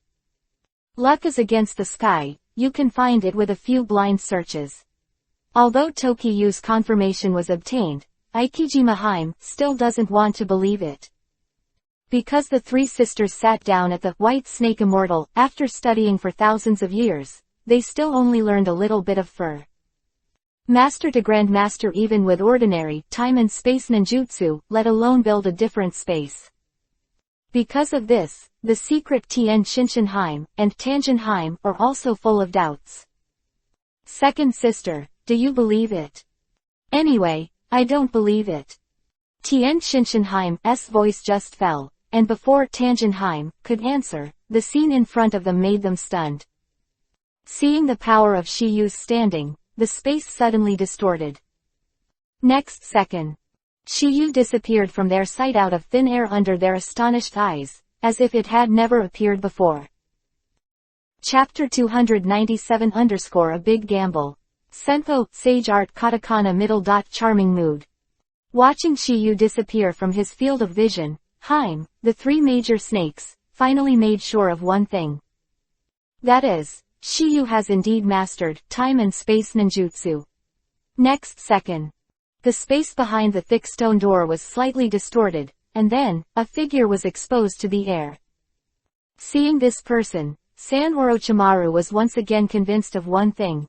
Luck is against the sky. You can find it with a few blind searches. Although Tokyo's confirmation was obtained, Ikijima Heim still doesn't want to believe it. Because the 3 sisters sat down at the White Snake Immortal, after studying for thousands of years, they still only learned a little bit of fur. Master to Grandmaster even with ordinary time and space ninjutsu, let alone build a different space. Because of this, the secret Tien Shinshinheim and Tangenheim are also full of doubts. Second sister, do you believe it? Anyway, I don't believe it. Tien Shinshinheim's voice just fell, and before Tangenheim could answer, the scene in front of them made them stunned. Seeing the power of Shiyu's standing, the space suddenly distorted. Next second, Shiyu disappeared from their sight out of thin air under their astonished eyes, as if it had never appeared before. Chapter 297 A Big Gamble. Senpo, Sage Art Katakana middle dot charming mood. Watching Shiyu disappear from his field of vision, Heim, the 3 major snakes, finally made sure of one thing. That is, Shiyu has indeed mastered time and space ninjutsu. Next second, the space behind the thick stone door was slightly distorted, and then, a figure was exposed to the air. Seeing this person, San Orochimaru was once again convinced of one thing.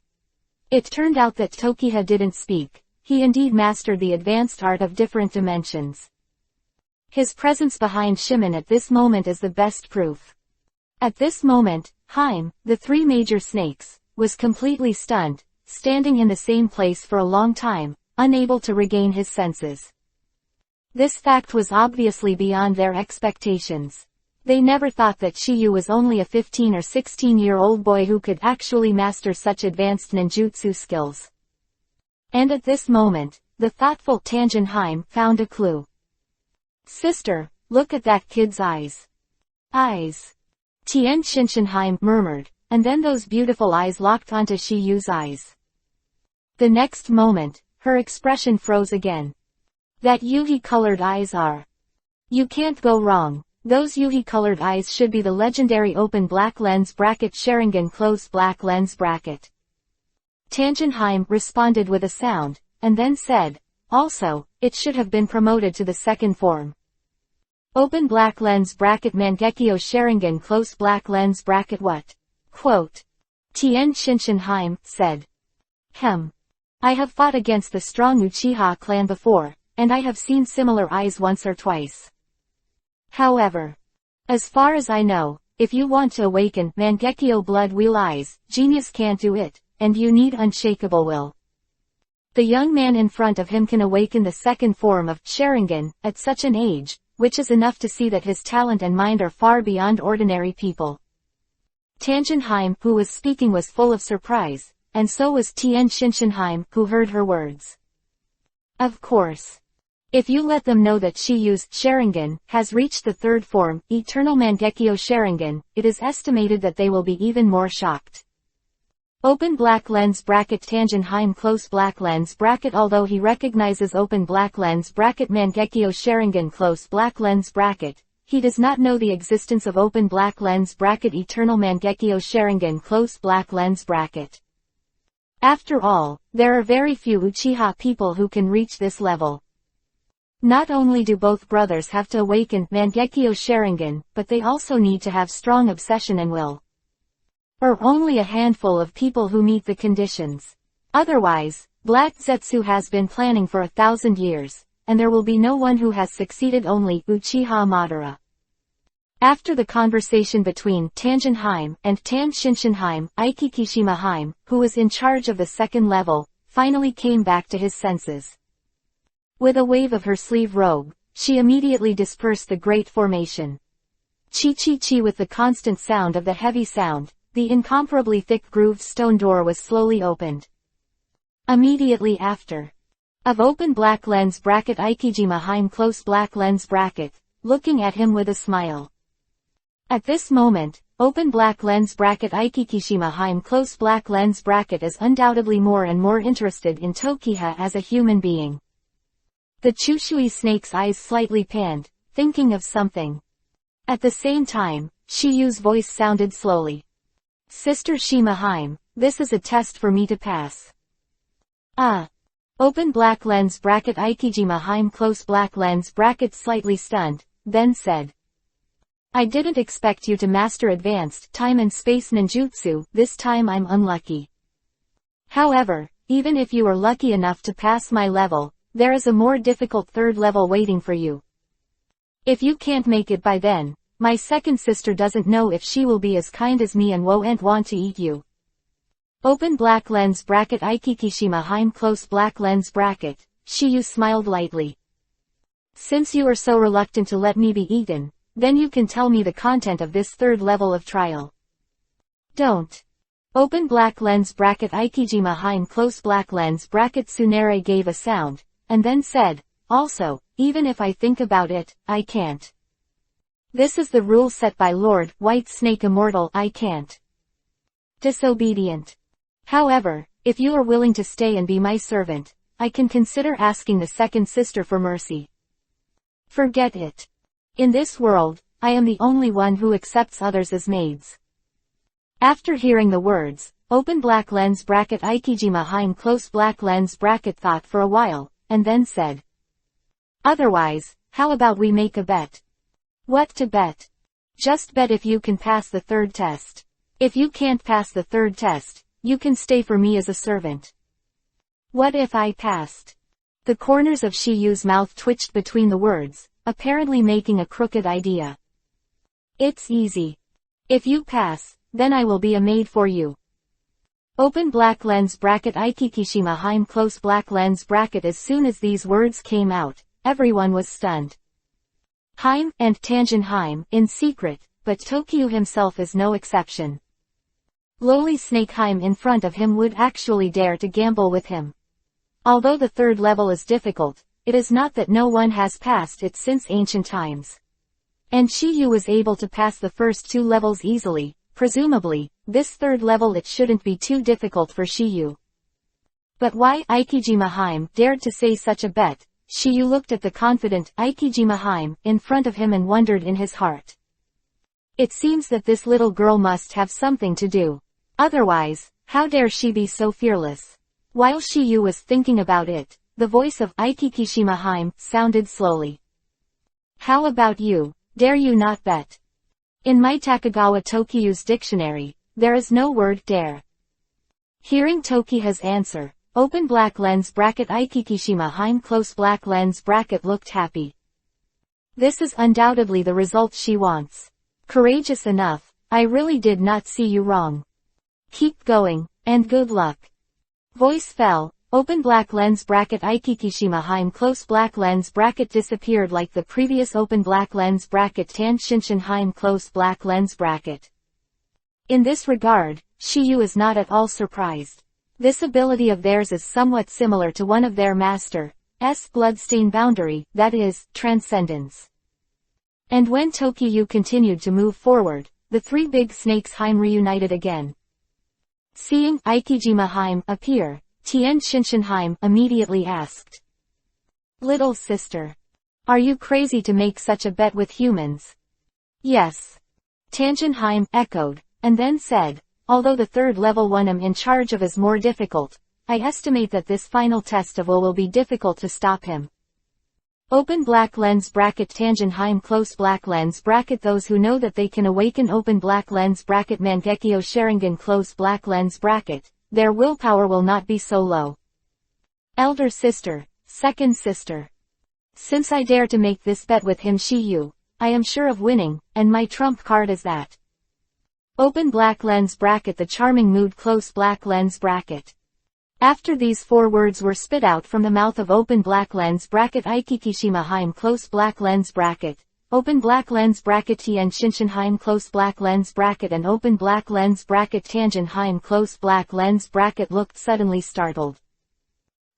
It turned out that Tokiha didn't speak, he indeed mastered the advanced art of different dimensions. His presence behind Shimon at this moment is the best proof. At this moment, Heim, the 3 major snakes, was completely stunned, standing in the same place for a long time, unable to regain his senses. This fact was obviously beyond their expectations. They never thought that Shiyu was only a 15 or 16-year-old boy who could actually master such advanced ninjutsu skills. And at this moment, the thoughtful Tanjin found a clue. "Sister, look at that kid's eyes." "Eyes?" Tien Shinshinheim murmured, and then those beautiful eyes locked onto Shiyu's eyes. The next moment, her expression froze again. "That Yuhi-colored eyes are. You can't go wrong. Those Yuhi-colored eyes should be the legendary open black lens bracket Sharingan closed black lens bracket." Tanjin responded with a sound, and then said, "Also, it should have been promoted to the second form. Open black lens bracket Mangekyo Sharingan close black lens bracket what?" Quote. Tien Shinshinheim said. I have fought against the strong Uchiha clan before, and I have seen similar eyes once or twice. However, as far as I know, if you want to awaken Mangekyo blood wheel eyes, genius can't do it, and you need unshakable will. The young man in front of him can awaken the second form of Sharingan at such an age, which is enough to see that his talent and mind are far beyond ordinary people. Tanjin, who was speaking, was full of surprise, and so was Tien Shinshinheim, who heard her words. Of course. If you let them know that Shiyu's Sharingan has reached the third form, Eternal Mangekyo Sharingan, it is estimated that they will be even more shocked. Open black lens bracket Tanjin close black lens bracket. Although he recognizes open black lens bracket Mangekyo Sharingan close black lens bracket, he does not know the existence of open black lens bracket Eternal Mangekyo Sharingan close black lens bracket. After all, there are very few Uchiha people who can reach this level. Not only do both brothers have to awaken Mangekyo Sharingan, but they also need to have strong obsession and will. Or only a handful of people who meet the conditions. Otherwise, Black Zetsu has been planning for 1,000 years, and there will be no one who has succeeded, only Uchiha Madara. After the conversation between Tanjin and Tan Shinshinheim, Aikikishima, who was in charge of the second level, finally came back to his senses. With a wave of her sleeve robe, she immediately dispersed the great formation. Chi-chi-chi. With the constant sound of the heavy sound, the incomparably thick grooved stone door was slowly opened. Immediately after. Of open black lens bracket Aikijima close black lens bracket, looking at him with a smile. At this moment, open black lens bracket Aikikishima close black lens bracket is undoubtedly more and more interested in Tokiha as a human being. The Chushui snake's eyes slightly panned, thinking of something. At the same time, Shiyu's voice sounded slowly. "Sister Shima, this is a test for me to pass." Open black lens bracket Aikijima close black lens bracket slightly stunned, then said. "I didn't expect you to master advanced time and space ninjutsu. This time I'm unlucky. However, even if you are lucky enough to pass my level, there is a more difficult third level waiting for you. If you can't make it by then, my second sister doesn't know if she will be as kind as me and won't want to eat you." Open black lens bracket Aikikishima close black lens bracket, Shiyu smiled lightly. "Since you are so reluctant to let me be eaten, then you can tell me the content of this third level of trial." "Don't." Open black lens bracket Aikijima close black lens bracket Tsunere gave a sound, and then said, "Also, even if I think about it, I can't. This is the rule set by Lord White Snake Immortal. I can't." Disobedient. "However, if you are willing to stay and be my servant, I can consider asking the second sister for mercy." "Forget it. In this world, I am the only one who accepts others as maids." After hearing the words, open black lens bracket Aikijima close black lens bracket thought for a while, and then said. "Otherwise, how about we make a bet?" "What to bet?" "Just bet if you can pass the third test. If you can't pass the third test, you can stay for me as a servant." "What if I passed?" The corners of Shiyu's mouth twitched between the words, apparently making a crooked idea. "It's easy. If you pass, then I will be a maid for you." Open black lens bracket Ikikishima Heim close black lens bracket. As soon as these words came out, everyone was stunned. Heim, and Tanjin Heim, in secret, but Tokyo himself is no exception. Lowly Snake Heim in front of him would actually dare to gamble with him. Although the third level is difficult, it is not that no one has passed it since ancient times. And Shiyu was able to pass the first 2 levels easily. Presumably, this third level it shouldn't be too difficult for Shiyu. But why Ikijima Heim dared to say such a bet? Shiyu looked at the confident Ikijima Heim in front of him and wondered in his heart. It seems that this little girl must have something to do. Otherwise, how dare she be so fearless? While Shiyu was thinking about it, the voice of Ikikishima Heim sounded slowly. How about you? Dare you not bet? In my Takagawa Tokyo's dictionary, there is no word dare. Hearing Tokiha's answer, open black lens bracket Ikikishima Heim close black lens bracket looked happy. This is undoubtedly the result she wants. Courageous enough, I really did not see you wrong. Keep going, and good luck. Voice fell, open black lens bracket Ikikishima Heim close black lens bracket disappeared like the previous open black lens bracket Tan Shinshin Heim close black lens bracket. In this regard, Shiyu is not at all surprised. This ability of theirs is somewhat similar to one of their master's bloodstain boundary, that is, transcendence. And when Tokyo continued to move forward, the 3 big snakes Heim reunited again. Seeing Ikijima Heim appear, Tien Shinshin Heim immediately asked. Little sister. Are you crazy to make such a bet with humans? Yes. Tanjin Heim echoed, and then said, although the third level one I'm in charge of is more difficult, I estimate that this final test of will be difficult to stop him. Open black lens bracket Tanjin Heim close black lens bracket those who know that they can awaken open black lens bracket Mangekyo Sharingan close black lens bracket, their willpower will not be so low. Elder sister, second sister. Since I dare to make this bet with him Shiyu, I am sure of winning, and my trump card is that. Open black lens bracket the charming mood close black lens bracket. After these 4 words were spit out from the mouth of open black lens bracket Ikikishima Heim close black lens bracket, open black lens bracket Tien Shinshin Heim close black lens bracket and open black lens bracket Tanjin Heim close black lens bracket looked suddenly startled.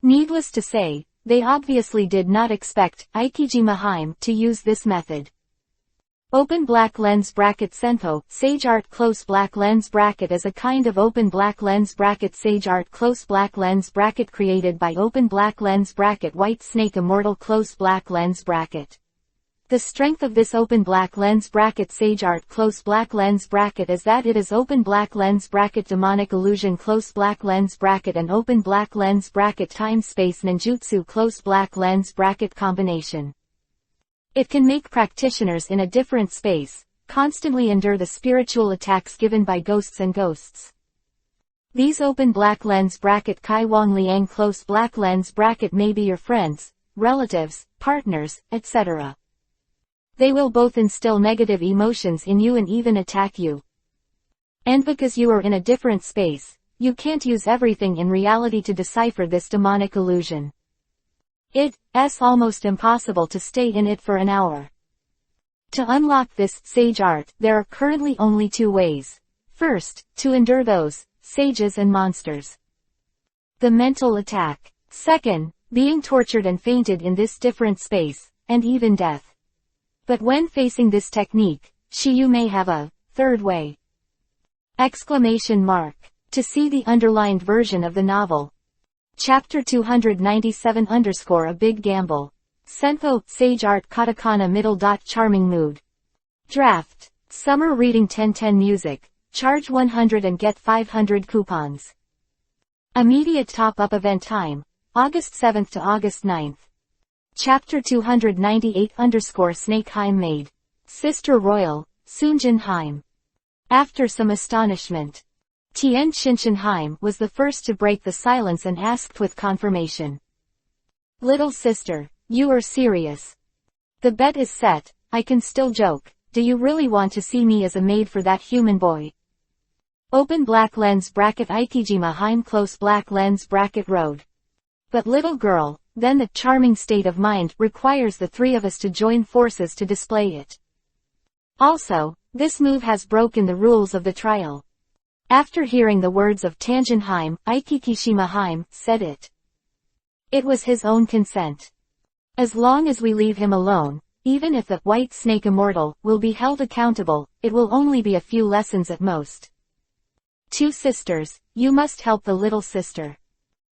Needless to say, they obviously did not expect Ikijima Heim to use this method. Open black lens bracket Senpo, Sage Art close black lens bracket is a kind of open black lens bracket Sage Art close black lens bracket created by open black lens bracket White Snake Immortal close black lens bracket. The strength of this open black lens bracket Sage Art close black lens bracket is that it is open black lens bracket Demonic Illusion close black lens bracket and open black lens bracket Time Space Ninjutsu close black lens bracket combination. It can make practitioners in a different space constantly endure the spiritual attacks given by ghosts and ghosts. These open black lens bracket Kai Wang Liang close black lens bracket may be your friends, relatives, partners, etc. They will both instill negative emotions in you and even attack you. And because you are in a different space, you can't use everything in reality to decipher this demonic illusion. It's almost impossible to stay in it for an hour. To unlock this Sage Art, there are currently only 2 ways. First, to endure those sages and monsters. The mental attack. Second, being tortured and fainted in this different space, and even death. But when facing this technique, Shiyu may have a third way. Exclamation mark. To see the underlined version of the novel. Chapter 297 _ A Big Gamble. Senpo, Sage Art Katakana middle dot charming mood. Draft. Summer reading 1010 music. Charge 100 and get 500 coupons. Immediate top-up event time. August 7th to August 9th. Chapter 298 _ Snake Heim Maid. Sister Royal, Sunjin Heim. After some astonishment, Tien Shinshin Heim was the first to break the silence and asked with confirmation. Little sister, you are serious? The bet is set, I can still joke, do you really want to see me as a maid for that human boy? Open black lens bracket Ikijima Heim close black lens bracket road. But little girl, then the charming state of mind requires the three of us to join forces to display it. Also, this move has broken the rules of the trial. After hearing the words of Tanjin-heim, Ikikishima-heim said it. It was his own consent. As long as we leave him alone, even if the White Snake Immortal will be held accountable, it will only be a few lessons at most. Two sisters, you must help the little sister.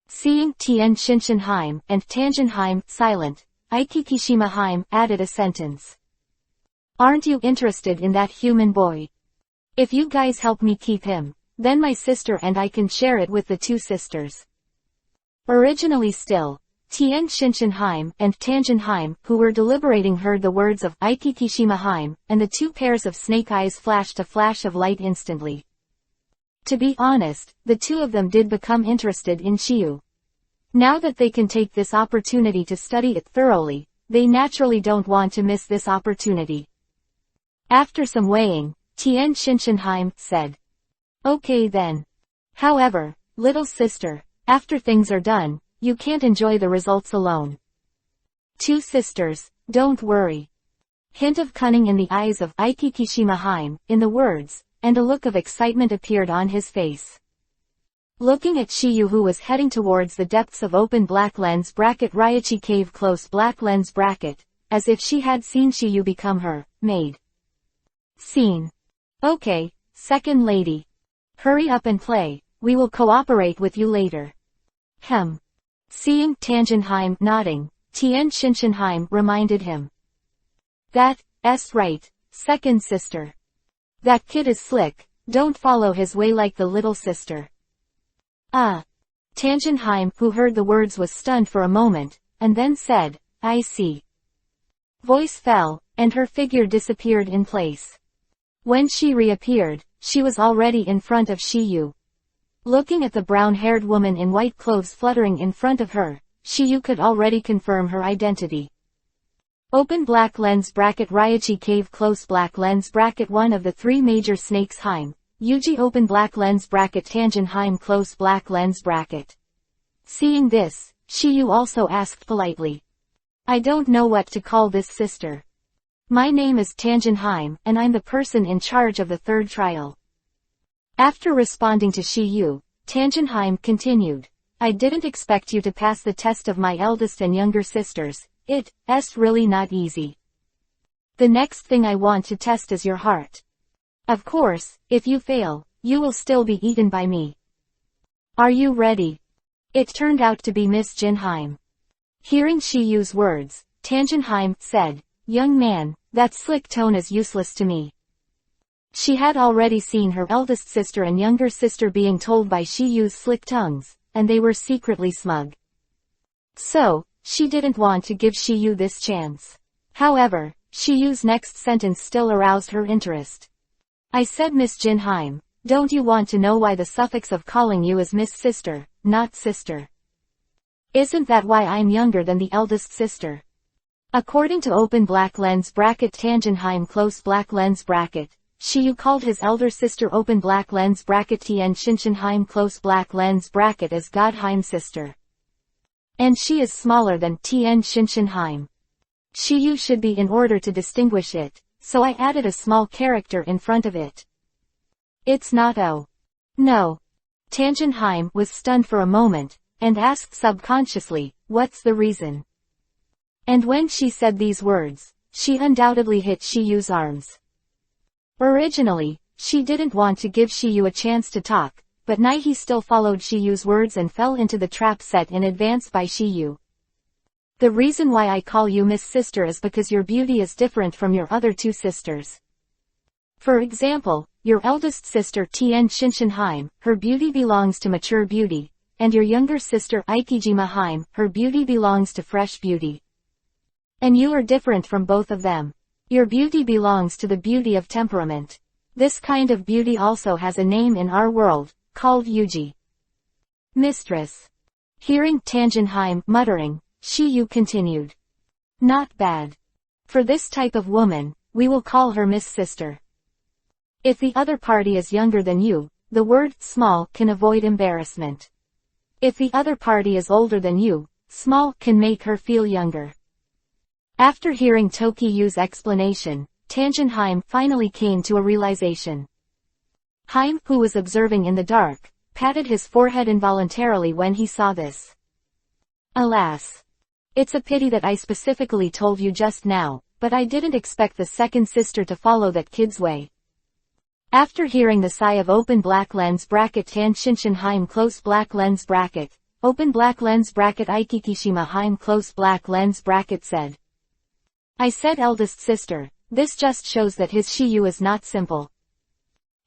Seeing Tien Shinshinheim and Tanjin-heim silent, Ikikishima-heim added a sentence. Aren't you interested in that human boy? If you guys help me keep him, then my sister and I can share it with the two sisters. Originally still, Tien Shinshinheim and Tanjin-heim who were deliberating heard the words of Ikikishima-heim, and the two pairs of snake eyes flashed a flash of light instantly. To be honest, the two of them did become interested in Shiyu. Now that they can take this opportunity to study it thoroughly, they naturally don't want to miss this opportunity. After some weighing, Tien Shinshinheim said. Okay then. However, little sister, after things are done, you can't enjoy the results alone. Two sisters, don't worry. Hint of cunning in the eyes of Ikikishima-heim, in the words, and a look of excitement appeared on his face. Looking at Shiyu who was heading towards the depths of open black lens bracket Raichi cave close black lens bracket, as if she had seen Shiyu become her maid. Scene. Okay, second lady. Hurry up and play, we will cooperate with you later. Seeing Tanjin-heim nodding, Tien Shinshinheim reminded him. That's right, second sister. That kid is slick, don't follow his way like the little sister. Tanjin-heim who heard the words was stunned for a moment, and then said, I see. Voice fell, and her figure disappeared in place. When she reappeared, she was already in front of Shiyu. Looking at the brown-haired woman in white clothes fluttering in front of her, Shiyu could already confirm her identity. Open black lens bracket Raichi cave close black lens bracket one of the three major snakes Heim, Yuji open black lens bracket Tanjin-heim close black lens bracket. Seeing this, Shiyu also asked politely. I don't know what to call this sister. My name is Tanjin-heim, and I'm the person in charge of the third trial. After responding to Shiyu, Tanjin-heim continued. I didn't expect you to pass the test of my eldest and younger sisters. It's really not easy. The next thing I want to test is your heart. Of course, if you fail, you will still be eaten by me. Are you ready? It turned out to be Miss Jinheim. Hearing Shiyu's words, Tanjin-heim said, Young man, that slick tone is useless to me. She had already seen her eldest sister and younger sister being told by Shiyu's slick tongues, and they were secretly smug. So, she didn't want to give Shiyu this chance. However, Shiyu's next sentence still aroused her interest. I said Miss Jinheim, don't you want to know why the suffix of calling you is Miss Sister, not Sister? Isn't that why I'm younger than the eldest sister? According to open black lens bracket Tanjin-heim close black lens bracket, Shiyu called his elder sister open black lens bracket Tien Shinshinheim close black lens bracket as Godheim sister. And she is smaller than Tien Shinshinheim. Shiyu should be in order to distinguish it, so I added a small character in front of it. It's not O. No. Tanjin-heim was stunned for a moment, and asked subconsciously, what's the reason? And when she said these words, she undoubtedly hit Shiyu's arms. Originally, she didn't want to give Shiyu a chance to talk, but now he still followed Shiyu's words and fell into the trap set in advance by Shiyu. The reason why I call you Miss Sister is because your beauty is different from your other two sisters. For example, your eldest sister Tien Shinshinheim, her beauty belongs to mature beauty, and your younger sister Ikijima-heim, her beauty belongs to fresh beauty. And you are different from both of them. Your beauty belongs to the beauty of temperament. This kind of beauty also has a name in our world, called Yuji. Mistress. Hearing Tanjin-heim muttering, Shiyu continued. Not bad. For this type of woman, we will call her Miss Sister. If the other party is younger than you, the word small can avoid embarrassment. If the other party is older than you, small can make her feel younger. After hearing Tokiyu's explanation, Tangenheim finally came to a realization. Heim, who was observing in the dark, patted his forehead involuntarily when he saw this. Alas. It's a pity that I specifically told you just now, but I didn't expect the second sister to follow that kid's way. After hearing the sigh of open black lens bracket Tangenheim close black lens bracket, open black lens bracket Ikikishima Heim close black lens bracket said. I said eldest sister, this just shows that his Shiyu is not simple.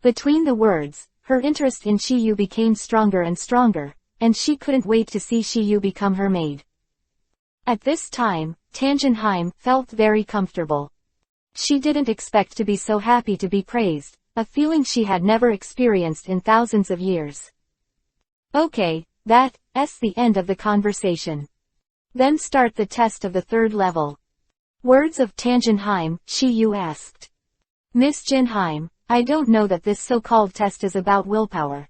Between the words, her interest in Shiyu became stronger and stronger, and she couldn't wait to see Shiyu become her maid. At this time, Tangenheim felt very comfortable. She didn't expect to be so happy to be praised, a feeling she had never experienced in thousands of years. Okay, that's the end of the conversation. Then start the test of the third level. Words of Tangenheim, Shiyu asked. Miss Jinheim, I don't know that this so-called test is about willpower.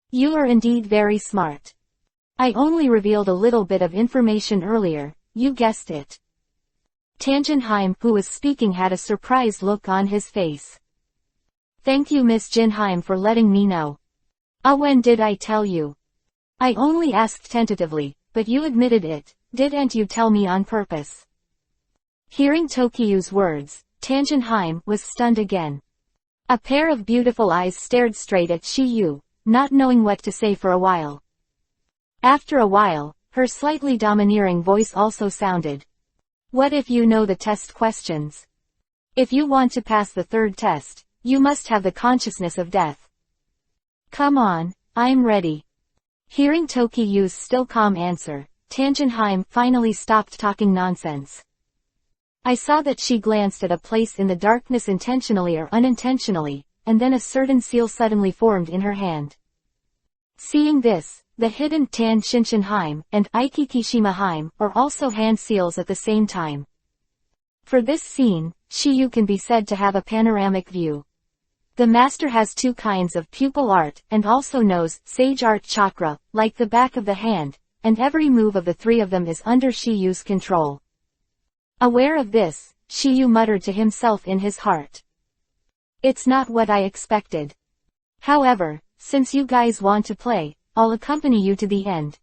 You are indeed very smart. I only revealed a little bit of information earlier, you guessed it. Tangenheim, who was speaking, had a surprised look on his face. Thank you Miss Jinheim for letting me know. When did I tell you? I only asked tentatively, but you admitted it, didn't you tell me on purpose? Hearing Tokiyu's words, Tangenheim was stunned again. A pair of beautiful eyes stared straight at Shiyu, not knowing what to say for a while. After a while, her slightly domineering voice also sounded. What if you know the test questions? If you want to pass the third test, you must have the consciousness of death. Come on, I'm ready. Hearing Tokiyu's still calm answer, Tangenheim finally stopped talking nonsense. I saw that she glanced at a place in the darkness intentionally or unintentionally, and then a certain seal suddenly formed in her hand. Seeing this, the hidden Tangenheim and Ikikishima Heim are also hand seals at the same time. For this scene, Shiyu can be said to have a panoramic view. The master has two kinds of pupil art and also knows sage art chakra, like the back of the hand, and every move of the three of them is under Shiyu's control. Aware of this, Shiyu muttered to himself in his heart. It's not what I expected. However, since you guys want to play, I'll accompany you to the end.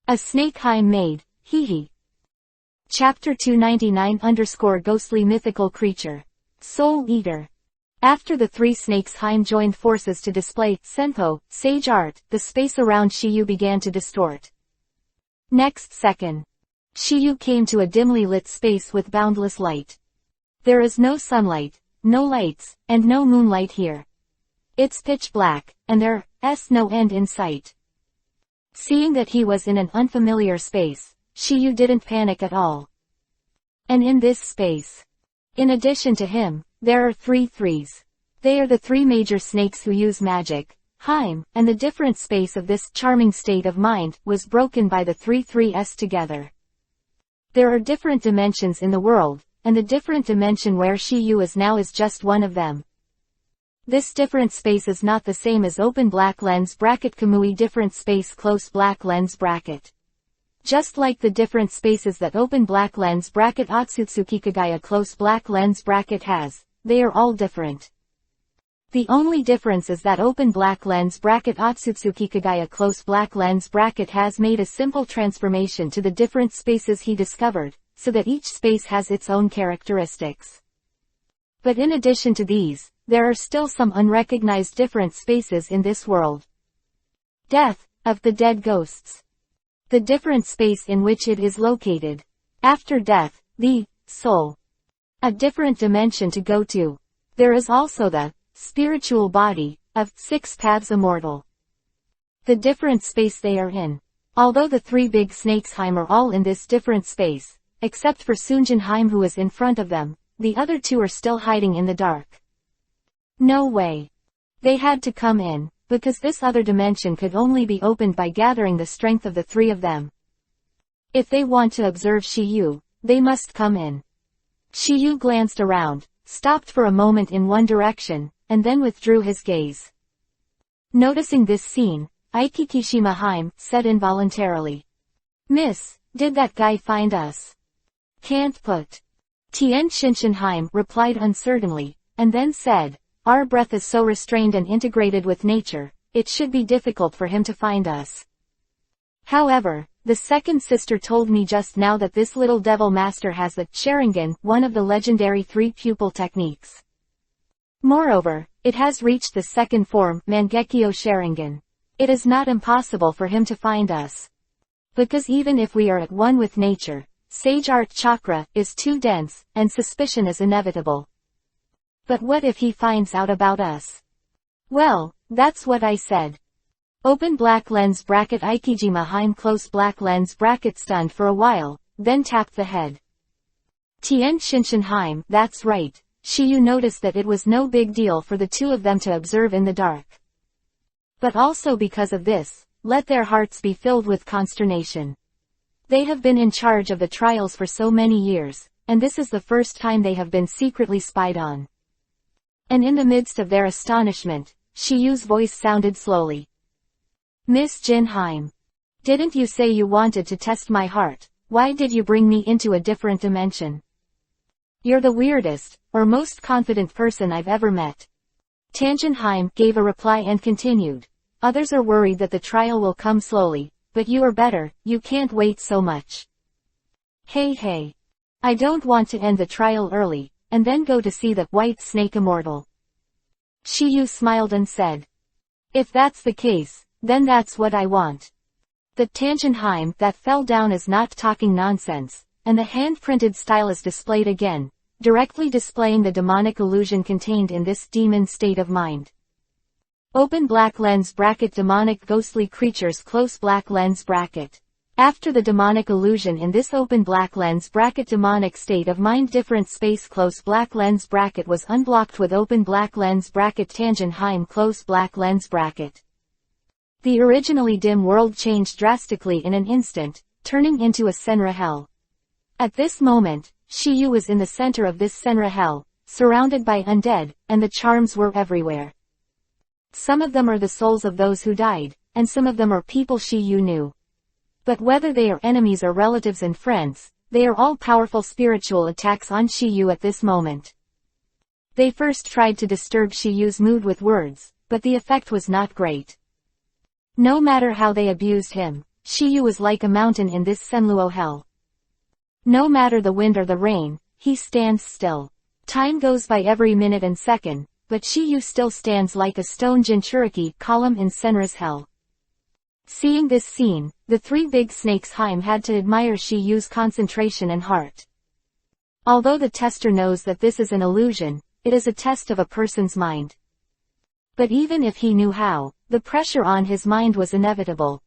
A snake Heim maid, hee. Chapter 299 _ Ghostly mythical creature. Soul Eater. After the three snakes Heim joined forces to display senpo, sage art, the space around Shiyu began to distort. Next second, Shiyu came to a dimly lit space with boundless light. There is no sunlight, no lights, and no moonlight here. It's pitch black, and there's no end in sight. Seeing that he was in an unfamiliar space, Shiyu didn't panic at all. And in this space, in addition to him, there are three threes. They are the three major snakes who use magic, Heim, and the different space of this charming state of mind was broken by the three threes together. There are different dimensions in the world, and the different dimension where Shiyu is now is just one of them. This different space is not the same as open black lens bracket Kamui different space close black lens bracket. Just like the different spaces that open black lens bracket Otsutsukikagaya close black lens bracket has, they are all different. The only difference is that open black lens bracket Otsutsukikagaya close black lens bracket has made a simple transformation to the different spaces he discovered, so that each space has its own characteristics. But in addition to these, there are still some unrecognized different spaces in this world. Death, of the dead ghosts. The different space in which it is located. After death, the soul. A different dimension to go to. There is also the spiritual body, of 6 paths immortal. The different space they are in. Although the three big snakes Heim are all in this different space, except for Sunjin Heim who is in front of them, the other two are still hiding in the dark. No way. They had to come in, because this other dimension could only be opened by gathering the strength of the three of them. If they want to observe Shiyu, they must come in. Shiyu glanced around, stopped for a moment in one direction, and then withdrew his gaze. Noticing this scene, Aikikishima Haim said involuntarily. Miss, did that guy find us? Can't put. Tien Shinshinheim replied uncertainly, and then said, our breath is so restrained and integrated with nature, it should be difficult for him to find us. However, the second sister told me just now that this little devil master has the Sharingan, one of the legendary three-pupil techniques. Moreover, it has reached the second form, Mangekyo Sharingan. It is not impossible for him to find us. Because even if we are at one with nature, Sage Art Chakra is too dense, and suspicion is inevitable. But what if he finds out about us? Well, that's what I said. Open black lens bracket Aikijima Haim close black lens bracket stunned for a while, then tapped the head. Tien Shinshinheim, that's right, Shiyu noticed that it was no big deal for the two of them to observe in the dark. But also because of this, let their hearts be filled with consternation. They have been in charge of the trials for so many years, and this is the first time they have been secretly spied on. And in the midst of their astonishment, Shiyu's voice sounded slowly. Miss Jinheim. Didn't you say you wanted to test my heart? Why did you bring me into a different dimension? You're the weirdest, or most confident person I've ever met. Tangenheim gave a reply and continued. Others are worried that the trial will come slowly, but you are better, you can't wait so much. Hey. I don't want to end the trial early, and then go to see the White Snake Immortal. Shiyu smiled and said. If that's the case, then that's what I want. The Tangenheim that fell down is not talking nonsense, and the hand-printed style is displayed again, directly displaying the demonic illusion contained in this demon state of mind. Open black lens bracket demonic ghostly creatures close black lens bracket. After the demonic illusion in this open black lens bracket demonic state of mind different space close black lens bracket was unblocked with open black lens bracket Tangenheim close black lens bracket. The originally dim world changed drastically in an instant, turning into a Senra hell. At this moment, Shiyu was in the center of this Senra hell, surrounded by undead, and the charms were everywhere. Some of them are the souls of those who died, and some of them are people Shiyu knew. But whether they are enemies or relatives and friends, they are all powerful spiritual attacks on Shiyu at this moment. They first tried to disturb Shiyu's mood with words, but the effect was not great. No matter how they abused him, Shiyu was like a mountain in this Senluo hell. No matter the wind or the rain, he stands still. Time goes by every minute and second, but Shiyu still stands like a stone Jinchuriki column in Senra's hell. Seeing this scene, the three big snakes Haim had to admire Shiyu's concentration and heart. Although the tester knows that this is an illusion, it is a test of a person's mind. But even if he knew how, the pressure on his mind was inevitable.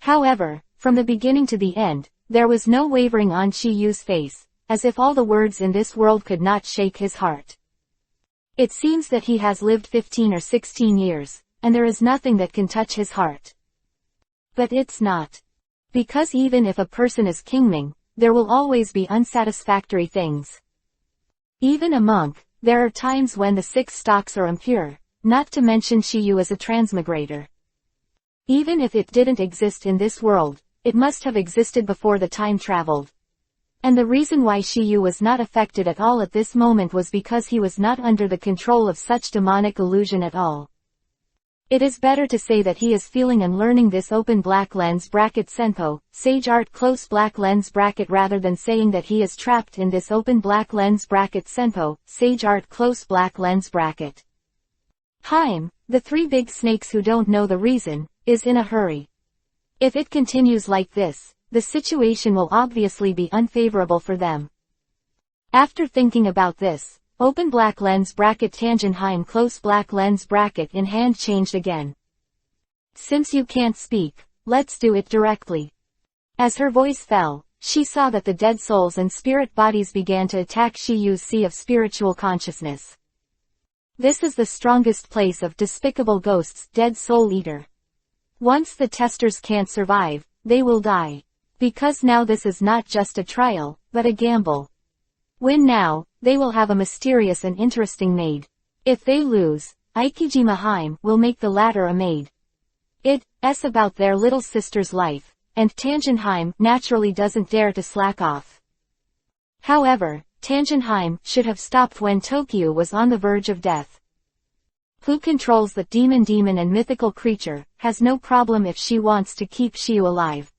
However, from the beginning to the end, there was no wavering on Shiyu's face, as if all the words in this world could not shake his heart. It seems that he has lived 15 or 16 years, and there is nothing that can touch his heart. But it's not. Because even if a person is Kingming, there will always be unsatisfactory things. Even a monk, there are times when the 6 stocks are impure, not to mention Shiyu as a transmigrator. Even if it didn't exist in this world, it must have existed before the time traveled. And the reason why Shiyu was not affected at all at this moment was because he was not under the control of such demonic illusion at all. It is better to say that he is feeling and learning this open black lens bracket senpo, sage art close black lens bracket rather than saying that he is trapped in this open black lens bracket senpo, sage art close black lens bracket. Haim, the 3 big snakes who don't know the reason, is in a hurry. If it continues like this, the situation will obviously be unfavorable for them. After thinking about this, open black lens bracket Tangenheim close black lens bracket in hand changed again. Since you can't speak, let's do it directly. As her voice fell, she saw that the dead souls and spirit bodies began to attack Shiyu's sea of spiritual consciousness. This is the strongest place of despicable ghosts, dead soul eater. Once the testers can't survive, they will die. Because now this is not just a trial, but a gamble. Win now, they will have a mysterious and interesting maid. If they lose, Aikijima Haim will make the latter a maid. It's about their little sister's life, and Tangenheim naturally doesn't dare to slack off. However, Tangenheim should have stopped when Tokyo was on the verge of death. Who controls the demon and mythical creature, has no problem if she wants to keep Shiyu alive.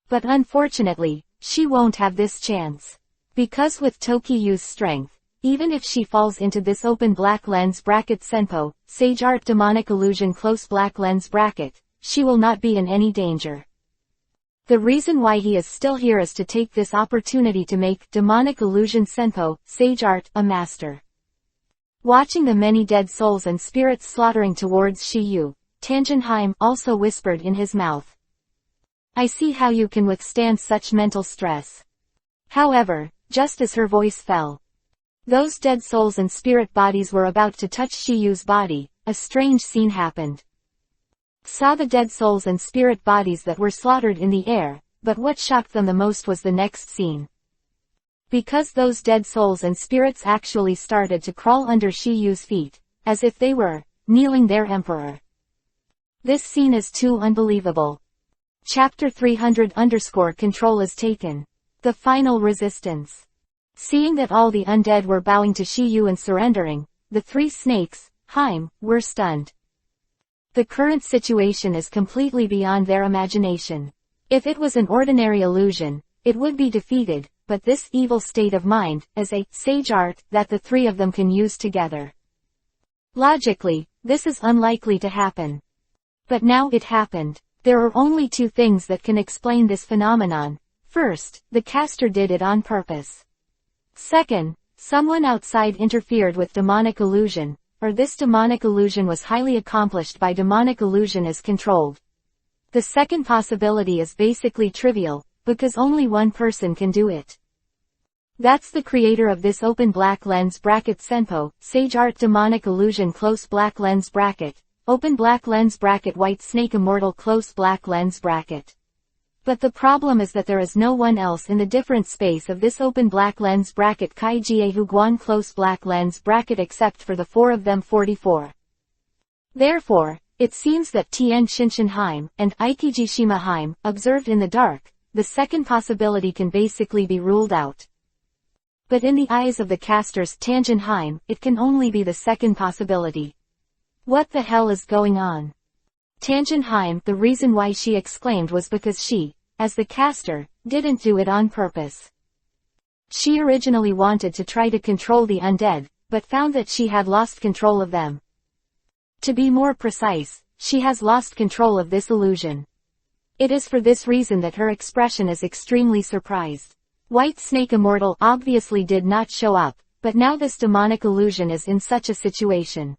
But unfortunately, she won't have this chance. Because with Tokyu's strength, even if she falls into this open black lens bracket Senpo, Sage Art Demonic Illusion close black lens bracket, she will not be in any danger. The reason why he is still here is to take this opportunity to make Demonic Illusion Senpo, Sage Art, a master. Watching the many dead souls and spirits slaughtering towards Shiyu, Tangenheim also whispered in his mouth. I see how you can withstand such mental stress. However, just as her voice fell, those dead souls and spirit bodies were about to touch Shiyu's body, a strange scene happened. Saw the dead souls and spirit bodies that were slaughtered in the air, but what shocked them the most was the next scene. Because those dead souls and spirits actually started to crawl under Shiyu's feet, as if they were kneeling their emperor. This scene is too unbelievable. Chapter 300_control is taken. The final resistance. Seeing that all the undead were bowing to Shiyu and surrendering, the three snakes, Haim, were stunned. The current situation is completely beyond their imagination. If it was an ordinary illusion, it would be defeated, but this evil state of mind is a sage art that the three of them can use together. Logically, this is unlikely to happen. But now it happened. There are only two things that can explain this phenomenon. First, the caster did it on purpose. Second, someone outside interfered with demonic illusion, or this demonic illusion was highly accomplished by demonic illusion as controlled. The second possibility is basically trivial, because only one person can do it. That's the creator of this open black lens bracket Senpo, Sage Art Demonic Illusion close black lens bracket, open black lens bracket White Snake Immortal close black lens bracket. But the problem is that there is no one else in the different space of this open black lens bracket Kai Jie Huguan close black lens bracket except for the four of them 44. Therefore, it seems that Tien Shinshinheim and Aikijishima Haim, observed in the dark, the second possibility can basically be ruled out. But in the eyes of the casters Tangenheim, it can only be the second possibility. What the hell is going on? Tangenheim, the reason why she exclaimed was because she, as the caster, didn't do it on purpose. She originally wanted to try to control the undead, but found that she had lost control of them. To be more precise, she has lost control of this illusion. It is for this reason that her expression is extremely surprised. White Snake Immortal obviously did not show up, but now this demonic illusion is in such a situation.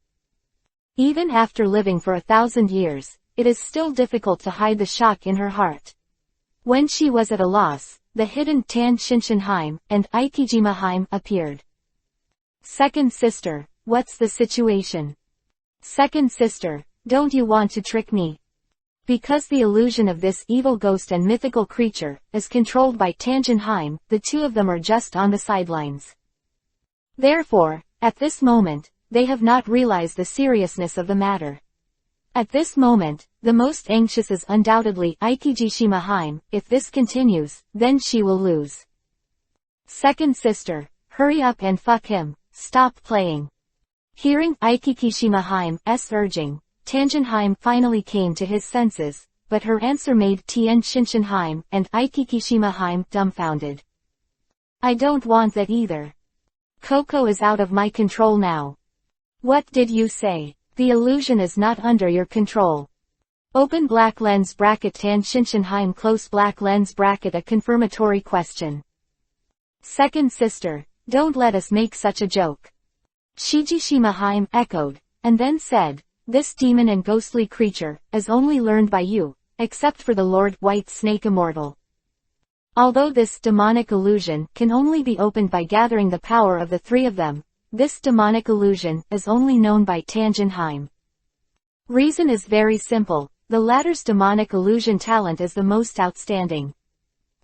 Even after living for 1,000 years, it is still difficult to hide the shock in her heart. When she was at a loss, the hidden Tan Shinshinheim and Aikijima Haim appeared. Second sister, what's the situation? Second sister, don't you want to trick me? Because the illusion of this evil ghost and mythical creature is controlled by Tangenheim, the two of them are just on the sidelines. Therefore, at this moment, they have not realized the seriousness of the matter. At this moment, the most anxious is undoubtedly Aikijishima Haim. If this continues, then she will lose. Second sister, hurry up and fuck him, stop playing. Hearing Aikijishima Haim's urging, Tangenheim finally came to his senses, but her answer made Tien Shinshinheim and Aikijishima Haim dumbfounded. I don't want that either. Coco is out of my control now. What did you say? The illusion is not under your control. Open black lens bracket Tan Shinshinheim close black lens bracket a confirmatory question. Second sister, don't let us make such a joke. Shijishima Haim echoed, and then said, this demon and ghostly creature is only learned by you, except for the Lord White Snake Immortal. Although this demonic illusion can only be opened by gathering the power of the three of them, this demonic illusion is only known by Tangenheim. Reason is very simple, the latter's demonic illusion talent is the most outstanding.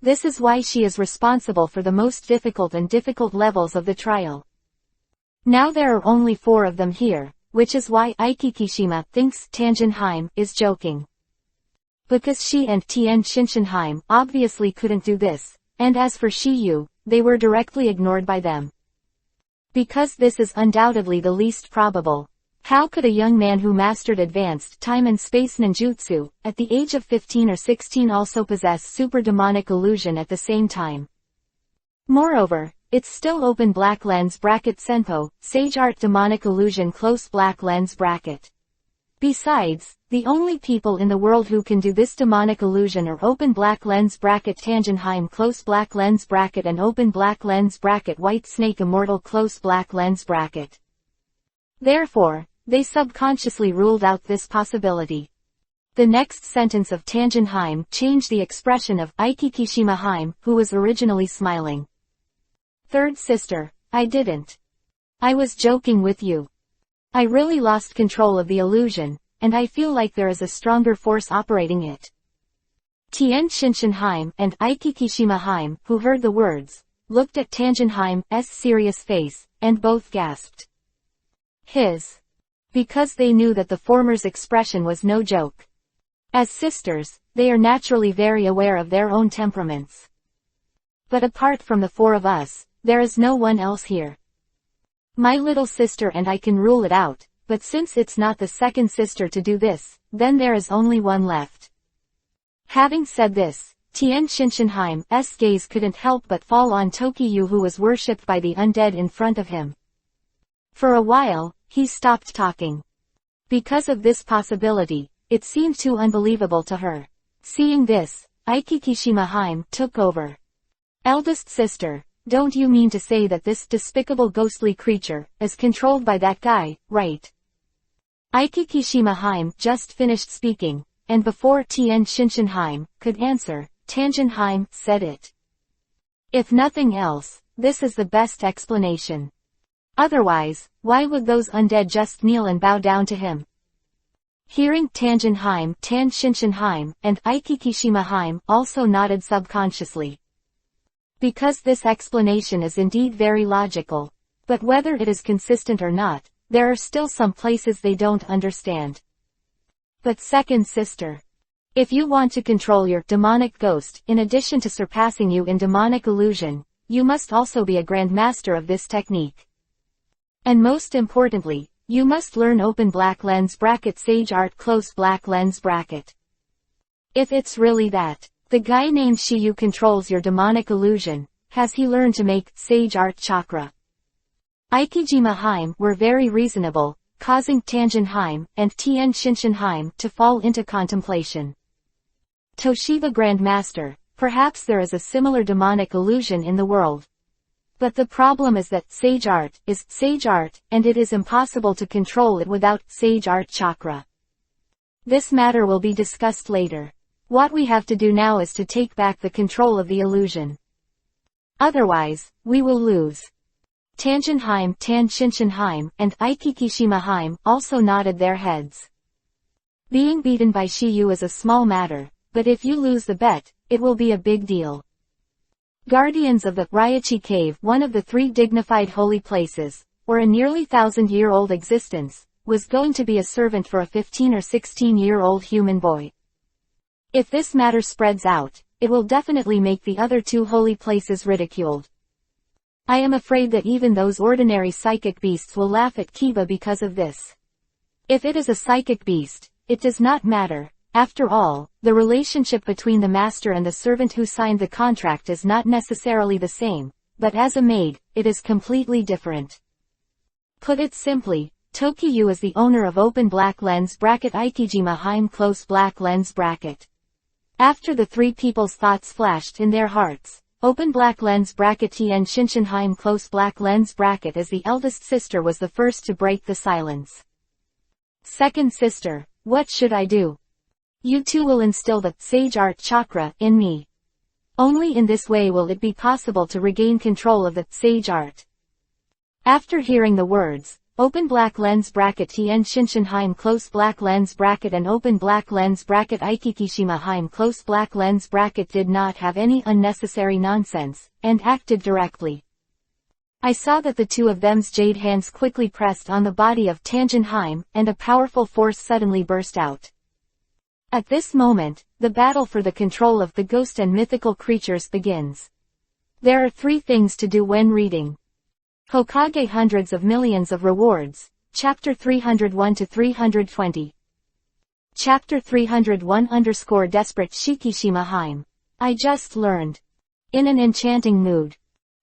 This is why she is responsible for the most difficult levels of the trial. Now there are only 4 of them here, which is why Aikikishima thinks Tangenheim is joking. Because she and Tien Shinshinheim obviously couldn't do this, and as for Shiyu, they were directly ignored by them. Because this is undoubtedly the least probable. How could a young man who mastered advanced time and space ninjutsu, at the age of 15 or 16 also possess super demonic illusion at the same time? Moreover, it's still open black lens bracket senpo, sage art demonic illusion close black lens bracket. Besides, the only people in the world who can do this demonic illusion are open black lens bracket Tangenheim close black lens bracket and open black lens bracket white snake immortal close black lens bracket. Therefore, they subconsciously ruled out this possibility. The next sentence of Tangenheim changed the expression of Aikikishimaheim, who was originally smiling. Third sister, I didn't. I was joking with you. I really lost control of the illusion, and I feel like there is a stronger force operating it. Tien Shinshinheim and Aikikishimaheim, who heard the words, looked at Tangenheim's serious face, and both gasped. Because they knew that the former's expression was no joke. As sisters, they are naturally very aware of their own temperaments. But apart from the four of us, there is no one else here. My little sister and I can rule it out, but since it's not the second sister to do this, then there is only one left. Having said this, Tien Shinshinheim's gaze couldn't help but fall on Tokiyu, who was worshipped by the undead in front of him. For a while, he stopped talking. Because of this possibility, it seemed too unbelievable to her. Seeing this, Aikikishimaheim took over. Eldest sister, don't you mean to say that this despicable ghostly creature is controlled by that guy, right? Aikikishimaheim just finished speaking, and before Tien Shinshinheim could answer, Tangenheim said it. If nothing else, this is the best explanation. Otherwise, why would those undead just kneel and bow down to him? Hearing Tangenheim, Tan Shinshinheim, and Aikikishimaheim also nodded subconsciously. Because this explanation is indeed very logical. But whether it is consistent or not, there are still some places they don't understand. But second sister, if you want to control your demonic ghost in addition to surpassing you in demonic illusion, you must also be a grand master of this technique. And most importantly, you must learn open black lens bracket sage art close black lens bracket. If it's really that, the guy named Shiyu controls your demonic illusion, has he learned to make sage art chakra? Aikijimaheim were very reasonable, causing Tangenheim and Tien Shinshinheim to fall into contemplation. Toshiba Grandmaster, perhaps there is a similar demonic illusion in the world. But the problem is that sage art is sage art, and it is impossible to control it without sage art chakra. This matter will be discussed later. What we have to do now is to take back the control of the illusion. Otherwise, we will lose. Tangenheim, Tan Shinshinheim, and Aikikishimaheim also nodded their heads. Being beaten by Shiyu is a small matter, but if you lose the bet, it will be a big deal. Guardians of the Ryachi Cave, one of the three dignified holy places, or a nearly 1,000-year-old existence, was going to be a servant for a 15 or 16-year-old human boy. If this matter spreads out, it will definitely make the other two holy places ridiculed. I am afraid that even those ordinary psychic beasts will laugh at Kiba because of this. If it is a psychic beast, it does not matter. After all, the relationship between the master and the servant who signed the contract is not necessarily the same, but as a maid, it is completely different. Put it simply, Tokiyu is the owner of open black lens bracket Aikijimaheim close black lens bracket. After the three people's thoughts flashed in their hearts, open black lens bracket Tien Shinshinheim close black lens bracket as the eldest sister was the first to break the silence. Second sister, what should I do? You two will instill the sage art chakra in me. Only in this way will it be possible to regain control of the sage art. After hearing the words, open black lens bracket Tien Shinshinheim close black lens bracket and open black lens bracket Aikikishimaheim close black lens bracket did not have any unnecessary nonsense, and acted directly. I saw that the two of them's jade hands quickly pressed on the body of Tangenheim, and a powerful force suddenly burst out. At this moment, the battle for the control of the ghost and mythical creatures begins. There are 3 things to do when reading Hokage Hundreds of Millions of Rewards, Chapter 301 to 320. Chapter 301 Desperate Shikishima Heim. I just learned. In an enchanting mood.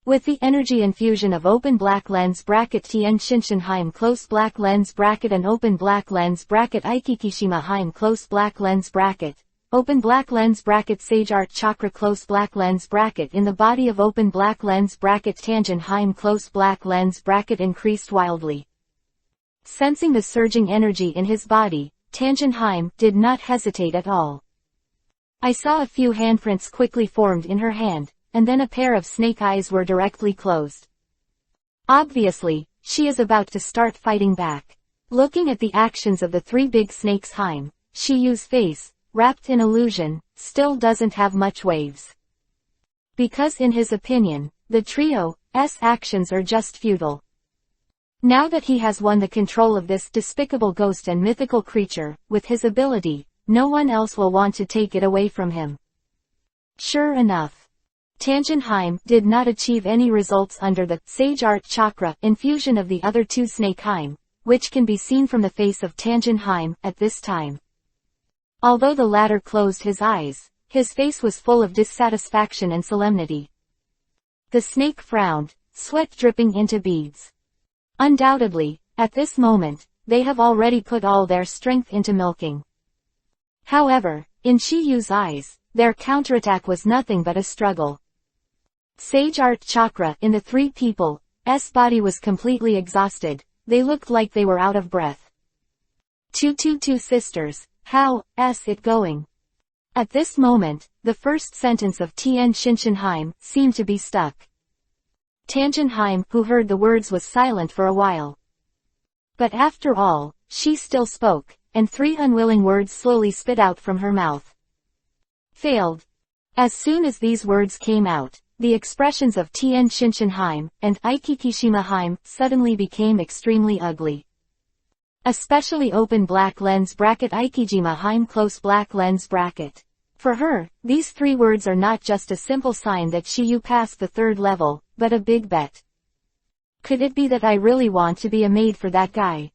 With the energy infusion of open black lens bracket Tien Shinshinheim close black lens bracket and open black lens bracket Aikikishima Heim close black lens bracket, open black lens bracket Sage Art Chakra close black lens bracket in the body of open black lens bracket Tangenheim close black lens bracket increased wildly. Sensing the surging energy in his body, Tangenheim did not hesitate at all. I saw a few handprints quickly formed in her hand, and then a pair of snake eyes were directly closed. Obviously, she is about to start fighting back. Looking at the actions of the 3 big snakes Heim, Shiyu's face, wrapped in illusion, still doesn't have much waves. Because in his opinion, the trio's actions are just futile. Now that he has won the control of this despicable ghost and mythical creature, with his ability, no one else will want to take it away from him. Sure enough. Tangenheim did not achieve any results under the Sage Art Chakra infusion of the other 2 Snake Heim, which can be seen from the face of Tangenheim at this time. Although the latter closed his eyes, his face was full of dissatisfaction and solemnity. The snake frowned, sweat dripping into beads. Undoubtedly, at this moment, they have already put all their strength into milking. However, in Shiyu's eyes, their counterattack was nothing but a struggle. Sage Art Chakra in the 3 people's body was completely exhausted, they looked like they were out of breath. Two sisters, how's it going? At this moment, the first sentence of Tien Shinshinheim seemed to be stuck. Tangenheim, who heard the words, was silent for a while. But after all, she still spoke, and 3 unwilling words slowly spit out from her mouth. Failed. As soon as these words came out, the expressions of Tien Shinshinheim and Aikikishima Heim suddenly became extremely ugly. Especially open black lens bracket Aikijima Heim close black lens bracket. For her, these 3 words are not just a simple sign that Shiyu passed the 3rd level, but a big bet. Could it be that I really want to be a maid for that guy?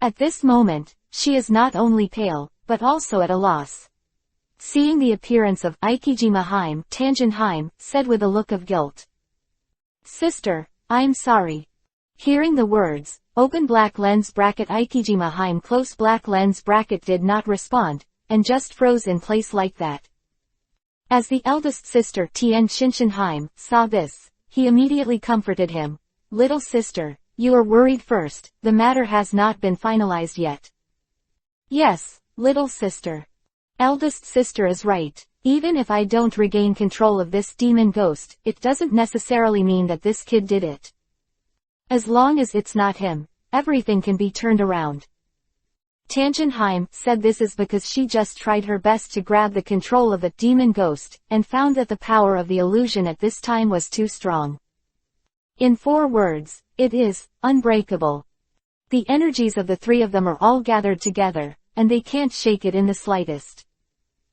At this moment, she is not only pale, but also at a loss. Seeing the appearance of Aikijima Heim, Tangenheim said with a look of guilt. Sister, I'm sorry. Hearing the words, open black lens bracket Aikijima Heim close black lens bracket did not respond, and just froze in place like that. As the eldest sister Tien Shinshinheim saw this, he immediately comforted him. Little sister, you are worried first, the matter has not been finalized yet. Yes, little sister. Eldest sister is right. Even if I don't regain control of this demon ghost, it doesn't necessarily mean that this kid did it. As long as it's not him, everything can be turned around. Tangenheim said this is because she just tried her best to grab the control of the demon ghost, and found that the power of the illusion at this time was too strong. In 4 words, it is unbreakable. The energies of the 3 of them are all gathered together, and they can't shake it in the slightest.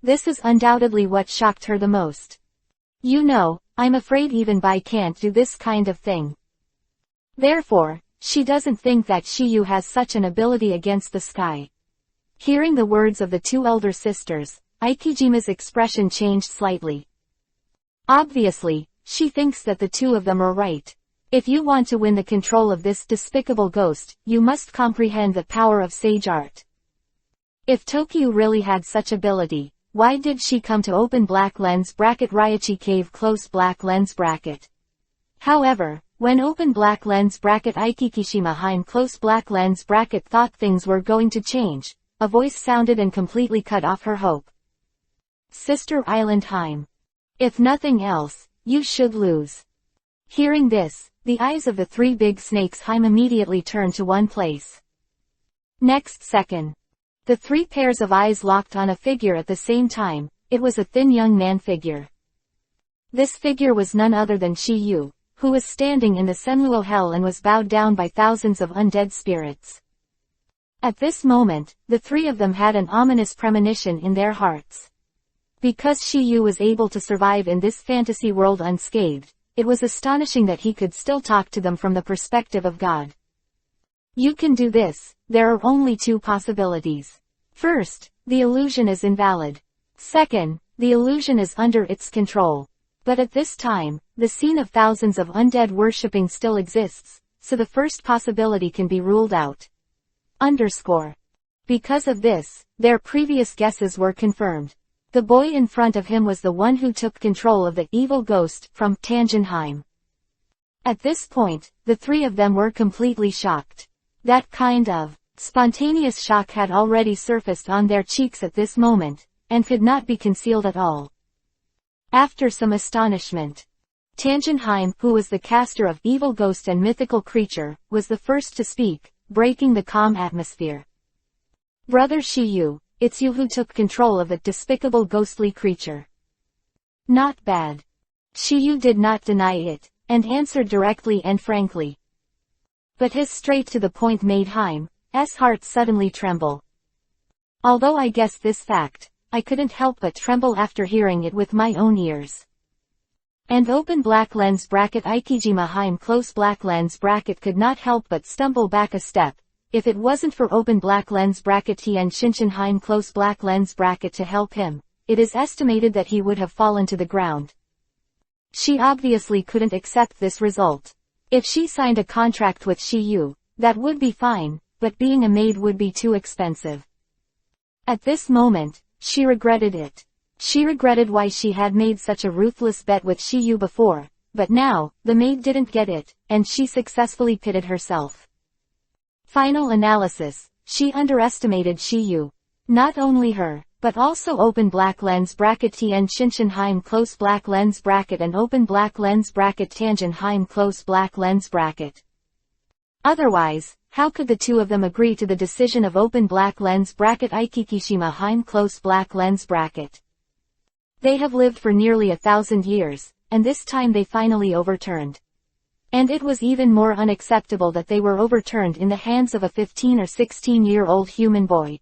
This is undoubtedly what shocked her the most. You know, I'm afraid even Bai can't do this kind of thing. Therefore, she doesn't think that Shiyu has such an ability against the sky. Hearing the words of the 2 elder sisters, Aikijima's expression changed slightly. Obviously, she thinks that the 2 of them are right. If you want to win the control of this despicable ghost, you must comprehend the power of sage art. If Tokyo really had such ability, why did she come to open black lens bracket Raichi Cave close black lens bracket? However, when open black lens bracket Aikikishima Heim close black lens bracket thought things were going to change, a voice sounded and completely cut off her hope. Sister Island Heim. If nothing else, you should lose. Hearing this, the eyes of the 3 big snakes Heim immediately turned to one place. Next second, the 3 pairs of eyes locked on a figure at the same time. It was a thin young man figure. This figure was none other than Shiyu, who was standing in the Senluo hell and was bowed down by thousands of undead spirits. At this moment, the three of them had an ominous premonition in their hearts. Because Shi Yu was able to survive in this fantasy world unscathed, it was astonishing that he could still talk to them from the perspective of God. You can do this. There are only two possibilities. First, the illusion is invalid. Second, the illusion is under its control. But at this time, the scene of thousands of undead worshipping still exists, so the first possibility can be ruled out. Because of this, their previous guesses were confirmed. The boy in front of him was the one who took control of the evil ghost from Tangenheim. At this point, the three of them were completely shocked. That kind of spontaneous shock had already surfaced on their cheeks at this moment, and could not be concealed at all. After some astonishment, Tangenheim, who was the caster of evil ghost and mythical creature, was the first to speak, breaking the calm atmosphere. Brother Shi Yu, it's you who took control of that despicable ghostly creature. Not bad. Shi Yu did not deny it, and answered directly and frankly. But his straight-to-the-point made Heim's heart suddenly tremble. Although I guessed this fact, I couldn't help but tremble after hearing it with my own ears. And open black lens bracket Ikijima Heim close black lens bracket could not help but stumble back a step, if it wasn't for open black lens bracket Tien Shinshin Heim close black lens bracket to help him, it is estimated that he would have fallen to the ground. She obviously couldn't accept this result. If she signed a contract with Shi Yu, that would be fine, but being a maid would be too expensive. At this moment, she regretted it. She regretted why she had made such a ruthless bet with Shi Yu before, but now, the maid didn't get it, and she successfully pitted herself. Final analysis, she underestimated Shi Yu. Not only her, but also open black lens bracket Tien Shinshin Heim close black lens bracket and open black lens bracket Tangent Heim close black lens bracket. Otherwise, how could the two of them agree to the decision of open black lens bracket Ikikishima Heim close black lens bracket? They have lived for nearly 1,000 years, and this time they finally overturned. And it was even more unacceptable that they were overturned in the hands of a 15 or 16-year-old human boy.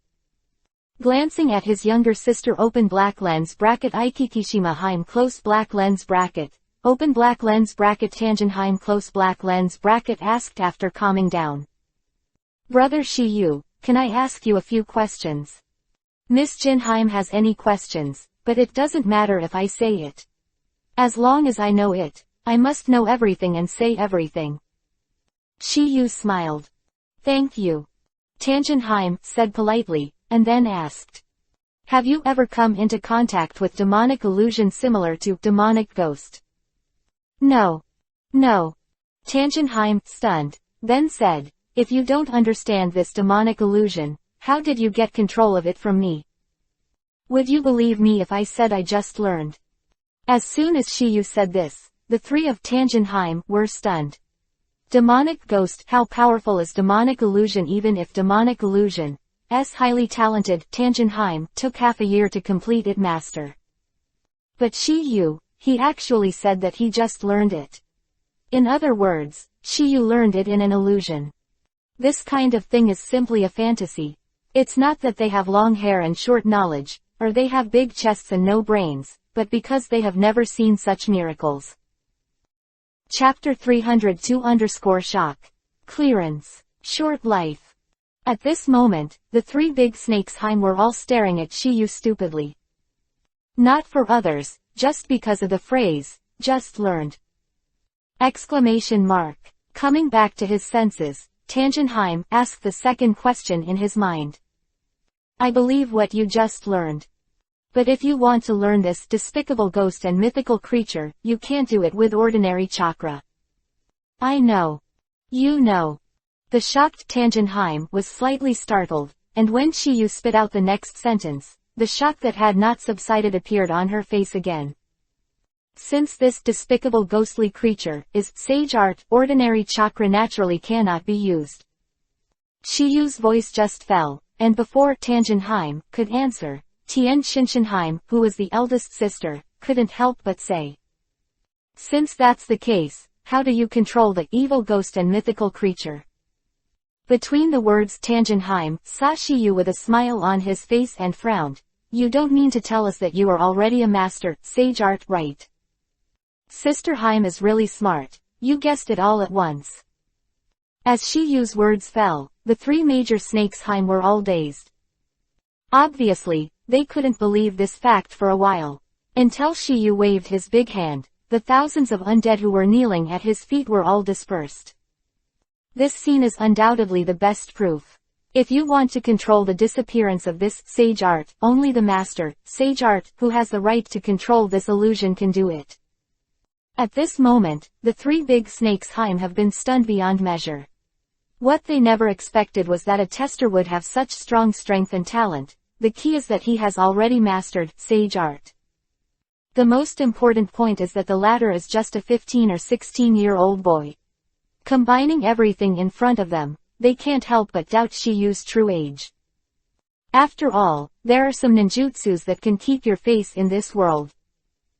Glancing at his younger sister open black lens bracket Ikikishima Heim close black lens bracket, open black lens bracket Tangenheim close black lens bracket asked after calming down. Brother Shi Yu, can I ask you a few questions? Miss Jinheim has any questions, but it doesn't matter if I say it. As long as I know it, I must know everything and say everything. Shi Yu smiled. Thank you. Tangenheim said politely, and then asked. Have you ever come into contact with demonic illusion similar to demonic ghost? No. No. Tangenheim, stunned, then said, if you don't understand this demonic illusion, how did you get control of it from me? Would you believe me if I said I just learned? As soon as Shi Yu said this, the three of Tangenheim were stunned. Demonic ghost, how powerful is demonic illusion? Even if demonic illusion, highly talented, Tangenheim took half a year to complete it master. But Shi Yu, he actually said that he just learned it. In other words, Shi Yu learned it in an illusion. This kind of thing is simply a fantasy. It's not that they have long hair and short knowledge, or they have big chests and no brains, but because they have never seen such miracles. Chapter 302_Shock. Clearance. Short life. At this moment, the three big snakes Heim were all staring at Shi Yu stupidly. Not for others, just because of the phrase, just learned. Exclamation mark. Coming back to his senses, Tangenheim asked the second question in his mind. I believe what you just learned. But if you want to learn this despicable ghost and mythical creature, you can't do it with ordinary chakra. I know. You know. The shocked Tangenheim was slightly startled, and when Shi Yu spit out the next sentence, the shock that had not subsided appeared on her face again. Since this despicable ghostly creature is sage art, ordinary chakra naturally cannot be used. Shi Yu's voice just fell, and before Tangenheim could answer, Tien Shinshinheim, who was the eldest sister, couldn't help but say. Since that's the case, how do you control the evil ghost and mythical creature? Between the words Tangenheim, saw Shiyu with a smile on his face and frowned. You don't mean to tell us that you are already a master, sage art, right? Sister Heim is really smart. You guessed it all at once. As Shiyu's words fell, the three major snakes Heim were all dazed. Obviously, they couldn't believe this fact for a while. Until Shiyu waved his big hand, the thousands of undead who were kneeling at his feet were all dispersed. This scene is undoubtedly the best proof. If you want to control the disappearance of this sage art, only the master, sage art, who has the right to control this illusion can do it. At this moment, the three big snakes Heim have been stunned beyond measure. What they never expected was that a tester would have such strong strength and talent. The key is that he has already mastered sage art. The most important point is that the latter is just a 15 or 16-year-old boy. Combining everything in front of them, they can't help but doubt Shiyu's true age. After all, there are some ninjutsus that can keep your face in this world.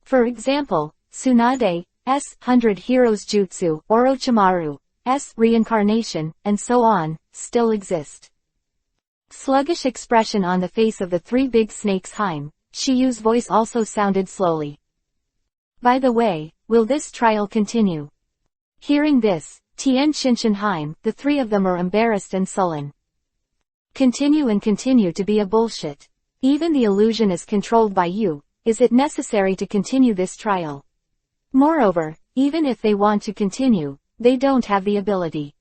For example, Tsunade's 100 Heroes Jutsu, Orochimaru's reincarnation, and so on, still exist. Sluggish expression on the face of the three big snakes Heim, Shiyu's voice also sounded slowly. By the way, will this trial continue? Hearing this, Tien Shinshinheim, the three of them are embarrassed and sullen. Continue and continue to be a bullshit. Even the illusion is controlled by you. Is it necessary to continue this trial? Moreover, even if they want to continue, they don't have the ability.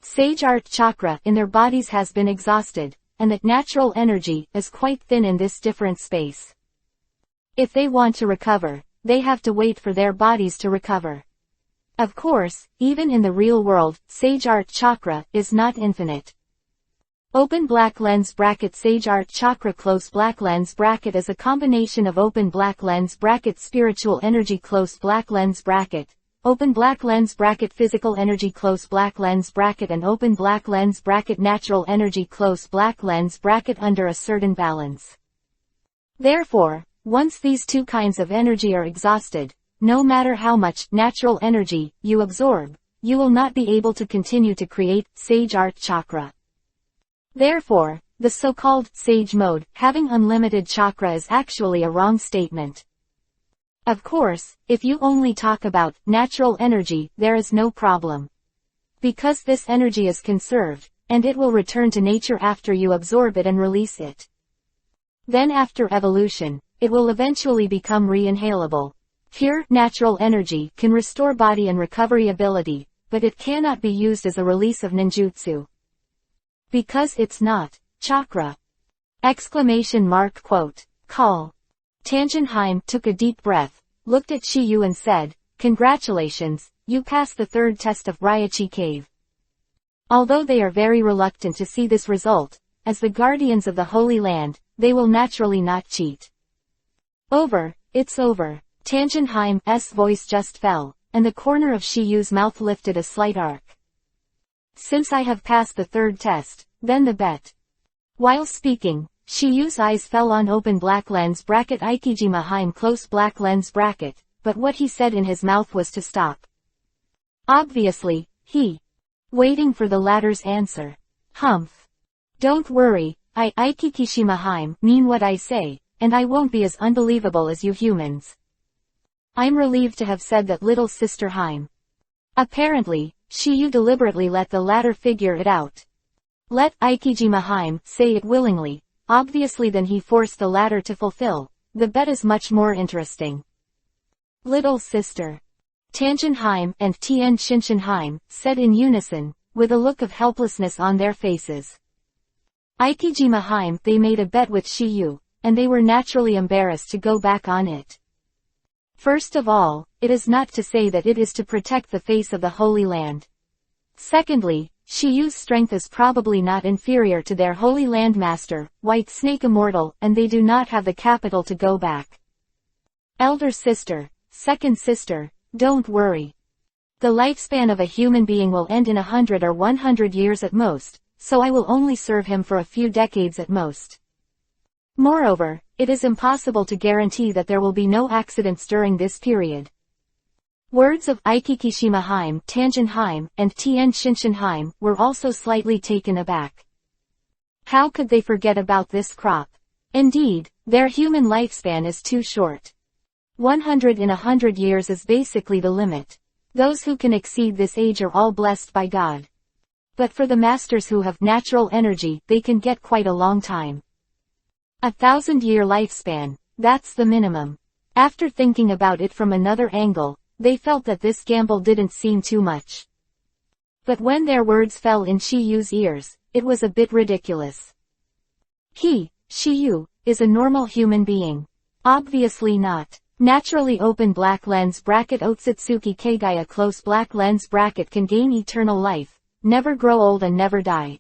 Sage art chakra in their bodies has been exhausted, and that natural energy is quite thin in this different space. If they want to recover, they have to wait for their bodies to recover. Of course, even in the real world, sage art chakra is not infinite. Open black lens bracket sage art chakra close black lens bracket is a combination of open black lens bracket spiritual energy close black lens bracket, open black lens bracket physical energy close black lens bracket and open black lens bracket natural energy close black lens bracket under a certain balance. Therefore, once these two kinds of energy are exhausted, no matter how much natural energy you absorb, you will not be able to continue to create sage art chakra. Therefore, the so-called sage mode, having unlimited chakra, is actually a wrong statement. Of course, if you only talk about natural energy, there is no problem. Because this energy is conserved, and it will return to nature after you absorb it and release it. Then after evolution, it will eventually become re-inhalable. Pure, natural energy can restore body and recovery ability, but it cannot be used as a release of ninjutsu. Because it's not chakra. Quote. Call. Tangenheim took a deep breath, looked at Shiyu and said, "Congratulations, you passed the third test of Ryachi Cave." Although they are very reluctant to see this result, as the guardians of the Holy Land, they will naturally not cheat. Over, it's over. Tangenheim's voice just fell, and the corner of Shiyu's mouth lifted a slight arc. Since I have passed the third test, then the bet. While speaking, Shiyu's eyes fell on open black lens bracket Ikijima Heim close black lens bracket, but what he said in his mouth was to stop. Obviously, he waiting for the latter's answer. Humph. Don't worry, I Ikikishima Heim mean what I say, and I won't be as unbelievable as you humans. I'm relieved to have said that, little sister Heim. Apparently, Shiyu deliberately let the latter figure it out. Let Ikijima Heim say it willingly, obviously, then he forced the latter to fulfill. The bet is much more interesting. Little sister. Tangenheim and Tien Shinshinheim said in unison, with a look of helplessness on their faces. Ikijima Heim, they made a bet with Shiyu, and they were naturally embarrassed to go back on it. First of all, it is not to say that it is to protect the face of the Holy Land. Secondly, Shiyu's strength is probably not inferior to their Holy Land master, White Snake Immortal, and they do not have the capital to go back. Elder sister, second sister, don't worry. The lifespan of a human being will end in 100 or 100 years at most, so I will only serve him for a few decades at most. Moreover, it is impossible to guarantee that there will be no accidents during this period. Words of Aikikishimaheim, Tangenheim, and Tien Shinshinheim were also slightly taken aback. How could they forget about this crop? Indeed, their human lifespan is too short. 100 in 100 years is basically the limit. Those who can exceed this age are all blessed by God. But for the masters who have natural energy, they can get quite a long time. 1,000-year lifespan, that's the minimum. After thinking about it from another angle, they felt that this gamble didn't seem too much. But when their words fell in Shiyu's ears, it was a bit ridiculous. He, Shiyu, is a normal human being. Obviously not. Naturally open black lens bracket Otsutsuki Kagaya close black lens bracket can gain eternal life, never grow old and never die.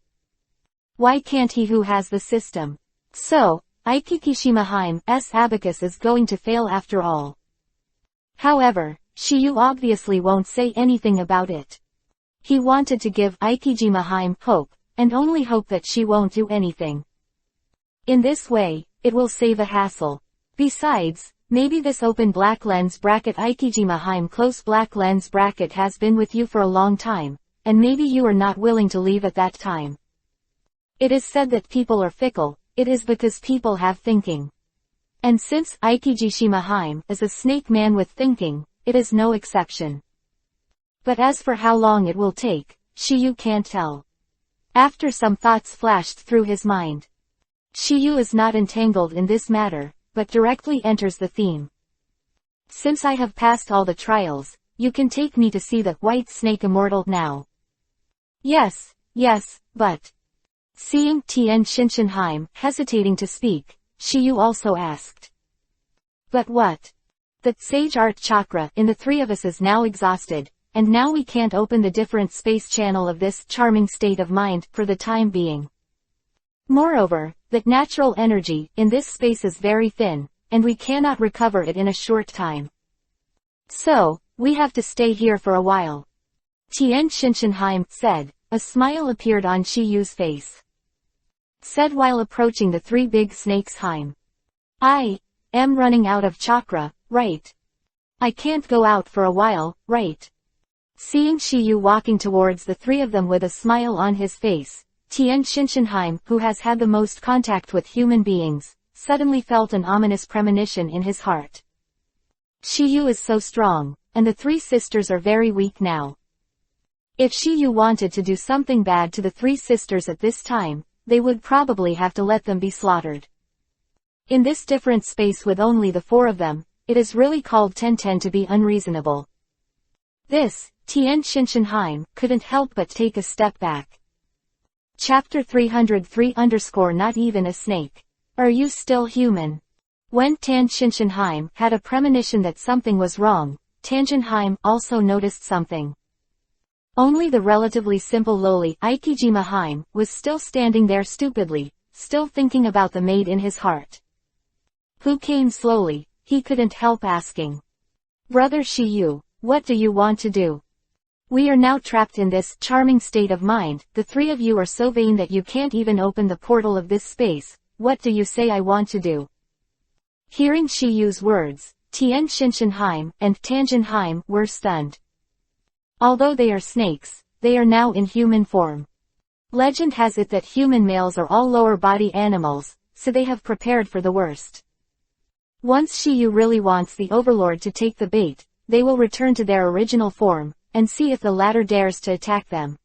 Why can't he who has the system? So, Aikikishimaheim's abacus is going to fail after all. However, Shiyu obviously won't say anything about it. He wanted to give Aikijimaheim hope, and only hope that she won't do anything. In this way, it will save a hassle. Besides, maybe this open black lens bracket Aikijimaheim close black lens bracket has been with you for a long time, and maybe you are not willing to leave at that time. It is said that people are fickle, it is because people have thinking. And since Aikijishimaheim is a snake man with thinking, it is no exception. But as for how long it will take, Shiyu can't tell. After some thoughts flashed through his mind. Shiyu is not entangled in this matter, but directly enters the theme. Since I have passed all the trials, you can take me to see the white snake immortal now. Yes, but... Seeing Tien Shinshinheim hesitating to speak, Shiyu also asked. But what? The sage art chakra in the three of us is now exhausted, and now we can't open the different space channel of this charming state of mind for the time being. Moreover, that natural energy in this space is very thin, and we cannot recover it in a short time. So, we have to stay here for a while. Tien Shinshinheim said. A smile appeared on Shiyu's face. Said while approaching the three big snakes Heim. I am running out of chakra, right? I can't go out for a while, right? Seeing Shiyu walking towards the three of them with a smile on his face, Tien Shinshinheim, who has had the most contact with human beings, suddenly felt an ominous premonition in his heart. Shiyu is so strong, and the three sisters are very weak now. If Shiyu wanted to do something bad to the three sisters at this time, they would probably have to let them be slaughtered. In this different space with only the four of them, it is really called Tenten to be unreasonable. This, Tien Shinshinheim, couldn't help but take a step back. Chapter 303_ Not even a snake. Are you still human? When Tien Shinshinheim had a premonition that something was wrong, Tangenheim also noticed something. Only the relatively simple lowly Aikijimaheim was still standing there stupidly, still thinking about the maid in his heart. Who came slowly, he couldn't help asking. Brother Shiyu, what do you want to do? We are now trapped in this charming state of mind, the three of you are so vain that you can't even open the portal of this space, what do you say I want to do? Hearing Shiyu's words, Tien Shinshinheim and Tangenheim were stunned. Although they are snakes, they are now in human form. Legend has it that human males are all lower body animals, so they have prepared for the worst. Once Shiyu really wants the overlord to take the bait, they will return to their original form, and see if the latter dares to attack them.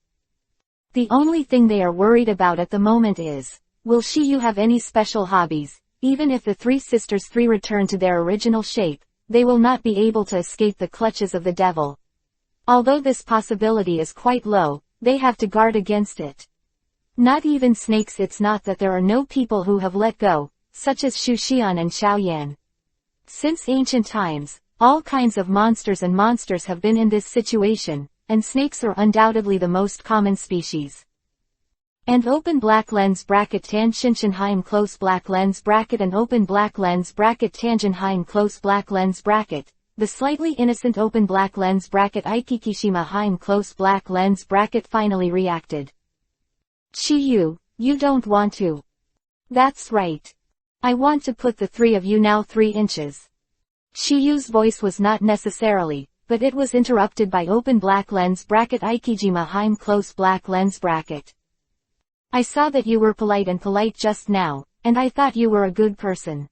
The only thing they are worried about at the moment is, will Shiyu have any special hobbies? Even if the three sisters return to their original shape, they will not be able to escape the clutches of the devil. Although this possibility is quite low, they have to guard against it. Not even snakes. It's not that there are no people who have let go, such as Shu Xian and Xiaoyan. Since ancient times, all kinds of monsters have been in this situation, and snakes are undoubtedly the most common species. And open black lens bracket Tan Shinshinheim close black lens bracket and open black lens bracket Tangenheim close black lens bracket. The slightly innocent open black lens bracket Aikikishimaheim close black lens bracket finally reacted. Shiyu, you don't want to. That's right. I want to put the three of you now 3 inches. Shiyu's voice was not necessarily, but it was interrupted by open black lens bracket Ikijima Heim close black lens bracket. I saw that you were polite just now, and I thought you were a good person.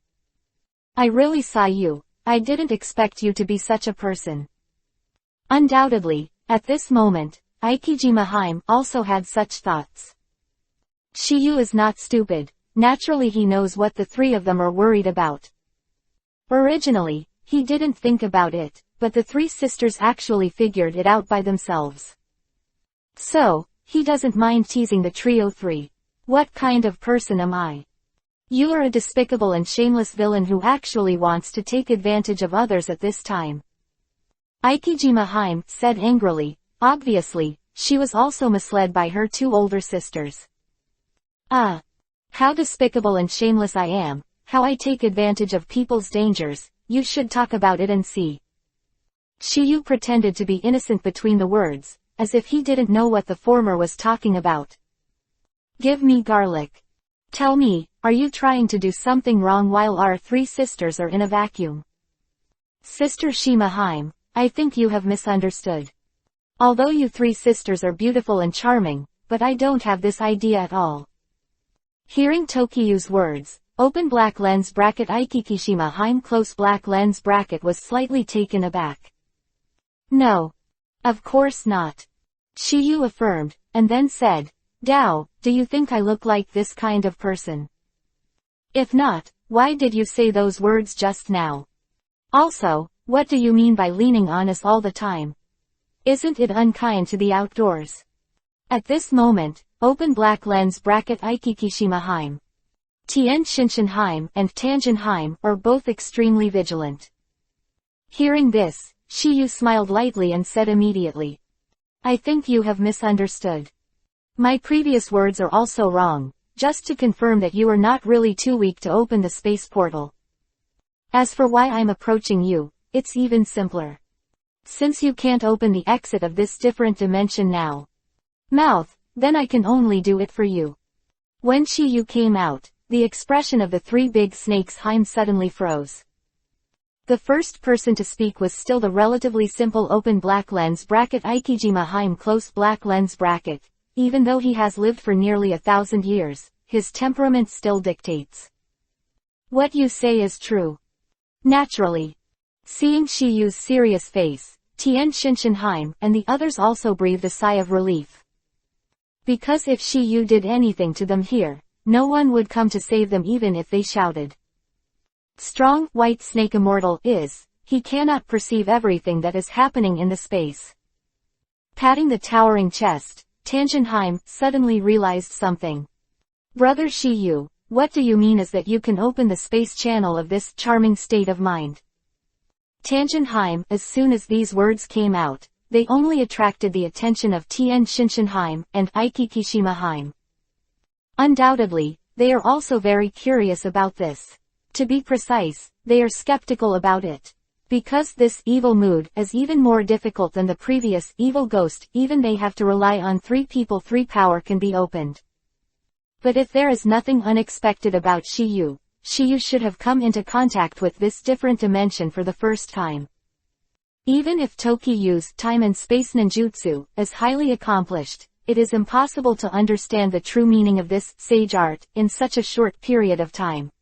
I really saw you. I didn't expect you to be such a person. Undoubtedly, at this moment, Ikijima Heim also had such thoughts. Shiyu is not stupid. Naturally he knows what the three of them are worried about. Originally, he didn't think about it, but the three sisters actually figured it out by themselves. So, he doesn't mind teasing the trio three. What kind of person am I? You are a despicable and shameless villain who actually wants to take advantage of others at this time. Ikijima Heim said angrily. Obviously, she was also misled by her two older sisters. How despicable and shameless I am, how I take advantage of people's dangers, you should talk about it and see. Shiyu pretended to be innocent between the words, as if he didn't know what the former was talking about. Give me garlic. Tell me, are you trying to do something wrong while our three sisters are in a vacuum? Sister Shima Heim, I think you have misunderstood. Although you three sisters are beautiful and charming, but I don't have this idea at all. Hearing Tokiyu's words, open black lens bracket Ikikishima Heim close black lens bracket was slightly taken aback. No. Of course not. Shiyu affirmed, and then said, Dao, do you think I look like this kind of person? If not, why did you say those words just now? Also, what do you mean by leaning on us all the time? Isn't it unkind to the outdoors? At this moment, open black lens bracket Ikikishima Heim, Tien Shinshin Heim and Tanjin Heim are both extremely vigilant. Hearing this, Shiyu smiled lightly and said immediately. I think you have misunderstood. My previous words are also wrong, just to confirm that you are not really too weak to open the space portal. As for why I'm approaching you, it's even simpler. Since you can't open the exit of this different dimension now. Mouth, then I can only do it for you. When Shiyu came out, the expression of the three big snakes Heim suddenly froze. The first person to speak was still the relatively simple open black lens bracket Ikijima Heim close black lens bracket. Even though he has lived for nearly 1,000 years, his temperament still dictates. What you say is true. Naturally. Seeing Shiyu's serious face, Tien Shinshin Heim and the others also breathed a sigh of relief. Because if Shiyu did anything to them here, no one would come to save them even if they shouted. Strong, white snake immortal is, he cannot perceive everything that is happening in the space. Patting the towering chest, Tanjin Heim suddenly realized something. Brother Shiyu, what do you mean is that you can open the space channel of this charming state of mind? Tanjin Heim, as soon as these words came out, they only attracted the attention of Tien Shinshin Heim and Ikikishima Heim. Undoubtedly, they are also very curious about this. To be precise, they are skeptical about it. Because this evil mood is even more difficult than the previous evil ghost, even they have to rely on three people, three power can be opened. But if there is nothing unexpected about Shiyu, Shiyu should have come into contact with this different dimension for the first time. Even if Tokiyu's time and space ninjutsu is highly accomplished, it is impossible to understand the true meaning of this sage art in such a short period of time.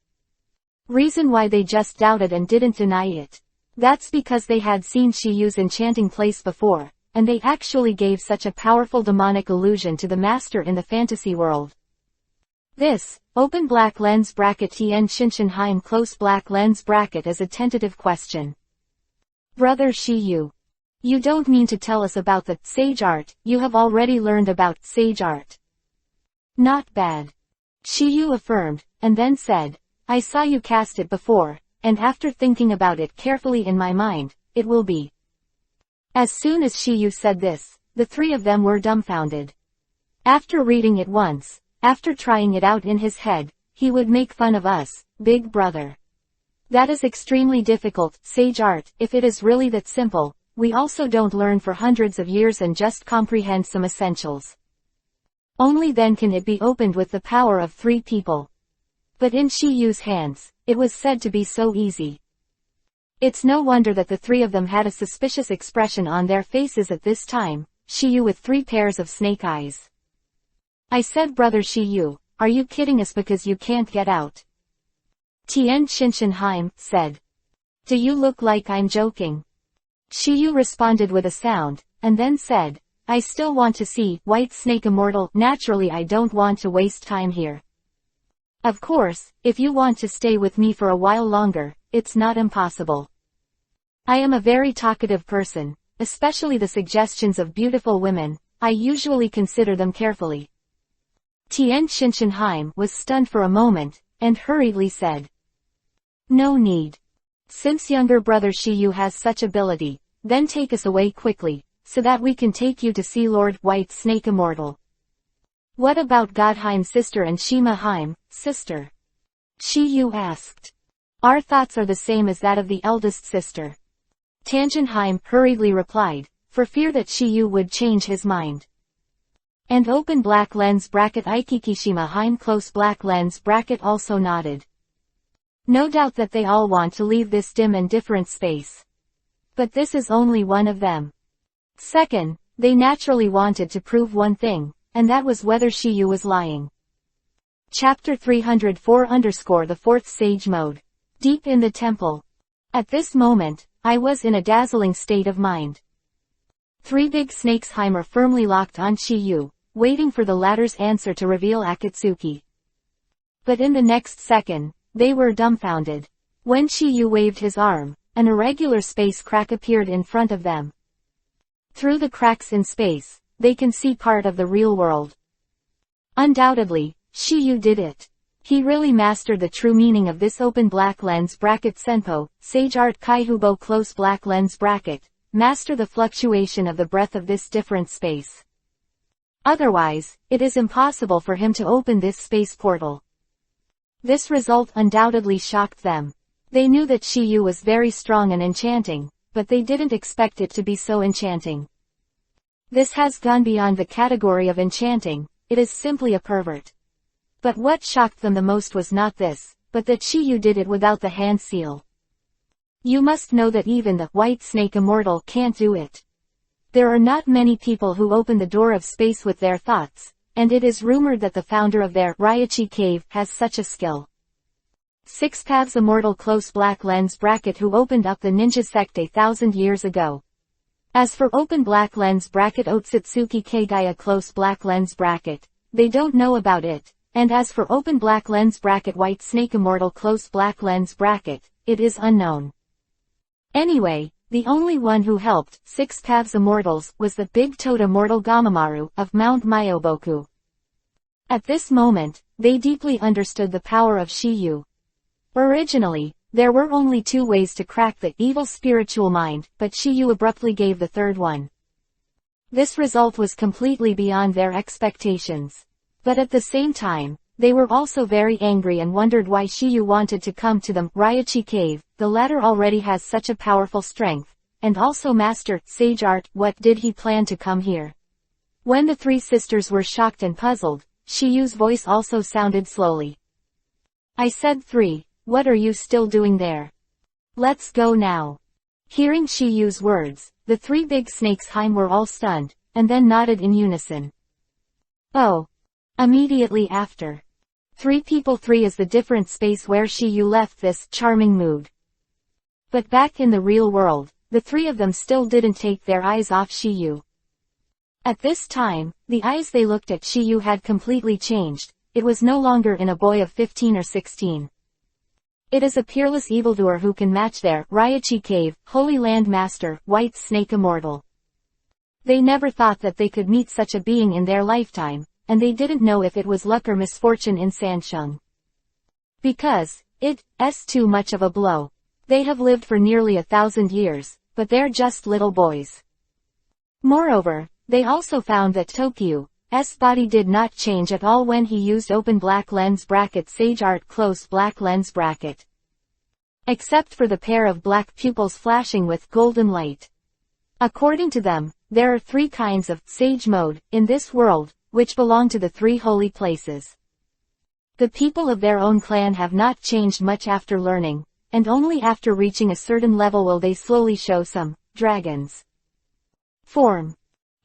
Reason why they just doubted and didn't deny it. That's because they had seen Shiyu's enchanting place before, and they actually gave such a powerful demonic illusion to the master in the fantasy world. This, open black lens bracket Tien Shinshin Heim close black lens bracket is a tentative question. Brother Shiyu. You don't mean to tell us about the sage art, you have already learned about sage art. Not bad. Shiyu affirmed, and then said, I saw you cast it before, and after thinking about it carefully in my mind, it will be. As soon as Shiyu said this, the three of them were dumbfounded. After reading it once, after trying it out in his head, he would make fun of us, big brother. That is extremely difficult, sage art, if it is really that simple, we also don't learn for hundreds of years and just comprehend some essentials. Only then can it be opened with the power of three people. But in Shiyu's hands, it was said to be so easy. It's no wonder that the three of them had a suspicious expression on their faces at this time, Shiyu with 3 pairs of snake eyes. I said, brother Shiyu, are you kidding us because you can't get out? Tien Shinshinheim said. Do you look like I'm joking? Shiyu responded with a sound, and then said, I still want to see White Snake Immortal. Naturally I don't want to waste time here. Of course, if you want to stay with me for a while longer, it's not impossible. I am a very talkative person, especially the suggestions of beautiful women, I usually consider them carefully. Tien Shinshinheim was stunned for a moment, and hurriedly said. No need. Since younger brother Shiyu has such ability, then take us away quickly, so that we can take you to see Lord White Snake Immortal. What about Godheim's sister and Shimaheim, sister? Shiyu asked. Our thoughts are the same as that of the eldest sister. Tangenheim hurriedly replied, for fear that Shiyu would change his mind. And open black lens bracket Ikikishimaheim close black lens bracket also nodded. No doubt that they all want to leave this dim and different space. But this is only one of them. Second, they naturally wanted to prove one thing, and that was whether Shiyu was lying. Chapter 304 _ The Fourth Sage Mode. Deep in the temple. At this moment, I was in a dazzling state of mind. 3 big snakes Heimer firmly locked on Shiyu, waiting for the latter's answer to reveal Akatsuki. But in the next second, they were dumbfounded. When Shiyu waved his arm, an irregular space crack appeared in front of them. Through the cracks in space, they can see part of the real world. Undoubtedly, Shiyu did it. He really mastered the true meaning of this open black lens bracket Senpo, Sage Art Kaihubo close black lens bracket, master the fluctuation of the breadth of this different space. Otherwise, it is impossible for him to open this space portal. This result undoubtedly shocked them. They knew that Shiyu was very strong and enchanting, but they didn't expect it to be so enchanting. This has gone beyond the category of enchanting, it is simply a pervert. But what shocked them the most was not this, but that Shiyu did it without the hand seal. You must know that even the White Snake Immortal can't do it. There are not many people who open the door of space with their thoughts, and it is rumored that the founder of their Raichi Cave has such a skill. 6 Paths Immortal close black lens bracket who opened up the ninja sect 1,000 years ago. As for open black lens bracket Otsutsuki Kagaya close black lens bracket, they don't know about it, and as for open black lens bracket White Snake Immortal close black lens bracket, it is unknown. Anyway, the only one who helped 6 Paths Immortals was the big-toed immortal Gamamaru of Mount Myoboku. At this moment, they deeply understood the power of Shiyu. Originally, there were only 2 ways to crack the evil spiritual mind, but Shiyu abruptly gave the third one. This result was completely beyond their expectations. But at the same time, they were also very angry and wondered why Shiyu wanted to come to the Raichi Cave. The latter already has such a powerful strength, and also master sage art. What did he plan to come here? When the 3 sisters were shocked and puzzled, Shiyu's voice also sounded slowly. I said 3, what are you still doing there? Let's go now. Hearing Shiyu's words, the 3 big snakes Heim were all stunned, and then nodded in unison. Oh. Immediately after. 3 people 3 is the different space where Shiyu left this charming mood. But back in the real world, the 3 of them still didn't take their eyes off Shiyu. At this time, the eyes they looked at Shiyu had completely changed. It was no longer in a boy of 15 or 16. It is a peerless evildoer who can match their Raichi Cave, Holy Land Master, White Snake Immortal. They never thought that they could meet such a being in their lifetime, and they didn't know if it was luck or misfortune in Sansheng. Because, it's too much of a blow. They have lived for nearly 1,000 years, but they're just little boys. Moreover, they also found that Tokyu's body did not change at all when he used open black lens bracket Sage Art close black lens bracket. Except for the pair of black pupils flashing with golden light. According to them, there are 3 kinds of sage mode in this world, which belong to the 3 holy places. The people of their own clan have not changed much after learning, and only after reaching a certain level will they slowly show some dragon's form.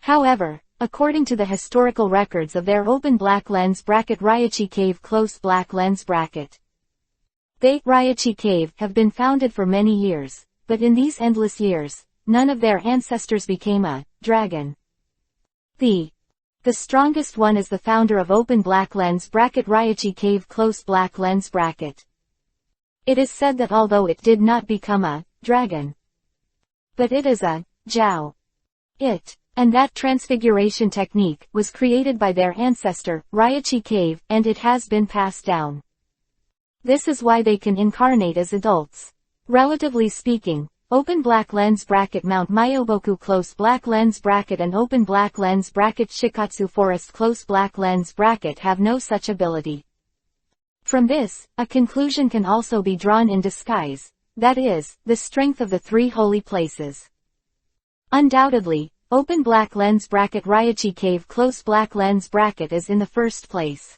However, according to the historical records of their open black lens bracket Raichi Cave close black lens bracket, they, Raichi Cave, have been founded for many years, but in these endless years, none of their ancestors became a dragon. The strongest one is the founder of open black lens bracket Raichi Cave close black lens bracket. It is said that although it did not become a dragon, but it is a Jiao. And that transfiguration technique was created by their ancestor, Raichi Cave, and it has been passed down. This is why they can incarnate as adults. Relatively speaking, open black lens bracket Mount Myoboku close black lens bracket and open black lens bracket Shikatsu Forest close black lens bracket have no such ability. From this, a conclusion can also be drawn in disguise, that is, the strength of the three holy places. Undoubtedly, open black lens bracket Raichi Cave close black lens bracket is in the first place.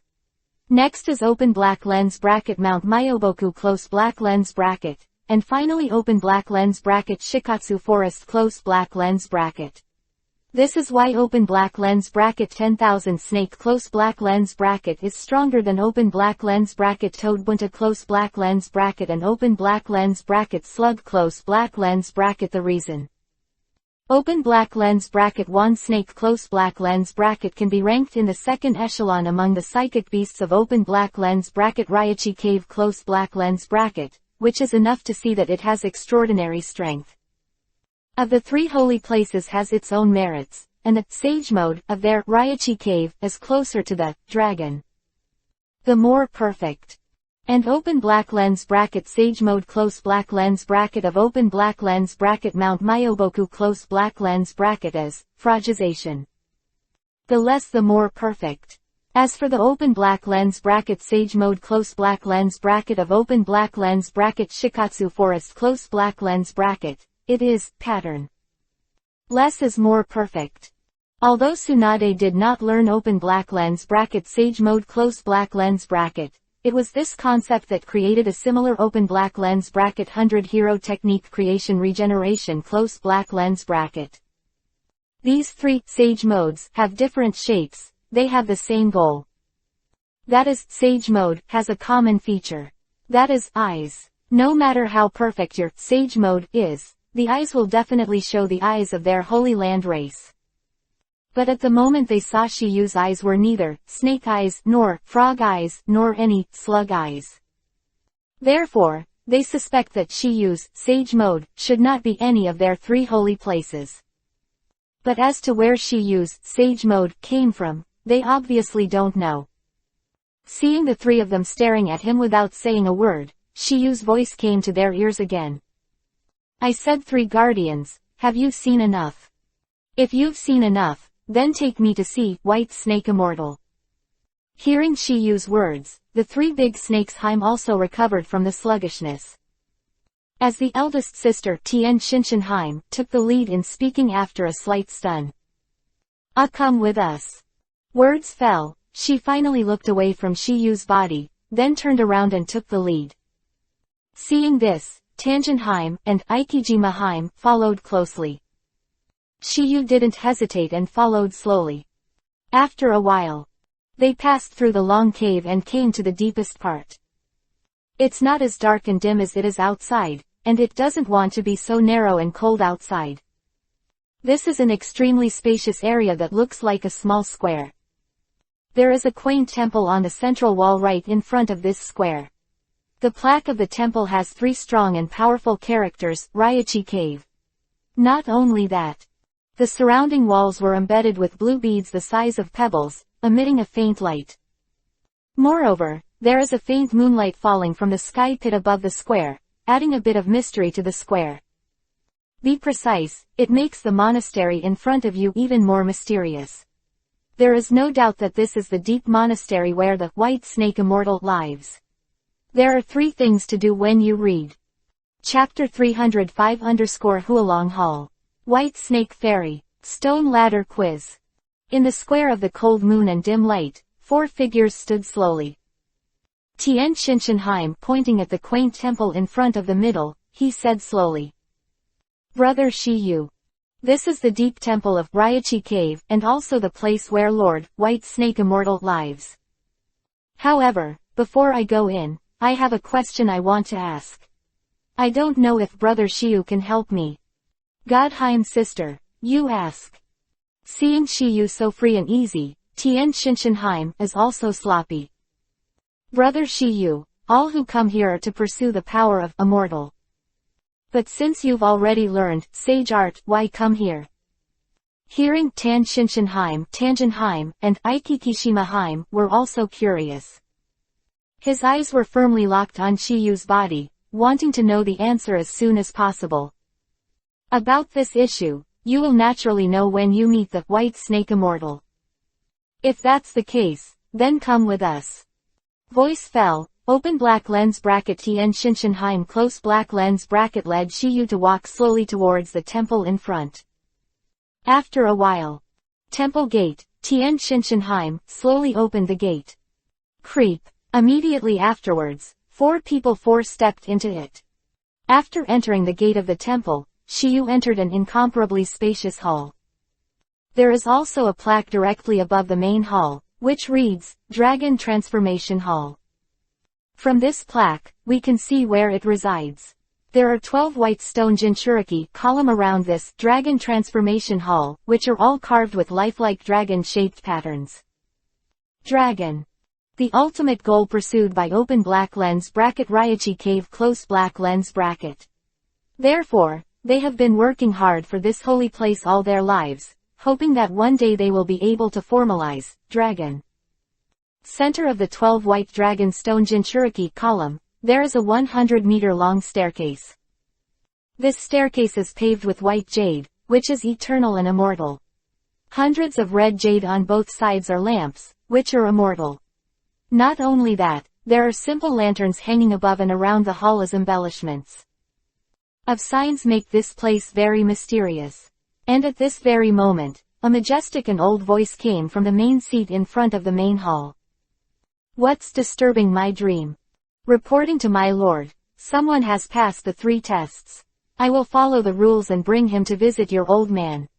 Next is open black lens bracket Mount Myoboku close black lens bracket, and finally open black lens bracket Shikatsu Forest close black lens bracket. This is why open black lens bracket 10,000 snake close black lens bracket is stronger than open black lens bracket Toadbunta close black lens bracket and open black lens bracket Slug close black lens bracket. The reason open black lens bracket Wand Snake close black lens bracket can be ranked in the second echelon among the psychic beasts of open black lens bracket Raichi Cave close black lens bracket, which is enough to see that it has extraordinary strength. Of the three holy places has its own merits, and the sage mode of their Raichi Cave is closer to the dragon, the more perfect. And open black lens bracket sage mode close black lens bracket of open black lens bracket Mount Myoboku close black lens bracket as fragization, the less the more perfect. As for the open black lens bracket sage mode close black lens bracket of open black lens bracket Shikatsu Forest close black lens bracket, it is pattern. Less is more perfect. Although Tsunade did not learn open black lens bracket sage mode close black lens bracket, it was this concept that created a similar open black lens bracket 100 hero technique creation regeneration close black lens bracket. These three sage modes have different shapes, they have the same goal. That is, sage mode has a common feature. That is, eyes. No matter how perfect your sage mode is, the eyes will definitely show the eyes of their Holy Land race. But at the moment they saw Shiyu's eyes were neither snake eyes, nor frog eyes, nor any slug eyes. Therefore, they suspect that Shiyu's sage mode should not be any of their three holy places. But as to where Shiyu's sage mode came from, they obviously don't know. Seeing the three of them staring at him without saying a word, Shiyu's voice came to their ears again. I said, three guardians, have you seen enough? If you've seen enough, then take me to see White Snake Immortal. Hearing Shiyu's words, the three big snakes Heim also recovered from the sluggishness. As the eldest sister Tien Shinshin Heim took the lead in speaking after a slight stun. Come with us. Words fell, she finally looked away from Shiyu's body, then turned around and took the lead. Seeing this, Tanjin Heim and Aikijima Heim followed closely. Shiyu didn't hesitate and followed slowly. After a while, they passed through the long cave and came to the deepest part. It's not as dark and dim as it is outside, and it doesn't want to be so narrow and cold outside. This is an extremely spacious area that looks like a small square. There is a quaint temple on the central wall right in front of this square. The plaque of the temple has three strong and powerful characters, Raichi Cave. Not only that, the surrounding walls were embedded with blue beads the size of pebbles, emitting a faint light. Moreover, there is a faint moonlight falling from the sky pit above the square, adding a bit of mystery to the square. Be precise, it makes the monastery in front of you even more mysterious. There is no doubt that this is the deep monastery where the White Snake Immortal lives. There are three things to do when you read. Chapter 305_Hualong Hall. White Snake Fairy. Stone Ladder Quiz. In the square of the cold moon and dim light, four figures stood slowly. Tien Shinshinheim pointing at the quaint temple in front of the middle, he said slowly. Brother Shiyu. This is the deep temple of Ryachi Cave and also the place where Lord White Snake Immortal lives. However, before I go in, I have a question I want to ask. I don't know if Brother Shiyu can help me. Godheim sister, you ask. Seeing Shiyu so free and easy, Tien Shinshinheim is also sloppy. Brother Shiyu, all who come here are to pursue the power of immortal. But since you've already learned sage art, why come here? Hearing Tan Shinshinheim, Tangenheim, and Aikikishimaheim were also curious. His eyes were firmly locked on Shiyu's body, wanting to know the answer as soon as possible. About this issue, you will naturally know when you meet the White Snake Immortal. If that's the case, then come with us. Voice fell. Open black lens bracket Tien Shinshinheim close black lens bracket led Shiyu to walk slowly towards the temple in front. After a while. Temple gate, Tien Shinshinheim slowly opened the gate. Creep. Immediately afterwards, 4 people stepped into it. After entering the gate of the temple, Shiyu entered an incomparably spacious hall. There is also a plaque directly above the main hall, which reads, Dragon Transformation Hall. From this plaque, we can see where it resides. There are 12 white stone Jinchuriki column around this Dragon Transformation Hall, which are all carved with lifelike dragon-shaped patterns. Dragon. The ultimate goal pursued by open black lens bracket Ryachi Cave close black lens bracket. Therefore, they have been working hard for this holy place all their lives, hoping that one day they will be able to formalize Dragon. Center of the 12 white dragon stone Jinchuriki column, there is a 100-meter-long staircase. This staircase is paved with white jade, which is eternal and immortal. Hundreds of red jade on both sides are lamps, which are immortal. Not only that, there are simple lanterns hanging above and around the hall as embellishments. Of signs make this place very mysterious. And at this very moment, a majestic and old voice came from the main seat in front of the main hall. What's disturbing my dream? Reporting to my lord, someone has passed the 3 tests. I will follow the rules and bring him to visit your old man.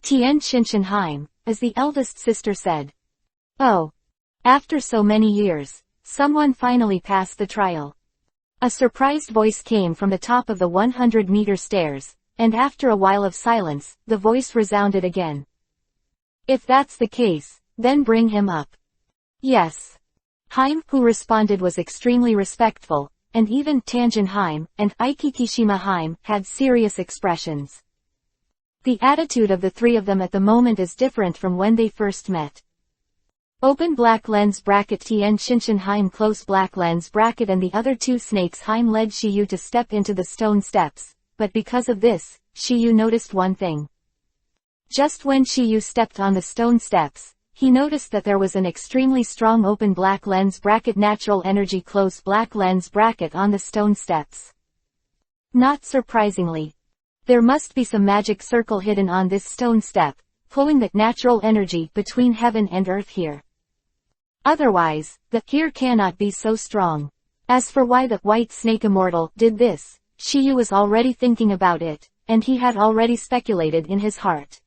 Tien Shinshinheim, as the eldest sister said. Oh. After so many years, someone finally passed the trial. A surprised voice came from the top of the 100-meter stairs, and after a while of silence, the voice resounded again. If that's the case, then bring him up. Yes. Heim, who responded, was extremely respectful, and even Tangenheim and Aikikishimaheim had serious expressions. The attitude of the 3 of them at the moment is different from when they first met. Open black lens bracket Tien Shinshinheim close black lens bracket and the other 2 snakes Heim led Shiyu to step into the stone steps, but because of this, Shiyu noticed one thing. Just when Shiyu stepped on the stone steps, he noticed that there was an extremely strong open black lens bracket natural energy close black lens bracket on the stone steps. Not surprisingly. There must be some magic circle hidden on this stone step, pulling that natural energy between heaven and earth here. Otherwise, the here cannot be so strong. As for why the White Snake Immortal did this, Shiyu was already thinking about it, and he had already speculated in his heart.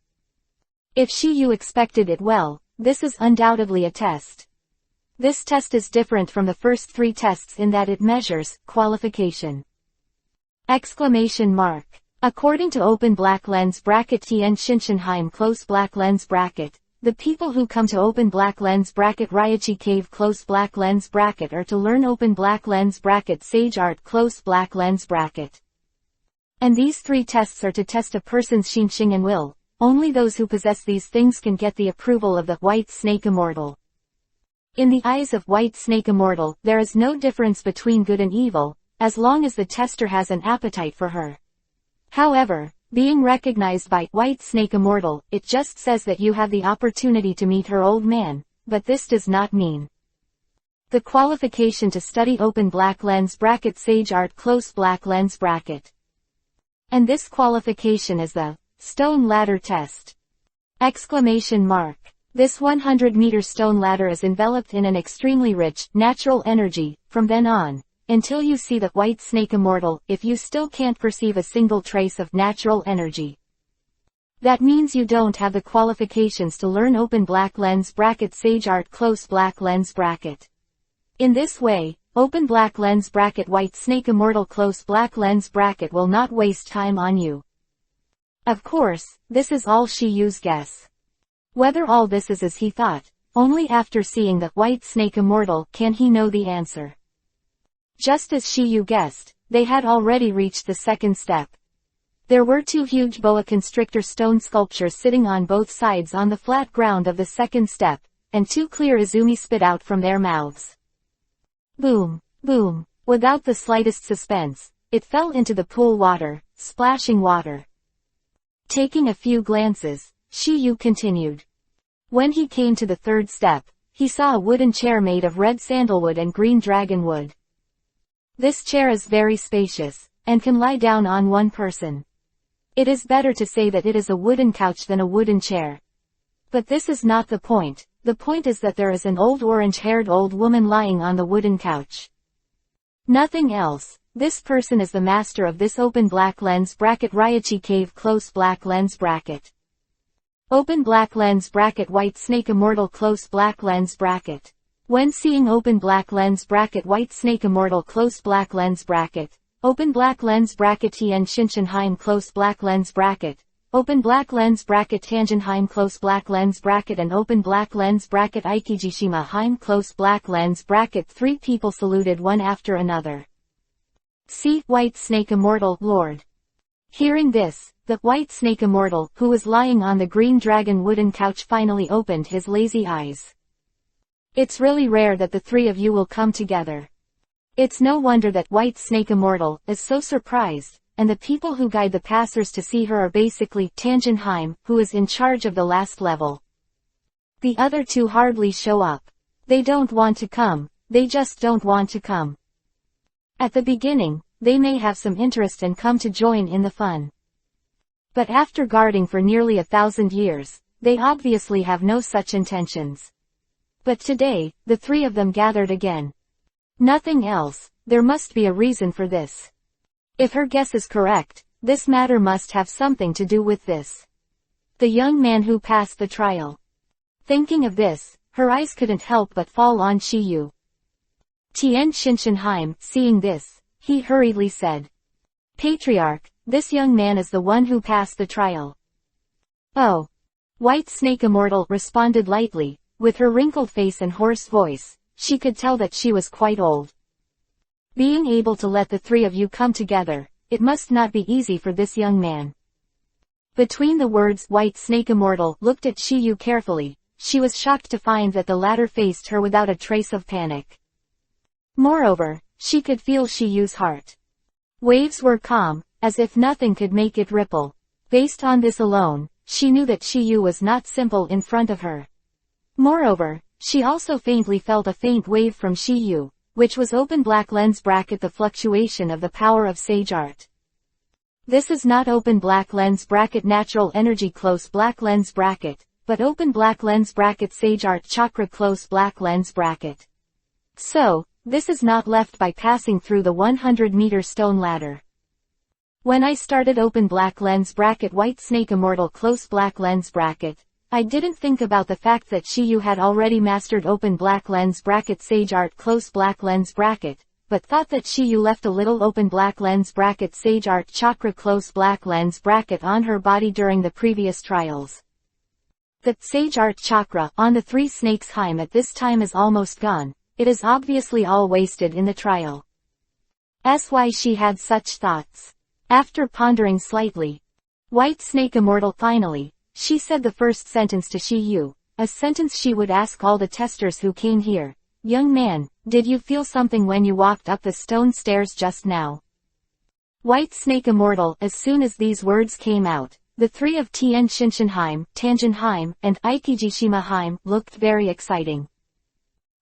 If Shiyu expected it well, this is undoubtedly a test. This test is different from the first 3 tests in that it measures qualification. Exclamation mark. According to open black lens bracket Tien Shinshinheim close black lens bracket, the people who come to open black lens bracket Ryachi Cave close black lens bracket are to learn open black lens bracket sage art close black lens bracket. And these 3 tests are to test a person's Xingxing and will. Only those who possess these things can get the approval of the White Snake Immortal. In the eyes of White Snake Immortal, there is no difference between good and evil, as long as the tester has an appetite for her. However, being recognized by White Snake Immortal, it just says that you have the opportunity to meet her old man, but this does not mean the qualification to study open black lens bracket sage art close black lens bracket. And this qualification is the Stone Ladder Test. Exclamation mark. This 100-meter stone ladder is enveloped in an extremely rich, natural energy, from then on, until you see the white snake immortal, if you still can't perceive a single trace of natural energy. That means you don't have the qualifications to learn open black lens bracket sage art close black lens bracket. In this way, open black lens bracket white snake immortal close black lens bracket will not waste time on you. Of course, this is all Shiyu's guess. Whether all this is as he thought, only after seeing the white snake immortal can he know the answer. Just as Shiyu guessed, they had already reached the second step. There were two huge boa constrictor stone sculptures sitting on both sides on the flat ground of the second step, and two clear izumi spit out from their mouths. Boom, boom, without the slightest suspense, it fell into the pool water, splashing water. Taking a few glances, Shiyu continued. When he came to the third step, he saw a wooden chair made of red sandalwood and green dragonwood. This chair is very spacious, and can lie down on one person. It is better to say that it is a wooden couch than a wooden chair. But this is not the point is that there is an old orange-haired old woman lying on the wooden couch. Nothing else, this person is the master of this open black lens bracket Ryochi cave close black lens bracket. Open black lens bracket white snake immortal close black lens bracket. When seeing open black lens bracket white snake immortal close black lens bracket, open black lens bracket Tien Shinshinheim close black lens bracket, open black lens bracket Tangenheim close black lens bracket and open black lens bracket Aikijishima Heim close black lens bracket. Three people saluted one after another. See, white snake immortal, Lord. Hearing this, the white snake immortal, who was lying on the green dragon wooden couch, finally opened his lazy eyes. It's really rare that the three of you will come together. It's no wonder that white snake immortal is so surprised, and the people who guide the passers to see her are basically Tangenheim, who is in charge of the last level. The other two hardly show up. They don't want to come, they just don't want to come. At the beginning, they may have some interest and come to join in the fun. But after guarding for nearly 1,000 years, they obviously have no such intentions. But today, the three of them gathered again. Nothing else, there must be a reason for this. If her guess is correct, this matter must have something to do with this. The young man who passed the trial. Thinking of this, her eyes couldn't help but fall on Shiyu. Tien Shinshinheim, seeing this, he hurriedly said. Patriarch, this young man is the one who passed the trial. Oh. White snake immortal responded lightly, with her wrinkled face and hoarse voice. She could tell that she was quite old. Being able to let the three of you come together, it must not be easy for this young man. Between the words, white snake immortal looked at Shiyu carefully. She was shocked to find that the latter faced her without a trace of panic. Moreover, she could feel Shiyu's heart. Waves were calm, as if nothing could make it ripple. Based on this alone, she knew that Shiyu was not simple in front of her. Moreover, she also faintly felt a faint wave from Shiyu, which was open black lens bracket the fluctuation of the power of sage art. This is not open black lens bracket natural energy close black lens bracket, but open black lens bracket sage art chakra close black lens bracket. So, this is not left by passing through the 100-meter stone ladder. When I started open black lens bracket white snake immortal close black lens bracket, I didn't think about the fact that Shiyu had already mastered open black lens bracket sage art close black lens bracket, but thought that Shiyu left a little open black lens bracket sage art chakra close black lens bracket on her body during the previous trials. The sage art chakra on the three snakes Heim at this time is almost gone. It is obviously all wasted in the trial. That's why she had such thoughts. After pondering slightly, white snake immortal finally, she said the first sentence to Shiyu, a sentence she would ask all the testers who came here. Young man, did you feel something when you walked up the stone stairs just now? White snake immortal. As soon as these words came out, the three of Tien Shinshinheim, Tangenheim, and Aikijishima Heim looked very exciting.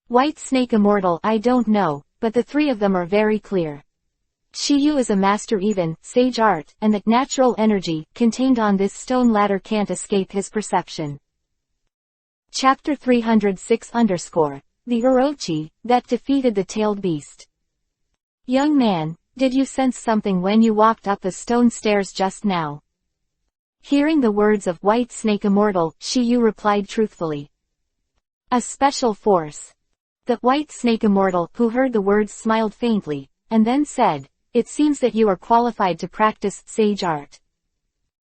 White snake immortal. I don't know, but the three of them are very clear. Shiyu is a master even, sage art, and the natural energy contained on this stone ladder can't escape his perception. Chapter 306 The Orochi, that defeated the tailed beast. Young man, did you sense something when you walked up the stone stairs just now? Hearing the words of White Snake Immortal, Shiyu replied truthfully. A special force. The White Snake Immortal, who heard the words, smiled faintly, and then said, it seems that you are qualified to practice sage art.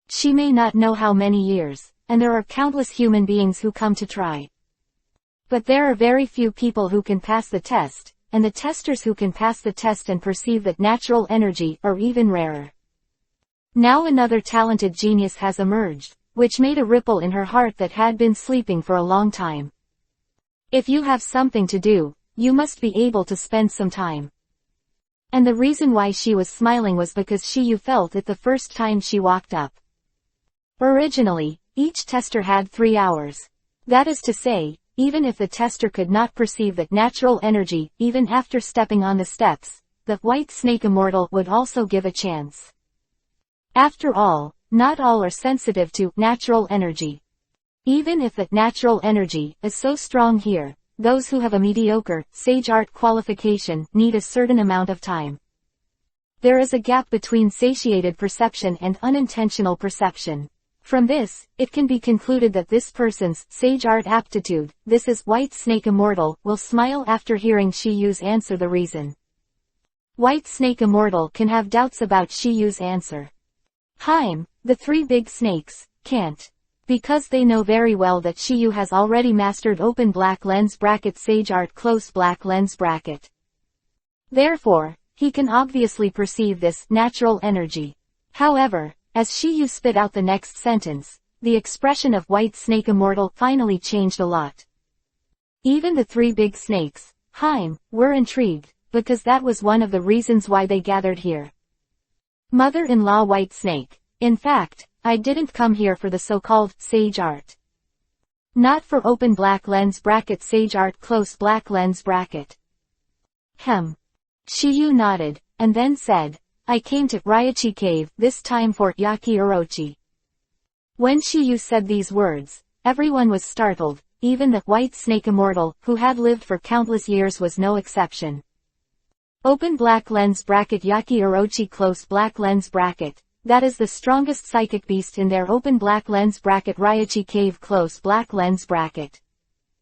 She may not know how many years, and there are countless human beings who come to try. But there are very few people who can pass the test, and the testers who can pass the test and perceive that natural energy are even rarer. Now another talented genius has emerged, which made a ripple in her heart that had been sleeping for a long time. If you have something to do, you must be able to spend some time. And the reason why she was smiling was because Shiyu felt it the first time she walked up. Originally, each tester had 3 hours. That is to say, even if the tester could not perceive that natural energy, even after stepping on the steps, the White Snake Immortal would also give a chance. After all, not all are sensitive to natural energy. Even if that natural energy is so strong here, those who have a mediocre, sage art qualification need a certain amount of time. There is a gap between satiated perception and unintentional perception. From this, it can be concluded that this person's sage art aptitude, this is White Snake Immortal, will smile after hearing Shiyu's answer. The reason White Snake Immortal can have doubts about Shiyu's answer. The 3 big snakes, can't. Because they know very well that Shiyu has already mastered open black lens bracket sage art close black lens bracket. Therefore, he can obviously perceive this natural energy. However, as Shiyu spit out the next sentence, the expression of White Snake Immortal finally changed a lot. Even the 3 big snakes, were intrigued, because that was one of the reasons why they gathered here. Mother-in-law White Snake, in fact, I didn't come here for the so-called sage art. Not for open black lens bracket sage art close black lens bracket. Shiyu nodded, and then said, I came to Raichi Cave this time for Yaki Orochi. When Shiyu said these words, everyone was startled, even the White Snake Immortal, who had lived for countless years, was no exception. Open black lens bracket Yaki Orochi close black lens bracket. That is the strongest psychic beast in their open black lens bracket Raichi Cave close black lens bracket.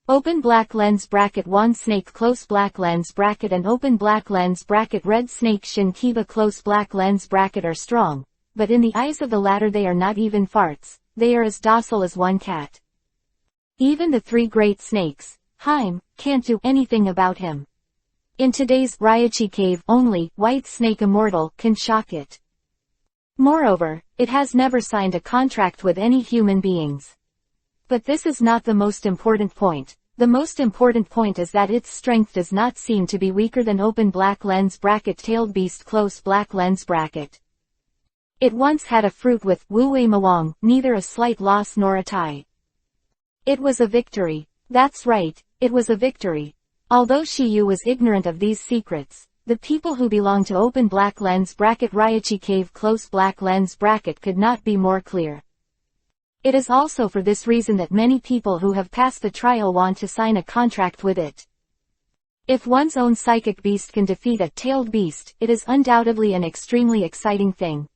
Open black lens bracket Wand Snake close black lens bracket and open black lens bracket Red Snake Shin Kiba close black lens bracket are strong, but in the eyes of the latter they are not even farts, they are as docile as one cat. Even the 3 great snakes, can't do anything about him. In today's Raichi Cave only White Snake Immortal can shock it. Moreover, it has never signed a contract with any human beings. But this is not the most important point. The most important point is that its strength does not seem to be weaker than open black lens bracket tailed beast close black lens bracket. It once had a fruit with Wu Wei Mawang, neither a slight loss nor a tie. It was a victory. That's right, it was a victory. Although Shiyu was ignorant of these secrets, the people who belong to open black lens bracket Raichi Cave close black lens bracket could not be more clear. It is also for this reason that many people who have passed the trial want to sign a contract with it. If one's own psychic beast can defeat a tailed beast, it is undoubtedly an extremely exciting thing.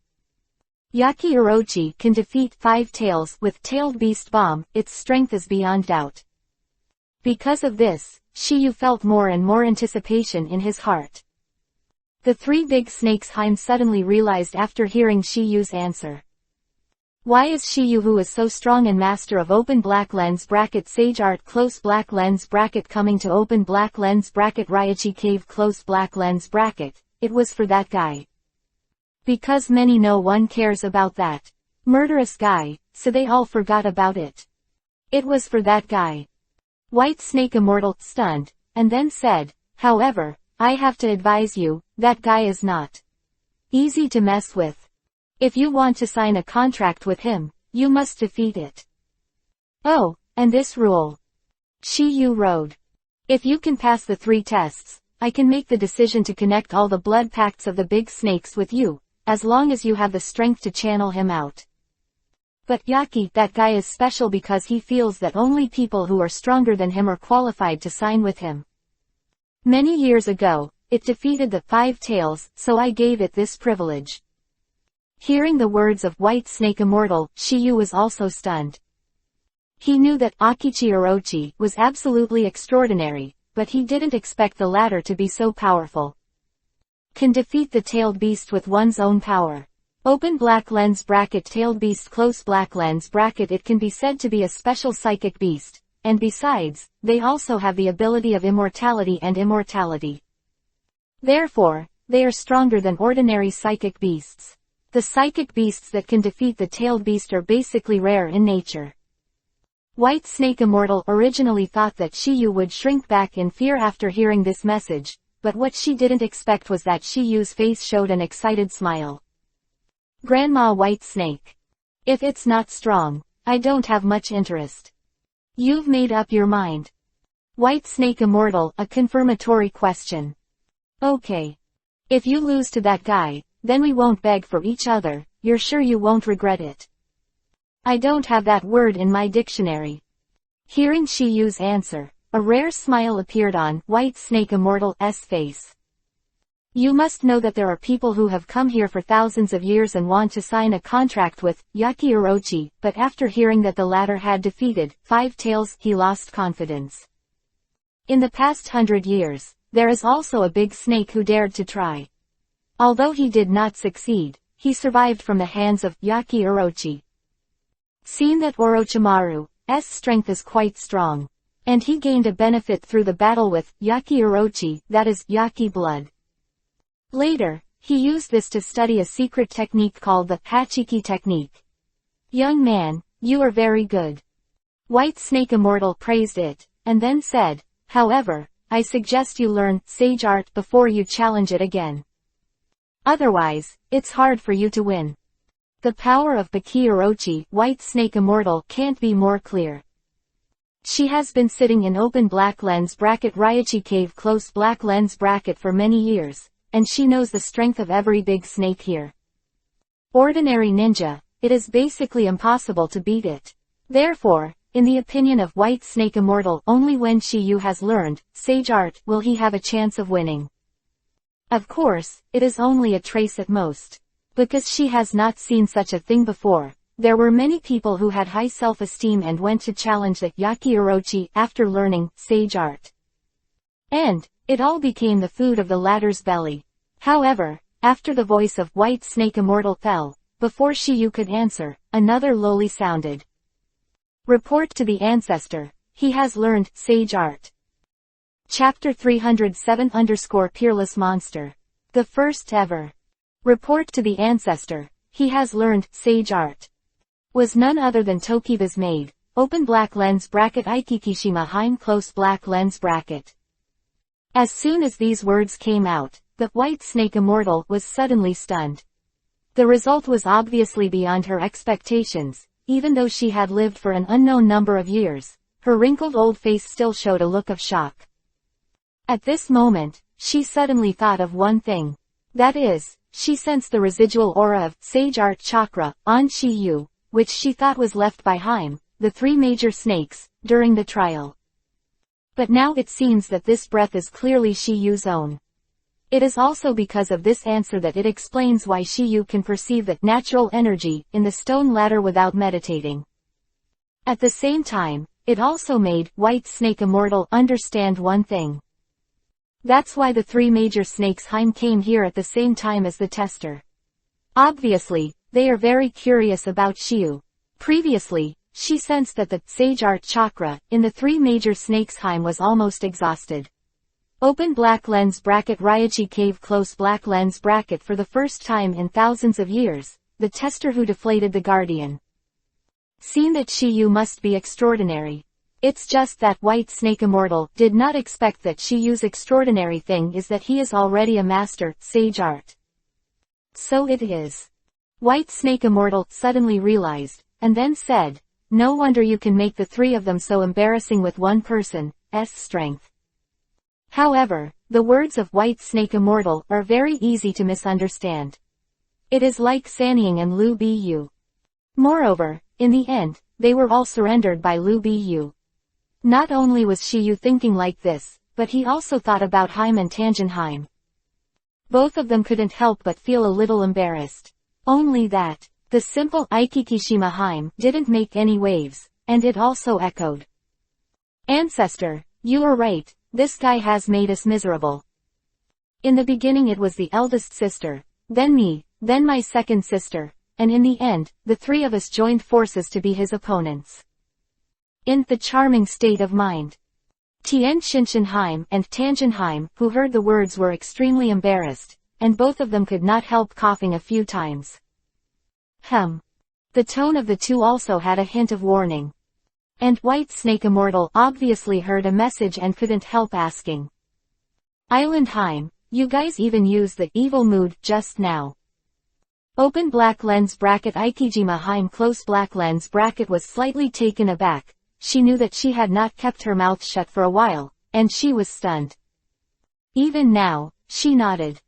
Yaki Orochi can defeat 5 tails with tailed beast bomb, its strength is beyond doubt. Because of this, Shiyu felt more and more anticipation in his heart. The 3 big snakes suddenly realized after hearing Shiyu's answer. Why is Shiyu, who is so strong and master of open black lens bracket sage art close black lens bracket, coming to open black lens bracket Raichi Cave close black lens bracket? It was for that guy. Because no one cares about that murderous guy, so they all forgot about it. It was for that guy. White Snake Immortal, stunned, and then said, however, I have to advise you, that guy is not easy to mess with. If you want to sign a contract with him, you must defeat it. Oh, and this rule. Shiyu wrote. If you can pass the 3 tests, I can make the decision to connect all the blood pacts of the big snakes with you, as long as you have the strength to channel him out. But Yaki, that guy is special because he feels that only people who are stronger than him are qualified to sign with him. Many years ago, it defeated the 5 tails, so I gave it this privilege. Hearing the words of White Snake Immortal, Shiyu was also stunned. He knew that Akichi Orochi was absolutely extraordinary, but he didn't expect the latter to be so powerful. Can defeat the tailed beast with one's own power. Open black lens bracket tailed beast close black lens bracket. It can be said to be a special psychic beast, and besides, they also have the ability of immortality and immortality. Therefore, they are stronger than ordinary psychic beasts. The psychic beasts that can defeat the tailed beast are basically rare in nature. White Snake Immortal originally thought that Shiyu would shrink back in fear after hearing this message, but what she didn't expect was that Shiyu's face showed an excited smile. Grandma White Snake. If it's not strong, I don't have much interest. You've made up your mind. White Snake Immortal, a confirmatory question. Okay. If you lose to that guy, then we won't beg for each other, you're sure you won't regret it? I don't have that word in my dictionary. Hearing Shiyu's answer, a rare smile appeared on White Snake Immortal's face. You must know that there are people who have come here for thousands of years and want to sign a contract with Yaki Orochi, but after hearing that the latter had defeated 5 tails, he lost confidence. In the past 100 years, there is also a big snake who dared to try. Although he did not succeed, he survived from the hands of Yaki Orochi. Seeing that Orochimaru's strength is quite strong, and he gained a benefit through the battle with Yaki Orochi, that is, Yaki blood. Later, he used this to study a secret technique called the Hachiki technique. Young man, you are very good. White Snake Immortal praised it, and then said, however, I suggest you learn sage art before you challenge it again. Otherwise, it's hard for you to win. The power of Baki Orochi, White Snake Immortal, can't be more clear. She has been sitting in open black lens bracket Raichi cave close black lens bracket for many years, and she knows the strength of every big snake here. Ordinary ninja, it is basically impossible to beat it. Therefore, in the opinion of White Snake Immortal, only when Shiyu has learned sage art will he have a chance of winning. Of course, it is only a trace at most. Because she has not seen such a thing before, there were many people who had high self-esteem and went to challenge the Yaki Orochi after learning sage art. And it all became the food of the latter's belly. However, after the voice of White Snake Immortal fell, before Shiyu could answer, another loli sounded. Report to the ancestor, he has learned sage art. Chapter 307 _ Peerless Monster. The first ever. Report to the ancestor, he has learned sage art. Was none other than Tokiba's maid, open black lens bracket Ikikishima Heim close black lens bracket. As soon as these words came out, the White Snake Immortal was suddenly stunned. The result was obviously beyond her expectations, even though she had lived for an unknown number of years, her wrinkled old face still showed a look of shock. At this moment, she suddenly thought of one thing. That is, she sensed the residual aura of sage art chakra on Shiyu, which she thought was left by Heim, the 3 major snakes, during the trial. But now it seems that this breath is clearly Shiyu's own. It is also because of this answer that it explains why Shiyu can perceive that natural energy in the stone ladder without meditating. At the same time, it also made White Snake Immortal understand one thing. That's why the 3 major snakes Heim came here at the same time as the tester. Obviously, they are very curious about Shiyu. Previously, she sensed that the sage art chakra in the 3 major snakes Heim was almost exhausted. Open black lens bracket Raichi cave close black lens bracket for the first time in thousands of years, the tester who deflated the guardian. Seen that Shiyu must be extraordinary. It's just that White Snake Immortal did not expect that Shiyu's extraordinary thing is that he is already a master sage art. So it is. White Snake Immortal suddenly realized, and then said, no wonder you can make the 3 of them so embarrassing with one person's strength. However, the words of White Snake Immortal are very easy to misunderstand. It is like Sanying and Lu Bu. Moreover, in the end, they were all surrendered by Liu Bu. Not only was Shiyu thinking like this, but he also thought about Heim and Tangenheim. Both of them couldn't help but feel a little embarrassed. Only that, the simple Aikikishima Heim didn't make any waves, and it also echoed. Ancestor, you are right, this guy has made us miserable. In the beginning it was the eldest sister, then me, then my second sister, and in the end, the three of us joined forces to be his opponents. In the charming state of mind. Tien Shinshinheim and Tangenheim, who heard the words, were extremely embarrassed, and both of them could not help coughing a few times. The tone of the two also had a hint of warning. And White Snake Immortal obviously heard a message and couldn't help asking. Islandheim, you guys even used the evil mood just now. Open black lens bracket Aikijima Heim close black lens bracket was slightly taken aback. She knew that she had not kept her mouth shut for a while, and she was stunned. Even now, she nodded.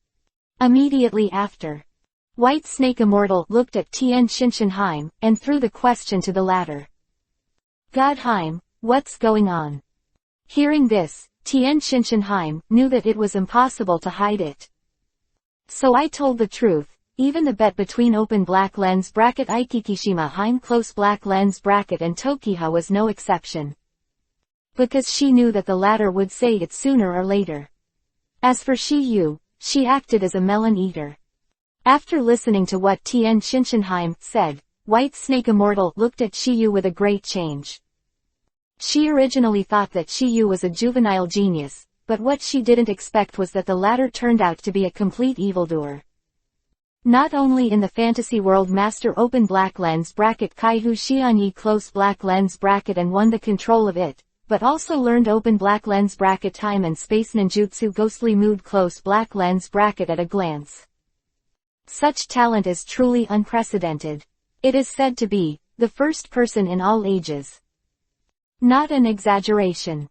Immediately after, White Snake Immortal looked at Tien Shinshinheim, and threw the question to the latter. Godheim, what's going on? Hearing this, Tien Shinshinheim knew that it was impossible to hide it. So I told the truth. Even the bet between open black lens bracket Aikikishima Heim close black lens bracket and Tokiha was no exception. Because she knew that the latter would say it sooner or later. As for Shiyu, she acted as a melon eater. After listening to what Tien Shinshinheim said, White Snake Immortal looked at Shiyu with a great change. She originally thought that Shiyu was a juvenile genius, but what she didn't expect was that the latter turned out to be a complete evildoer. Not only in the fantasy world master open black lens bracket Kaihu Xianyi close black lens bracket and won the control of it, but also learned open black lens bracket time and space ninjutsu ghostly mood close black lens bracket at a glance. Such talent is truly unprecedented. It is said to be the first person in all ages. Not an exaggeration.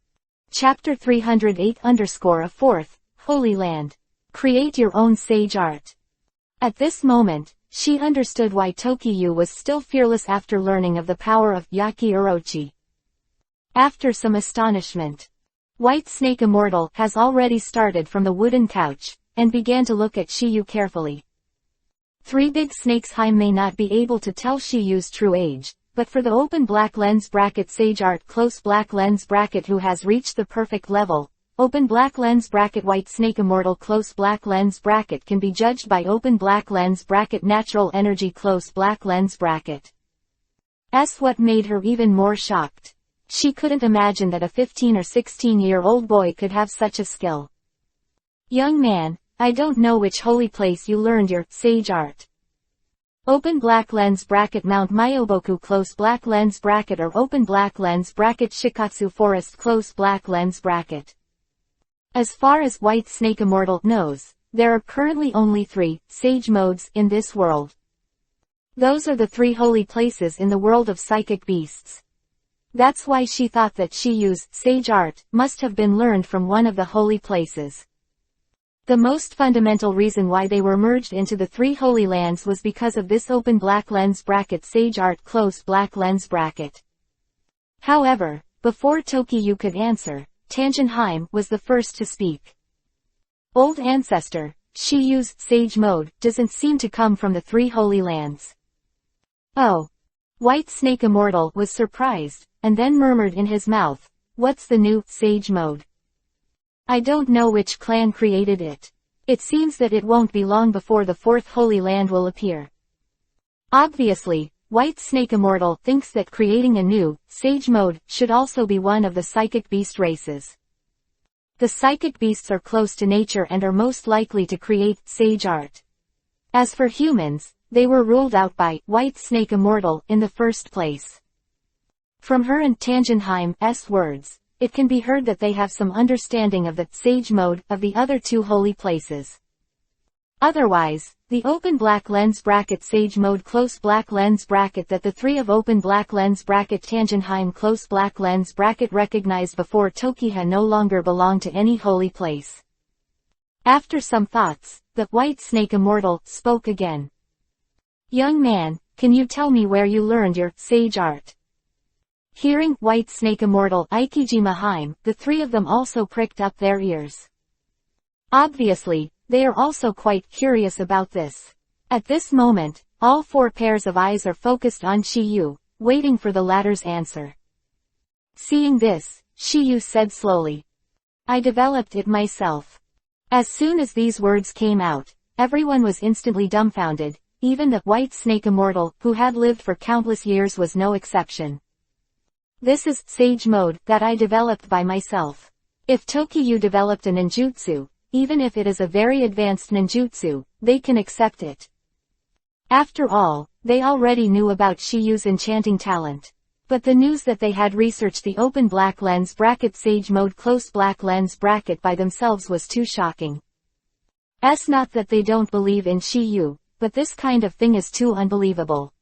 Chapter 308 _ 4th, Holy Land. Create your own sage art. At this moment, she understood why Tokiyu was still fearless after learning of the power of Yaki Orochi. After some astonishment, White Snake Immortal has already started from the wooden couch, and began to look at Shiyu carefully. Three big snakes Heim may not be able to tell Shiyu's true age, but for the open black lens bracket sage art close black lens bracket who has reached the perfect level, open black lens bracket White Snake Immortal close black lens bracket can be judged by open black lens bracket natural energy close black lens bracket. What made her even more shocked. She couldn't imagine that a 15 or 16-year-old boy could have such a skill. Young man, I don't know which holy place you learned your sage art. Open black lens bracket Mount Myoboku close black lens bracket or open black lens bracket Shikatsu Forest close black lens bracket. As far as White Snake Immortal knows, there are currently only 3 sage modes in this world. Those are the 3 holy places in the world of psychic beasts. That's why she thought that Shiyu's sage art must have been learned from one of the holy places. The most fundamental reason why they were merged into the 3 holy lands was because of this open black lens bracket sage art close black lens bracket. However, before Tokiyu could answer, Tangenheim was the first to speak. Old ancestor, Shiyu's sage mode doesn't seem to come from the 3 holy lands. Oh. White Snake Immortal was surprised, and then murmured in his mouth, what's the new sage mode? I don't know which clan created it. It seems that it won't be long before the 4th holy land will appear. Obviously, White Snake Immortal thinks that creating a new, sage mode, should also be one of the psychic beast races. The psychic beasts are close to nature and are most likely to create sage art. As for humans, they were ruled out by White Snake Immortal in the first place. From her and Tangenheim's words, it can be heard that they have some understanding of the sage mode of the other 2 holy places. Otherwise, the open black lens bracket sage mode close black lens bracket that the 3 of open black lens bracket Tangenheim close black lens bracket recognized before Tokiha no longer belong to any holy place. After some thoughts, the White Snake Immortal spoke again. Young man, can you tell me where you learned your sage art? Hearing White Snake Immortal Ikijima Hime, the three of them also pricked up their ears. Obviously, they are also quite curious about this. At this moment, all four pairs of eyes are focused on Shiyu, waiting for the latter's answer. Seeing this, Shiyu said slowly, I developed it myself. As soon as these words came out, everyone was instantly dumbfounded, even the White Snake Immortal, who had lived for countless years, was no exception. This is sage mode that I developed by myself. If Tokiyu developed a ninjutsu, even if it is a very advanced ninjutsu, they can accept it. After all, they already knew about Shiyu's enchanting talent. But the news that they had researched the open black lens bracket sage mode close black lens bracket by themselves was too shocking. It's not that they don't believe in Shiyu, but this kind of thing is too unbelievable.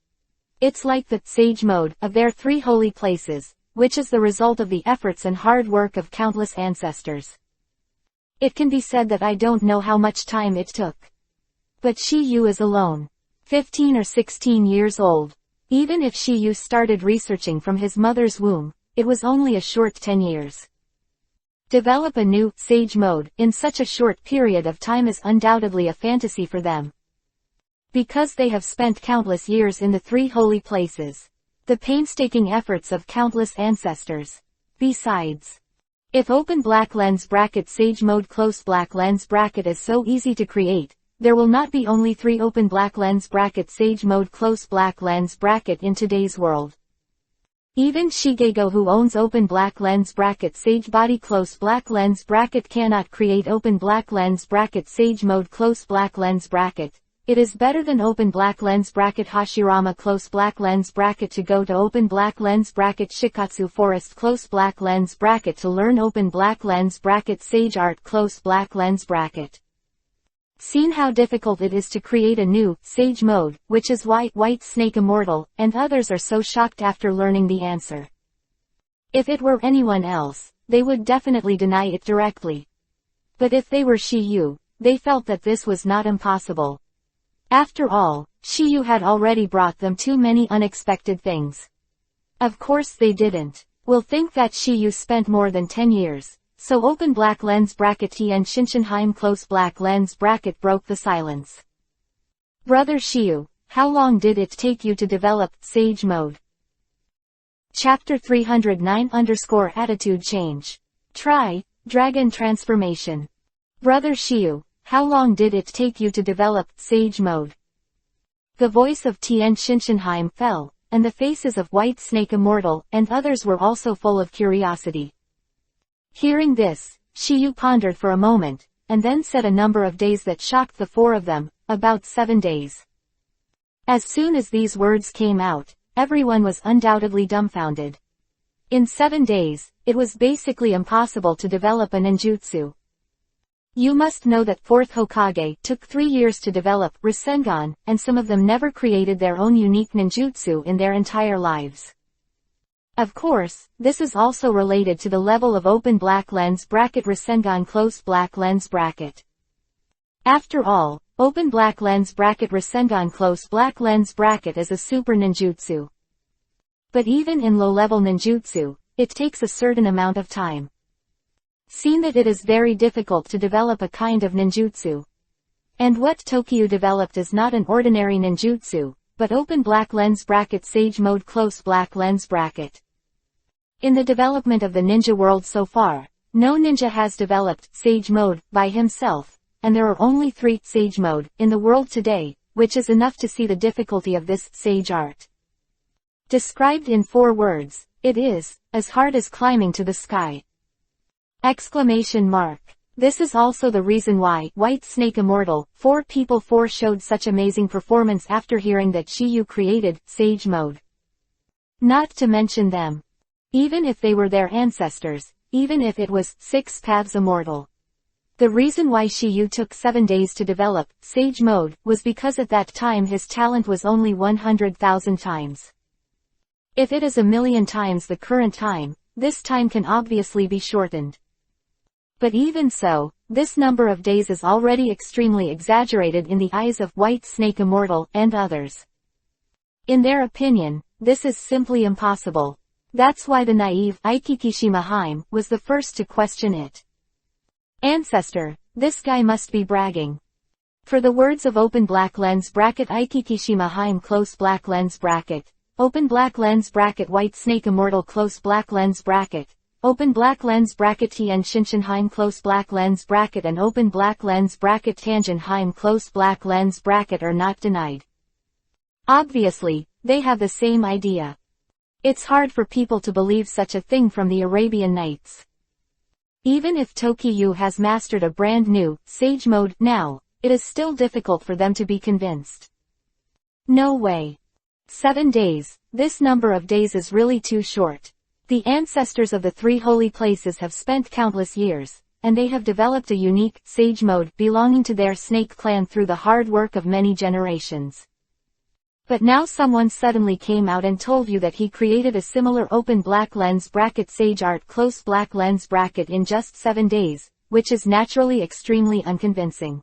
It's like the sage mode of their three holy places, which is the result of the efforts and hard work of countless ancestors. It can be said that I don't know how much time it took. But Shiyu is alone. 15 or 16 years old. Even if Shiyu started researching from his mother's womb, it was only a short 10 years. Develop a new sage mode in such a short period of time is undoubtedly a fantasy for them. Because they have spent countless years in the three holy places. The painstaking efforts of countless ancestors. Besides, if open black lens bracket sage mode close black lens bracket is so easy to create, there will not be only 3 open black lens bracket sage mode close black lens bracket in today's world. Even Shigego, who owns open black lens bracket sage body close black lens bracket, cannot create open black lens bracket sage mode close black lens bracket. It is better than open black lens bracket Hashirama close black lens bracket to go to open black lens bracket Shikatsu forest close black lens bracket to learn open black lens bracket sage art close black lens bracket. Seen how difficult it is to create a new sage mode, which is why White Snake Immortal and others are so shocked after learning the answer. If it were anyone else, they would definitely deny it directly. But if they were Shiyu, they felt that this was not impossible. After all, Shiyu had already brought them too many unexpected things. Of course they didn't. We'll think that Shiyu spent more than 10 years. So open black lens bracket Tien Shinshinheim close black lens bracket broke the silence. Brother Shiyu, how long did it take you to develop sage mode? Chapter 309 Attitude change. Try, Dragon transformation. Brother Shiyu, how long did it take you to develop sage mode? The voice of Tien Shinshinheim fell, and the faces of White Snake Immortal and others were also full of curiosity. Hearing this, Shiyu pondered for a moment, and then said a number of days that shocked the four of them, about 7 days. As soon as these words came out, everyone was undoubtedly dumbfounded. In 7 days, it was basically impossible to develop a ninjutsu. You must know that 4th Hokage took 3 years to develop Rasengan, and some of them never created their own unique ninjutsu in their entire lives. Of course, this is also related to the level of open black lens bracket Rasengan close black lens bracket. After all, open black lens bracket Rasengan close black lens bracket is a super ninjutsu. But even in low-level ninjutsu, it takes a certain amount of time. Seen that it is very difficult to develop a kind of ninjutsu. And what Tokiyu developed is not an ordinary ninjutsu, but open black lens bracket sage mode close black lens bracket. In the development of the ninja world so far, no ninja has developed sage mode by himself, and there are only 3 sage mode in the world today, which is enough to see the difficulty of this sage art. Described in 4 words, it is as hard as climbing to the sky. Exclamation mark. This is also the reason why White Snake Immortal 4 people 4 showed such amazing performance after hearing that Shiyu created sage mode. Not to mention them. Even if they were their ancestors, even if it was 6 paths immortal. The reason why Shiyu took 7 days to develop sage mode was because at that time his talent was only 100,000 times. If it is 1,000,000 times the current time, this time can obviously be shortened. But even so, this number of days is already extremely exaggerated in the eyes of White Snake Immortal and others. In their opinion, this is simply impossible. That's why the naive Aikikishima Haim was the first to question it. Ancestor, this guy must be bragging. For the words of open black lens bracket Aikikishima Haim close black lens bracket, open black lens bracket white snake immortal close black lens bracket, open black lens bracket Tien Shinshinheim close black lens bracket and open black lens bracket Tangenheim close black lens bracket are not denied. Obviously, they have the same idea. It's hard for people to believe such a thing from the Arabian Nights. Even if Tokiyu has mastered a brand new, sage mode now, it is still difficult for them to be convinced. No way. 7 days, this number of days is really too short. The ancestors of the 3 holy places have spent countless years, and they have developed a unique, sage mode belonging to their snake clan through the hard work of many generations. But now someone suddenly came out and told you that he created a similar open black lens bracket sage art close black lens bracket in just 7 days, which is naturally extremely unconvincing.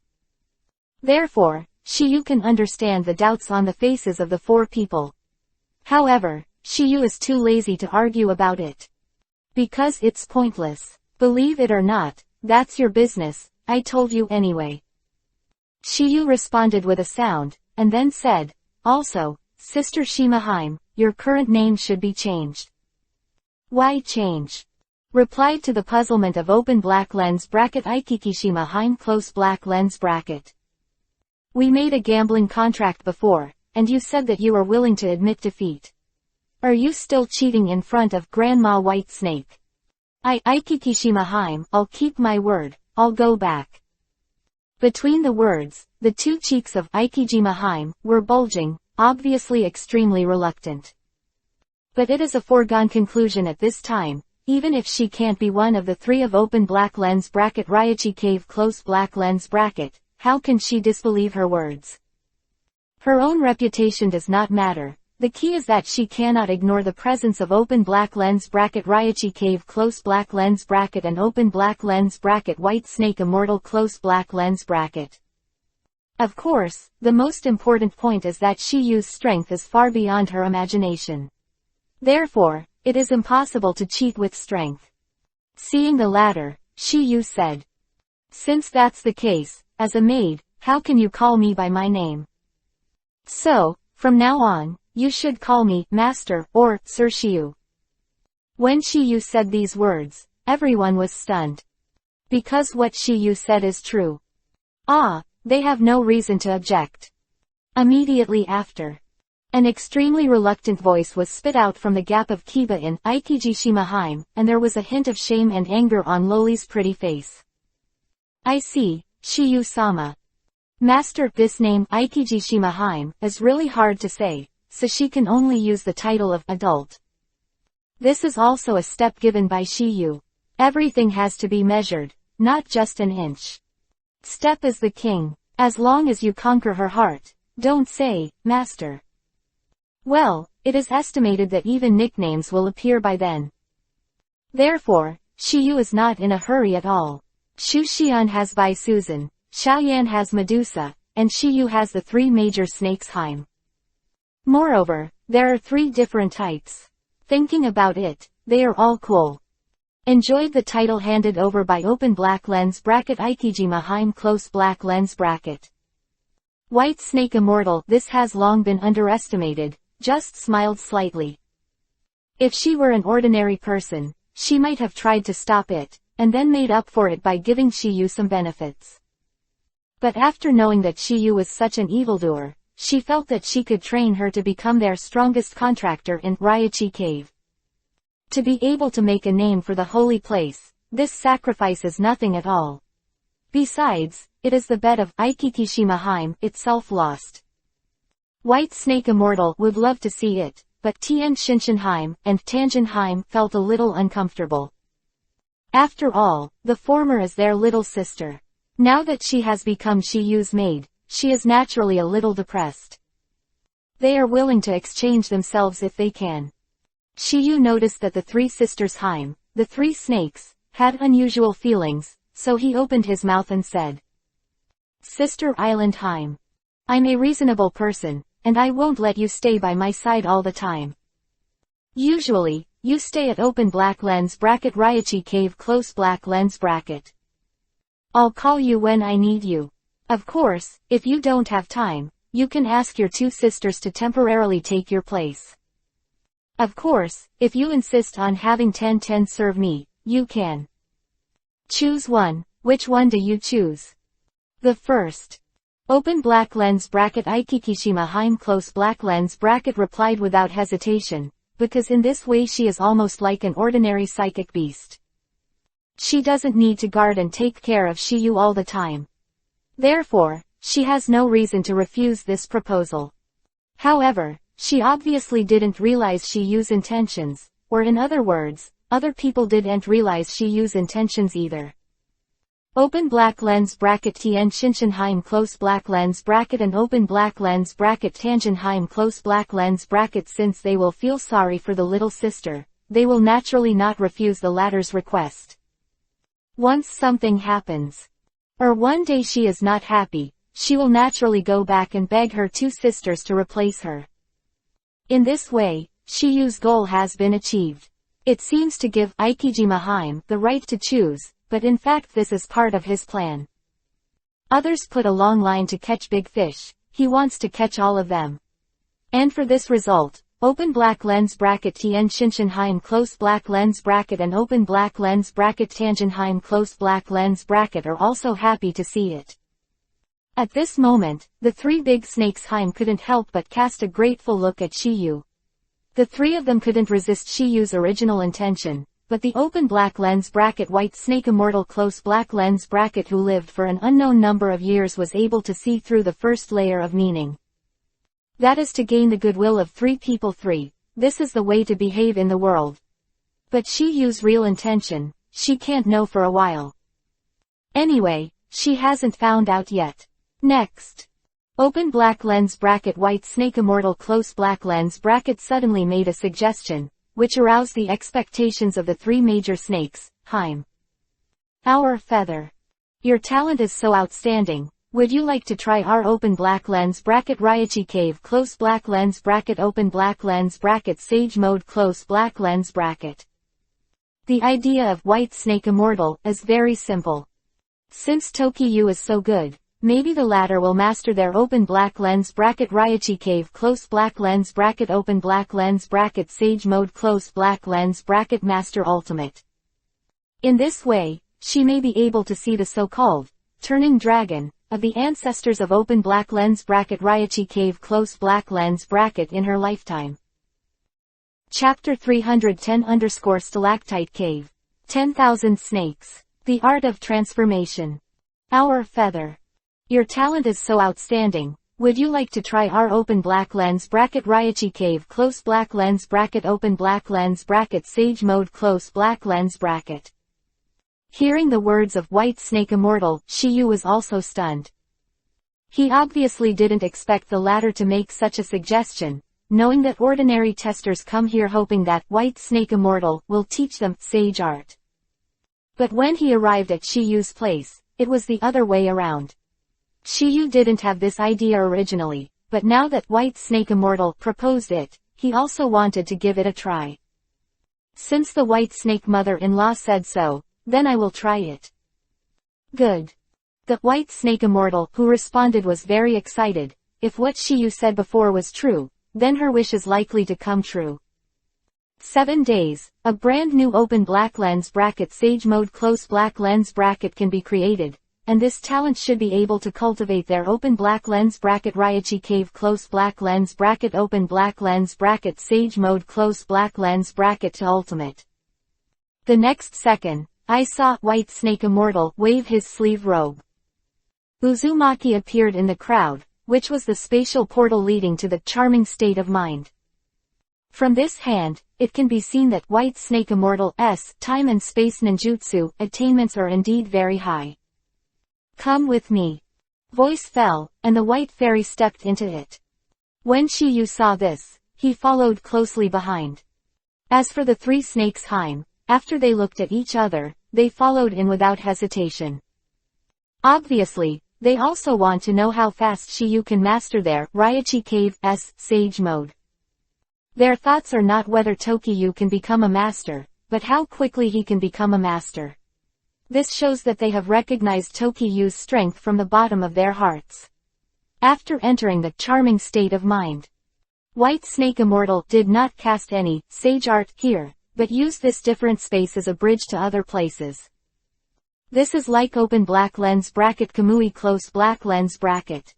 Therefore, Shiyu can understand the doubts on the faces of the 4 people. However, Shiyu is too lazy to argue about it. Because it's pointless. Believe it or not, that's your business, I told you anyway. Shiyu responded with a sound, and then said, also, Sister Shimaheim, your current name should be changed. Why change? Replied to the puzzlement of open black lens bracket Aikikishima Haim close black lens bracket. We made a gambling contract before, and you said that you are willing to admit defeat. Are you still cheating in front of Grandma White Snake? Aikikishima Haim, I'll keep my word, I'll go back. Between the words, the 2 cheeks of Aikijima Haim were bulging, obviously extremely reluctant. But it is a foregone conclusion at this time, even if she can't be one of the 3 of open black lens bracket Raichi Cave close black lens bracket, how can she disbelieve her words? Her own reputation does not matter. The key is that she cannot ignore the presence of open black lens bracket Raichi Cave close black lens bracket and open black lens bracket white snake immortal close black lens bracket. Of course, the most important point is that Shiyu's strength is far beyond her imagination. Therefore, it is impossible to cheat with strength. Seeing the latter, Shiyu said. Since that's the case, as a maid, how can you call me by my name? So, from now on, you should call me Master or Sir Shiyu. When Shiyu said these words, everyone was stunned. Because what Shiyu said is true. They have no reason to object. Immediately after, an extremely reluctant voice was spit out from the gap of Kiba in Aikijishima Haim, and there was a hint of shame and anger on Loli's pretty face. I see, Shiyu-sama. Master, this name Aikijishima Haim is really hard to say, so she can only use the title of adult. This is also a step given by Shiyu. Everything has to be measured, not just an inch. Step is the king. As long as you conquer her heart, don't say, Master. Well, it is estimated that even nicknames will appear by then. Therefore, Shiyu is not in a hurry at all. Shushian has Bai Susan, Xiaoyan has Medusa, and Shiyu has the 3 major snakes Haim. Moreover, there are 3 different types. Thinking about it, they are all cool. Enjoyed the title handed over by open black lens bracket Aikijima Haim close black lens bracket. White Snake Immortal, this has long been underestimated, just smiled slightly. If she were an ordinary person, she might have tried to stop it, and then made up for it by giving Shiyu some benefits. But after knowing that Shiyu was such an evildoer, she felt that she could train her to become their strongest contractor in Raichi Cave. To be able to make a name for the holy place, this sacrifice is nothing at all. Besides, it is the bet of Aikikishima Haim itself lost. White Snake Immortal would love to see it, but Tien Shinshinheim and Tangenheim felt a little uncomfortable. After all, the former is their little sister. Now that she has become Shiyu's maid, she is naturally a little depressed. They are willing to exchange themselves if they can. Shiyu noticed that the 3 sisters Haim, the 3 snakes, had unusual feelings, so he opened his mouth and said, Sister Island Haim. I'm a reasonable person, and I won't let you stay by my side all the time. Usually, you stay at open black lens bracket Raichi cave close black lens bracket. I'll call you when I need you. Of course, if you don't have time, you can ask your two sisters to temporarily take your place. Of course, if you insist on having 10-10 serve me, you can. Choose one. Which one do you choose? The first. Open black lens bracket Ikikishima Heim close black lens bracket replied without hesitation, because in this way she is almost like an ordinary psychic beast. She doesn't need to guard and take care of Shiyu all the time. Therefore, she has no reason to refuse this proposal. However, she obviously didn't realize Shiyu's intentions, or in other words, other people didn't realize Shiyu's intentions either. Open black lens bracket Tien Shinshinheim close black lens bracket and open black lens bracket Tangenheim close black lens bracket. Since they will feel sorry for the little sister, they will naturally not refuse the latter's request. Once something happens, or one day she is not happy, she will naturally go back and beg her two sisters to replace her. In this way, Shiyu's goal has been achieved. It seems to give Ikijima Heim the right to choose, but in fact this is part of his plan. Others put a long line to catch big fish, he wants to catch all of them. And for this result, open black lens bracket Tien Shinshinheim close black lens bracket and open black lens bracket Tangenheim close black lens bracket are also happy to see it. At this moment, the three big snakes Heim couldn't help but cast a grateful look at Shiyu. The three of them couldn't resist Shiyu's original intention, but the open black lens bracket white snake immortal close black lens bracket who lived for an unknown number of years was able to see through the first layer of meaning. That is to gain the goodwill of three people. This is the way to behave in the world. But Shiyu's real intention, she can't know for a while. Anyway, she hasn't found out yet. Next. Open black lens bracket white snake immortal close black lens bracket suddenly made a suggestion, which aroused the expectations of the three major snakes. Heim. Our feather. Your talent is so outstanding. Would you like to try our open black lens bracket Raichi cave close black lens bracket open black lens bracket sage mode close black lens bracket? The idea of white snake immortal is very simple. Since Tokiyu is so good, maybe the latter will master their open black lens bracket Raichi cave close black lens bracket open black lens bracket sage mode close black lens bracket master ultimate. In this way, she may be able to see the so-called turning dragon of the ancestors of open black lens bracket Raichi cave close black lens bracket in her lifetime. Chapter 310 Stalactite Cave. 10,000 Snakes. The Art of Transformation. Our feather. Your talent is so outstanding. Would you like to try our open black lens bracket Raichi cave close black lens bracket open black lens bracket sage mode close black lens bracket? Hearing the words of white snake immortal, Shiyu was also stunned. He obviously didn't expect the latter to make such a suggestion, knowing that ordinary testers come here hoping that white snake immortal will teach them sage art. But when he arrived at Shiyu's place, it was the other way around. Shiyu didn't have this idea originally, but now that white snake immortal proposed it, he also wanted to give it a try. Since the white snake mother-in-law said so, then I will try it. Good. The white snake immortal who responded was very excited. If what Shiyu said before was true, then her wish is likely to come true. 7 days, a brand new open black lens bracket sage mode close black lens bracket can be created, and this talent should be able to cultivate their open black lens bracket Raichi cave close black lens bracket open black lens bracket sage mode close black lens bracket to ultimate. The next second, I saw white snake immortal wave his sleeve robe. Uzumaki appeared in the crowd, which was the spatial portal leading to the charming state of mind. From this hand, it can be seen that white snake immortal's time and space ninjutsu attainments are indeed very high. Come with me. Voice fell, and the white fairy stepped into it. When Shiyu saw this, he followed closely behind. As for the three snakes Heim, after they looked at each other, they followed in without hesitation. Obviously, They also want to know how fast Shiyu can master their Raichi Cave's Sage Mode. Their thoughts are not whether Tokiyu can become a master, but how quickly he can become a master. This shows that they have recognized Tokiyu's strength from the bottom of their hearts. After entering the charming state of mind, White Snake Immortal did not cast any sage art here, but used this different space as a bridge to other places. This is like open black lens bracket Kamui close black lens bracket.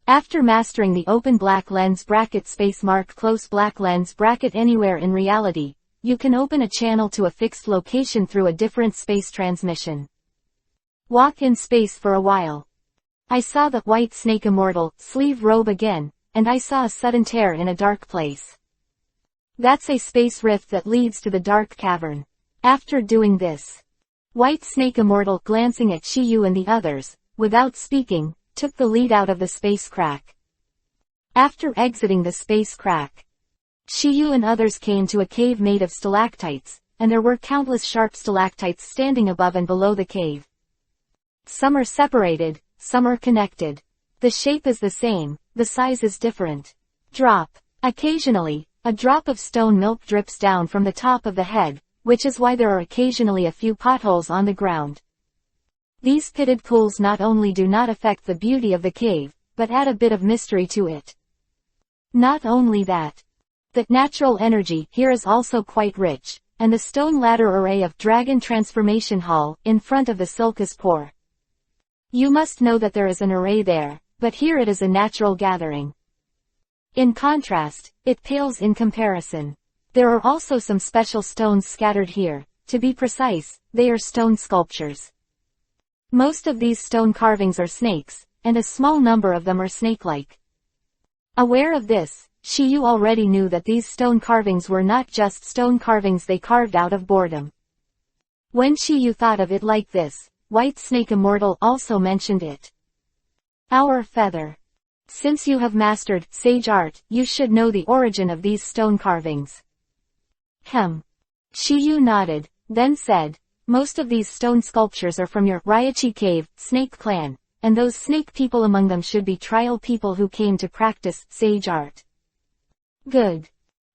After mastering the open black lens bracket space mark close black lens bracket anywhere in reality, you can open a channel to a fixed location through a different space transmission. Walk in space for a while. I saw the White Snake Immortal sleeve robe again, and I saw a sudden tear in a dark place. That's a space rift that leads to the dark cavern. After doing this, White Snake Immortal glancing at Shiyu and the others, without speaking, took the lead out of the space crack. After exiting the space crack, Shiyu and others came to a cave made of stalactites, and there were countless sharp stalactites standing above and below the cave. Some are separated, some are connected. The shape is the same, the size is different. Drop. Occasionally, a drop of stone milk drips down from the top of the head, which is why there are occasionally a few potholes on the ground. These pitted pools not only do not affect the beauty of the cave, but add a bit of mystery to it. Not only that, the natural energy here is also quite rich, and the stone ladder array of Dragon Transformation Hall in front of the silk is poor. You must know that there is an array there, but here it is a natural gathering. In contrast, it pales in comparison. There are also some special stones scattered here. To be precise, they are stone sculptures. Most of these stone carvings are snakes, and a small number of them are snake-like. Aware of this, Shiyu already knew that these stone carvings were not just stone carvings they carved out of boredom. When Shiyu thought of it like this, White Snake Immortal also mentioned it. Our feather. Since you have mastered sage art, you should know the origin of these stone carvings. Shiyu nodded, then said, most of these stone sculptures are from your Raichi Cave, Snake Clan, and those snake people among them should be trial people who came to practice sage art. Good!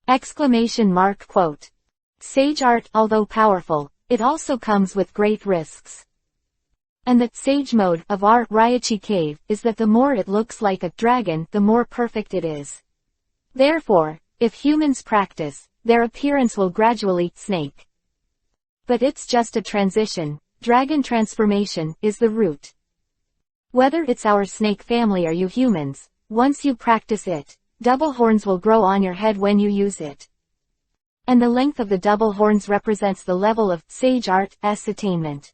Exclamation mark quote. Sage art, although powerful, it also comes with great risks. And the sage mode of our Raichi Cave is that the more it looks like a dragon, the more perfect it is. Therefore, if humans practice, their appearance will gradually snake. But it's just a transition. Dragon transformation is the root. Whether it's our snake family or you humans, once you practice it, double horns will grow on your head when you use it. And the length of the double horns represents the level of sage art's attainment.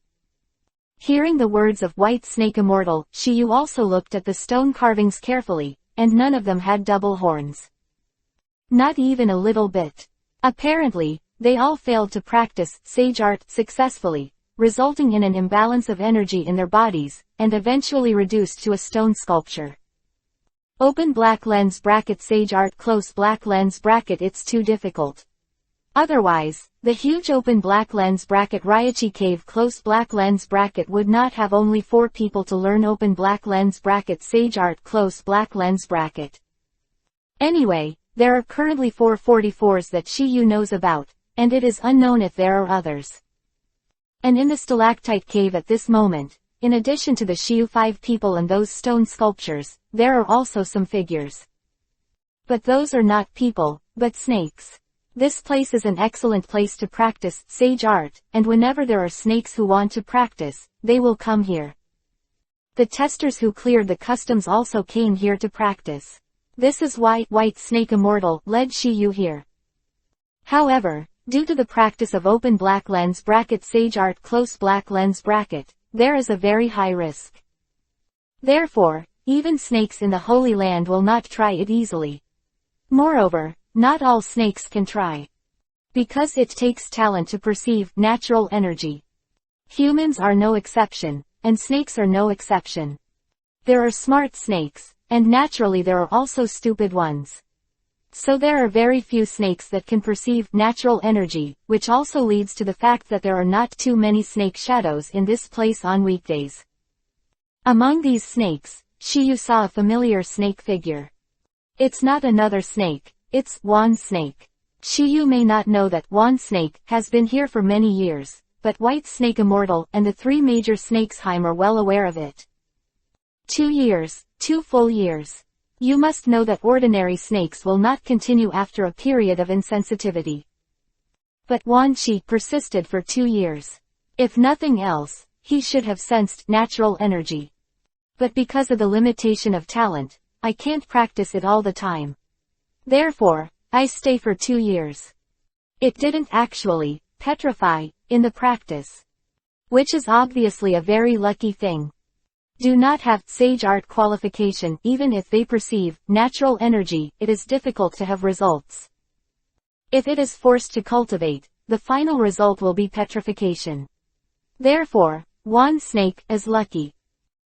Hearing the words of White Snake Immortal, Shiyu also looked at the stone carvings carefully, and none of them had double horns. Not even a little bit. Apparently, they all failed to practice sage art successfully, resulting in an imbalance of energy in their bodies, and eventually reduced to a stone sculpture. Open black lens bracket sage art close black lens bracket it's too difficult. Otherwise, the huge open black lens bracket Raichi Cave close black lens bracket would not have only 4 people to learn open black lens bracket sage art close black lens bracket. Anyway, there are currently 4 44s that Shiyu knows about, and it is unknown if there are others. And in the stalactite cave at this moment, in addition to the Shiyu 5 people and those stone sculptures, there are also some figures. But those are not people, but snakes. This place is an excellent place to practice sage art, and whenever there are snakes who want to practice, they will come here. The testers who cleared the customs also came here to practice. This is why White Snake Immortal led Shiyu here. However, due to the practice of open black lens bracket sage art close black lens bracket, there is a very high risk. Therefore, even snakes in the Holy Land will not try it easily. Moreover, not all snakes can try. Because it takes talent to perceive natural energy. Humans are no exception, and snakes are no exception. There are smart snakes, and naturally there are also stupid ones. So there are very few snakes that can perceive natural energy, which also leads to the fact that there are not too many snake shadows in this place on weekdays. Among these snakes, Shiyu saw a familiar snake figure. It's not another snake, it's Wand Snake. Shiyu may not know that Wand Snake has been here for many years, but White Snake Immortal and the three major snakes Heim are well aware of it. 2 years, 2 full years. You must know that ordinary snakes will not continue after a period of insensitivity. But Wan Shi persisted for 2 years. If nothing else, he should have sensed natural energy. But because of the limitation of talent, I can't practice it all the time. Therefore, I stay for 2 years. It didn't actually petrify in the practice. Which is obviously a very lucky thing. Do not have sage art qualification even if they perceive natural energy, it is difficult to have results. If it is forced to cultivate, the final result will be petrification. Therefore, Wand Snake is lucky.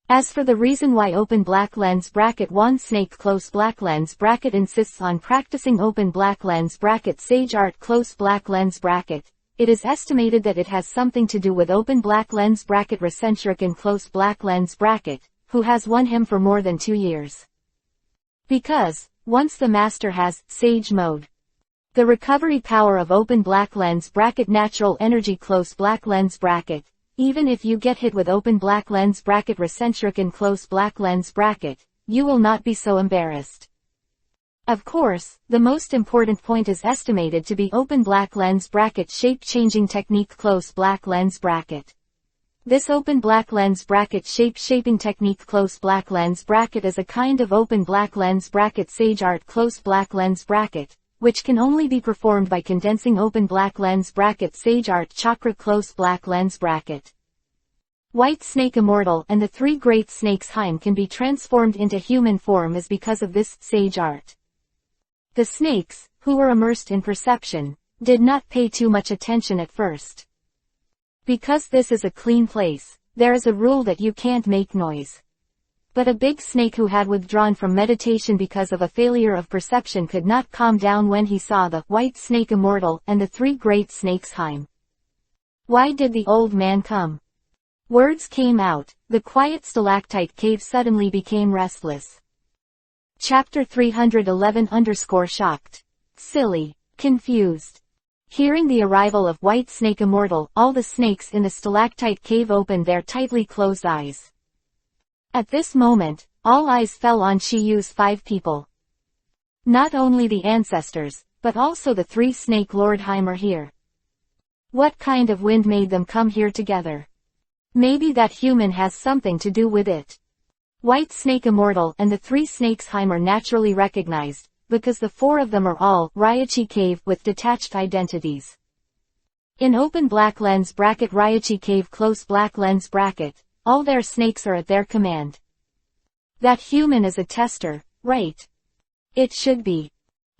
As for the reason why open black lens bracket Wand Snake close black lens bracket insists on practicing open black lens bracket sage art close black lens bracket, it is estimated that it has something to do with open black lens bracket recentric and close black lens bracket, who has won him for more than 2 years. Because, once the master has sage mode, the recovery power of open black lens bracket natural energy close black lens bracket, even if you get hit with open black lens bracket recentric and close black lens bracket, you will not be so embarrassed. Of course, the most important point is estimated to be open black lens bracket shape-changing technique close black lens bracket. This open black lens bracket shape-shaping technique close black lens bracket is a kind of open black lens bracket sage art close black lens bracket, which can only be performed by condensing open black lens bracket sage art chakra close black lens bracket. White Snake Immortal and the three great snakes Heim can be transformed into human form is because of this sage art. The snakes, who were immersed in perception, did not pay too much attention at first. Because this is a clean place, there is a rule that you can't make noise. But a big snake who had withdrawn from meditation because of a failure of perception could not calm down when he saw the White Snake Immortal and the three great snakes Heim. Why did the old man come? Words came out, the quiet stalactite cave suddenly became restless. Chapter 311 _ Silly. Confused. Hearing the arrival of White Snake Immortal, all the snakes in the stalactite cave opened their tightly closed eyes. At this moment, all eyes fell on Shiyu's 5 people. Not only the ancestors, but also the 3 Snake Lord Heim are here. What kind of wind made them come here together? Maybe that human has something to do with it. White Snake Immortal and the 3 snakes Heim are naturally recognized, because the 4 of them are all Raichi Cave with detached identities. In open black lens bracket Raichi Cave close black lens bracket, all their snakes are at their command. That human is a tester, right? It should be.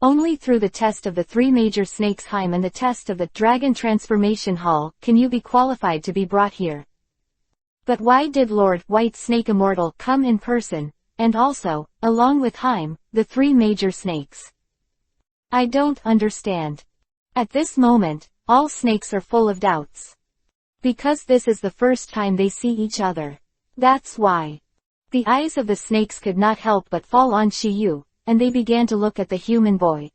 Only through the test of the 3 major snakes Heim and the test of the Dragon Transformation Hall can you be qualified to be brought here. But why did Lord White Snake Immortal come in person, and also, along with Heim, the 3 major snakes? I don't understand. At this moment, all snakes are full of doubts. Because this is the first time they see each other. That's why. The eyes of the snakes could not help but fall on Shiyu, and they began to look at the human boy.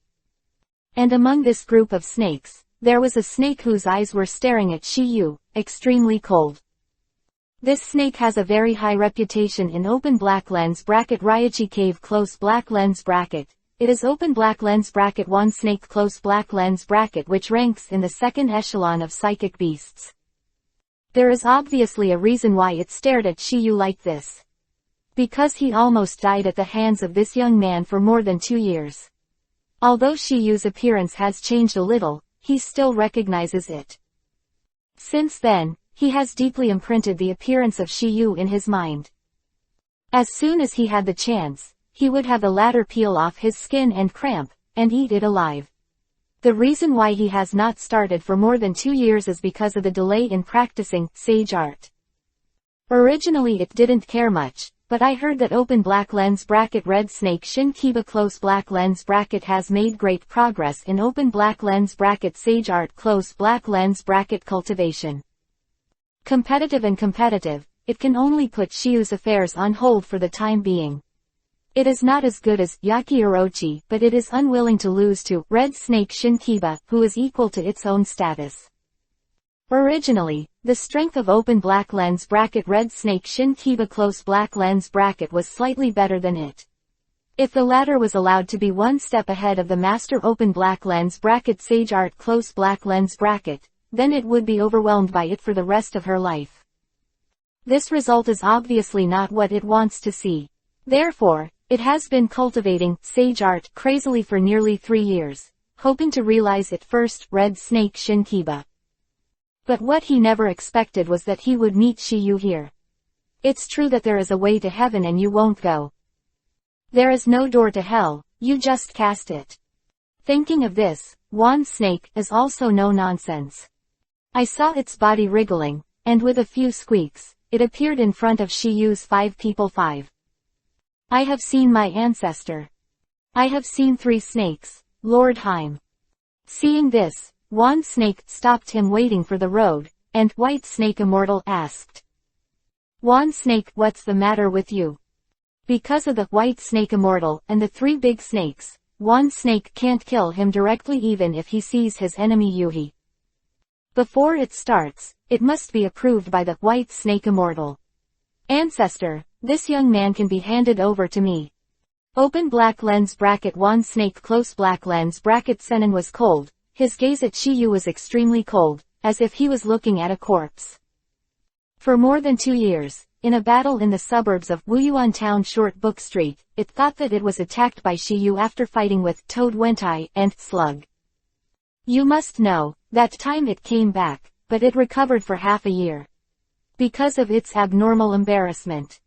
And among this group of snakes, there was a snake whose eyes were staring at Shiyu, extremely cold. This snake has a very high reputation in open black lens bracket Raichi Cave close black lens bracket. It is open black lens bracket Wand Snake close black lens bracket which ranks in the 2nd echelon of psychic beasts. There is obviously a reason why it stared at Shiyu like this. Because he almost died at the hands of this young man for more than 2 years. Although Shiyu's appearance has changed a little, he still recognizes it. Since then, he has deeply imprinted the appearance of Shiyu in his mind. As soon as he had the chance, he would have the latter peel off his skin and cramp, and eat it alive. The reason why he has not started for more than 2 years is because of the delay in practicing sage art. Originally it didn't care much, but I heard that open black lens bracket red snake Shin Kiba close black lens bracket has made great progress in open black lens bracket sage art close black lens bracket cultivation. Competitive and competitive, it can only put Shiyu's affairs on hold for the time being. It is not as good as Yaki Orochi, but it is unwilling to lose to Red Snake Shinkiba, who is equal to its own status. Originally, the strength of open black lens bracket Red Snake Shinkiba close black lens bracket was slightly better than it. If the latter was allowed to be one step ahead of the master open black lens bracket Sage Art close black lens bracket, then it would be overwhelmed by it for the rest of her life. This result is obviously not what it wants to see. Therefore, it has been cultivating Sage Art crazily for nearly 3 years, hoping to realize it first, Red Snake Shinkiba. But what he never expected was that he would meet Shiyu here. It's true that there is a way to heaven and you won't go. There is no door to hell, you just cast it. Thinking of this, Wand Snake is also no nonsense. I saw its body wriggling, and with a few squeaks, it appeared in front of Shiyu's 5 people 5. I have seen my ancestor. I have seen 3 snakes, Lord Heim. Seeing this, Wand Snake stopped him waiting for the road, and White Snake Immortal asked. Wand Snake, what's the matter with you? Because of the White Snake Immortal and the 3 big snakes, Wand Snake can't kill him directly even if he sees his enemy Yuhi. Before it starts, it must be approved by the White Snake Immortal. Ancestor, this young man can be handed over to me. Open black lens bracket Wand Snake close black lens bracket Senin was cold, his gaze at Shiyu was extremely cold, as if he was looking at a corpse. For more than 2 years, in a battle in the suburbs of Wuyuan Town Short Book Street, it thought that it was attacked by Shiyu after fighting with Toad Wentai and Slug. You must know, that time it came back, but it recovered for half a year. Because of its abnormal embarrassment.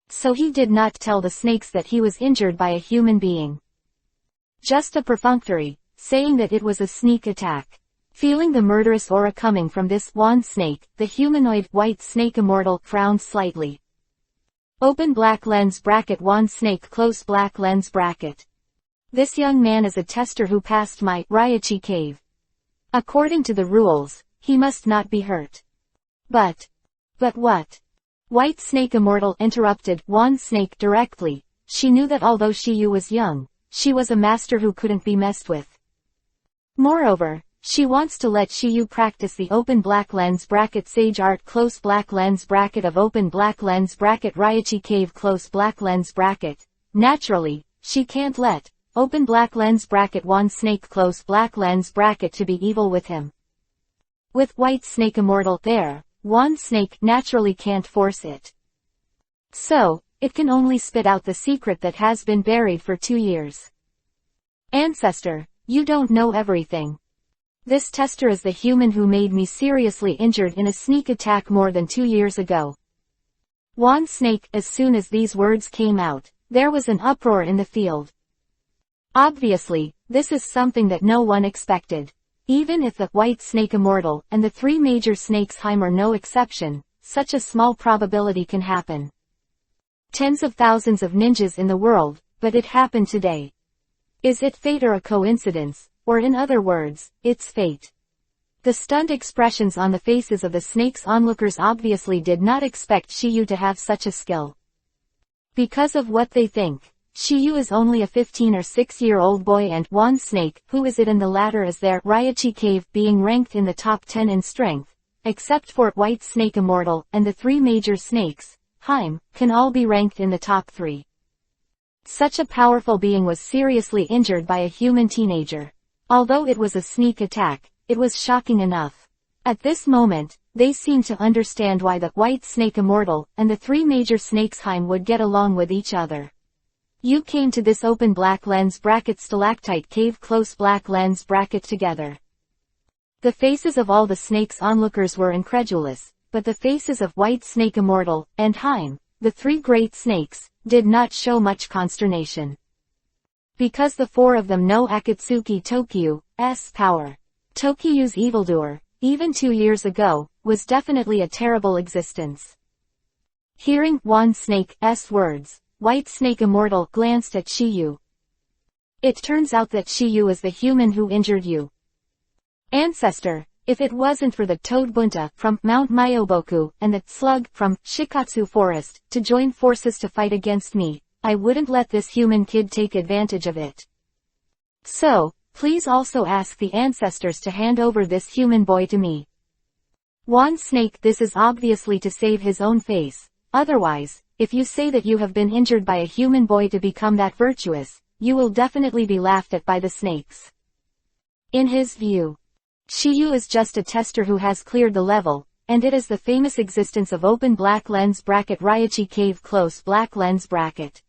So he did not tell the snakes that he was injured by a human being. Just a perfunctory, saying that it was a sneak attack. Feeling the murderous aura coming from this Wand Snake, the humanoid White Snake Immortal frowned slightly. Open black lens bracket Wand Snake close black lens bracket. This young man is a tester who passed my Raichi cave. According to the rules, he must not be hurt. But what? White Snake Immortal interrupted Wand Snake directly. She knew that although Shiyu was young, she was a master who couldn't be messed with. Moreover, she wants to let Shiyu practice the open black lens bracket Sage Art close black lens bracket of open black lens bracket Raichi cave close black lens bracket. Naturally, she can't let open black lens bracket Wand Snake close black lens bracket to be evil with him. With White Snake Immortal there, Wand Snake naturally can't force it. So, it can only spit out the secret that has been buried for 2 years. Ancestor, you don't know everything. This tester is the human who made me seriously injured in a sneak attack more than 2 years ago. Wand Snake, as soon as these words came out, there was an uproar in the field. Obviously, this is something that no one expected. Even if the White Snake Immortal and the 3 major snakes Heim are no exception, such a small probability can happen. Tens of thousands of ninjas in the world, but it happened today. Is it fate or a coincidence? Or in other words, it's fate. The stunned expressions on the faces of the snakes onlookers obviously did not expect Shiyu to have such a skill. Because of what they think, Shiyu is only a 15 or 6-year-old boy and Wand Snake, who is it in the latter is their Raichi cave being ranked in the top 10 in strength, except for White Snake Immortal and the 3 major snakes, Heim, can all be ranked in the top 3. Such a powerful being was seriously injured by a human teenager. Although it was a sneak attack, it was shocking enough. At this moment, they seemed to understand why the White Snake Immortal and the 3 major snakes Heim would get along with each other. You came to this open black lens bracket stalactite cave close black lens bracket together. The faces of all the snakes onlookers were incredulous, but the faces of White Snake Immortal and Heim, the 3 great snakes, did not show much consternation. Because the 4 of them know Akatsuki Tokyu's power. Tokyu's evildoer, even 2 years ago, was definitely a terrible existence. Hearing Wand Snake's words, White Snake Immortal glanced at Shiyu. It turns out that Shiyu is the human who injured you. Ancestor, If it wasn't for the toad Bunta from Mount Myoboku and the slug from Shikatsu Forest to join forces to fight against me, I wouldn't let this human kid take advantage of it. So, please also ask the ancestors to hand over this human boy to me. Wand Snake, this is obviously to save his own face. Otherwise, if you say that you have been injured by a human boy to become that virtuous, you will definitely be laughed at by the snakes. In his view, Shiyu is just a tester who has cleared the level, and it is the famous existence of open black lens bracket Raichi cave close black lens bracket.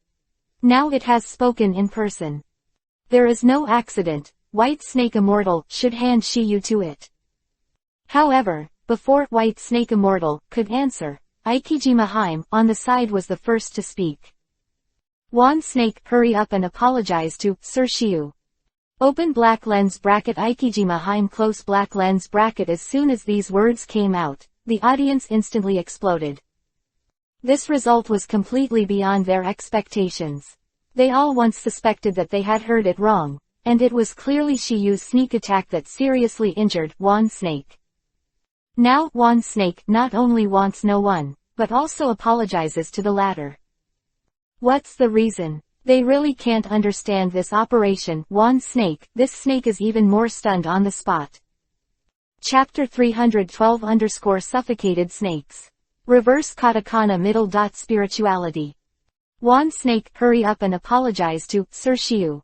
Now it has spoken in person. There is no accident, White Snake Immortal should hand Shiyu to it. However, before White Snake Immortal could answer, Aikijima Haim on the side was the first to speak. Wand Snake, hurry up and apologize to Sir Shiyu. Open black lens bracket Aikijima Haim close black lens bracket. As soon as these words came out, the audience instantly exploded. This result was completely beyond their expectations. They all once suspected that they had heard it wrong, and it was clearly Shiyu's sneak attack that seriously injured Wand Snake. Now Wand Snake not only wants no one, but also apologizes to the latter. What's the reason? They really can't understand this operation. Wand Snake, this snake is even more stunned on the spot. Chapter 312 Suffocated Snakes. Reverse katakana middle dot spirituality. Wand Snake, hurry up and apologize to Sir Shiyu.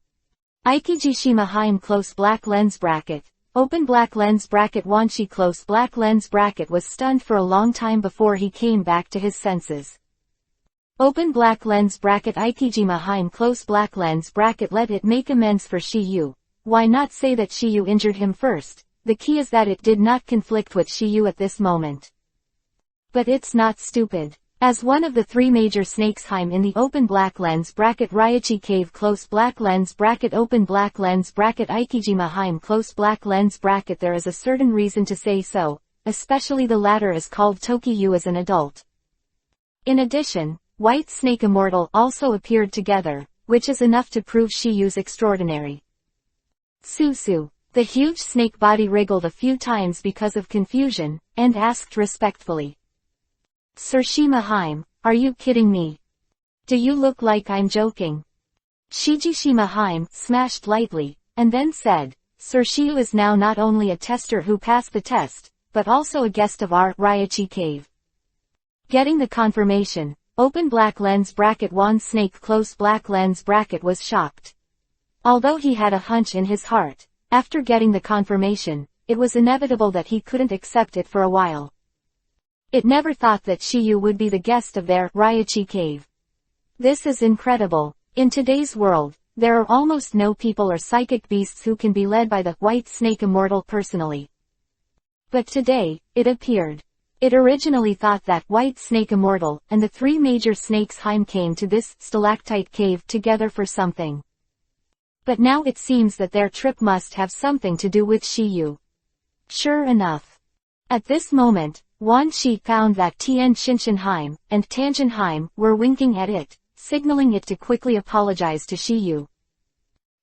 Aikijishima Haim close black lens bracket. Open black lens bracket. Wanshi close black lens bracket was stunned for a long time before he came back to his senses. Open black lens bracket Aikijima Haim close black lens bracket. Let it make amends for Shiyu. Why not say that Shiyu injured him first? The key is that it did not conflict with Shiyu at this moment. But it's not stupid. As one of the three major snakes Haim in the open black lens bracket Raichi cave close black lens bracket open black lens bracket Aikijima Haim close black lens bracket, there is a certain reason to say so, especially the latter is called Tokiyu as an adult. In addition, White Snake Immortal also appeared together, which is enough to prove Shiyu's extraordinary. Susu, the huge snake body wriggled a few times because of confusion, and asked respectfully. Sir Shima Haim, are you kidding me? Do you look like I'm joking? Shijishima Haim smashed lightly, and then said, Sir Shiyu is now not only a tester who passed the test, but also a guest of our Raichi cave. Getting the confirmation, open black lens bracket Wand Snake close black lens bracket was shocked. Although he had a hunch in his heart, after getting the confirmation, it was inevitable that he couldn't accept it for a while. It never thought that Shiyu would be the guest of their Raichi cave. This is incredible. In today's world, there are almost no people or psychic beasts who can be led by the White Snake Immortal personally. But today, it appeared. It originally thought that White Snake Immortal and the three major snakes Haim came to this stalactite cave together for something. But now it seems that their trip must have something to do with Shiyu. Sure enough. At this moment, Wan Shi found that Tian Shinshin Haim and Tanjin Haim were winking at it, signaling it to quickly apologize to Shiyu.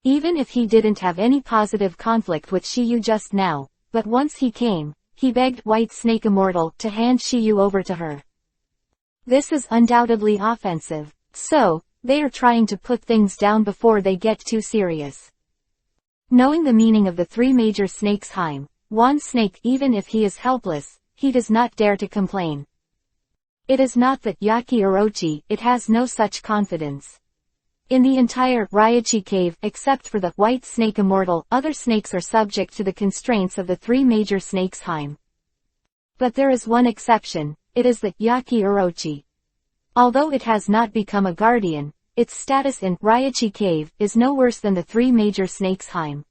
Even if he didn't have any positive conflict with Shiyu just now, but once he came, he begged White Snake Immortal to hand Shiyu over to her. This is undoubtedly offensive, so, they are trying to put things down before they get too serious. Knowing the meaning of the three major snakes Haim, Wan Snake, even if he is helpless, he does not dare to complain. It is not that Yaki Orochi, it has no such confidence. In the entire Raichi cave, except for the White Snake Immortal, other snakes are subject to the constraints of the three major snakes Haim. But there is one exception, it is the Yaki Orochi. Although it has not become a guardian, its status in Raichi cave is no worse than the three major snakes Haim.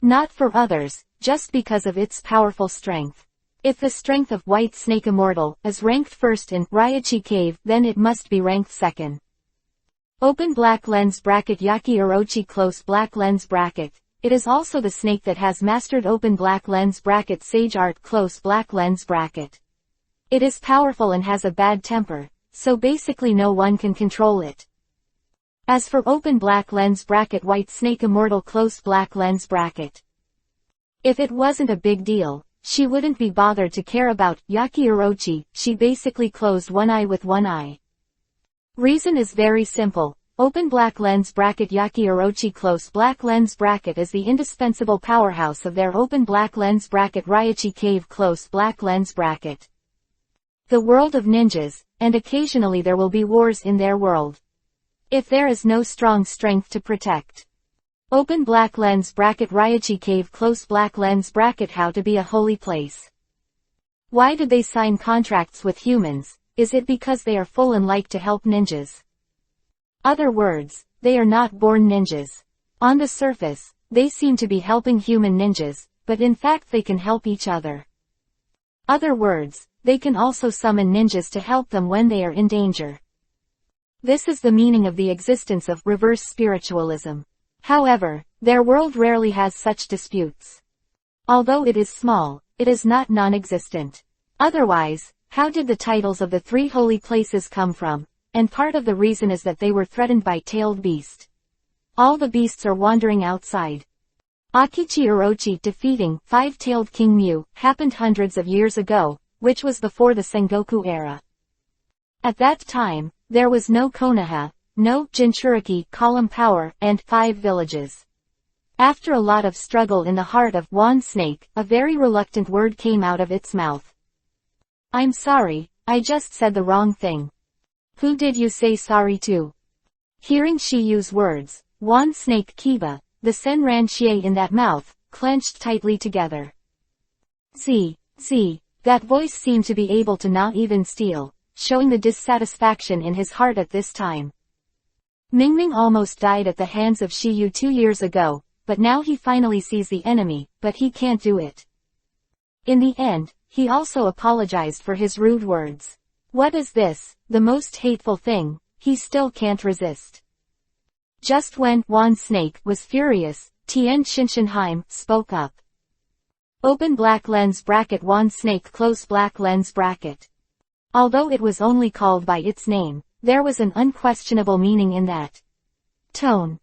Not for others, just because of its powerful strength. If the strength of White Snake Immortal is ranked first in Raichi cave, then it must be ranked second. Open black lens bracket Yaki Orochi close black lens bracket. It is also the snake that has mastered open black lens bracket Sage Art close black lens bracket. It is powerful and has a bad temper, so basically no one can control it. As for open black lens bracket White Snake Immortal close black lens bracket. If it wasn't a big deal, she wouldn't be bothered to care about Yaki Orochi. She basically closed one eye with one eye. Reason is very simple. Open black lens bracket Yaki Orochi close black lens bracket is the indispensable powerhouse of their open black lens bracket Raichi cave close black lens bracket. The world of ninjas, and occasionally there will be wars in their world. If there is no strong strength to protect. Open black lens bracket Raichi cave close black lens bracket how to be a holy place. Why did they sign contracts with humans? Is it because they are full and like to help ninjas? Other words, they are not born ninjas. On the surface, they seem to be helping human ninjas, but in fact they can help each other. Other words, they can also summon ninjas to help them when they are in danger. This is the meaning of the existence of reverse spiritualism. However, their world rarely has such disputes. Although it is small, it is not non-existent. Otherwise, how did the titles of the three holy places come from? And part of the reason is that they were threatened by tailed beast. All the beasts are wandering outside. Akichi Orochi defeating five-tailed King Mew happened hundreds of years ago, which was before the Sengoku era. At that time, there was no Konoha, no Jinchuriki column power, and 5 villages. After a lot of struggle in the heart of Wand Snake, a very reluctant word came out of its mouth. I'm sorry, I just said the wrong thing. Who did you say sorry to? Hearing Shiyu's words, Wand Snake Kiba, the Senran Shie in that mouth, clenched tightly together. That voice seemed to be able to not even steal, showing the dissatisfaction in his heart at this time. Mingming almost died at the hands of Shiyu 2 years ago, but now he finally sees the enemy, but he can't do it. In the end, he also apologized for his rude words. What is this, the most hateful thing? He still can't resist. Just when Wand Snake was furious, Tien Shinshinheim spoke up. Open black lens bracket Wand Snake close black lens bracket. Although it was only called by its name, there was an unquestionable meaning in that tone.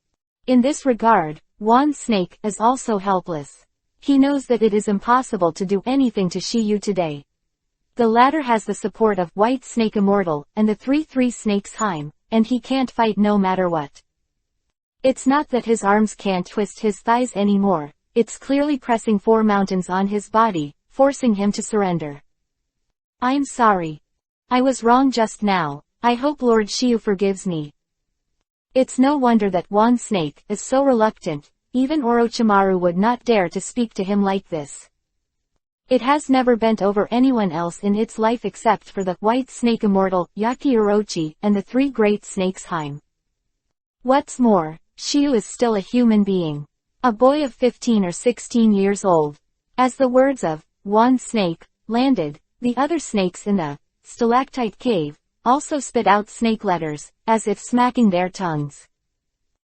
In this regard, Wand Snake is also helpless. He knows that it is impossible to do anything to Shiyu today. The latter has the support of White Snake Immortal and the three Snakes Heim, and he can't fight no matter what. It's not that his arms can't twist his thighs anymore, it's clearly pressing 4 mountains on his body, forcing him to surrender. I'm sorry. I was wrong just now, I hope Lord Shiyu forgives me. It's no wonder that Wand Snake is so reluctant, even Orochimaru would not dare to speak to him like this. It has never bent over anyone else in its life except for the White Snake Immortal, Yaki Orochi, and the 3 great snakes Heim. What's more, Shiyu is still a human being. A boy of 15 or 16 years old. As the words of Wand Snake landed, the other snakes in the stalactite cave also spit out snake letters, as if smacking their tongues.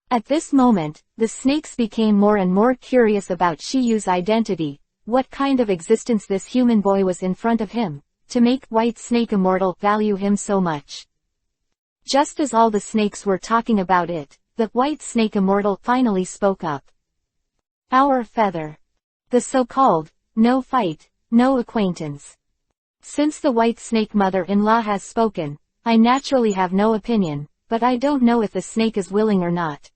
At this moment, the snakes became more and more curious about Shiyu's identity, what kind of existence this human boy was in front of him, to make White Snake Immortal value him so much. Just as all the snakes were talking about it, the White Snake Immortal finally spoke up. Our feather. The so-called, no fight, no acquaintance. Since the White Snake mother-in-law has spoken, I naturally have no opinion, but I don't know if the snake is willing or not.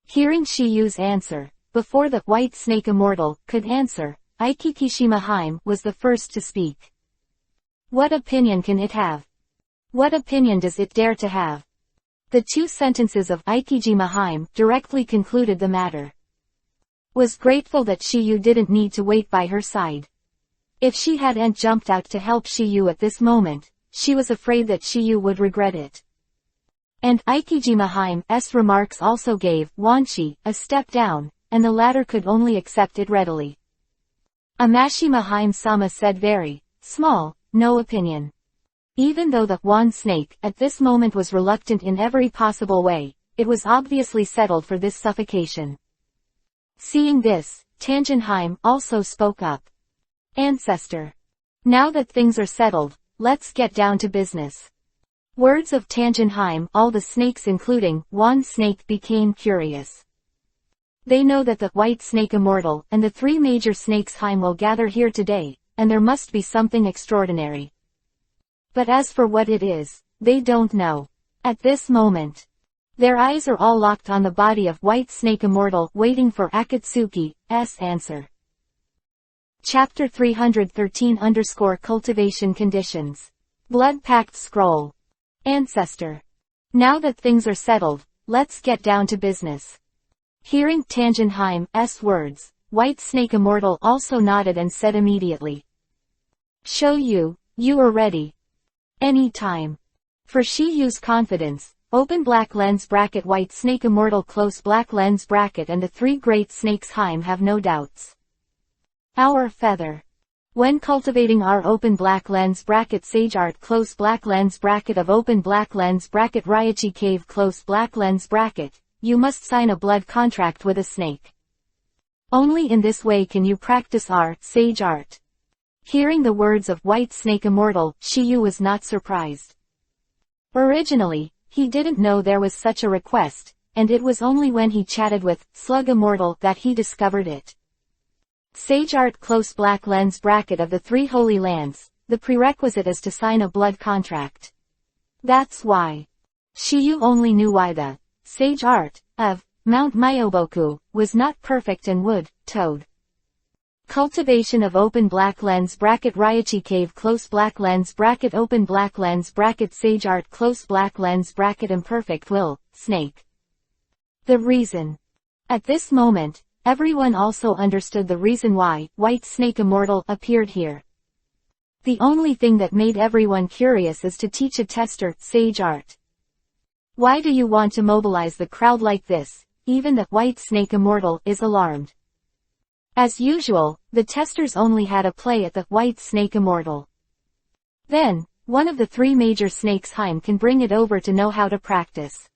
Hearing Shiyu's answer, before the White Snake Immortal could answer, Aikikishima Heim was the first to speak. What opinion can it have? What opinion does it dare to have? The 2 sentences of Aikijima Heim directly concluded the matter. Was grateful that Shiyu didn't need to wait by her side. If she hadn't jumped out to help Shiyu at this moment, she was afraid that Shiyu would regret it. And Aikijima Heim's remarks also gave Wanshi a step down, and the latter could only accept it readily. Amashima Heim-sama said very small, no opinion. Even though the Wand Snake at this moment was reluctant in every possible way, it was obviously settled for this suffocation. Seeing this, Tangenheim also spoke up. Ancestor. Now that things are settled, let's get down to business. Words of Tangenheim, all the snakes including Wand Snake became curious. They know that the White Snake Immortal and the three major snakes Heim will gather here today, and there must be something extraordinary. But as for what it is, they don't know. At this moment, their eyes are all locked on the body of White Snake Immortal, waiting for Akatsuki's answer. Chapter 313 Cultivation Conditions. Blood Pact Scroll. Ancestor. Now that things are settled, let's get down to business. Hearing Tangenheim's words, White Snake Immortal also nodded and said immediately. Show you are ready. Any time. For she used confidence, open black lens bracket White Snake Immortal close black lens bracket and the three great snakes Heim have no doubts. Our feather. When cultivating our open black lens bracket Sage Art close black lens bracket of open black lens bracket Raichi Cave close black lens bracket, you must sign a blood contract with a snake. Only in this way can you practice our Sage Art. Hearing the words of White Snake Immortal, Shiyu was not surprised. Originally, he didn't know there was such a request, and it was only when he chatted with Slug Immortal that he discovered it. Sage Art close black lens bracket of the three holy lands, the prerequisite is to sign a blood contract. That's why. Shiyu only knew why the Sage Art of Mount Myoboku was not perfect and would, toad. Cultivation of open black lens bracket Raichi Cave close black lens bracket open black lens bracket Sage Art close black lens bracket imperfect will, snake. The reason. At this moment, everyone also understood the reason why White Snake Immortal appeared here. The only thing that made everyone curious is to teach a tester Sage Art. Why do you want to mobilize the crowd like this? Even the White Snake Immortal is alarmed. As usual, the testers only had a play at the White Snake Immortal. Then, one of the three major snakes Heim can bring it over to know how to practice.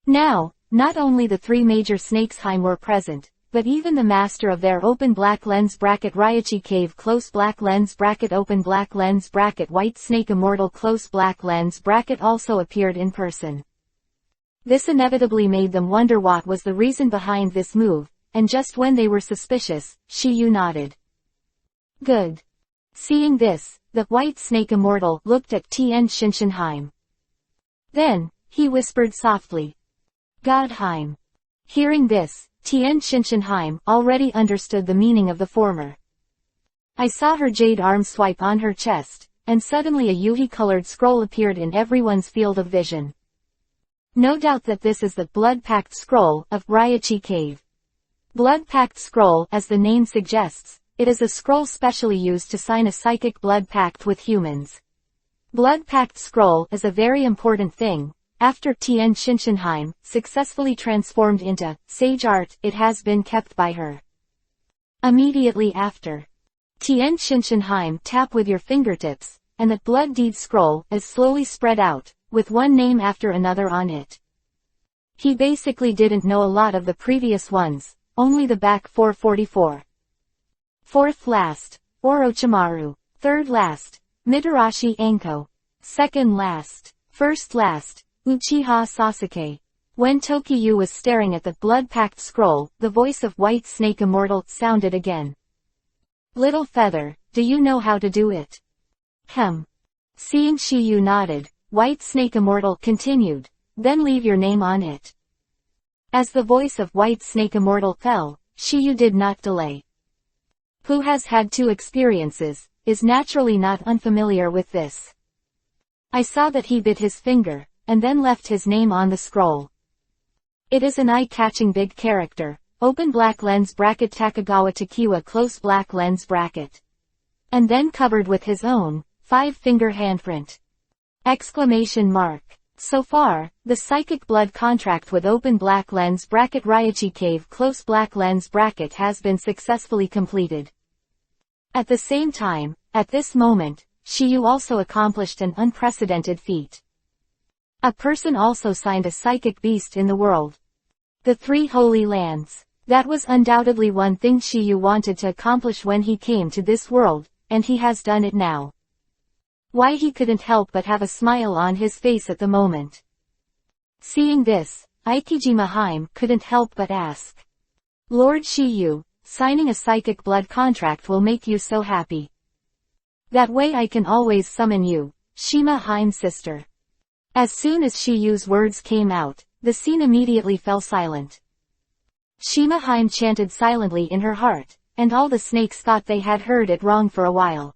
Now, not only the three major snakes Heim were present, but even the master of their open black lens bracket Raichi Cave close black lens bracket open black lens bracket White Snake Immortal close black lens bracket also appeared in person. This inevitably made them wonder what was the reason behind this move, and just when they were suspicious, Shiyu nodded. Good. Seeing this, the White Snake Immortal looked at Tien Shinshinheim. Then, he whispered softly. Godheim. Hearing this, Tien Shinshinheim already understood the meaning of the former. I saw her jade arm swipe on her chest, and suddenly a yuhi-colored scroll appeared in everyone's field of vision. No doubt that this is the Blood Pact Scroll of Raichi Cave. Blood Pact Scroll, as the name suggests, it is a scroll specially used to sign a psychic blood pact with humans. Blood Pact Scroll is a very important thing. After Tien Shinshinheim successfully transformed into Sage Art, it has been kept by her. Immediately after, Tien Shinshinheim tap with your fingertips, and the blood deed scroll is slowly spread out, with one name after another on it. He basically didn't know a lot of the previous ones, only the back 444. Fourth last, Orochimaru. Third last, Mitarashi Anko. Second last, first last, Uchiha Sasuke. When Tokiyu was staring at the Blood Pact Scroll, the voice of White Snake Immortal sounded again. Little Feather, do you know how to do it? Seeing Shiyu nodded, White Snake Immortal continued, then leave your name on it. As the voice of White Snake Immortal fell, Shiyu did not delay. Who has had two experiences, is naturally not unfamiliar with this. I saw that he bit his finger, and then left his name on the scroll. It is an eye-catching big character, open black lens bracket Takagawa Takiwa close black lens bracket. And then covered with his own, 5-finger handprint. Exclamation mark. So far, the psychic blood contract with open black lens bracket Raichi Cave close black lens bracket has been successfully completed. At the same time, at this moment, Shiyu also accomplished an unprecedented feat. A person also signed a psychic beast in the world. The three holy lands. That was undoubtedly one thing Shiyu wanted to accomplish when he came to this world, and he has done it now. Why he couldn't help but have a smile on his face at the moment. Seeing this, Aikijima Heim couldn't help but ask. Lord Shiyu, signing a psychic blood contract will make you so happy. That way I can always summon you, Shima Heime's sister. As soon as Shiyu's words came out, the scene immediately fell silent. Shima Heim chanted silently in her heart, and all the snakes thought they had heard it wrong for a while.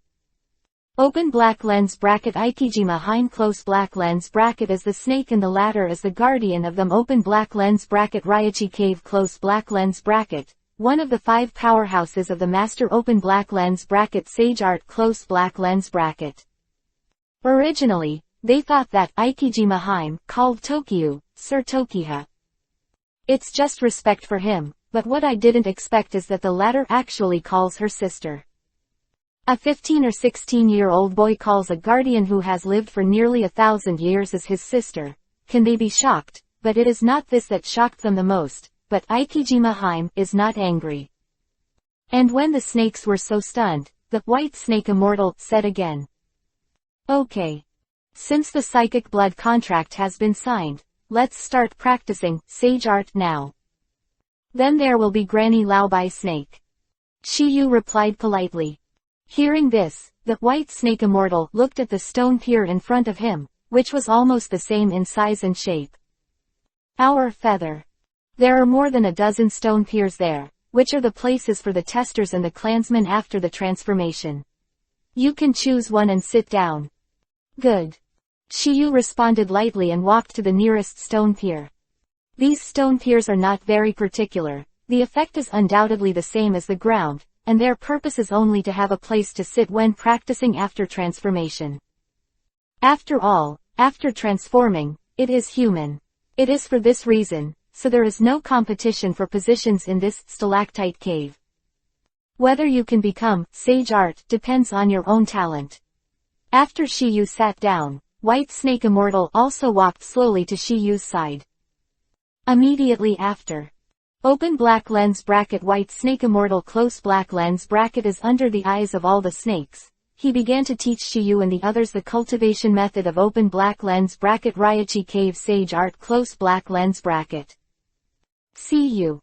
Open black lens bracket Ikijima Heim close black lens bracket as the snake and the latter as the guardian of them open black lens bracket Raichi cave close black lens bracket, one of the 5 powerhouses of the master open black lens bracket Sage Art close black lens bracket. Originally, they thought that Ikijima Heim called Tokyu, Sir Tokiha. It's just respect for him, but what I didn't expect is that the latter actually calls her sister. A 15 or 16-year-old boy calls a guardian who has lived for nearly 1,000 years as his sister. Can they be shocked? But it is not this that shocked them the most, but Ikijima Heim is not angry. And when the snakes were so stunned, the white snake immortal said again. Okay. Since the psychic blood contract has been signed, let's start practicing Sage Art now. Then there will be Granny Laobai Snake. Shiyu replied politely. Hearing this, the white snake immortal looked at the stone pier in front of him, which was almost the same in size and shape. Our feather. There are more than a dozen stone piers there, which are the places for the testers and the clansmen after the transformation. You can choose one and sit down. Good. Shiyu responded lightly and walked to the nearest stone pier. These stone piers are not very particular, the effect is undoubtedly the same as the ground, and their purpose is only to have a place to sit when practicing after transformation. After all, after transforming, it is human. It is for this reason, so there is no competition for positions in this stalactite cave. Whether you can become Sage Art depends on your own talent. After Shiyu sat down, White Snake Immortal also walked slowly to Shiyu's side. Immediately after. Open black lens bracket White Snake Immortal close black lens bracket is under the eyes of all the snakes. He began to teach Shiyu and the others the cultivation method of open black lens bracket Raichi Cave Sage Art close black lens bracket. See you.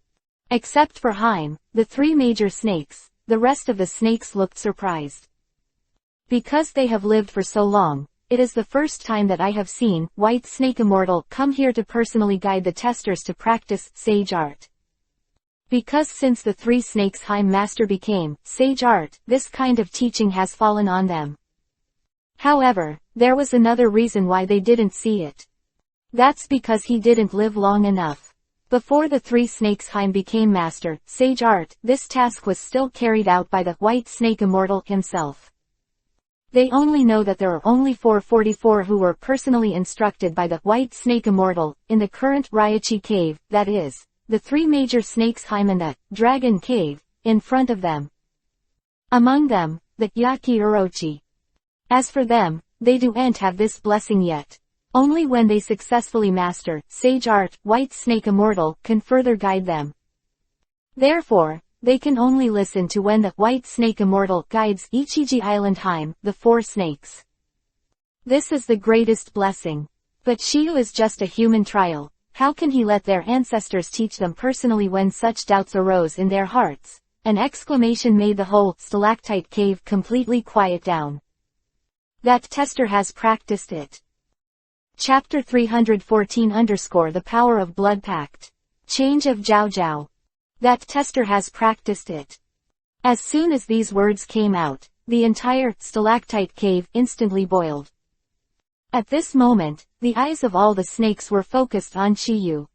Except for Heim, the 3 major snakes, the rest of the snakes looked surprised. Because they have lived for so long, it is the first time that I have seen White Snake Immortal come here to personally guide the testers to practice Sage Art. Because since the 3 snakes Heim Master became Sage Art, this kind of teaching has fallen on them. However, there was another reason why they didn't see it. That's because he didn't live long enough. Before the 3 snakes Heim became Master Sage Art, this task was still carried out by the White Snake Immortal himself. They only know that there are only 444 who were personally instructed by the White Snake Immortal in the current Raichi Cave, that is, the 3 major snakes Heim and the Dragon Cave, in front of them. Among them, the Yaki Orochi. As for them, they don't have this blessing yet. Only when they successfully master Sage Art, White Snake Immortal can further guide them. Therefore, they can only listen to when the White Snake Immortal guides Ichiji Island Heim, the 4 snakes. This is the greatest blessing. But Shiyu is just a human trial. How can he let their ancestors teach them personally when such doubts arose in their hearts? An exclamation made the whole stalactite cave completely quiet down. That tester has practiced it. Chapter 314 The Power of Blood Pact. Change of Jiao Jiao. That tester has practiced it. As soon as these words came out, the entire stalactite cave instantly boiled. At this moment, the eyes of all the snakes were focused on Shiyu.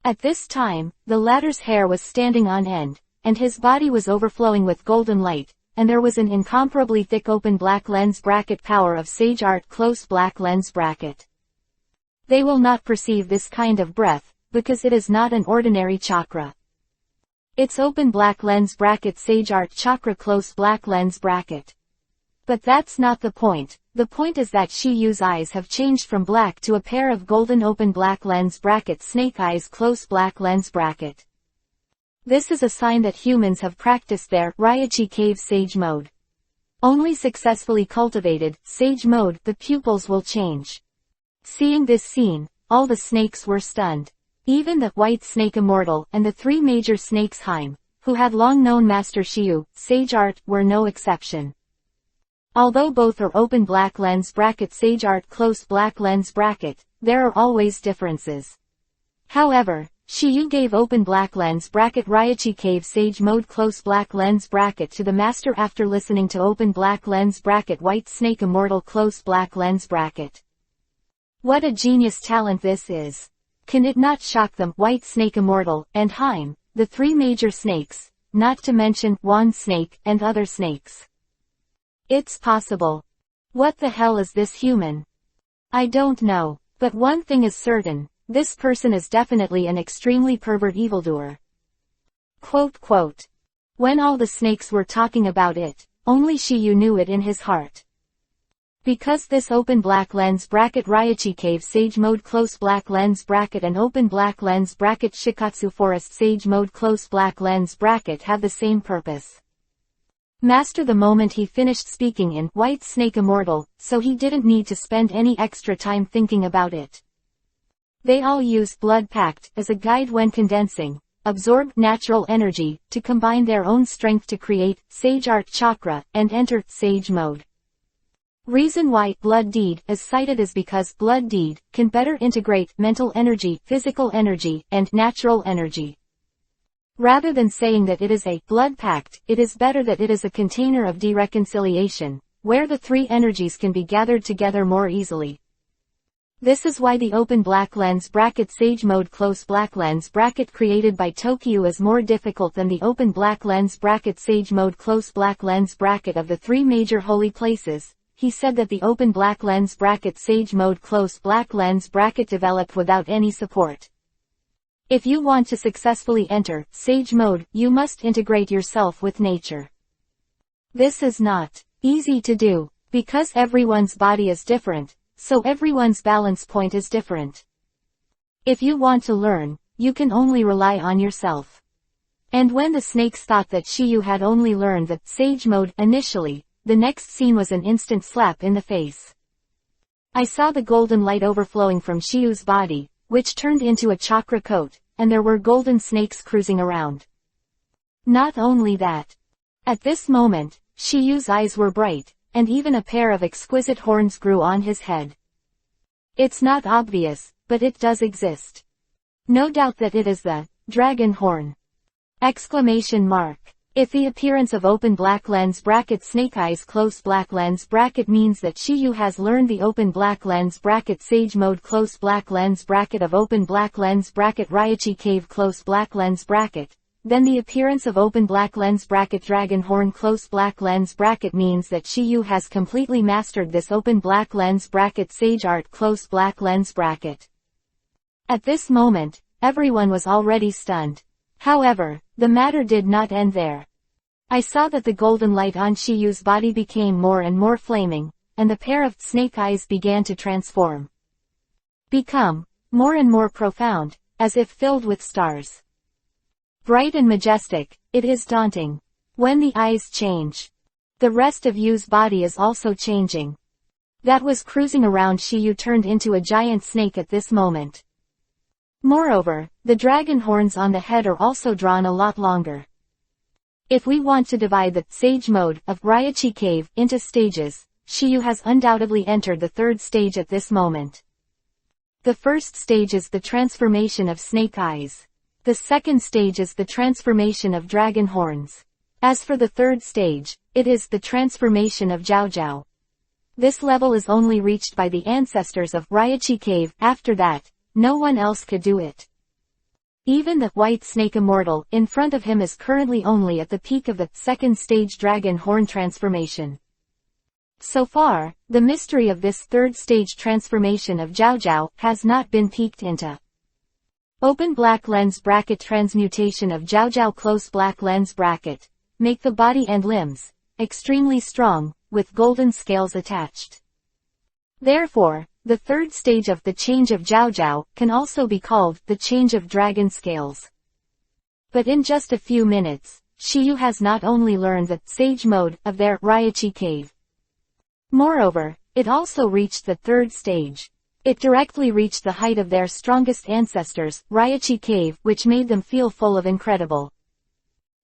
At this time, the latter's hair was standing on end, and his body was overflowing with golden light, and there was an incomparably thick open black lens bracket power of Sage Art close black lens bracket. They will not perceive this kind of breath, because it is not an ordinary chakra. It's open black lens bracket Sage Art chakra close black lens bracket. But that's not the point. The point is that Shiyu's eyes have changed from black to a pair of golden open black lens bracket snake eyes close black lens bracket. This is a sign that humans have practiced their Raichi Cave Sage Mode. Only successfully cultivated Sage Mode the pupils will change. Seeing this scene, all the snakes were stunned. Even the White Snake Immortal and the three major snakes Haim, who had long known Master Shiyu, Sage Art, were no exception. Although both are open black lens bracket Sage Art close black lens bracket, there are always differences. However, Shiyu gave open black lens bracket Raichi Cave Sage Mode close black lens bracket to the master after listening to open black lens bracket White Snake Immortal close black lens bracket. What a genius talent this is! Can it not shock them, White Snake Immortal, and Haim, the three major snakes, not to mention Wand Snake and other snakes? It's possible. What the hell is this human? I don't know, but one thing is certain, this person is definitely an extremely pervert evildoer. Quote. When all the snakes were talking about it, only Shiyu knew it in his heart. Because this open black lens bracket Raichi Cave Sage Mode close black lens bracket and open black lens bracket Shikatsu Forest Sage Mode close black lens bracket have the same purpose. Master the moment he finished speaking in White Snake Immortal, so he didn't need to spend any extra time thinking about it. They all use Blood Pact as a guide when condensing, absorb natural energy, to combine their own strength to create Sage Art Chakra, and enter Sage Mode. Reason why Blood Deed is cited is because Blood Deed can better integrate mental energy, physical energy, and natural energy. Rather than saying that it is a blood pact, it is better that it is a container of dereconciliation, where the three energies can be gathered together more easily. This is why the open black lens bracket Sage Mode close black lens bracket created by Tokyo is more difficult than the open black lens bracket Sage Mode close black lens bracket of the three major holy places. He said that the open black lens bracket Sage Mode close black lens bracket developed without any support. If you want to successfully enter Sage Mode, you must integrate yourself with nature. This is not easy to do, because everyone's body is different, so everyone's balance point is different. If you want to learn, you can only rely on yourself. And when the snakes thought that Shiyu had only learned the Sage Mode initially, the next scene was an instant slap in the face. I saw the golden light overflowing from Shiyu's body, which turned into a chakra coat, and there were golden snakes cruising around. Not only that. At this moment, Shiyu's eyes were bright, and even a pair of exquisite horns grew on his head. It's not obvious, but it does exist. No doubt that it is the dragon horn! Exclamation mark. If the appearance of open black lens bracket snake eyes close black lens bracket means that Shiyu has learned the open black lens bracket Sage Mode close black lens bracket of open black lens bracket Raichi Cave close black lens bracket, then the appearance of open black lens bracket dragon horn close black lens bracket means that Shiyu has completely mastered this open black lens bracket Sage Art close black lens bracket. At this moment, everyone was already stunned. However, the matter did not end there. I saw that the golden light on Shiyu's body became more and more flaming, and the pair of snake eyes began to transform. Become more and more profound, as if filled with stars. Bright and majestic, it is daunting. When the eyes change, the rest of Yu's body is also changing. That was cruising around Shiyu turned into a giant snake at this moment. Moreover, the dragon horns on the head are also drawn a lot longer. If we want to divide the Sage Mode of Raichi Cave into stages, Shiyu has undoubtedly entered the third stage at this moment. The first stage is the transformation of snake eyes. The second stage is the transformation of dragon horns. As for the third stage, it is the transformation of Jiao Jiao. This level is only reached by the ancestors of Raichi Cave. After that, no one else could do it. Even the White Snake Immortal in front of him is currently only at the peak of the second stage dragon horn transformation. So far, the mystery of this third stage transformation of Jiao Jiao has not been peeked into. Open black lens bracket transmutation of Jiao Jiao close black lens bracket. Make the body and limbs extremely strong, with golden scales attached. Therefore, the third stage of the change of Jiao Jiao can also be called the change of dragon scales. But in just a few minutes, Shiyu has not only learned the Sage Mode of their Raichi Cave. Moreover, it also reached the third stage. It directly reached the height of their strongest ancestors, Raichi Cave, which made them feel full of incredible.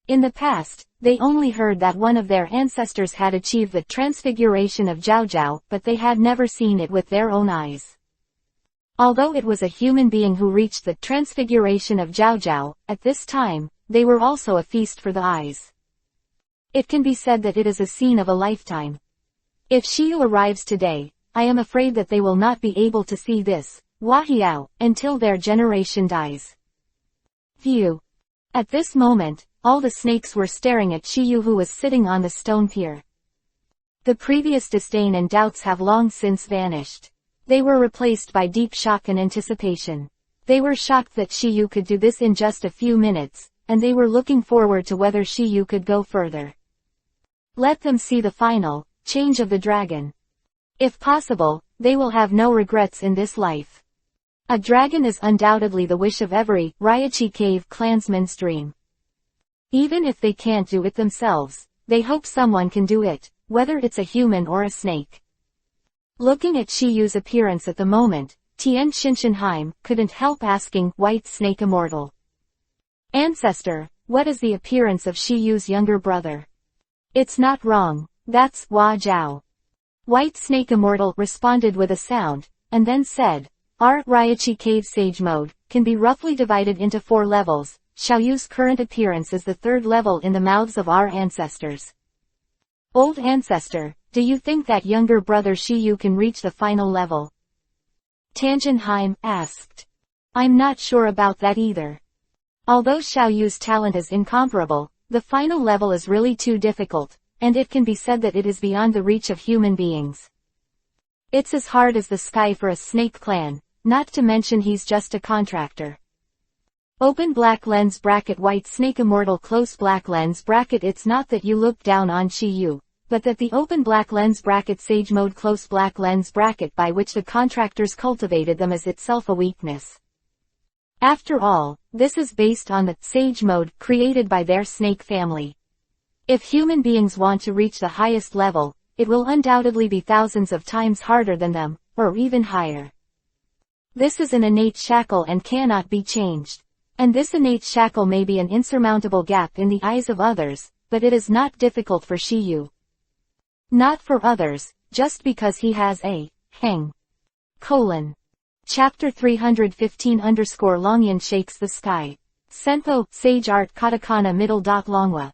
In the past, they only heard that one of their ancestors had achieved the transfiguration of Jiao, but they had never seen it with their own eyes. Although it was a human being who reached the transfiguration of Jiao, at this time, they were also a feast for the eyes. It can be said that it is a scene of a lifetime. If Shiyu arrives today, I am afraid that they will not be able to see this, Wahiao, until their generation dies. View. At this moment, all the snakes were staring at Shiyu, who was sitting on the stone pier. The previous disdain and doubts have long since vanished. They were replaced by deep shock and anticipation. They were shocked that Shiyu could do this in just a few minutes, and they were looking forward to whether Shiyu could go further. Let them see the final change of the dragon. If possible, they will have no regrets in this life. A dragon is undoubtedly the wish of every Raichi Cave clansman's dream. Even if they can't do it themselves, they hope someone can do it, whether it's a human or a snake. Looking at Shiyu's appearance at the moment, Tien Shinshinheim couldn't help asking White Snake Immortal. Ancestor, what is the appearance of Shiyu's younger brother? It's not wrong, that's Hua Zhao. White Snake Immortal responded with a sound, and then said, our Raichi Cave Sage Mode can be roughly divided into 4 levels. Xiaoyu's current appearance is the 3rd level in the mouths of our ancestors. Old ancestor, do you think that younger brother Shiyu can reach the final level? Tangenheim asked. I'm not sure about that either. Although Xiaoyu's talent is incomparable, the final level is really too difficult, and it can be said that it is beyond the reach of human beings. It's as hard as the sky for a snake clan, not to mention he's just a contractor. Open black lens bracket White Snake Immortal close black lens bracket. It's not that you look down on Shiyu, but that the open black lens bracket Sage Mode close black lens bracket by which the contractors cultivated them is itself a weakness. After all, this is based on the Sage Mode created by their snake family. If human beings want to reach the highest level, it will undoubtedly be thousands of times harder than them, or even higher. This is an innate shackle and cannot be changed. And this innate shackle may be an insurmountable gap in the eyes of others, but it is not difficult for Shiyu. Not for others, just because he has a hang. Chapter 315 Longyan shakes the sky. Senpo, Sage Art Katakana middle dot Longwa.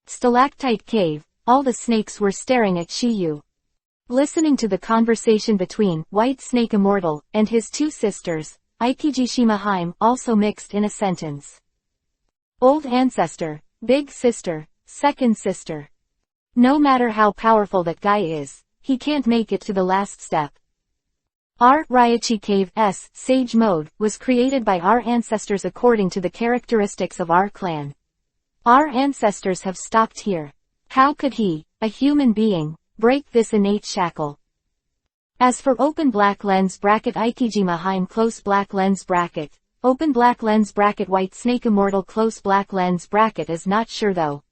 Stalactite Cave, all the snakes were staring at Shiyu. Listening to the conversation between White Snake Immortal and his 2 sisters, Ikijishimaheim also mixed in a sentence. Old ancestor, big sister, second sister. No matter how powerful that guy is, he can't make it to the last step. Our Raichi Cave's Sage Mode was created by our ancestors according to the characteristics of our clan. Our ancestors have stopped here. How could he, a human being, break this innate shackle? As for open black lens bracket Ikijimaheim close black lens bracket, open black lens bracket White Snake Immortal close black lens bracket is not sure though.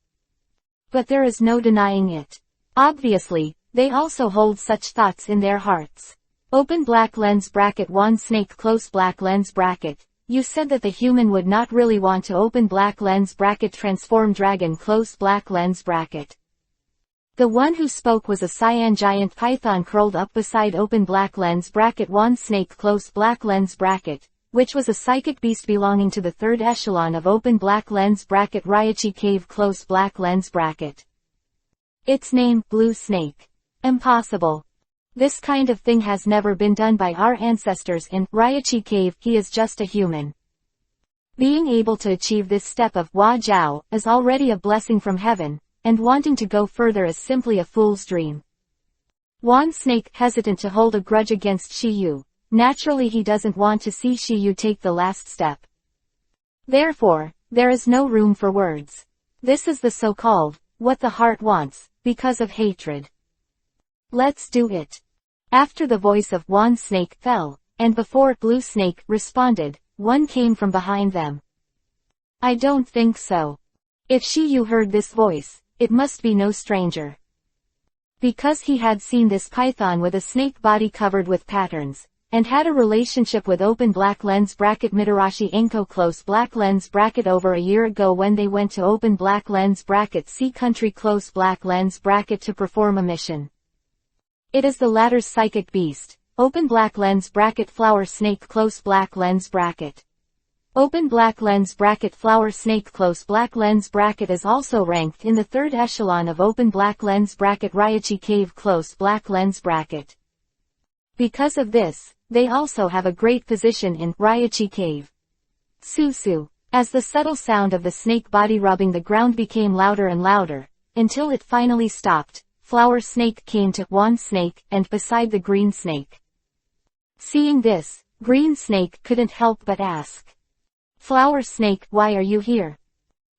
But there is no denying it. Obviously, they also hold such thoughts in their hearts. Open black lens bracket One Snake close black lens bracket. You said that the human would not really want to open black lens bracket transform dragon close black lens bracket. The one who spoke was a cyan giant python curled up beside open black lens bracket One Snake close black lens bracket, which was a psychic beast belonging to the 3rd echelon of open black lens bracket Raichi Cave close black lens bracket. Its name, Blue Snake. Impossible. This kind of thing has never been done by our ancestors in Raichi Cave. He is just a human. Being able to achieve this step of Hua Zhao is already a blessing from heaven, and wanting to go further is simply a fool's dream. Wan Snake hesitant to hold a grudge against Shiyu. Naturally he doesn't want to see Shiyu take the last step. Therefore, there is no room for words. This is the so-called, what the heart wants, because of hatred. Let's do it. After the voice of Wan Snake fell, and before Blue Snake responded, one came from behind them. I don't think so. If Shiyu heard this voice, it must be no stranger. Because he had seen this python with a snake body covered with patterns, and had a relationship with open black lens bracket Mitarashi Enko close black lens bracket over a year ago when they went to open black lens bracket Sea Country close black lens bracket to perform a mission. It is the latter's psychic beast, open black lens bracket flower snake close black lens bracket. Open black lens bracket flower snake close black lens bracket is also ranked in the third echelon of open black lens bracket Raichi cave close black lens bracket. Because of this, they also have a great position in Raichi cave. Susu. As the subtle sound of the snake body rubbing the ground became louder and louder, until it finally stopped, flower snake came to wand snake and beside the green snake. Seeing this, green snake couldn't help but ask. Flower snake, why are you here?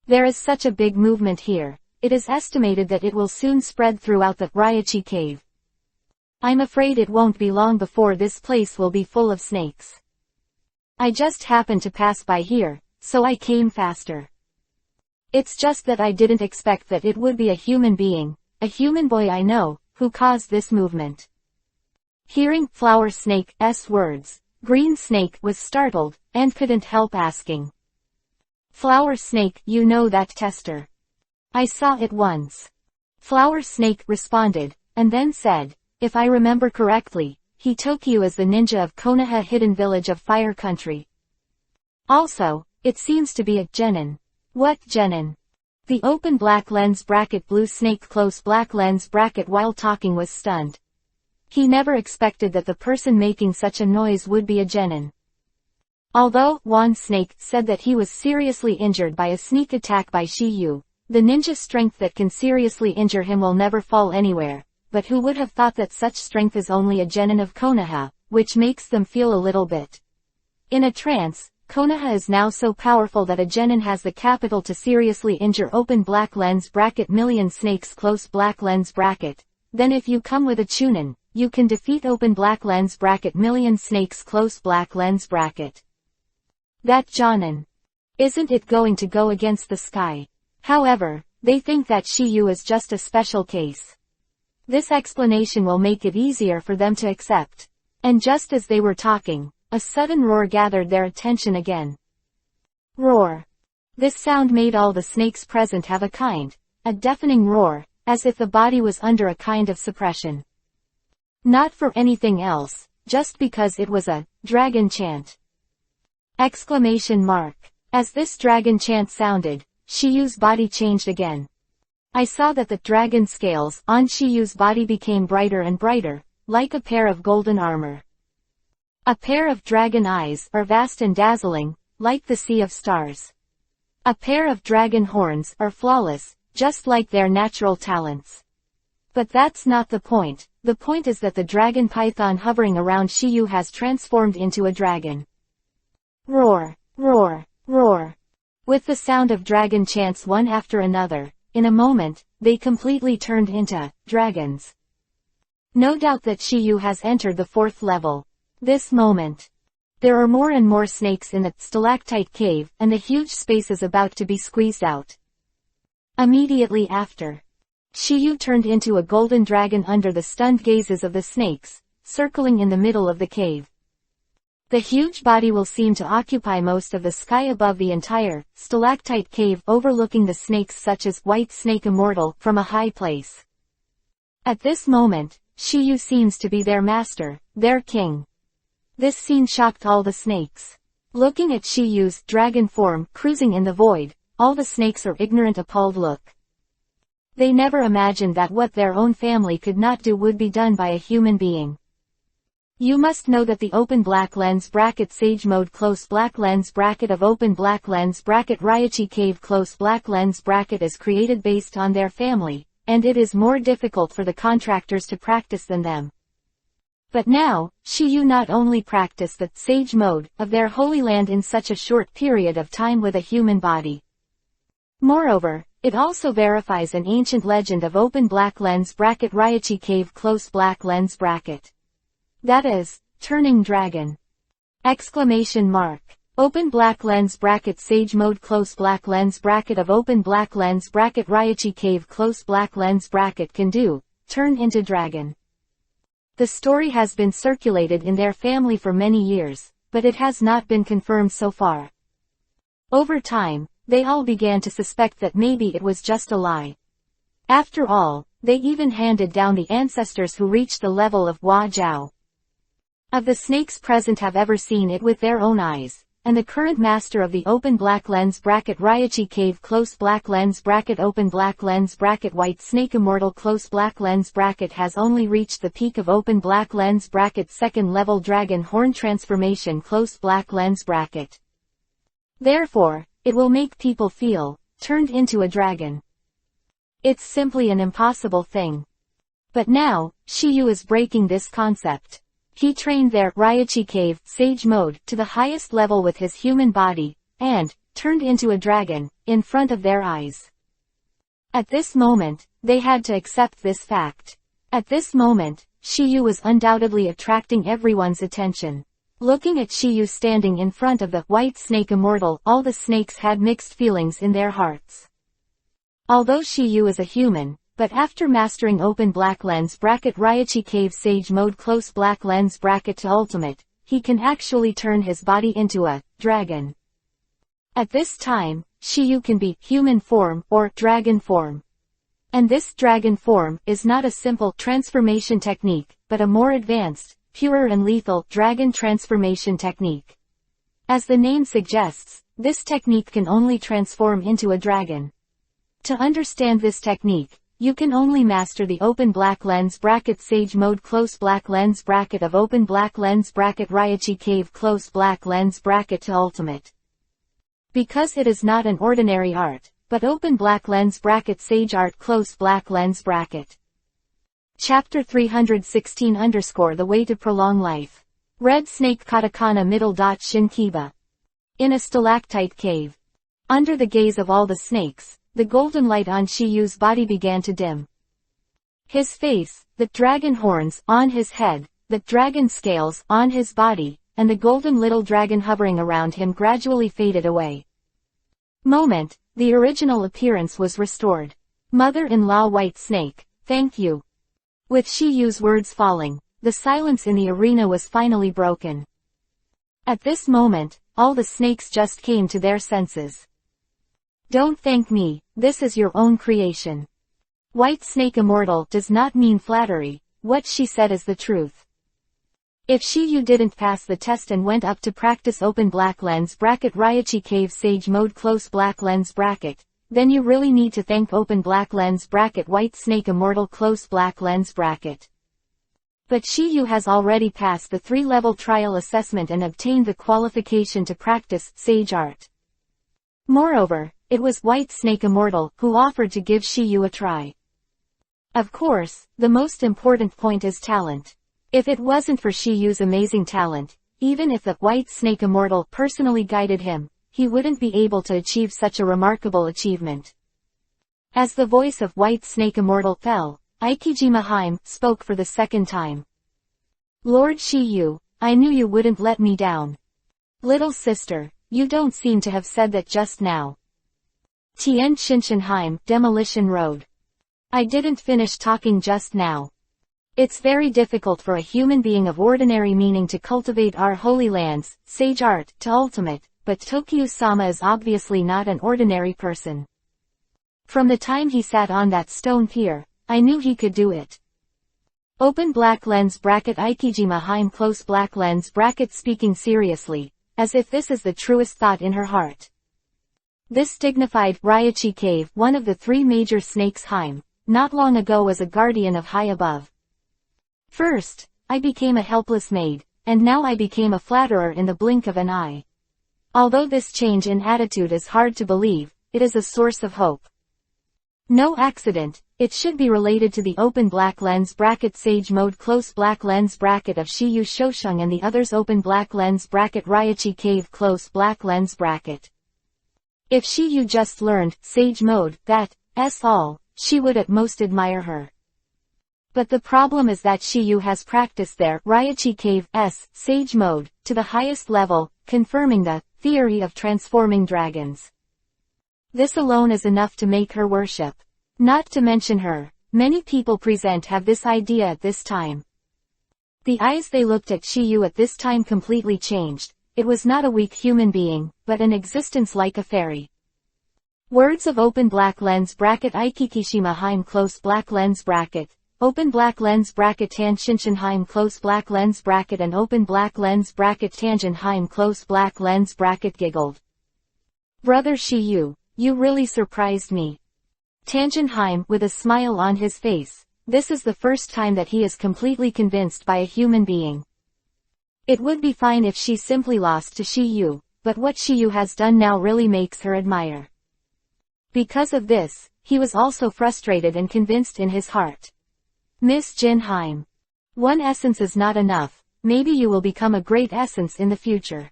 There is such a big movement here, it is estimated that it will soon spread throughout the Raichi cave. I'm afraid it won't be long before this place will be full of snakes. I just happened to pass by here, so I came faster. It's just that I didn't expect that it would be a human being, a human boy I know, who caused this movement. Hearing flower snake's words, green snake was startled, and couldn't help asking. Flower snake, you know that tester? I saw it once. Flower snake responded, and then said, if I remember correctly, he took you as the ninja of Konoha hidden village of Fire Country. Also, it seems to be a genin. What genin? The open black lens bracket blue snake close black lens bracket while talking was stunned. He never expected that the person making such a noise would be a genin. Although wand snake said that he was seriously injured by a sneak attack by Shiyu, the ninja strength that can seriously injure him will never fall anywhere. But who would have thought that such strength is only a genin of Konoha, which makes them feel a little bit in a trance. Konoha is now so powerful that a genin has the capital to seriously injure open black lens bracket million snakes close black lens bracket. Then if you come with a chunin, you can defeat open black lens bracket million snakes close black lens bracket. That jonin. Isn't it going to go against the sky? However, they think that Shiyu is just a special case. This explanation will make it easier for them to accept. And just as they were talking, a sudden roar gathered their attention again. Roar. This sound made all the snakes present have a deafening roar, as if the body was under a kind of suppression. Not for anything else, just because it was a dragon chant. Exclamation mark. As this dragon chant sounded, Shiyu's body changed again. I saw that the dragon scales on Shiyu's body became brighter and brighter, like a pair of golden armor. A pair of dragon eyes are vast and dazzling, like the sea of stars. A pair of dragon horns are flawless, just like their natural talents. But that's not the point. The point is that the dragon python hovering around Shiyu has transformed into a dragon. Roar, roar, roar. With the sound of dragon chants one after another, in a moment, they completely turned into dragons. No doubt that Shiyu has entered the 4th level. This moment. There are more and more snakes in the stalactite cave, and the huge space is about to be squeezed out. Immediately after, Shiyu turned into a golden dragon under the stunned gazes of the snakes, circling in the middle of the cave. The huge body will seem to occupy most of the sky above the entire stalactite cave, overlooking the snakes such as White Snake Immortal from a high place. At this moment, Shiyu seems to be their master, their king. This scene shocked all the snakes. Looking at Shiyu's dragon form cruising in the void, all the snakes are ignorant appalled look. They never imagined that what their own family could not do would be done by a human being. You must know that the open black lens bracket sage mode close black lens bracket of open black lens bracket Raichi cave close black lens bracket is created based on their family, and it is more difficult for the contractors to practice than them. But now, Shiyu not only practiced the sage mode of their holy land in such a short period of time with a human body. Moreover, it also verifies an ancient legend of open black lens bracket Raichi cave close black lens bracket. That is, turning dragon. Exclamation mark. Open black lens bracket sage mode close black lens bracket of open black lens bracket Raichi cave close black lens bracket can do, turn into dragon. The story has been circulated in their family for many years, but it has not been confirmed so far. Over time, they all began to suspect that maybe it was just a lie. After all, they even handed down the ancestors who reached the level of Hua Zhao. Of the snakes present have ever seen it with their own eyes, and the current master of the open black lens bracket Raichi cave close black lens bracket open black lens bracket white snake immortal close black lens bracket has only reached the peak of open black lens bracket second level dragon horn transformation close black lens bracket. Therefore, it will make people feel turned into a dragon. It's simply an impossible thing. But now, Shiyu is breaking this concept. He trained their Raichi cave sage mode to the highest level with his human body, and turned into a dragon, in front of their eyes. At this moment, they had to accept this fact. At this moment, Shiyu was undoubtedly attracting everyone's attention. Looking at Shiyu standing in front of the white snake immortal, all the snakes had mixed feelings in their hearts. Although Shiyu is a human, but after mastering open black lens bracket Raichi cave sage mode close black lens bracket to ultimate, he can actually turn his body into a dragon. At this time, Shiyu can be human form or dragon form. And this dragon form is not a simple transformation technique, but a more advanced, purer and lethal dragon transformation technique. As the name suggests, this technique can only transform into a dragon. To understand this technique, you can only master the open black lens bracket sage mode close black lens bracket of open black lens bracket Raichi cave close black lens bracket to ultimate. Because it is not an ordinary art, but open black lens bracket sage art close black lens bracket. Chapter 316 The way to prolong life. Red snake katakana middle dot shinkiba. In a stalactite cave. Under the gaze of all the snakes, the golden light on Shiyu's body began to dim. His face, the dragon horns on his head, the dragon scales on his body, and the golden little dragon hovering around him gradually faded away. The original appearance was restored. Mother-in-law White Snake, thank you. With Shiyu's words falling, the silence in the arena was finally broken. At this moment, all the snakes just came to their senses. Don't thank me, this is your own creation. White Snake Immortal does not mean flattery, what she said is the truth. If Shiyu didn't pass the test and went up to practice open black lens bracket Raichi cave sage mode close black lens bracket, then you really need to thank open black lens bracket White Snake Immortal close black lens bracket. But Shiyu has already passed the 3-level trial assessment and obtained the qualification to practice sage art. Moreover, it was White Snake Immortal who offered to give Shiyu a try. Of course, the most important point is talent. If it wasn't for Shiyu's amazing talent, even if the White Snake Immortal personally guided him, he wouldn't be able to achieve such a remarkable achievement. As the voice of White Snake Immortal fell, Aikijima Haim spoke for the second time. Lord Shiyu, I knew you wouldn't let me down. Little sister, you don't seem to have said that just now. Tien Shinshinheim, Demolition Road. I didn't finish talking just now. It's very difficult for a human being of ordinary meaning to cultivate our holy lands, sage art, to ultimate, but Tokyo-sama is obviously not an ordinary person. From the time he sat on that stone pier, I knew he could do it. Open black lens bracket Aikijima Haim close black lens bracket speaking seriously, as if this is the truest thought in her heart. This dignified Raichi cave, one of the 3 major snakes Haim, not long ago was a guardian of high above. First, I became a helpless maid, and now I became a flatterer in the blink of an eye. Although this change in attitude is hard to believe, it is a source of hope. No accident, it should be related to the open black lens bracket sage mode close black lens bracket of Shiyu Shoshung and the others open black lens bracket Raichi cave close black lens bracket. If Shiyu just learned sage mode, that's all, she would at most admire her. But the problem is that Shiyu has practiced their Raichi cave's sage mode to the highest level, confirming the theory of transforming dragons. This alone is enough to make her worship. Not to mention her, many people present have this idea at this time. The eyes they looked at Shiyu at this time completely changed. It was not a weak human being, but an existence like a fairy. Words of open black lens bracket Ikikishima Heim close black lens bracket, open black lens bracket Tanshinshinheim close black lens bracket and open black lens bracket Tangenheim close black lens bracket giggled. Brother Shiyu, you really surprised me. Tangenheim with a smile on his face. This is the first time that he is completely convinced by a human being. It would be fine if she simply lost to Shiyu, but what Shiyu has done now really makes her admire. Because of this, he was also frustrated and convinced in his heart. Miss Jinheim. One essence is not enough, maybe you will become a great essence in the future.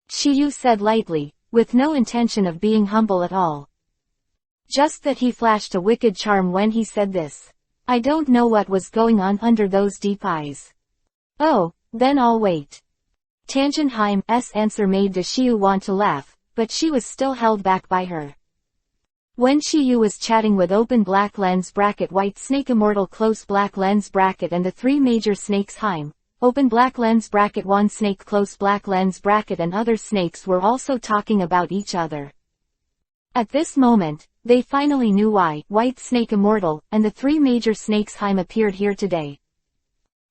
Shiyu said lightly, with no intention of being humble at all. Just that he flashed a wicked charm when he said this. I don't know what was going on under those deep eyes. Oh, then I'll wait. Tangenheim's answer made Shiyu want to laugh, but she was still held back by her. When Shiyu was chatting with open black lens bracket white snake immortal close black lens bracket and the three major snakes Heim, open black lens bracket one snake close black lens bracket and other snakes were also talking about each other. At this moment, they finally knew why White Snake Immortal and the three major snakes Heim appeared here today.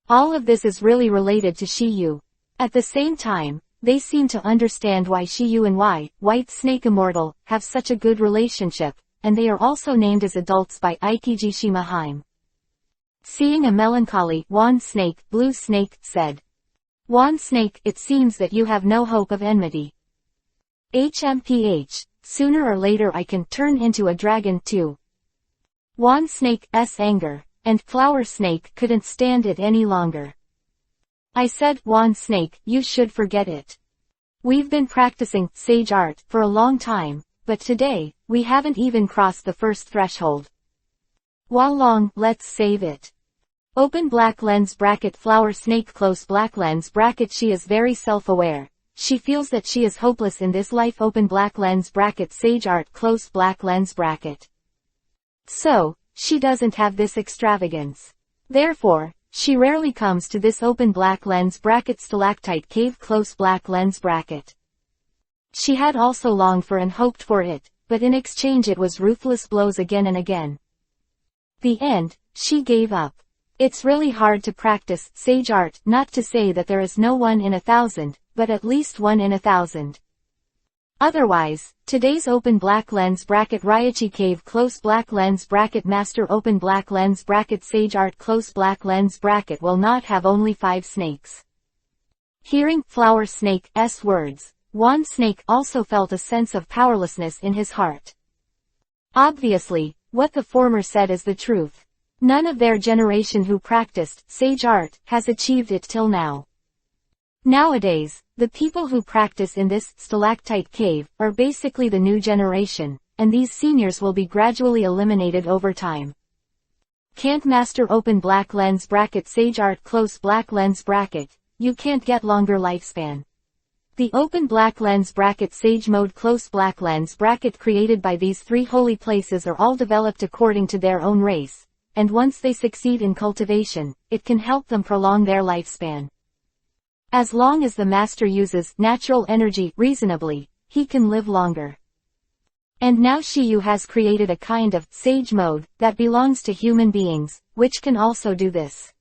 All of this is really related to Shiyu. At the same time, they seem to understand why Shiyu and White Snake Immortal have such a good relationship, and they are also named as adults by Ikijishima Heim. Seeing a melancholy Wan Snake, Blue Snake said. Wan Snake, it seems that you have no hope of enmity. HMPH. Sooner or later I can turn into a dragon too. Wan Snake's anger, and Flower Snake couldn't stand it any longer. I said, Wan Snake, you should forget it. We've been practicing sage art for a long time, but today, we haven't even crossed the first threshold. Long, let's save it. Open black lens bracket Flower Snake close black lens bracket She is very self-aware. She feels that she is hopeless in this life open black lens bracket sage art close black lens bracket. So, she doesn't have this extravagance. Therefore, she rarely comes to this open black lens bracket stalactite cave close black lens bracket. She had also longed for and hoped for it, but in exchange it was ruthless blows again and again. The end, she gave up. It's really hard to practice sage art, not to say that there is no 1 in 1,000, but at least 1 in 1,000. Otherwise, today's open black lens bracket Raichi cave close black lens bracket master open black lens bracket sage art close black lens bracket will not have only 5 snakes. Hearing Flower Snake's words, Wan Snake also felt a sense of powerlessness in his heart. Obviously, what the former said is the truth. None of their generation who practiced sage art has achieved it till now. Nowadays, the people who practice in this stalactite cave are basically the new generation, and these seniors will be gradually eliminated over time. Can't master open black lens bracket sage art close black lens bracket, you can't get longer lifespan. The open black lens bracket sage mode close black lens bracket created by these 3 holy places are all developed according to their own race, and once they succeed in cultivation, it can help them prolong their lifespan. As long as the master uses natural energy reasonably, he can live longer. And now Shiyu has created a kind of sage mode that belongs to human beings, which can also do this.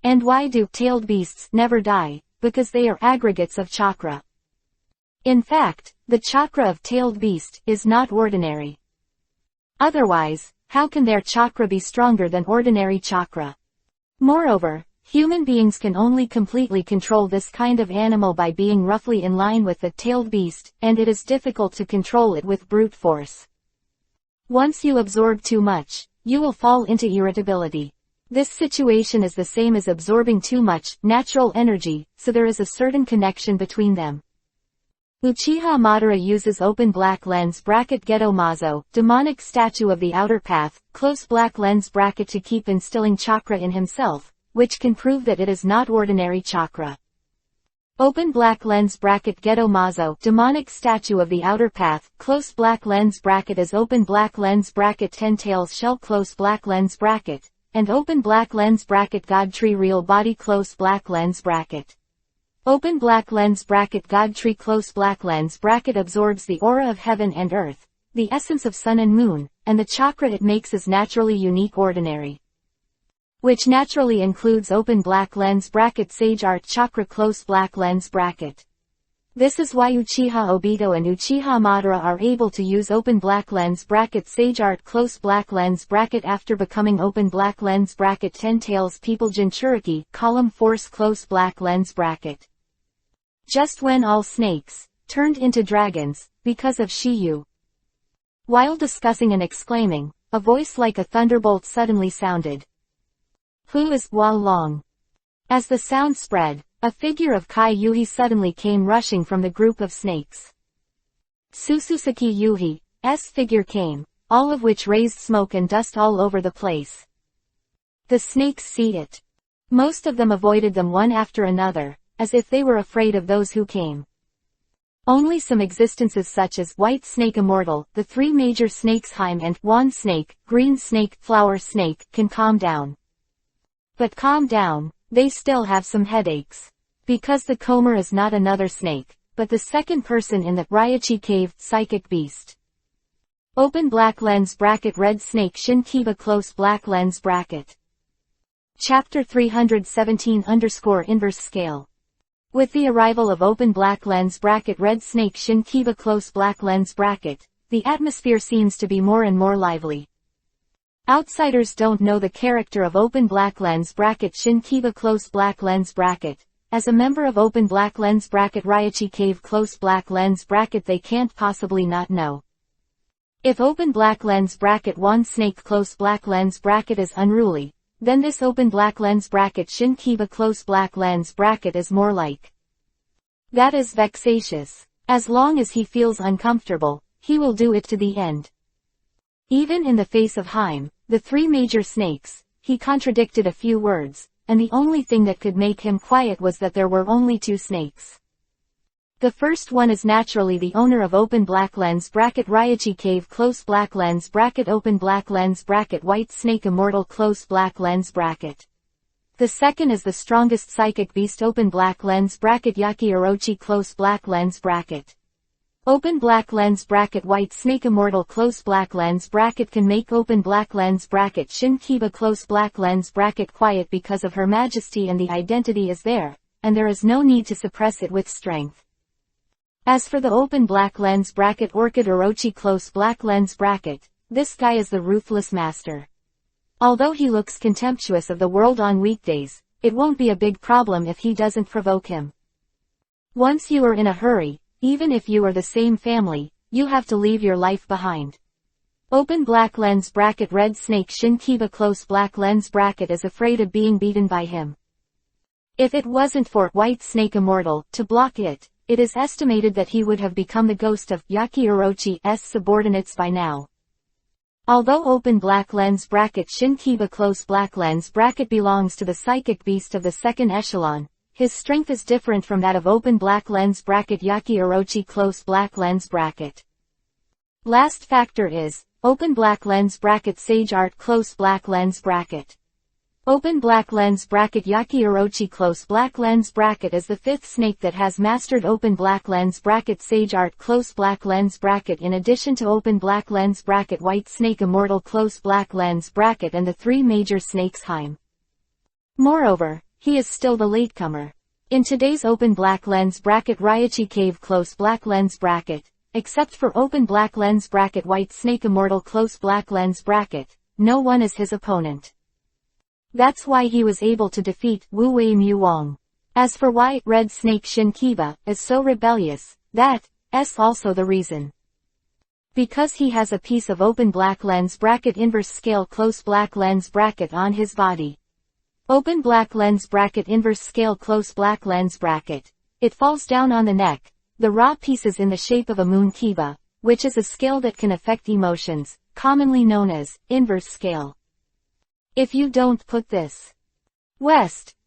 And why do tailed beasts never die? Because they are aggregates of chakra. In fact, the chakra of tailed beast is not ordinary. Otherwise, how can their chakra be stronger than ordinary chakra? Moreover, human beings can only completely control this kind of animal by being roughly in line with the tailed beast, and it is difficult to control it with brute force. Once you absorb too much, you will fall into irritability. This situation is the same as absorbing too much natural energy, so there is a certain connection between them. Uchiha Madara uses open black lens bracket Geto Mazo, demonic statue of the outer path, close black lens bracket to keep instilling chakra in himself, which can prove that it is not ordinary chakra. Open black lens bracket Geto Mazo, demonic statue of the outer path, close black lens bracket is open black lens bracket 10 tails shell close black lens bracket, and open black lens bracket Godtree real body close black lens bracket. Open black lens bracket Godtree close black lens bracket absorbs the aura of heaven and earth, the essence of sun and moon, and the chakra it makes is naturally unique ordinary. Which naturally includes open black lens bracket Sage Art Chakra close black lens bracket. This is why Uchiha Obito and Uchiha Madara are able to use open black lens bracket Sage Art close black lens bracket after becoming open black lens bracket Ten Tails people Jinchuriki, column force close black lens bracket. Just when all snakes turned into dragons, because of Shiyu. While discussing and exclaiming, a voice like a thunderbolt suddenly sounded. Who is Hua Long? As the sound spread, a figure of Kai Yuhi suddenly came rushing from the group of snakes. Sususaki Yuhi's figure came, all of which raised smoke and dust all over the place. The snakes see it. Most of them avoided them one after another, as if they were afraid of those who came. Only some existences such as White Snake Immortal, the three major snakes Haim and Wand Snake, Green Snake, Flower Snake, can calm down. But calm down, they still have some headaches. Because the Komer is not another snake, but the second person in the Raichi Cave, Psychic Beast. Open black lens bracket Red Snake Shinkiba close black lens bracket. Chapter 317 Inverse Scale. With the arrival of open black lens bracket Red Snake Shinkiba close black lens bracket, the atmosphere seems to be more and more lively. Outsiders don't know the character of open black lens bracket Shinkiba close black lens bracket. As a member of open black lens bracket Raichi Cave close black lens bracket they can't possibly not know. If open black lens bracket Wand Snake close black lens bracket is unruly, then this open black lens bracket Shinkiba close black lens bracket is more like. That is vexatious. As long as he feels uncomfortable, he will do it to the end. Even in the face of Haim, the three major snakes, he contradicted a few words, and the only thing that could make him quiet was that there were only two snakes. The first one is naturally the owner of open black lens bracket Raichi Cave close black lens bracket open black lens bracket White Snake Immortal close black lens bracket. The second is the strongest psychic beast open black lens bracket Yaki Orochi close black lens bracket. Open black lens bracket White Snake Immortal close black lens bracket can make open black lens bracket Shinkiba close black lens bracket quiet because of her majesty and the identity is there, and there is no need to suppress it with strength. As for the open black lens bracket Orchid Orochi close black lens bracket, this guy is the ruthless master. Although he looks contemptuous of the world on weekdays, it won't be a big problem if he doesn't provoke him. Once you are in a hurry, even if you are the same family, you have to leave your life behind. Open black lens bracket Red Snake Shinkiba close black lens bracket is afraid of being beaten by him. If it wasn't for White Snake Immortal to block it, it is estimated that he would have become the ghost of Yaki Orochi's subordinates by now. Although open black lens bracket Shinkiba close black lens bracket belongs to the psychic beast of the second echelon, his strength is different from that of open black lens bracket Yaki Orochi close black lens bracket. Last factor is, open black lens bracket Sage Art close black lens bracket. Open black lens bracket Yaki Orochi close black lens bracket is the fifth snake that has mastered open black lens bracket Sage Art close black lens bracket in addition to open black lens bracket White Snake Immortal close black lens bracket and the three major snakes Haim. Moreover, he is still the latecomer. In today's open black lens bracket Raichi Cave close black lens bracket, except for open black lens bracket White Snake Immortal close black lens bracket, no one is his opponent. That's why he was able to defeat Wu Wei Mu Wang. As for why Red Snake Shinkiba is so rebellious, that's also the reason. Because he has a piece of open black lens bracket inverse scale close black lens bracket on his body. Open black lens bracket inverse scale close black lens bracket. It falls down on the neck. The raw piece is in the shape of a moon kiba, which is a scale that can affect emotions, commonly known as inverse scale. If you don't put this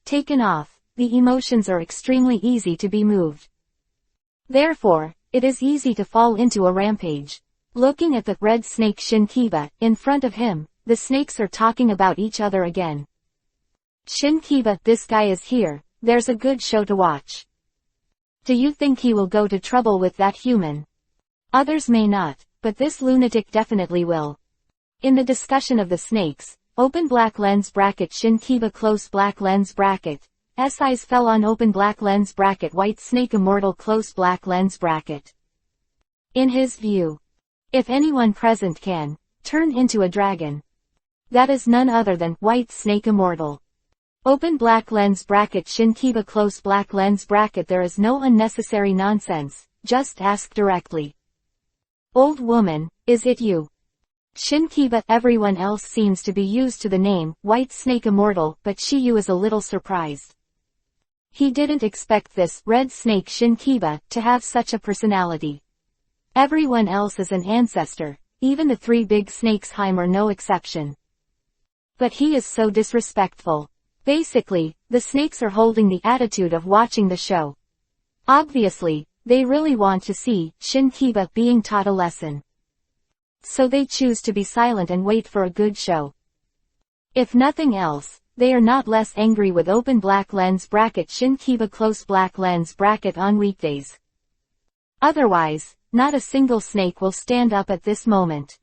taken off, the emotions are extremely easy to be moved. Therefore, it is easy to fall into a rampage. Looking at the Red Snake Shinkiba in front of him, the snakes are talking about each other again. Shinkiba, this guy is here, there's a good show to watch. Do you think he will go to trouble with that human? Others may not, but this lunatic definitely will. In the discussion of the snakes, open black lens bracket Shinkiba close black lens bracket, S eyes fell on open black lens bracket white snake immortal close black lens bracket. In his view, if anyone present can turn into a dragon, that is none other than white snake immortal. Open black lens bracket Shinkiba close black lens bracket there is no unnecessary nonsense, just ask directly. Old woman, is it you? Shinkiba, everyone else seems to be used to the name, white snake immortal, but Shiyu is a little surprised. He didn't expect this, red snake Shinkiba, to have such a personality. Everyone else is an ancestor, even the three big snakes Heim are no exception. But he is so disrespectful. Basically, the snakes are holding the attitude of watching the show. Obviously, they really want to see Shinkiba being taught a lesson. So they choose to be silent and wait for a good show. If nothing else, they are not less angry with open black lens bracket Shinkiba close black lens bracket on weekdays. Otherwise, not a single snake will stand up at this moment.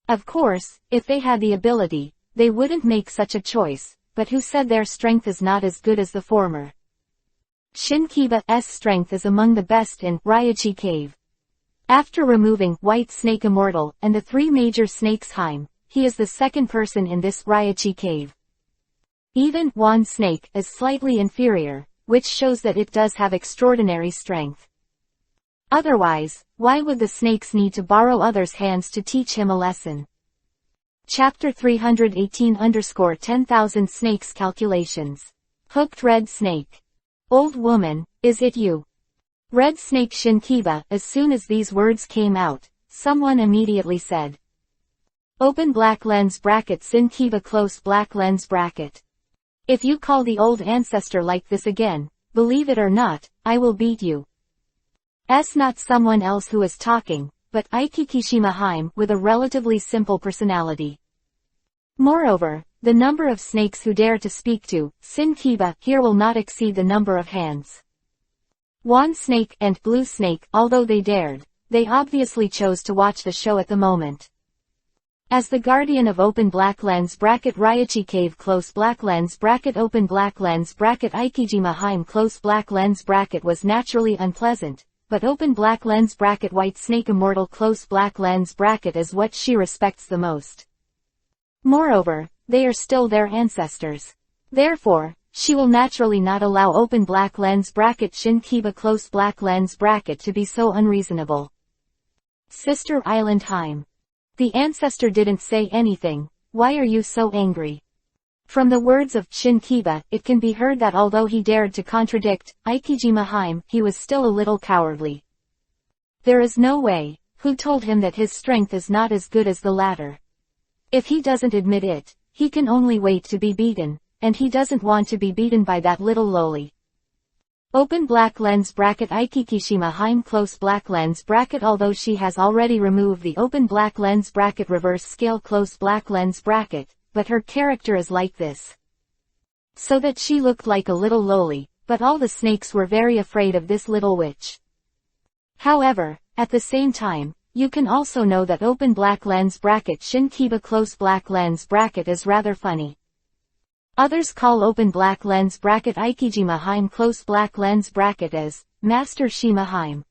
Of course, if they had the ability, they wouldn't make such a choice, but who said their strength is not as good as the former? Shinkiba's strength is among the best in Raichi Cave. After removing White Snake Immortal and the three major snakes Heim, he is the second person in this Raichi Cave. Even Wand Snake is slightly inferior, which shows that it does have extraordinary strength. Otherwise, why would the snakes need to borrow others' hands to teach him a lesson? Chapter 318_10,000 Snakes Calculations. Hooked Red Snake. Old woman, is it you? Red Snake Shinkiba. As soon as these words came out, someone immediately said. Open black lens bracket Shinkiba close black lens bracket. If you call the old ancestor like this again, believe it or not, I will beat you. Not someone else who is talking, but Aikikishima Heim with a relatively simple personality. Moreover, the number of snakes who dare to speak to Shinkiba here will not exceed the number of hands. Wand Snake and Blue Snake, although they dared, they obviously chose to watch the show at the moment. As the guardian of open black lens bracket Raichi Cave close black lens bracket open black lens bracket Aikijima Heim close black lens bracket was naturally unpleasant, but open black lens bracket White Snake Immortal close black lens bracket is what she respects the most. Moreover, they are still their ancestors. Therefore, she will naturally not allow open black lens bracket Shinkiba close black lens bracket to be so unreasonable. Sister Island Heim. The ancestor didn't say anything. Why are you so angry? From the words of Shinkiba, it can be heard that although he dared to contradict Aikijima Heim, he was still a little cowardly. There is no way. Who told him that his strength is not as good as the latter? If he doesn't admit it, he can only wait to be beaten, and he doesn't want to be beaten by that little loli. Open black lens bracket Aikikishima Heim close black lens bracket although she has already removed the open black lens bracket reverse scale close black lens bracket, but her character is like this. So that she looked like a little loli, but all the snakes were very afraid of this little witch. However, at the same time, you can also know that open black lens bracket Shinkiba close black lens bracket is rather funny. Others call open black lens bracket Aikijima Heim close black lens bracket as Master Shima Heim.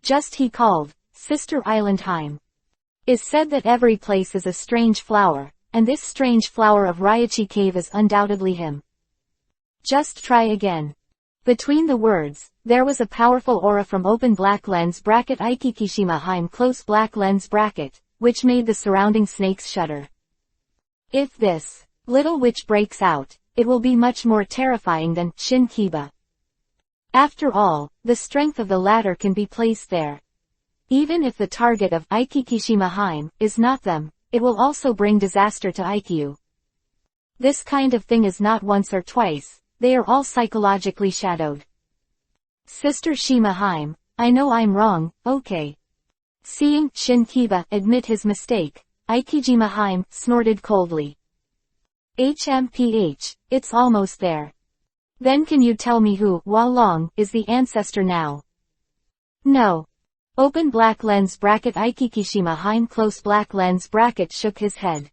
Just he called Sister Island Heim. Is said that every place is a strange flower, and this strange flower of Raichi Cave is undoubtedly him. Just try again. Between the words, there was a powerful aura from open black lens bracket Aikikishima Heim close black lens bracket, which made the surrounding snakes shudder. If this little witch breaks out, it will be much more terrifying than Shinkiba. After all, the strength of the latter can be placed there. Even if the target of Aikikishima Heim is not them, it will also bring disaster to Aikyu. This kind of thing is not once or twice, they are all psychologically shadowed. Sister Shima Heim, I know I'm wrong, okay. Seeing Shinkiba admit his mistake, Ikijima Haim snorted coldly. HMPH, it's almost there. Then can you tell me who, Long, is the ancestor now? No. Open black lens bracket Ikikishima Haim close black lens bracket shook his head.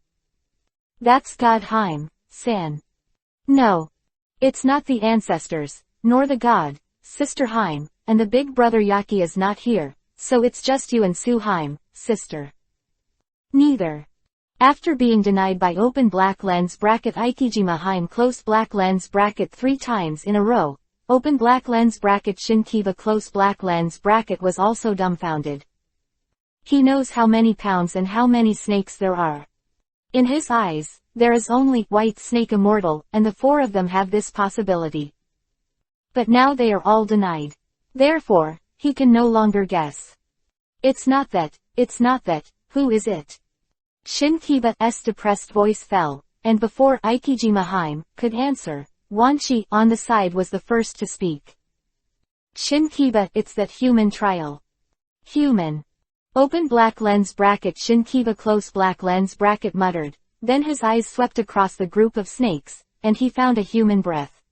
That's God Haim, san. No. It's not the ancestors, nor the god, Sister Haim, and the big brother Yaki is not here, so it's just you and Sue Haim, sister. Neither. After being denied by open black lens bracket Ikijima Haim close black lens bracket 3 times in a row, open black lens bracket Shinkiba close black lens bracket was also dumbfounded. He knows how many pounds and how many snakes there are. In his eyes, there is only White Snake Immortal, and the 4 of them have this possibility. But now they are all denied. Therefore, he can no longer guess. It's not that, who is it? Shinkiba's depressed voice fell, and before Ikijima Haim could answer, Wanshi on the side was the first to speak. Shinkiba, it's that human trial. Human. Open black lens bracket Shinkiba close black lens bracket muttered, then his eyes swept across the group of snakes, and he found a human breath.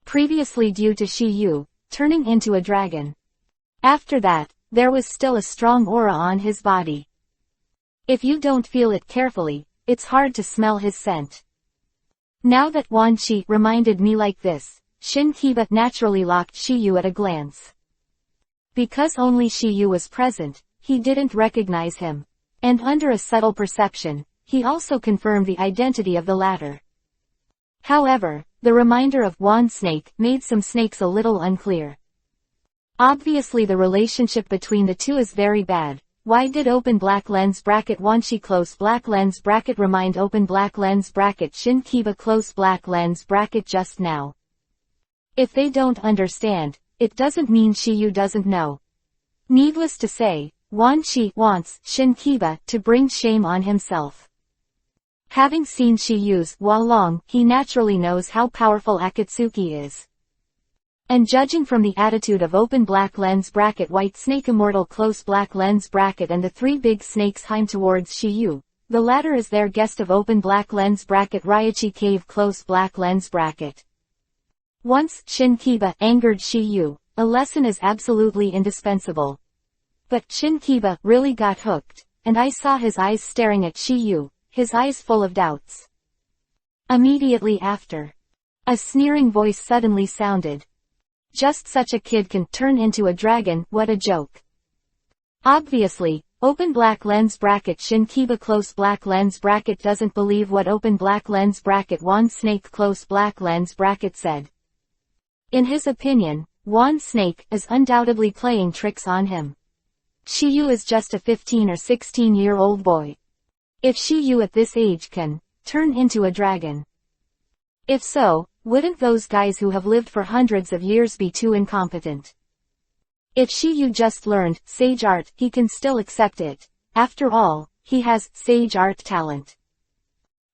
Previously due to Shiyu, turning into a dragon. After that, there was still a strong aura on his body. If you don't feel it carefully, it's hard to smell his scent. Now that Wanshi reminded me like this, Shinkiba naturally locked Shiyu at a glance. Because only Shiyu was present, he didn't recognize him. And under a subtle perception, he also confirmed the identity of the latter. However, the reminder of Wand Snake made some snakes a little unclear. Obviously the relationship between the two is very bad. Why did open black lens bracket Wanshi close black lens bracket remind open black lens bracket Shinkiba close black lens bracket just now? If they don't understand, it doesn't mean Shiyu doesn't know. Needless to say, Wanshi wants Shinkiba to bring shame on himself. Having seen Shiyu's Long, he naturally knows how powerful Akatsuki is. And judging from the attitude of open black lens bracket White Snake Immortal close black lens bracket and the 3 big snakes Haim towards Shiyu, the latter is their guest of open black lens bracket Raichi Cave close black lens bracket. Once Shinkiba angered Shiyu, a lesson is absolutely indispensable. But Shinkiba really got hooked, and I saw his eyes staring at Shiyu, his eyes full of doubts. Immediately after, a sneering voice suddenly sounded. Just such a kid can turn into a dragon, what a joke. Obviously, open black lens bracket Shinkiba close black lens bracket doesn't believe what open black lens bracket Wand Snake close black lens bracket said. In his opinion, Wand Snake is undoubtedly playing tricks on him. Shiyu is just a 15 or 16-year-old boy. If Shiyu at this age can turn into a dragon. If so, wouldn't those guys who have lived for hundreds of years be too incompetent? If Shiyu just learned sage art, he can still accept it. After all, he has sage art talent.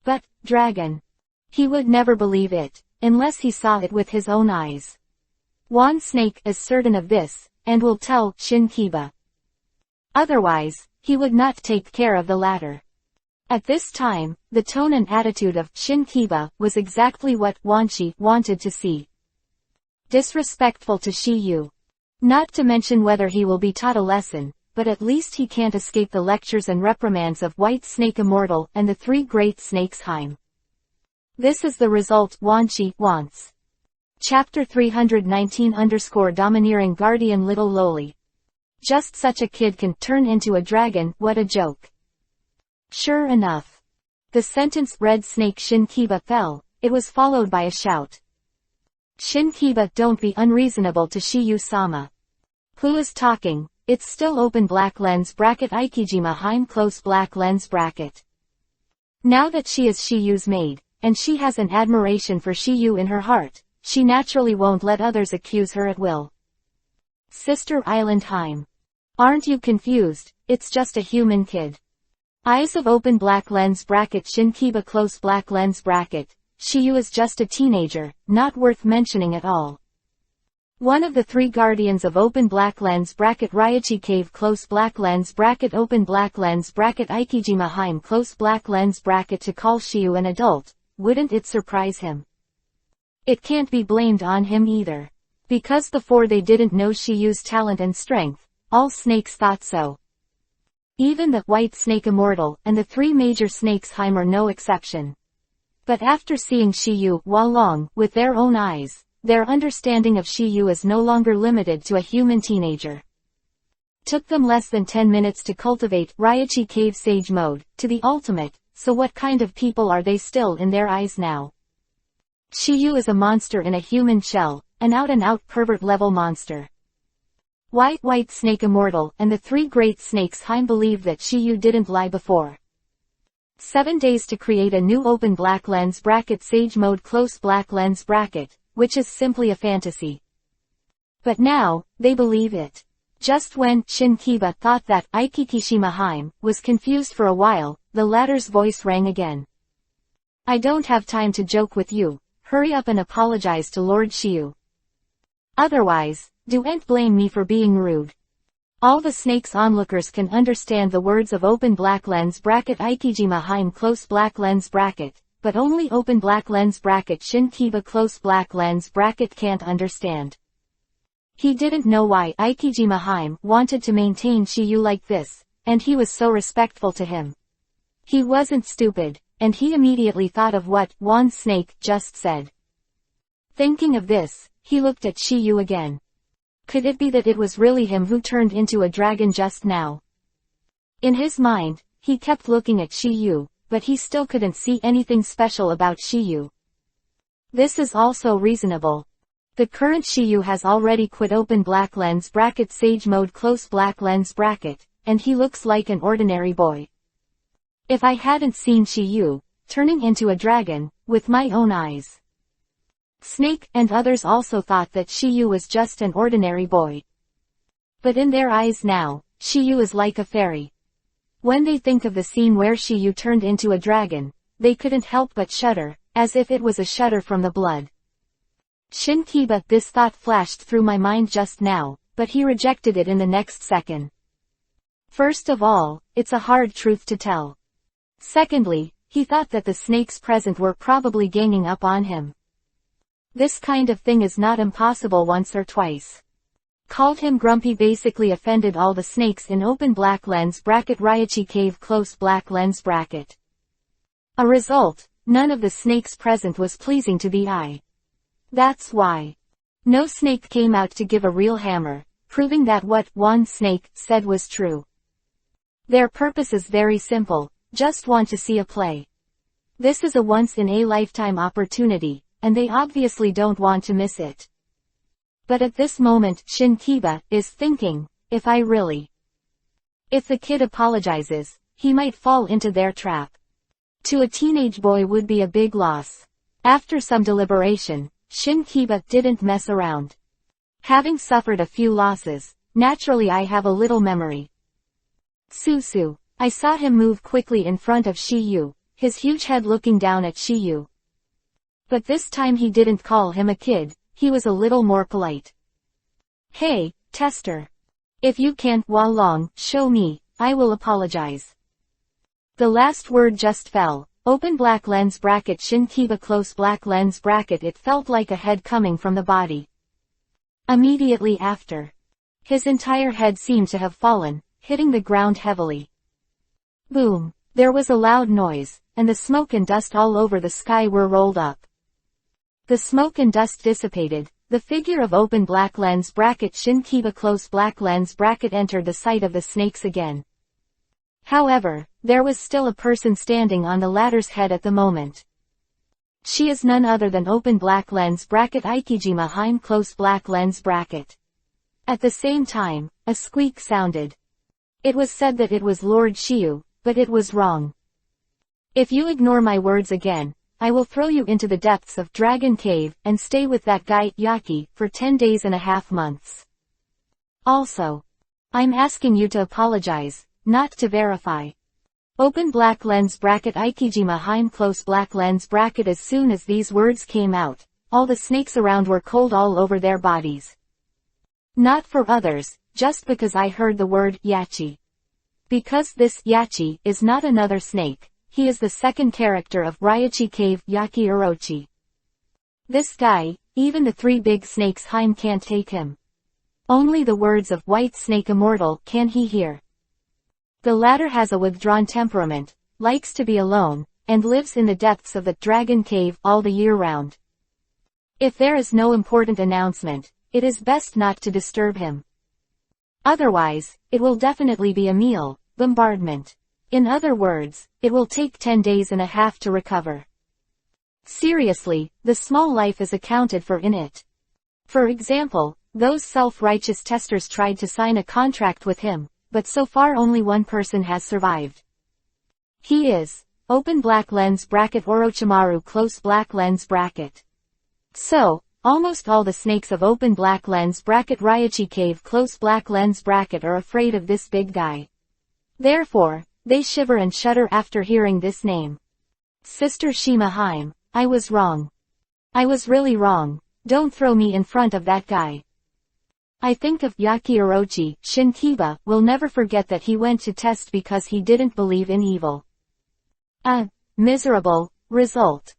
But, dragon. He would never believe it, unless he saw it with his own eyes. Wand Snake is certain of this, and will tell Shinkiba. Otherwise, he would not take care of the latter. At this time, the tone and attitude of Shinkiba was exactly what Wanshi wanted to see. Disrespectful to Shiyu. Not to mention whether he will be taught a lesson, but at least he can't escape the lectures and reprimands of White Snake Immortal and the 3 great snakes Haim. This is the result Wanshi wants. Chapter 319 Domineering Guardian Little Loli. Just such a kid can turn into a dragon, what a joke. Sure enough. The sentence Red Snake Shinkiba fell, it was followed by a shout. Shinkiba, don't be unreasonable to Shiyu-sama. Who is talking? It's still open black lens bracket Ikijima Haim close black lens bracket. Now that she is Shiyu's maid, and she has an admiration for Shiyu in her heart, she naturally won't let others accuse her at will. Sister Island Haim. Aren't you confused? It's just a human kid. Eyes of open black lens bracket Shinkiba close black lens bracket. Shiyu is just a teenager, not worth mentioning at all. One of the three guardians of open black lens bracket Ryachi Cave close black lens bracket open black lens bracket Ikijima Heim close black lens bracket to call Shiyu an adult, wouldn't it surprise him? It can't be blamed on him either. Because before they didn't know Shiyu's talent and strength, all snakes thought so. Even the white snake immortal and the three major snakes Heim are no exception. But after seeing Shiyu Hualong with their own eyes, their understanding of Shiyu is no longer limited to a human teenager. Took them less than 10 minutes to cultivate Ryachi Cave Sage Mode to the ultimate, so what kind of people are they still in their eyes now? Shiyu is a monster in a human shell, an out-and-out pervert-level monster. White Snake Immortal and the three great snakes Heim believed that Shiyu didn't lie before. 7 days to create a new open black lens bracket Sage Mode close black lens bracket, which is simply a fantasy. But now, they believe it. Just when Shinkiba thought that Ikikishima Heim was confused for a while, the latter's voice rang again. I don't have time to joke with you, hurry up and apologize to Lord Shiyu. Otherwise, don't blame me for being rude. All the snakes onlookers can understand the words of open black lens bracket Ikijima Heim close black lens bracket, but only open black lens bracket Shinkiba close black lens bracket can't understand. He didn't know why Ikijima Heim wanted to maintain Shiyu like this, and he was so respectful to him. He wasn't stupid, and he immediately thought of what Wan Snake just said. Thinking of this, he looked at Shiyu again. Could it be that it was really him who turned into a dragon just now? In his mind, he kept looking at Shiyu, but he still couldn't see anything special about Shiyu. This is also reasonable. The current Shiyu has already quit open black lens bracket Sage Mode close black lens bracket, and he looks like an ordinary boy. If I hadn't seen Shiyu turning into a dragon with my own eyes. Snake and others also thought that Shiyu was just an ordinary boy. But in their eyes now, Shiyu is like a fairy. When they think of the scene where Shiyu turned into a dragon, they couldn't help but shudder, as if it was a shudder from the blood. Shinkiba, this thought flashed through my mind just now, but he rejected it in the next second. First of all, it's a hard truth to tell. Secondly, he thought that the snakes present were probably ganging up on him. This kind of thing is not impossible once or twice. Called him grumpy basically offended all the snakes in open black lens bracket Ryachi Cave close black lens bracket. A result, none of the snakes present was pleasing to the eye. That's why. No snake came out to give a real hammer, proving that what one snake said was true. Their purpose is very simple, just want to see a play. This is a once-in-a-lifetime opportunity, and they obviously don't want to miss it. But at this moment Shinkiba is thinking, if the kid apologizes, he might fall into their trap. To a teenage boy would be a big loss. After some deliberation, Shinkiba didn't mess around. Having suffered a few losses, naturally I have a little memory. Susu. I saw him move quickly in front of Shiyu, his huge head looking down at Shiyu. But this time he didn't call him a kid, he was a little more polite. Hey, tester. If you can't Hualong show me, I will apologize. The last word just fell. Open black lens bracket Shinkiba close black lens bracket. It felt like a head coming from the body. Immediately after. His entire head seemed to have fallen, hitting the ground heavily. Boom. There was a loud noise, and the smoke and dust all over the sky were rolled up. The smoke and dust dissipated, the figure of open black lens bracket Shinkiba close black lens bracket entered the sight of the snakes again. However, there was still a person standing on the ladder's head at the moment. She is none other than open black lens bracket Ikijima Heim close black lens bracket. At the same time, a squeak sounded. It was said that it was Lord Shiyu, but it was wrong. If you ignore my words again, I will throw you into the depths of Dragon Cave and stay with that guy Yaki for 10 days and a half months. Also, I'm asking you to apologize, not to verify. Open black lens bracket Ikijima Heim close black lens bracket. As soon as these words came out, all the snakes around were cold all over their bodies. Not for others, just because I heard the word yachi. Because this yachi is not another snake, he is the second character of Raichi Cave Yaki Orochi. This guy, even the three big snakes Heim can't take him. Only the words of White Snake Immortal can he hear. The latter has a withdrawn temperament, likes to be alone, and lives in the depths of the Dragon Cave all the year round. If there is no important announcement, it is best not to disturb him. Otherwise, it will definitely be a meal bombardment. In other words, it will take 10 days and a half to recover. Seriously, the small life is accounted for in it. For example, those self-righteous testers tried to sign a contract with him, but so far only one person has survived. He is, open black lens bracket Orochimaru close black lens bracket. So, almost all the snakes of open black lens bracket Raichi Cave close black lens bracket are afraid of this big guy. Therefore, they shiver and shudder after hearing this name. Sister Shima Heim, I was wrong. I was really wrong, don't throw me in front of that guy. I think of Yaki Orochi, Shinkiba will never forget that he went to test because he didn't believe in evil. A miserable result.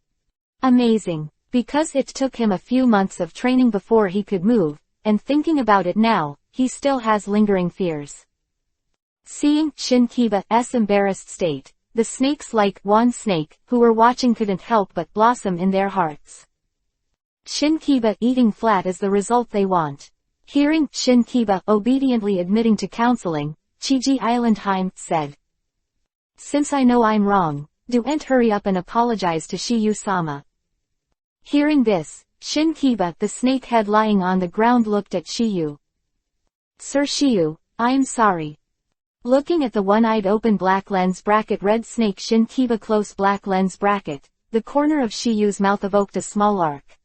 Amazing. Because it took him a few months of training before he could move, and thinking about it now, he still has lingering fears. Seeing Shinkiba's embarrassed state, the snakes like Wan Snake, who were watching couldn't help but blossom in their hearts. Shinkiba eating flat is the result they want. Hearing Shinkiba obediently admitting to counseling, Chiji Island Heim said. Since I know I'm wrong, don't hurry up and apologize to Shiyu-sama. Hearing this, Shinkiba the snake head lying on the ground looked at Shiyu. Sir Shiyu, I'm sorry. Looking at the one-eyed open black lens bracket red snake Shinkiba close black lens bracket, the corner of Shiyu's mouth evoked a small arc.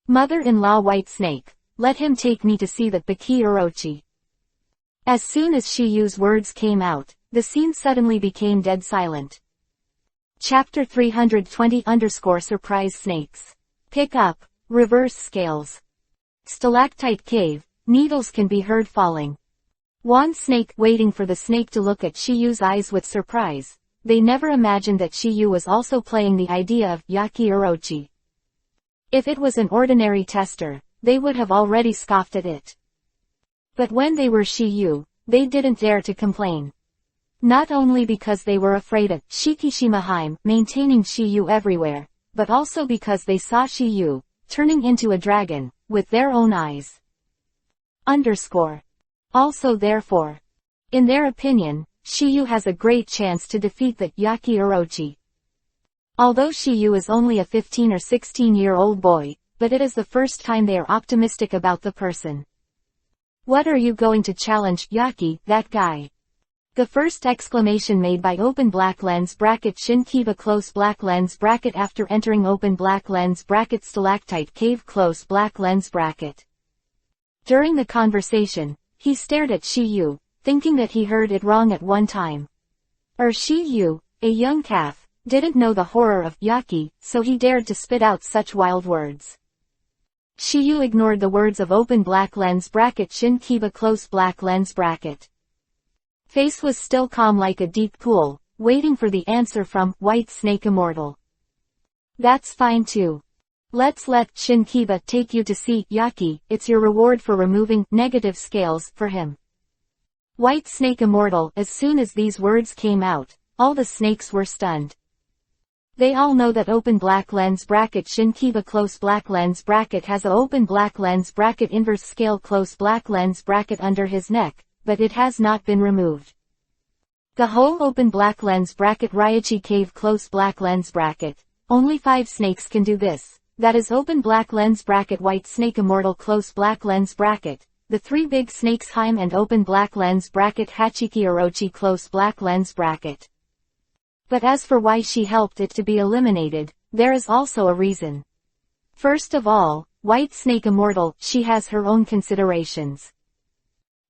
Mother-in-law White Snake, let him take me to see that Baki Orochi. As soon as Shiyu's words came out, the scene suddenly became dead silent. Chapter 320_Surprise Snakes. Pick up, reverse scales. Stalactite cave, needles can be heard falling. Wan Snake waiting for the snake to look at Shiyu's eyes with surprise. They never imagined that Shiyu was also playing the idea of Yaki Orochi. If it was an ordinary tester, they would have already scoffed at it. But when they were Shiyu, they didn't dare to complain. Not only because they were afraid of Shikishima Heim maintaining Shiyu everywhere, but also because they saw Shiyu turning into a dragon with their own eyes. Also therefore, in their opinion, Shiyu has a great chance to defeat the Yaki Orochi. Although Shiyu is only a 15 or 16-year-old boy, but it is the first time they are optimistic about the person. What are you going to challenge, Yaki, that guy? The first exclamation made by open black lens bracket Shinkiba close black lens bracket after entering open black lens bracket stalactite cave close black lens bracket. During the conversation, he stared at Shiyu, thinking that he heard it wrong at one time. Shiyu, a young calf, didn't know the horror of Yaki, so he dared to spit out such wild words. Shiyu ignored the words of open black lens bracket Shinkiba close black lens bracket. Face was still calm like a deep pool, waiting for the answer from White Snake Immortal. That's fine too. Let's let Shinkiba take you to see Yaki, it's your reward for removing negative scales for him. White Snake Immortal. As soon as these words came out, all the snakes were stunned. They all know that open black lens bracket Shinkiba close black lens bracket has a open black lens bracket inverse scale close black lens bracket under his neck, but it has not been removed. The whole open black lens bracket Raichi Cave close black lens bracket. Only 5 snakes can do this. That is open black lens bracket White Snake Immortal close black lens bracket, the 3 big snakes Heim and open black lens bracket Hachiki Orochi close black lens bracket. But as for why she helped it to be eliminated, there is also a reason. First of all, White Snake Immortal, she has her own considerations.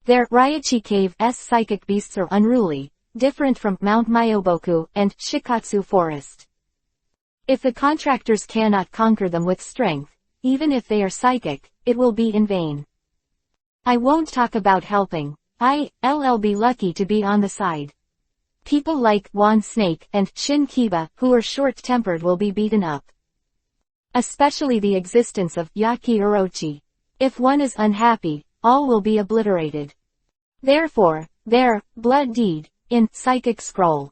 Their Raichi Cave's psychic beasts are unruly, different from Mount Myoboku and Shikatsu Forest. If the contractors cannot conquer them with strength, even if they are psychic, it will be in vain. I won't talk about helping. I'll be lucky to be on the side. People like Wand Snake and Shin Kiba, who are short-tempered, will be beaten up. Especially the existence of Yaki Orochi. If one is unhappy, all will be obliterated. Therefore, their blood deed, in Psychic Scroll,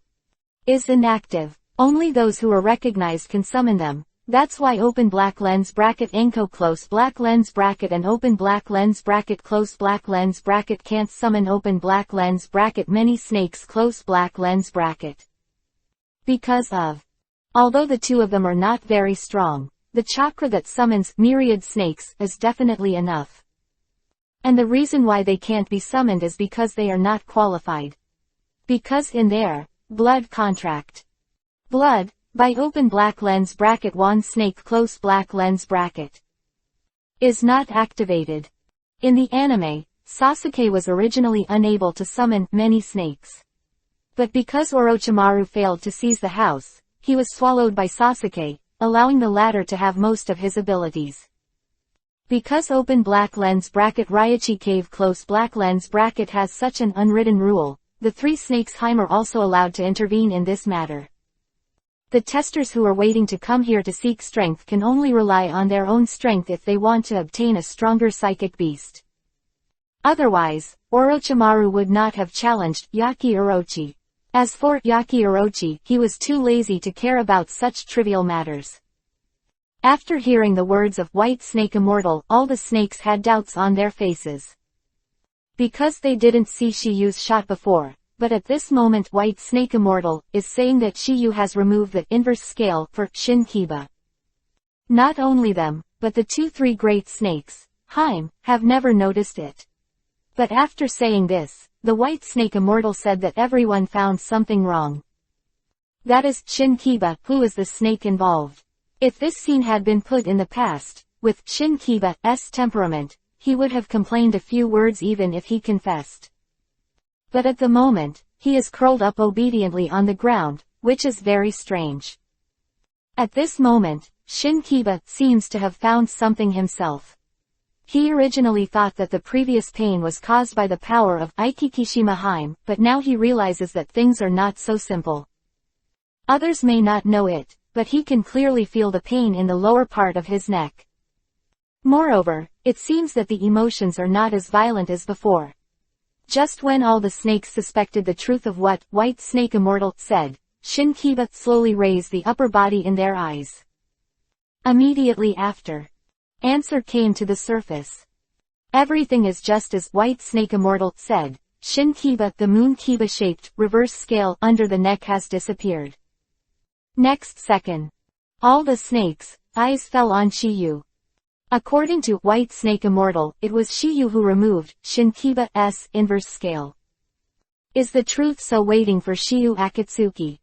is inactive. Only those who are recognized can summon them. That's why open black lens bracket Enko close black lens bracket and open black lens bracket close black lens bracket can't summon open black lens bracket many snakes close black lens bracket. Because of. Although the two of them are not very strong, the chakra that summons myriad snakes is definitely enough. And the reason why they can't be summoned is because they are not qualified. Because in their blood contract, blood, by open black lens bracket Wand Snake close black lens bracket, is not activated. In the anime, Sasuke was originally unable to summon many snakes. But because Orochimaru failed to seize the house, he was swallowed by Sasuke, allowing the latter to have most of his abilities. Because open black lens bracket Raichi cave close black lens bracket has such an unwritten rule, the three snakes Heim are also allowed to intervene in this matter. The testers who are waiting to come here to seek strength can only rely on their own strength if they want to obtain a stronger psychic beast. Otherwise, Orochimaru would not have challenged Yaki Orochi. As for Yaki Orochi, he was too lazy to care about such trivial matters. After hearing the words of White Snake Immortal, all the snakes had doubts on their faces. Because they didn't see Shiyu's shot before. But at this moment White Snake Immortal is saying that Shiyu has removed the inverse scale for Shin Kiba. Not only them, but the 2-3 great snakes, Heim, have never noticed it. But after saying this, the White Snake Immortal said that everyone found something wrong. That is Shin Kiba, who is the snake involved. If this scene had been put in the past, with Shin Kiba's temperament, he would have complained a few words even if he confessed. But at the moment, he is curled up obediently on the ground, which is very strange. At this moment, Shin Kiba seems to have found something himself. He originally thought that the previous pain was caused by the power of Aikikishima Heim, but now he realizes that things are not so simple. Others may not know it, but he can clearly feel the pain in the lower part of his neck. Moreover, it seems that the emotions are not as violent as before. Just when all the snakes suspected the truth of what White Snake Immortal said, Shin Kiba slowly raised the upper body in their eyes. Immediately after, answer came to the surface. Everything is just as White Snake Immortal said. Shin Kiba, the moon Kiba-shaped reverse scale under the neck has disappeared. Next second, all the snakes' eyes fell on Shiyu. According to White Snake Immortal, it was Shiyu who removed Shin Kiba's inverse scale. Is the truth so waiting for Shiyu Akatsuki?